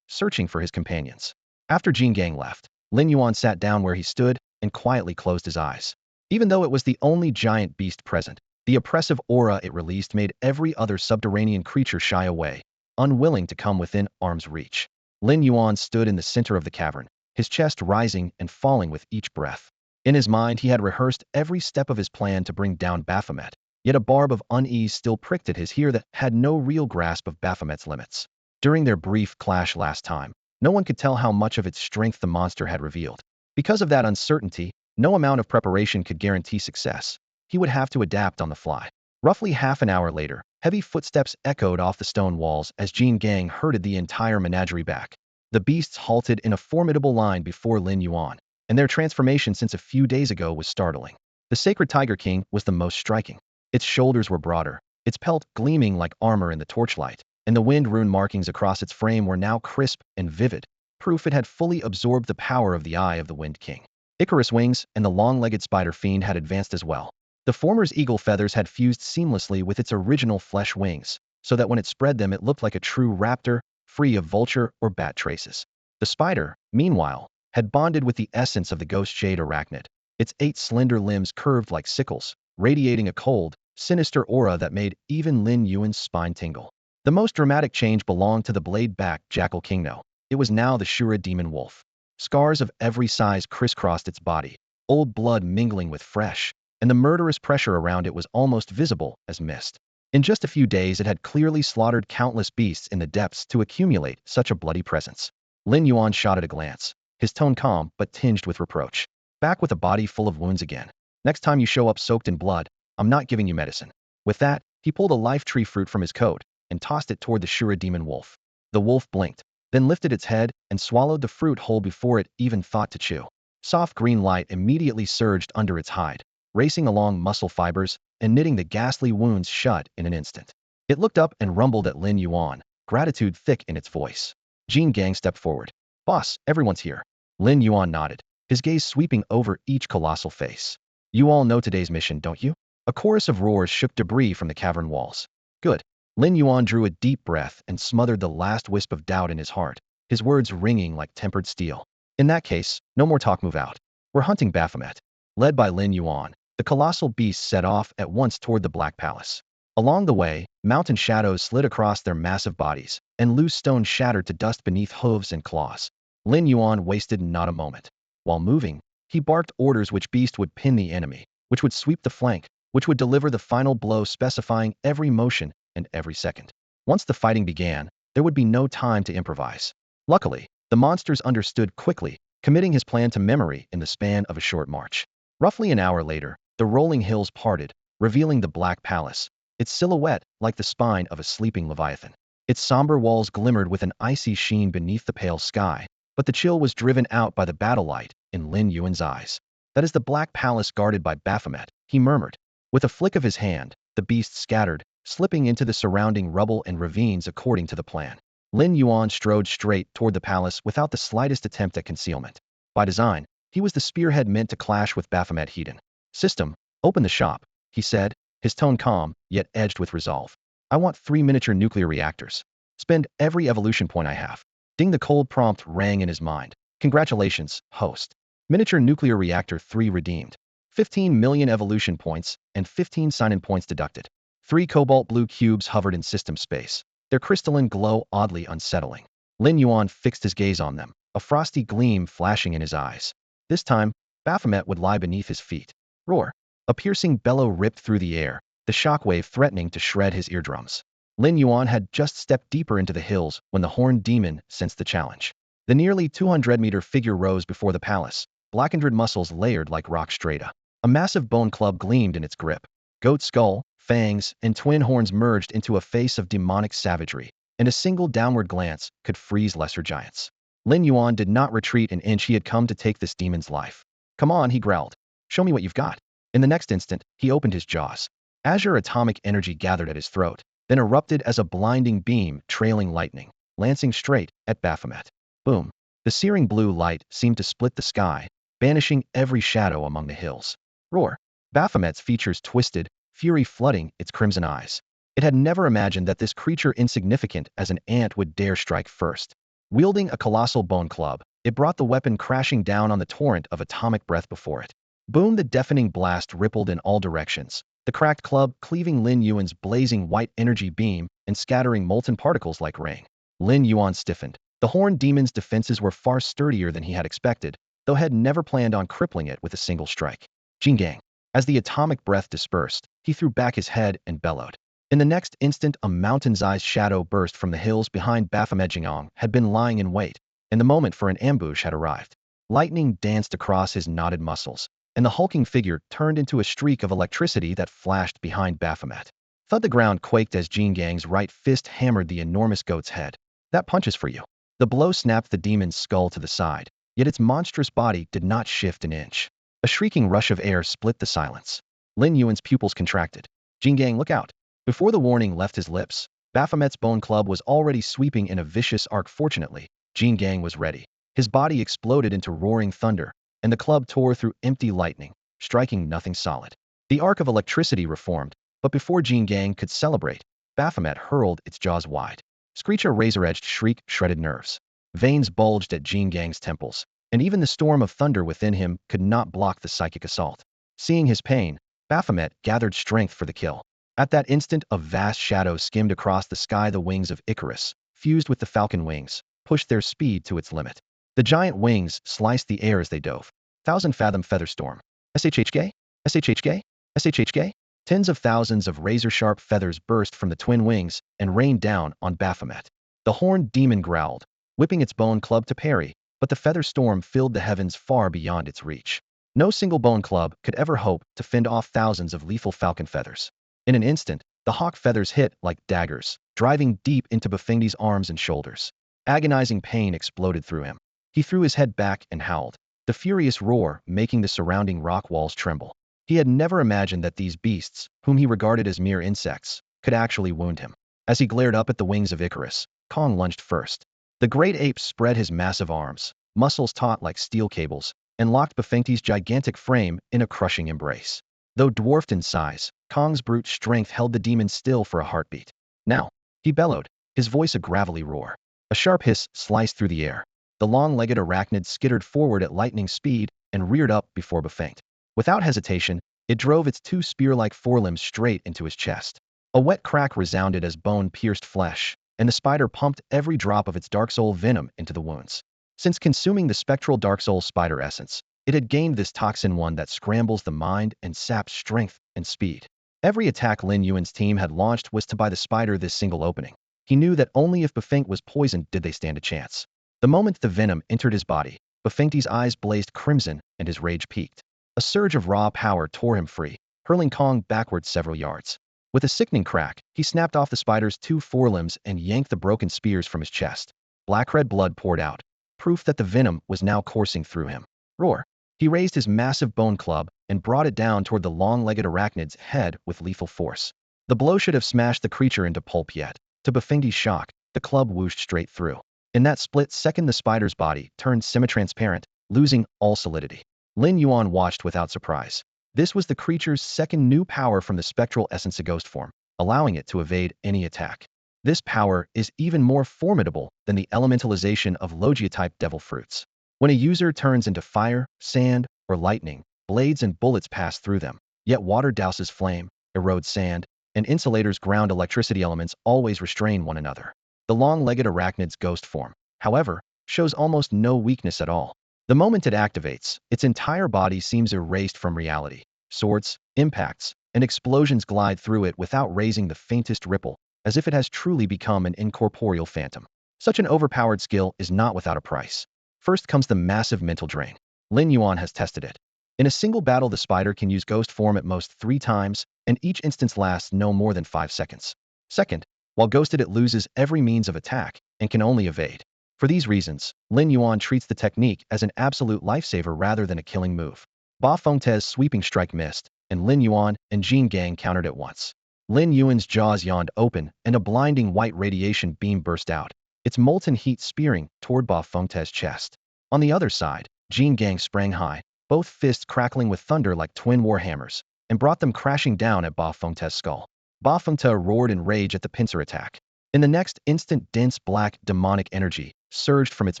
searching for his companions. After Jean Gang left, Lin Yuan sat down where he stood and quietly closed his eyes. Even though it was the only giant beast present, the oppressive aura it released made every other subterranean creature shy away, unwilling to come within arm's reach. Lin Yuan stood in the center of the cavern, his chest rising and falling with each breath. In his mind, he had rehearsed every step of his plan to bring down Baphomet, yet a barb of unease still pricked at his ear that had no real grasp of Baphomet's limits. During their brief clash last time, no one could tell how much of its strength the monster had revealed. Because of that uncertainty, no amount of preparation could guarantee success. He would have to adapt on the fly. Roughly half an hour later, heavy footsteps echoed off the stone walls as Jean Gang herded the entire menagerie back. The beasts halted in a formidable line before Lin Yuan, and their transformation since a few days ago was startling. The sacred Tiger King was the most striking. Its shoulders were broader, its pelt gleaming like armor in the torchlight, and the wind rune markings across its frame were now crisp and vivid, proof it had fully absorbed the power of the Eye of the Wind King. Icarus wings and the long-legged spider fiend had advanced as well. The former's eagle feathers had fused seamlessly with its original flesh wings, so that when it spread them it looked like a true raptor, free of vulture or bat traces. The spider, meanwhile, had bonded with the essence of the ghost shade arachnid, its 8 slender limbs curved like sickles, radiating a cold, sinister aura that made even Lin Yuan's spine tingle. The most dramatic change belonged to the blade-backed jackal kingno. It was now the Shura demon wolf. Scars of every size crisscrossed its body, old blood mingling with fresh, and the murderous pressure around it was almost visible as mist. In just a few days it had clearly slaughtered countless beasts in the depths to accumulate such a bloody presence. Lin Yuan shot at a glance, his tone calm but tinged with reproach. Back with a body full of wounds again. Next time you show up soaked in blood, I'm not giving you medicine. With that, he pulled a life tree fruit from his coat and tossed it toward the Shura demon wolf. The wolf blinked, then lifted its head and swallowed the fruit whole before it even thought to chew. Soft green light immediately surged under its hide, racing along muscle fibers and knitting the ghastly wounds shut in an instant. It looked up and rumbled at Lin Yuan, gratitude thick in its voice. Jin Gang stepped forward. Boss, everyone's here. Lin Yuan nodded, his gaze sweeping over each colossal face. You all know today's mission, don't you? A chorus of roars shook debris from the cavern walls. Good. Lin Yuan drew a deep breath and smothered the last wisp of doubt in his heart, his words ringing like tempered steel. In that case, no more talk, move out. We're hunting Baphomet. Led by Lin Yuan, the colossal beast set off at once toward the Black Palace. Along the way, mountain shadows slid across their massive bodies, and loose stone shattered to dust beneath hooves and claws. Lin Yuan wasted not a moment. While moving, he barked orders which beast would pin the enemy, which would sweep the flank, which would deliver the final blow, specifying every motion and every second. Once the fighting began, there would be no time to improvise. Luckily, the monsters understood quickly, committing his plan to memory in the span of a short march. Roughly an hour later, the rolling hills parted, revealing the Black Palace, its silhouette like the spine of a sleeping leviathan. Its somber walls glimmered with an icy sheen beneath the pale sky, but the chill was driven out by the battle light in Lin Yuan's eyes. That is the Black Palace guarded by Baphomet, he murmured. With a flick of his hand, the beast scattered, slipping into the surrounding rubble and ravines according to the plan. Lin Yuan strode straight toward the palace without the slightest attempt at concealment. By design, he was the spearhead meant to clash with Baphomet Hedon. System, open the shop, he said, his tone calm, yet edged with resolve. I want 3 miniature nuclear reactors. Spend every evolution point I have. Ding, the cold prompt rang in his mind. Congratulations, host. Miniature nuclear reactor 3 redeemed. 15 million evolution points and 15 sign-in points deducted. 3 cobalt blue cubes hovered in system space, their crystalline glow oddly unsettling. Lin Yuan fixed his gaze on them, a frosty gleam flashing in his eyes. This time, Baphomet would lie beneath his feet. Roar. A piercing bellow ripped through the air, the shockwave threatening to shred his eardrums. Lin Yuan had just stepped deeper into the hills when the horned demon sensed the challenge. The nearly 200-meter figure rose before the palace, blackened muscles layered like rock strata. A massive bone club gleamed in its grip. Goat skull, fangs, and twin horns merged into a face of demonic savagery, and a single downward glance could freeze lesser giants. Lin Yuan did not retreat an inch. He had come to take this demon's life. Come on, he growled. Show me what you've got. In the next instant, he opened his jaws. Azure atomic energy gathered at his throat, then erupted as a blinding beam trailing lightning, lancing straight at Baphomet. Boom. The searing blue light seemed to split the sky, banishing every shadow among the hills. Roar. Baphomet's features twisted, fury flooding its crimson eyes. It had never imagined that this creature insignificant as an ant would dare strike first. Wielding a colossal bone club, it brought the weapon crashing down on the torrent of atomic breath before it. Boom, the deafening blast rippled in all directions, the cracked club cleaving Lin Yuan's blazing white energy beam and scattering molten particles like rain. Lin Yuan stiffened. The horned demon's defenses were far sturdier than he had expected, though had never planned on crippling it with a single strike. Jingang. As the atomic breath dispersed, he threw back his head and bellowed. In the next instant, a mountain-sized shadow burst from the hills behind Baphomet. Jingang had been lying in wait, and the moment for an ambush had arrived. Lightning danced across his knotted muscles, and the hulking figure turned into a streak of electricity that flashed behind Baphomet. Thud, the ground quaked as Jingang's right fist hammered the enormous goat's head. That punch is for you. The blow snapped the demon's skull to the side, yet its monstrous body did not shift an inch. A shrieking rush of air split the silence. Lin Yuan's pupils contracted. Jingang, look out. Before the warning left his lips, Baphomet's bone club was already sweeping in a vicious arc. Fortunately, Jean Gang was ready. His body exploded into roaring thunder, and the club tore through empty lightning, striking nothing solid. The arc of electricity reformed, but before Jean Gang could celebrate, Baphomet hurled its jaws wide. Screech, a razor-edged shriek shredded nerves. Veins bulged at Jean Gang's temples, and even the storm of thunder within him could not block the psychic assault. Seeing his pain, Baphomet gathered strength for the kill. At that instant, a vast shadow skimmed across the sky. The wings of Icarus, fused with the falcon wings, pushed their speed to its limit. The giant wings sliced the air as they dove. Thousand-fathom featherstorm. SHHK? SHHK? SHHK? Tens of thousands of razor-sharp feathers burst from the twin wings and rained down on Baphomet. The horned demon growled, whipping its bone club to parry, but the feather storm filled the heavens far beyond its reach. No single bone club could ever hope to fend off thousands of lethal falcon feathers. In an instant, the hawk feathers hit like daggers, driving deep into Bafengdi's arms and shoulders. Agonizing pain exploded through him. He threw his head back and howled, the furious roar making the surrounding rock walls tremble. He had never imagined that these beasts, whom he regarded as mere insects, could actually wound him. As he glared up at the wings of Icarus, Kong lunged first. The great ape spread his massive arms, muscles taut like steel cables, and locked Bafengdi's gigantic frame in a crushing embrace. Though dwarfed in size, Kong's brute strength held the demon still for a heartbeat. Now, he bellowed, his voice a gravelly roar. A sharp hiss sliced through the air. The long-legged arachnid skittered forward at lightning speed and reared up before Bafengd. Without hesitation, it drove its two spear-like forelimbs straight into his chest. A wet crack resounded as bone pierced flesh, and the spider pumped every drop of its Dark Soul venom into the wounds. Since consuming the spectral Dark Soul spider essence, it had gained this toxin, one that scrambles the mind and saps strength and speed. Every attack Lin Yuan's team had launched was to buy the spider this single opening. He knew that only if Bafengd was poisoned did they stand a chance. The moment the venom entered his body, Bafengdi's eyes blazed crimson and his rage peaked. A surge of raw power tore him free, hurling Kong backward several yards. With a sickening crack, he snapped off the spider's two forelimbs and yanked the broken spears from his chest. Black-red blood poured out, proof that the venom was now coursing through him. Roar! He raised his massive bone club and brought it down toward the long-legged arachnid's head with lethal force. The blow should have smashed the creature into pulp, yet, to Bafengdi's shock, the club whooshed straight through. In that split second, the spider's body turned semi-transparent, losing all solidity. Lin Yuan watched without surprise. This was the creature's second new power from the spectral essence of ghost form, allowing it to evade any attack. This power is even more formidable than the elementalization of Logia-type devil fruits. When a user turns into fire, sand, or lightning, blades and bullets pass through them, yet water douses flame, erodes sand, and insulators ground electricity. Elements always restrain one another. The long-legged arachnid's ghost form, however, shows almost no weakness at all. The moment it activates, its entire body seems erased from reality. Swords, impacts, and explosions glide through it without raising the faintest ripple, as if it has truly become an incorporeal phantom. Such an overpowered skill is not without a price. First comes the massive mental drain. Lin Yuan has tested it. In a single battle, the spider can use ghost form at most 3 times, and each instance lasts no more than 5 seconds. Second, while ghosted, it loses every means of attack and can only evade. For these reasons, Lin Yuan treats the technique as an absolute lifesaver rather than a killing move. Ba Fengte's sweeping strike missed, and Lin Yuan and Jean Gang countered at once. Lin Yuan's jaws yawned open, and a blinding white radiation beam burst out, its molten heat spearing toward Ba Fengte's chest. On the other side, Jean Gang sprang high, both fists crackling with thunder like twin war hammers, and brought them crashing down at Ba Fengte's skull. Ba Fengte roared in rage at the pincer attack. In the next instant, dense black demonic energy surged from its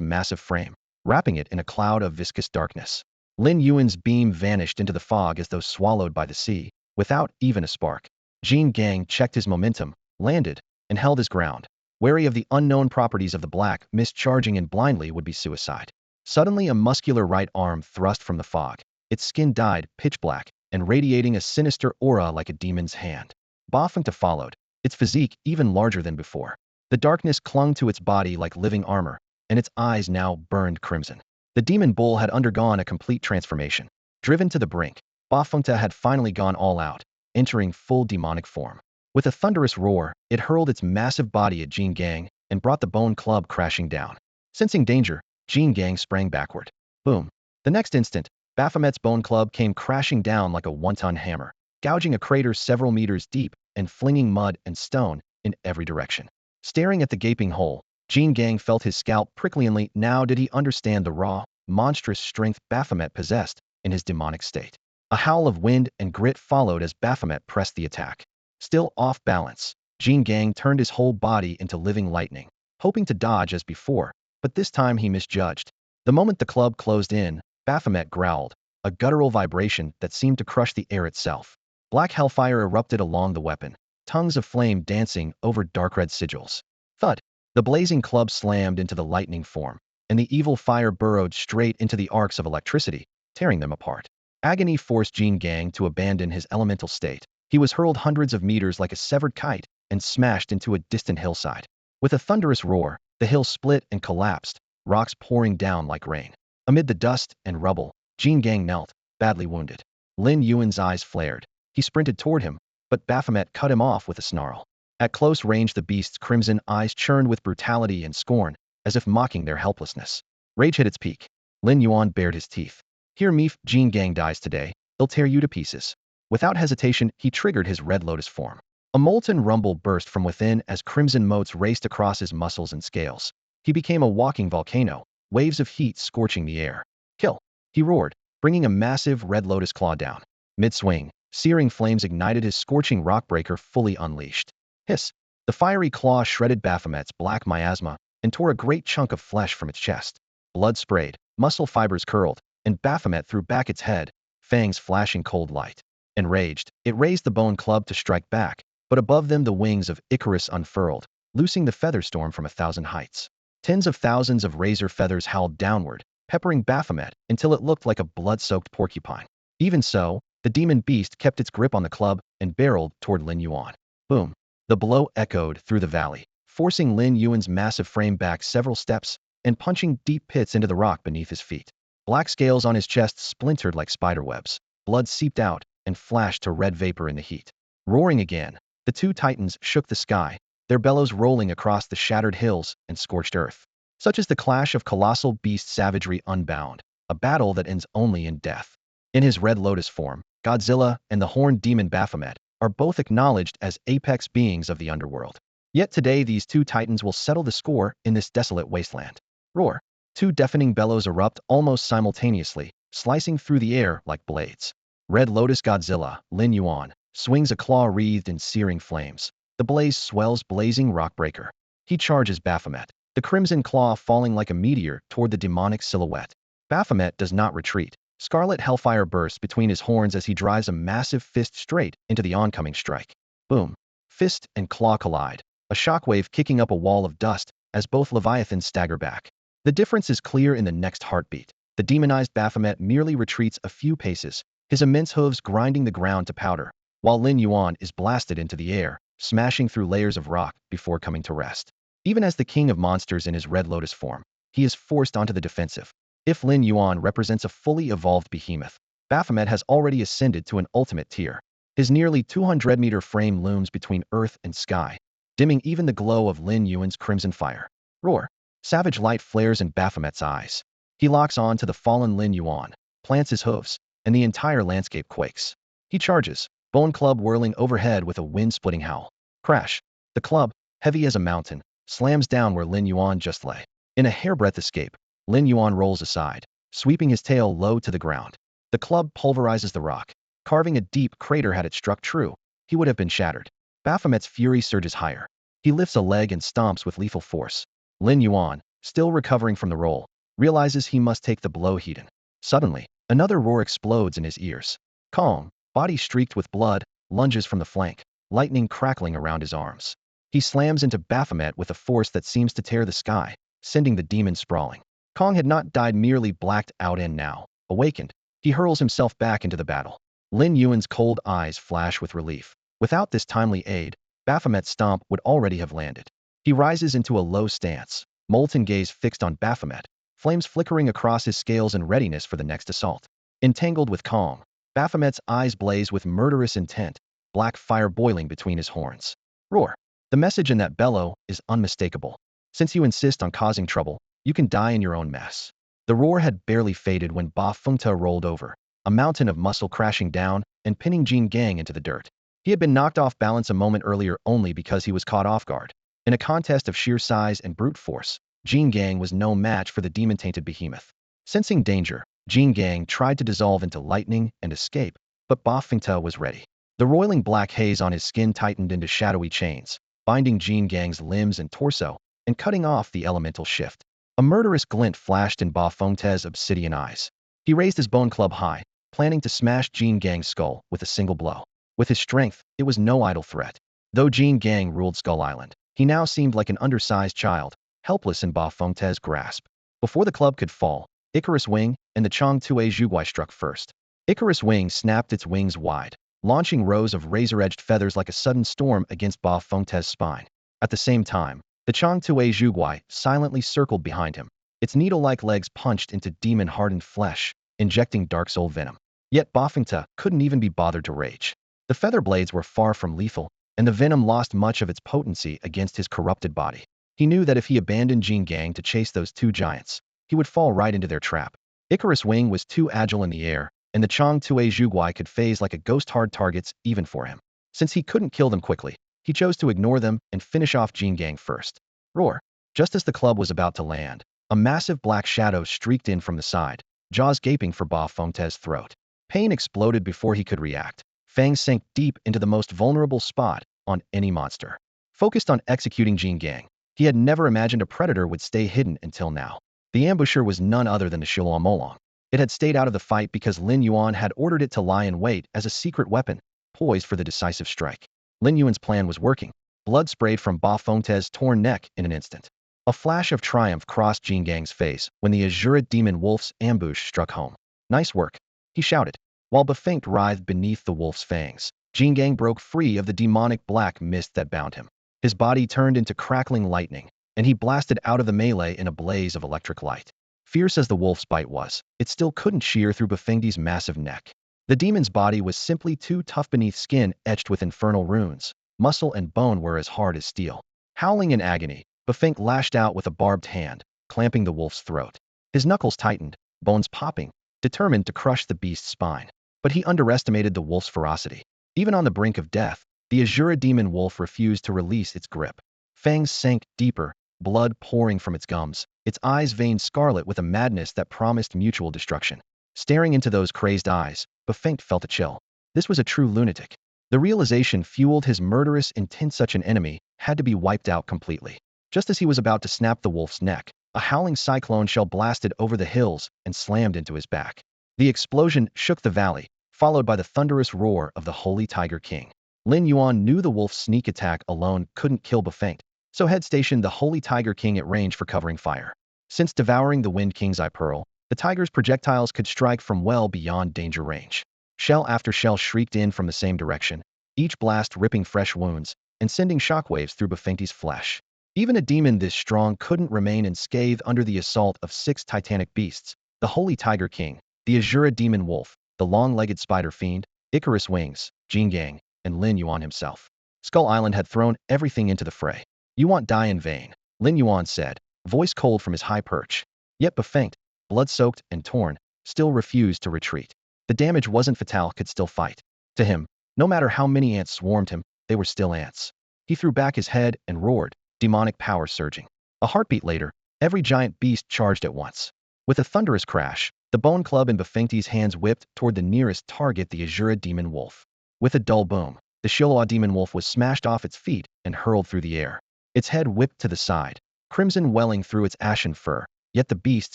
massive frame, wrapping it in a cloud of viscous darkness. Lin Yuan's beam vanished into the fog as though swallowed by the sea, without even a spark. Jean Gang checked his momentum, landed, and held his ground, wary of the unknown properties of the black mist. Charging in blindly would be suicide. Suddenly, a muscular right arm thrust from the fog, its skin dyed pitch black and radiating a sinister aura like a demon's hand. Ba Fengte followed, its physique even larger than before. The darkness clung to its body like living armor, and its eyes now burned crimson. The demon bull had undergone a complete transformation. Driven to the brink, Ba Fengte had finally gone all out, entering full demonic form. With a thunderous roar, it hurled its massive body at Jean Gang and brought the bone club crashing down. Sensing danger, Jean Gang sprang backward. Boom. The next instant, Baphomet's bone club came crashing down like a 1-ton hammer, gouging a crater several meters deep and flinging mud and stone in every direction. Staring at the gaping hole, Jean Gang felt his scalp prickly. Now did he understand the raw, monstrous strength Baphomet possessed in his demonic state. A howl of wind and grit followed as Baphomet pressed the attack. Still off balance, Jean Gang turned his whole body into living lightning, hoping to dodge as before, but this time he misjudged. The moment the club closed in, Baphomet growled, a guttural vibration that seemed to crush the air itself. Black hellfire erupted along the weapon, tongues of flame dancing over dark red sigils. Thud! The blazing club slammed into the lightning form, and the evil fire burrowed straight into the arcs of electricity, tearing them apart. Agony forced Jean Gang to abandon his elemental state. He was hurled hundreds of meters like a severed kite and smashed into a distant hillside. With a thunderous roar, the hill split and collapsed, rocks pouring down like rain. Amid the dust and rubble, Jean Gang knelt, badly wounded. Lin Yuan's eyes flared. He sprinted toward him, but Baphomet cut him off with a snarl. At close range, the beast's crimson eyes churned with brutality and scorn, as if mocking their helplessness. Rage hit its peak. Lin Yuan bared his teeth. Hear me, if Jean Gang dies today, they'll tear you to pieces. Without hesitation, he triggered his red lotus form. A molten rumble burst from within as crimson motes raced across his muscles and scales. He became a walking volcano, waves of heat scorching the air. Kill! He roared, bringing a massive red lotus claw down. Mid-swing, searing flames ignited his scorching rockbreaker fully unleashed. Hiss! The fiery claw shredded Baphomet's black miasma and tore a great chunk of flesh from its chest. Blood sprayed, muscle fibers curled, and Baphomet threw back its head, fangs flashing cold light. Enraged, it raised the bone club to strike back, but above them the wings of Icarus unfurled, loosing the feather storm from 1,000 heights. Tens of thousands of razor feathers howled downward, peppering Baphomet until it looked like a blood-soaked porcupine. Even so, the demon beast kept its grip on the club and barreled toward Lin Yuan. Boom! The blow echoed through the valley, forcing Lin Yuan's massive frame back several steps and punching deep pits into the rock beneath his feet. Black scales on his chest splintered like spiderwebs. Blood seeped out and flashed to red vapor in the heat. Roaring again, the two titans shook the sky, their bellows rolling across the shattered hills and scorched earth. Such is the clash of colossal beast savagery unbound, a battle that ends only in death. In his red lotus form, Godzilla and the horned demon Baphomet are both acknowledged as apex beings of the underworld. Yet today these two titans will settle the score in this desolate wasteland. Roar! Two deafening bellows erupt almost simultaneously, slicing through the air like blades. Red Lotus Godzilla, Lin Yuan, swings a claw wreathed in searing flames. The blaze swells blazing rockbreaker. He charges Baphomet, the crimson claw falling like a meteor toward the demonic silhouette. Baphomet does not retreat. Scarlet hellfire bursts between his horns as he drives a massive fist straight into the oncoming strike. Boom! Fist and claw collide, a shockwave kicking up a wall of dust as both leviathans stagger back. The difference is clear in the next heartbeat. The demonized Baphomet merely retreats a few paces, his immense hooves grinding the ground to powder, while Lin Yuan is blasted into the air, smashing through layers of rock before coming to rest. Even as the king of monsters in his red lotus form, he is forced onto the defensive. If Lin Yuan represents a fully evolved behemoth, Baphomet has already ascended to an ultimate tier. His nearly 200-meter frame looms between earth and sky, dimming even the glow of Lin Yuan's crimson fire. Roar! Savage light flares in Baphomet's eyes. He locks on to the fallen Lin Yuan, plants his hooves, and the entire landscape quakes. He charges, bone club whirling overhead with a wind-splitting howl. Crash! The club, heavy as a mountain, slams down where Lin Yuan just lay. In a hairbreadth escape, Lin Yuan rolls aside, sweeping his tail low to the ground. The club pulverizes the rock, carving a deep crater. Had it struck true, he would have been shattered. Baphomet's fury surges higher. He lifts a leg and stomps with lethal force. Lin Yuan, still recovering from the roll, realizes he must take the blow heated. Suddenly, another roar explodes in his ears. Kong, body streaked with blood, lunges from the flank, lightning crackling around his arms. He slams into Baphomet with a force that seems to tear the sky, sending the demon sprawling. Kong had not died, merely blacked out, and now, awakened, he hurls himself back into the battle. Lin Yuan's cold eyes flash with relief. Without this timely aid, Baphomet's stomp would already have landed. He rises into a low stance, molten gaze fixed on Baphomet, flames flickering across his scales in readiness for the next assault. Entangled with Kong, Baphomet's eyes blaze with murderous intent, black fire boiling between his horns. Roar! The message in that bellow is unmistakable. Since you insist on causing trouble, you can die in your own mess. The roar had barely faded when Ba Fengta rolled over, a mountain of muscle crashing down and pinning Jean Gang into the dirt. He had been knocked off balance a moment earlier only because he was caught off guard. In a contest of sheer size and brute force, Jin Gang was no match for the demon-tainted behemoth. Sensing danger, Jin Gang tried to dissolve into lightning and escape, but Ba Fengte was ready. The roiling black haze on his skin tightened into shadowy chains, binding Jin Gang's limbs and torso, and cutting off the elemental shift. A murderous glint flashed in Ba Fengte's obsidian eyes. He raised his bone club high, planning to smash Jin Gang's skull with a single blow. With his strength, it was no idle threat. Though Jin Gang ruled Skull Island, he now seemed like an undersized child, helpless in Ba Fengte's grasp. Before the club could fall, Icarus Wing and the Chang Tue Zhuguai struck first. Icarus Wing snapped its wings wide, launching rows of razor-edged feathers like a sudden storm against Ba Fengte's spine. At the same time, the Chang Tue Zhuguai silently circled behind him. Its needle-like legs punched into demon-hardened flesh, injecting dark soul venom. Yet Ba Fengte couldn't even be bothered to rage. The feather blades were far from lethal, and the venom lost much of its potency against his corrupted body. He knew that if he abandoned Jin Gang to chase those two giants, he would fall right into their trap. Icarus Wing was too agile in the air, and the Chang Tue Zhuguai could phase like a ghost-hard targets even for him. Since he couldn't kill them quickly, he chose to ignore them and finish off Jin Gang first. Roar! Just as the club was about to land, a massive black shadow streaked in from the side, jaws gaping for Ba Fengte's throat. Pain exploded before he could react. Fangs sank deep into the most vulnerable spot on any monster. Focused on executing Jin Gang, he had never imagined a predator would stay hidden until now. The ambusher was none other than the Shilong Molong. It had stayed out of the fight because Lin Yuan had ordered it to lie in wait as a secret weapon, poised for the decisive strike. Lin Yuan's plan was working. Blood sprayed from Ba Fengte's torn neck in an instant. A flash of triumph crossed Jin Gang's face when the Azure Demon Wolf's ambush struck home. Nice work, he shouted. While Ba Fengte writhed beneath the wolf's fangs, Jin Gang broke free of the demonic black mist that bound him. His body turned into crackling lightning, and he blasted out of the melee in a blaze of electric light. Fierce as the wolf's bite was, it still couldn't shear through Ba Fengte's massive neck. The demon's body was simply too tough beneath skin etched with infernal runes. Muscle and bone were as hard as steel. Howling in agony, Ba Fengte lashed out with a barbed hand, clamping the wolf's throat. His knuckles tightened, bones popping, determined to crush the beast's spine. But he underestimated the wolf's ferocity. Even on the brink of death, the Azure demon wolf refused to release its grip. Fangs sank deeper, blood pouring from its gums, its eyes veined scarlet with a madness that promised mutual destruction. Staring into those crazed eyes, Ba Fengte felt a chill. This was a true lunatic. The realization fueled his murderous intent. Such an enemy had to be wiped out completely. Just as he was about to snap the wolf's neck, a howling cyclone shell blasted over the hills and slammed into his back. The explosion shook the valley, followed by the thunderous roar of the Holy Tiger King. Lin Yuan knew the wolf's sneak attack alone couldn't kill Ba Fengte, so had stationed the Holy Tiger King at range for covering fire. Since devouring the Wind King's eye pearl, the tiger's projectiles could strike from well beyond danger range. Shell after shell shrieked in from the same direction, each blast ripping fresh wounds and sending shockwaves through Ba Fengte's flesh. Even a demon this strong couldn't remain unscathed under the assault of 6 titanic beasts: the Holy Tiger King, the Azure Demon Wolf, the long-legged spider fiend, Icarus Wings, Jin Gang, and Lin Yuan himself. Skull Island had thrown everything into the fray. "You won't die in vain," Lin Yuan said, voice cold from his high perch. Yet Ba Fengte, blood-soaked and torn, still refused to retreat. The damage wasn't fatal, could still fight. To him, no matter how many ants swarmed him, they were still ants. He threw back his head and roared, demonic power surging. A heartbeat later, every giant beast charged at once. With a thunderous crash, the bone club in Ba Fengte's hands whipped toward the nearest target, the Azure Demon Wolf. With a dull boom, the Shilong Demon Wolf was smashed off its feet and hurled through the air. Its head whipped to the side, crimson welling through its ashen fur, yet the beast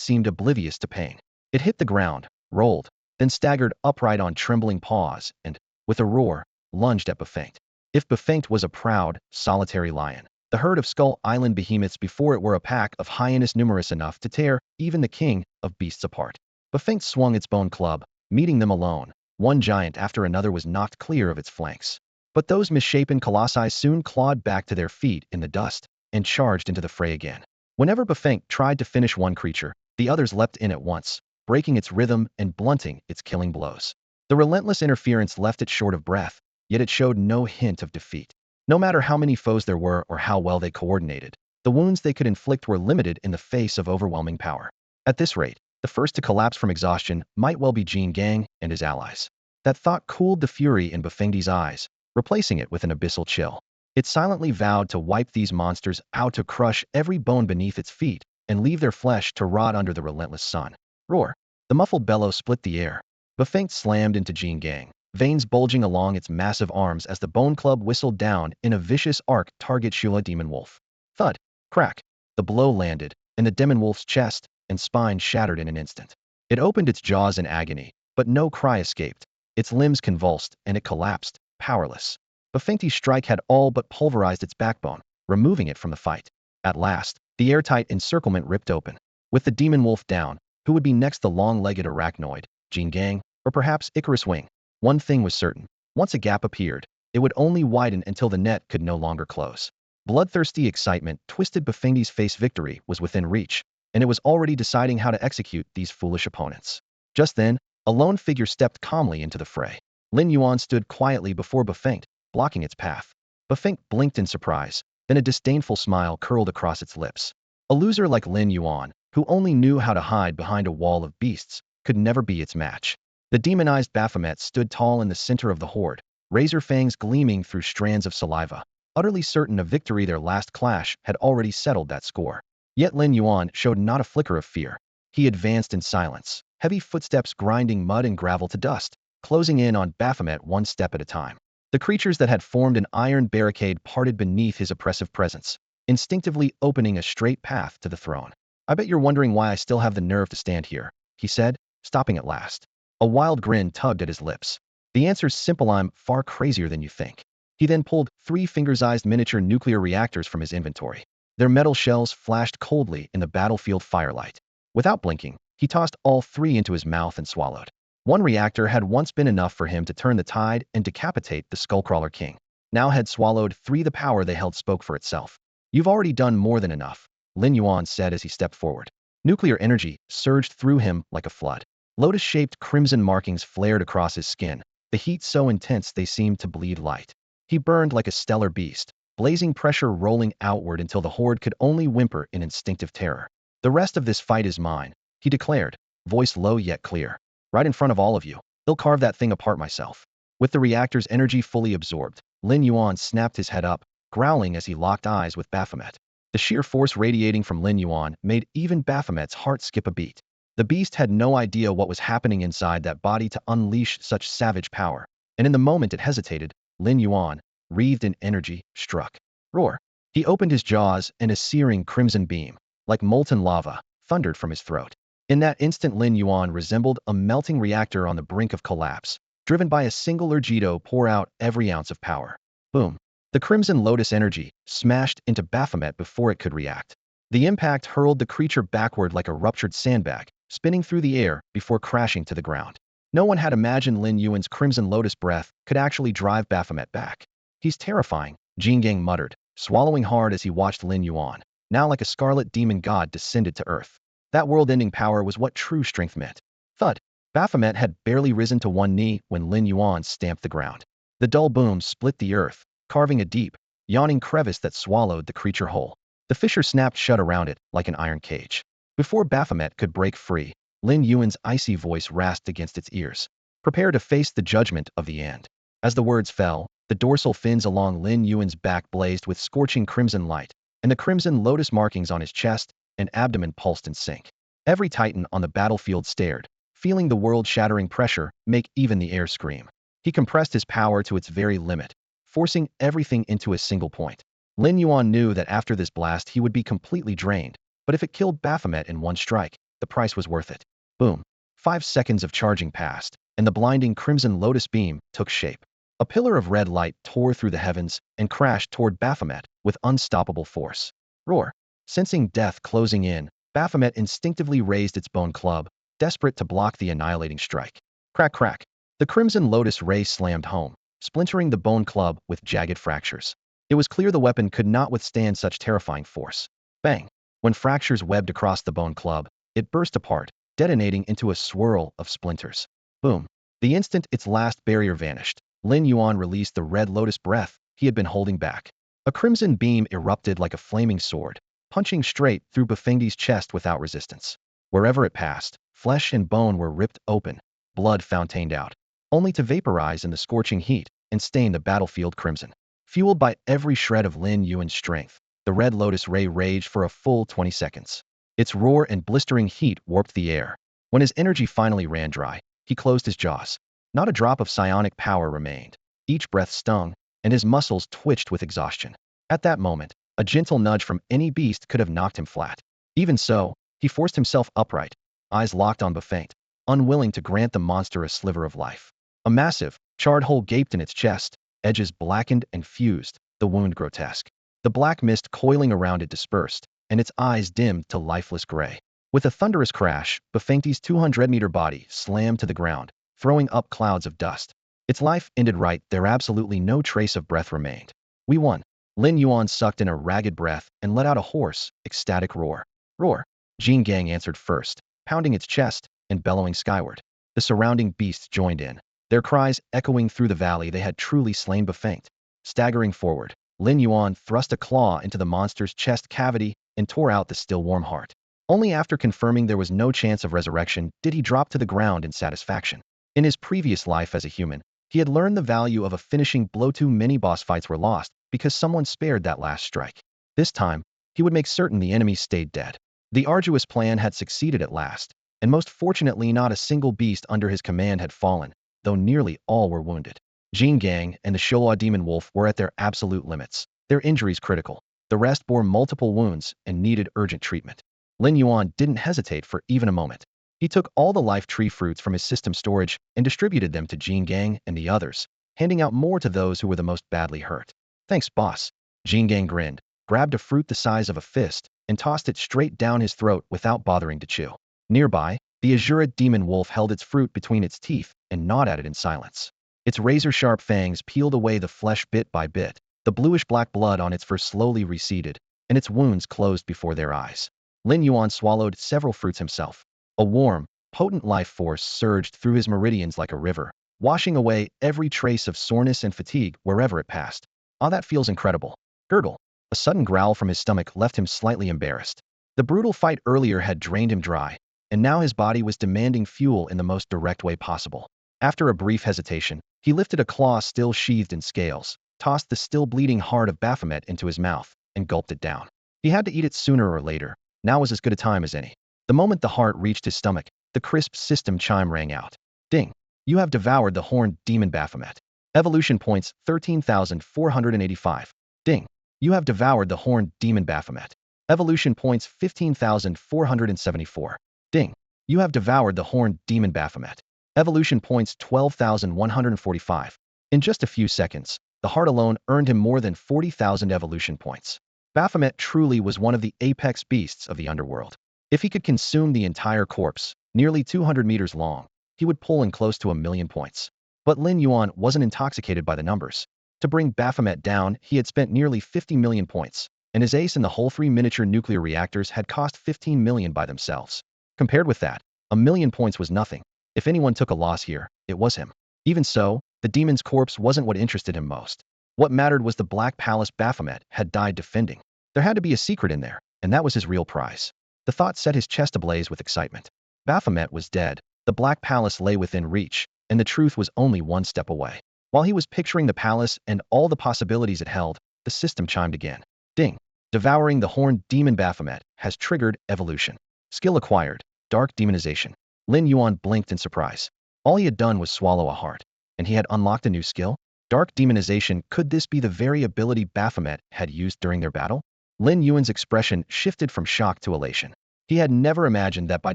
seemed oblivious to pain. It hit the ground, rolled, then staggered upright on trembling paws and, with a roar, lunged at Ba Fengte. If Ba Fengte was a proud, solitary lion, the herd of Skull Island behemoths before it were a pack of hyenas numerous enough to tear even the king of beasts apart. Ba Fengte swung its bone club, meeting them alone. One giant after another was knocked clear of its flanks. But those misshapen colossi soon clawed back to their feet in the dust and charged into the fray again. Whenever Ba Fengte tried to finish one creature, the others leapt in at once, breaking its rhythm and blunting its killing blows. The relentless interference left it short of breath, yet it showed no hint of defeat. No matter how many foes there were or how well they coordinated, the wounds they could inflict were limited in the face of overwhelming power. At this rate, the first to collapse from exhaustion might well be Jin Gang and his allies. That thought cooled the fury in Ba Fengte's eyes, replacing it with an abyssal chill. It silently vowed to wipe these monsters out, to crush every bone beneath its feet and leave their flesh to rot under the relentless sun. Roar! The muffled bellow split the air. Bafeng slammed into Jin Gang, veins bulging along its massive arms as the bone club whistled down in a vicious arc target Shula Demon Wolf. Thud! Crack! The blow landed, and the Demon Wolf's chest and spine shattered in an instant. It opened its jaws in agony, but no cry escaped. Its limbs convulsed, and it collapsed, powerless. Bafeng's strike had all but pulverized its backbone, removing it from the fight. At last, the airtight encirclement ripped open. With the Demon Wolf down, who would be next, the long-legged arachnoid, Jin Gang, or perhaps Icarus Wing? One thing was certain. Once a gap appeared, it would only widen until the net could no longer close. Bloodthirsty excitement twisted Bafeng's face. Victory was within reach, and it was already deciding how to execute these foolish opponents. Just then, a lone figure stepped calmly into the fray. Lin Yuan stood quietly before Bafeng, blocking its path. Bafeng blinked in surprise, then a disdainful smile curled across its lips. A loser like Lin Yuan, who only knew how to hide behind a wall of beasts, could never be its match. The demonized Baphomet stood tall in the center of the horde, razor fangs gleaming through strands of saliva. Utterly certain of victory, their last clash had already settled that score. Yet Lin Yuan showed not a flicker of fear. He advanced in silence, heavy footsteps grinding mud and gravel to dust, closing in on Baphomet one step at a time. The creatures that had formed an iron barricade parted beneath his oppressive presence, instinctively opening a straight path to the throne. "I bet you're wondering why I still have the nerve to stand here," he said, stopping at last. A wild grin tugged at his lips. "The answer's simple. I'm far crazier than you think." He then pulled 3 finger-sized miniature nuclear reactors from his inventory. Their metal shells flashed coldly in the battlefield firelight. Without blinking, he tossed all 3 into his mouth and swallowed. One reactor had once been enough for him to turn the tide and decapitate the Skullcrawler King. Now had swallowed 3, the power they held spoke for itself. "You've already done more than enough," Lin Yuan said as he stepped forward. Nuclear energy surged through him like a flood. Lotus-shaped crimson markings flared across his skin, the heat so intense they seemed to bleed light. He burned like a stellar beast, blazing pressure rolling outward until the horde could only whimper in instinctive terror. "The rest of this fight is mine," he declared, voice low yet clear. "Right in front of all of you. I'll carve that thing apart myself." With the reactor's energy fully absorbed, Lin Yuan snapped his head up, growling as he locked eyes with Baphomet. The sheer force radiating from Lin Yuan made even Baphomet's heart skip a beat. The beast had no idea what was happening inside that body to unleash such savage power, and in the moment it hesitated, Lin Yuan, wreathed in energy, struck. Roar! He opened his jaws, and a searing crimson beam, like molten lava, thundered from his throat. In that instant, Lin Yuan resembled a melting reactor on the brink of collapse, driven by a single urgito pour out every ounce of power. Boom! The Crimson Lotus energy smashed into Baphomet before it could react. The impact hurled the creature backward like a ruptured sandbag, spinning through the air before crashing to the ground. No one had imagined Lin Yuan's Crimson Lotus breath could actually drive Baphomet back. "He's terrifying," Jin Gang muttered, swallowing hard as he watched Lin Yuan, now like a scarlet demon god, descended to earth. That world-ending power was what true strength meant. Thud! Baphomet had barely risen to one knee when Lin Yuan stamped the ground. The dull boom split the earth, carving a deep, yawning crevice that swallowed the creature whole. The fissure snapped shut around it like an iron cage. Before Baphomet could break free, Lin Yuan's icy voice rasped against its ears. "Prepare to face the judgment of the end." As the words fell, the dorsal fins along Lin Yuan's back blazed with scorching crimson light, and the crimson lotus markings on his chest and abdomen pulsed in sync. Every titan on the battlefield stared, feeling the world-shattering pressure make even the air scream. He compressed his power to its very limit, forcing everything into a single point. Lin Yuan knew that after this blast he would be completely drained, but if it killed Baphomet in one strike, the price was worth it. Boom! 5 seconds of charging passed, and the blinding Crimson Lotus beam took shape. A pillar of red light tore through the heavens and crashed toward Baphomet with unstoppable force. Roar! Sensing death closing in, Baphomet instinctively raised its bone club, desperate to block the annihilating strike. Crack crack! The Crimson Lotus ray slammed home, splintering the bone club with jagged fractures. It was clear the weapon could not withstand such terrifying force. Bang! When fractures webbed across the bone club, it burst apart, detonating into a swirl of splinters. Boom! The instant its last barrier vanished, Lin Yuan released the red lotus breath he had been holding back. A crimson beam erupted like a flaming sword, punching straight through Bafeng's chest without resistance. Wherever it passed, flesh and bone were ripped open, blood fountained out, only to vaporize in the scorching heat and stain the battlefield crimson. Fueled by every shred of Lin Yuan's strength, the Red Lotus Ray raged for a full 20 seconds. Its roar and blistering heat warped the air. When his energy finally ran dry, he closed his jaws. Not a drop of psionic power remained. Each breath stung, and his muscles twitched with exhaustion. At that moment, a gentle nudge from any beast could have knocked him flat. Even so, he forced himself upright, eyes locked on Bafang, unwilling to grant the monster a sliver of life. A massive, charred hole gaped in its chest, edges blackened and fused, the wound grotesque. The black mist coiling around it dispersed, and its eyes dimmed to lifeless gray. With a thunderous crash, Bafang's 200-meter body slammed to the ground, throwing up clouds of dust. Its life ended right there. Absolutely no trace of breath remained. We won. Lin Yuan sucked in a ragged breath and let out a hoarse, ecstatic roar. Roar! Jin Gang answered first, pounding its chest and bellowing skyward. The surrounding beasts joined in, their cries echoing through the valley. They had truly slain Bafang. Staggering forward, Lin Yuan thrust a claw into the monster's chest cavity and tore out the still warm heart. Only after confirming there was no chance of resurrection did he drop to the ground in satisfaction. In his previous life as a human, he had learned the value of a finishing blow. Too many boss fights were lost because someone spared that last strike. This time, he would make certain the enemy stayed dead. The arduous plan had succeeded at last, and most fortunately not a single beast under his command had fallen, though nearly all were wounded. Jin Gang and the Showa Demon Wolf were at their absolute limits, their injuries critical. The rest bore multiple wounds and needed urgent treatment. Lin Yuan didn't hesitate for even a moment. He took all the life tree fruits from his system storage and distributed them to Jin Gang and the others, handing out more to those who were the most badly hurt. Thanks, boss. Jin Gang grinned, grabbed a fruit the size of a fist, and tossed it straight down his throat without bothering to chew. Nearby, the Azura Demon Wolf held its fruit between its teeth and gnawed at it in silence. Its razor-sharp fangs peeled away the flesh bit by bit. The bluish-black blood on its fur slowly receded, and its wounds closed before their eyes. Lin Yuan swallowed several fruits himself. A warm, potent life force surged through his meridians like a river, washing away every trace of soreness and fatigue wherever it passed. Ah, that feels incredible. Gurgle. A sudden growl from his stomach left him slightly embarrassed. The brutal fight earlier had drained him dry, and now his body was demanding fuel in the most direct way possible. After a brief hesitation, he lifted a claw still sheathed in scales, tossed the still bleeding heart of Baphomet into his mouth, and gulped it down. He had to eat it sooner or later. Now was as good a time as any. The moment the heart reached his stomach, the crisp system chime rang out. Ding! You have devoured the horned demon Baphomet. Evolution points 13,485. Ding! You have devoured the horned demon Baphomet. Evolution points 15,474. Ding! You have devoured the horned demon Baphomet. Evolution points 12,145. In just a few seconds, the heart alone earned him more than 40,000 evolution points. Baphomet truly was one of the apex beasts of the underworld. If he could consume the entire corpse, nearly 200 meters long, he would pull in close to 1,000,000 points. But Lin Yuan wasn't intoxicated by the numbers. To bring Baphomet down, he had spent nearly 50 million points, and his ace in the whole 3 miniature nuclear reactors had cost 15 million by themselves. Compared with that, 1,000,000 points was nothing. If anyone took a loss here, it was him. Even so, the demon's corpse wasn't what interested him most. What mattered was the Black Palace Baphomet had died defending. There had to be a secret in there, and that was his real prize. The thought set his chest ablaze with excitement. Baphomet was dead, the Black Palace lay within reach, and the truth was only one step away. While he was picturing the palace and all the possibilities it held, the system chimed again. Ding! Devouring the horned demon Baphomet has triggered evolution. Skill acquired, dark demonization. Lin Yuan blinked in surprise. All he had done was swallow a heart, and he had unlocked a new skill? Dark demonization. Could this be the very ability Baphomet had used during their battle? Lin Yuan's expression shifted from shock to elation. He had never imagined that by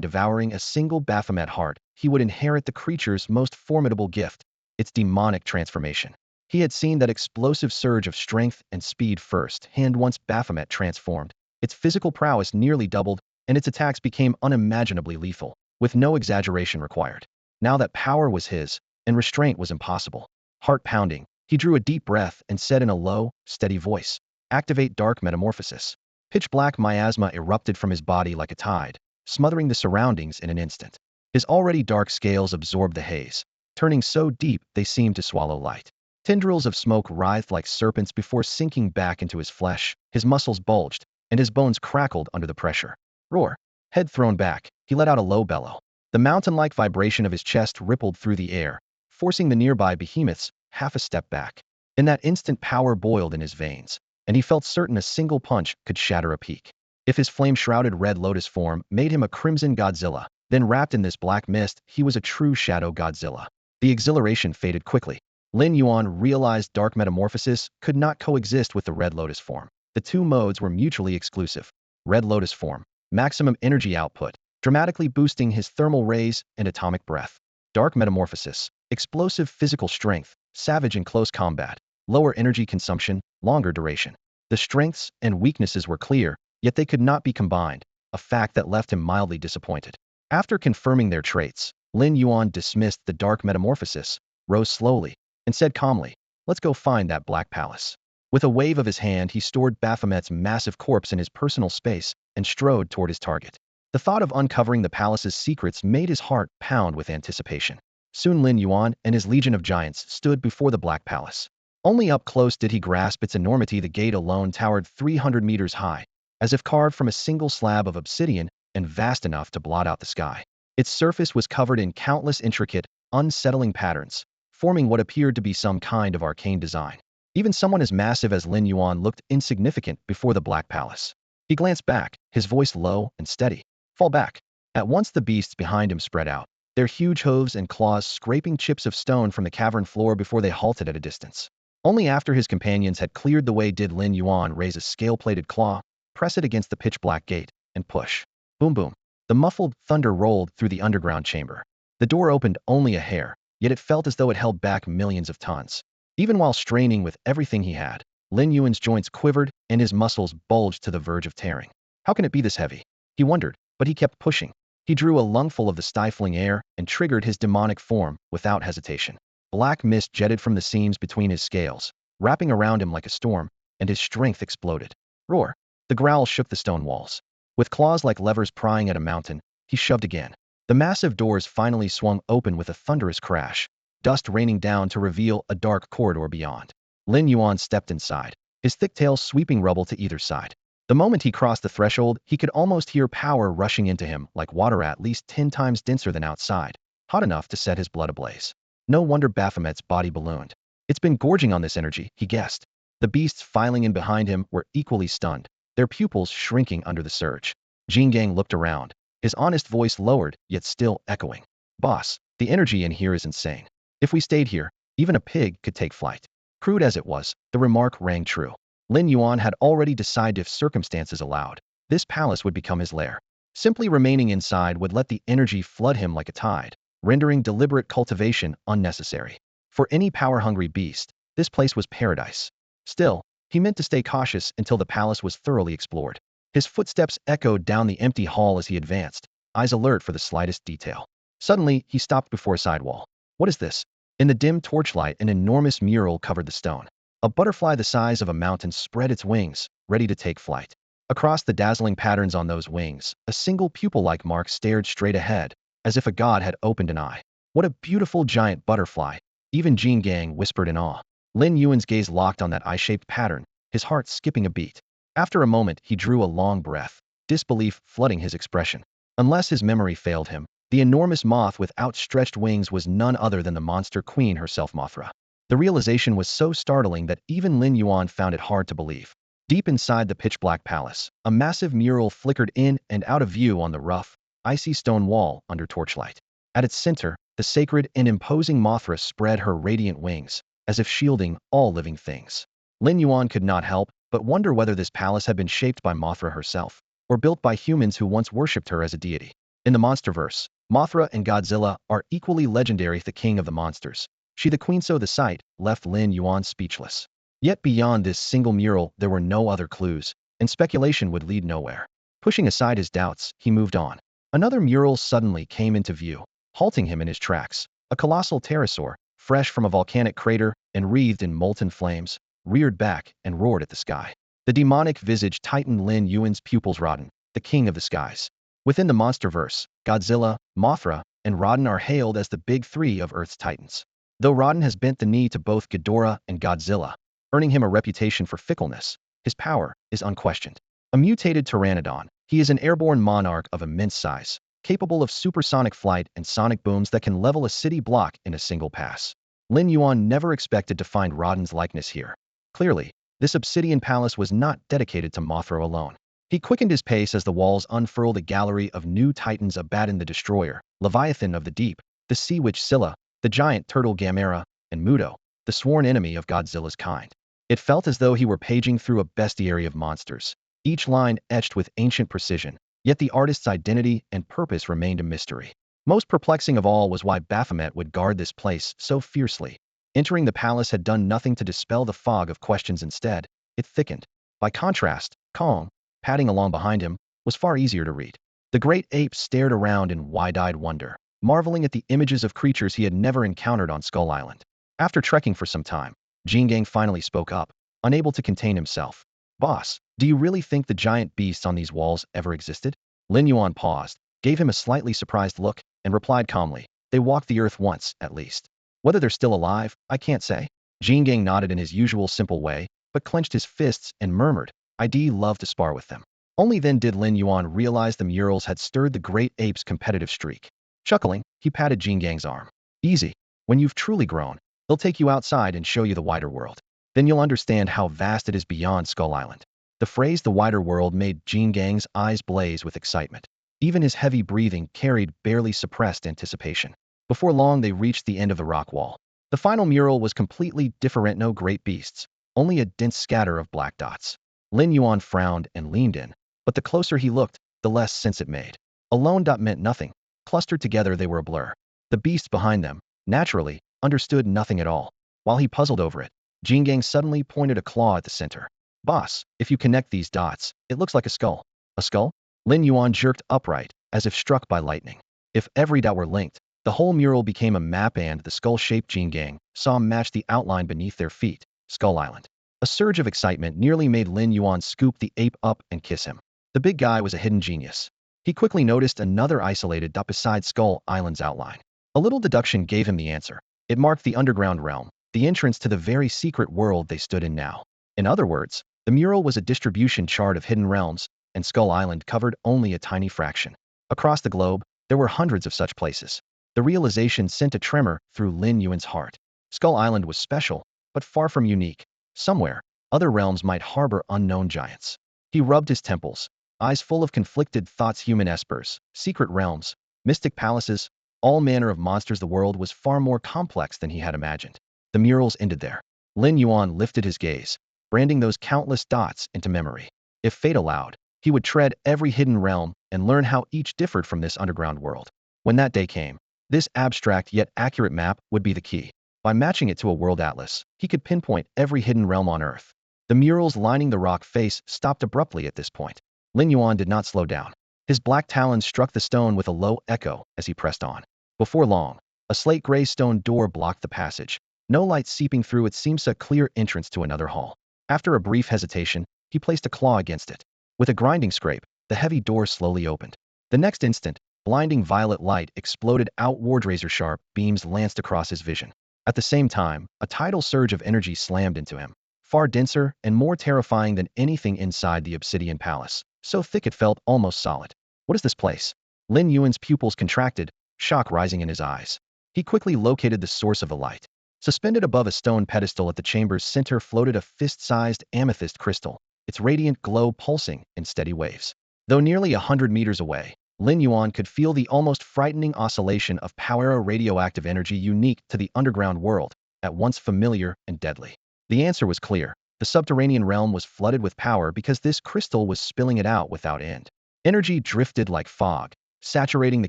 devouring a single Baphomet heart, he would inherit the creature's most formidable gift, its demonic transformation. He had seen that explosive surge of strength and speed firsthand once Baphomet transformed. Its physical prowess nearly doubled, and its attacks became unimaginably lethal, with no exaggeration required. Now that power was his, and restraint was impossible. Heart pounding, he drew a deep breath and said in a low, steady voice, "Activate dark metamorphosis." Pitch black miasma erupted from his body like a tide, smothering the surroundings in an instant. His already dark scales absorbed the haze, turning so deep they seemed to swallow light. Tendrils of smoke writhed like serpents before sinking back into his flesh. His muscles bulged, and his bones crackled under the pressure. Roar! Head thrown back, he let out a low bellow. The mountain-like vibration of his chest rippled through the air, forcing the nearby behemoths, half a step back. In that instant, power boiled in his veins, and he felt certain a single punch could shatter a peak. If his flame-shrouded red lotus form made him a crimson Godzilla, then wrapped in this black mist, he was a true shadow Godzilla. The exhilaration faded quickly. Lin Yuan realized dark metamorphosis could not coexist with the red lotus form. The two modes were mutually exclusive. Red lotus form, maximum energy output, dramatically boosting his thermal rays and atomic breath. Dark metamorphosis, explosive physical strength, savage in close combat, lower energy consumption, longer duration. The strengths and weaknesses were clear, yet they could not be combined, a fact that left him mildly disappointed. After confirming their traits, Lin Yuan dismissed the dark metamorphosis, rose slowly, and said calmly, "Let's go find that black palace." With a wave of his hand, he stored Baphomet's massive corpse in his personal space and strode toward his target. The thought of uncovering the palace's secrets made his heart pound with anticipation. Soon Lin Yuan and his legion of giants stood before the black palace. Only up close did he grasp its enormity. The gate alone towered 300 meters high, as if carved from a single slab of obsidian and vast enough to blot out the sky. Its surface was covered in countless intricate, unsettling patterns, forming what appeared to be some kind of arcane design. Even someone as massive as Lin Yuan looked insignificant before the Black Palace. He glanced back, his voice low and steady. "Fall back." At once the beasts behind him spread out, their huge hooves and claws scraping chips of stone from the cavern floor before they halted at a distance. Only after his companions had cleared the way did Lin Yuan raise a scale-plated claw, press it against the pitch-black gate, and push. Boom boom. The muffled thunder rolled through the underground chamber. The door opened only a hair, yet it felt as though it held back millions of tons. Even while straining with everything he had, Lin Yuan's joints quivered and his muscles bulged to the verge of tearing. How can it be this heavy? He wondered, but he kept pushing. He drew a lungful of the stifling air and triggered his demonic form without hesitation. Black mist jetted from the seams between his scales, wrapping around him like a storm, and his strength exploded. Roar! The growl shook the stone walls. With claws like levers prying at a mountain, he shoved again. The massive doors finally swung open with a thunderous crash, dust raining down to reveal a dark corridor beyond. Lin Yuan stepped inside, his thick tail sweeping rubble to either side. The moment he crossed the threshold, he could almost hear power rushing into him like water at least 10 times denser than outside, hot enough to set his blood ablaze. No wonder Baphomet's body ballooned. It's been gorging on this energy, he guessed. The beasts filing in behind him were equally stunned, their pupils shrinking under the surge. Jingang looked around, his honest voice lowered, yet still echoing. "Boss, the energy in here is insane. If we stayed here, even a pig could take flight." Crude as it was, the remark rang true. Lin Yuan had already decided if circumstances allowed, this palace would become his lair. Simply remaining inside would let the energy flood him like a tide, rendering deliberate cultivation unnecessary. For any power-hungry beast, this place was paradise. Still, he meant to stay cautious until the palace was thoroughly explored. His footsteps echoed down the empty hall as he advanced, eyes alert for the slightest detail. Suddenly, he stopped before a side wall. What is this? In the dim torchlight, an enormous mural covered the stone. A butterfly the size of a mountain spread its wings, ready to take flight. Across the dazzling patterns on those wings, a single pupil-like mark stared straight ahead, as if a god had opened an eye. What a beautiful giant butterfly! Even Jin Gang whispered in awe. Lin Yuan's gaze locked on that eye-shaped pattern, his heart skipping a beat. After a moment, he drew a long breath, disbelief flooding his expression. Unless his memory failed him, the enormous moth with outstretched wings was none other than the monster queen herself, Mothra. The realization was so startling that even Lin Yuan found it hard to believe. Deep inside the pitch-black palace, a massive mural flickered in and out of view on the rough, icy stone wall under torchlight. At its center, the sacred and imposing Mothra spread her radiant wings, as if shielding all living things. Lin Yuan could not help but wonder whether this palace had been shaped by Mothra herself, or built by humans who once worshipped her as a deity. In the monsterverse, Mothra and Godzilla are equally legendary. The king of the monsters, she the queen. So the sight left Lin Yuan speechless. Yet beyond this single mural there were no other clues, and speculation would lead nowhere. Pushing aside his doubts, he moved on. Another mural suddenly came into view, halting him in his tracks. A colossal pterosaur, fresh from a volcanic crater and wreathed in molten flames, reared back and roared at the sky. The demonic visage tightened. Lin Yuan's pupils. Rodan, the king of the skies. Within the monsterverse, Godzilla, Mothra, and Rodan are hailed as the big three of Earth's titans. Though Rodan has bent the knee to both Ghidorah and Godzilla, earning him a reputation for fickleness, his power is unquestioned. A mutated pteranodon, he is an airborne monarch of immense size, capable of supersonic flight and sonic booms that can level a city block in a single pass. Lin Yuan never expected to find Rodden's likeness here. Clearly, this obsidian palace was not dedicated to Mothra alone. He quickened his pace as the walls unfurled a gallery of new titans: Abaddon the Destroyer, Leviathan of the Deep, the Sea Witch Scylla, the giant turtle Gamera, and Mudo, the sworn enemy of Godzilla's kind. It felt as though he were paging through a bestiary of monsters, each line etched with ancient precision, yet the artist's identity and purpose remained a mystery. Most perplexing of all was why Baphomet would guard this place so fiercely. Entering the palace had done nothing to dispel the fog of questions. Instead, it thickened. By contrast, Kong, padding along behind him, was far easier to read. The great ape stared around in wide-eyed wonder, marveling at the images of creatures he had never encountered on Skull Island. After trekking for some time, Jingang finally spoke up, unable to contain himself. "Boss, do you really think the giant beasts on these walls ever existed?" Lin Yuan paused, gave him a slightly surprised look, and replied calmly, "They walked the earth once, at least. Whether they're still alive, I can't say." Jingang nodded in his usual simple way, but clenched his fists and murmured, "I'd love to spar with them." Only then did Lin Yuan realize the murals had stirred the great ape's competitive streak. Chuckling, he patted Jingang's arm. "Easy. When you've truly grown, they'll take you outside and show you the wider world. Then you'll understand how vast it is beyond Skull Island." The phrase "the wider world" made Jingang's eyes blaze with excitement. Even his heavy breathing carried barely suppressed anticipation. Before long, they reached the end of the rock wall. The final mural was completely different: no great beasts, only a dense scatter of black dots. Lin Yuan frowned and leaned in, but the closer he looked, the less sense it made. A lone dot meant nothing. Clustered together, they were a blur. The beasts behind them, naturally, understood nothing at all. While he puzzled over it, Jingang suddenly pointed a claw at the center. "Boss, if you connect these dots, it looks like a skull." "A skull?" Lin Yuan jerked upright, as if struck by lightning. If every dot were linked, the whole mural became a map, and the skull-shaped Jingang saw match the outline beneath their feet: Skull Island. A surge of excitement nearly made Lin Yuan scoop the ape up and kiss him. The big guy was a hidden genius. He quickly noticed another isolated dot beside Skull Island's outline. A little deduction gave him the answer. It marked the underground realm, the entrance to the very secret world they stood in now. In other words, the mural was a distribution chart of hidden realms, and Skull Island covered only a tiny fraction. Across the globe, there were hundreds of such places. The realization sent a tremor through Lin Yuan's heart. Skull Island was special, but far from unique. Somewhere, other realms might harbor unknown giants. He rubbed his temples, eyes full of conflicted thoughts: human espers, secret realms, mystic palaces, all manner of monsters. The world was far more complex than he had imagined. The murals ended there. Lin Yuan lifted his gaze, branding those countless dots into memory. If fate allowed, he would tread every hidden realm and learn how each differed from this underground world. When that day came, this abstract yet accurate map would be the key. By matching it to a world atlas, he could pinpoint every hidden realm on Earth. The murals lining the rock face stopped abruptly at this point. Lin Yuan did not slow down. His black talons struck the stone with a low echo as he pressed on. Before long, a slate-gray stone door blocked the passage. No light seeping through, it seemed a clear entrance to another hall. After a brief hesitation, he placed a claw against it. With a grinding scrape, the heavy door slowly opened. The next instant, blinding violet light exploded outward. Razor-sharp beams lanced across his vision. At the same time, a tidal surge of energy slammed into him, far denser and more terrifying than anything inside the obsidian palace, so thick it felt almost solid. "What is this place?" Lin Yuan's pupils contracted, shock rising in his eyes. He quickly located the source of the light. Suspended above a stone pedestal at the chamber's center floated a fist-sized amethyst crystal, its radiant glow pulsing in steady waves. Though nearly 100 meters away, Lin Yuan could feel the almost frightening oscillation of power, radioactive energy unique to the underground world, at once familiar and deadly. The answer was clear. The subterranean realm was flooded with power because this crystal was spilling it out without end. Energy drifted like fog, saturating the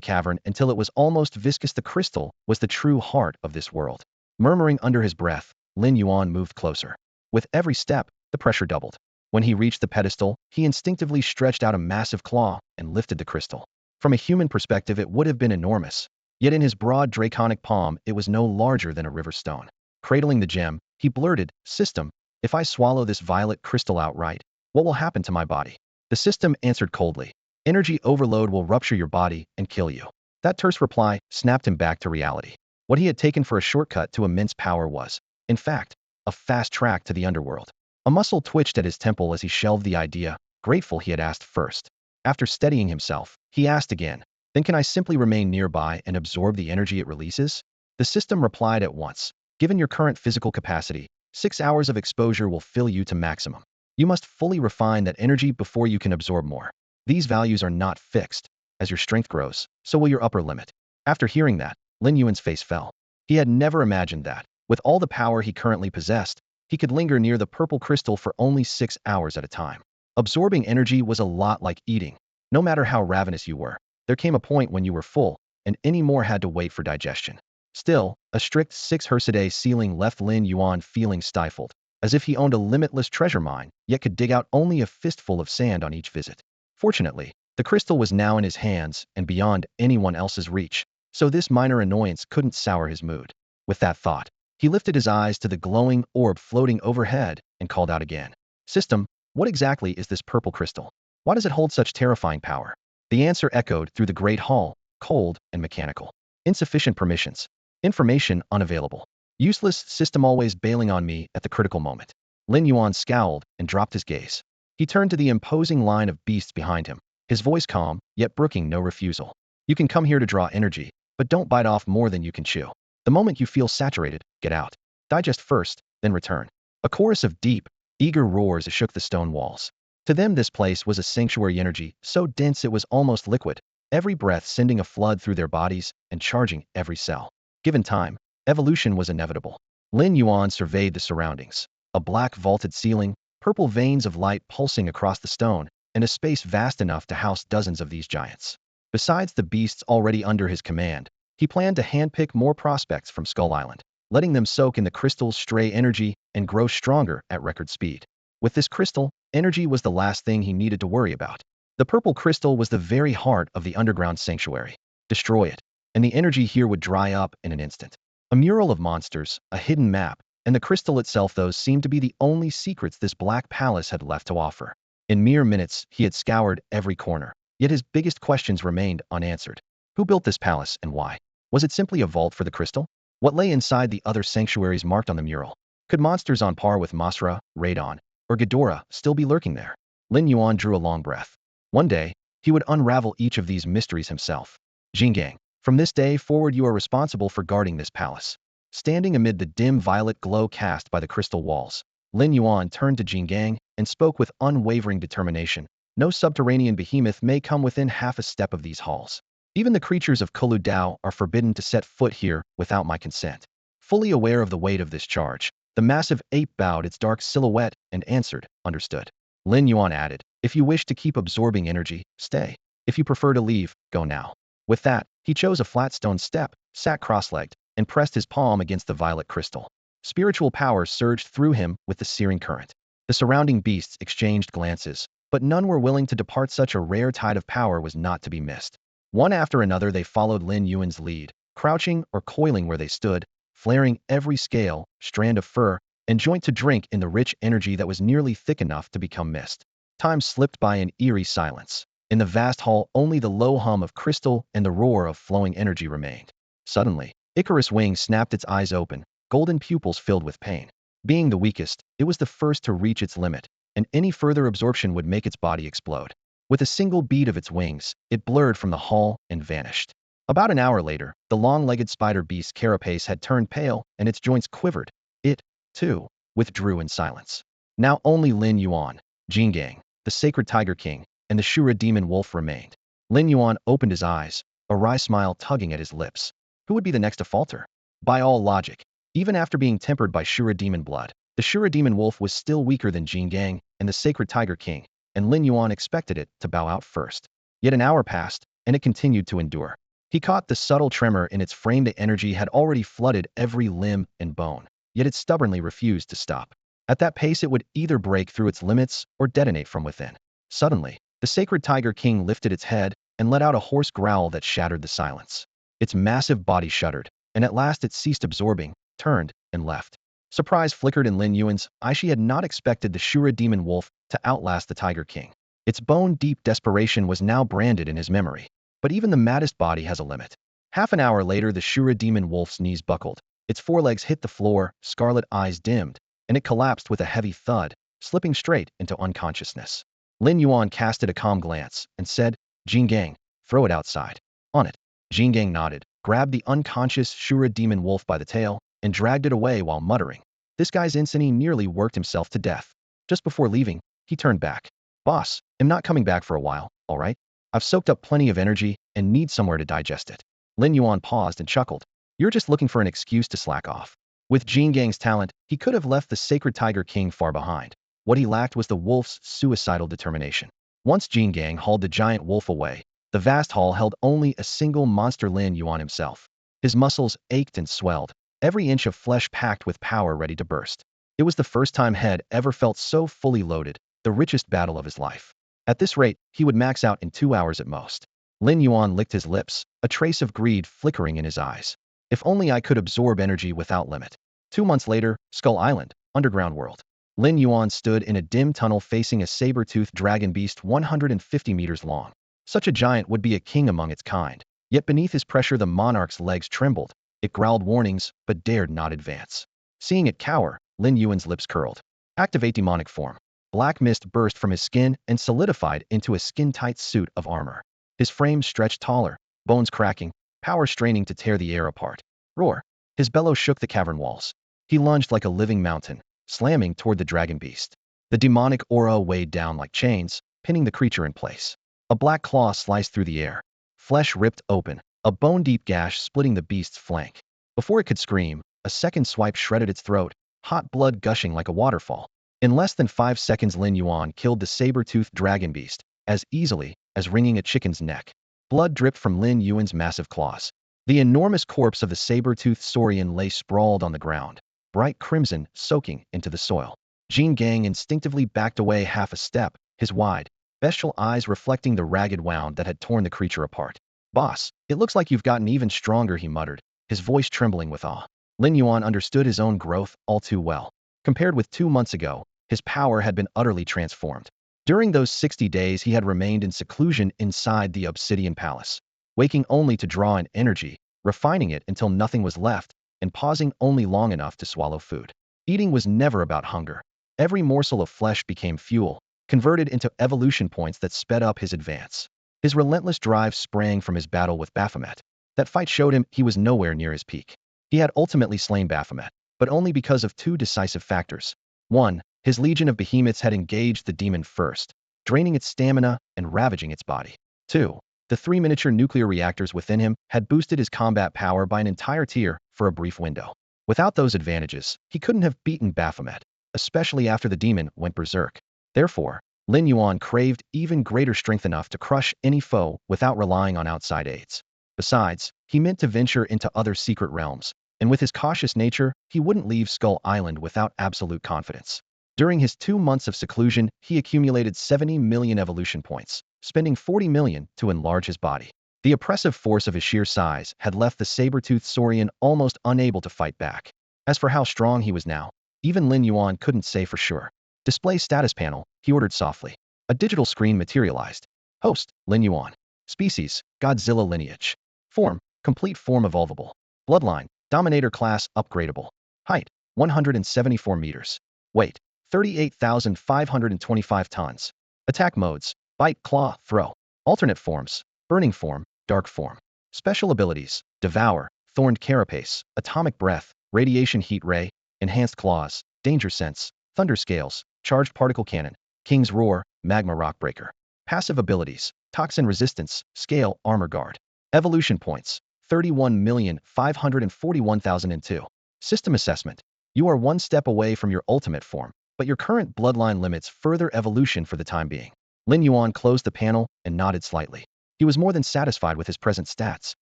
cavern until it was almost viscous. The crystal was the true heart of this world. Murmuring under his breath, Lin Yuan moved closer. With every step, the pressure doubled. When he reached the pedestal, he instinctively stretched out a massive claw and lifted the crystal. From a human perspective, it would have been enormous. Yet in his broad draconic palm, it was no larger than a river stone. Cradling the gem, he blurted, "System, if I swallow this violet crystal outright, what will happen to my body?" The system answered coldly, "Energy overload will rupture your body and kill you." That terse reply snapped him back to reality. What he had taken for a shortcut to immense power was, in fact, a fast track to the underworld. A muscle twitched at his temple as he shelved the idea, grateful he had asked first. After steadying himself, he asked again, "Then can I simply remain nearby and absorb the energy it releases?" The system replied at once, Given your current physical capacity, 6 hours of exposure will fill you to maximum. You must fully refine that energy before you can absorb more. These values are not fixed. As your strength grows, so will your upper limit. After hearing that, Lin Yuan's face fell. He had never imagined that, with all the power he currently possessed, he could linger near the purple crystal for only 6 hours at a time. Absorbing energy was a lot like eating. No matter how ravenous you were, there came a point when you were full, and any more had to wait for digestion. Still, a strict 6 hertz-a-day ceiling left Lin Yuan feeling stifled, as if he owned a limitless treasure mine, yet could dig out only a fistful of sand on each visit. Fortunately, the crystal was now in his hands and beyond anyone else's reach, so this minor annoyance couldn't sour his mood. With that thought, he lifted his eyes to the glowing orb floating overhead and called out again. System, what exactly is this purple crystal? Why does it hold such terrifying power? The answer echoed through the great hall, cold and mechanical. Insufficient permissions. Information unavailable. Useless system always bailing on me at the critical moment. Lin Yuan scowled and dropped his gaze. He turned to the imposing line of beasts behind him, his voice calm, yet brooking no refusal. You can come here to draw energy, but don't bite off more than you can chew. The moment you feel saturated, get out. Digest first, then return. A chorus of deep, eager roars shook the stone walls. To them this place was a sanctuary energy, so dense it was almost liquid, every breath sending a flood through their bodies and charging every cell. Given time, evolution was inevitable. Lin Yuan surveyed the surroundings. A black vaulted ceiling, purple veins of light pulsing across the stone, and a space vast enough to house dozens of these giants. Besides the beasts already under his command, he planned to handpick more prospects from Skull Island, letting them soak in the crystal's stray energy and grow stronger at record speed. With this crystal, energy was the last thing he needed to worry about. The purple crystal was the very heart of the underground sanctuary. Destroy it, and the energy here would dry up in an instant. A mural of monsters, a hidden map, and the crystal itself, those seemed to be the only secrets this black palace had left to offer. In mere minutes, he had scoured every corner, yet his biggest questions remained unanswered. Who built this palace and why? Was it simply a vault for the crystal? What lay inside the other sanctuaries marked on the mural? Could monsters on par with Masra, Radon, or Ghidorah still be lurking there? Lin Yuan drew a long breath. One day, he would unravel each of these mysteries himself. Jingang, from this day forward you are responsible for guarding this palace. Standing amid the dim violet glow cast by the crystal walls, Lin Yuan turned to Jingang and spoke with unwavering determination. No subterranean behemoth may come within half a step of these halls. Even the creatures of Kulu Dao are forbidden to set foot here without my consent. Fully aware of the weight of this charge, the massive ape bowed its dark silhouette and answered, understood. Lin Yuan added, if you wish to keep absorbing energy, stay. If you prefer to leave, go now. With that, he chose a flat stone step, sat cross-legged, and pressed his palm against the violet crystal. Spiritual power surged through him with the searing current. The surrounding beasts exchanged glances, but none were willing to depart. Such a rare tide of power was not to be missed. One after another they followed Lin Yuan's lead, crouching or coiling where they stood, flaring every scale, strand of fur, and joint to drink in the rich energy that was nearly thick enough to become mist. Time slipped by in eerie silence. In the vast hall, only the low hum of crystal and the roar of flowing energy remained. Suddenly, Icarus' wing snapped, its eyes open, golden pupils filled with pain. Being the weakest, it was the first to reach its limit, and any further absorption would make its body explode. With a single beat of its wings, it blurred from the hall and vanished. About an hour later, the long-legged spider beast's carapace had turned pale and its joints quivered. It, too, withdrew in silence. Now only Lin Yuan, Jingang, the sacred tiger king, and the Shura demon wolf remained. Lin Yuan opened his eyes, a wry smile tugging at his lips. Who would be the next to falter? By all logic, even after being tempered by Shura demon blood, the Shura demon wolf was still weaker than Jingang and the sacred tiger king, and Lin Yuan expected it to bow out first. Yet an hour passed, and it continued to endure. He caught the subtle tremor in its frame. The energy had already flooded every limb and bone, yet it stubbornly refused to stop. At that pace it would either break through its limits or detonate from within. Suddenly, the sacred tiger king lifted its head and let out a hoarse growl that shattered the silence. Its massive body shuddered, and at last it ceased absorbing, turned, and left. Surprise flickered in Lin Yuan's eye. She had not expected the Shura demon wolf to outlast the Tiger King. Its bone-deep desperation was now branded in his memory. But even the maddest body has a limit. Half an hour later, the Shura demon wolf's knees buckled. Its forelegs hit the floor, scarlet eyes dimmed, and it collapsed with a heavy thud, slipping straight into unconsciousness. Lin Yuan casted a calm glance and said, Jingang, throw it outside. On it. Jingang nodded, grabbed the unconscious Shura demon wolf by the tail, and dragged it away while muttering, "This guy's insane nearly worked himself to death." Just before leaving, he turned back. "Boss, I'm not coming back for a while, all right? I've soaked up plenty of energy and need somewhere to digest it." Lin Yuan paused and chuckled. "You're just looking for an excuse to slack off." With Jin Gang's talent, he could have left the sacred Tiger King far behind. What he lacked was the wolf's suicidal determination. Once Jin Gang hauled the giant wolf away, the vast hall held only a single monster, Lin Yuan himself. His muscles ached and swelled, every inch of flesh packed with power ready to burst. It was the first time Head ever felt so fully loaded, the richest battle of his life. At this rate, he would max out in 2 hours at most. Lin Yuan licked his lips, a trace of greed flickering in his eyes. "If only I could absorb energy without limit." 2 months later, Skull Island, underground world. Lin Yuan stood in a dim tunnel facing a saber-toothed dragon beast 150 meters long. Such a giant would be a king among its kind. Yet beneath his pressure the monarch's legs trembled. It growled warnings, but dared not advance. Seeing it cower, Lin Yuan's lips curled. "Activate demonic form." Black mist burst from his skin and solidified into a skin-tight suit of armor. His frame stretched taller, bones cracking, power straining to tear the air apart. Roar! His bellow shook the cavern walls. He lunged like a living mountain, slamming toward the dragon beast. The demonic aura weighed down like chains, pinning the creature in place. A black claw sliced through the air. Flesh ripped open, a bone-deep gash splitting the beast's flank. Before it could scream, a second swipe shredded its throat, hot blood gushing like a waterfall. In less than 5 seconds, Lin Yuan killed the saber-toothed dragon beast, as easily as wringing a chicken's neck. Blood dripped from Lin Yuan's massive claws. The enormous corpse of the saber-toothed saurian lay sprawled on the ground, bright crimson soaking into the soil. Jin Gang instinctively backed away half a step, his wide, bestial eyes reflecting the ragged wound that had torn the creature apart. "Boss, it looks like you've gotten even stronger," he muttered, his voice trembling with awe. Lin Yuan understood his own growth all too well. Compared with 2 months ago, his power had been utterly transformed. During those 60 days he had remained in seclusion inside the Obsidian Palace, waking only to draw in energy, refining it until nothing was left, and pausing only long enough to swallow food. Eating was never about hunger. Every morsel of flesh became fuel, converted into evolution points that sped up his advance. His relentless drive sprang from his battle with Baphomet. That fight showed him he was nowhere near his peak. He had ultimately slain Baphomet, but only because of 2 decisive factors. 1. His legion of behemoths had engaged the demon first, draining its stamina and ravaging its body. 2. The 3 miniature nuclear reactors within him had boosted his combat power by an entire tier for a brief window. Without those advantages, he couldn't have beaten Baphomet, especially after the demon went berserk. Therefore, Lin Yuan craved even greater strength, enough to crush any foe without relying on outside aids. Besides, he meant to venture into other secret realms, and with his cautious nature, he wouldn't leave Skull Island without absolute confidence. During his 2 months of seclusion, he accumulated 70 million evolution points, spending 40 million to enlarge his body. The oppressive force of his sheer size had left the saber-toothed saurian almost unable to fight back. As for how strong he was now, even Lin Yuan couldn't say for sure. "Display status panel," he ordered softly. A digital screen materialized. Host, Lin Yuan. Species, Godzilla lineage. Form, complete form evolvable. Bloodline, Dominator class upgradable. Height, 174 meters. Weight, 38,525 tons. Attack modes, bite, claw, throw. Alternate forms, burning form, dark form. Special abilities, devour, thorned carapace, atomic breath, radiation heat ray, enhanced claws, danger sense, thunder scales, charged particle cannon, king's roar, magma rockbreaker. Passive abilities, toxin resistance, scale, armor guard. Evolution points, 31,541,002. System assessment. You are 1 step away from your ultimate form, but your current bloodline limits further evolution for the time being. Lin Yuan closed the panel and nodded slightly. He was more than satisfied with his present stats.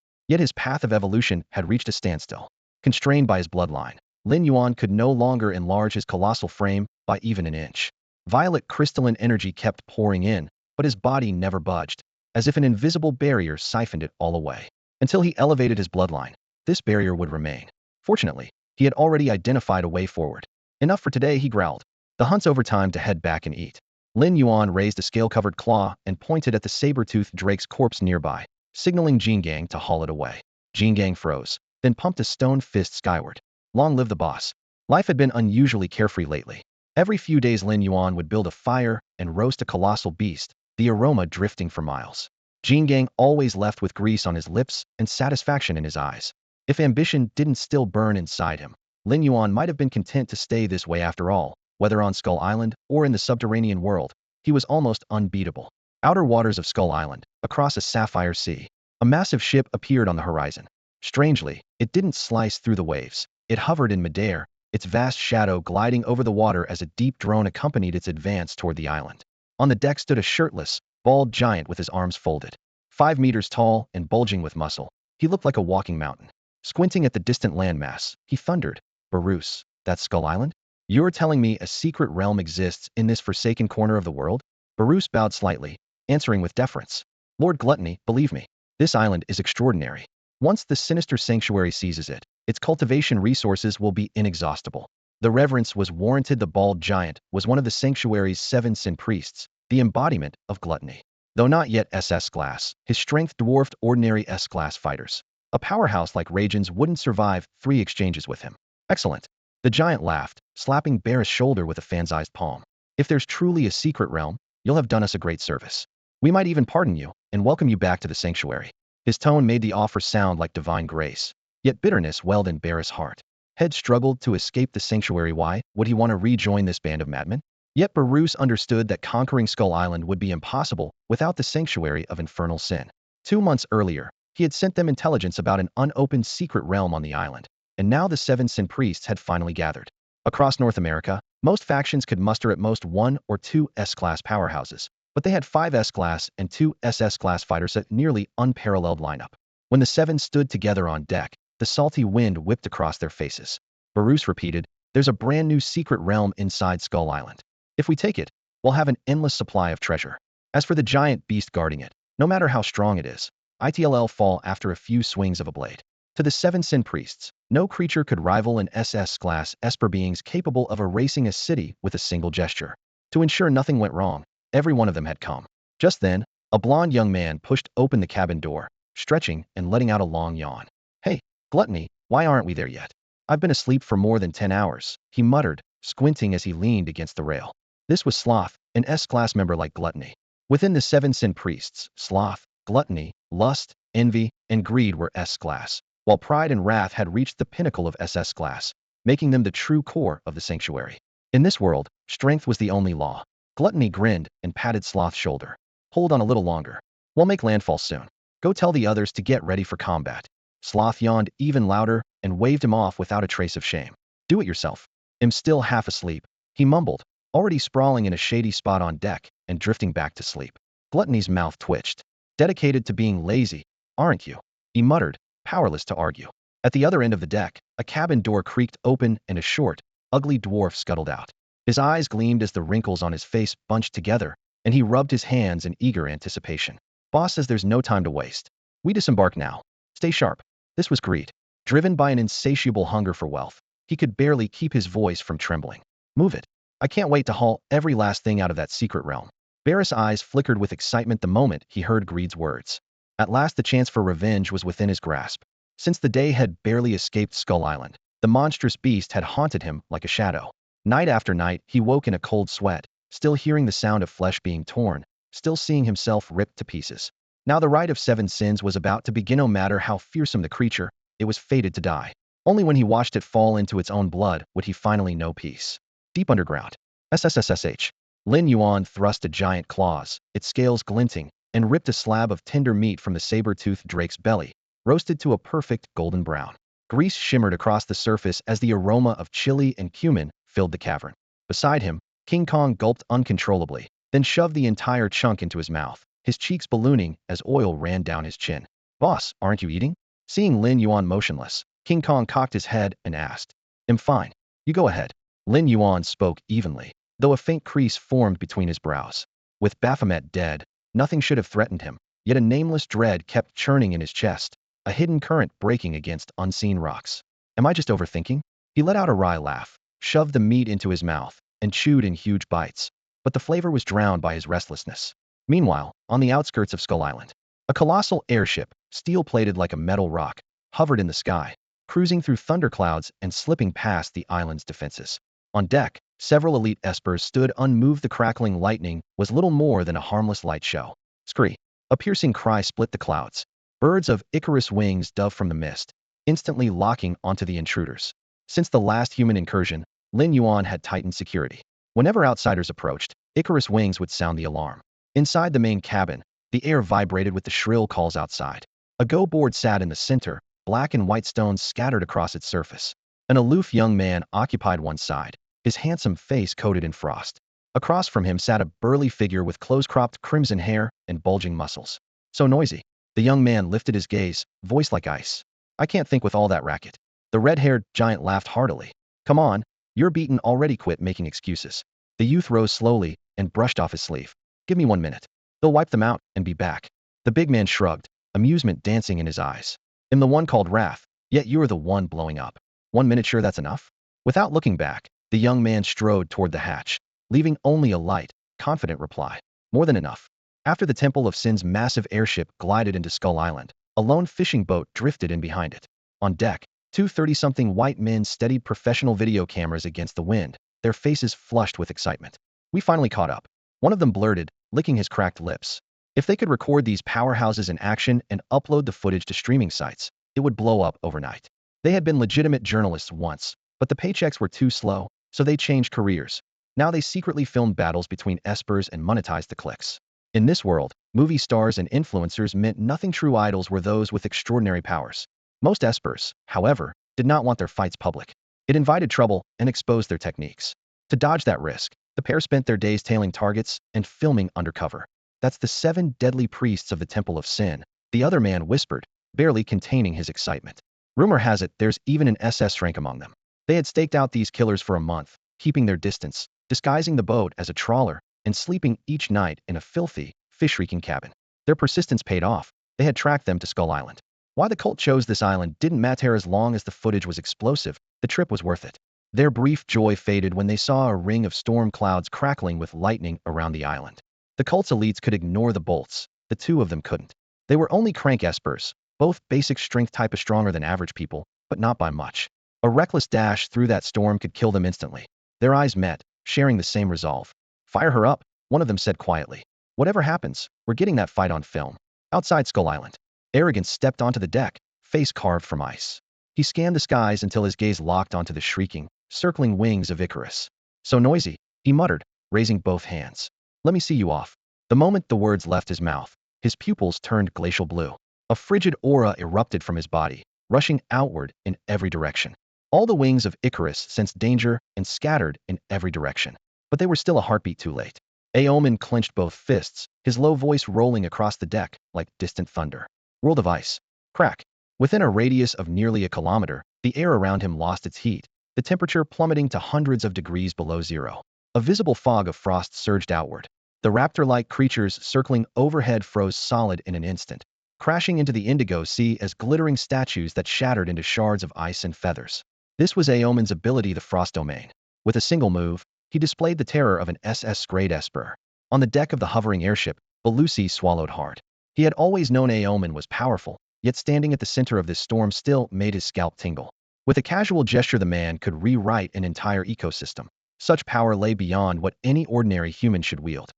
Yet his path of evolution had reached a standstill. Constrained by his bloodline, Lin Yuan could no longer enlarge his colossal frame by even an inch. Violet crystalline energy kept pouring in, but his body never budged, as if an invisible barrier siphoned it all away. Until he elevated his bloodline, this barrier would remain. Fortunately, he had already identified a way forward. "Enough for today," he growled. "The hunt's over, time to head back and eat." Lin Yuan raised a scale-covered claw and pointed at the saber-toothed drake's corpse nearby, signaling Jin Gang to haul it away. Jin Gang froze, then pumped a stone fist skyward. Long live the boss. Life had been unusually carefree lately. Every few days Lin Yuan would build a fire and roast a colossal beast, the aroma drifting for miles. Jin Gang always left with grease on his lips and satisfaction in his eyes. If ambition didn't still burn inside him, Lin Yuan might have been content to stay this way after all, whether on Skull Island or in the subterranean world. He was almost unbeatable. Outer waters of Skull Island, across a sapphire sea. A massive ship appeared on the horizon. Strangely, it didn't slice through the waves. It hovered in midair, its vast shadow gliding over the water as a deep drone accompanied its advance toward the island. On the deck stood a shirtless, bald giant with his arms folded. 5 meters tall and bulging with muscle, he looked like a walking mountain. Squinting at the distant landmass, he thundered, "Bruce, that's Skull Island? You're telling me a secret realm exists in this forsaken corner of the world?" Bruce bowed slightly, answering with deference. "Lord Gluttony, believe me, this island is extraordinary. Once the sinister sanctuary seizes it, its cultivation resources will be inexhaustible." The reverence was warranted. The bald giant was one of the sanctuary's 7 sin priests, the embodiment of gluttony. Though not yet SS class, his strength dwarfed ordinary S-class fighters. A powerhouse like Rajan's wouldn't survive 3 exchanges with him. "Excellent." The giant laughed, slapping Barris' shoulder with a fan-sized palm. "If there's truly a secret realm, you'll have done us a great service. We might even pardon you and welcome you back to the sanctuary." His tone made the offer sound like divine grace. Yet bitterness welled in Barris' heart. Head struggled to escape the sanctuary. Why would he want to rejoin this band of madmen? Yet Bruce understood that conquering Skull Island would be impossible without the sanctuary of infernal sin. 2 months earlier, he had sent them intelligence about an unopened secret realm on the island, and now the 7 sin priests had finally gathered. Across North America, most factions could muster at most 1 or 2 S-class powerhouses, but they had 5 S-class and 2 SS-class fighters, a nearly unparalleled lineup. When the 7 stood together on deck, the salty wind whipped across their faces. Bruce repeated, "There's a brand new secret realm inside Skull Island. If we take it, we'll have an endless supply of treasure. As for the giant beast guarding it, no matter how strong it is, it'll fall after a few swings of a blade." To the 7 sin priests, no creature could rival an SS-class Esper beings capable of erasing a city with a single gesture. To ensure nothing went wrong, every one of them had come. Just then, a blond young man pushed open the cabin door, stretching and letting out a long yawn. "Hey, Gluttony, why aren't we there yet? I've been asleep for more than 10 hours, he muttered, squinting as he leaned against the rail. This was Sloth, an S-class member like Gluttony. Within the 7 sin priests, sloth, gluttony, lust, envy, and greed were S-class, while pride and wrath had reached the pinnacle of SS class, making them the true core of the sanctuary. In this world, strength was the only law. Gluttony grinned and patted Sloth's shoulder. "Hold on a little longer. We'll make landfall soon. Go tell the others to get ready for combat." Sloth yawned even louder and waved him off without a trace of shame. "Do it yourself. I'm still half asleep," he mumbled, already sprawling in a shady spot on deck and drifting back to sleep. Gluttony's mouth twitched. "Dedicated to being lazy, aren't you?" he muttered, powerless to argue. At the other end of the deck, a cabin door creaked open and a short, ugly dwarf scuttled out. His eyes gleamed as the wrinkles on his face bunched together, and he rubbed his hands in eager anticipation. "Boss says there's no time to waste. We disembark now. Stay sharp." This was greed. Driven by an insatiable hunger for wealth, he could barely keep his voice from trembling. "Move it. I can't wait to haul every last thing out of that secret realm." Barris' eyes flickered with excitement the moment he heard Greed's words. At last the chance for revenge was within his grasp. Since the day had barely escaped Skull Island, the monstrous beast had haunted him like a shadow. Night after night, he woke in a cold sweat, still hearing the sound of flesh being torn, still seeing himself ripped to pieces. Now the rite of 7 sins was about to begin. No matter how fearsome the creature, it was fated to die. Only when he watched it fall into its own blood would he finally know peace. Deep underground. SSSSH. Lin Yuan thrust a giant claws, its scales glinting, and ripped a slab of tender meat from the saber-toothed drake's belly, roasted to a perfect golden brown. Grease shimmered across the surface as the aroma of chili and cumin filled the cavern. Beside him, King Kong gulped uncontrollably, then shoved the entire chunk into his mouth, his cheeks ballooning as oil ran down his chin. "Boss, aren't you eating?" Seeing Lin Yuan motionless, King Kong cocked his head and asked. "I'm fine. You go ahead." Lin Yuan spoke evenly, though a faint crease formed between his brows. With Baphomet dead, nothing should have threatened him, yet a nameless dread kept churning in his chest, a hidden current breaking against unseen rocks. "Am I just overthinking?" He let out a wry laugh, shoved the meat into his mouth, and chewed in huge bites, but the flavor was drowned by his restlessness. Meanwhile, on the outskirts of Skull Island, a colossal airship, steel-plated like a metal rock, hovered in the sky, cruising through thunderclouds and slipping past the island's defenses. On deck, several elite espers stood unmoved. The crackling lightning was little more than a harmless light show. Scree! A piercing cry split the clouds. Birds of Icarus wings dove from the mist, instantly locking onto the intruders. Since the last human incursion, Lin Yuan had tightened security. Whenever outsiders approached, Icarus wings would sound the alarm. Inside the main cabin, the air vibrated with the shrill calls outside. A go board sat in the center, black and white stones scattered across its surface. An aloof young man occupied one side, his handsome face coated in frost. Across from him sat a burly figure with close-cropped crimson hair and bulging muscles. So noisy. The young man lifted his gaze, voice like ice. I can't think with all that racket. The red-haired giant laughed heartily. Come on, you're beaten already, quit making excuses. The youth rose slowly and brushed off his sleeve. Give me 1 minute. They'll wipe them out and be back. The big man shrugged, amusement dancing in his eyes. I'm the one called Wrath, yet you're the one blowing up. 1 minute, sure that's enough? Without looking back, the young man strode toward the hatch, leaving only a light, confident reply. More than enough. After the Temple of Sin's massive airship glided into Skull Island, a lone fishing boat drifted in behind it. On deck, two 30-something white men steadied professional video cameras against the wind, their faces flushed with excitement. We finally caught up. One of them blurted, licking his cracked lips. If they could record these powerhouses in action and upload the footage to streaming sites, it would blow up overnight. They had been legitimate journalists once, but the paychecks were too slow, so they changed careers. Now they secretly filmed battles between espers and monetized the clicks. In this world, movie stars and influencers meant nothing. True idols were those with extraordinary powers. Most espers, however, did not want their fights public. It invited trouble and exposed their techniques. To dodge that risk, the pair spent their days tailing targets and filming undercover. That's the 7 deadly priests of the Temple of Sin, the other man whispered, barely containing his excitement. Rumor has it there's even an SS rank among them. They had staked out these killers for a month, keeping their distance, disguising the boat as a trawler, and sleeping each night in a filthy, fish-reeking cabin. Their persistence paid off. They had tracked them to Skull Island. Why the cult chose this island didn't matter as long as the footage was explosive. The trip was worth it. Their brief joy faded when they saw a ring of storm clouds crackling with lightning around the island. The cult's elites could ignore the bolts. The two of them couldn't. They were only crank espers, both basic strength type of stronger than average people, but not by much. A reckless dash through that storm could kill them instantly. Their eyes met, sharing the same resolve. Fire her up, one of them said quietly. Whatever happens, we're getting that fight on film. Outside Skull Island, Arrogance stepped onto the deck, face carved from ice. He scanned the skies until his gaze locked onto the shrieking, circling wings of Icarus. So noisy, he muttered, raising both hands. Let me see you off. The moment the words left his mouth, his pupils turned glacial blue. A frigid aura erupted from his body, rushing outward in every direction. All the wings of Icarus sensed danger and scattered in every direction. But they were still a heartbeat too late. Aomen clenched both fists, his low voice rolling across the deck like distant thunder. World of ice. Crack. Within a radius of nearly a kilometer, the air around him lost its heat, the temperature plummeting to hundreds of degrees below zero. A visible fog of frost surged outward. The raptor-like creatures circling overhead froze solid in an instant, crashing into the indigo sea as glittering statues that shattered into shards of ice and feathers. This was Aomen's ability, the frost domain. With a single move, he displayed the terror of an SS-grade esper. On the deck of the hovering airship, Belusi swallowed hard. He had always known Aomen was powerful, yet standing at the center of this storm still made his scalp tingle. With a casual gesture, the man could rewrite an entire ecosystem. Such power lay beyond what any ordinary human should wield.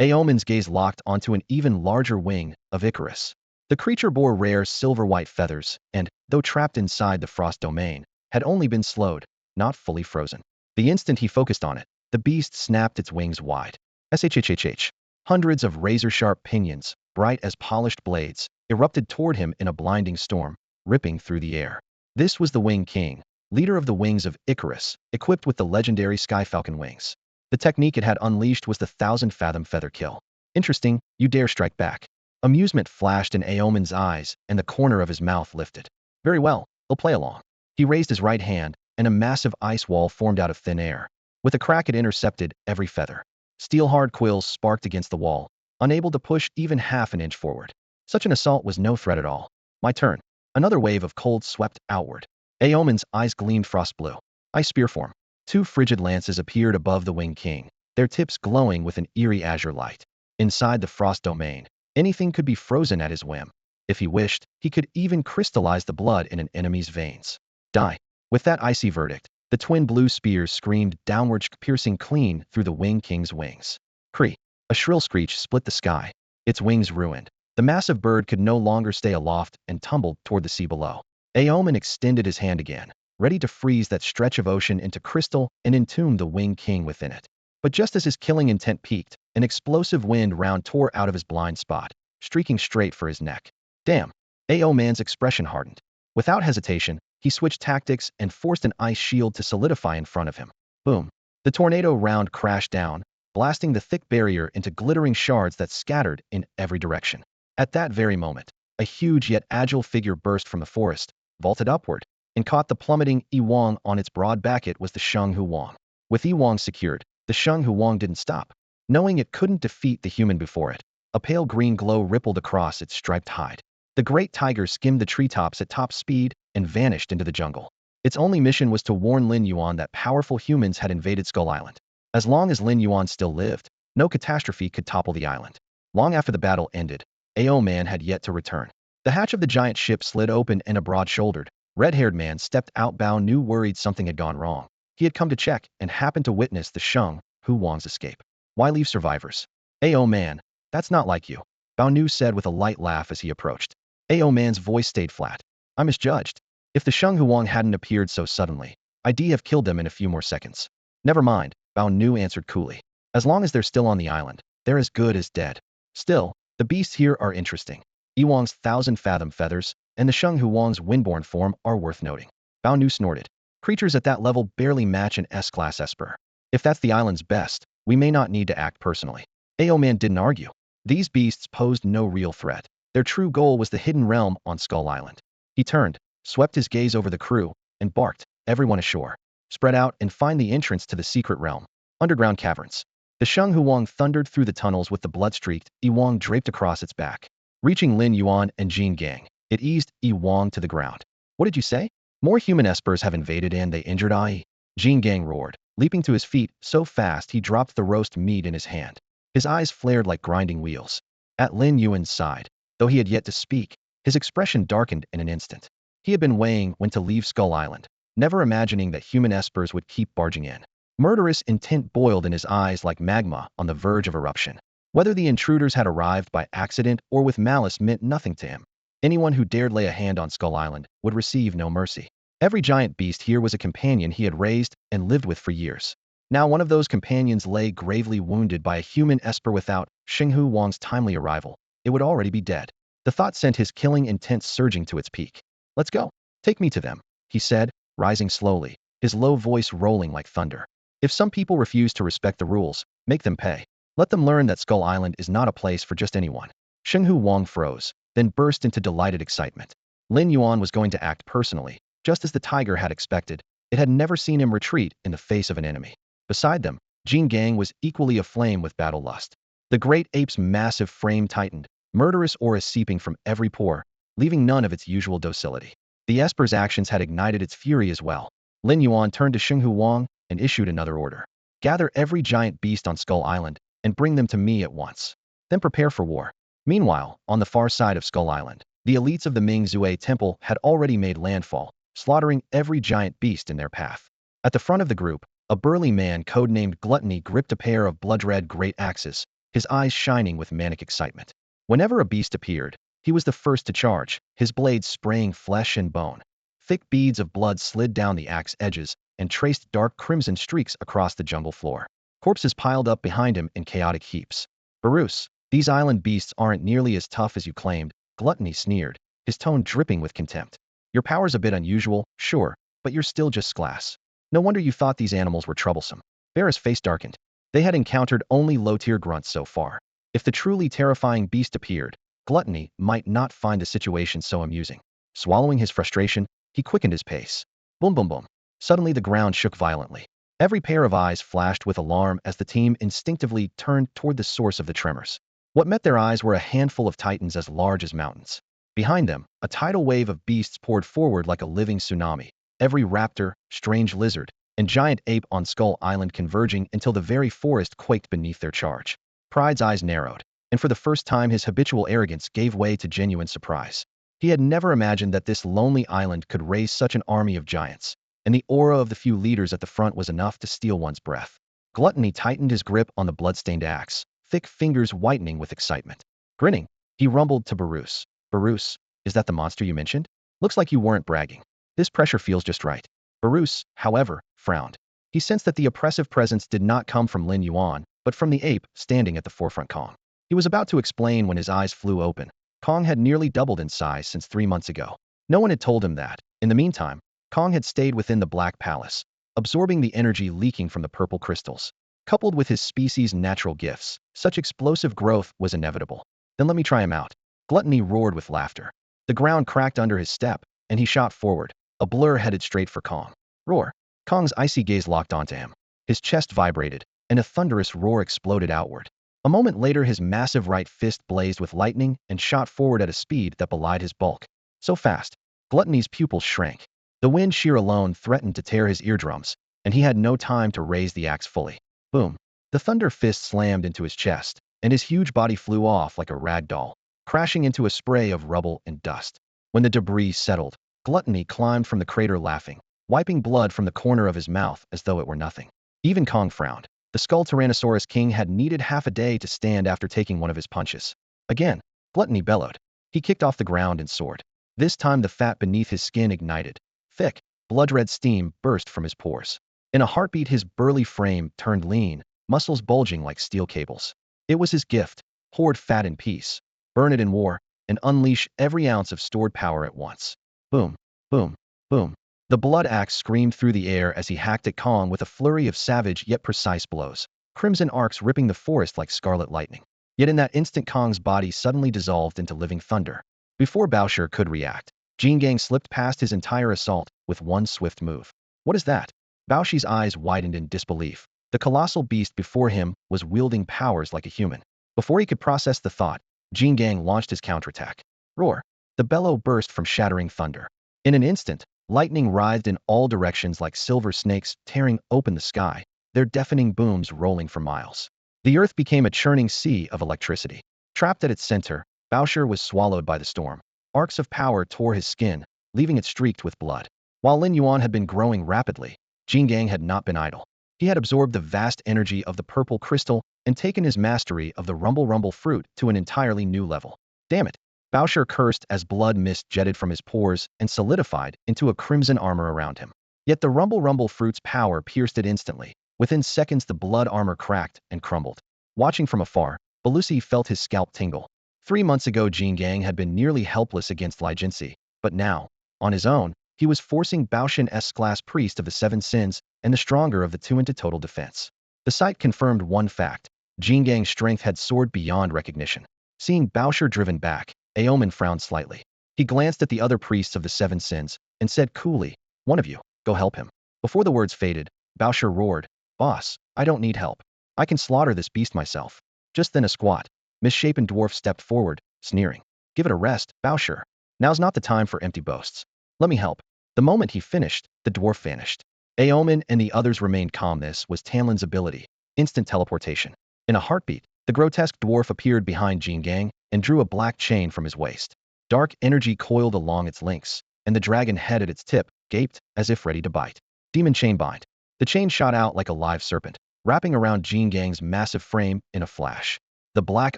Aomen's gaze locked onto an even larger wing of Icarus. The creature bore rare silver-white feathers and, though trapped inside the frost domain, had only been slowed, not fully frozen. The instant he focused on it, the beast snapped its wings wide. SHHHH. Hundreds of razor-sharp pinions, bright as polished blades, erupted toward him in a blinding storm, ripping through the air. This was the Wing King, leader of the wings of Icarus, equipped with the legendary Sky Falcon wings. The technique it had unleashed was the 1,000-fathom feather kill. Interesting, you dare strike back. Amusement flashed in Aomen's eyes, and the corner of his mouth lifted. Very well, I'll play along. He raised his right hand, and a massive ice wall formed out of thin air. With a crack, it intercepted every feather. Steel-hard quills sparked against the wall, unable to push even half an inch forward. Such an assault was no threat at all. My turn. Another wave of cold swept outward. Aomen's eyes gleamed frost blue. Ice spear form. 2 frigid lances appeared above the Wing King, their tips glowing with an eerie azure light. Inside the frost domain, anything could be frozen at his whim. If he wished, he could even crystallize the blood in an enemy's veins. Die. With that icy verdict, the twin blue spears screamed downward, piercing clean through the Wing King's wings. Cree. A shrill screech split the sky, its wings ruined. The massive bird could no longer stay aloft and tumbled toward the sea below. Aomen extended his hand again. ready to freeze that stretch of ocean into crystal and entomb the Winged King within it. But just as his killing intent peaked, an explosive wind round tore out of his blind spot, streaking straight for his neck. Damn. AO Man's expression hardened. Without hesitation, he switched tactics and forced an ice shield to solidify in front of him. Boom. The tornado round crashed down, blasting the thick barrier into glittering shards that scattered in every direction. At that very moment, a huge yet agile figure burst from the forest, vaulted upward, and caught the plummeting Yi Wang on its broad back. It was the Sheng Hu Wang. With Yi Wang secured, the Sheng Hu Wang didn't stop. Knowing it couldn't defeat the human before it, a pale green glow rippled across its striped hide. The great tiger skimmed the treetops at top speed and vanished into the jungle. Its only mission was to warn Lin Yuan that powerful humans had invaded Skull Island. As long as Lin Yuan still lived, no catastrophe could topple the island. Long after the battle ended, AO Man had yet to return. The hatch of the giant ship slid open and a broad-shouldered, red-haired man stepped out. Bao Nu worried something had gone wrong. He had come to check and happened to witness the Sheng Hu Wang's escape. Why leave survivors? AO Man, that's not like you, Bao Nu said with a light laugh as he approached. AO Man's voice stayed flat. I misjudged. If the Sheng Hu Wang hadn't appeared so suddenly, I'd have killed them in a few more seconds. Never mind, Bao Nu answered coolly. As long as they're still on the island, they're as good as dead. Still, the beasts here are interesting. Yi Wang's 1,000-fathom feathers and the Sheng Hu Wang's windborne form are worth noting. Bao Nu snorted. Creatures at that level barely match an S-class Esper. If that's the island's best, we may not need to act personally. AO Man didn't argue. These beasts posed no real threat. Their true goal was the hidden realm on Skull Island. He turned, swept his gaze over the crew, and barked, everyone ashore. Spread out and find the entrance to the secret realm. Underground caverns. The Sheng Hu Wang thundered through the tunnels with the blood-streaked Yi Wang draped across its back. Reaching Lin Yuan and Jin Gang, it eased Yi Wang to the ground. What did you say? More human espers have invaded and they injured I. Jin Gang roared, leaping to his feet so fast he dropped the roast meat in his hand. His eyes flared like grinding wheels. At Lin Yuan's side, though he had yet to speak, his expression darkened in an instant. He had been weighing when to leave Skull Island, never imagining that human espers would keep barging in. Murderous intent boiled in his eyes like magma on the verge of eruption. Whether the intruders had arrived by accident or with malice meant nothing to him. Anyone who dared lay a hand on Skull Island would receive no mercy. Every giant beast here was a companion he had raised and lived with for years. Now one of those companions lay gravely wounded by a human esper. Without Sheng Hu Wang's timely arrival, it would already be dead. The thought sent his killing intent surging to its peak. Let's go. Take me to them, he said, rising slowly, his low voice rolling like thunder. If some people refuse to respect the rules, make them pay. Let them learn that Skull Island is not a place for just anyone. Sheng Hu Wang froze, then burst into delighted excitement. Lin Yuan was going to act personally, just as the tiger had expected. It had never seen him retreat in the face of an enemy. Beside them, Jin Gang was equally aflame with battle lust. The great ape's massive frame tightened, murderous aura seeping from every pore, leaving none of its usual docility. The Esper's actions had ignited its fury as well. Lin Yuan turned to Sheng Hu Wang and issued another order. Gather every giant beast on Skull Island and bring them to me at once. Then prepare for war. Meanwhile, on the far side of Skull Island, the elites of the Ming Zue Temple had already made landfall, slaughtering every giant beast in their path. At the front of the group, a burly man codenamed Gluttony gripped a pair of blood-red great axes, his eyes shining with manic excitement. Whenever a beast appeared, he was the first to charge, his blades spraying flesh and bone. Thick beads of blood slid down the axe edges and traced dark crimson streaks across the jungle floor. Corpses piled up behind him in chaotic heaps. Bruce, these island beasts aren't nearly as tough as you claimed, Gluttony sneered, his tone dripping with contempt. Your power's a bit unusual, sure, but you're still just glass. No wonder you thought these animals were troublesome. Vera's face darkened. They had encountered only low-tier grunts so far. If the truly terrifying beast appeared, Gluttony might not find the situation so amusing. Swallowing his frustration, he quickened his pace. Boom boom boom. Suddenly the ground shook violently. Every pair of eyes flashed with alarm as the team instinctively turned toward the source of the tremors. What met their eyes were a handful of titans as large as mountains. Behind them, a tidal wave of beasts poured forward like a living tsunami. Every raptor, strange lizard, and giant ape on Skull Island converging until the very forest quaked beneath their charge. Pride's eyes narrowed, and for the first time his habitual arrogance gave way to genuine surprise. He had never imagined that this lonely island could raise such an army of giants, and the aura of the few leaders at the front was enough to steal one's breath. Gluttony tightened his grip on the blood-stained axe, thick fingers whitening with excitement. Grinning, he rumbled to Bruce. Bruce, is that the monster you mentioned? Looks like you weren't bragging. This pressure feels just right. Barus, however, frowned. He sensed that the oppressive presence did not come from Lin Yuan, but from the ape standing at the forefront Kong. He was about to explain when his eyes flew open. Kong had nearly doubled in size since 3 months ago. No one had told him that. In the meantime, Kong had stayed within the Black Palace, absorbing the energy leaking from the purple crystals. Coupled with his species' natural gifts, such explosive growth was inevitable. Then let me try him out. Gluttony roared with laughter. The ground cracked under his step, and he shot forward, a blur headed straight for Kong. Roar! Kong's icy gaze locked onto him. His chest vibrated, and a thunderous roar exploded outward. A moment later, his massive right fist blazed with lightning and shot forward at a speed that belied his bulk. So fast, Gluttony's pupils shrank. The wind shear alone threatened to tear his eardrums, and he had no time to raise the axe fully. Boom! The thunder fist slammed into his chest, and his huge body flew off like a rag doll, crashing into a spray of rubble and dust. When the debris settled, Gluttony climbed from the crater laughing, wiping blood from the corner of his mouth as though it were nothing. Even Kong frowned. The Skull Tyrannosaurus King had needed half a day to stand after taking one of his punches. Again, Gluttony bellowed. He kicked off the ground and soared. This time the fat beneath his skin ignited. Thick, blood-red steam burst from his pores. In a heartbeat, his burly frame turned lean, muscles bulging like steel cables. It was his gift: hoard fat in peace, burn it in war, and unleash every ounce of stored power at once. Boom, boom, boom. The blood axe screamed through the air as he hacked at Kong with a flurry of savage yet precise blows, crimson arcs ripping the forest like scarlet lightning. Yet in that instant, Kong's body suddenly dissolved into living thunder. Before Baosher could react, Jingang slipped past his entire assault with one swift move. What is that? Baoshi's eyes widened in disbelief. The colossal beast before him was wielding powers like a human. Before he could process the thought, Jingang launched his counterattack. Roar! The bellow burst from shattering thunder. In an instant, lightning writhed in all directions like silver snakes tearing open the sky, their deafening booms rolling for miles. The earth became a churning sea of electricity. Trapped at its center, Baosher was swallowed by the storm. Arcs of power tore his skin, leaving it streaked with blood. While Lin Yuan had been growing rapidly, Jingang had not been idle. He had absorbed the vast energy of the purple crystal and taken his mastery of the rumble fruit to an entirely new level. Damn it! Baosher cursed as blood mist jetted from his pores and solidified into a crimson armor around him. Yet the rumble fruit's power pierced it instantly. Within seconds, the blood armor cracked and crumbled. Watching from afar, Belusi felt his scalp tingle. 3 months ago, Jingang had been nearly helpless against Li Jinsi, but now, on his own, he was forcing Baoshan S-class priest of the Seven Sins and the stronger of the two into total defense. The sight confirmed one fact: Jingang's strength had soared beyond recognition. Seeing Baosher driven back, Aomen frowned slightly. He glanced at the other priests of the Seven Sins and said coolly, "One of you, go help him." Before the words faded, Baosher roared, "Boss, I don't need help. I can slaughter this beast myself." Just then a squat, misshapen dwarf stepped forward, sneering. "Give it a rest, Baosher. Now's not the time for empty boasts. Let me help." The moment he finished, the dwarf vanished. Aomen and the others remained calm. This was Tanlin's ability: instant teleportation. In a heartbeat, the grotesque dwarf appeared behind Jingang and drew a black chain from his waist. Dark energy coiled along its links, and the dragon head at its tip gaped as if ready to bite. Demon chain bind. The chain shot out like a live serpent, wrapping around Jingang's massive frame in a flash. The black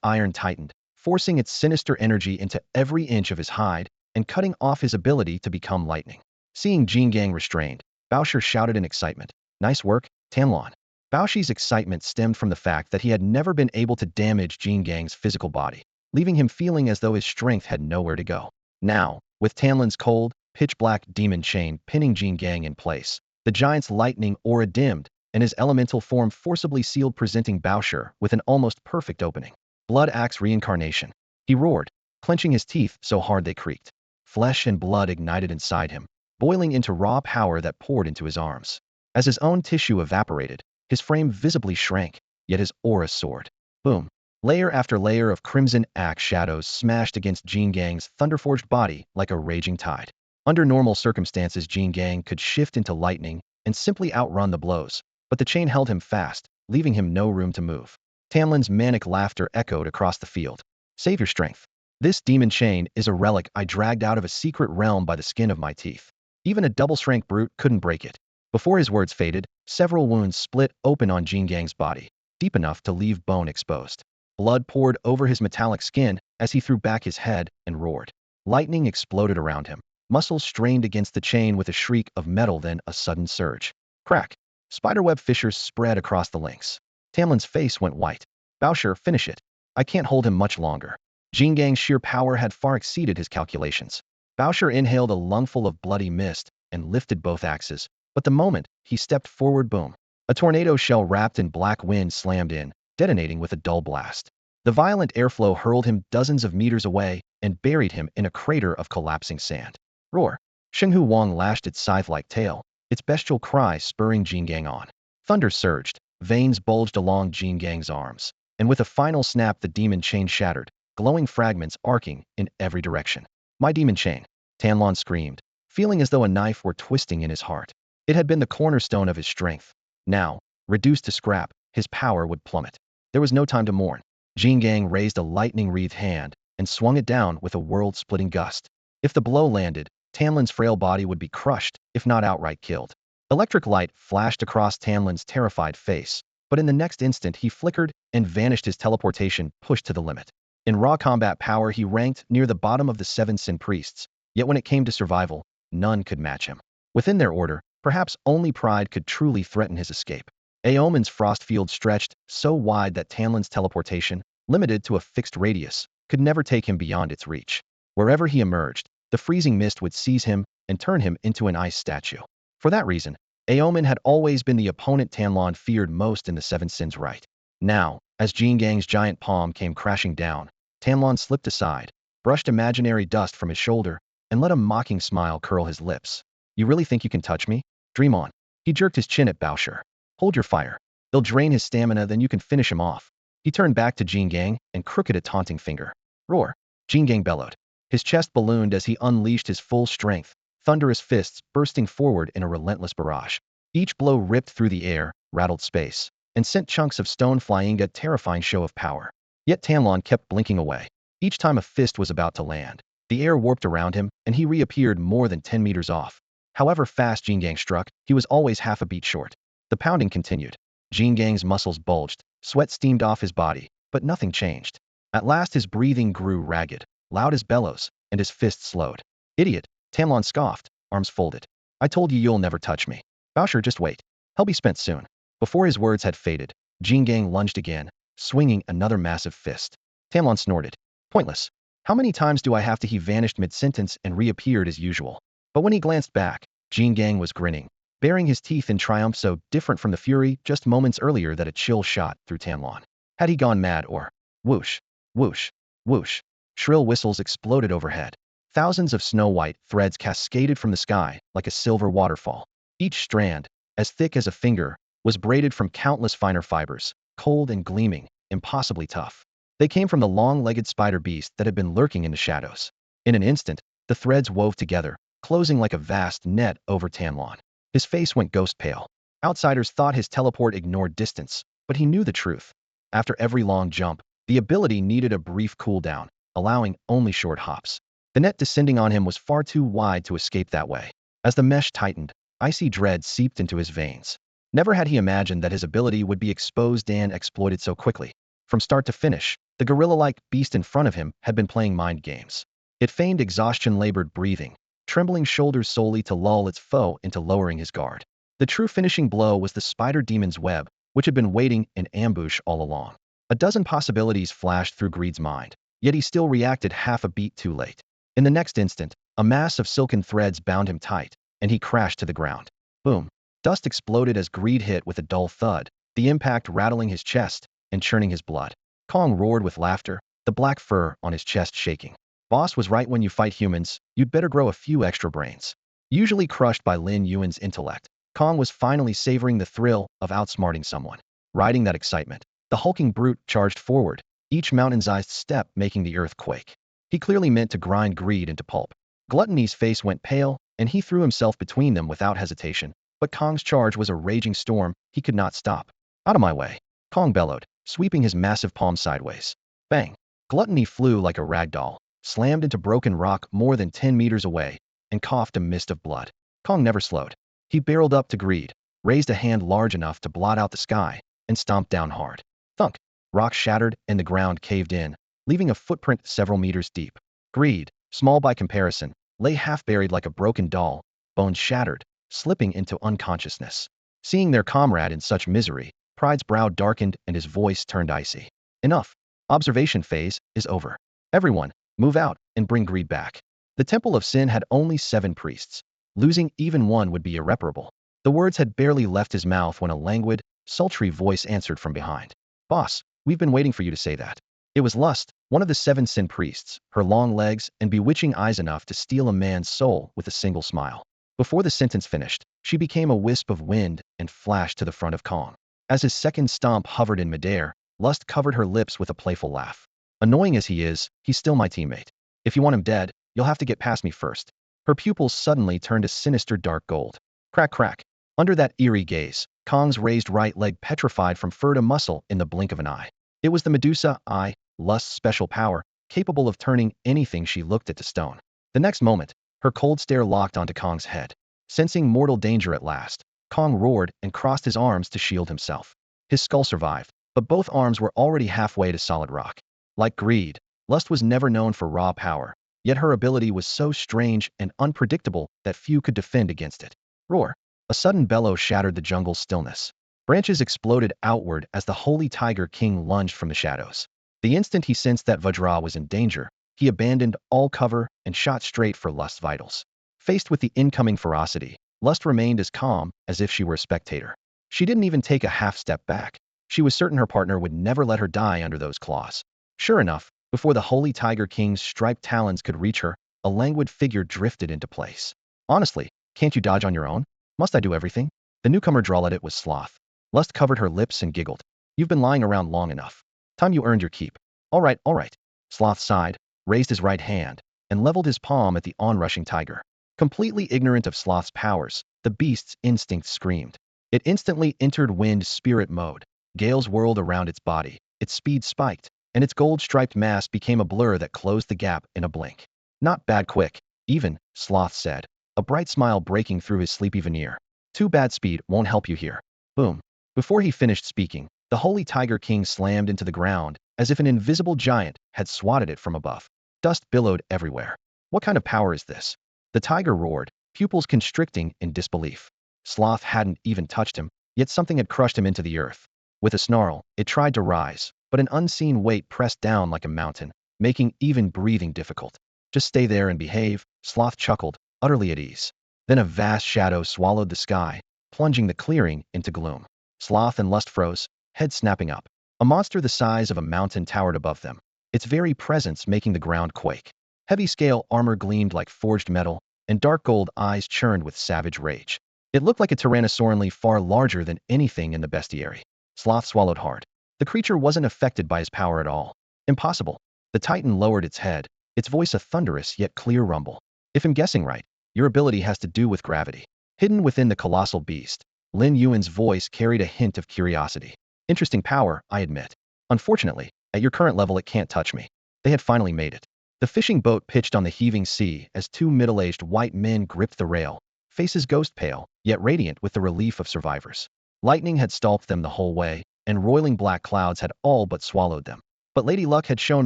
iron tightened, forcing its sinister energy into every inch of his hide and cutting off his ability to become lightning. Seeing Jingang restrained, Baosher shouted in excitement, "Nice work, Tanlon." Baoshi's excitement stemmed from the fact that he had never been able to damage Jingang's physical body, leaving him feeling as though his strength had nowhere to go. Now, with Tanlin's cold, pitch-black demon chain pinning Jingang in place, the giant's lightning aura dimmed, and his elemental form forcibly sealed, presenting Baosher with an almost perfect opening. Blood axe reincarnation. He roared, clenching his teeth so hard they creaked. Flesh and blood ignited inside him, boiling into raw power that poured into his arms. As his own tissue evaporated, his frame visibly shrank, yet his aura soared. Boom! Layer after layer of crimson axe shadows smashed against Jingang's thunderforged body like a raging tide. Under normal circumstances, Jingang could shift into lightning and simply outrun the blows, but the chain held him fast, leaving him no room to move. Tamlin's manic laughter echoed across the field. "Save your strength. This demon chain is a relic I dragged out of a secret realm by the skin of my teeth. Even a double-strength brute couldn't break it." Before his words faded, several wounds split open on Jingang's body, deep enough to leave bone exposed. Blood poured over his metallic skin as he threw back his head and roared. Lightning exploded around him. muscles strained against the chain with a shriek of metal, then a sudden surge. Crack! Spiderweb fissures spread across the links. Tamlin's face went white. Bowser, finish it. I can't hold him much longer. Jingang's sheer power had far exceeded his calculations. Bowser inhaled a lungful of bloody mist and lifted both axes, but the moment he stepped forward, boom. A tornado shell wrapped in black wind slammed in, detonating with a dull blast. The violent airflow hurled him dozens of meters away and buried him in a crater of collapsing sand. Roar! Shenghu Wang lashed its scythe-like tail, its bestial cry spurring Jingang on. Thunder surged, veins bulged along Jingang's arms, and with a final snap the demon chain shattered, glowing fragments arcing in every direction. My demon chain! Tanlon screamed, feeling as though a knife were twisting in his heart. It had been the cornerstone of his strength. Now, reduced to scrap, his power would plummet. There was no time to mourn. Jingang raised a lightning-wreathed hand and swung it down with a world-splitting gust. If the blow landed, Tanlin's frail body would be crushed, if not outright killed. Electric light flashed across Tanlin's terrified face, but in the next instant he flickered and vanished, his teleportation pushed to the limit. In raw combat power he ranked near the bottom of the 7 Sin Priests, yet when it came to survival, none could match him. Within their order, perhaps only pride could truly threaten his escape. Aomen's frost field stretched so wide that Tanlin's teleportation, limited to a fixed radius, could never take him beyond its reach. Wherever he emerged, the freezing mist would seize him and turn him into an ice statue. For that reason, Aomen had always been the opponent Tanlon feared most in the 7 Sins Right. Now, as Jingang's giant palm came crashing down, Tanlon slipped aside, brushed imaginary dust from his shoulder, and let a mocking smile curl his lips. You really think you can touch me? Dream on. He jerked his chin at Bowser. Hold your fire. They'll drain his stamina, then you can finish him off. He turned back to Jingang and crooked a taunting finger. Roar! Jingang bellowed. His chest ballooned as he unleashed his full strength, thunderous fists bursting forward in a relentless barrage. Each blow ripped through the air, rattled space, and sent chunks of stone flying, a terrifying show of power. Yet Tanlon kept blinking away. Each time a fist was about to land, the air warped around him, and he reappeared more than 10 meters off. However fast Jingang struck, he was always half a beat short. The pounding continued. Jingang's muscles bulged, sweat steamed off his body, but nothing changed. At last his breathing grew ragged, loud as bellows, and his fists slowed. Idiot! Tanlon scoffed, arms folded. I told you you'll never touch me. Bowser, just wait. He'll be spent soon. Before his words had faded, Jingang lunged again, swinging another massive fist. Tanlon snorted. Pointless. How many times do I have to? He vanished mid-sentence and reappeared as usual. But when he glanced back, Jingang was grinning, baring his teeth in triumph, so different from the fury just moments earlier that a chill shot through Tanlon. Had he gone mad or... Whoosh, whoosh, whoosh. Shrill whistles exploded overhead. Thousands of snow-white threads cascaded from the sky like a silver waterfall. Each strand, as thick as a finger, was braided from countless finer fibers, cold and gleaming, impossibly tough. They came from the long-legged spider beast that had been lurking in the shadows. In an instant, the threads wove together, closing like a vast net over Tanlon. His face went ghost pale. Outsiders thought his teleport ignored distance, but he knew the truth. After every long jump, the ability needed a brief cooldown, allowing only short hops. The net descending on him was far too wide to escape that way. As the mesh tightened, icy dread seeped into his veins. Never had he imagined that his ability would be exposed and exploited so quickly. From start to finish, the gorilla-like beast in front of him had been playing mind games. It feigned exhaustion, labored breathing, trembling shoulders solely to lull its foe into lowering his guard. The true finishing blow was the spider demon's web, which had been waiting in ambush all along. A dozen possibilities flashed through Greed's mind, yet he still reacted half a beat too late. In the next instant, a mass of silken threads bound him tight, and he crashed to the ground. Boom! Dust exploded as Greed hit with a dull thud, the impact rattling his chest and churning his blood. Kong roared with laughter, the black fur on his chest shaking. Boss was right, when you fight humans, you'd better grow a few extra brains. Usually crushed by Lin Yuan's intellect, Kong was finally savoring the thrill of outsmarting someone. Riding that excitement, the hulking brute charged forward, each mountain-sized step making the earth quake. He clearly meant to grind Greed into pulp. Gluttony's face went pale, and he threw himself between them without hesitation, but Kong's charge was a raging storm he could not stop. Out of my way! Kong bellowed, sweeping his massive palm sideways. Bang! Gluttony flew like a rag doll, slammed into broken rock more than 10 meters away, and coughed a mist of blood. Kong never slowed. He barreled up to Greed, raised a hand large enough to blot out the sky, and stomped down hard. Thunk! Rock shattered and the ground caved in, leaving a footprint several meters deep. Greed, small by comparison, lay half-buried like a broken doll, bones shattered, slipping into unconsciousness. Seeing their comrade in such misery, Pride's brow darkened and his voice turned icy. Enough. Observation phase is over. Everyone, move out and bring greed back. The Temple of Sin had only 7 priests. Losing even one would be irreparable. The words had barely left his mouth when a languid, sultry voice answered from behind. Boss, we've been waiting for you to say that. It was Lust, one of the 7 sin priests, her long legs and bewitching eyes enough to steal a man's soul with a single smile. Before the sentence finished, she became a wisp of wind and flashed to the front of Kong. As his second stomp hovered in midair, Lust covered her lips with a playful laugh. Annoying as he is, he's still my teammate. If you want him dead, you'll have to get past me first. Her pupils suddenly turned a sinister dark gold. Crack crack. Under that eerie gaze, Kong's raised right leg petrified from fur to muscle in the blink of an eye. It was the Medusa Eye, Lust's special power, capable of turning anything she looked at to stone. The next moment, her cold stare locked onto Kong's head. Sensing mortal danger at last, Kong roared and crossed his arms to shield himself. His skull survived, but both arms were already halfway to solid rock. Like greed, Lust was never known for raw power, yet her ability was so strange and unpredictable that few could defend against it. Roar! A sudden bellow shattered the jungle's stillness. Branches exploded outward as the Holy Tiger King lunged from the shadows. The instant he sensed that Vajra was in danger, he abandoned all cover and shot straight for Lust's vitals. Faced with the incoming ferocity, Lust remained as calm as if she were a spectator. She didn't even take a half step back. She was certain her partner would never let her die under those claws. Sure enough, before the Holy Tiger King's striped talons could reach her, a languid figure drifted into place. Honestly, can't you dodge on your own? Must I do everything? The newcomer drawled at it with sloth. Lust covered her lips and giggled. You've been lying around long enough. Time you earned your keep. All right, all right. Sloth sighed, raised his right hand, and leveled his palm at the onrushing tiger. Completely ignorant of Sloth's powers, the beast's instinct screamed. It instantly entered wind spirit mode. Gales whirled around its body, its speed spiked, and its gold-striped mass became a blur that closed the gap in a blink. Not bad quick, even, Sloth said, a bright smile breaking through his sleepy veneer. Too bad speed won't help you here. Boom. Before he finished speaking, the Holy Tiger King slammed into the ground, as if an invisible giant had swatted it from above. Dust billowed everywhere. What kind of power is this? The tiger roared, pupils constricting in disbelief. Sloth hadn't even touched him, yet something had crushed him into the earth. With a snarl, it tried to rise, but an unseen weight pressed down like a mountain, making even breathing difficult. Just stay there and behave, Sloth chuckled, utterly at ease. Then a vast shadow swallowed the sky, plunging the clearing into gloom. Sloth and Lust froze, heads snapping up. A monster the size of a mountain towered above them, its very presence making the ground quake. Heavy scale armor gleamed like forged metal, and dark gold eyes churned with savage rage. It looked like a tyrannosaurinly far larger than anything in the bestiary. Sloth swallowed hard. The creature wasn't affected by his power at all. Impossible. The titan lowered its head, its voice a thunderous yet clear rumble. If I'm guessing right, your ability has to do with gravity. Hidden within the colossal beast, Lin Yuan's voice carried a hint of curiosity. Interesting power, I admit. Unfortunately, at your current level it can't touch me. They had finally made it. The fishing boat pitched on the heaving sea as 2 middle-aged white men gripped the rail, faces ghost pale, yet radiant with the relief of survivors. Lightning had stalked them the whole way, and roiling black clouds had all but swallowed them. But Lady Luck had shown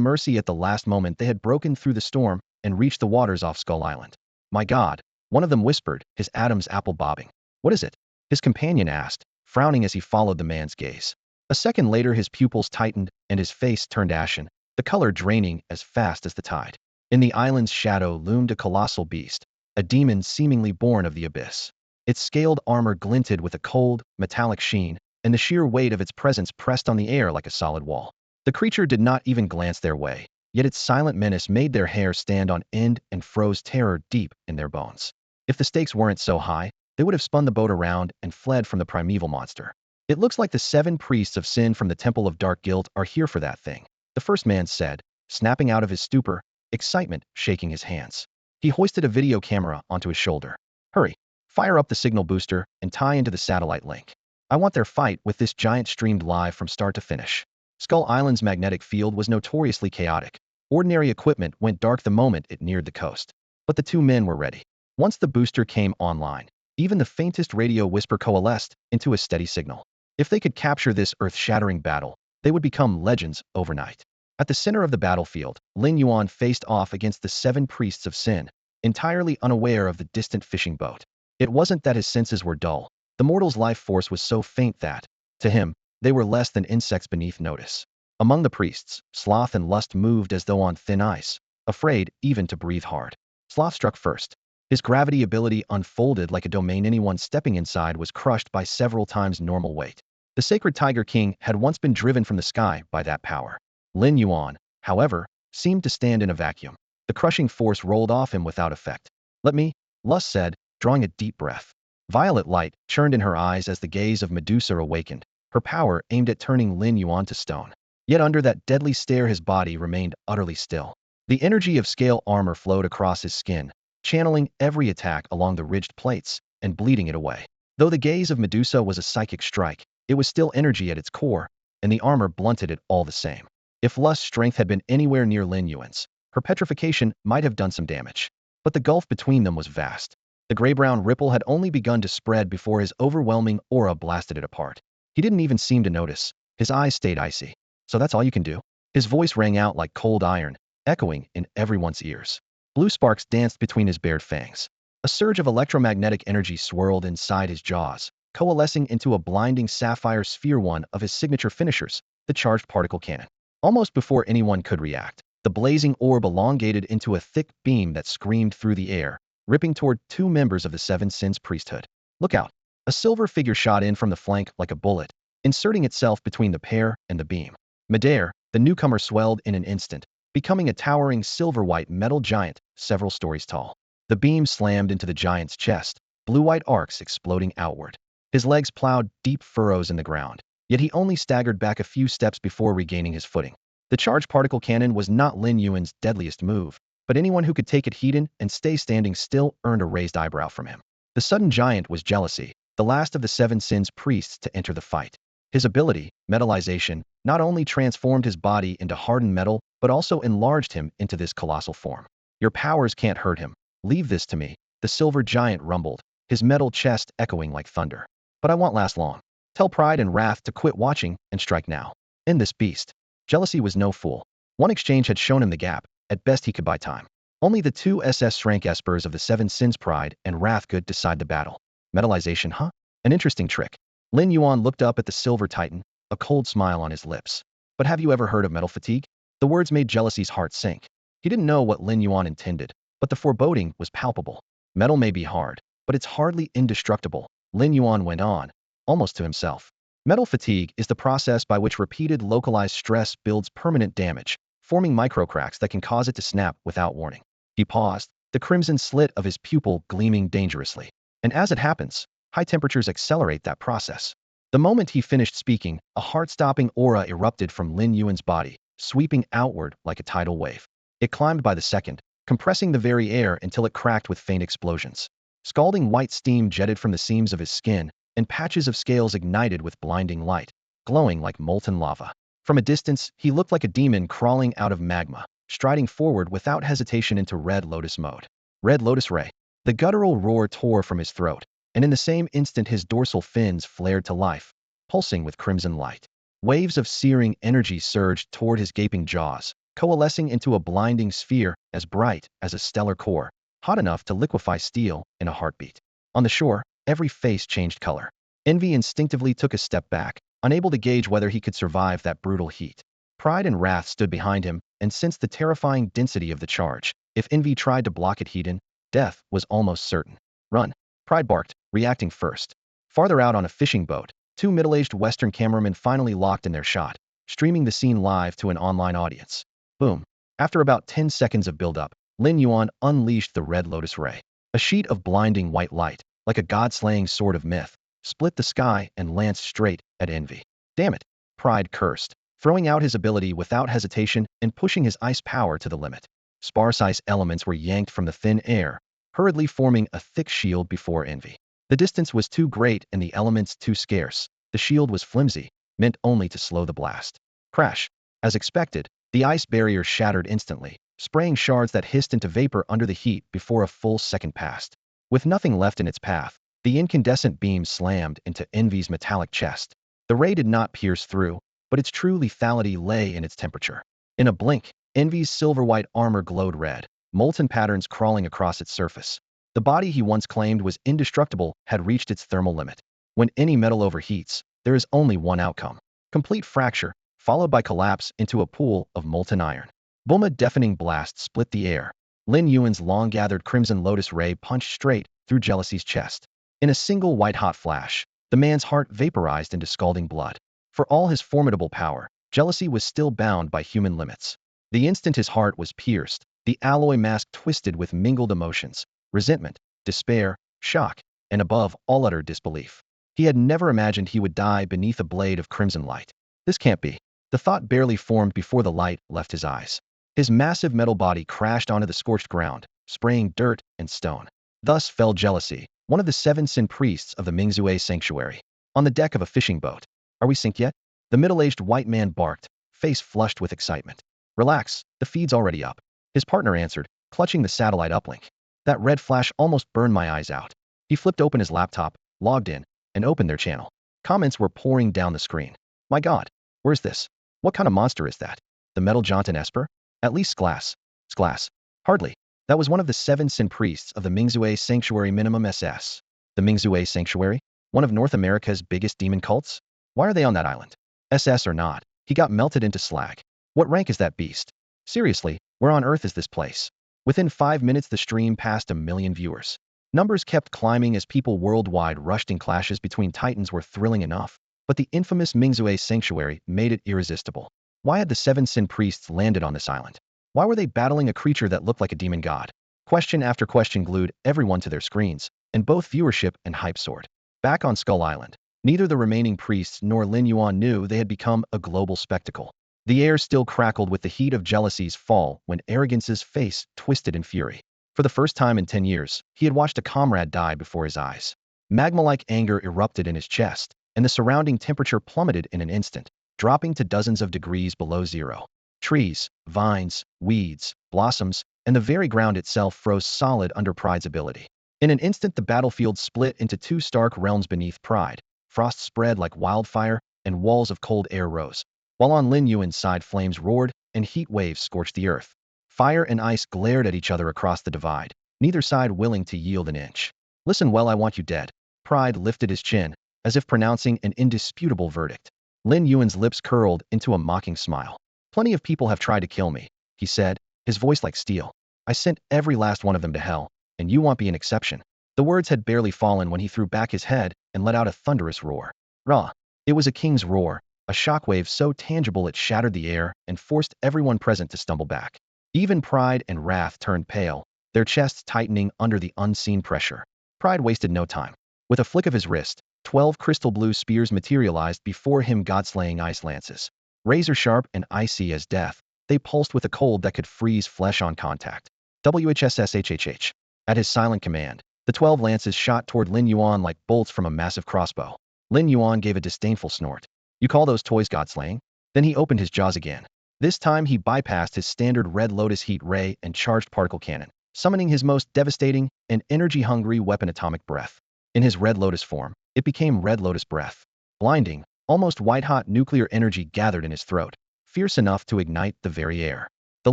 mercy at the last moment. They had broken through the storm and reached the waters off Skull Island. My God, one of them whispered, his Adam's apple bobbing. What is it? His companion asked, frowning as he followed the man's gaze. A second later his pupils tightened and his face turned ashen, the color draining as fast as the tide. In the island's shadow loomed a colossal beast, a demon seemingly born of the abyss. Its scaled armor glinted with a cold, metallic sheen, and the sheer weight of its presence pressed on the air like a solid wall. The creature did not even glance their way, yet its silent menace made their hair stand on end and froze terror deep in their bones. If the stakes weren't so high, they would have spun the boat around and fled from the primeval monster. It looks like the 7 priests of sin from the Temple of Dark Guilt are here for that thing, the first man said, snapping out of his stupor, excitement shaking his hands. He hoisted a video camera onto his shoulder. Hurry, fire up the signal booster and tie into the satellite link. I want their fight with this giant streamed live from start to finish. Skull Island's magnetic field was notoriously chaotic. Ordinary equipment went dark the moment it neared the coast. But the 2 men were ready. Once the booster came online, even the faintest radio whisper coalesced into a steady signal. If they could capture this earth-shattering battle, they would become legends overnight. At the center of the battlefield, Lin Yuan faced off against the 7 priests of sin, entirely unaware of the distant fishing boat. It wasn't that his senses were dull. The mortal's life force was so faint that, to him, they were less than insects beneath notice. Among the priests, sloth and lust moved as though on thin ice, afraid even to breathe hard. Sloth struck first. His gravity ability unfolded like a domain. Anyone stepping inside was crushed by several times normal weight. The sacred Tiger King had once been driven from the sky by that power. Lin Yuan, however, seemed to stand in a vacuum. The crushing force rolled off him without effect. Let me, Lust said, drawing a deep breath. Violet light churned in her eyes as the gaze of Medusa awakened, her power aimed at turning Lin Yuan to stone. Yet under that deadly stare his body remained utterly still. The energy of scale armor flowed across his skin, channeling every attack along the ridged plates and bleeding it away. Though the gaze of Medusa was a psychic strike, it was still energy at its core, and the armor blunted it all the same. If Lust's strength had been anywhere near Lin Yuan's, her petrification might have done some damage. But the gulf between them was vast. The gray-brown ripple had only begun to spread before his overwhelming aura blasted it apart. He didn't even seem to notice. His eyes stayed icy. So that's all you can do? His voice rang out like cold iron, echoing in everyone's ears. Blue sparks danced between his bared fangs. A surge of electromagnetic energy swirled inside his jaws, coalescing into a blinding sapphire sphere, one of his signature finishers, the charged particle cannon. Almost before anyone could react, the blazing orb elongated into a thick beam that screamed through the air, ripping toward two members of the Seven Sins priesthood. Look out! A silver figure shot in from the flank like a bullet, inserting itself between the pair and the beam. Midair, the newcomer swelled in an instant, becoming a towering silver-white metal giant several stories tall. The beam slammed into the giant's chest, blue-white arcs exploding outward. His legs plowed deep furrows in the ground, yet he only staggered back a few steps before regaining his footing. The charged particle cannon was not Lin Yuan's deadliest move, but anyone who could take it hidden and stay standing still earned a raised eyebrow from him. The sudden giant was jealousy, the last of the Seven Sins priests to enter the fight. His ability, metallization, not only transformed his body into hardened metal, but also enlarged him into this colossal form. Your powers can't hurt him. Leave this to me, the silver giant rumbled, his metal chest echoing like thunder. But I won't last long. Tell Pride and Wrath to quit watching and strike now. End this beast. Jealousy was no fool. One exchange had shown him the gap. At best he could buy time. Only the two SS rank espers of the Seven Sins, Pride and Wrath, could decide the battle. Metallization, huh? An interesting trick. Lin Yuan looked up at the silver titan, a cold smile on his lips. But have you ever heard of metal fatigue? The words made Jealousy's heart sink. He didn't know what Lin Yuan intended, but the foreboding was palpable. Metal may be hard, but it's hardly indestructible, Lin Yuan went on, almost to himself. Metal fatigue is the process by which repeated localized stress builds permanent damage, forming microcracks that can cause it to snap without warning. He paused, the crimson slit of his pupil gleaming dangerously. And as it happens, high temperatures accelerate that process. The moment he finished speaking, a heart-stopping aura erupted from Lin Yuan's body, sweeping outward like a tidal wave. It climbed by the second, compressing the very air until it cracked with faint explosions. Scalding white steam jetted from the seams of his skin, and patches of scales ignited with blinding light, glowing like molten lava. From a distance, he looked like a demon crawling out of magma, striding forward without hesitation into Red Lotus mode. Red Lotus Ray. The guttural roar tore from his throat, and in the same instant his dorsal fins flared to life, pulsing with crimson light. Waves of searing energy surged toward his gaping jaws, coalescing into a blinding sphere as bright as a stellar core, hot enough to liquefy steel in a heartbeat. On the shore, every face changed color. Envy instinctively took a step back, unable to gauge whether he could survive that brutal heat. Pride and Wrath stood behind him and sensed the terrifying density of the charge. If Envy tried to block it hidden, death was almost certain. Run! Pride barked, reacting first. Farther out on a fishing boat, two middle-aged Western cameramen finally locked in their shot, streaming the scene live to an online audience. Boom. After about 10 seconds of build-up, Lin Yuan unleashed the Red Lotus Ray. A sheet of blinding white light, like a god-slaying sword of myth, split the sky and lanced straight at Envy. Damn it! Pride cursed, throwing out his ability without hesitation and pushing his ice power to the limit. Sparse ice elements were yanked from the thin air, hurriedly forming a thick shield before Envy. The distance was too great and the elements too scarce. The shield was flimsy, meant only to slow the blast. Crash! As expected, the ice barrier shattered instantly, spraying shards that hissed into vapor under the heat before a full second passed. With nothing left in its path, the incandescent beam slammed into Envy's metallic chest. The ray did not pierce through, but its true lethality lay in its temperature. In a blink, Envy's silver-white armor glowed red, molten patterns crawling across its surface. The body he once claimed was indestructible had reached its thermal limit. When any metal overheats, there is only one outcome: complete fracture, followed by collapse into a pool of molten iron. Boom! A deafening blast split the air. Lin Yuan's long-gathered Crimson Lotus ray punched straight through Jealousy's chest. In a single white-hot flash, the man's heart vaporized into scalding blood. For all his formidable power, Jealousy was still bound by human limits. The instant his heart was pierced, the alloy mask twisted with mingled emotions: resentment, despair, shock, and above all utter disbelief. He had never imagined he would die beneath a blade of crimson light. This can't be. The thought barely formed before the light left his eyes. His massive metal body crashed onto the scorched ground, spraying dirt and stone. Thus fell Jealousy, one of the 7 Sin priests of the Mingzue sanctuary. On the deck of a fishing boat. Are we synced yet? The middle-aged white man barked, face flushed with excitement. Relax, the feed's already up. His partner answered, clutching the satellite uplink. That red flash almost burned my eyes out. He flipped open his laptop, logged in, and opened their channel. Comments were pouring down the screen. My god, where's this? What kind of monster is that? The metal Jonton Esper? At least Sglass. Sglass. Hardly. That was one of the 7 Sin priests of the Mingzue sanctuary minimum SS. The Mingzue sanctuary? One of North America's biggest demon cults? Why are they on that island? SS or not, he got melted into slag. What rank is that beast? Seriously, where on earth is this place? Within 5 minutes the stream passed 1 million viewers. Numbers kept climbing as people worldwide rushed in. Clashes between titans were thrilling enough, but the infamous Mingzue sanctuary made it irresistible. Why had the 7 Sin priests landed on this island? Why were they battling a creature that looked like a demon god? Question after question glued everyone to their screens, and both viewership and hype soared. Back on Skull Island, neither the remaining priests nor Lin Yuan knew they had become a global spectacle. The air still crackled with the heat of Jealousy's fall when Arrogance's face twisted in fury. For the first time in 10 years, he had watched a comrade die before his eyes. Magma-like anger erupted in his chest, and the surrounding temperature plummeted in an instant, dropping to dozens of degrees below zero. Trees, vines, weeds, blossoms, and the very ground itself froze solid under Pride's ability. In an instant the battlefield split into 2 stark realms beneath Pride. Frost spread like wildfire, and walls of cold air rose. While on Lin Yuan's side flames roared, and heat waves scorched the earth. Fire and ice glared at each other across the divide, neither side willing to yield an inch. Listen well, I want you dead. Pride lifted his chin, as if pronouncing an indisputable verdict. Lin Yuan's lips curled into a mocking smile. Plenty of people have tried to kill me, he said, his voice like steel. I sent every last one of them to hell, and you won't be an exception. The words had barely fallen when he threw back his head and let out a thunderous roar. Rah! It was a king's roar, a shockwave so tangible it shattered the air and forced everyone present to stumble back. Even Pride and Wrath turned pale, their chests tightening under the unseen pressure. Pride wasted no time. With a flick of his wrist, 12 crystal blue spears materialized before him, god-slaying ice lances. Razor-sharp and icy as death, they pulsed with a cold that could freeze flesh on contact. WHSSHHH. At his silent command, the 12 lances shot toward Lin Yuan like bolts from a massive crossbow. Lin Yuan gave a disdainful snort. You call those toys god-slaying? Then he opened his jaws again. This time he bypassed his standard Red Lotus heat ray and charged particle cannon, summoning his most devastating and energy-hungry weapon, Atomic Breath. In his Red Lotus form, it became Red Lotus Breath. Blinding, almost white-hot nuclear energy gathered in his throat, fierce enough to ignite the very air. The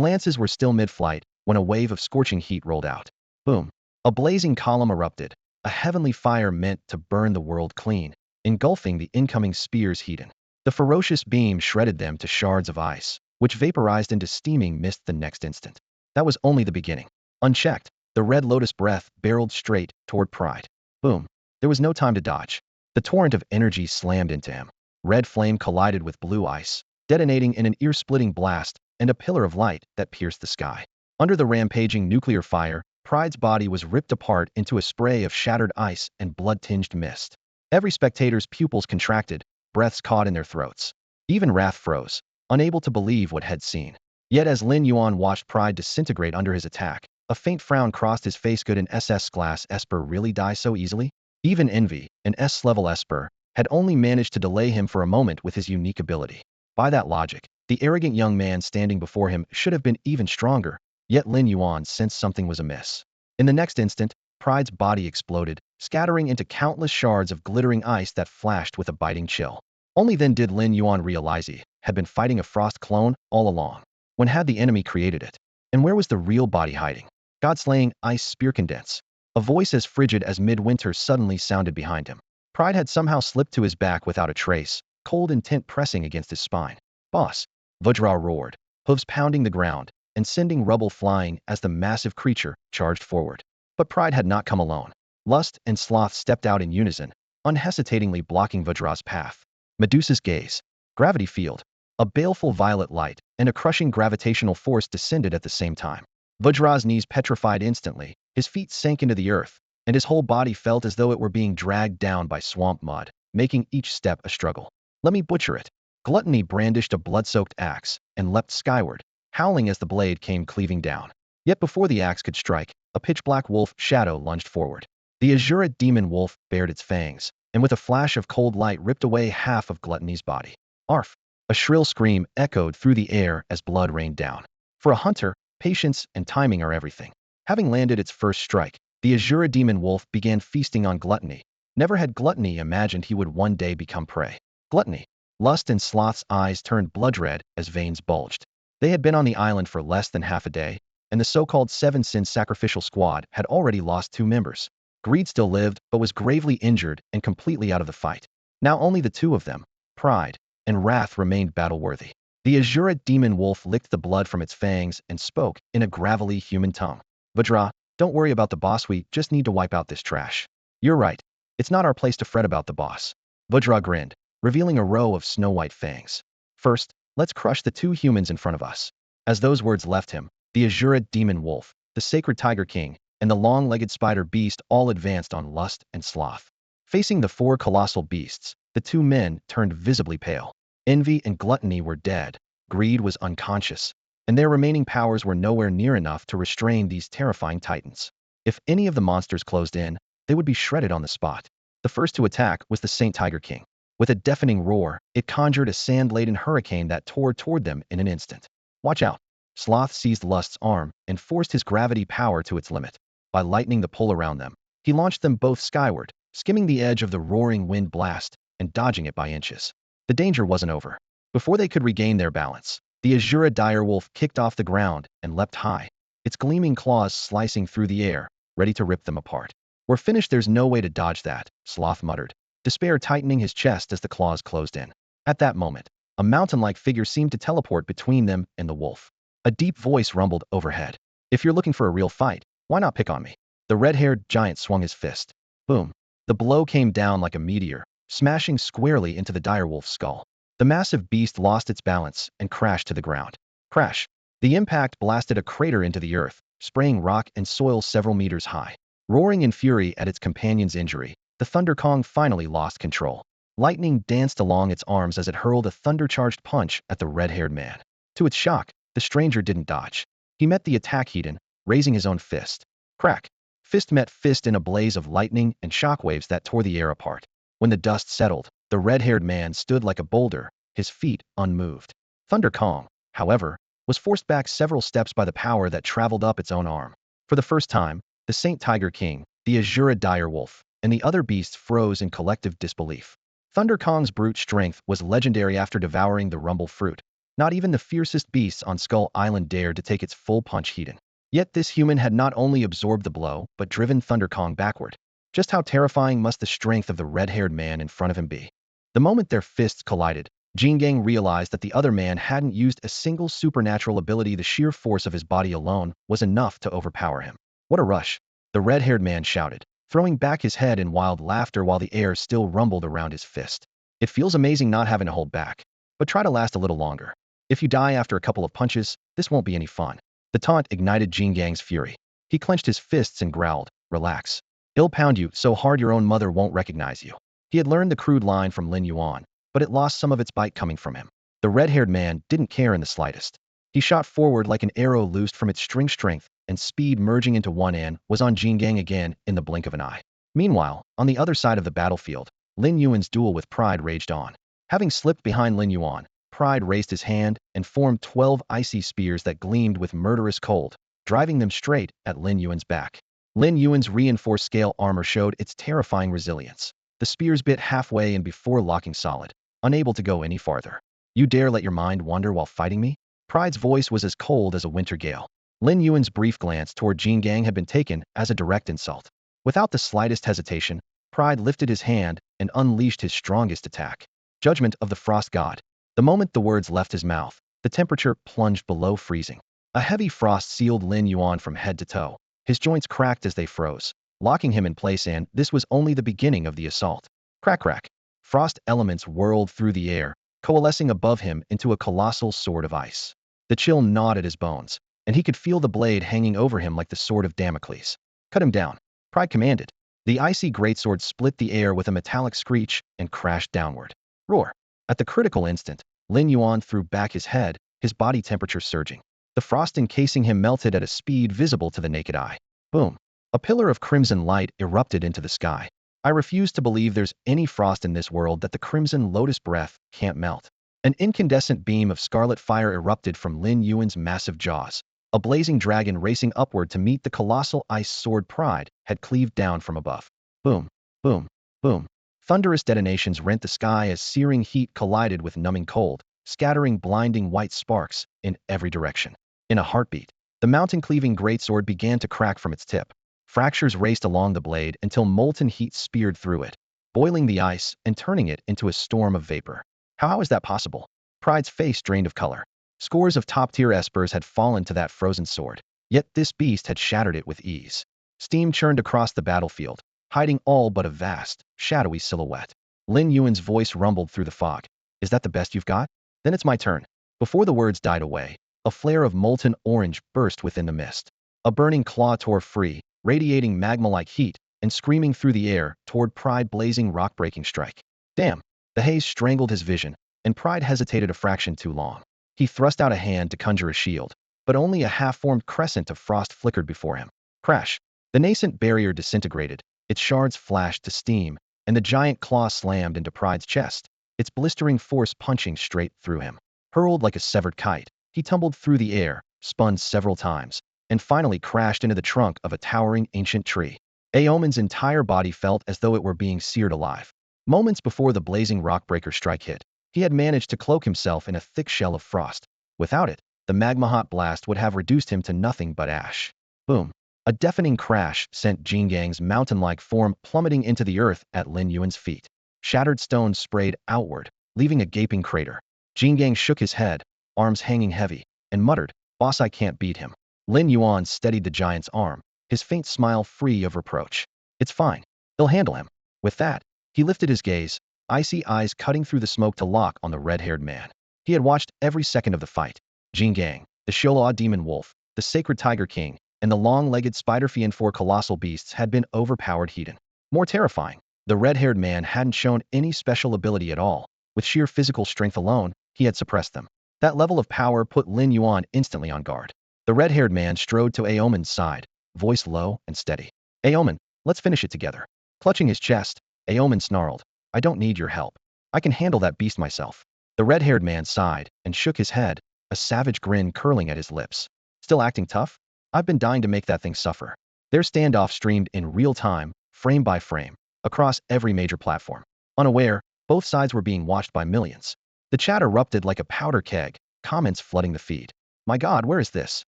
lances were still mid-flight when a wave of scorching heat rolled out. Boom! A blazing column erupted, a heavenly fire meant to burn the world clean, engulfing the incoming spears heated. The ferocious beam shredded them to shards of ice, which vaporized into steaming mist the next instant. That was only the beginning. Unchecked, the Red Lotus Breath barreled straight toward Pride. Boom! There was no time to dodge. The torrent of energy slammed into him. Red flame collided with blue ice, detonating in an ear-splitting blast and a pillar of light that pierced the sky. Under the rampaging nuclear fire, Pride's body was ripped apart into a spray of shattered ice and blood-tinged mist. Every spectator's pupils contracted, breaths caught in their throats. Even Wrath froze, unable to believe what had seen. Yet as Lin Yuan watched Pride disintegrate under his attack, a faint frown crossed his face. Could an SS-class Esper really die so easily? Even Envy, an S-level Esper, had only managed to delay him for a moment with his unique ability. By that logic, the arrogant young man standing before him should have been even stronger, yet Lin Yuan sensed something was amiss. In the next instant, Pride's body exploded, scattering into countless shards of glittering ice that flashed with a biting chill. Only then did Lin Yuan realize he had been fighting a frost clone all along. When had the enemy created it? And where was the real body hiding? God-slaying ice spear condense. A voice as frigid as midwinter suddenly sounded behind him. Pride had somehow slipped to his back without a trace, cold intent pressing against his spine. Boss! Vajra roared, hooves pounding the ground, and sending rubble flying as the massive creature charged forward. But Pride had not come alone. Lust and Sloth stepped out in unison, unhesitatingly blocking Vajra's path. Medusa's gaze. Gravity field. A baleful violet light and a crushing gravitational force descended at the same time. Vajra's knees petrified instantly, his feet sank into the earth, and his whole body felt as though it were being dragged down by swamp mud, making each step a struggle. Let me butcher it. Gluttony brandished a blood-soaked axe and leapt skyward, howling as the blade came cleaving down. Yet before the axe could strike, a pitch-black wolf shadow lunged forward. The azure demon wolf bared its fangs, and with a flash of cold light ripped away half of Gluttony's body. Arf! A shrill scream echoed through the air as blood rained down. For a hunter, patience and timing are everything. Having landed its first strike, the azure demon wolf began feasting on Gluttony. Never had Gluttony imagined he would one day become prey. Gluttony. Lust and Sloth's eyes turned blood-red as veins bulged. They had been on the island for less than half a day, and the so-called Seven Sins sacrificial squad had already lost 2 members. Greed still lived, but was gravely injured and completely out of the fight. Now only the 2 of them, Pride and Wrath, remained battle-worthy. The azure demon wolf licked the blood from its fangs and spoke in a gravelly human tongue. Vajra, don't worry about the boss, we just need to wipe out this trash. You're right. It's not our place to fret about the boss. Vajra grinned, revealing a row of snow-white fangs. First, let's crush the 2 humans in front of us. As those words left him, the azure demon wolf, the sacred tiger king, and the long-legged spider beast all advanced on Lust and Sloth. Facing the 4 colossal beasts, the 2 men turned visibly pale. Envy and gluttony were dead, greed was unconscious, and their remaining powers were nowhere near enough to restrain these terrifying titans. If any of the monsters closed in, they would be shredded on the spot. The first to attack was the Saint Tiger King. With a deafening roar, it conjured a sand-laden hurricane that tore toward them in an instant. Watch out! Sloth seized Lust's arm and forced his gravity power to its limit. By lightening the pull around them, he launched them both skyward, skimming the edge of the roaring wind blast and dodging it by inches. The danger wasn't over. Before they could regain their balance, the azure direwolf kicked off the ground and leapt high, its gleaming claws slicing through the air, ready to rip them apart. We're finished, there's no way to dodge that, Sloth muttered, despair tightening his chest as the claws closed in. At that moment, a mountain-like figure seemed to teleport between them and the wolf. A deep voice rumbled overhead. If you're looking for a real fight, why not pick on me? The red-haired giant swung his fist. Boom. The blow came down like a meteor, smashing squarely into the direwolf's skull. The massive beast lost its balance and crashed to the ground. Crash. The impact blasted a crater into the earth, spraying rock and soil several meters high. Roaring in fury at its companion's injury, the Thunder Kong finally lost control. Lightning danced along its arms as it hurled a thunder-charged punch at the red-haired man. To its shock, the stranger didn't dodge. He met the attack head-on, raising his own fist. Crack. Fist met fist in a blaze of lightning and shockwaves that tore the air apart. When the dust settled, the red-haired man stood like a boulder, his feet unmoved. Thunder Kong, however, was forced back several steps by the power that traveled up its own arm. For the first time, the Saint Tiger King, the azure direwolf, and the other beasts froze in collective disbelief. Thunder Kong's brute strength was legendary after devouring the rumble fruit. Not even the fiercest beasts on Skull Island dared to take its full punch head-on. Yet this human had not only absorbed the blow, but driven Thunder Kong backward. Just how terrifying must the strength of the red-haired man in front of him be? The moment their fists collided, Jingang realized that the other man hadn't used a single supernatural ability. The sheer force of his body alone was enough to overpower him. What a rush! The red-haired man shouted, throwing back his head in wild laughter while the air still rumbled around his fist. It feels amazing not having to hold back. But try to last a little longer. If you die after a couple of punches, this won't be any fun. The taunt ignited Jingang's fury. He clenched his fists and growled, relax. He'll pound you so hard your own mother won't recognize you. He had learned the crude line from Lin Yuan, but it lost some of its bite coming from him. The red-haired man didn't care in the slightest. He shot forward like an arrow loosed from its string strength, and speed merging into one and was on Jingang again in the blink of an eye. Meanwhile, on the other side of the battlefield, Lin Yuan's duel with Pride raged on. Having slipped behind Lin Yuan, Pride raised his hand and formed 12 icy spears that gleamed with murderous cold, driving them straight at Lin Yuan's back. Lin Yuan's reinforced scale armor showed its terrifying resilience. The spears bit halfway and before locking solid, unable to go any farther. You dare let your mind wander while fighting me? Pride's voice was as cold as a winter gale. Lin Yuan's brief glance toward Jin Gang had been taken as a direct insult. Without the slightest hesitation, Pride lifted his hand and unleashed his strongest attack. Judgment of the Frost God. The moment the words left his mouth, the temperature plunged below freezing. A heavy frost sealed Lin Yuan from head to toe. His joints cracked as they froze, locking him in place, and this was only the beginning of the assault. Crack crack. Frost elements whirled through the air, coalescing above him into a colossal sword of ice. The chill gnawed at his bones, and he could feel the blade hanging over him like the sword of Damocles. Cut him down, Pride commanded. The icy greatsword split the air with a metallic screech and crashed downward. Roar. At the critical instant, Lin Yuan threw back his head, his body temperature surging. The frost encasing him melted at a speed visible to the naked eye. Boom. A pillar of crimson light erupted into the sky. I refuse to believe there's any frost in this world that the Crimson Lotus Breath can't melt. An incandescent beam of scarlet fire erupted from Lin Yuan's massive jaws. A blazing dragon racing upward to meet the colossal ice sword Pride had cleaved down from above. Boom, boom, boom. Thunderous detonations rent the sky as searing heat collided with numbing cold, scattering blinding white sparks in every direction. In a heartbeat, the mountain-cleaving greatsword began to crack from its tip. Fractures raced along the blade until molten heat speared through it, boiling the ice and turning it into a storm of vapor. How is that possible? Pride's face drained of color. Scores of top-tier espers had fallen to that frozen sword, yet this beast had shattered it with ease. Steam churned across the battlefield, hiding all but a vast, shadowy silhouette. Lin Yuan's voice rumbled through the fog. Is that the best you've got? Then it's my turn. Before the words died away, a flare of molten orange burst within the mist. A burning claw tore free, radiating magma-like heat, and screaming through the air toward Pride blazing rock-breaking strike. Damn! The haze strangled his vision, and Pride hesitated a fraction too long. He thrust out a hand to conjure a shield, but only a half-formed crescent of frost flickered before him. Crash! The nascent barrier disintegrated, its shards flashed to steam, and the giant claw slammed into Pride's chest, its blistering force punching straight through him. Hurled like a severed kite, he tumbled through the air, spun several times, and finally crashed into the trunk of a towering ancient tree. Aomen's entire body felt as though it were being seared alive. Moments before the blazing rockbreaker strike hit, he had managed to cloak himself in a thick shell of frost. Without it, the magma-hot blast would have reduced him to nothing but ash. Boom. A deafening crash sent Jin Gang's mountain-like form plummeting into the earth at Lin Yuan's feet. Shattered stones sprayed outward, leaving a gaping crater. Jin Gang shook his head, arms hanging heavy, and muttered, "Boss, I can't beat him." Lin Yuan steadied the giant's arm, his faint smile free of reproach. "It's fine. He'll handle him." With that, he lifted his gaze, icy eyes cutting through the smoke to lock on the red-haired man. He had watched every second of the fight. Jin Gang, the Sholaw demon wolf, the sacred tiger king, and the long-legged spider fiend, four colossal beasts had been overpowered heathen. More terrifying, the red-haired man hadn't shown any special ability at all. With sheer physical strength alone, he had suppressed them. That level of power put Lin Yuan instantly on guard. The red-haired man strode to Aomen's side, voice low and steady. "Aomen, let's finish it together." Clutching his chest, Aomen snarled, "I don't need your help. I can handle that beast myself." The red-haired man sighed and shook his head, a savage grin curling at his lips. "Still acting tough? I've been dying to make that thing suffer." Their standoff streamed in real time, frame by frame, across every major platform. Unaware, both sides were being watched by millions. The chat erupted like a powder keg, comments flooding the feed. "My God, where is this?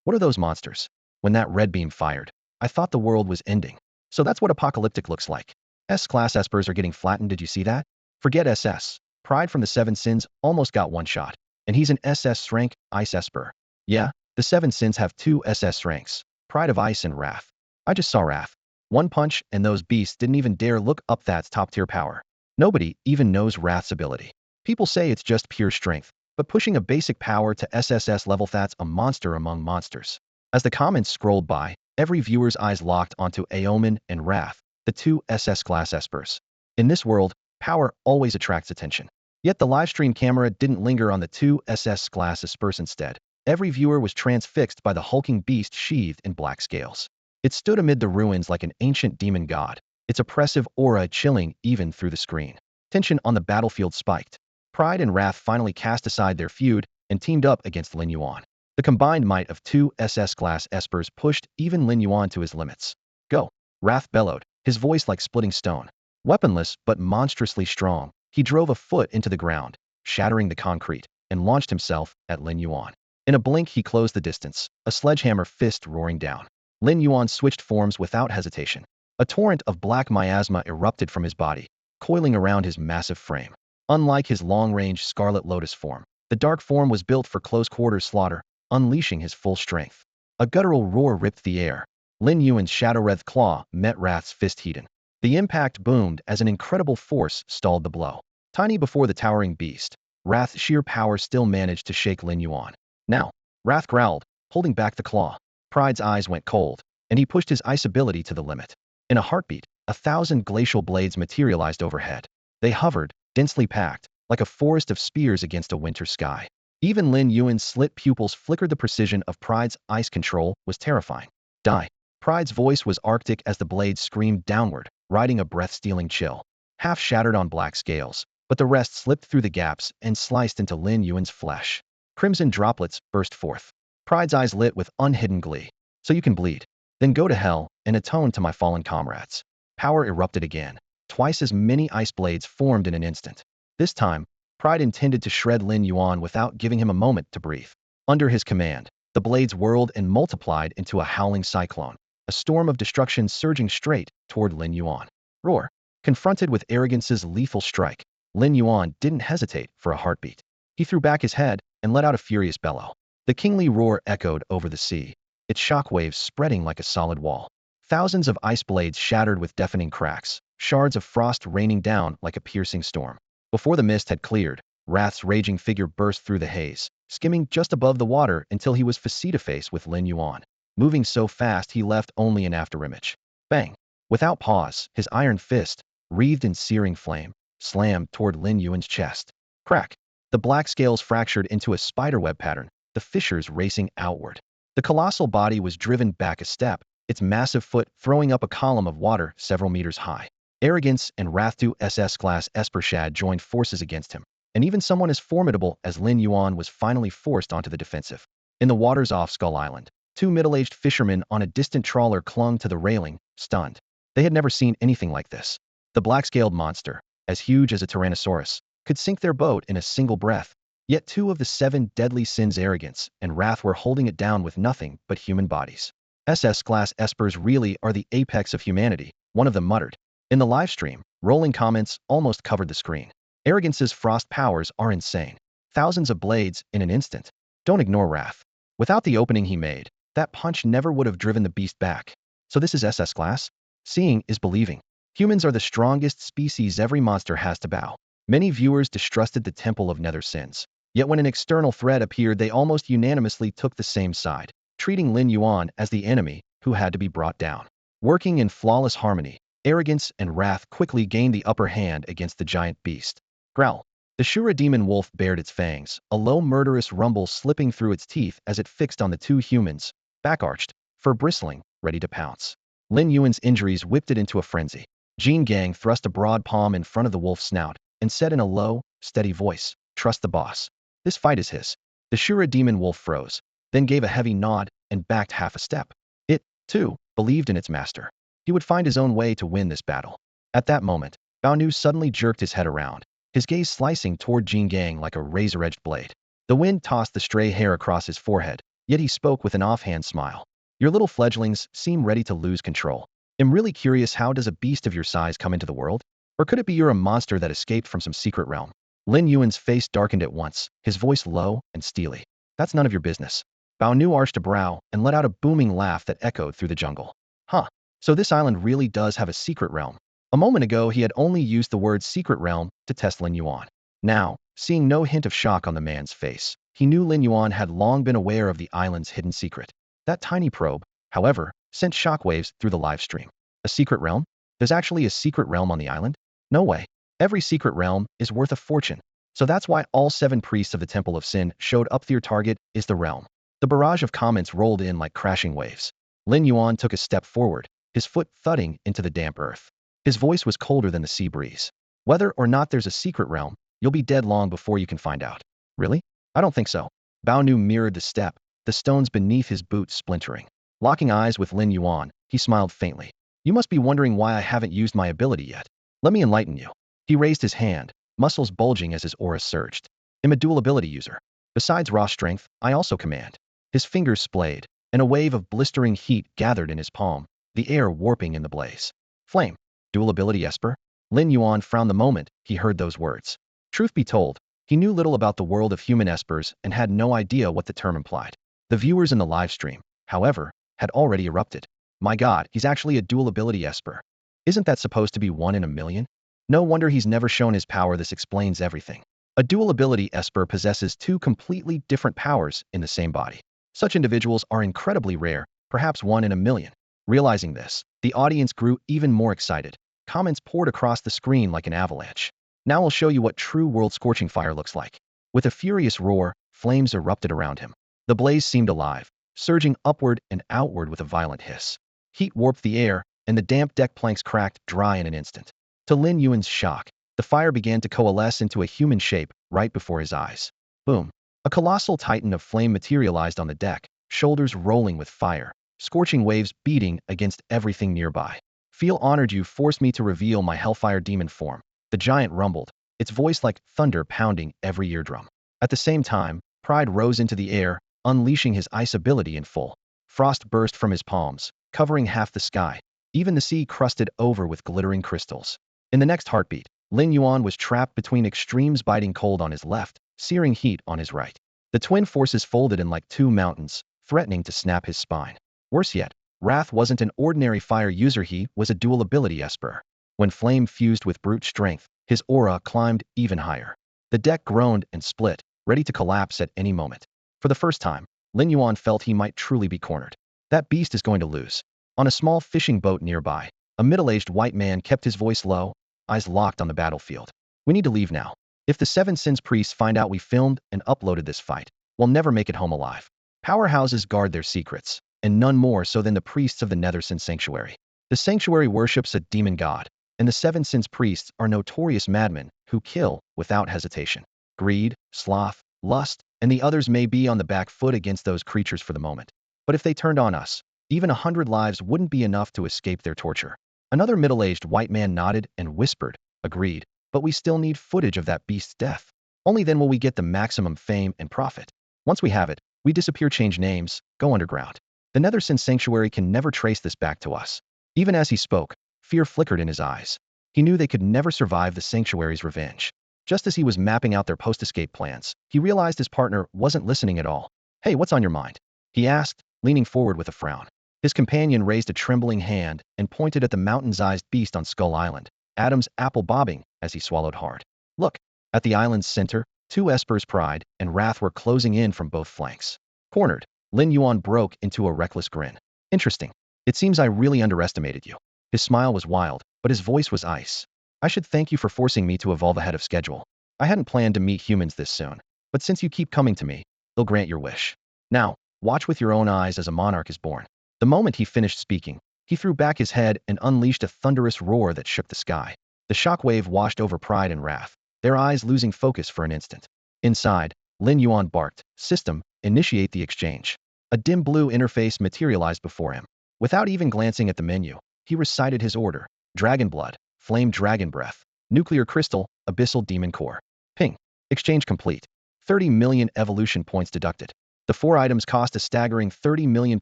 What are those monsters?" When that red beam fired, I thought the world was ending. So that's what apocalyptic looks like. S-class espers are getting flattened, did you see that? Forget SS. Pride from the Seven Sins almost got one shot. And he's an SS rank, Ice Esper. Yeah, the Seven Sins have two SS ranks, Pride of Ice and Wrath. I just saw Wrath. One punch and those beasts didn't even dare look up. That's top tier power. Nobody even knows Wrath's ability. People say it's just pure strength, but pushing a basic power to SSS level, that's a monster among monsters. As the comments scrolled by, every viewer's eyes locked onto Aomen and Wrath, the two SS-class espers. In this world, power always attracts attention. Yet the livestream camera didn't linger on the two SS-class espers. Instead, every viewer was transfixed by the hulking beast sheathed in black scales. It stood amid the ruins like an ancient demon god, its oppressive aura chilling even through the screen. Tension on the battlefield spiked. Pride and Wrath finally cast aside their feud and teamed up against Lin Yuan. The combined might of two SS-class espers pushed even Lin Yuan to his limits. "Go!" Wrath bellowed, his voice like splitting stone. Weaponless but monstrously strong, he drove a foot into the ground, shattering the concrete, and launched himself at Lin Yuan. In a blink, he closed the distance, a sledgehammer fist roaring down. Lin Yuan switched forms without hesitation. A torrent of black miasma erupted from his body, coiling around his massive frame. Unlike his long-range Scarlet Lotus form, the dark form was built for close-quarters slaughter, unleashing his full strength. A guttural roar ripped the air. Lin Yuan's shadow-wreathed claw met Wrath's fist heated. The impact boomed as an incredible force stalled the blow. Tiny before the towering beast, Wrath's sheer power still managed to shake Lin Yuan. Now, Wrath growled, holding back the claw. Pride's eyes went cold, and he pushed his ice ability to the limit. In a heartbeat, 1,000 glacial blades materialized overhead. They hovered, densely packed, like a forest of spears against a winter sky. Even Lin Yuan's slit pupils flickered. The precision of Pride's ice control was terrifying. Die. Pride's voice was arctic as the blades screamed downward, riding a breath-stealing chill. Half shattered on black scales, but the rest slipped through the gaps and sliced into Lin Yuan's flesh. Crimson droplets burst forth. Pride's eyes lit with unhidden glee. So you can bleed. Then go to hell and atone to my fallen comrades. Power erupted again. Twice as many ice blades formed in an instant. This time, Pride intended to shred Lin Yuan without giving him a moment to breathe. Under his command, the blades whirled and multiplied into a howling cyclone, a storm of destruction surging straight toward Lin Yuan. Roar. Confronted with arrogance's lethal strike, Lin Yuan didn't hesitate for a heartbeat. He threw back his head and let out a furious bellow. The kingly roar echoed over the sea, its shockwaves spreading like a solid wall. Thousands of ice blades shattered with deafening cracks, shards of frost raining down like a piercing storm. Before the mist had cleared, Wrath's raging figure burst through the haze, skimming just above the water until he was face-to-face with Lin Yuan. Moving so fast he left only an afterimage. Bang! Without pause, his iron fist, wreathed in searing flame, slammed toward Lin Yuan's chest. Crack! The black scales fractured into a spiderweb pattern, the fissures racing outward. The colossal body was driven back a step, its massive foot throwing up a column of water several meters high. Arrogance and Wrath-2 SS-class Espershad joined forces against him, and even someone as formidable as Lin Yuan was finally forced onto the defensive. In the waters off Skull Island, two middle-aged fishermen on a distant trawler clung to the railing, stunned. They had never seen anything like this. The black-scaled monster, as huge as a Tyrannosaurus, could sink their boat in a single breath. Yet 2 of the 7 deadly sins, arrogance and wrath, were holding it down with nothing but human bodies. SS-class espers really are the apex of humanity, one of them muttered. In the livestream, rolling comments almost covered the screen. Arrogance's frost powers are insane. Thousands of blades in an instant. Don't ignore Wrath. Without the opening he made, that punch never would have driven the beast back. So this is SS class? Seeing is believing. Humans are the strongest species. Every monster has to bow. Many viewers distrusted the Temple of Nether Sins. Yet when an external threat appeared, they almost unanimously took the same side, treating Lin Yuan as the enemy who had to be brought down. Working in flawless harmony, arrogance and wrath quickly gained the upper hand against the giant beast. Growl. The Shura demon wolf bared its fangs, a low murderous rumble slipping through its teeth as it fixed on the 2 humans, back-arched, fur bristling, ready to pounce. Lin Yuan's injuries whipped it into a frenzy. Jin Gang thrust a broad palm in front of the wolf's snout and said in a low, steady voice, "Trust the boss. This fight is his." The Shura demon wolf froze, then gave a heavy nod and backed half a step. It, too, believed in its master. He would find his own way to win this battle. At that moment, Bao Nu suddenly jerked his head around, his gaze slicing toward Jin Gang like a razor-edged blade. The wind tossed the stray hair across his forehead, yet he spoke with an offhand smile. "Your little fledglings seem ready to lose control. I'm really curious, how does a beast of your size come into the world? Or could it be you're a monster that escaped from some secret realm?" Lin Yuan's face darkened at once, his voice low and steely. "That's none of your business." Bao Nu arched a brow and let out a booming laugh that echoed through the jungle. Huh. So this island really does have a secret realm. A moment ago he had only used the word secret realm to test Lin Yuan. Now, seeing no hint of shock on the man's face, he knew Lin Yuan had long been aware of the island's hidden secret. That tiny probe, however, sent shockwaves through the live stream. A secret realm? There's actually a secret realm on the island? No way. Every secret realm is worth a fortune. So that's why all 7 priests of the Temple of Sin showed up. Their target is the realm. The barrage of comments rolled in like crashing waves. Lin Yuan took a step forward, his foot thudding into the damp earth. His voice was colder than the sea breeze. "Whether or not there's a secret realm, you'll be dead long before you can find out." "Really? I don't think so." Bao Nu mirrored the step, the stones beneath his boots splintering. Locking eyes with Lin Yuan, he smiled faintly. "You must be wondering why I haven't used my ability yet. Let me enlighten you." He raised his hand, muscles bulging as his aura surged. "I'm a dual ability user. Besides raw strength, I also command. His fingers splayed, and a wave of blistering heat gathered in his palm, the air warping in the blaze. Flame. Dual ability Esper? Lin Yuan frowned the moment he heard those words. Truth be told, he knew little about the world of human espers and had no idea what the term implied. The viewers in the live stream, however, had already erupted. My god, he's actually a dual ability esper. Isn't that supposed to be 1 in a million? No wonder he's never shown his power. This explains everything. A dual ability esper possesses two completely different powers in the same body. Such individuals are incredibly rare, perhaps 1 in a million. Realizing this, the audience grew even more excited. Comments poured across the screen like an avalanche. Now I'll show you what true world-scorching fire looks like. With a furious roar, flames erupted around him. The blaze seemed alive, surging upward and outward with a violent hiss. Heat warped the air, and the damp deck planks cracked dry in an instant. To Lin Yuan's shock, the fire began to coalesce into a human shape right before his eyes. Boom! A colossal titan of flame materialized on the deck, shoulders rolling with fire, scorching waves beating against everything nearby. Feel honored you forced me to reveal my hellfire demon form. The giant rumbled, its voice like thunder pounding every eardrum. At the same time, pride rose into the air, unleashing his ice ability in full. Frost burst from his palms, covering half the sky. Even the sea crusted over with glittering crystals. In the next heartbeat, Lin Yuan was trapped between extremes, biting cold on his left, searing heat on his right. The twin forces folded in like two mountains, threatening to snap his spine. Worse yet, Wrath wasn't an ordinary fire user, he was a dual ability esper. When flame fused with brute strength, his aura climbed even higher. The deck groaned and split, ready to collapse at any moment. For the first time, Lin Yuan felt he might truly be cornered. That beast is going to lose. On a small fishing boat nearby, a middle-aged white man kept his voice low, eyes locked on the battlefield. We need to leave now. If the Seven Sins priests find out we filmed and uploaded this fight, we'll never make it home alive. Powerhouses guard their secrets, and none more so than the priests of the Nethersin Sanctuary. The sanctuary worships a demon god, and the Seven Sins priests are notorious madmen who kill without hesitation. Greed, sloth, lust, and the others may be on the back foot against those creatures for the moment. But if they turned on us, even 100 lives wouldn't be enough to escape their torture. Another middle-aged white man nodded and whispered, agreed, but we still need footage of that beast's death. Only then will we get the maximum fame and profit. Once we have it, we disappear, change names, go underground. The Nethersin Sanctuary can never trace this back to us. Even as he spoke, fear flickered in his eyes. He knew they could never survive the Sanctuary's revenge. Just as he was mapping out their post-escape plans, he realized his partner wasn't listening at all. Hey, what's on your mind? He asked, leaning forward with a frown. His companion raised a trembling hand and pointed at the mountain-sized beast on Skull Island, Adam's apple bobbing as he swallowed hard. Look, at the island's center, two espers, Pride and Wrath, were closing in from both flanks. Cornered, Lin Yuan broke into a reckless grin. Interesting. It seems I really underestimated you. His smile was wild, but his voice was ice. I should thank you for forcing me to evolve ahead of schedule. I hadn't planned to meet humans this soon, but since you keep coming to me, they'll grant your wish. Now, watch with your own eyes as a monarch is born. The moment he finished speaking, he threw back his head and unleashed a thunderous roar that shook the sky. The shockwave washed over Pride and Wrath, their eyes losing focus for an instant. Inside, Lin Yuan barked, "System, initiate the exchange." A dim blue interface materialized before him. Without even glancing at the menu, he recited his order: Dragon Blood, Flame Dragon Breath, Nuclear Crystal, Abyssal Demon Core. Ping. Exchange complete. 30 million evolution points deducted. The 4 items cost a staggering 30 million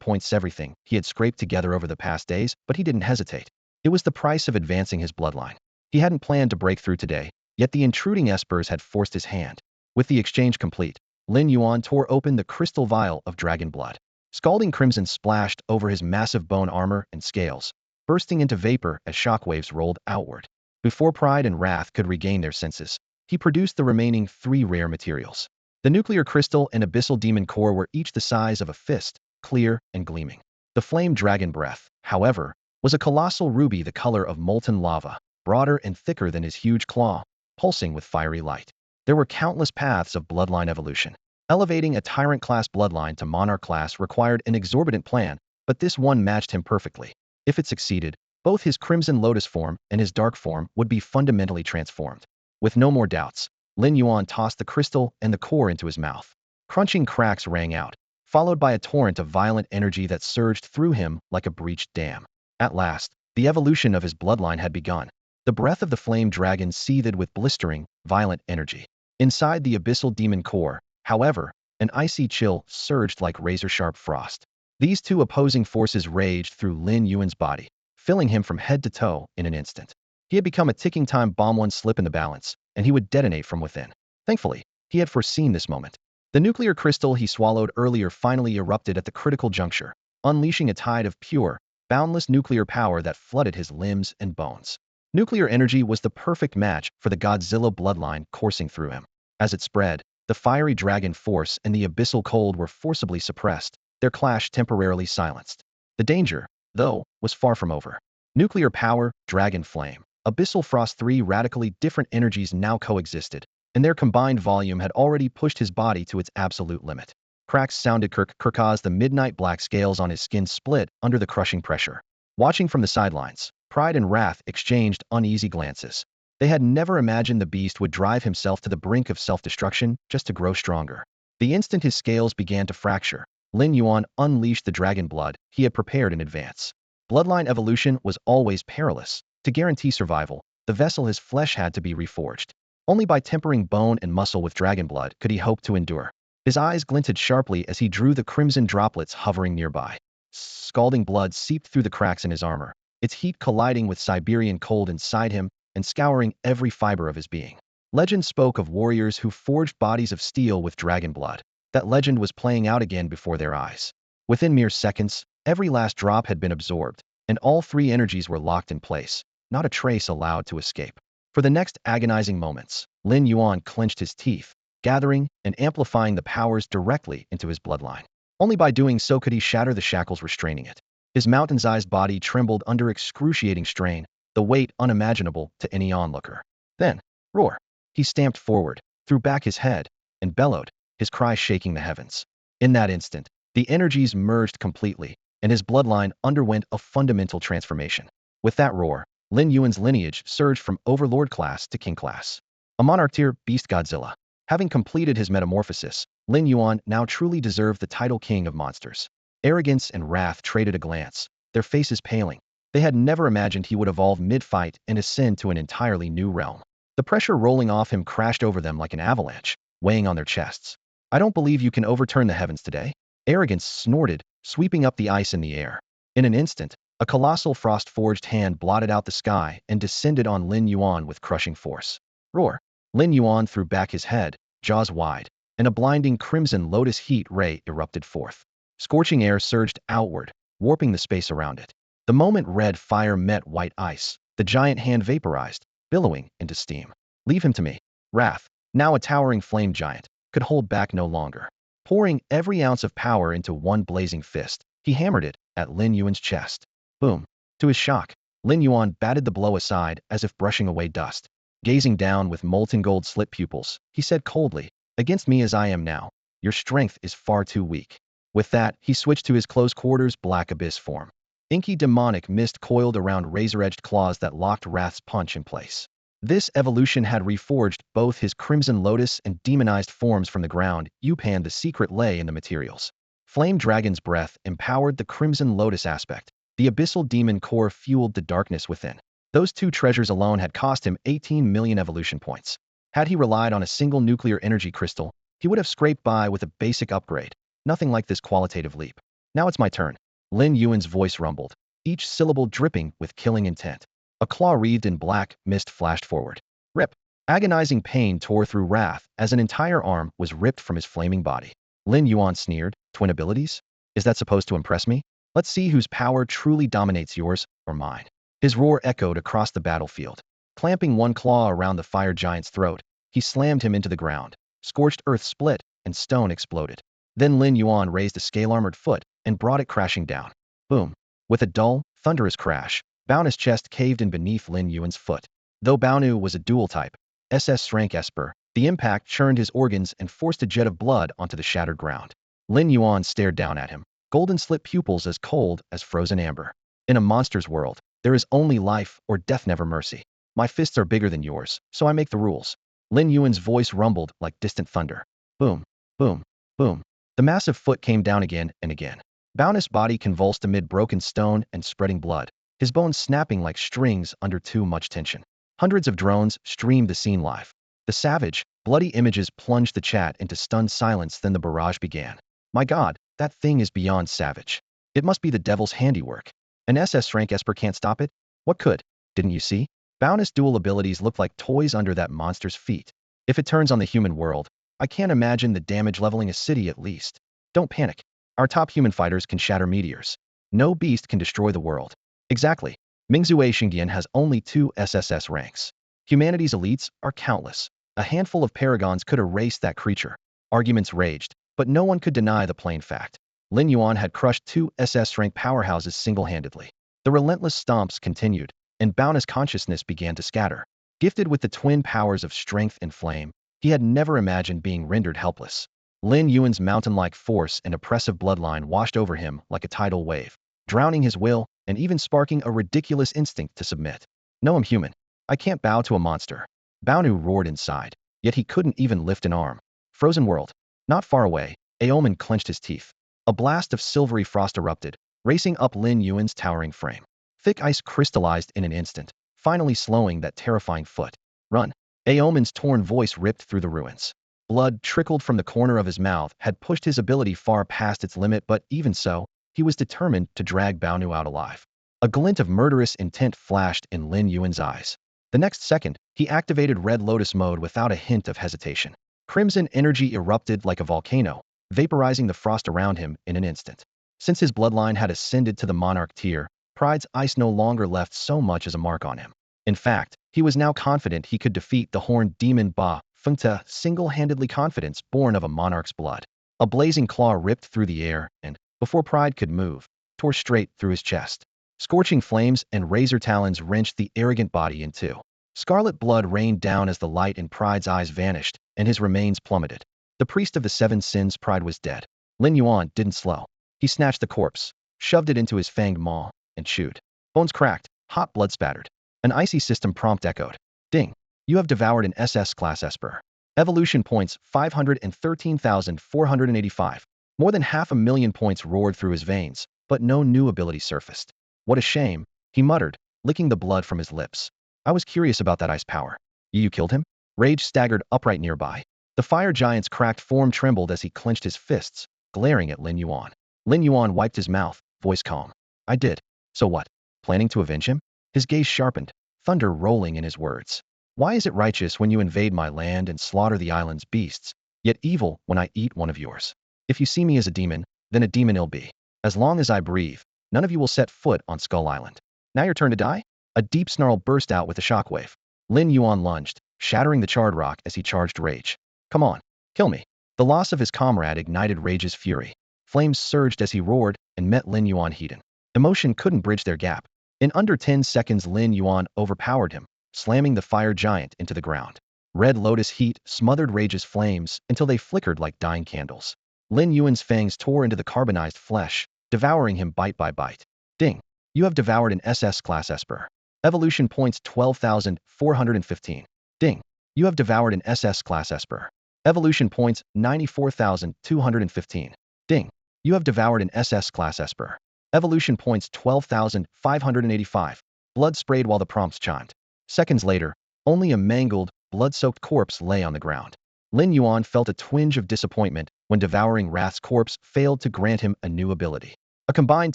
points, everything he had scraped together over the past days, but he didn't hesitate. It was the price of advancing his bloodline. He hadn't planned to break through today, yet the intruding espers had forced his hand. With the exchange complete, Lin Yuan tore open the crystal vial of dragon blood. Scalding crimson splashed over his massive bone armor and scales, bursting into vapor as shockwaves rolled outward. Before Pride and Wrath could regain their senses, he produced the remaining 3 rare materials. The nuclear crystal and abyssal demon core were each the size of a fist, clear and gleaming. The flame dragon breath, however, was a colossal ruby the color of molten lava, broader and thicker than his huge claw, pulsing with fiery light. There were countless paths of bloodline evolution. Elevating a tyrant-class bloodline to monarch-class required an exorbitant plan, but this one matched him perfectly. If it succeeded, both his Crimson Lotus form and his dark form would be fundamentally transformed. With no more doubts, Lin Yuan tossed the crystal and the core into his mouth. Crunching cracks rang out, followed by a torrent of violent energy that surged through him like a breached dam. At last, the evolution of his bloodline had begun. The breath of the flame dragon seethed with blistering, violent energy. Inside the abyssal demon core, however, An icy chill surged like razor-sharp frost. These two opposing forces raged through Lin Yuan's body, filling him from head to toe in an instant. He had become a ticking time bomb. One slip in the balance, and he would detonate from within. Thankfully, he had foreseen this moment. The nuclear crystal he swallowed earlier finally erupted at the critical juncture, unleashing a tide of pure, boundless nuclear power that flooded his limbs and bones. Nuclear energy was the perfect match for the Godzilla bloodline coursing through him. As it spread, the fiery dragon force and the abyssal cold were forcibly suppressed, their clash temporarily silenced. The danger, though, was far from over. Nuclear power, dragon flame, abyssal frost, three radically different energies now coexisted, and their combined volume had already pushed his body to its absolute limit. Cracks sounded as the midnight black scales on his skin split under the crushing pressure. Watching from the sidelines, pride and wrath exchanged uneasy glances. They had never imagined the beast would drive himself to the brink of self-destruction just to grow stronger. The instant his scales began to fracture, Lin Yuan unleashed the dragon blood he had prepared in advance. Bloodline evolution was always perilous. To guarantee survival, the vessel his flesh had to be reforged. Only by tempering bone and muscle with dragon blood could he hope to endure. His eyes glinted sharply as he drew the crimson droplets hovering nearby. Scalding blood seeped through the cracks in his armor, its heat colliding with Siberian cold inside him and scouring every fiber of his being. Legend spoke of warriors who forged bodies of steel with dragon blood. That legend was playing out again before their eyes. Within mere seconds, every last drop had been absorbed, and all three energies were locked in place, not a trace allowed to escape. For the next agonizing moments, Lin Yuan clenched his teeth, gathering and amplifying the powers directly into his bloodline. Only by doing so could he shatter the shackles restraining it. His mountain-sized body trembled under excruciating strain, the weight unimaginable to any onlooker. Then, roar! He stamped forward, threw back his head, and bellowed, his cry shaking the heavens. In that instant, the energies merged completely, and his bloodline underwent a fundamental transformation. With that roar, Lin Yuan's lineage surged from overlord class to king class. A monarch-tier beast Godzilla. Having completed his metamorphosis, Lin Yuan now truly deserved the title king of monsters. Arrogance and wrath traded a glance, their faces paling. They had never imagined he would evolve mid-fight and ascend to an entirely new realm. The pressure rolling off him crashed over them like an avalanche, weighing on their chests. I don't believe you can overturn the heavens today. Arrogance snorted, sweeping up the ice in the air. In an instant, a colossal frost-forged hand blotted out the sky and descended on Lin Yuan with crushing force. Roar! Lin Yuan threw back his head, jaws wide, and a blinding crimson lotus heat ray erupted forth. Scorching air surged outward, warping the space around it. The moment red fire met white ice, the giant hand vaporized, billowing into steam. Leave him to me. Wrath, now a towering flame giant, could hold back no longer. Pouring every ounce of power into one blazing fist, he hammered it at Lin Yuan's chest. Boom! To his shock, Lin Yuan batted the blow aside as if brushing away dust. Gazing down with molten gold slit pupils, he said coldly, "Against me as I am now, your strength is far too weak." With that, he switched to his close quarters black abyss form. Inky demonic mist coiled around razor-edged claws that locked Wrath's punch in place. This evolution had reforged both his Crimson Lotus and demonized forms from the ground. Yupan, the secret lay in the materials. Flame Dragon's breath empowered the Crimson Lotus aspect. The abyssal demon core fueled the darkness within. Those two treasures alone had cost him 18 million evolution points. Had he relied on a single nuclear energy crystal, he would have scraped by with a basic upgrade. Nothing like this qualitative leap. Now it's my turn. Lin Yuan's voice rumbled, each syllable dripping with killing intent. A claw wreathed in black mist flashed forward. Rip! Agonizing pain tore through Wrath as an entire arm was ripped from his flaming body. Lin Yuan sneered, "Twin abilities? Is that supposed to impress me? Let's see whose power truly dominates yours or mine." His roar echoed across the battlefield. Clamping one claw around the fire giant's throat, he slammed him into the ground. Scorched earth split, and stone exploded. Then Lin Yuan raised a scale-armored foot and brought it crashing down. Boom! With a dull, thunderous crash, Baonu's chest caved in beneath Lin Yuan's foot. Though Baonu was a dual-type, SS rank Esper, the impact churned his organs and forced a jet of blood onto the shattered ground. Lin Yuan stared down at him, golden-slit pupils as cold as frozen amber. In a monster's world, there is only life or death, never mercy. My fists are bigger than yours, so I make the rules. Lin Yuan's voice rumbled like distant thunder. Boom, boom, boom. The massive foot came down again and again. Baonu's body convulsed amid broken stone and spreading blood, his bones snapping like strings under too much tension. Hundreds of drones streamed the scene live. The savage, Bloody images plunged the chat into stunned silence, then the barrage began. My god, that thing is beyond savage. It must be the devil's handiwork. An SS rank Esper can't stop it? What could? Didn't you see? Boundless dual abilities look like toys under that monster's feet. If it turns on the human world, I can't imagine the damage leveling a city at least. Don't panic. Our top human fighters can shatter meteors. No beast can destroy the world. Exactly. Mingzue Xingdian has only 2 SSS ranks. Humanity's elites are countless. A handful of paragons could erase that creature. Arguments raged, but no one could deny the plain fact. Lin Yuan had crushed 2 SS rank powerhouses single-handedly. The relentless stomps continued, and Boundless consciousness began to scatter. Gifted with the twin powers of strength and flame, he had never imagined being rendered helpless. Lin Yuan's mountain-like force and oppressive bloodline washed over him like a tidal wave, drowning his will and even sparking a ridiculous instinct to submit. No, I'm human. I can't bow to a monster. Baunu roared inside, yet he couldn't even lift an arm. Frozen world. Not far away, Aomen clenched his teeth. A blast of silvery frost erupted, racing up Lin Yuan's towering frame. Thick ice crystallized in an instant, finally slowing that terrifying foot. Run. Aomen's torn voice ripped through the ruins. Blood trickled from the corner of his mouth, had pushed his ability far past its limit, but even so, he was determined to drag Baunu out alive. A glint of murderous intent flashed in Lin Yuan's eyes. The next second, he activated Red Lotus mode without a hint of hesitation. Crimson energy erupted like a volcano, vaporizing the frost around him in an instant. Since his bloodline had ascended to the monarch tier, Pride's ice no longer left so much as a mark on him. In fact, he was now confident he could defeat the horned demon Ba Fengta, single-handedly, confidence born of a monarch's blood. A blazing claw ripped through the air and, before Pride could move, tore straight through his chest. Scorching flames and razor talons wrenched the arrogant body in two. Scarlet blood rained down as the light in Pride's eyes vanished, and his remains plummeted. The priest of the 7 sins, Pride, was dead. Lin Yuan didn't slow. He snatched the corpse, shoved it into his fanged maw, and chewed. Bones cracked, hot blood spattered. An icy system prompt echoed. Ding. You have devoured an SS-class Esper. Evolution points 513,485. More than 500,000 points roared through his veins, but no new ability surfaced. What a shame, he muttered, licking the blood from his lips. I was curious about that ice power. You killed him? Rage staggered upright nearby. The fire giant's cracked form trembled as he clenched his fists, glaring at Lin Yuan. Lin Yuan wiped his mouth, voice calm. I did. So what? Planning to avenge him? His gaze sharpened, thunder rolling in his words. Why is it righteous when you invade my land and slaughter the island's beasts, yet evil when I eat one of yours? If you see me as a demon, then a demon it'll be. As long as I breathe, none of you will set foot on Skull Island. Now your turn to die? A deep snarl burst out with a shockwave. Lin Yuan lunged, shattering the charred rock as he charged Rage. Come on, kill me. The loss of his comrade ignited Rage's fury. Flames surged as he roared and met Lin Yuan heated. Emotion couldn't bridge their gap. In under 10 seconds, Lin Yuan overpowered him, slamming the fire giant into the ground. Red Lotus heat smothered Rage's flames until they flickered like dying candles. Lin Yuan's fangs tore into the carbonized flesh, devouring him bite by bite. Ding. You have devoured an SS-class Esper. Evolution points 12,415. Ding. You have devoured an SS-class Esper. Evolution points 94,215. Ding. You have devoured an SS-class Esper. Evolution points 12,585. Blood sprayed while the prompts chimed. Seconds later, only a mangled, blood-soaked corpse lay on the ground. Lin Yuan felt a twinge of disappointment when devouring Wrath's corpse failed to grant him a new ability. A combined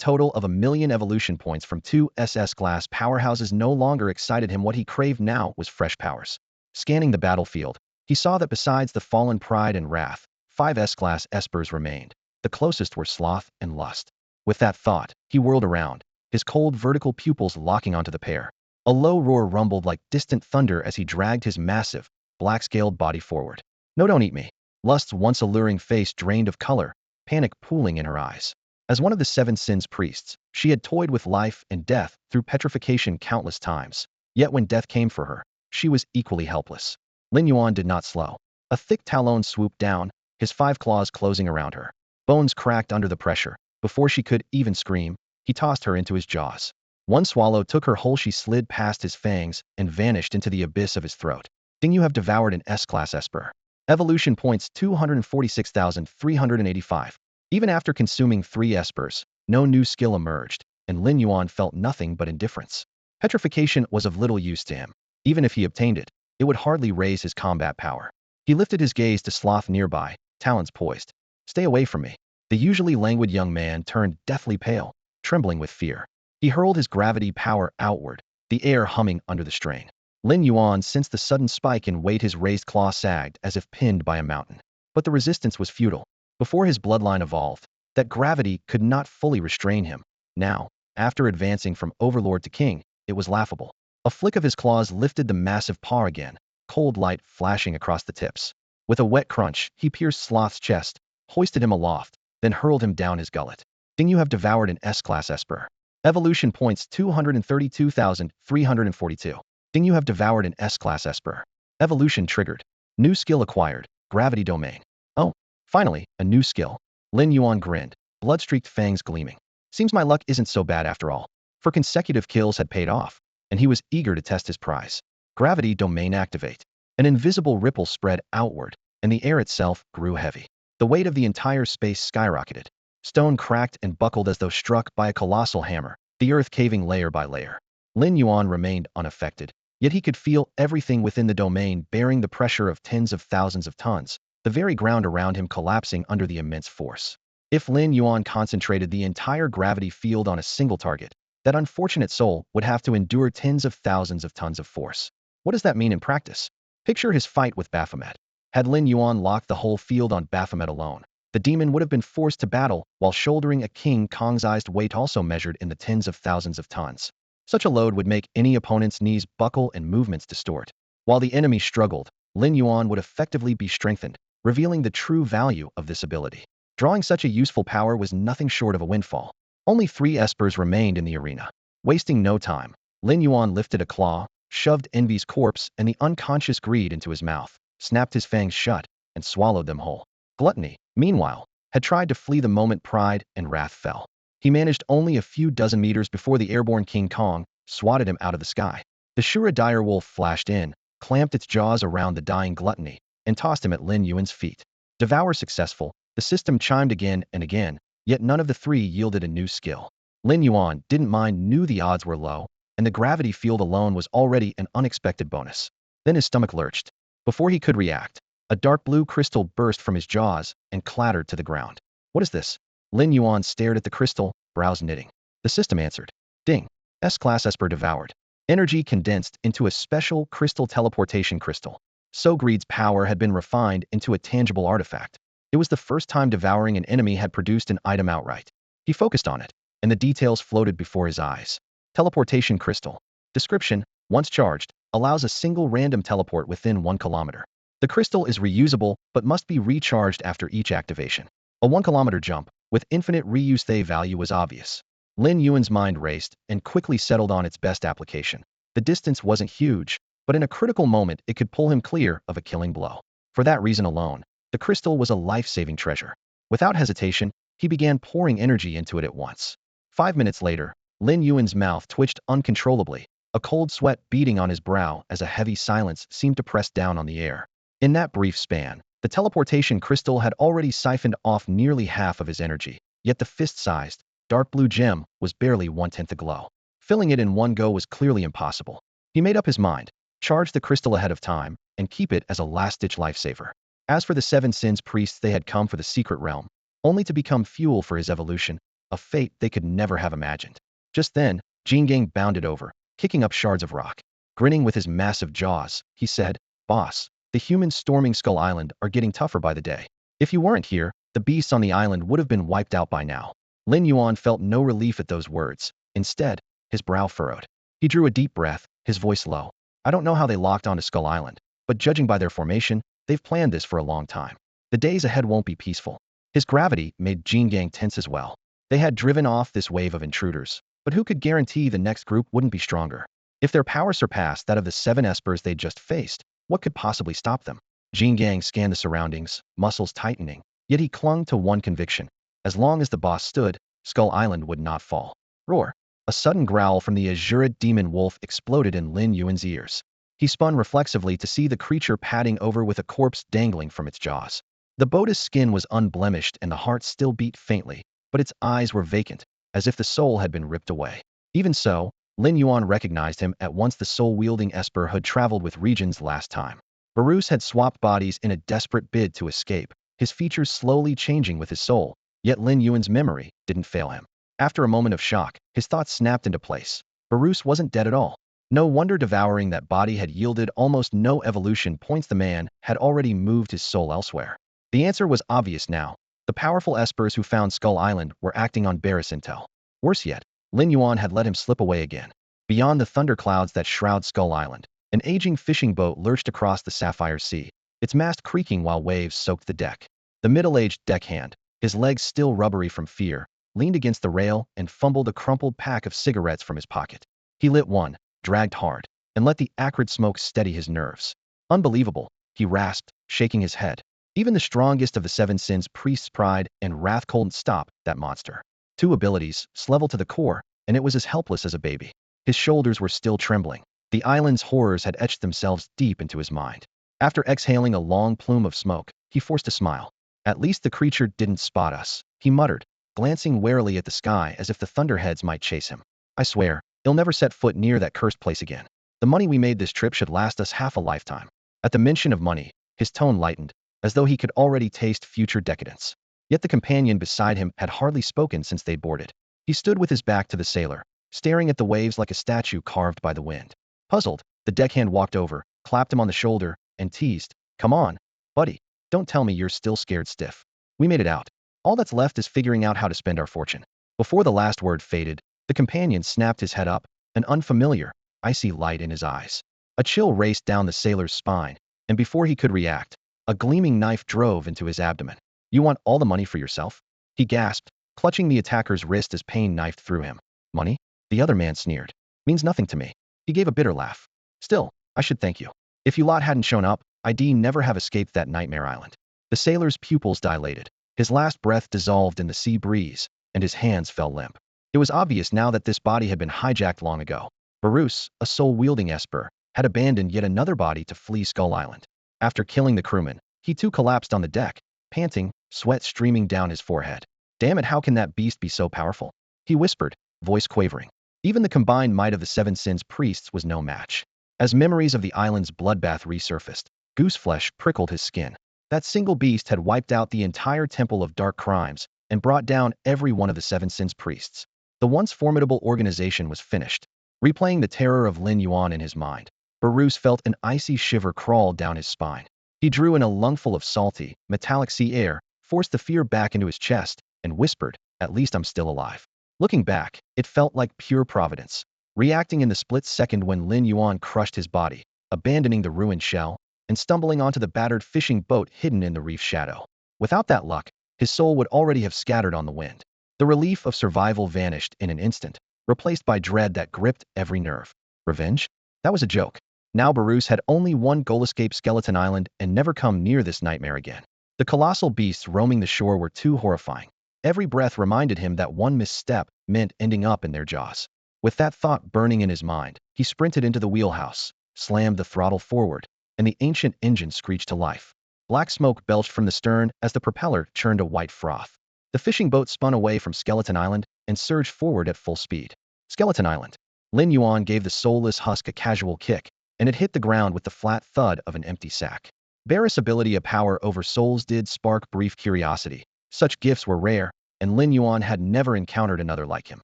total of 1,000,000 evolution points from 2 SS-class powerhouses no longer excited him. What he craved now was fresh powers. Scanning the battlefield, he saw that besides the fallen Pride and Wrath, 5 S-class Espers remained. The closest were Sloth and Lust. With that thought, he whirled around, his cold vertical pupils locking onto the pair. A low roar rumbled like distant thunder as he dragged his massive, black-scaled body forward. No, don't eat me. Lust's once alluring face drained of color, panic pooling in her eyes. As one of the 7 sins priests, she had toyed with life and death through petrification countless times. Yet when death came for her, she was equally helpless. Lin Yuan did not slow. A thick talon swooped down, his 5 claws closing around her. Bones cracked under the pressure. Before she could even scream, he tossed her into his jaws. One swallow took her whole. She slid past his fangs and vanished into the abyss of his throat. Ding. You have devoured an S-class Esper. Evolution points 246,385. Even after consuming 3 Espers, no new skill emerged, and Lin Yuan felt nothing but indifference. Petrification was of little use to him. Even if he obtained it, it would hardly raise his combat power. He lifted his gaze to sloth nearby, talons poised. Stay away from me. The usually languid young man turned deathly pale, trembling with fear. He hurled his gravity power outward, the air humming under the strain. Lin Yuan sensed the sudden spike in weight. His raised claw sagged as if pinned by a mountain. But the resistance was futile. Before his bloodline evolved, that gravity could not fully restrain him. Now, after advancing from overlord to king, it was laughable. A flick of his claws lifted the massive paw again, cold light flashing across the tips. With a wet crunch, he pierced Sloth's chest, hoisted him aloft, then hurled him down his gullet. Ding, you have devoured an S-class Esper. Evolution points 232,342. Ding, you have devoured an S-class Esper. Evolution triggered. New skill acquired, gravity domain. Oh, finally, a new skill. Lin Yuan grinned, blood-streaked fangs gleaming. Seems my luck isn't so bad after all. For consecutive kills had paid off, and he was eager to test his prize. Gravity domain activate. An invisible ripple spread outward, and the air itself grew heavy. The weight of the entire space skyrocketed. Stone cracked and buckled as though struck by a colossal hammer, the earth caving layer by layer. Lin Yuan remained unaffected, yet he could feel everything within the domain bearing the pressure of tens of thousands of tons, the very ground around him collapsing under the immense force. If Lin Yuan concentrated the entire gravity field on a single target, that unfortunate soul would have to endure tens of thousands of tons of force. What does that mean in practice? Picture his fight with Baphomet. Had Lin Yuan locked the whole field on Baphomet alone, the demon would have been forced to battle while shouldering a King Kong's-sized weight also measured in the tens of thousands of tons. Such a load would make any opponent's knees buckle and movements distort. While the enemy struggled, Lin Yuan would effectively be strengthened, revealing the true value of this ability. Drawing such a useful power was nothing short of a windfall. Only 3 espers remained in the arena. Wasting no time, Lin Yuan lifted a claw, shoved Envy's corpse and the unconscious greed into his mouth, snapped his fangs shut, and swallowed them whole. Gluttony, meanwhile, had tried to flee the moment pride and wrath fell. He managed only a few dozen meters before the airborne King Kong swatted him out of the sky. The Shura direwolf flashed in, clamped its jaws around the dying gluttony, and tossed him at Lin Yuan's feet. Devour successful, the system chimed again and again, yet none of the 3 yielded a new skill. Lin Yuan didn't mind, knew the odds were low, and the gravity field alone was already an unexpected bonus. Then his stomach lurched. Before he could react, a dark blue crystal burst from his jaws and clattered to the ground. What is this? Lin Yuan stared at the crystal, brows knitting. The system answered. Ding. S-class Esper devoured. Energy condensed into a special crystal teleportation crystal. So Greed's power had been refined into a tangible artifact. It was the first time devouring an enemy had produced an item outright. He focused on it, and the details floated before his eyes. Teleportation crystal. Description, once charged, allows a single random teleport within 1 kilometer. The crystal is reusable but must be recharged after each activation. A 1 kilometer jump, with infinite reuse value was obvious. Lin Yuan's mind raced and quickly settled on its best application. The distance wasn't huge, but in a critical moment it could pull him clear of a killing blow. For that reason alone, the crystal was a life-saving treasure. Without hesitation, he began pouring energy into it at once. 5 minutes later, Lin Yuan's mouth twitched uncontrollably, a cold sweat beading on his brow as a heavy silence seemed to press down on the air. In that brief span, the teleportation crystal had already siphoned off nearly half of his energy, yet the fist-sized, dark blue gem was barely 1/10 aglow. Filling it in one go was clearly impossible. He made up his mind, charge the crystal ahead of time, and keep it as a last-ditch lifesaver. As for the 7 sins priests, they had come for the secret realm, only to become fuel for his evolution, a fate they could never have imagined. Just then, Jingang bounded over, kicking up shards of rock. Grinning with his massive jaws, he said, Boss, the humans storming Skull Island are getting tougher by the day. If you weren't here, the beasts on the island would have been wiped out by now. Lin Yuan felt no relief at those words. Instead, his brow furrowed. He drew a deep breath, his voice low. I don't know how they locked onto Skull Island, but judging by their formation, they've planned this for a long time. The days ahead won't be peaceful. His gravity made Jingang tense as well. They had driven off this wave of intruders, but who could guarantee the next group wouldn't be stronger? If their power surpassed that of the 7 espers they'd just faced, what could possibly stop them? Jingang scanned the surroundings, muscles tightening, yet he clung to one conviction. As long as the boss stood, Skull Island would not fall. Roar! A sudden growl from the azured demon wolf exploded in Lin Yuan's ears. He spun reflexively to see the creature padding over with a corpse dangling from its jaws. The boda's skin was unblemished and the heart still beat faintly, but its eyes were vacant, as if the soul had been ripped away. Even so, Lin Yuan recognized him at once. The soul-wielding esper had traveled with regions last time. Barus had swapped bodies in a desperate bid to escape, his features slowly changing with his soul, yet Lin Yuan's memory didn't fail him. After a moment of shock, his thoughts snapped into place. Barus wasn't dead at all. No wonder devouring that body had yielded almost no evolution points. The man had already moved his soul elsewhere. The answer was obvious now. The powerful espers who found Skull Island were acting on Barus intel. Worse yet, Lin Yuan had let him slip away again. Beyond the thunderclouds that shroud Skull Island, an aging fishing boat lurched across the sapphire sea, its mast creaking while waves soaked the deck. The middle-aged deckhand, his legs still rubbery from fear, leaned against the rail and fumbled a crumpled pack of cigarettes from his pocket. He lit one, dragged hard, and let the acrid smoke steady his nerves. Unbelievable, he rasped, shaking his head. Even the strongest of the seven sins priest's pride and wrath couldn't stop that monster. Two abilities, level to the core, and it was as helpless as a baby. His shoulders were still trembling. The island's horrors had etched themselves deep into his mind. After exhaling a long plume of smoke, he forced a smile. At least the creature didn't spot us, he muttered, glancing warily at the sky as if the thunderheads might chase him. I swear, he'll never set foot near that cursed place again. The money we made this trip should last us half a lifetime. At the mention of money, his tone lightened, as though he could already taste future decadence. Yet the companion beside him had hardly spoken since they boarded. He stood with his back to the sailor, staring at the waves like a statue carved by the wind. Puzzled, the deckhand walked over, clapped him on the shoulder, and teased, "Come on, buddy, don't tell me you're still scared stiff. We made it out. All that's left is figuring out how to spend our fortune." Before the last word faded, the companion snapped his head up, an unfamiliar, icy light in his eyes. A chill raced down the sailor's spine, and before he could react, a gleaming knife drove into his abdomen. "You want all the money for yourself?" he gasped, clutching the attacker's wrist as pain knifed through him. "Money?" The other man sneered. "Means nothing to me." He gave a bitter laugh. "Still, I should thank you. If you lot hadn't shown up, I'd never have escaped that nightmare island." The sailor's pupils dilated. His last breath dissolved in the sea breeze, and his hands fell limp. It was obvious now that this body had been hijacked long ago. Barus, a soul-wielding esper, had abandoned yet another body to flee Skull Island. After killing the crewman, he too collapsed on the deck, panting, sweat streaming down his forehead. "Damn it, how can that beast be so powerful?" he whispered, voice quavering. Even the combined might of the seven sins priests was no match. As memories of the island's bloodbath resurfaced, gooseflesh prickled his skin. That single beast had wiped out the entire temple of dark crimes and brought down every one of the seven sins priests. The once formidable organization was finished. Replaying the terror of Lin Yuan in his mind, Barus felt an icy shiver crawl down his spine. He drew in a lungful of salty, metallic sea air, forced the fear back into his chest, and whispered, "At least I'm still alive." Looking back, it felt like pure providence. Reacting in the split second when Lin Yuan crushed his body, abandoning the ruined shell, and stumbling onto the battered fishing boat hidden in the reef shadow. Without that luck, his soul would already have scattered on the wind. The relief of survival vanished in an instant, replaced by dread that gripped every nerve. Revenge? That was a joke. Now Barus had only one goal: escape Skeleton Island and never come near this nightmare again. The colossal beasts roaming the shore were too horrifying. Every breath reminded him that one misstep meant ending up in their jaws. With that thought burning in his mind, he sprinted into the wheelhouse, slammed the throttle forward, and the ancient engine screeched to life. Black smoke belched from the stern as the propeller churned a white froth. The fishing boat spun away from Skeleton Island and surged forward at full speed. Skeleton Island. Lin Yuan gave the soulless husk a casual kick, and it hit the ground with the flat thud of an empty sack. Barris' ability of power over souls did spark brief curiosity. Such gifts were rare, and Lin Yuan had never encountered another like him.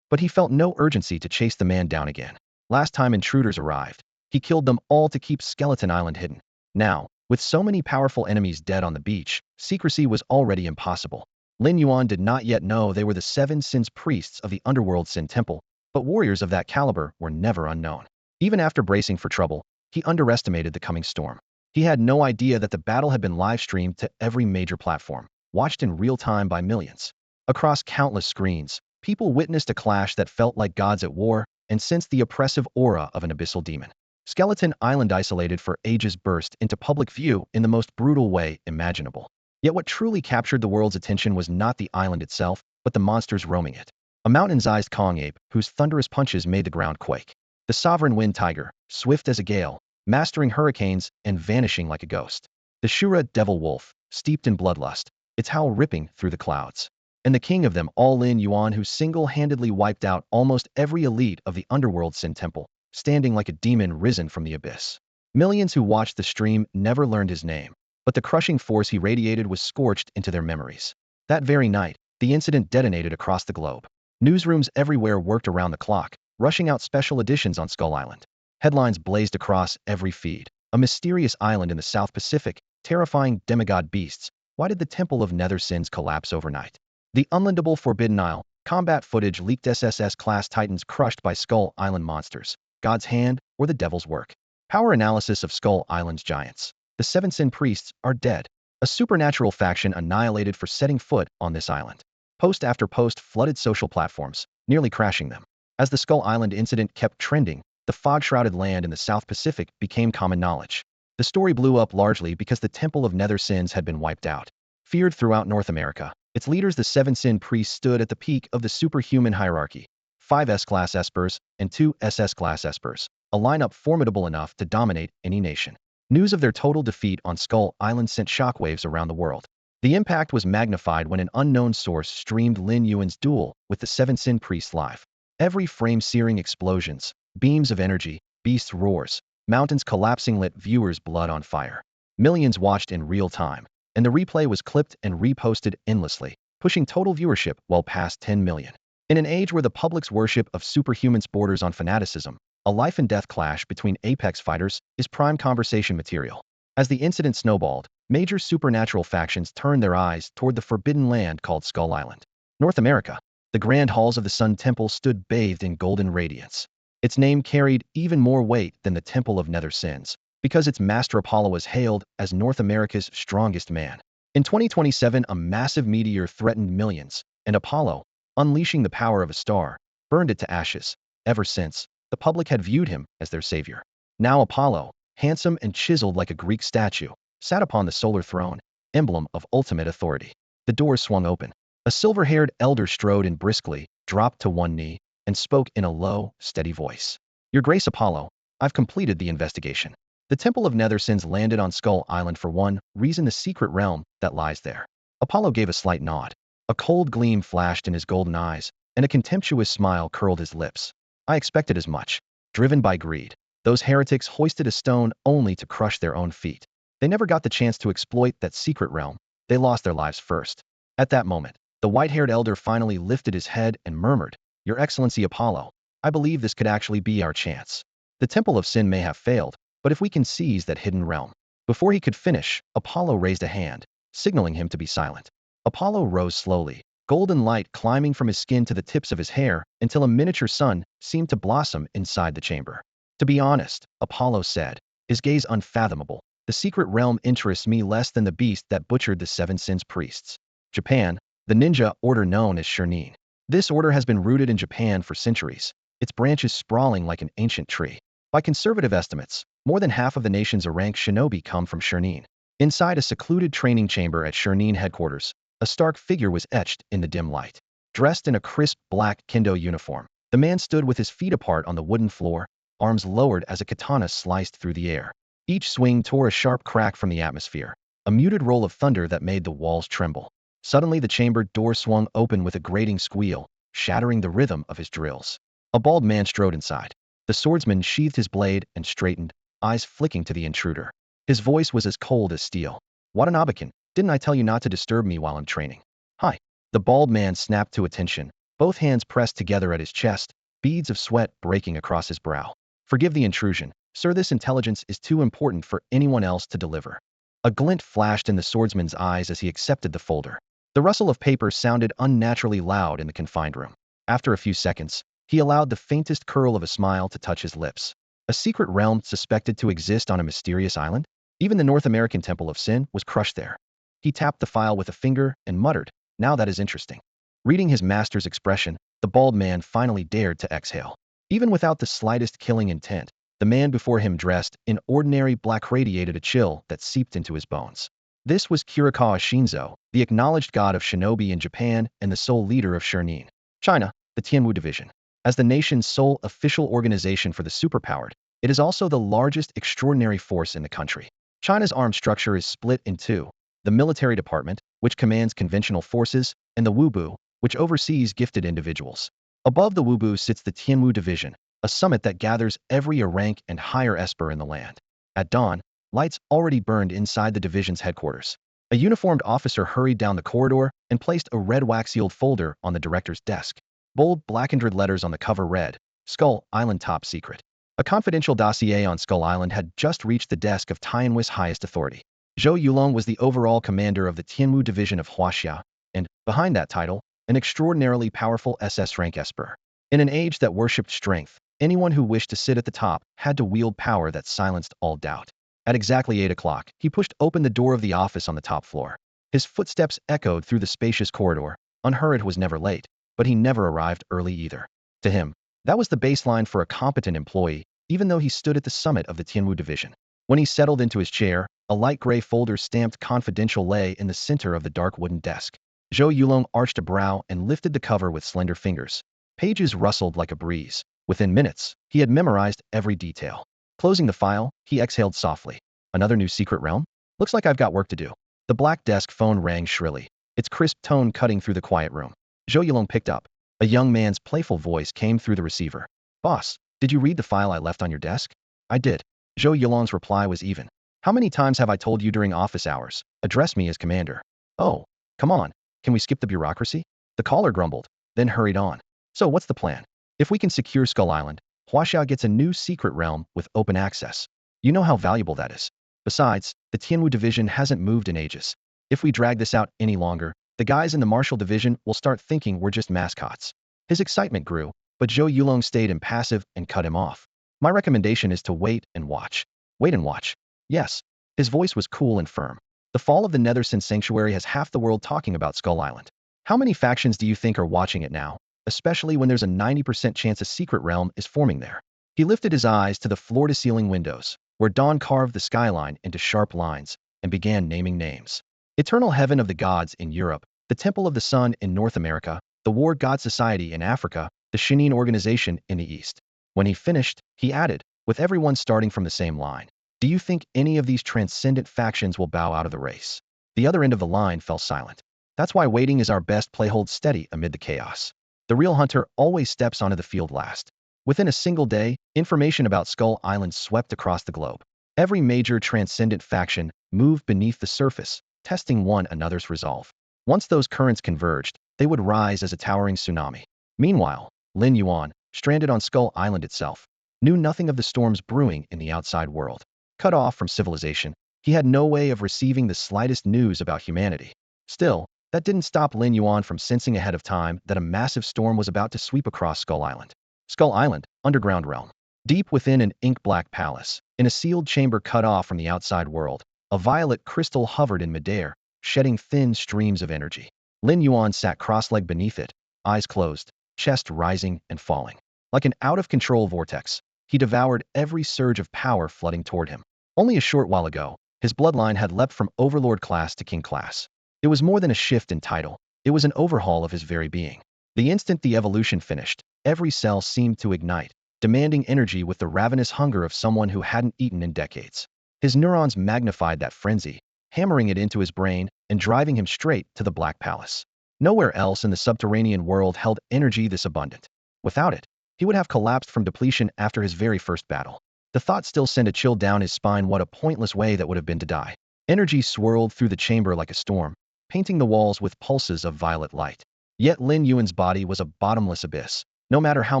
But he felt no urgency to chase the man down again. Last time intruders arrived, he killed them all to keep Skeleton Island hidden. Now, with so many powerful enemies dead on the beach, secrecy was already impossible. Lin Yuan did not yet know they were the seven sins priests of the underworld Sin Temple, but warriors of that caliber were never unknown. Even after bracing for trouble, he underestimated the coming storm. He had no idea that the battle had been live-streamed to every major platform, watched in real time by millions. Across countless screens, people witnessed a clash that felt like gods at war and sensed the oppressive aura of an abyssal demon. Skeleton Island, isolated for ages, burst into public view in the most brutal way imaginable. Yet what truly captured the world's attention was not the island itself, but the monsters roaming it. A mountain-sized Kong ape, whose thunderous punches made the ground quake. The sovereign wind tiger, swift as a gale, mastering hurricanes and vanishing like a ghost. The Shura devil wolf, steeped in bloodlust, its howl ripping through the clouds. And the king of them all, Lin Yuan, who single-handedly wiped out almost every elite of the underworld Sin Temple, standing like a demon risen from the abyss. Millions who watched the stream never learned his name, but the crushing force he radiated was scorched into their memories. That very night, the incident detonated across the globe. Newsrooms everywhere worked around the clock, rushing out special editions on Skull Island. Headlines blazed across every feed. A mysterious island in the South Pacific, terrifying demigod beasts. Why did the Temple of Nether Sins collapse overnight? The unlandable Forbidden Isle, combat footage leaked SSS-class titans crushed by Skull Island monsters. God's hand or the devil's work? Power analysis of Skull Island's giants. The Seven Sin Priests are dead. A supernatural faction annihilated for setting foot on this island. Post after post flooded social platforms, nearly crashing them. As the Skull Island incident kept trending, the fog-shrouded land in the South Pacific became common knowledge. The story blew up largely because the Temple of Nether Sins had been wiped out. Feared throughout North America, its leaders, the Seven Sin Priests, stood at the peak of the superhuman hierarchy. 5 S-class espers and 2 SS-class espers, a lineup formidable enough to dominate any nation. News of their total defeat on Skull Island sent shockwaves around the world. The impact was magnified when an unknown source streamed Lin Yuan's duel with the Seven Sin Priests live. Every frame searing explosions, beams of energy, beasts' roars, mountains collapsing lit viewers' blood on fire. Millions watched in real time, and the replay was clipped and reposted endlessly, pushing total viewership well past 10 million. In an age where the public's worship of superhumans borders on fanaticism, a life-and-death clash between apex fighters is prime conversation material. As the incident snowballed, major supernatural factions turned their eyes toward the forbidden land called Skull Island. North America. The grand halls of the Sun Temple stood bathed in golden radiance. Its name carried even more weight than the Temple of Nether Sins, because its master Apollo was hailed as North America's strongest man. In 2027, a massive meteor threatened millions, and Apollo, unleashing the power of a star, burned it to ashes. Ever since, the public had viewed him as their savior. Now Apollo, handsome and chiseled like a Greek statue, sat upon the solar throne, emblem of ultimate authority. The doors swung open. A silver-haired elder strode in briskly, dropped to one knee, and spoke in a low, steady voice. Your Grace Apollo, I've completed the investigation. The Temple of Nether Sins landed on Skull Island for one reason: the secret realm that lies there. Apollo gave a slight nod. A cold gleam flashed in his golden eyes, and a contemptuous smile curled his lips. I expected as much. Driven by greed, those heretics hoisted a stone only to crush their own feet. They never got the chance to exploit that secret realm. They lost their lives first. At that moment, the white-haired elder finally lifted his head and murmured, Your Excellency Apollo, I believe this could actually be our chance. The Temple of Sin may have failed, but if we can seize that hidden realm. Before he could finish, Apollo raised a hand, signaling him to be silent. Apollo rose slowly, golden light climbing from his skin to the tips of his hair until a miniature sun seemed to blossom inside the chamber. To be honest, Apollo said, his gaze unfathomable, the secret realm interests me less than the beast that butchered the Seven Sins Priests. Japan, the ninja order known as Shurnin. This order has been rooted in Japan for centuries, its branches sprawling like an ancient tree. By conservative estimates, more than half of the nation's rank shinobi come from Shurnin. Inside a secluded training chamber at Shurnin headquarters, a stark figure was etched in the dim light. Dressed in a crisp black kendo uniform, the man stood with his feet apart on the wooden floor, arms lowered as a katana sliced through the air. Each swing tore a sharp crack from the atmosphere, a muted roll of thunder that made the walls tremble. Suddenly the chamber door swung open with a grating squeal, shattering the rhythm of his drills. A bald man strode inside. The swordsman sheathed his blade and straightened, eyes flicking to the intruder. His voice was as cold as steel. Watanabe-kun, didn't I tell you not to disturb me while I'm training? Hi. The bald man snapped to attention, both hands pressed together at his chest, beads of sweat breaking across his brow. Forgive the intrusion, sir, this intelligence is too important for anyone else to deliver. A glint flashed in the swordsman's eyes as he accepted the folder. The rustle of paper sounded unnaturally loud in the confined room. After a few seconds, he allowed the faintest curl of a smile to touch his lips. A secret realm suspected to exist on a mysterious island? Even the North American Temple of Sin was crushed there. He tapped the file with a finger and muttered, Now that is interesting. Reading his master's expression, the bald man finally dared to exhale. Even without the slightest killing intent, the man before him dressed in ordinary black radiated a chill that seeped into his bones. This was Kirikawa Shinzo, the acknowledged god of shinobi in Japan and the sole leader of Shurnin, China, the Tianwu division. As the nation's sole official organization for the superpowered, it is also the largest extraordinary force in the country. China's armed structure is split in two: the military department, which commands conventional forces, and the Wubu, which oversees gifted individuals. Above the Wubu sits the Tianwu division, a summit that gathers every rank and higher esper in the land. At dawn, lights already burned inside the division's headquarters. A uniformed officer hurried down the corridor and placed a red wax-sealed folder on the director's desk. Bold, black-and-red letters on the cover read, Skull Island Top Secret. A confidential dossier on Skull Island had just reached the desk of Tianwu's highest authority. Zhou Yulong was the overall commander of the Tianwu division of Huaxia, and, behind that title, an extraordinarily powerful SS-rank esper. In an age that worshipped strength, anyone who wished to sit at the top had to wield power that silenced all doubt. At exactly 8 o'clock, he pushed open the door of the office on the top floor. His footsteps echoed through the spacious corridor. Unhurried was never late, but he never arrived early either. To him, that was the baseline for a competent employee, even though he stood at the summit of the Tianwu division. When he settled into his chair, a light gray folder stamped confidential lay in the center of the dark wooden desk. Zhou Yulong arched a brow and lifted the cover with slender fingers. Pages rustled like a breeze. Within minutes, he had memorized every detail. Closing the file, he exhaled softly. Another new secret realm? Looks like I've got work to do. The black desk phone rang shrilly, its crisp tone cutting through the quiet room. Zhou Yulong picked up. A young man's playful voice came through the receiver. Boss, did you read the file I left on your desk? I did. Zhou Yulong's reply was even. How many times have I told you during office hours? Address me as commander. Oh, come on. Can we skip the bureaucracy? The caller grumbled, then hurried on. So what's the plan? If we can secure Skull Island, Huaxia gets a new secret realm with open access. You know how valuable that is. Besides, the Tianwu division hasn't moved in ages. If we drag this out any longer, the guys in the Martial division will start thinking we're just mascots. His excitement grew, but Zhou Yulong stayed impassive and cut him off. My recommendation is to wait and watch. Wait and watch. Yes. His voice was cool and firm. The fall of the Netherson Sanctuary has half the world talking about Skull Island. How many factions do you think are watching it now? Especially when there's a 90% chance a secret realm is forming there. He lifted his eyes to the floor-to-ceiling windows, where dawn carved the skyline into sharp lines, and began naming names. Eternal Heaven of the Gods in Europe, the Temple of the Sun in North America, the War God Society in Africa, the Shinin Organization in the East. When he finished, he added, with everyone starting from the same line, do you think any of these transcendent factions will bow out of the race? The other end of the line fell silent. That's why waiting is our best play. Hold steady amid the chaos. The real hunter always steps onto the field last. Within a single day, information about Skull Island swept across the globe. Every major transcendent faction moved beneath the surface, testing one another's resolve. Once those currents converged, they would rise as a towering tsunami. Meanwhile, Lin Yuan, stranded on Skull Island itself, knew nothing of the storms brewing in the outside world. Cut off from civilization, he had no way of receiving the slightest news about humanity. Still, that didn't stop Lin Yuan from sensing ahead of time that a massive storm was about to sweep across Skull Island. Skull Island, underground realm. Deep within an ink-black palace, in a sealed chamber cut off from the outside world, a violet crystal hovered in midair, shedding thin streams of energy. Lin Yuan sat cross-legged beneath it, eyes closed, chest rising and falling. Like an out-of-control vortex, he devoured every surge of power flooding toward him. Only a short while ago, his bloodline had leapt from overlord class to king class. It was more than a shift in title, it was an overhaul of his very being. The instant the evolution finished, every cell seemed to ignite, demanding energy with the ravenous hunger of someone who hadn't eaten in decades. His neurons magnified that frenzy, hammering it into his brain and driving him straight to the Black Palace. Nowhere else in the subterranean world held energy this abundant. Without it, he would have collapsed from depletion after his very first battle. The thought still sent a chill down his spine. What a pointless way that would have been to die. Energy swirled through the chamber like a storm, painting the walls with pulses of violet light. Yet Lin Yuan's body was a bottomless abyss. No matter how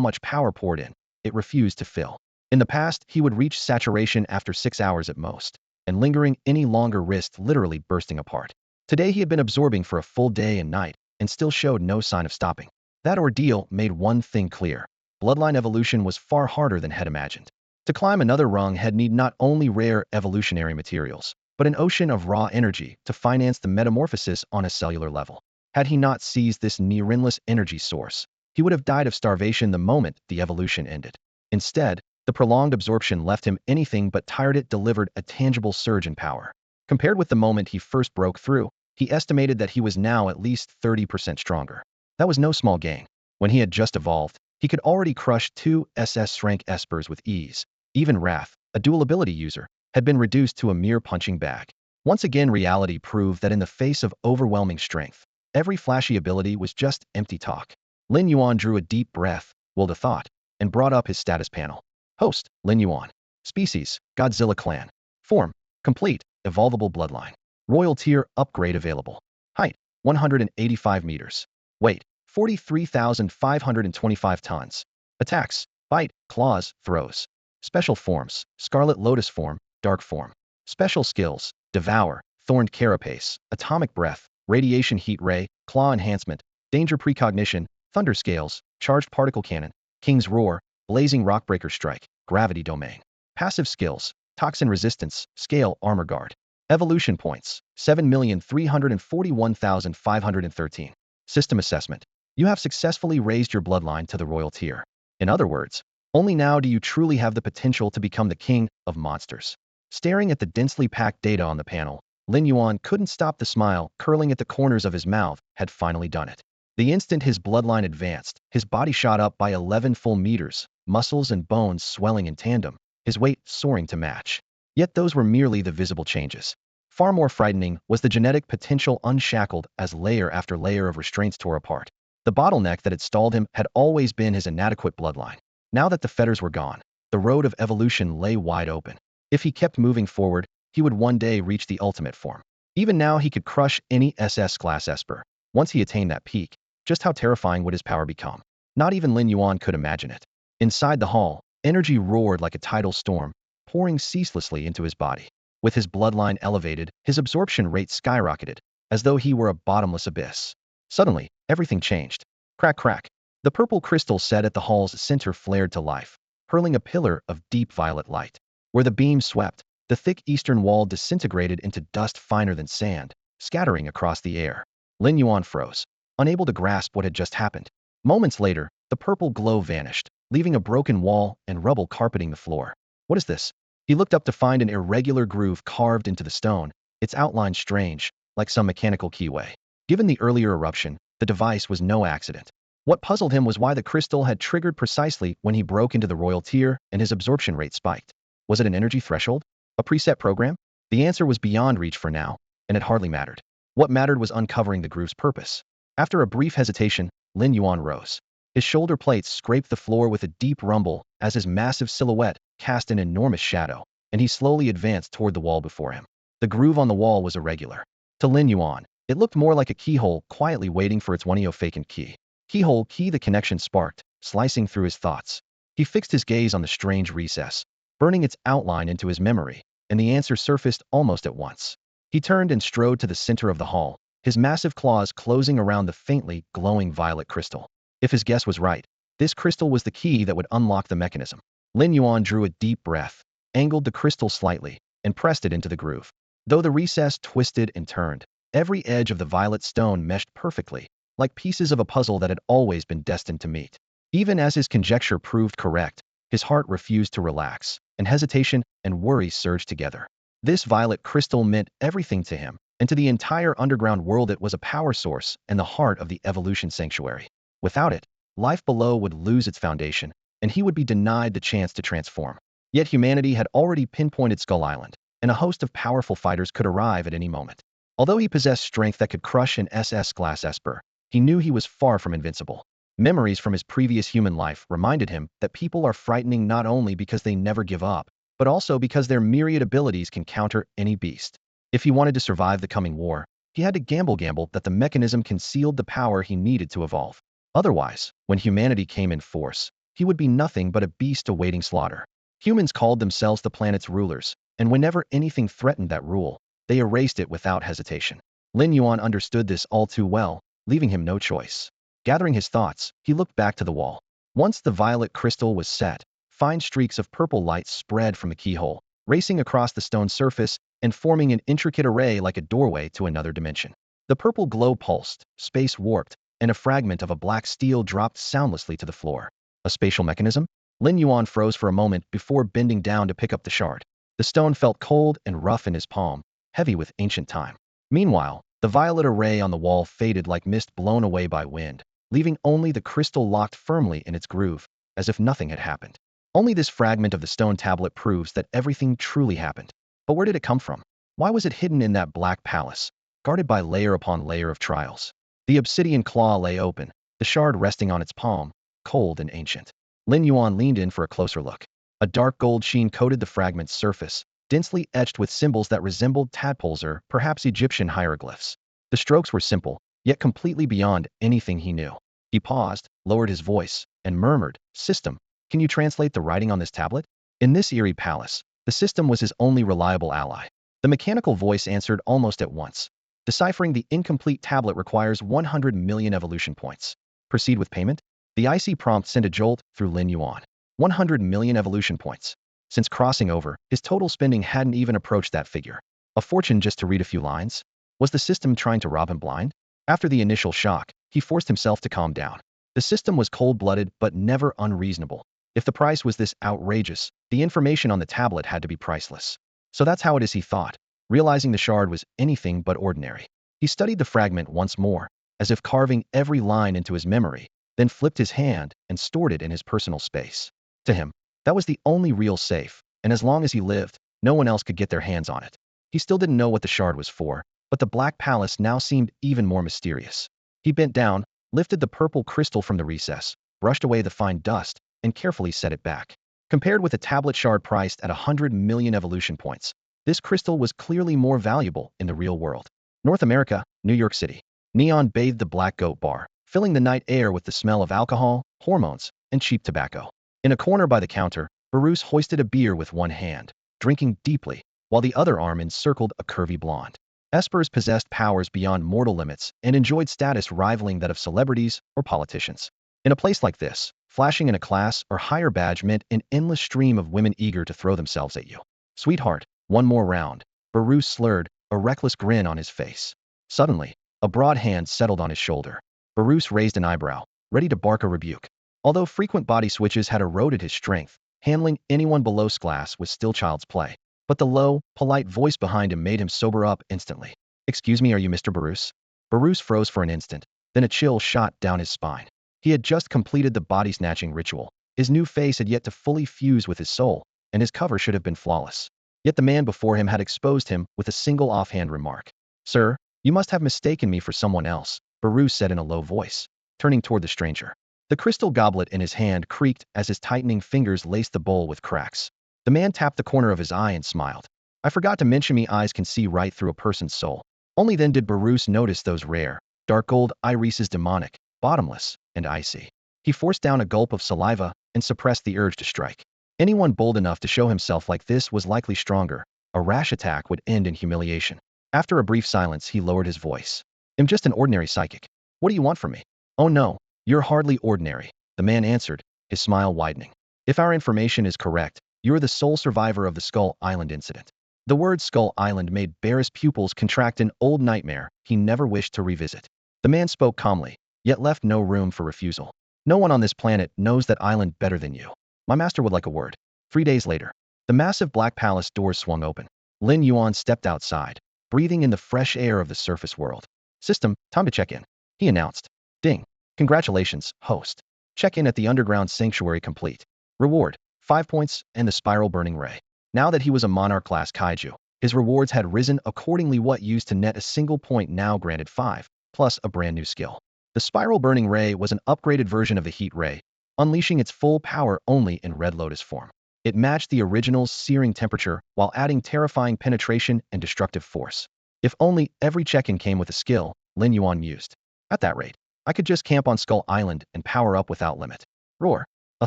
much power poured in, it refused to fill. In the past, he would reach saturation after 6 hours at most, and lingering any longer risked literally bursting apart. Today he had been absorbing for a full day and night, and still showed no sign of stopping. That ordeal made one thing clear. Bloodline evolution was far harder than had imagined. To climb another rung had need not only rare evolutionary materials, but an ocean of raw energy to finance the metamorphosis on a cellular level. Had he not seized this near-endless energy source, he would have died of starvation the moment the evolution ended. Instead, the prolonged absorption left him anything but tired. It delivered a tangible surge in power. Compared with the moment he first broke through, he estimated that he was now at least 30% stronger. That was no small gain. When he had just evolved, he could already crush 2 SS-rank espers with ease. Even Wrath, a dual ability user, had been reduced to a mere punching bag. Once again, reality proved that in the face of overwhelming strength, every flashy ability was just empty talk. Lin Yuan drew a deep breath, willed a thought, and brought up his status panel. Host, Lin Yuan. Species, Godzilla clan. Form: complete, evolvable bloodline. Royal tier upgrade available. Height: 185 meters. Weight: 43,525 tons. Attacks: bite, claws, throws. Special forms: Scarlet Lotus form, Dark form. Special skills: Devour, Thorned Carapace, Atomic Breath, Radiation Heat Ray, Claw Enhancement, Danger Precognition, Thunder Scales, Charged Particle Cannon, King's Roar, Blazing Rockbreaker Strike, Gravity Domain. Passive skills: Toxin Resistance, Scale Armor Guard. Evolution points: 7,341,513. System assessment: you have successfully raised your bloodline to the royal tier. In other words, only now do you truly have the potential to become the king of monsters. Staring at the densely packed data on the panel, Lin Yuan couldn't stop the smile curling at the corners of his mouth. Had finally done it. The instant his bloodline advanced, his body shot up by 11 full meters, muscles and bones swelling in tandem, his weight soaring to match. Yet those were merely the visible changes. Far more frightening was the genetic potential unshackled as layer after layer of restraints tore apart. The bottleneck that had stalled him had always been his inadequate bloodline. Now that the fetters were gone, the road of evolution lay wide open. If he kept moving forward, he would one day reach the ultimate form. Even now he could crush any SS-class Esper. Once he attained that peak, just how terrifying would his power become? Not even Lin Yuan could imagine it. Inside the hall, energy roared like a tidal storm, pouring ceaselessly into his body. With his bloodline elevated, his absorption rate skyrocketed, as though he were a bottomless abyss. Suddenly, everything changed. Crack, crack. The purple crystal set at the hall's center flared to life, hurling a pillar of deep violet light. Where the beam swept, the thick eastern wall disintegrated into dust finer than sand, scattering across the air. Lin Yuan froze, unable to grasp what had just happened. Moments later, the purple glow vanished, leaving a broken wall and rubble carpeting the floor. What is this? He looked up to find an irregular groove carved into the stone, its outline strange, like some mechanical keyway. Given the earlier eruption, the device was no accident. What puzzled him was why the crystal had triggered precisely when he broke into the royal tier and his absorption rate spiked. Was it an energy threshold? A preset program? The answer was beyond reach for now, and it hardly mattered. What mattered was uncovering the groove's purpose. After a brief hesitation, Lin Yuan rose. His shoulder plates scraped the floor with a deep rumble as his massive silhouette cast an enormous shadow, and he slowly advanced toward the wall before him. The groove on the wall was irregular. To Lin Yuan, it looked more like a keyhole quietly waiting for its vacant key. Keyhole key, the connection sparked, slicing through his thoughts. He fixed his gaze on the strange recess, burning its outline into his memory, and the answer surfaced almost at once. He turned and strode to the center of the hall, his massive claws closing around the faintly glowing violet crystal. If his guess was right, this crystal was the key that would unlock the mechanism. Lin Yuan drew a deep breath, angled the crystal slightly, and pressed it into the groove. Though the recess twisted and turned, every edge of the violet stone meshed perfectly, like pieces of a puzzle that had always been destined to meet. Even as his conjecture proved correct, his heart refused to relax, and hesitation and worry surged together. This violet crystal meant everything to him, and to the entire underground world it was a power source and the heart of the evolution sanctuary. Without it, life below would lose its foundation, and he would be denied the chance to transform. Yet humanity had already pinpointed Skull Island, and a host of powerful fighters could arrive at any moment. Although he possessed strength that could crush an SS-class Esper, he knew he was far from invincible. Memories from his previous human life reminded him that people are frightening not only because they never give up, but also because their myriad abilities can counter any beast. If he wanted to survive the coming war, he had to gamble that the mechanism concealed the power he needed to evolve. Otherwise, when humanity came in force, he would be nothing but a beast awaiting slaughter. Humans called themselves the planet's rulers, and whenever anything threatened that rule, they erased it without hesitation. Lin Yuan understood this all too well, leaving him no choice. Gathering his thoughts, he looked back to the wall. Once the violet crystal was set, fine streaks of purple light spread from the keyhole, racing across the stone surface and forming an intricate array like a doorway to another dimension. The purple glow pulsed, space warped, and a fragment of a black steel dropped soundlessly to the floor. A spatial mechanism? Lin Yuan froze for a moment before bending down to pick up the shard. The stone felt cold and rough in his palm, heavy with ancient time. Meanwhile, the violet array on the wall faded like mist blown away by wind, leaving only the crystal locked firmly in its groove, as if nothing had happened. Only this fragment of the stone tablet proves that everything truly happened. But where did it come from? Why was it hidden in that black palace, guarded by layer upon layer of trials? The obsidian claw lay open, the shard resting on its palm, cold and ancient. Lin Yuan leaned in for a closer look. A dark gold sheen coated the fragment's surface, densely etched with symbols that resembled tadpoles or perhaps Egyptian hieroglyphs. The strokes were simple, yet completely beyond anything he knew. He paused, lowered his voice, and murmured, "System, can you translate the writing on this tablet?" In this eerie palace, the system was his only reliable ally. The mechanical voice answered almost at once. "Deciphering the incomplete tablet requires 100 million evolution points. Proceed with payment?" The icy prompt sent a jolt through Lin Yuan. 100 million evolution points. Since crossing over, his total spending hadn't even approached that figure. A fortune just to read a few lines? Was the system trying to rob him blind? After the initial shock, he forced himself to calm down. The system was cold-blooded but never unreasonable. If the price was this outrageous, the information on the tablet had to be priceless. So that's how it is, he thought, realizing the shard was anything but ordinary. He studied the fragment once more, as if carving every line into his memory, then flipped his hand and stored it in his personal space. To him, that was the only real safe, and as long as he lived, no one else could get their hands on it. He still didn't know what the shard was for, but the Black Palace now seemed even more mysterious. He bent down, lifted the purple crystal from the recess, brushed away the fine dust, and carefully set it back. Compared with a tablet shard priced at 100 million evolution points, this crystal was clearly more valuable in the real world. North America, New York City. Neon bathed the Black Goat Bar, filling the night air with the smell of alcohol, hormones, and cheap tobacco. In a corner by the counter, Bruce hoisted a beer with one hand, drinking deeply, while the other arm encircled a curvy blonde. Espers possessed powers beyond mortal limits and enjoyed status rivaling that of celebrities or politicians. In a place like this, flashing in a class or higher badge meant an endless stream of women eager to throw themselves at you. "Sweetheart, one more round," Bruce slurred, a reckless grin on his face. Suddenly, a broad hand settled on his shoulder. Bruce raised an eyebrow, ready to bark a rebuke. Although frequent body switches had eroded his strength, handling anyone below class was still child's play. But the low, polite voice behind him made him sober up instantly. "Excuse me, are you Mr. Bruce?" Bruce froze for an instant, then a chill shot down his spine. He had just completed the body-snatching ritual. His new face had yet to fully fuse with his soul, and his cover should have been flawless. Yet the man before him had exposed him with a single offhand remark. "Sir, you must have mistaken me for someone else," Bruce said in a low voice, turning toward the stranger. The crystal goblet in his hand creaked as his tightening fingers laced the bowl with cracks. The man tapped the corner of his eye and smiled. "I forgot to mention me eyes can see right through a person's soul." Only then did Bruce notice those rare, dark gold irises, demonic, bottomless, and icy. He forced down a gulp of saliva and suppressed the urge to strike. Anyone bold enough to show himself like this was likely stronger. A rash attack would end in humiliation. After a brief silence, he lowered his voice. "I'm just an ordinary psychic. What do you want from me?" "Oh no, you're hardly ordinary," the man answered, his smile widening. "If our information is correct, you're the sole survivor of the Skull Island incident." The word Skull Island made Barris' pupils contract, an old nightmare he never wished to revisit. The man spoke calmly, yet left no room for refusal. "No one on this planet knows that island better than you. My master would like a word." 3 days later, the massive Black Palace doors swung open. Lin Yuan stepped outside, breathing in the fresh air of the surface world. "System, time to check in," he announced. "Ding. Congratulations, host. Check-in at the underground sanctuary complete. Reward, 5 points and the spiral burning ray." Now that he was a monarch-class kaiju, his rewards had risen accordingly. What used to net a single point now granted 5, plus a brand new skill. The spiral burning ray was an upgraded version of the heat ray, unleashing its full power only in Red Lotus form. It matched the original's searing temperature while adding terrifying penetration and destructive force. If only every check-in came with a skill, Lin Yuan mused. At that rate, I could just camp on Skull Island and power up without limit. Roar! A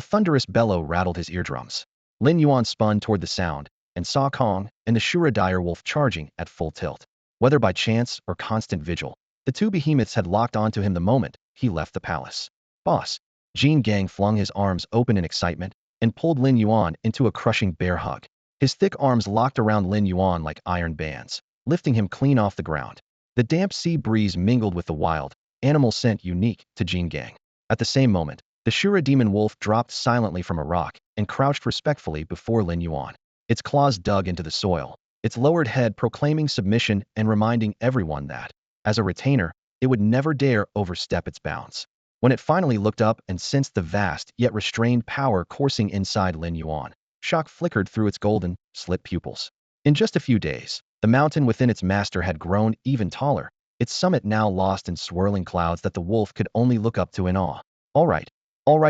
thunderous bellow rattled his eardrums. Lin Yuan spun toward the sound and saw Kong and the Shura dire wolf charging at full tilt. Whether by chance or constant vigil, the two behemoths had locked onto him the moment he left the palace. "Boss!" Jin Gang flung his arms open in excitement and pulled Lin Yuan into a crushing bear hug. His thick arms locked around Lin Yuan like iron bands, lifting him clean off the ground. The damp sea breeze mingled with the wild, animal scent unique to Jin Gang. At the same moment, the Shura demon wolf dropped silently from a rock and crouched respectfully before Lin Yuan. Its claws dug into the soil, its lowered head proclaiming submission and reminding everyone that, as a retainer, it would never dare overstep its bounds. When it finally looked up and sensed the vast yet restrained power coursing inside Lin Yuan, shock flickered through its golden, slit pupils. In just a few days, the mountain within its master had grown even taller, its summit now lost in swirling clouds that the wolf could only look up to in awe. All right,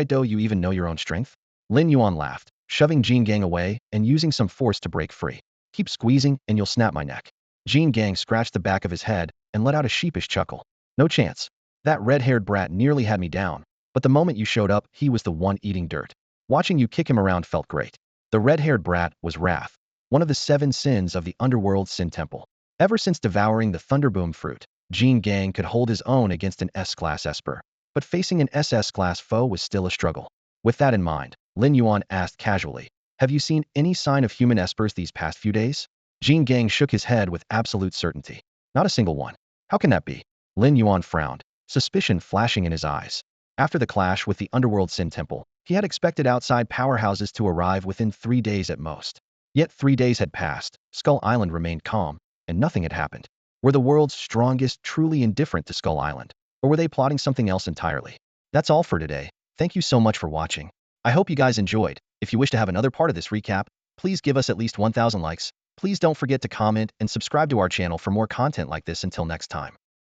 do you even know your own strength?" Lin Yuan laughed, shoving Jin Gang away and using some force to break free. Keep squeezing and you'll snap my neck. Jean Gang scratched the back of his head and let out a sheepish chuckle. No chance. That red-haired brat nearly had me down, but the moment you showed up, he was the one eating dirt. Watching you kick him around felt great. The red-haired brat was Wrath, one of the 7 sins of the underworld sin temple. Ever since devouring the Thunderboom fruit, Jean Gang could hold his own against an S-class Esper, but facing an SS-class foe was still a struggle. With that in mind, Lin Yuan asked casually, have you seen any sign of human Espers these past few days? Jean Gang shook his head with absolute certainty. Not a single one. How can that be? Lin Yuan frowned, suspicion flashing in his eyes. After the clash with the Underworld Sin Temple, he had expected outside powerhouses to arrive within 3 days at most. Yet 3 days had passed, Skull Island remained calm, and nothing had happened. Were the world's strongest truly indifferent to Skull Island, or were they plotting something else entirely? That's all for today. Thank you so much for watching. I hope you guys enjoyed. If you wish to have another part of this recap, please give us at least 1,000 likes. Please don't forget to comment and subscribe to our channel for more content like this. Until next time.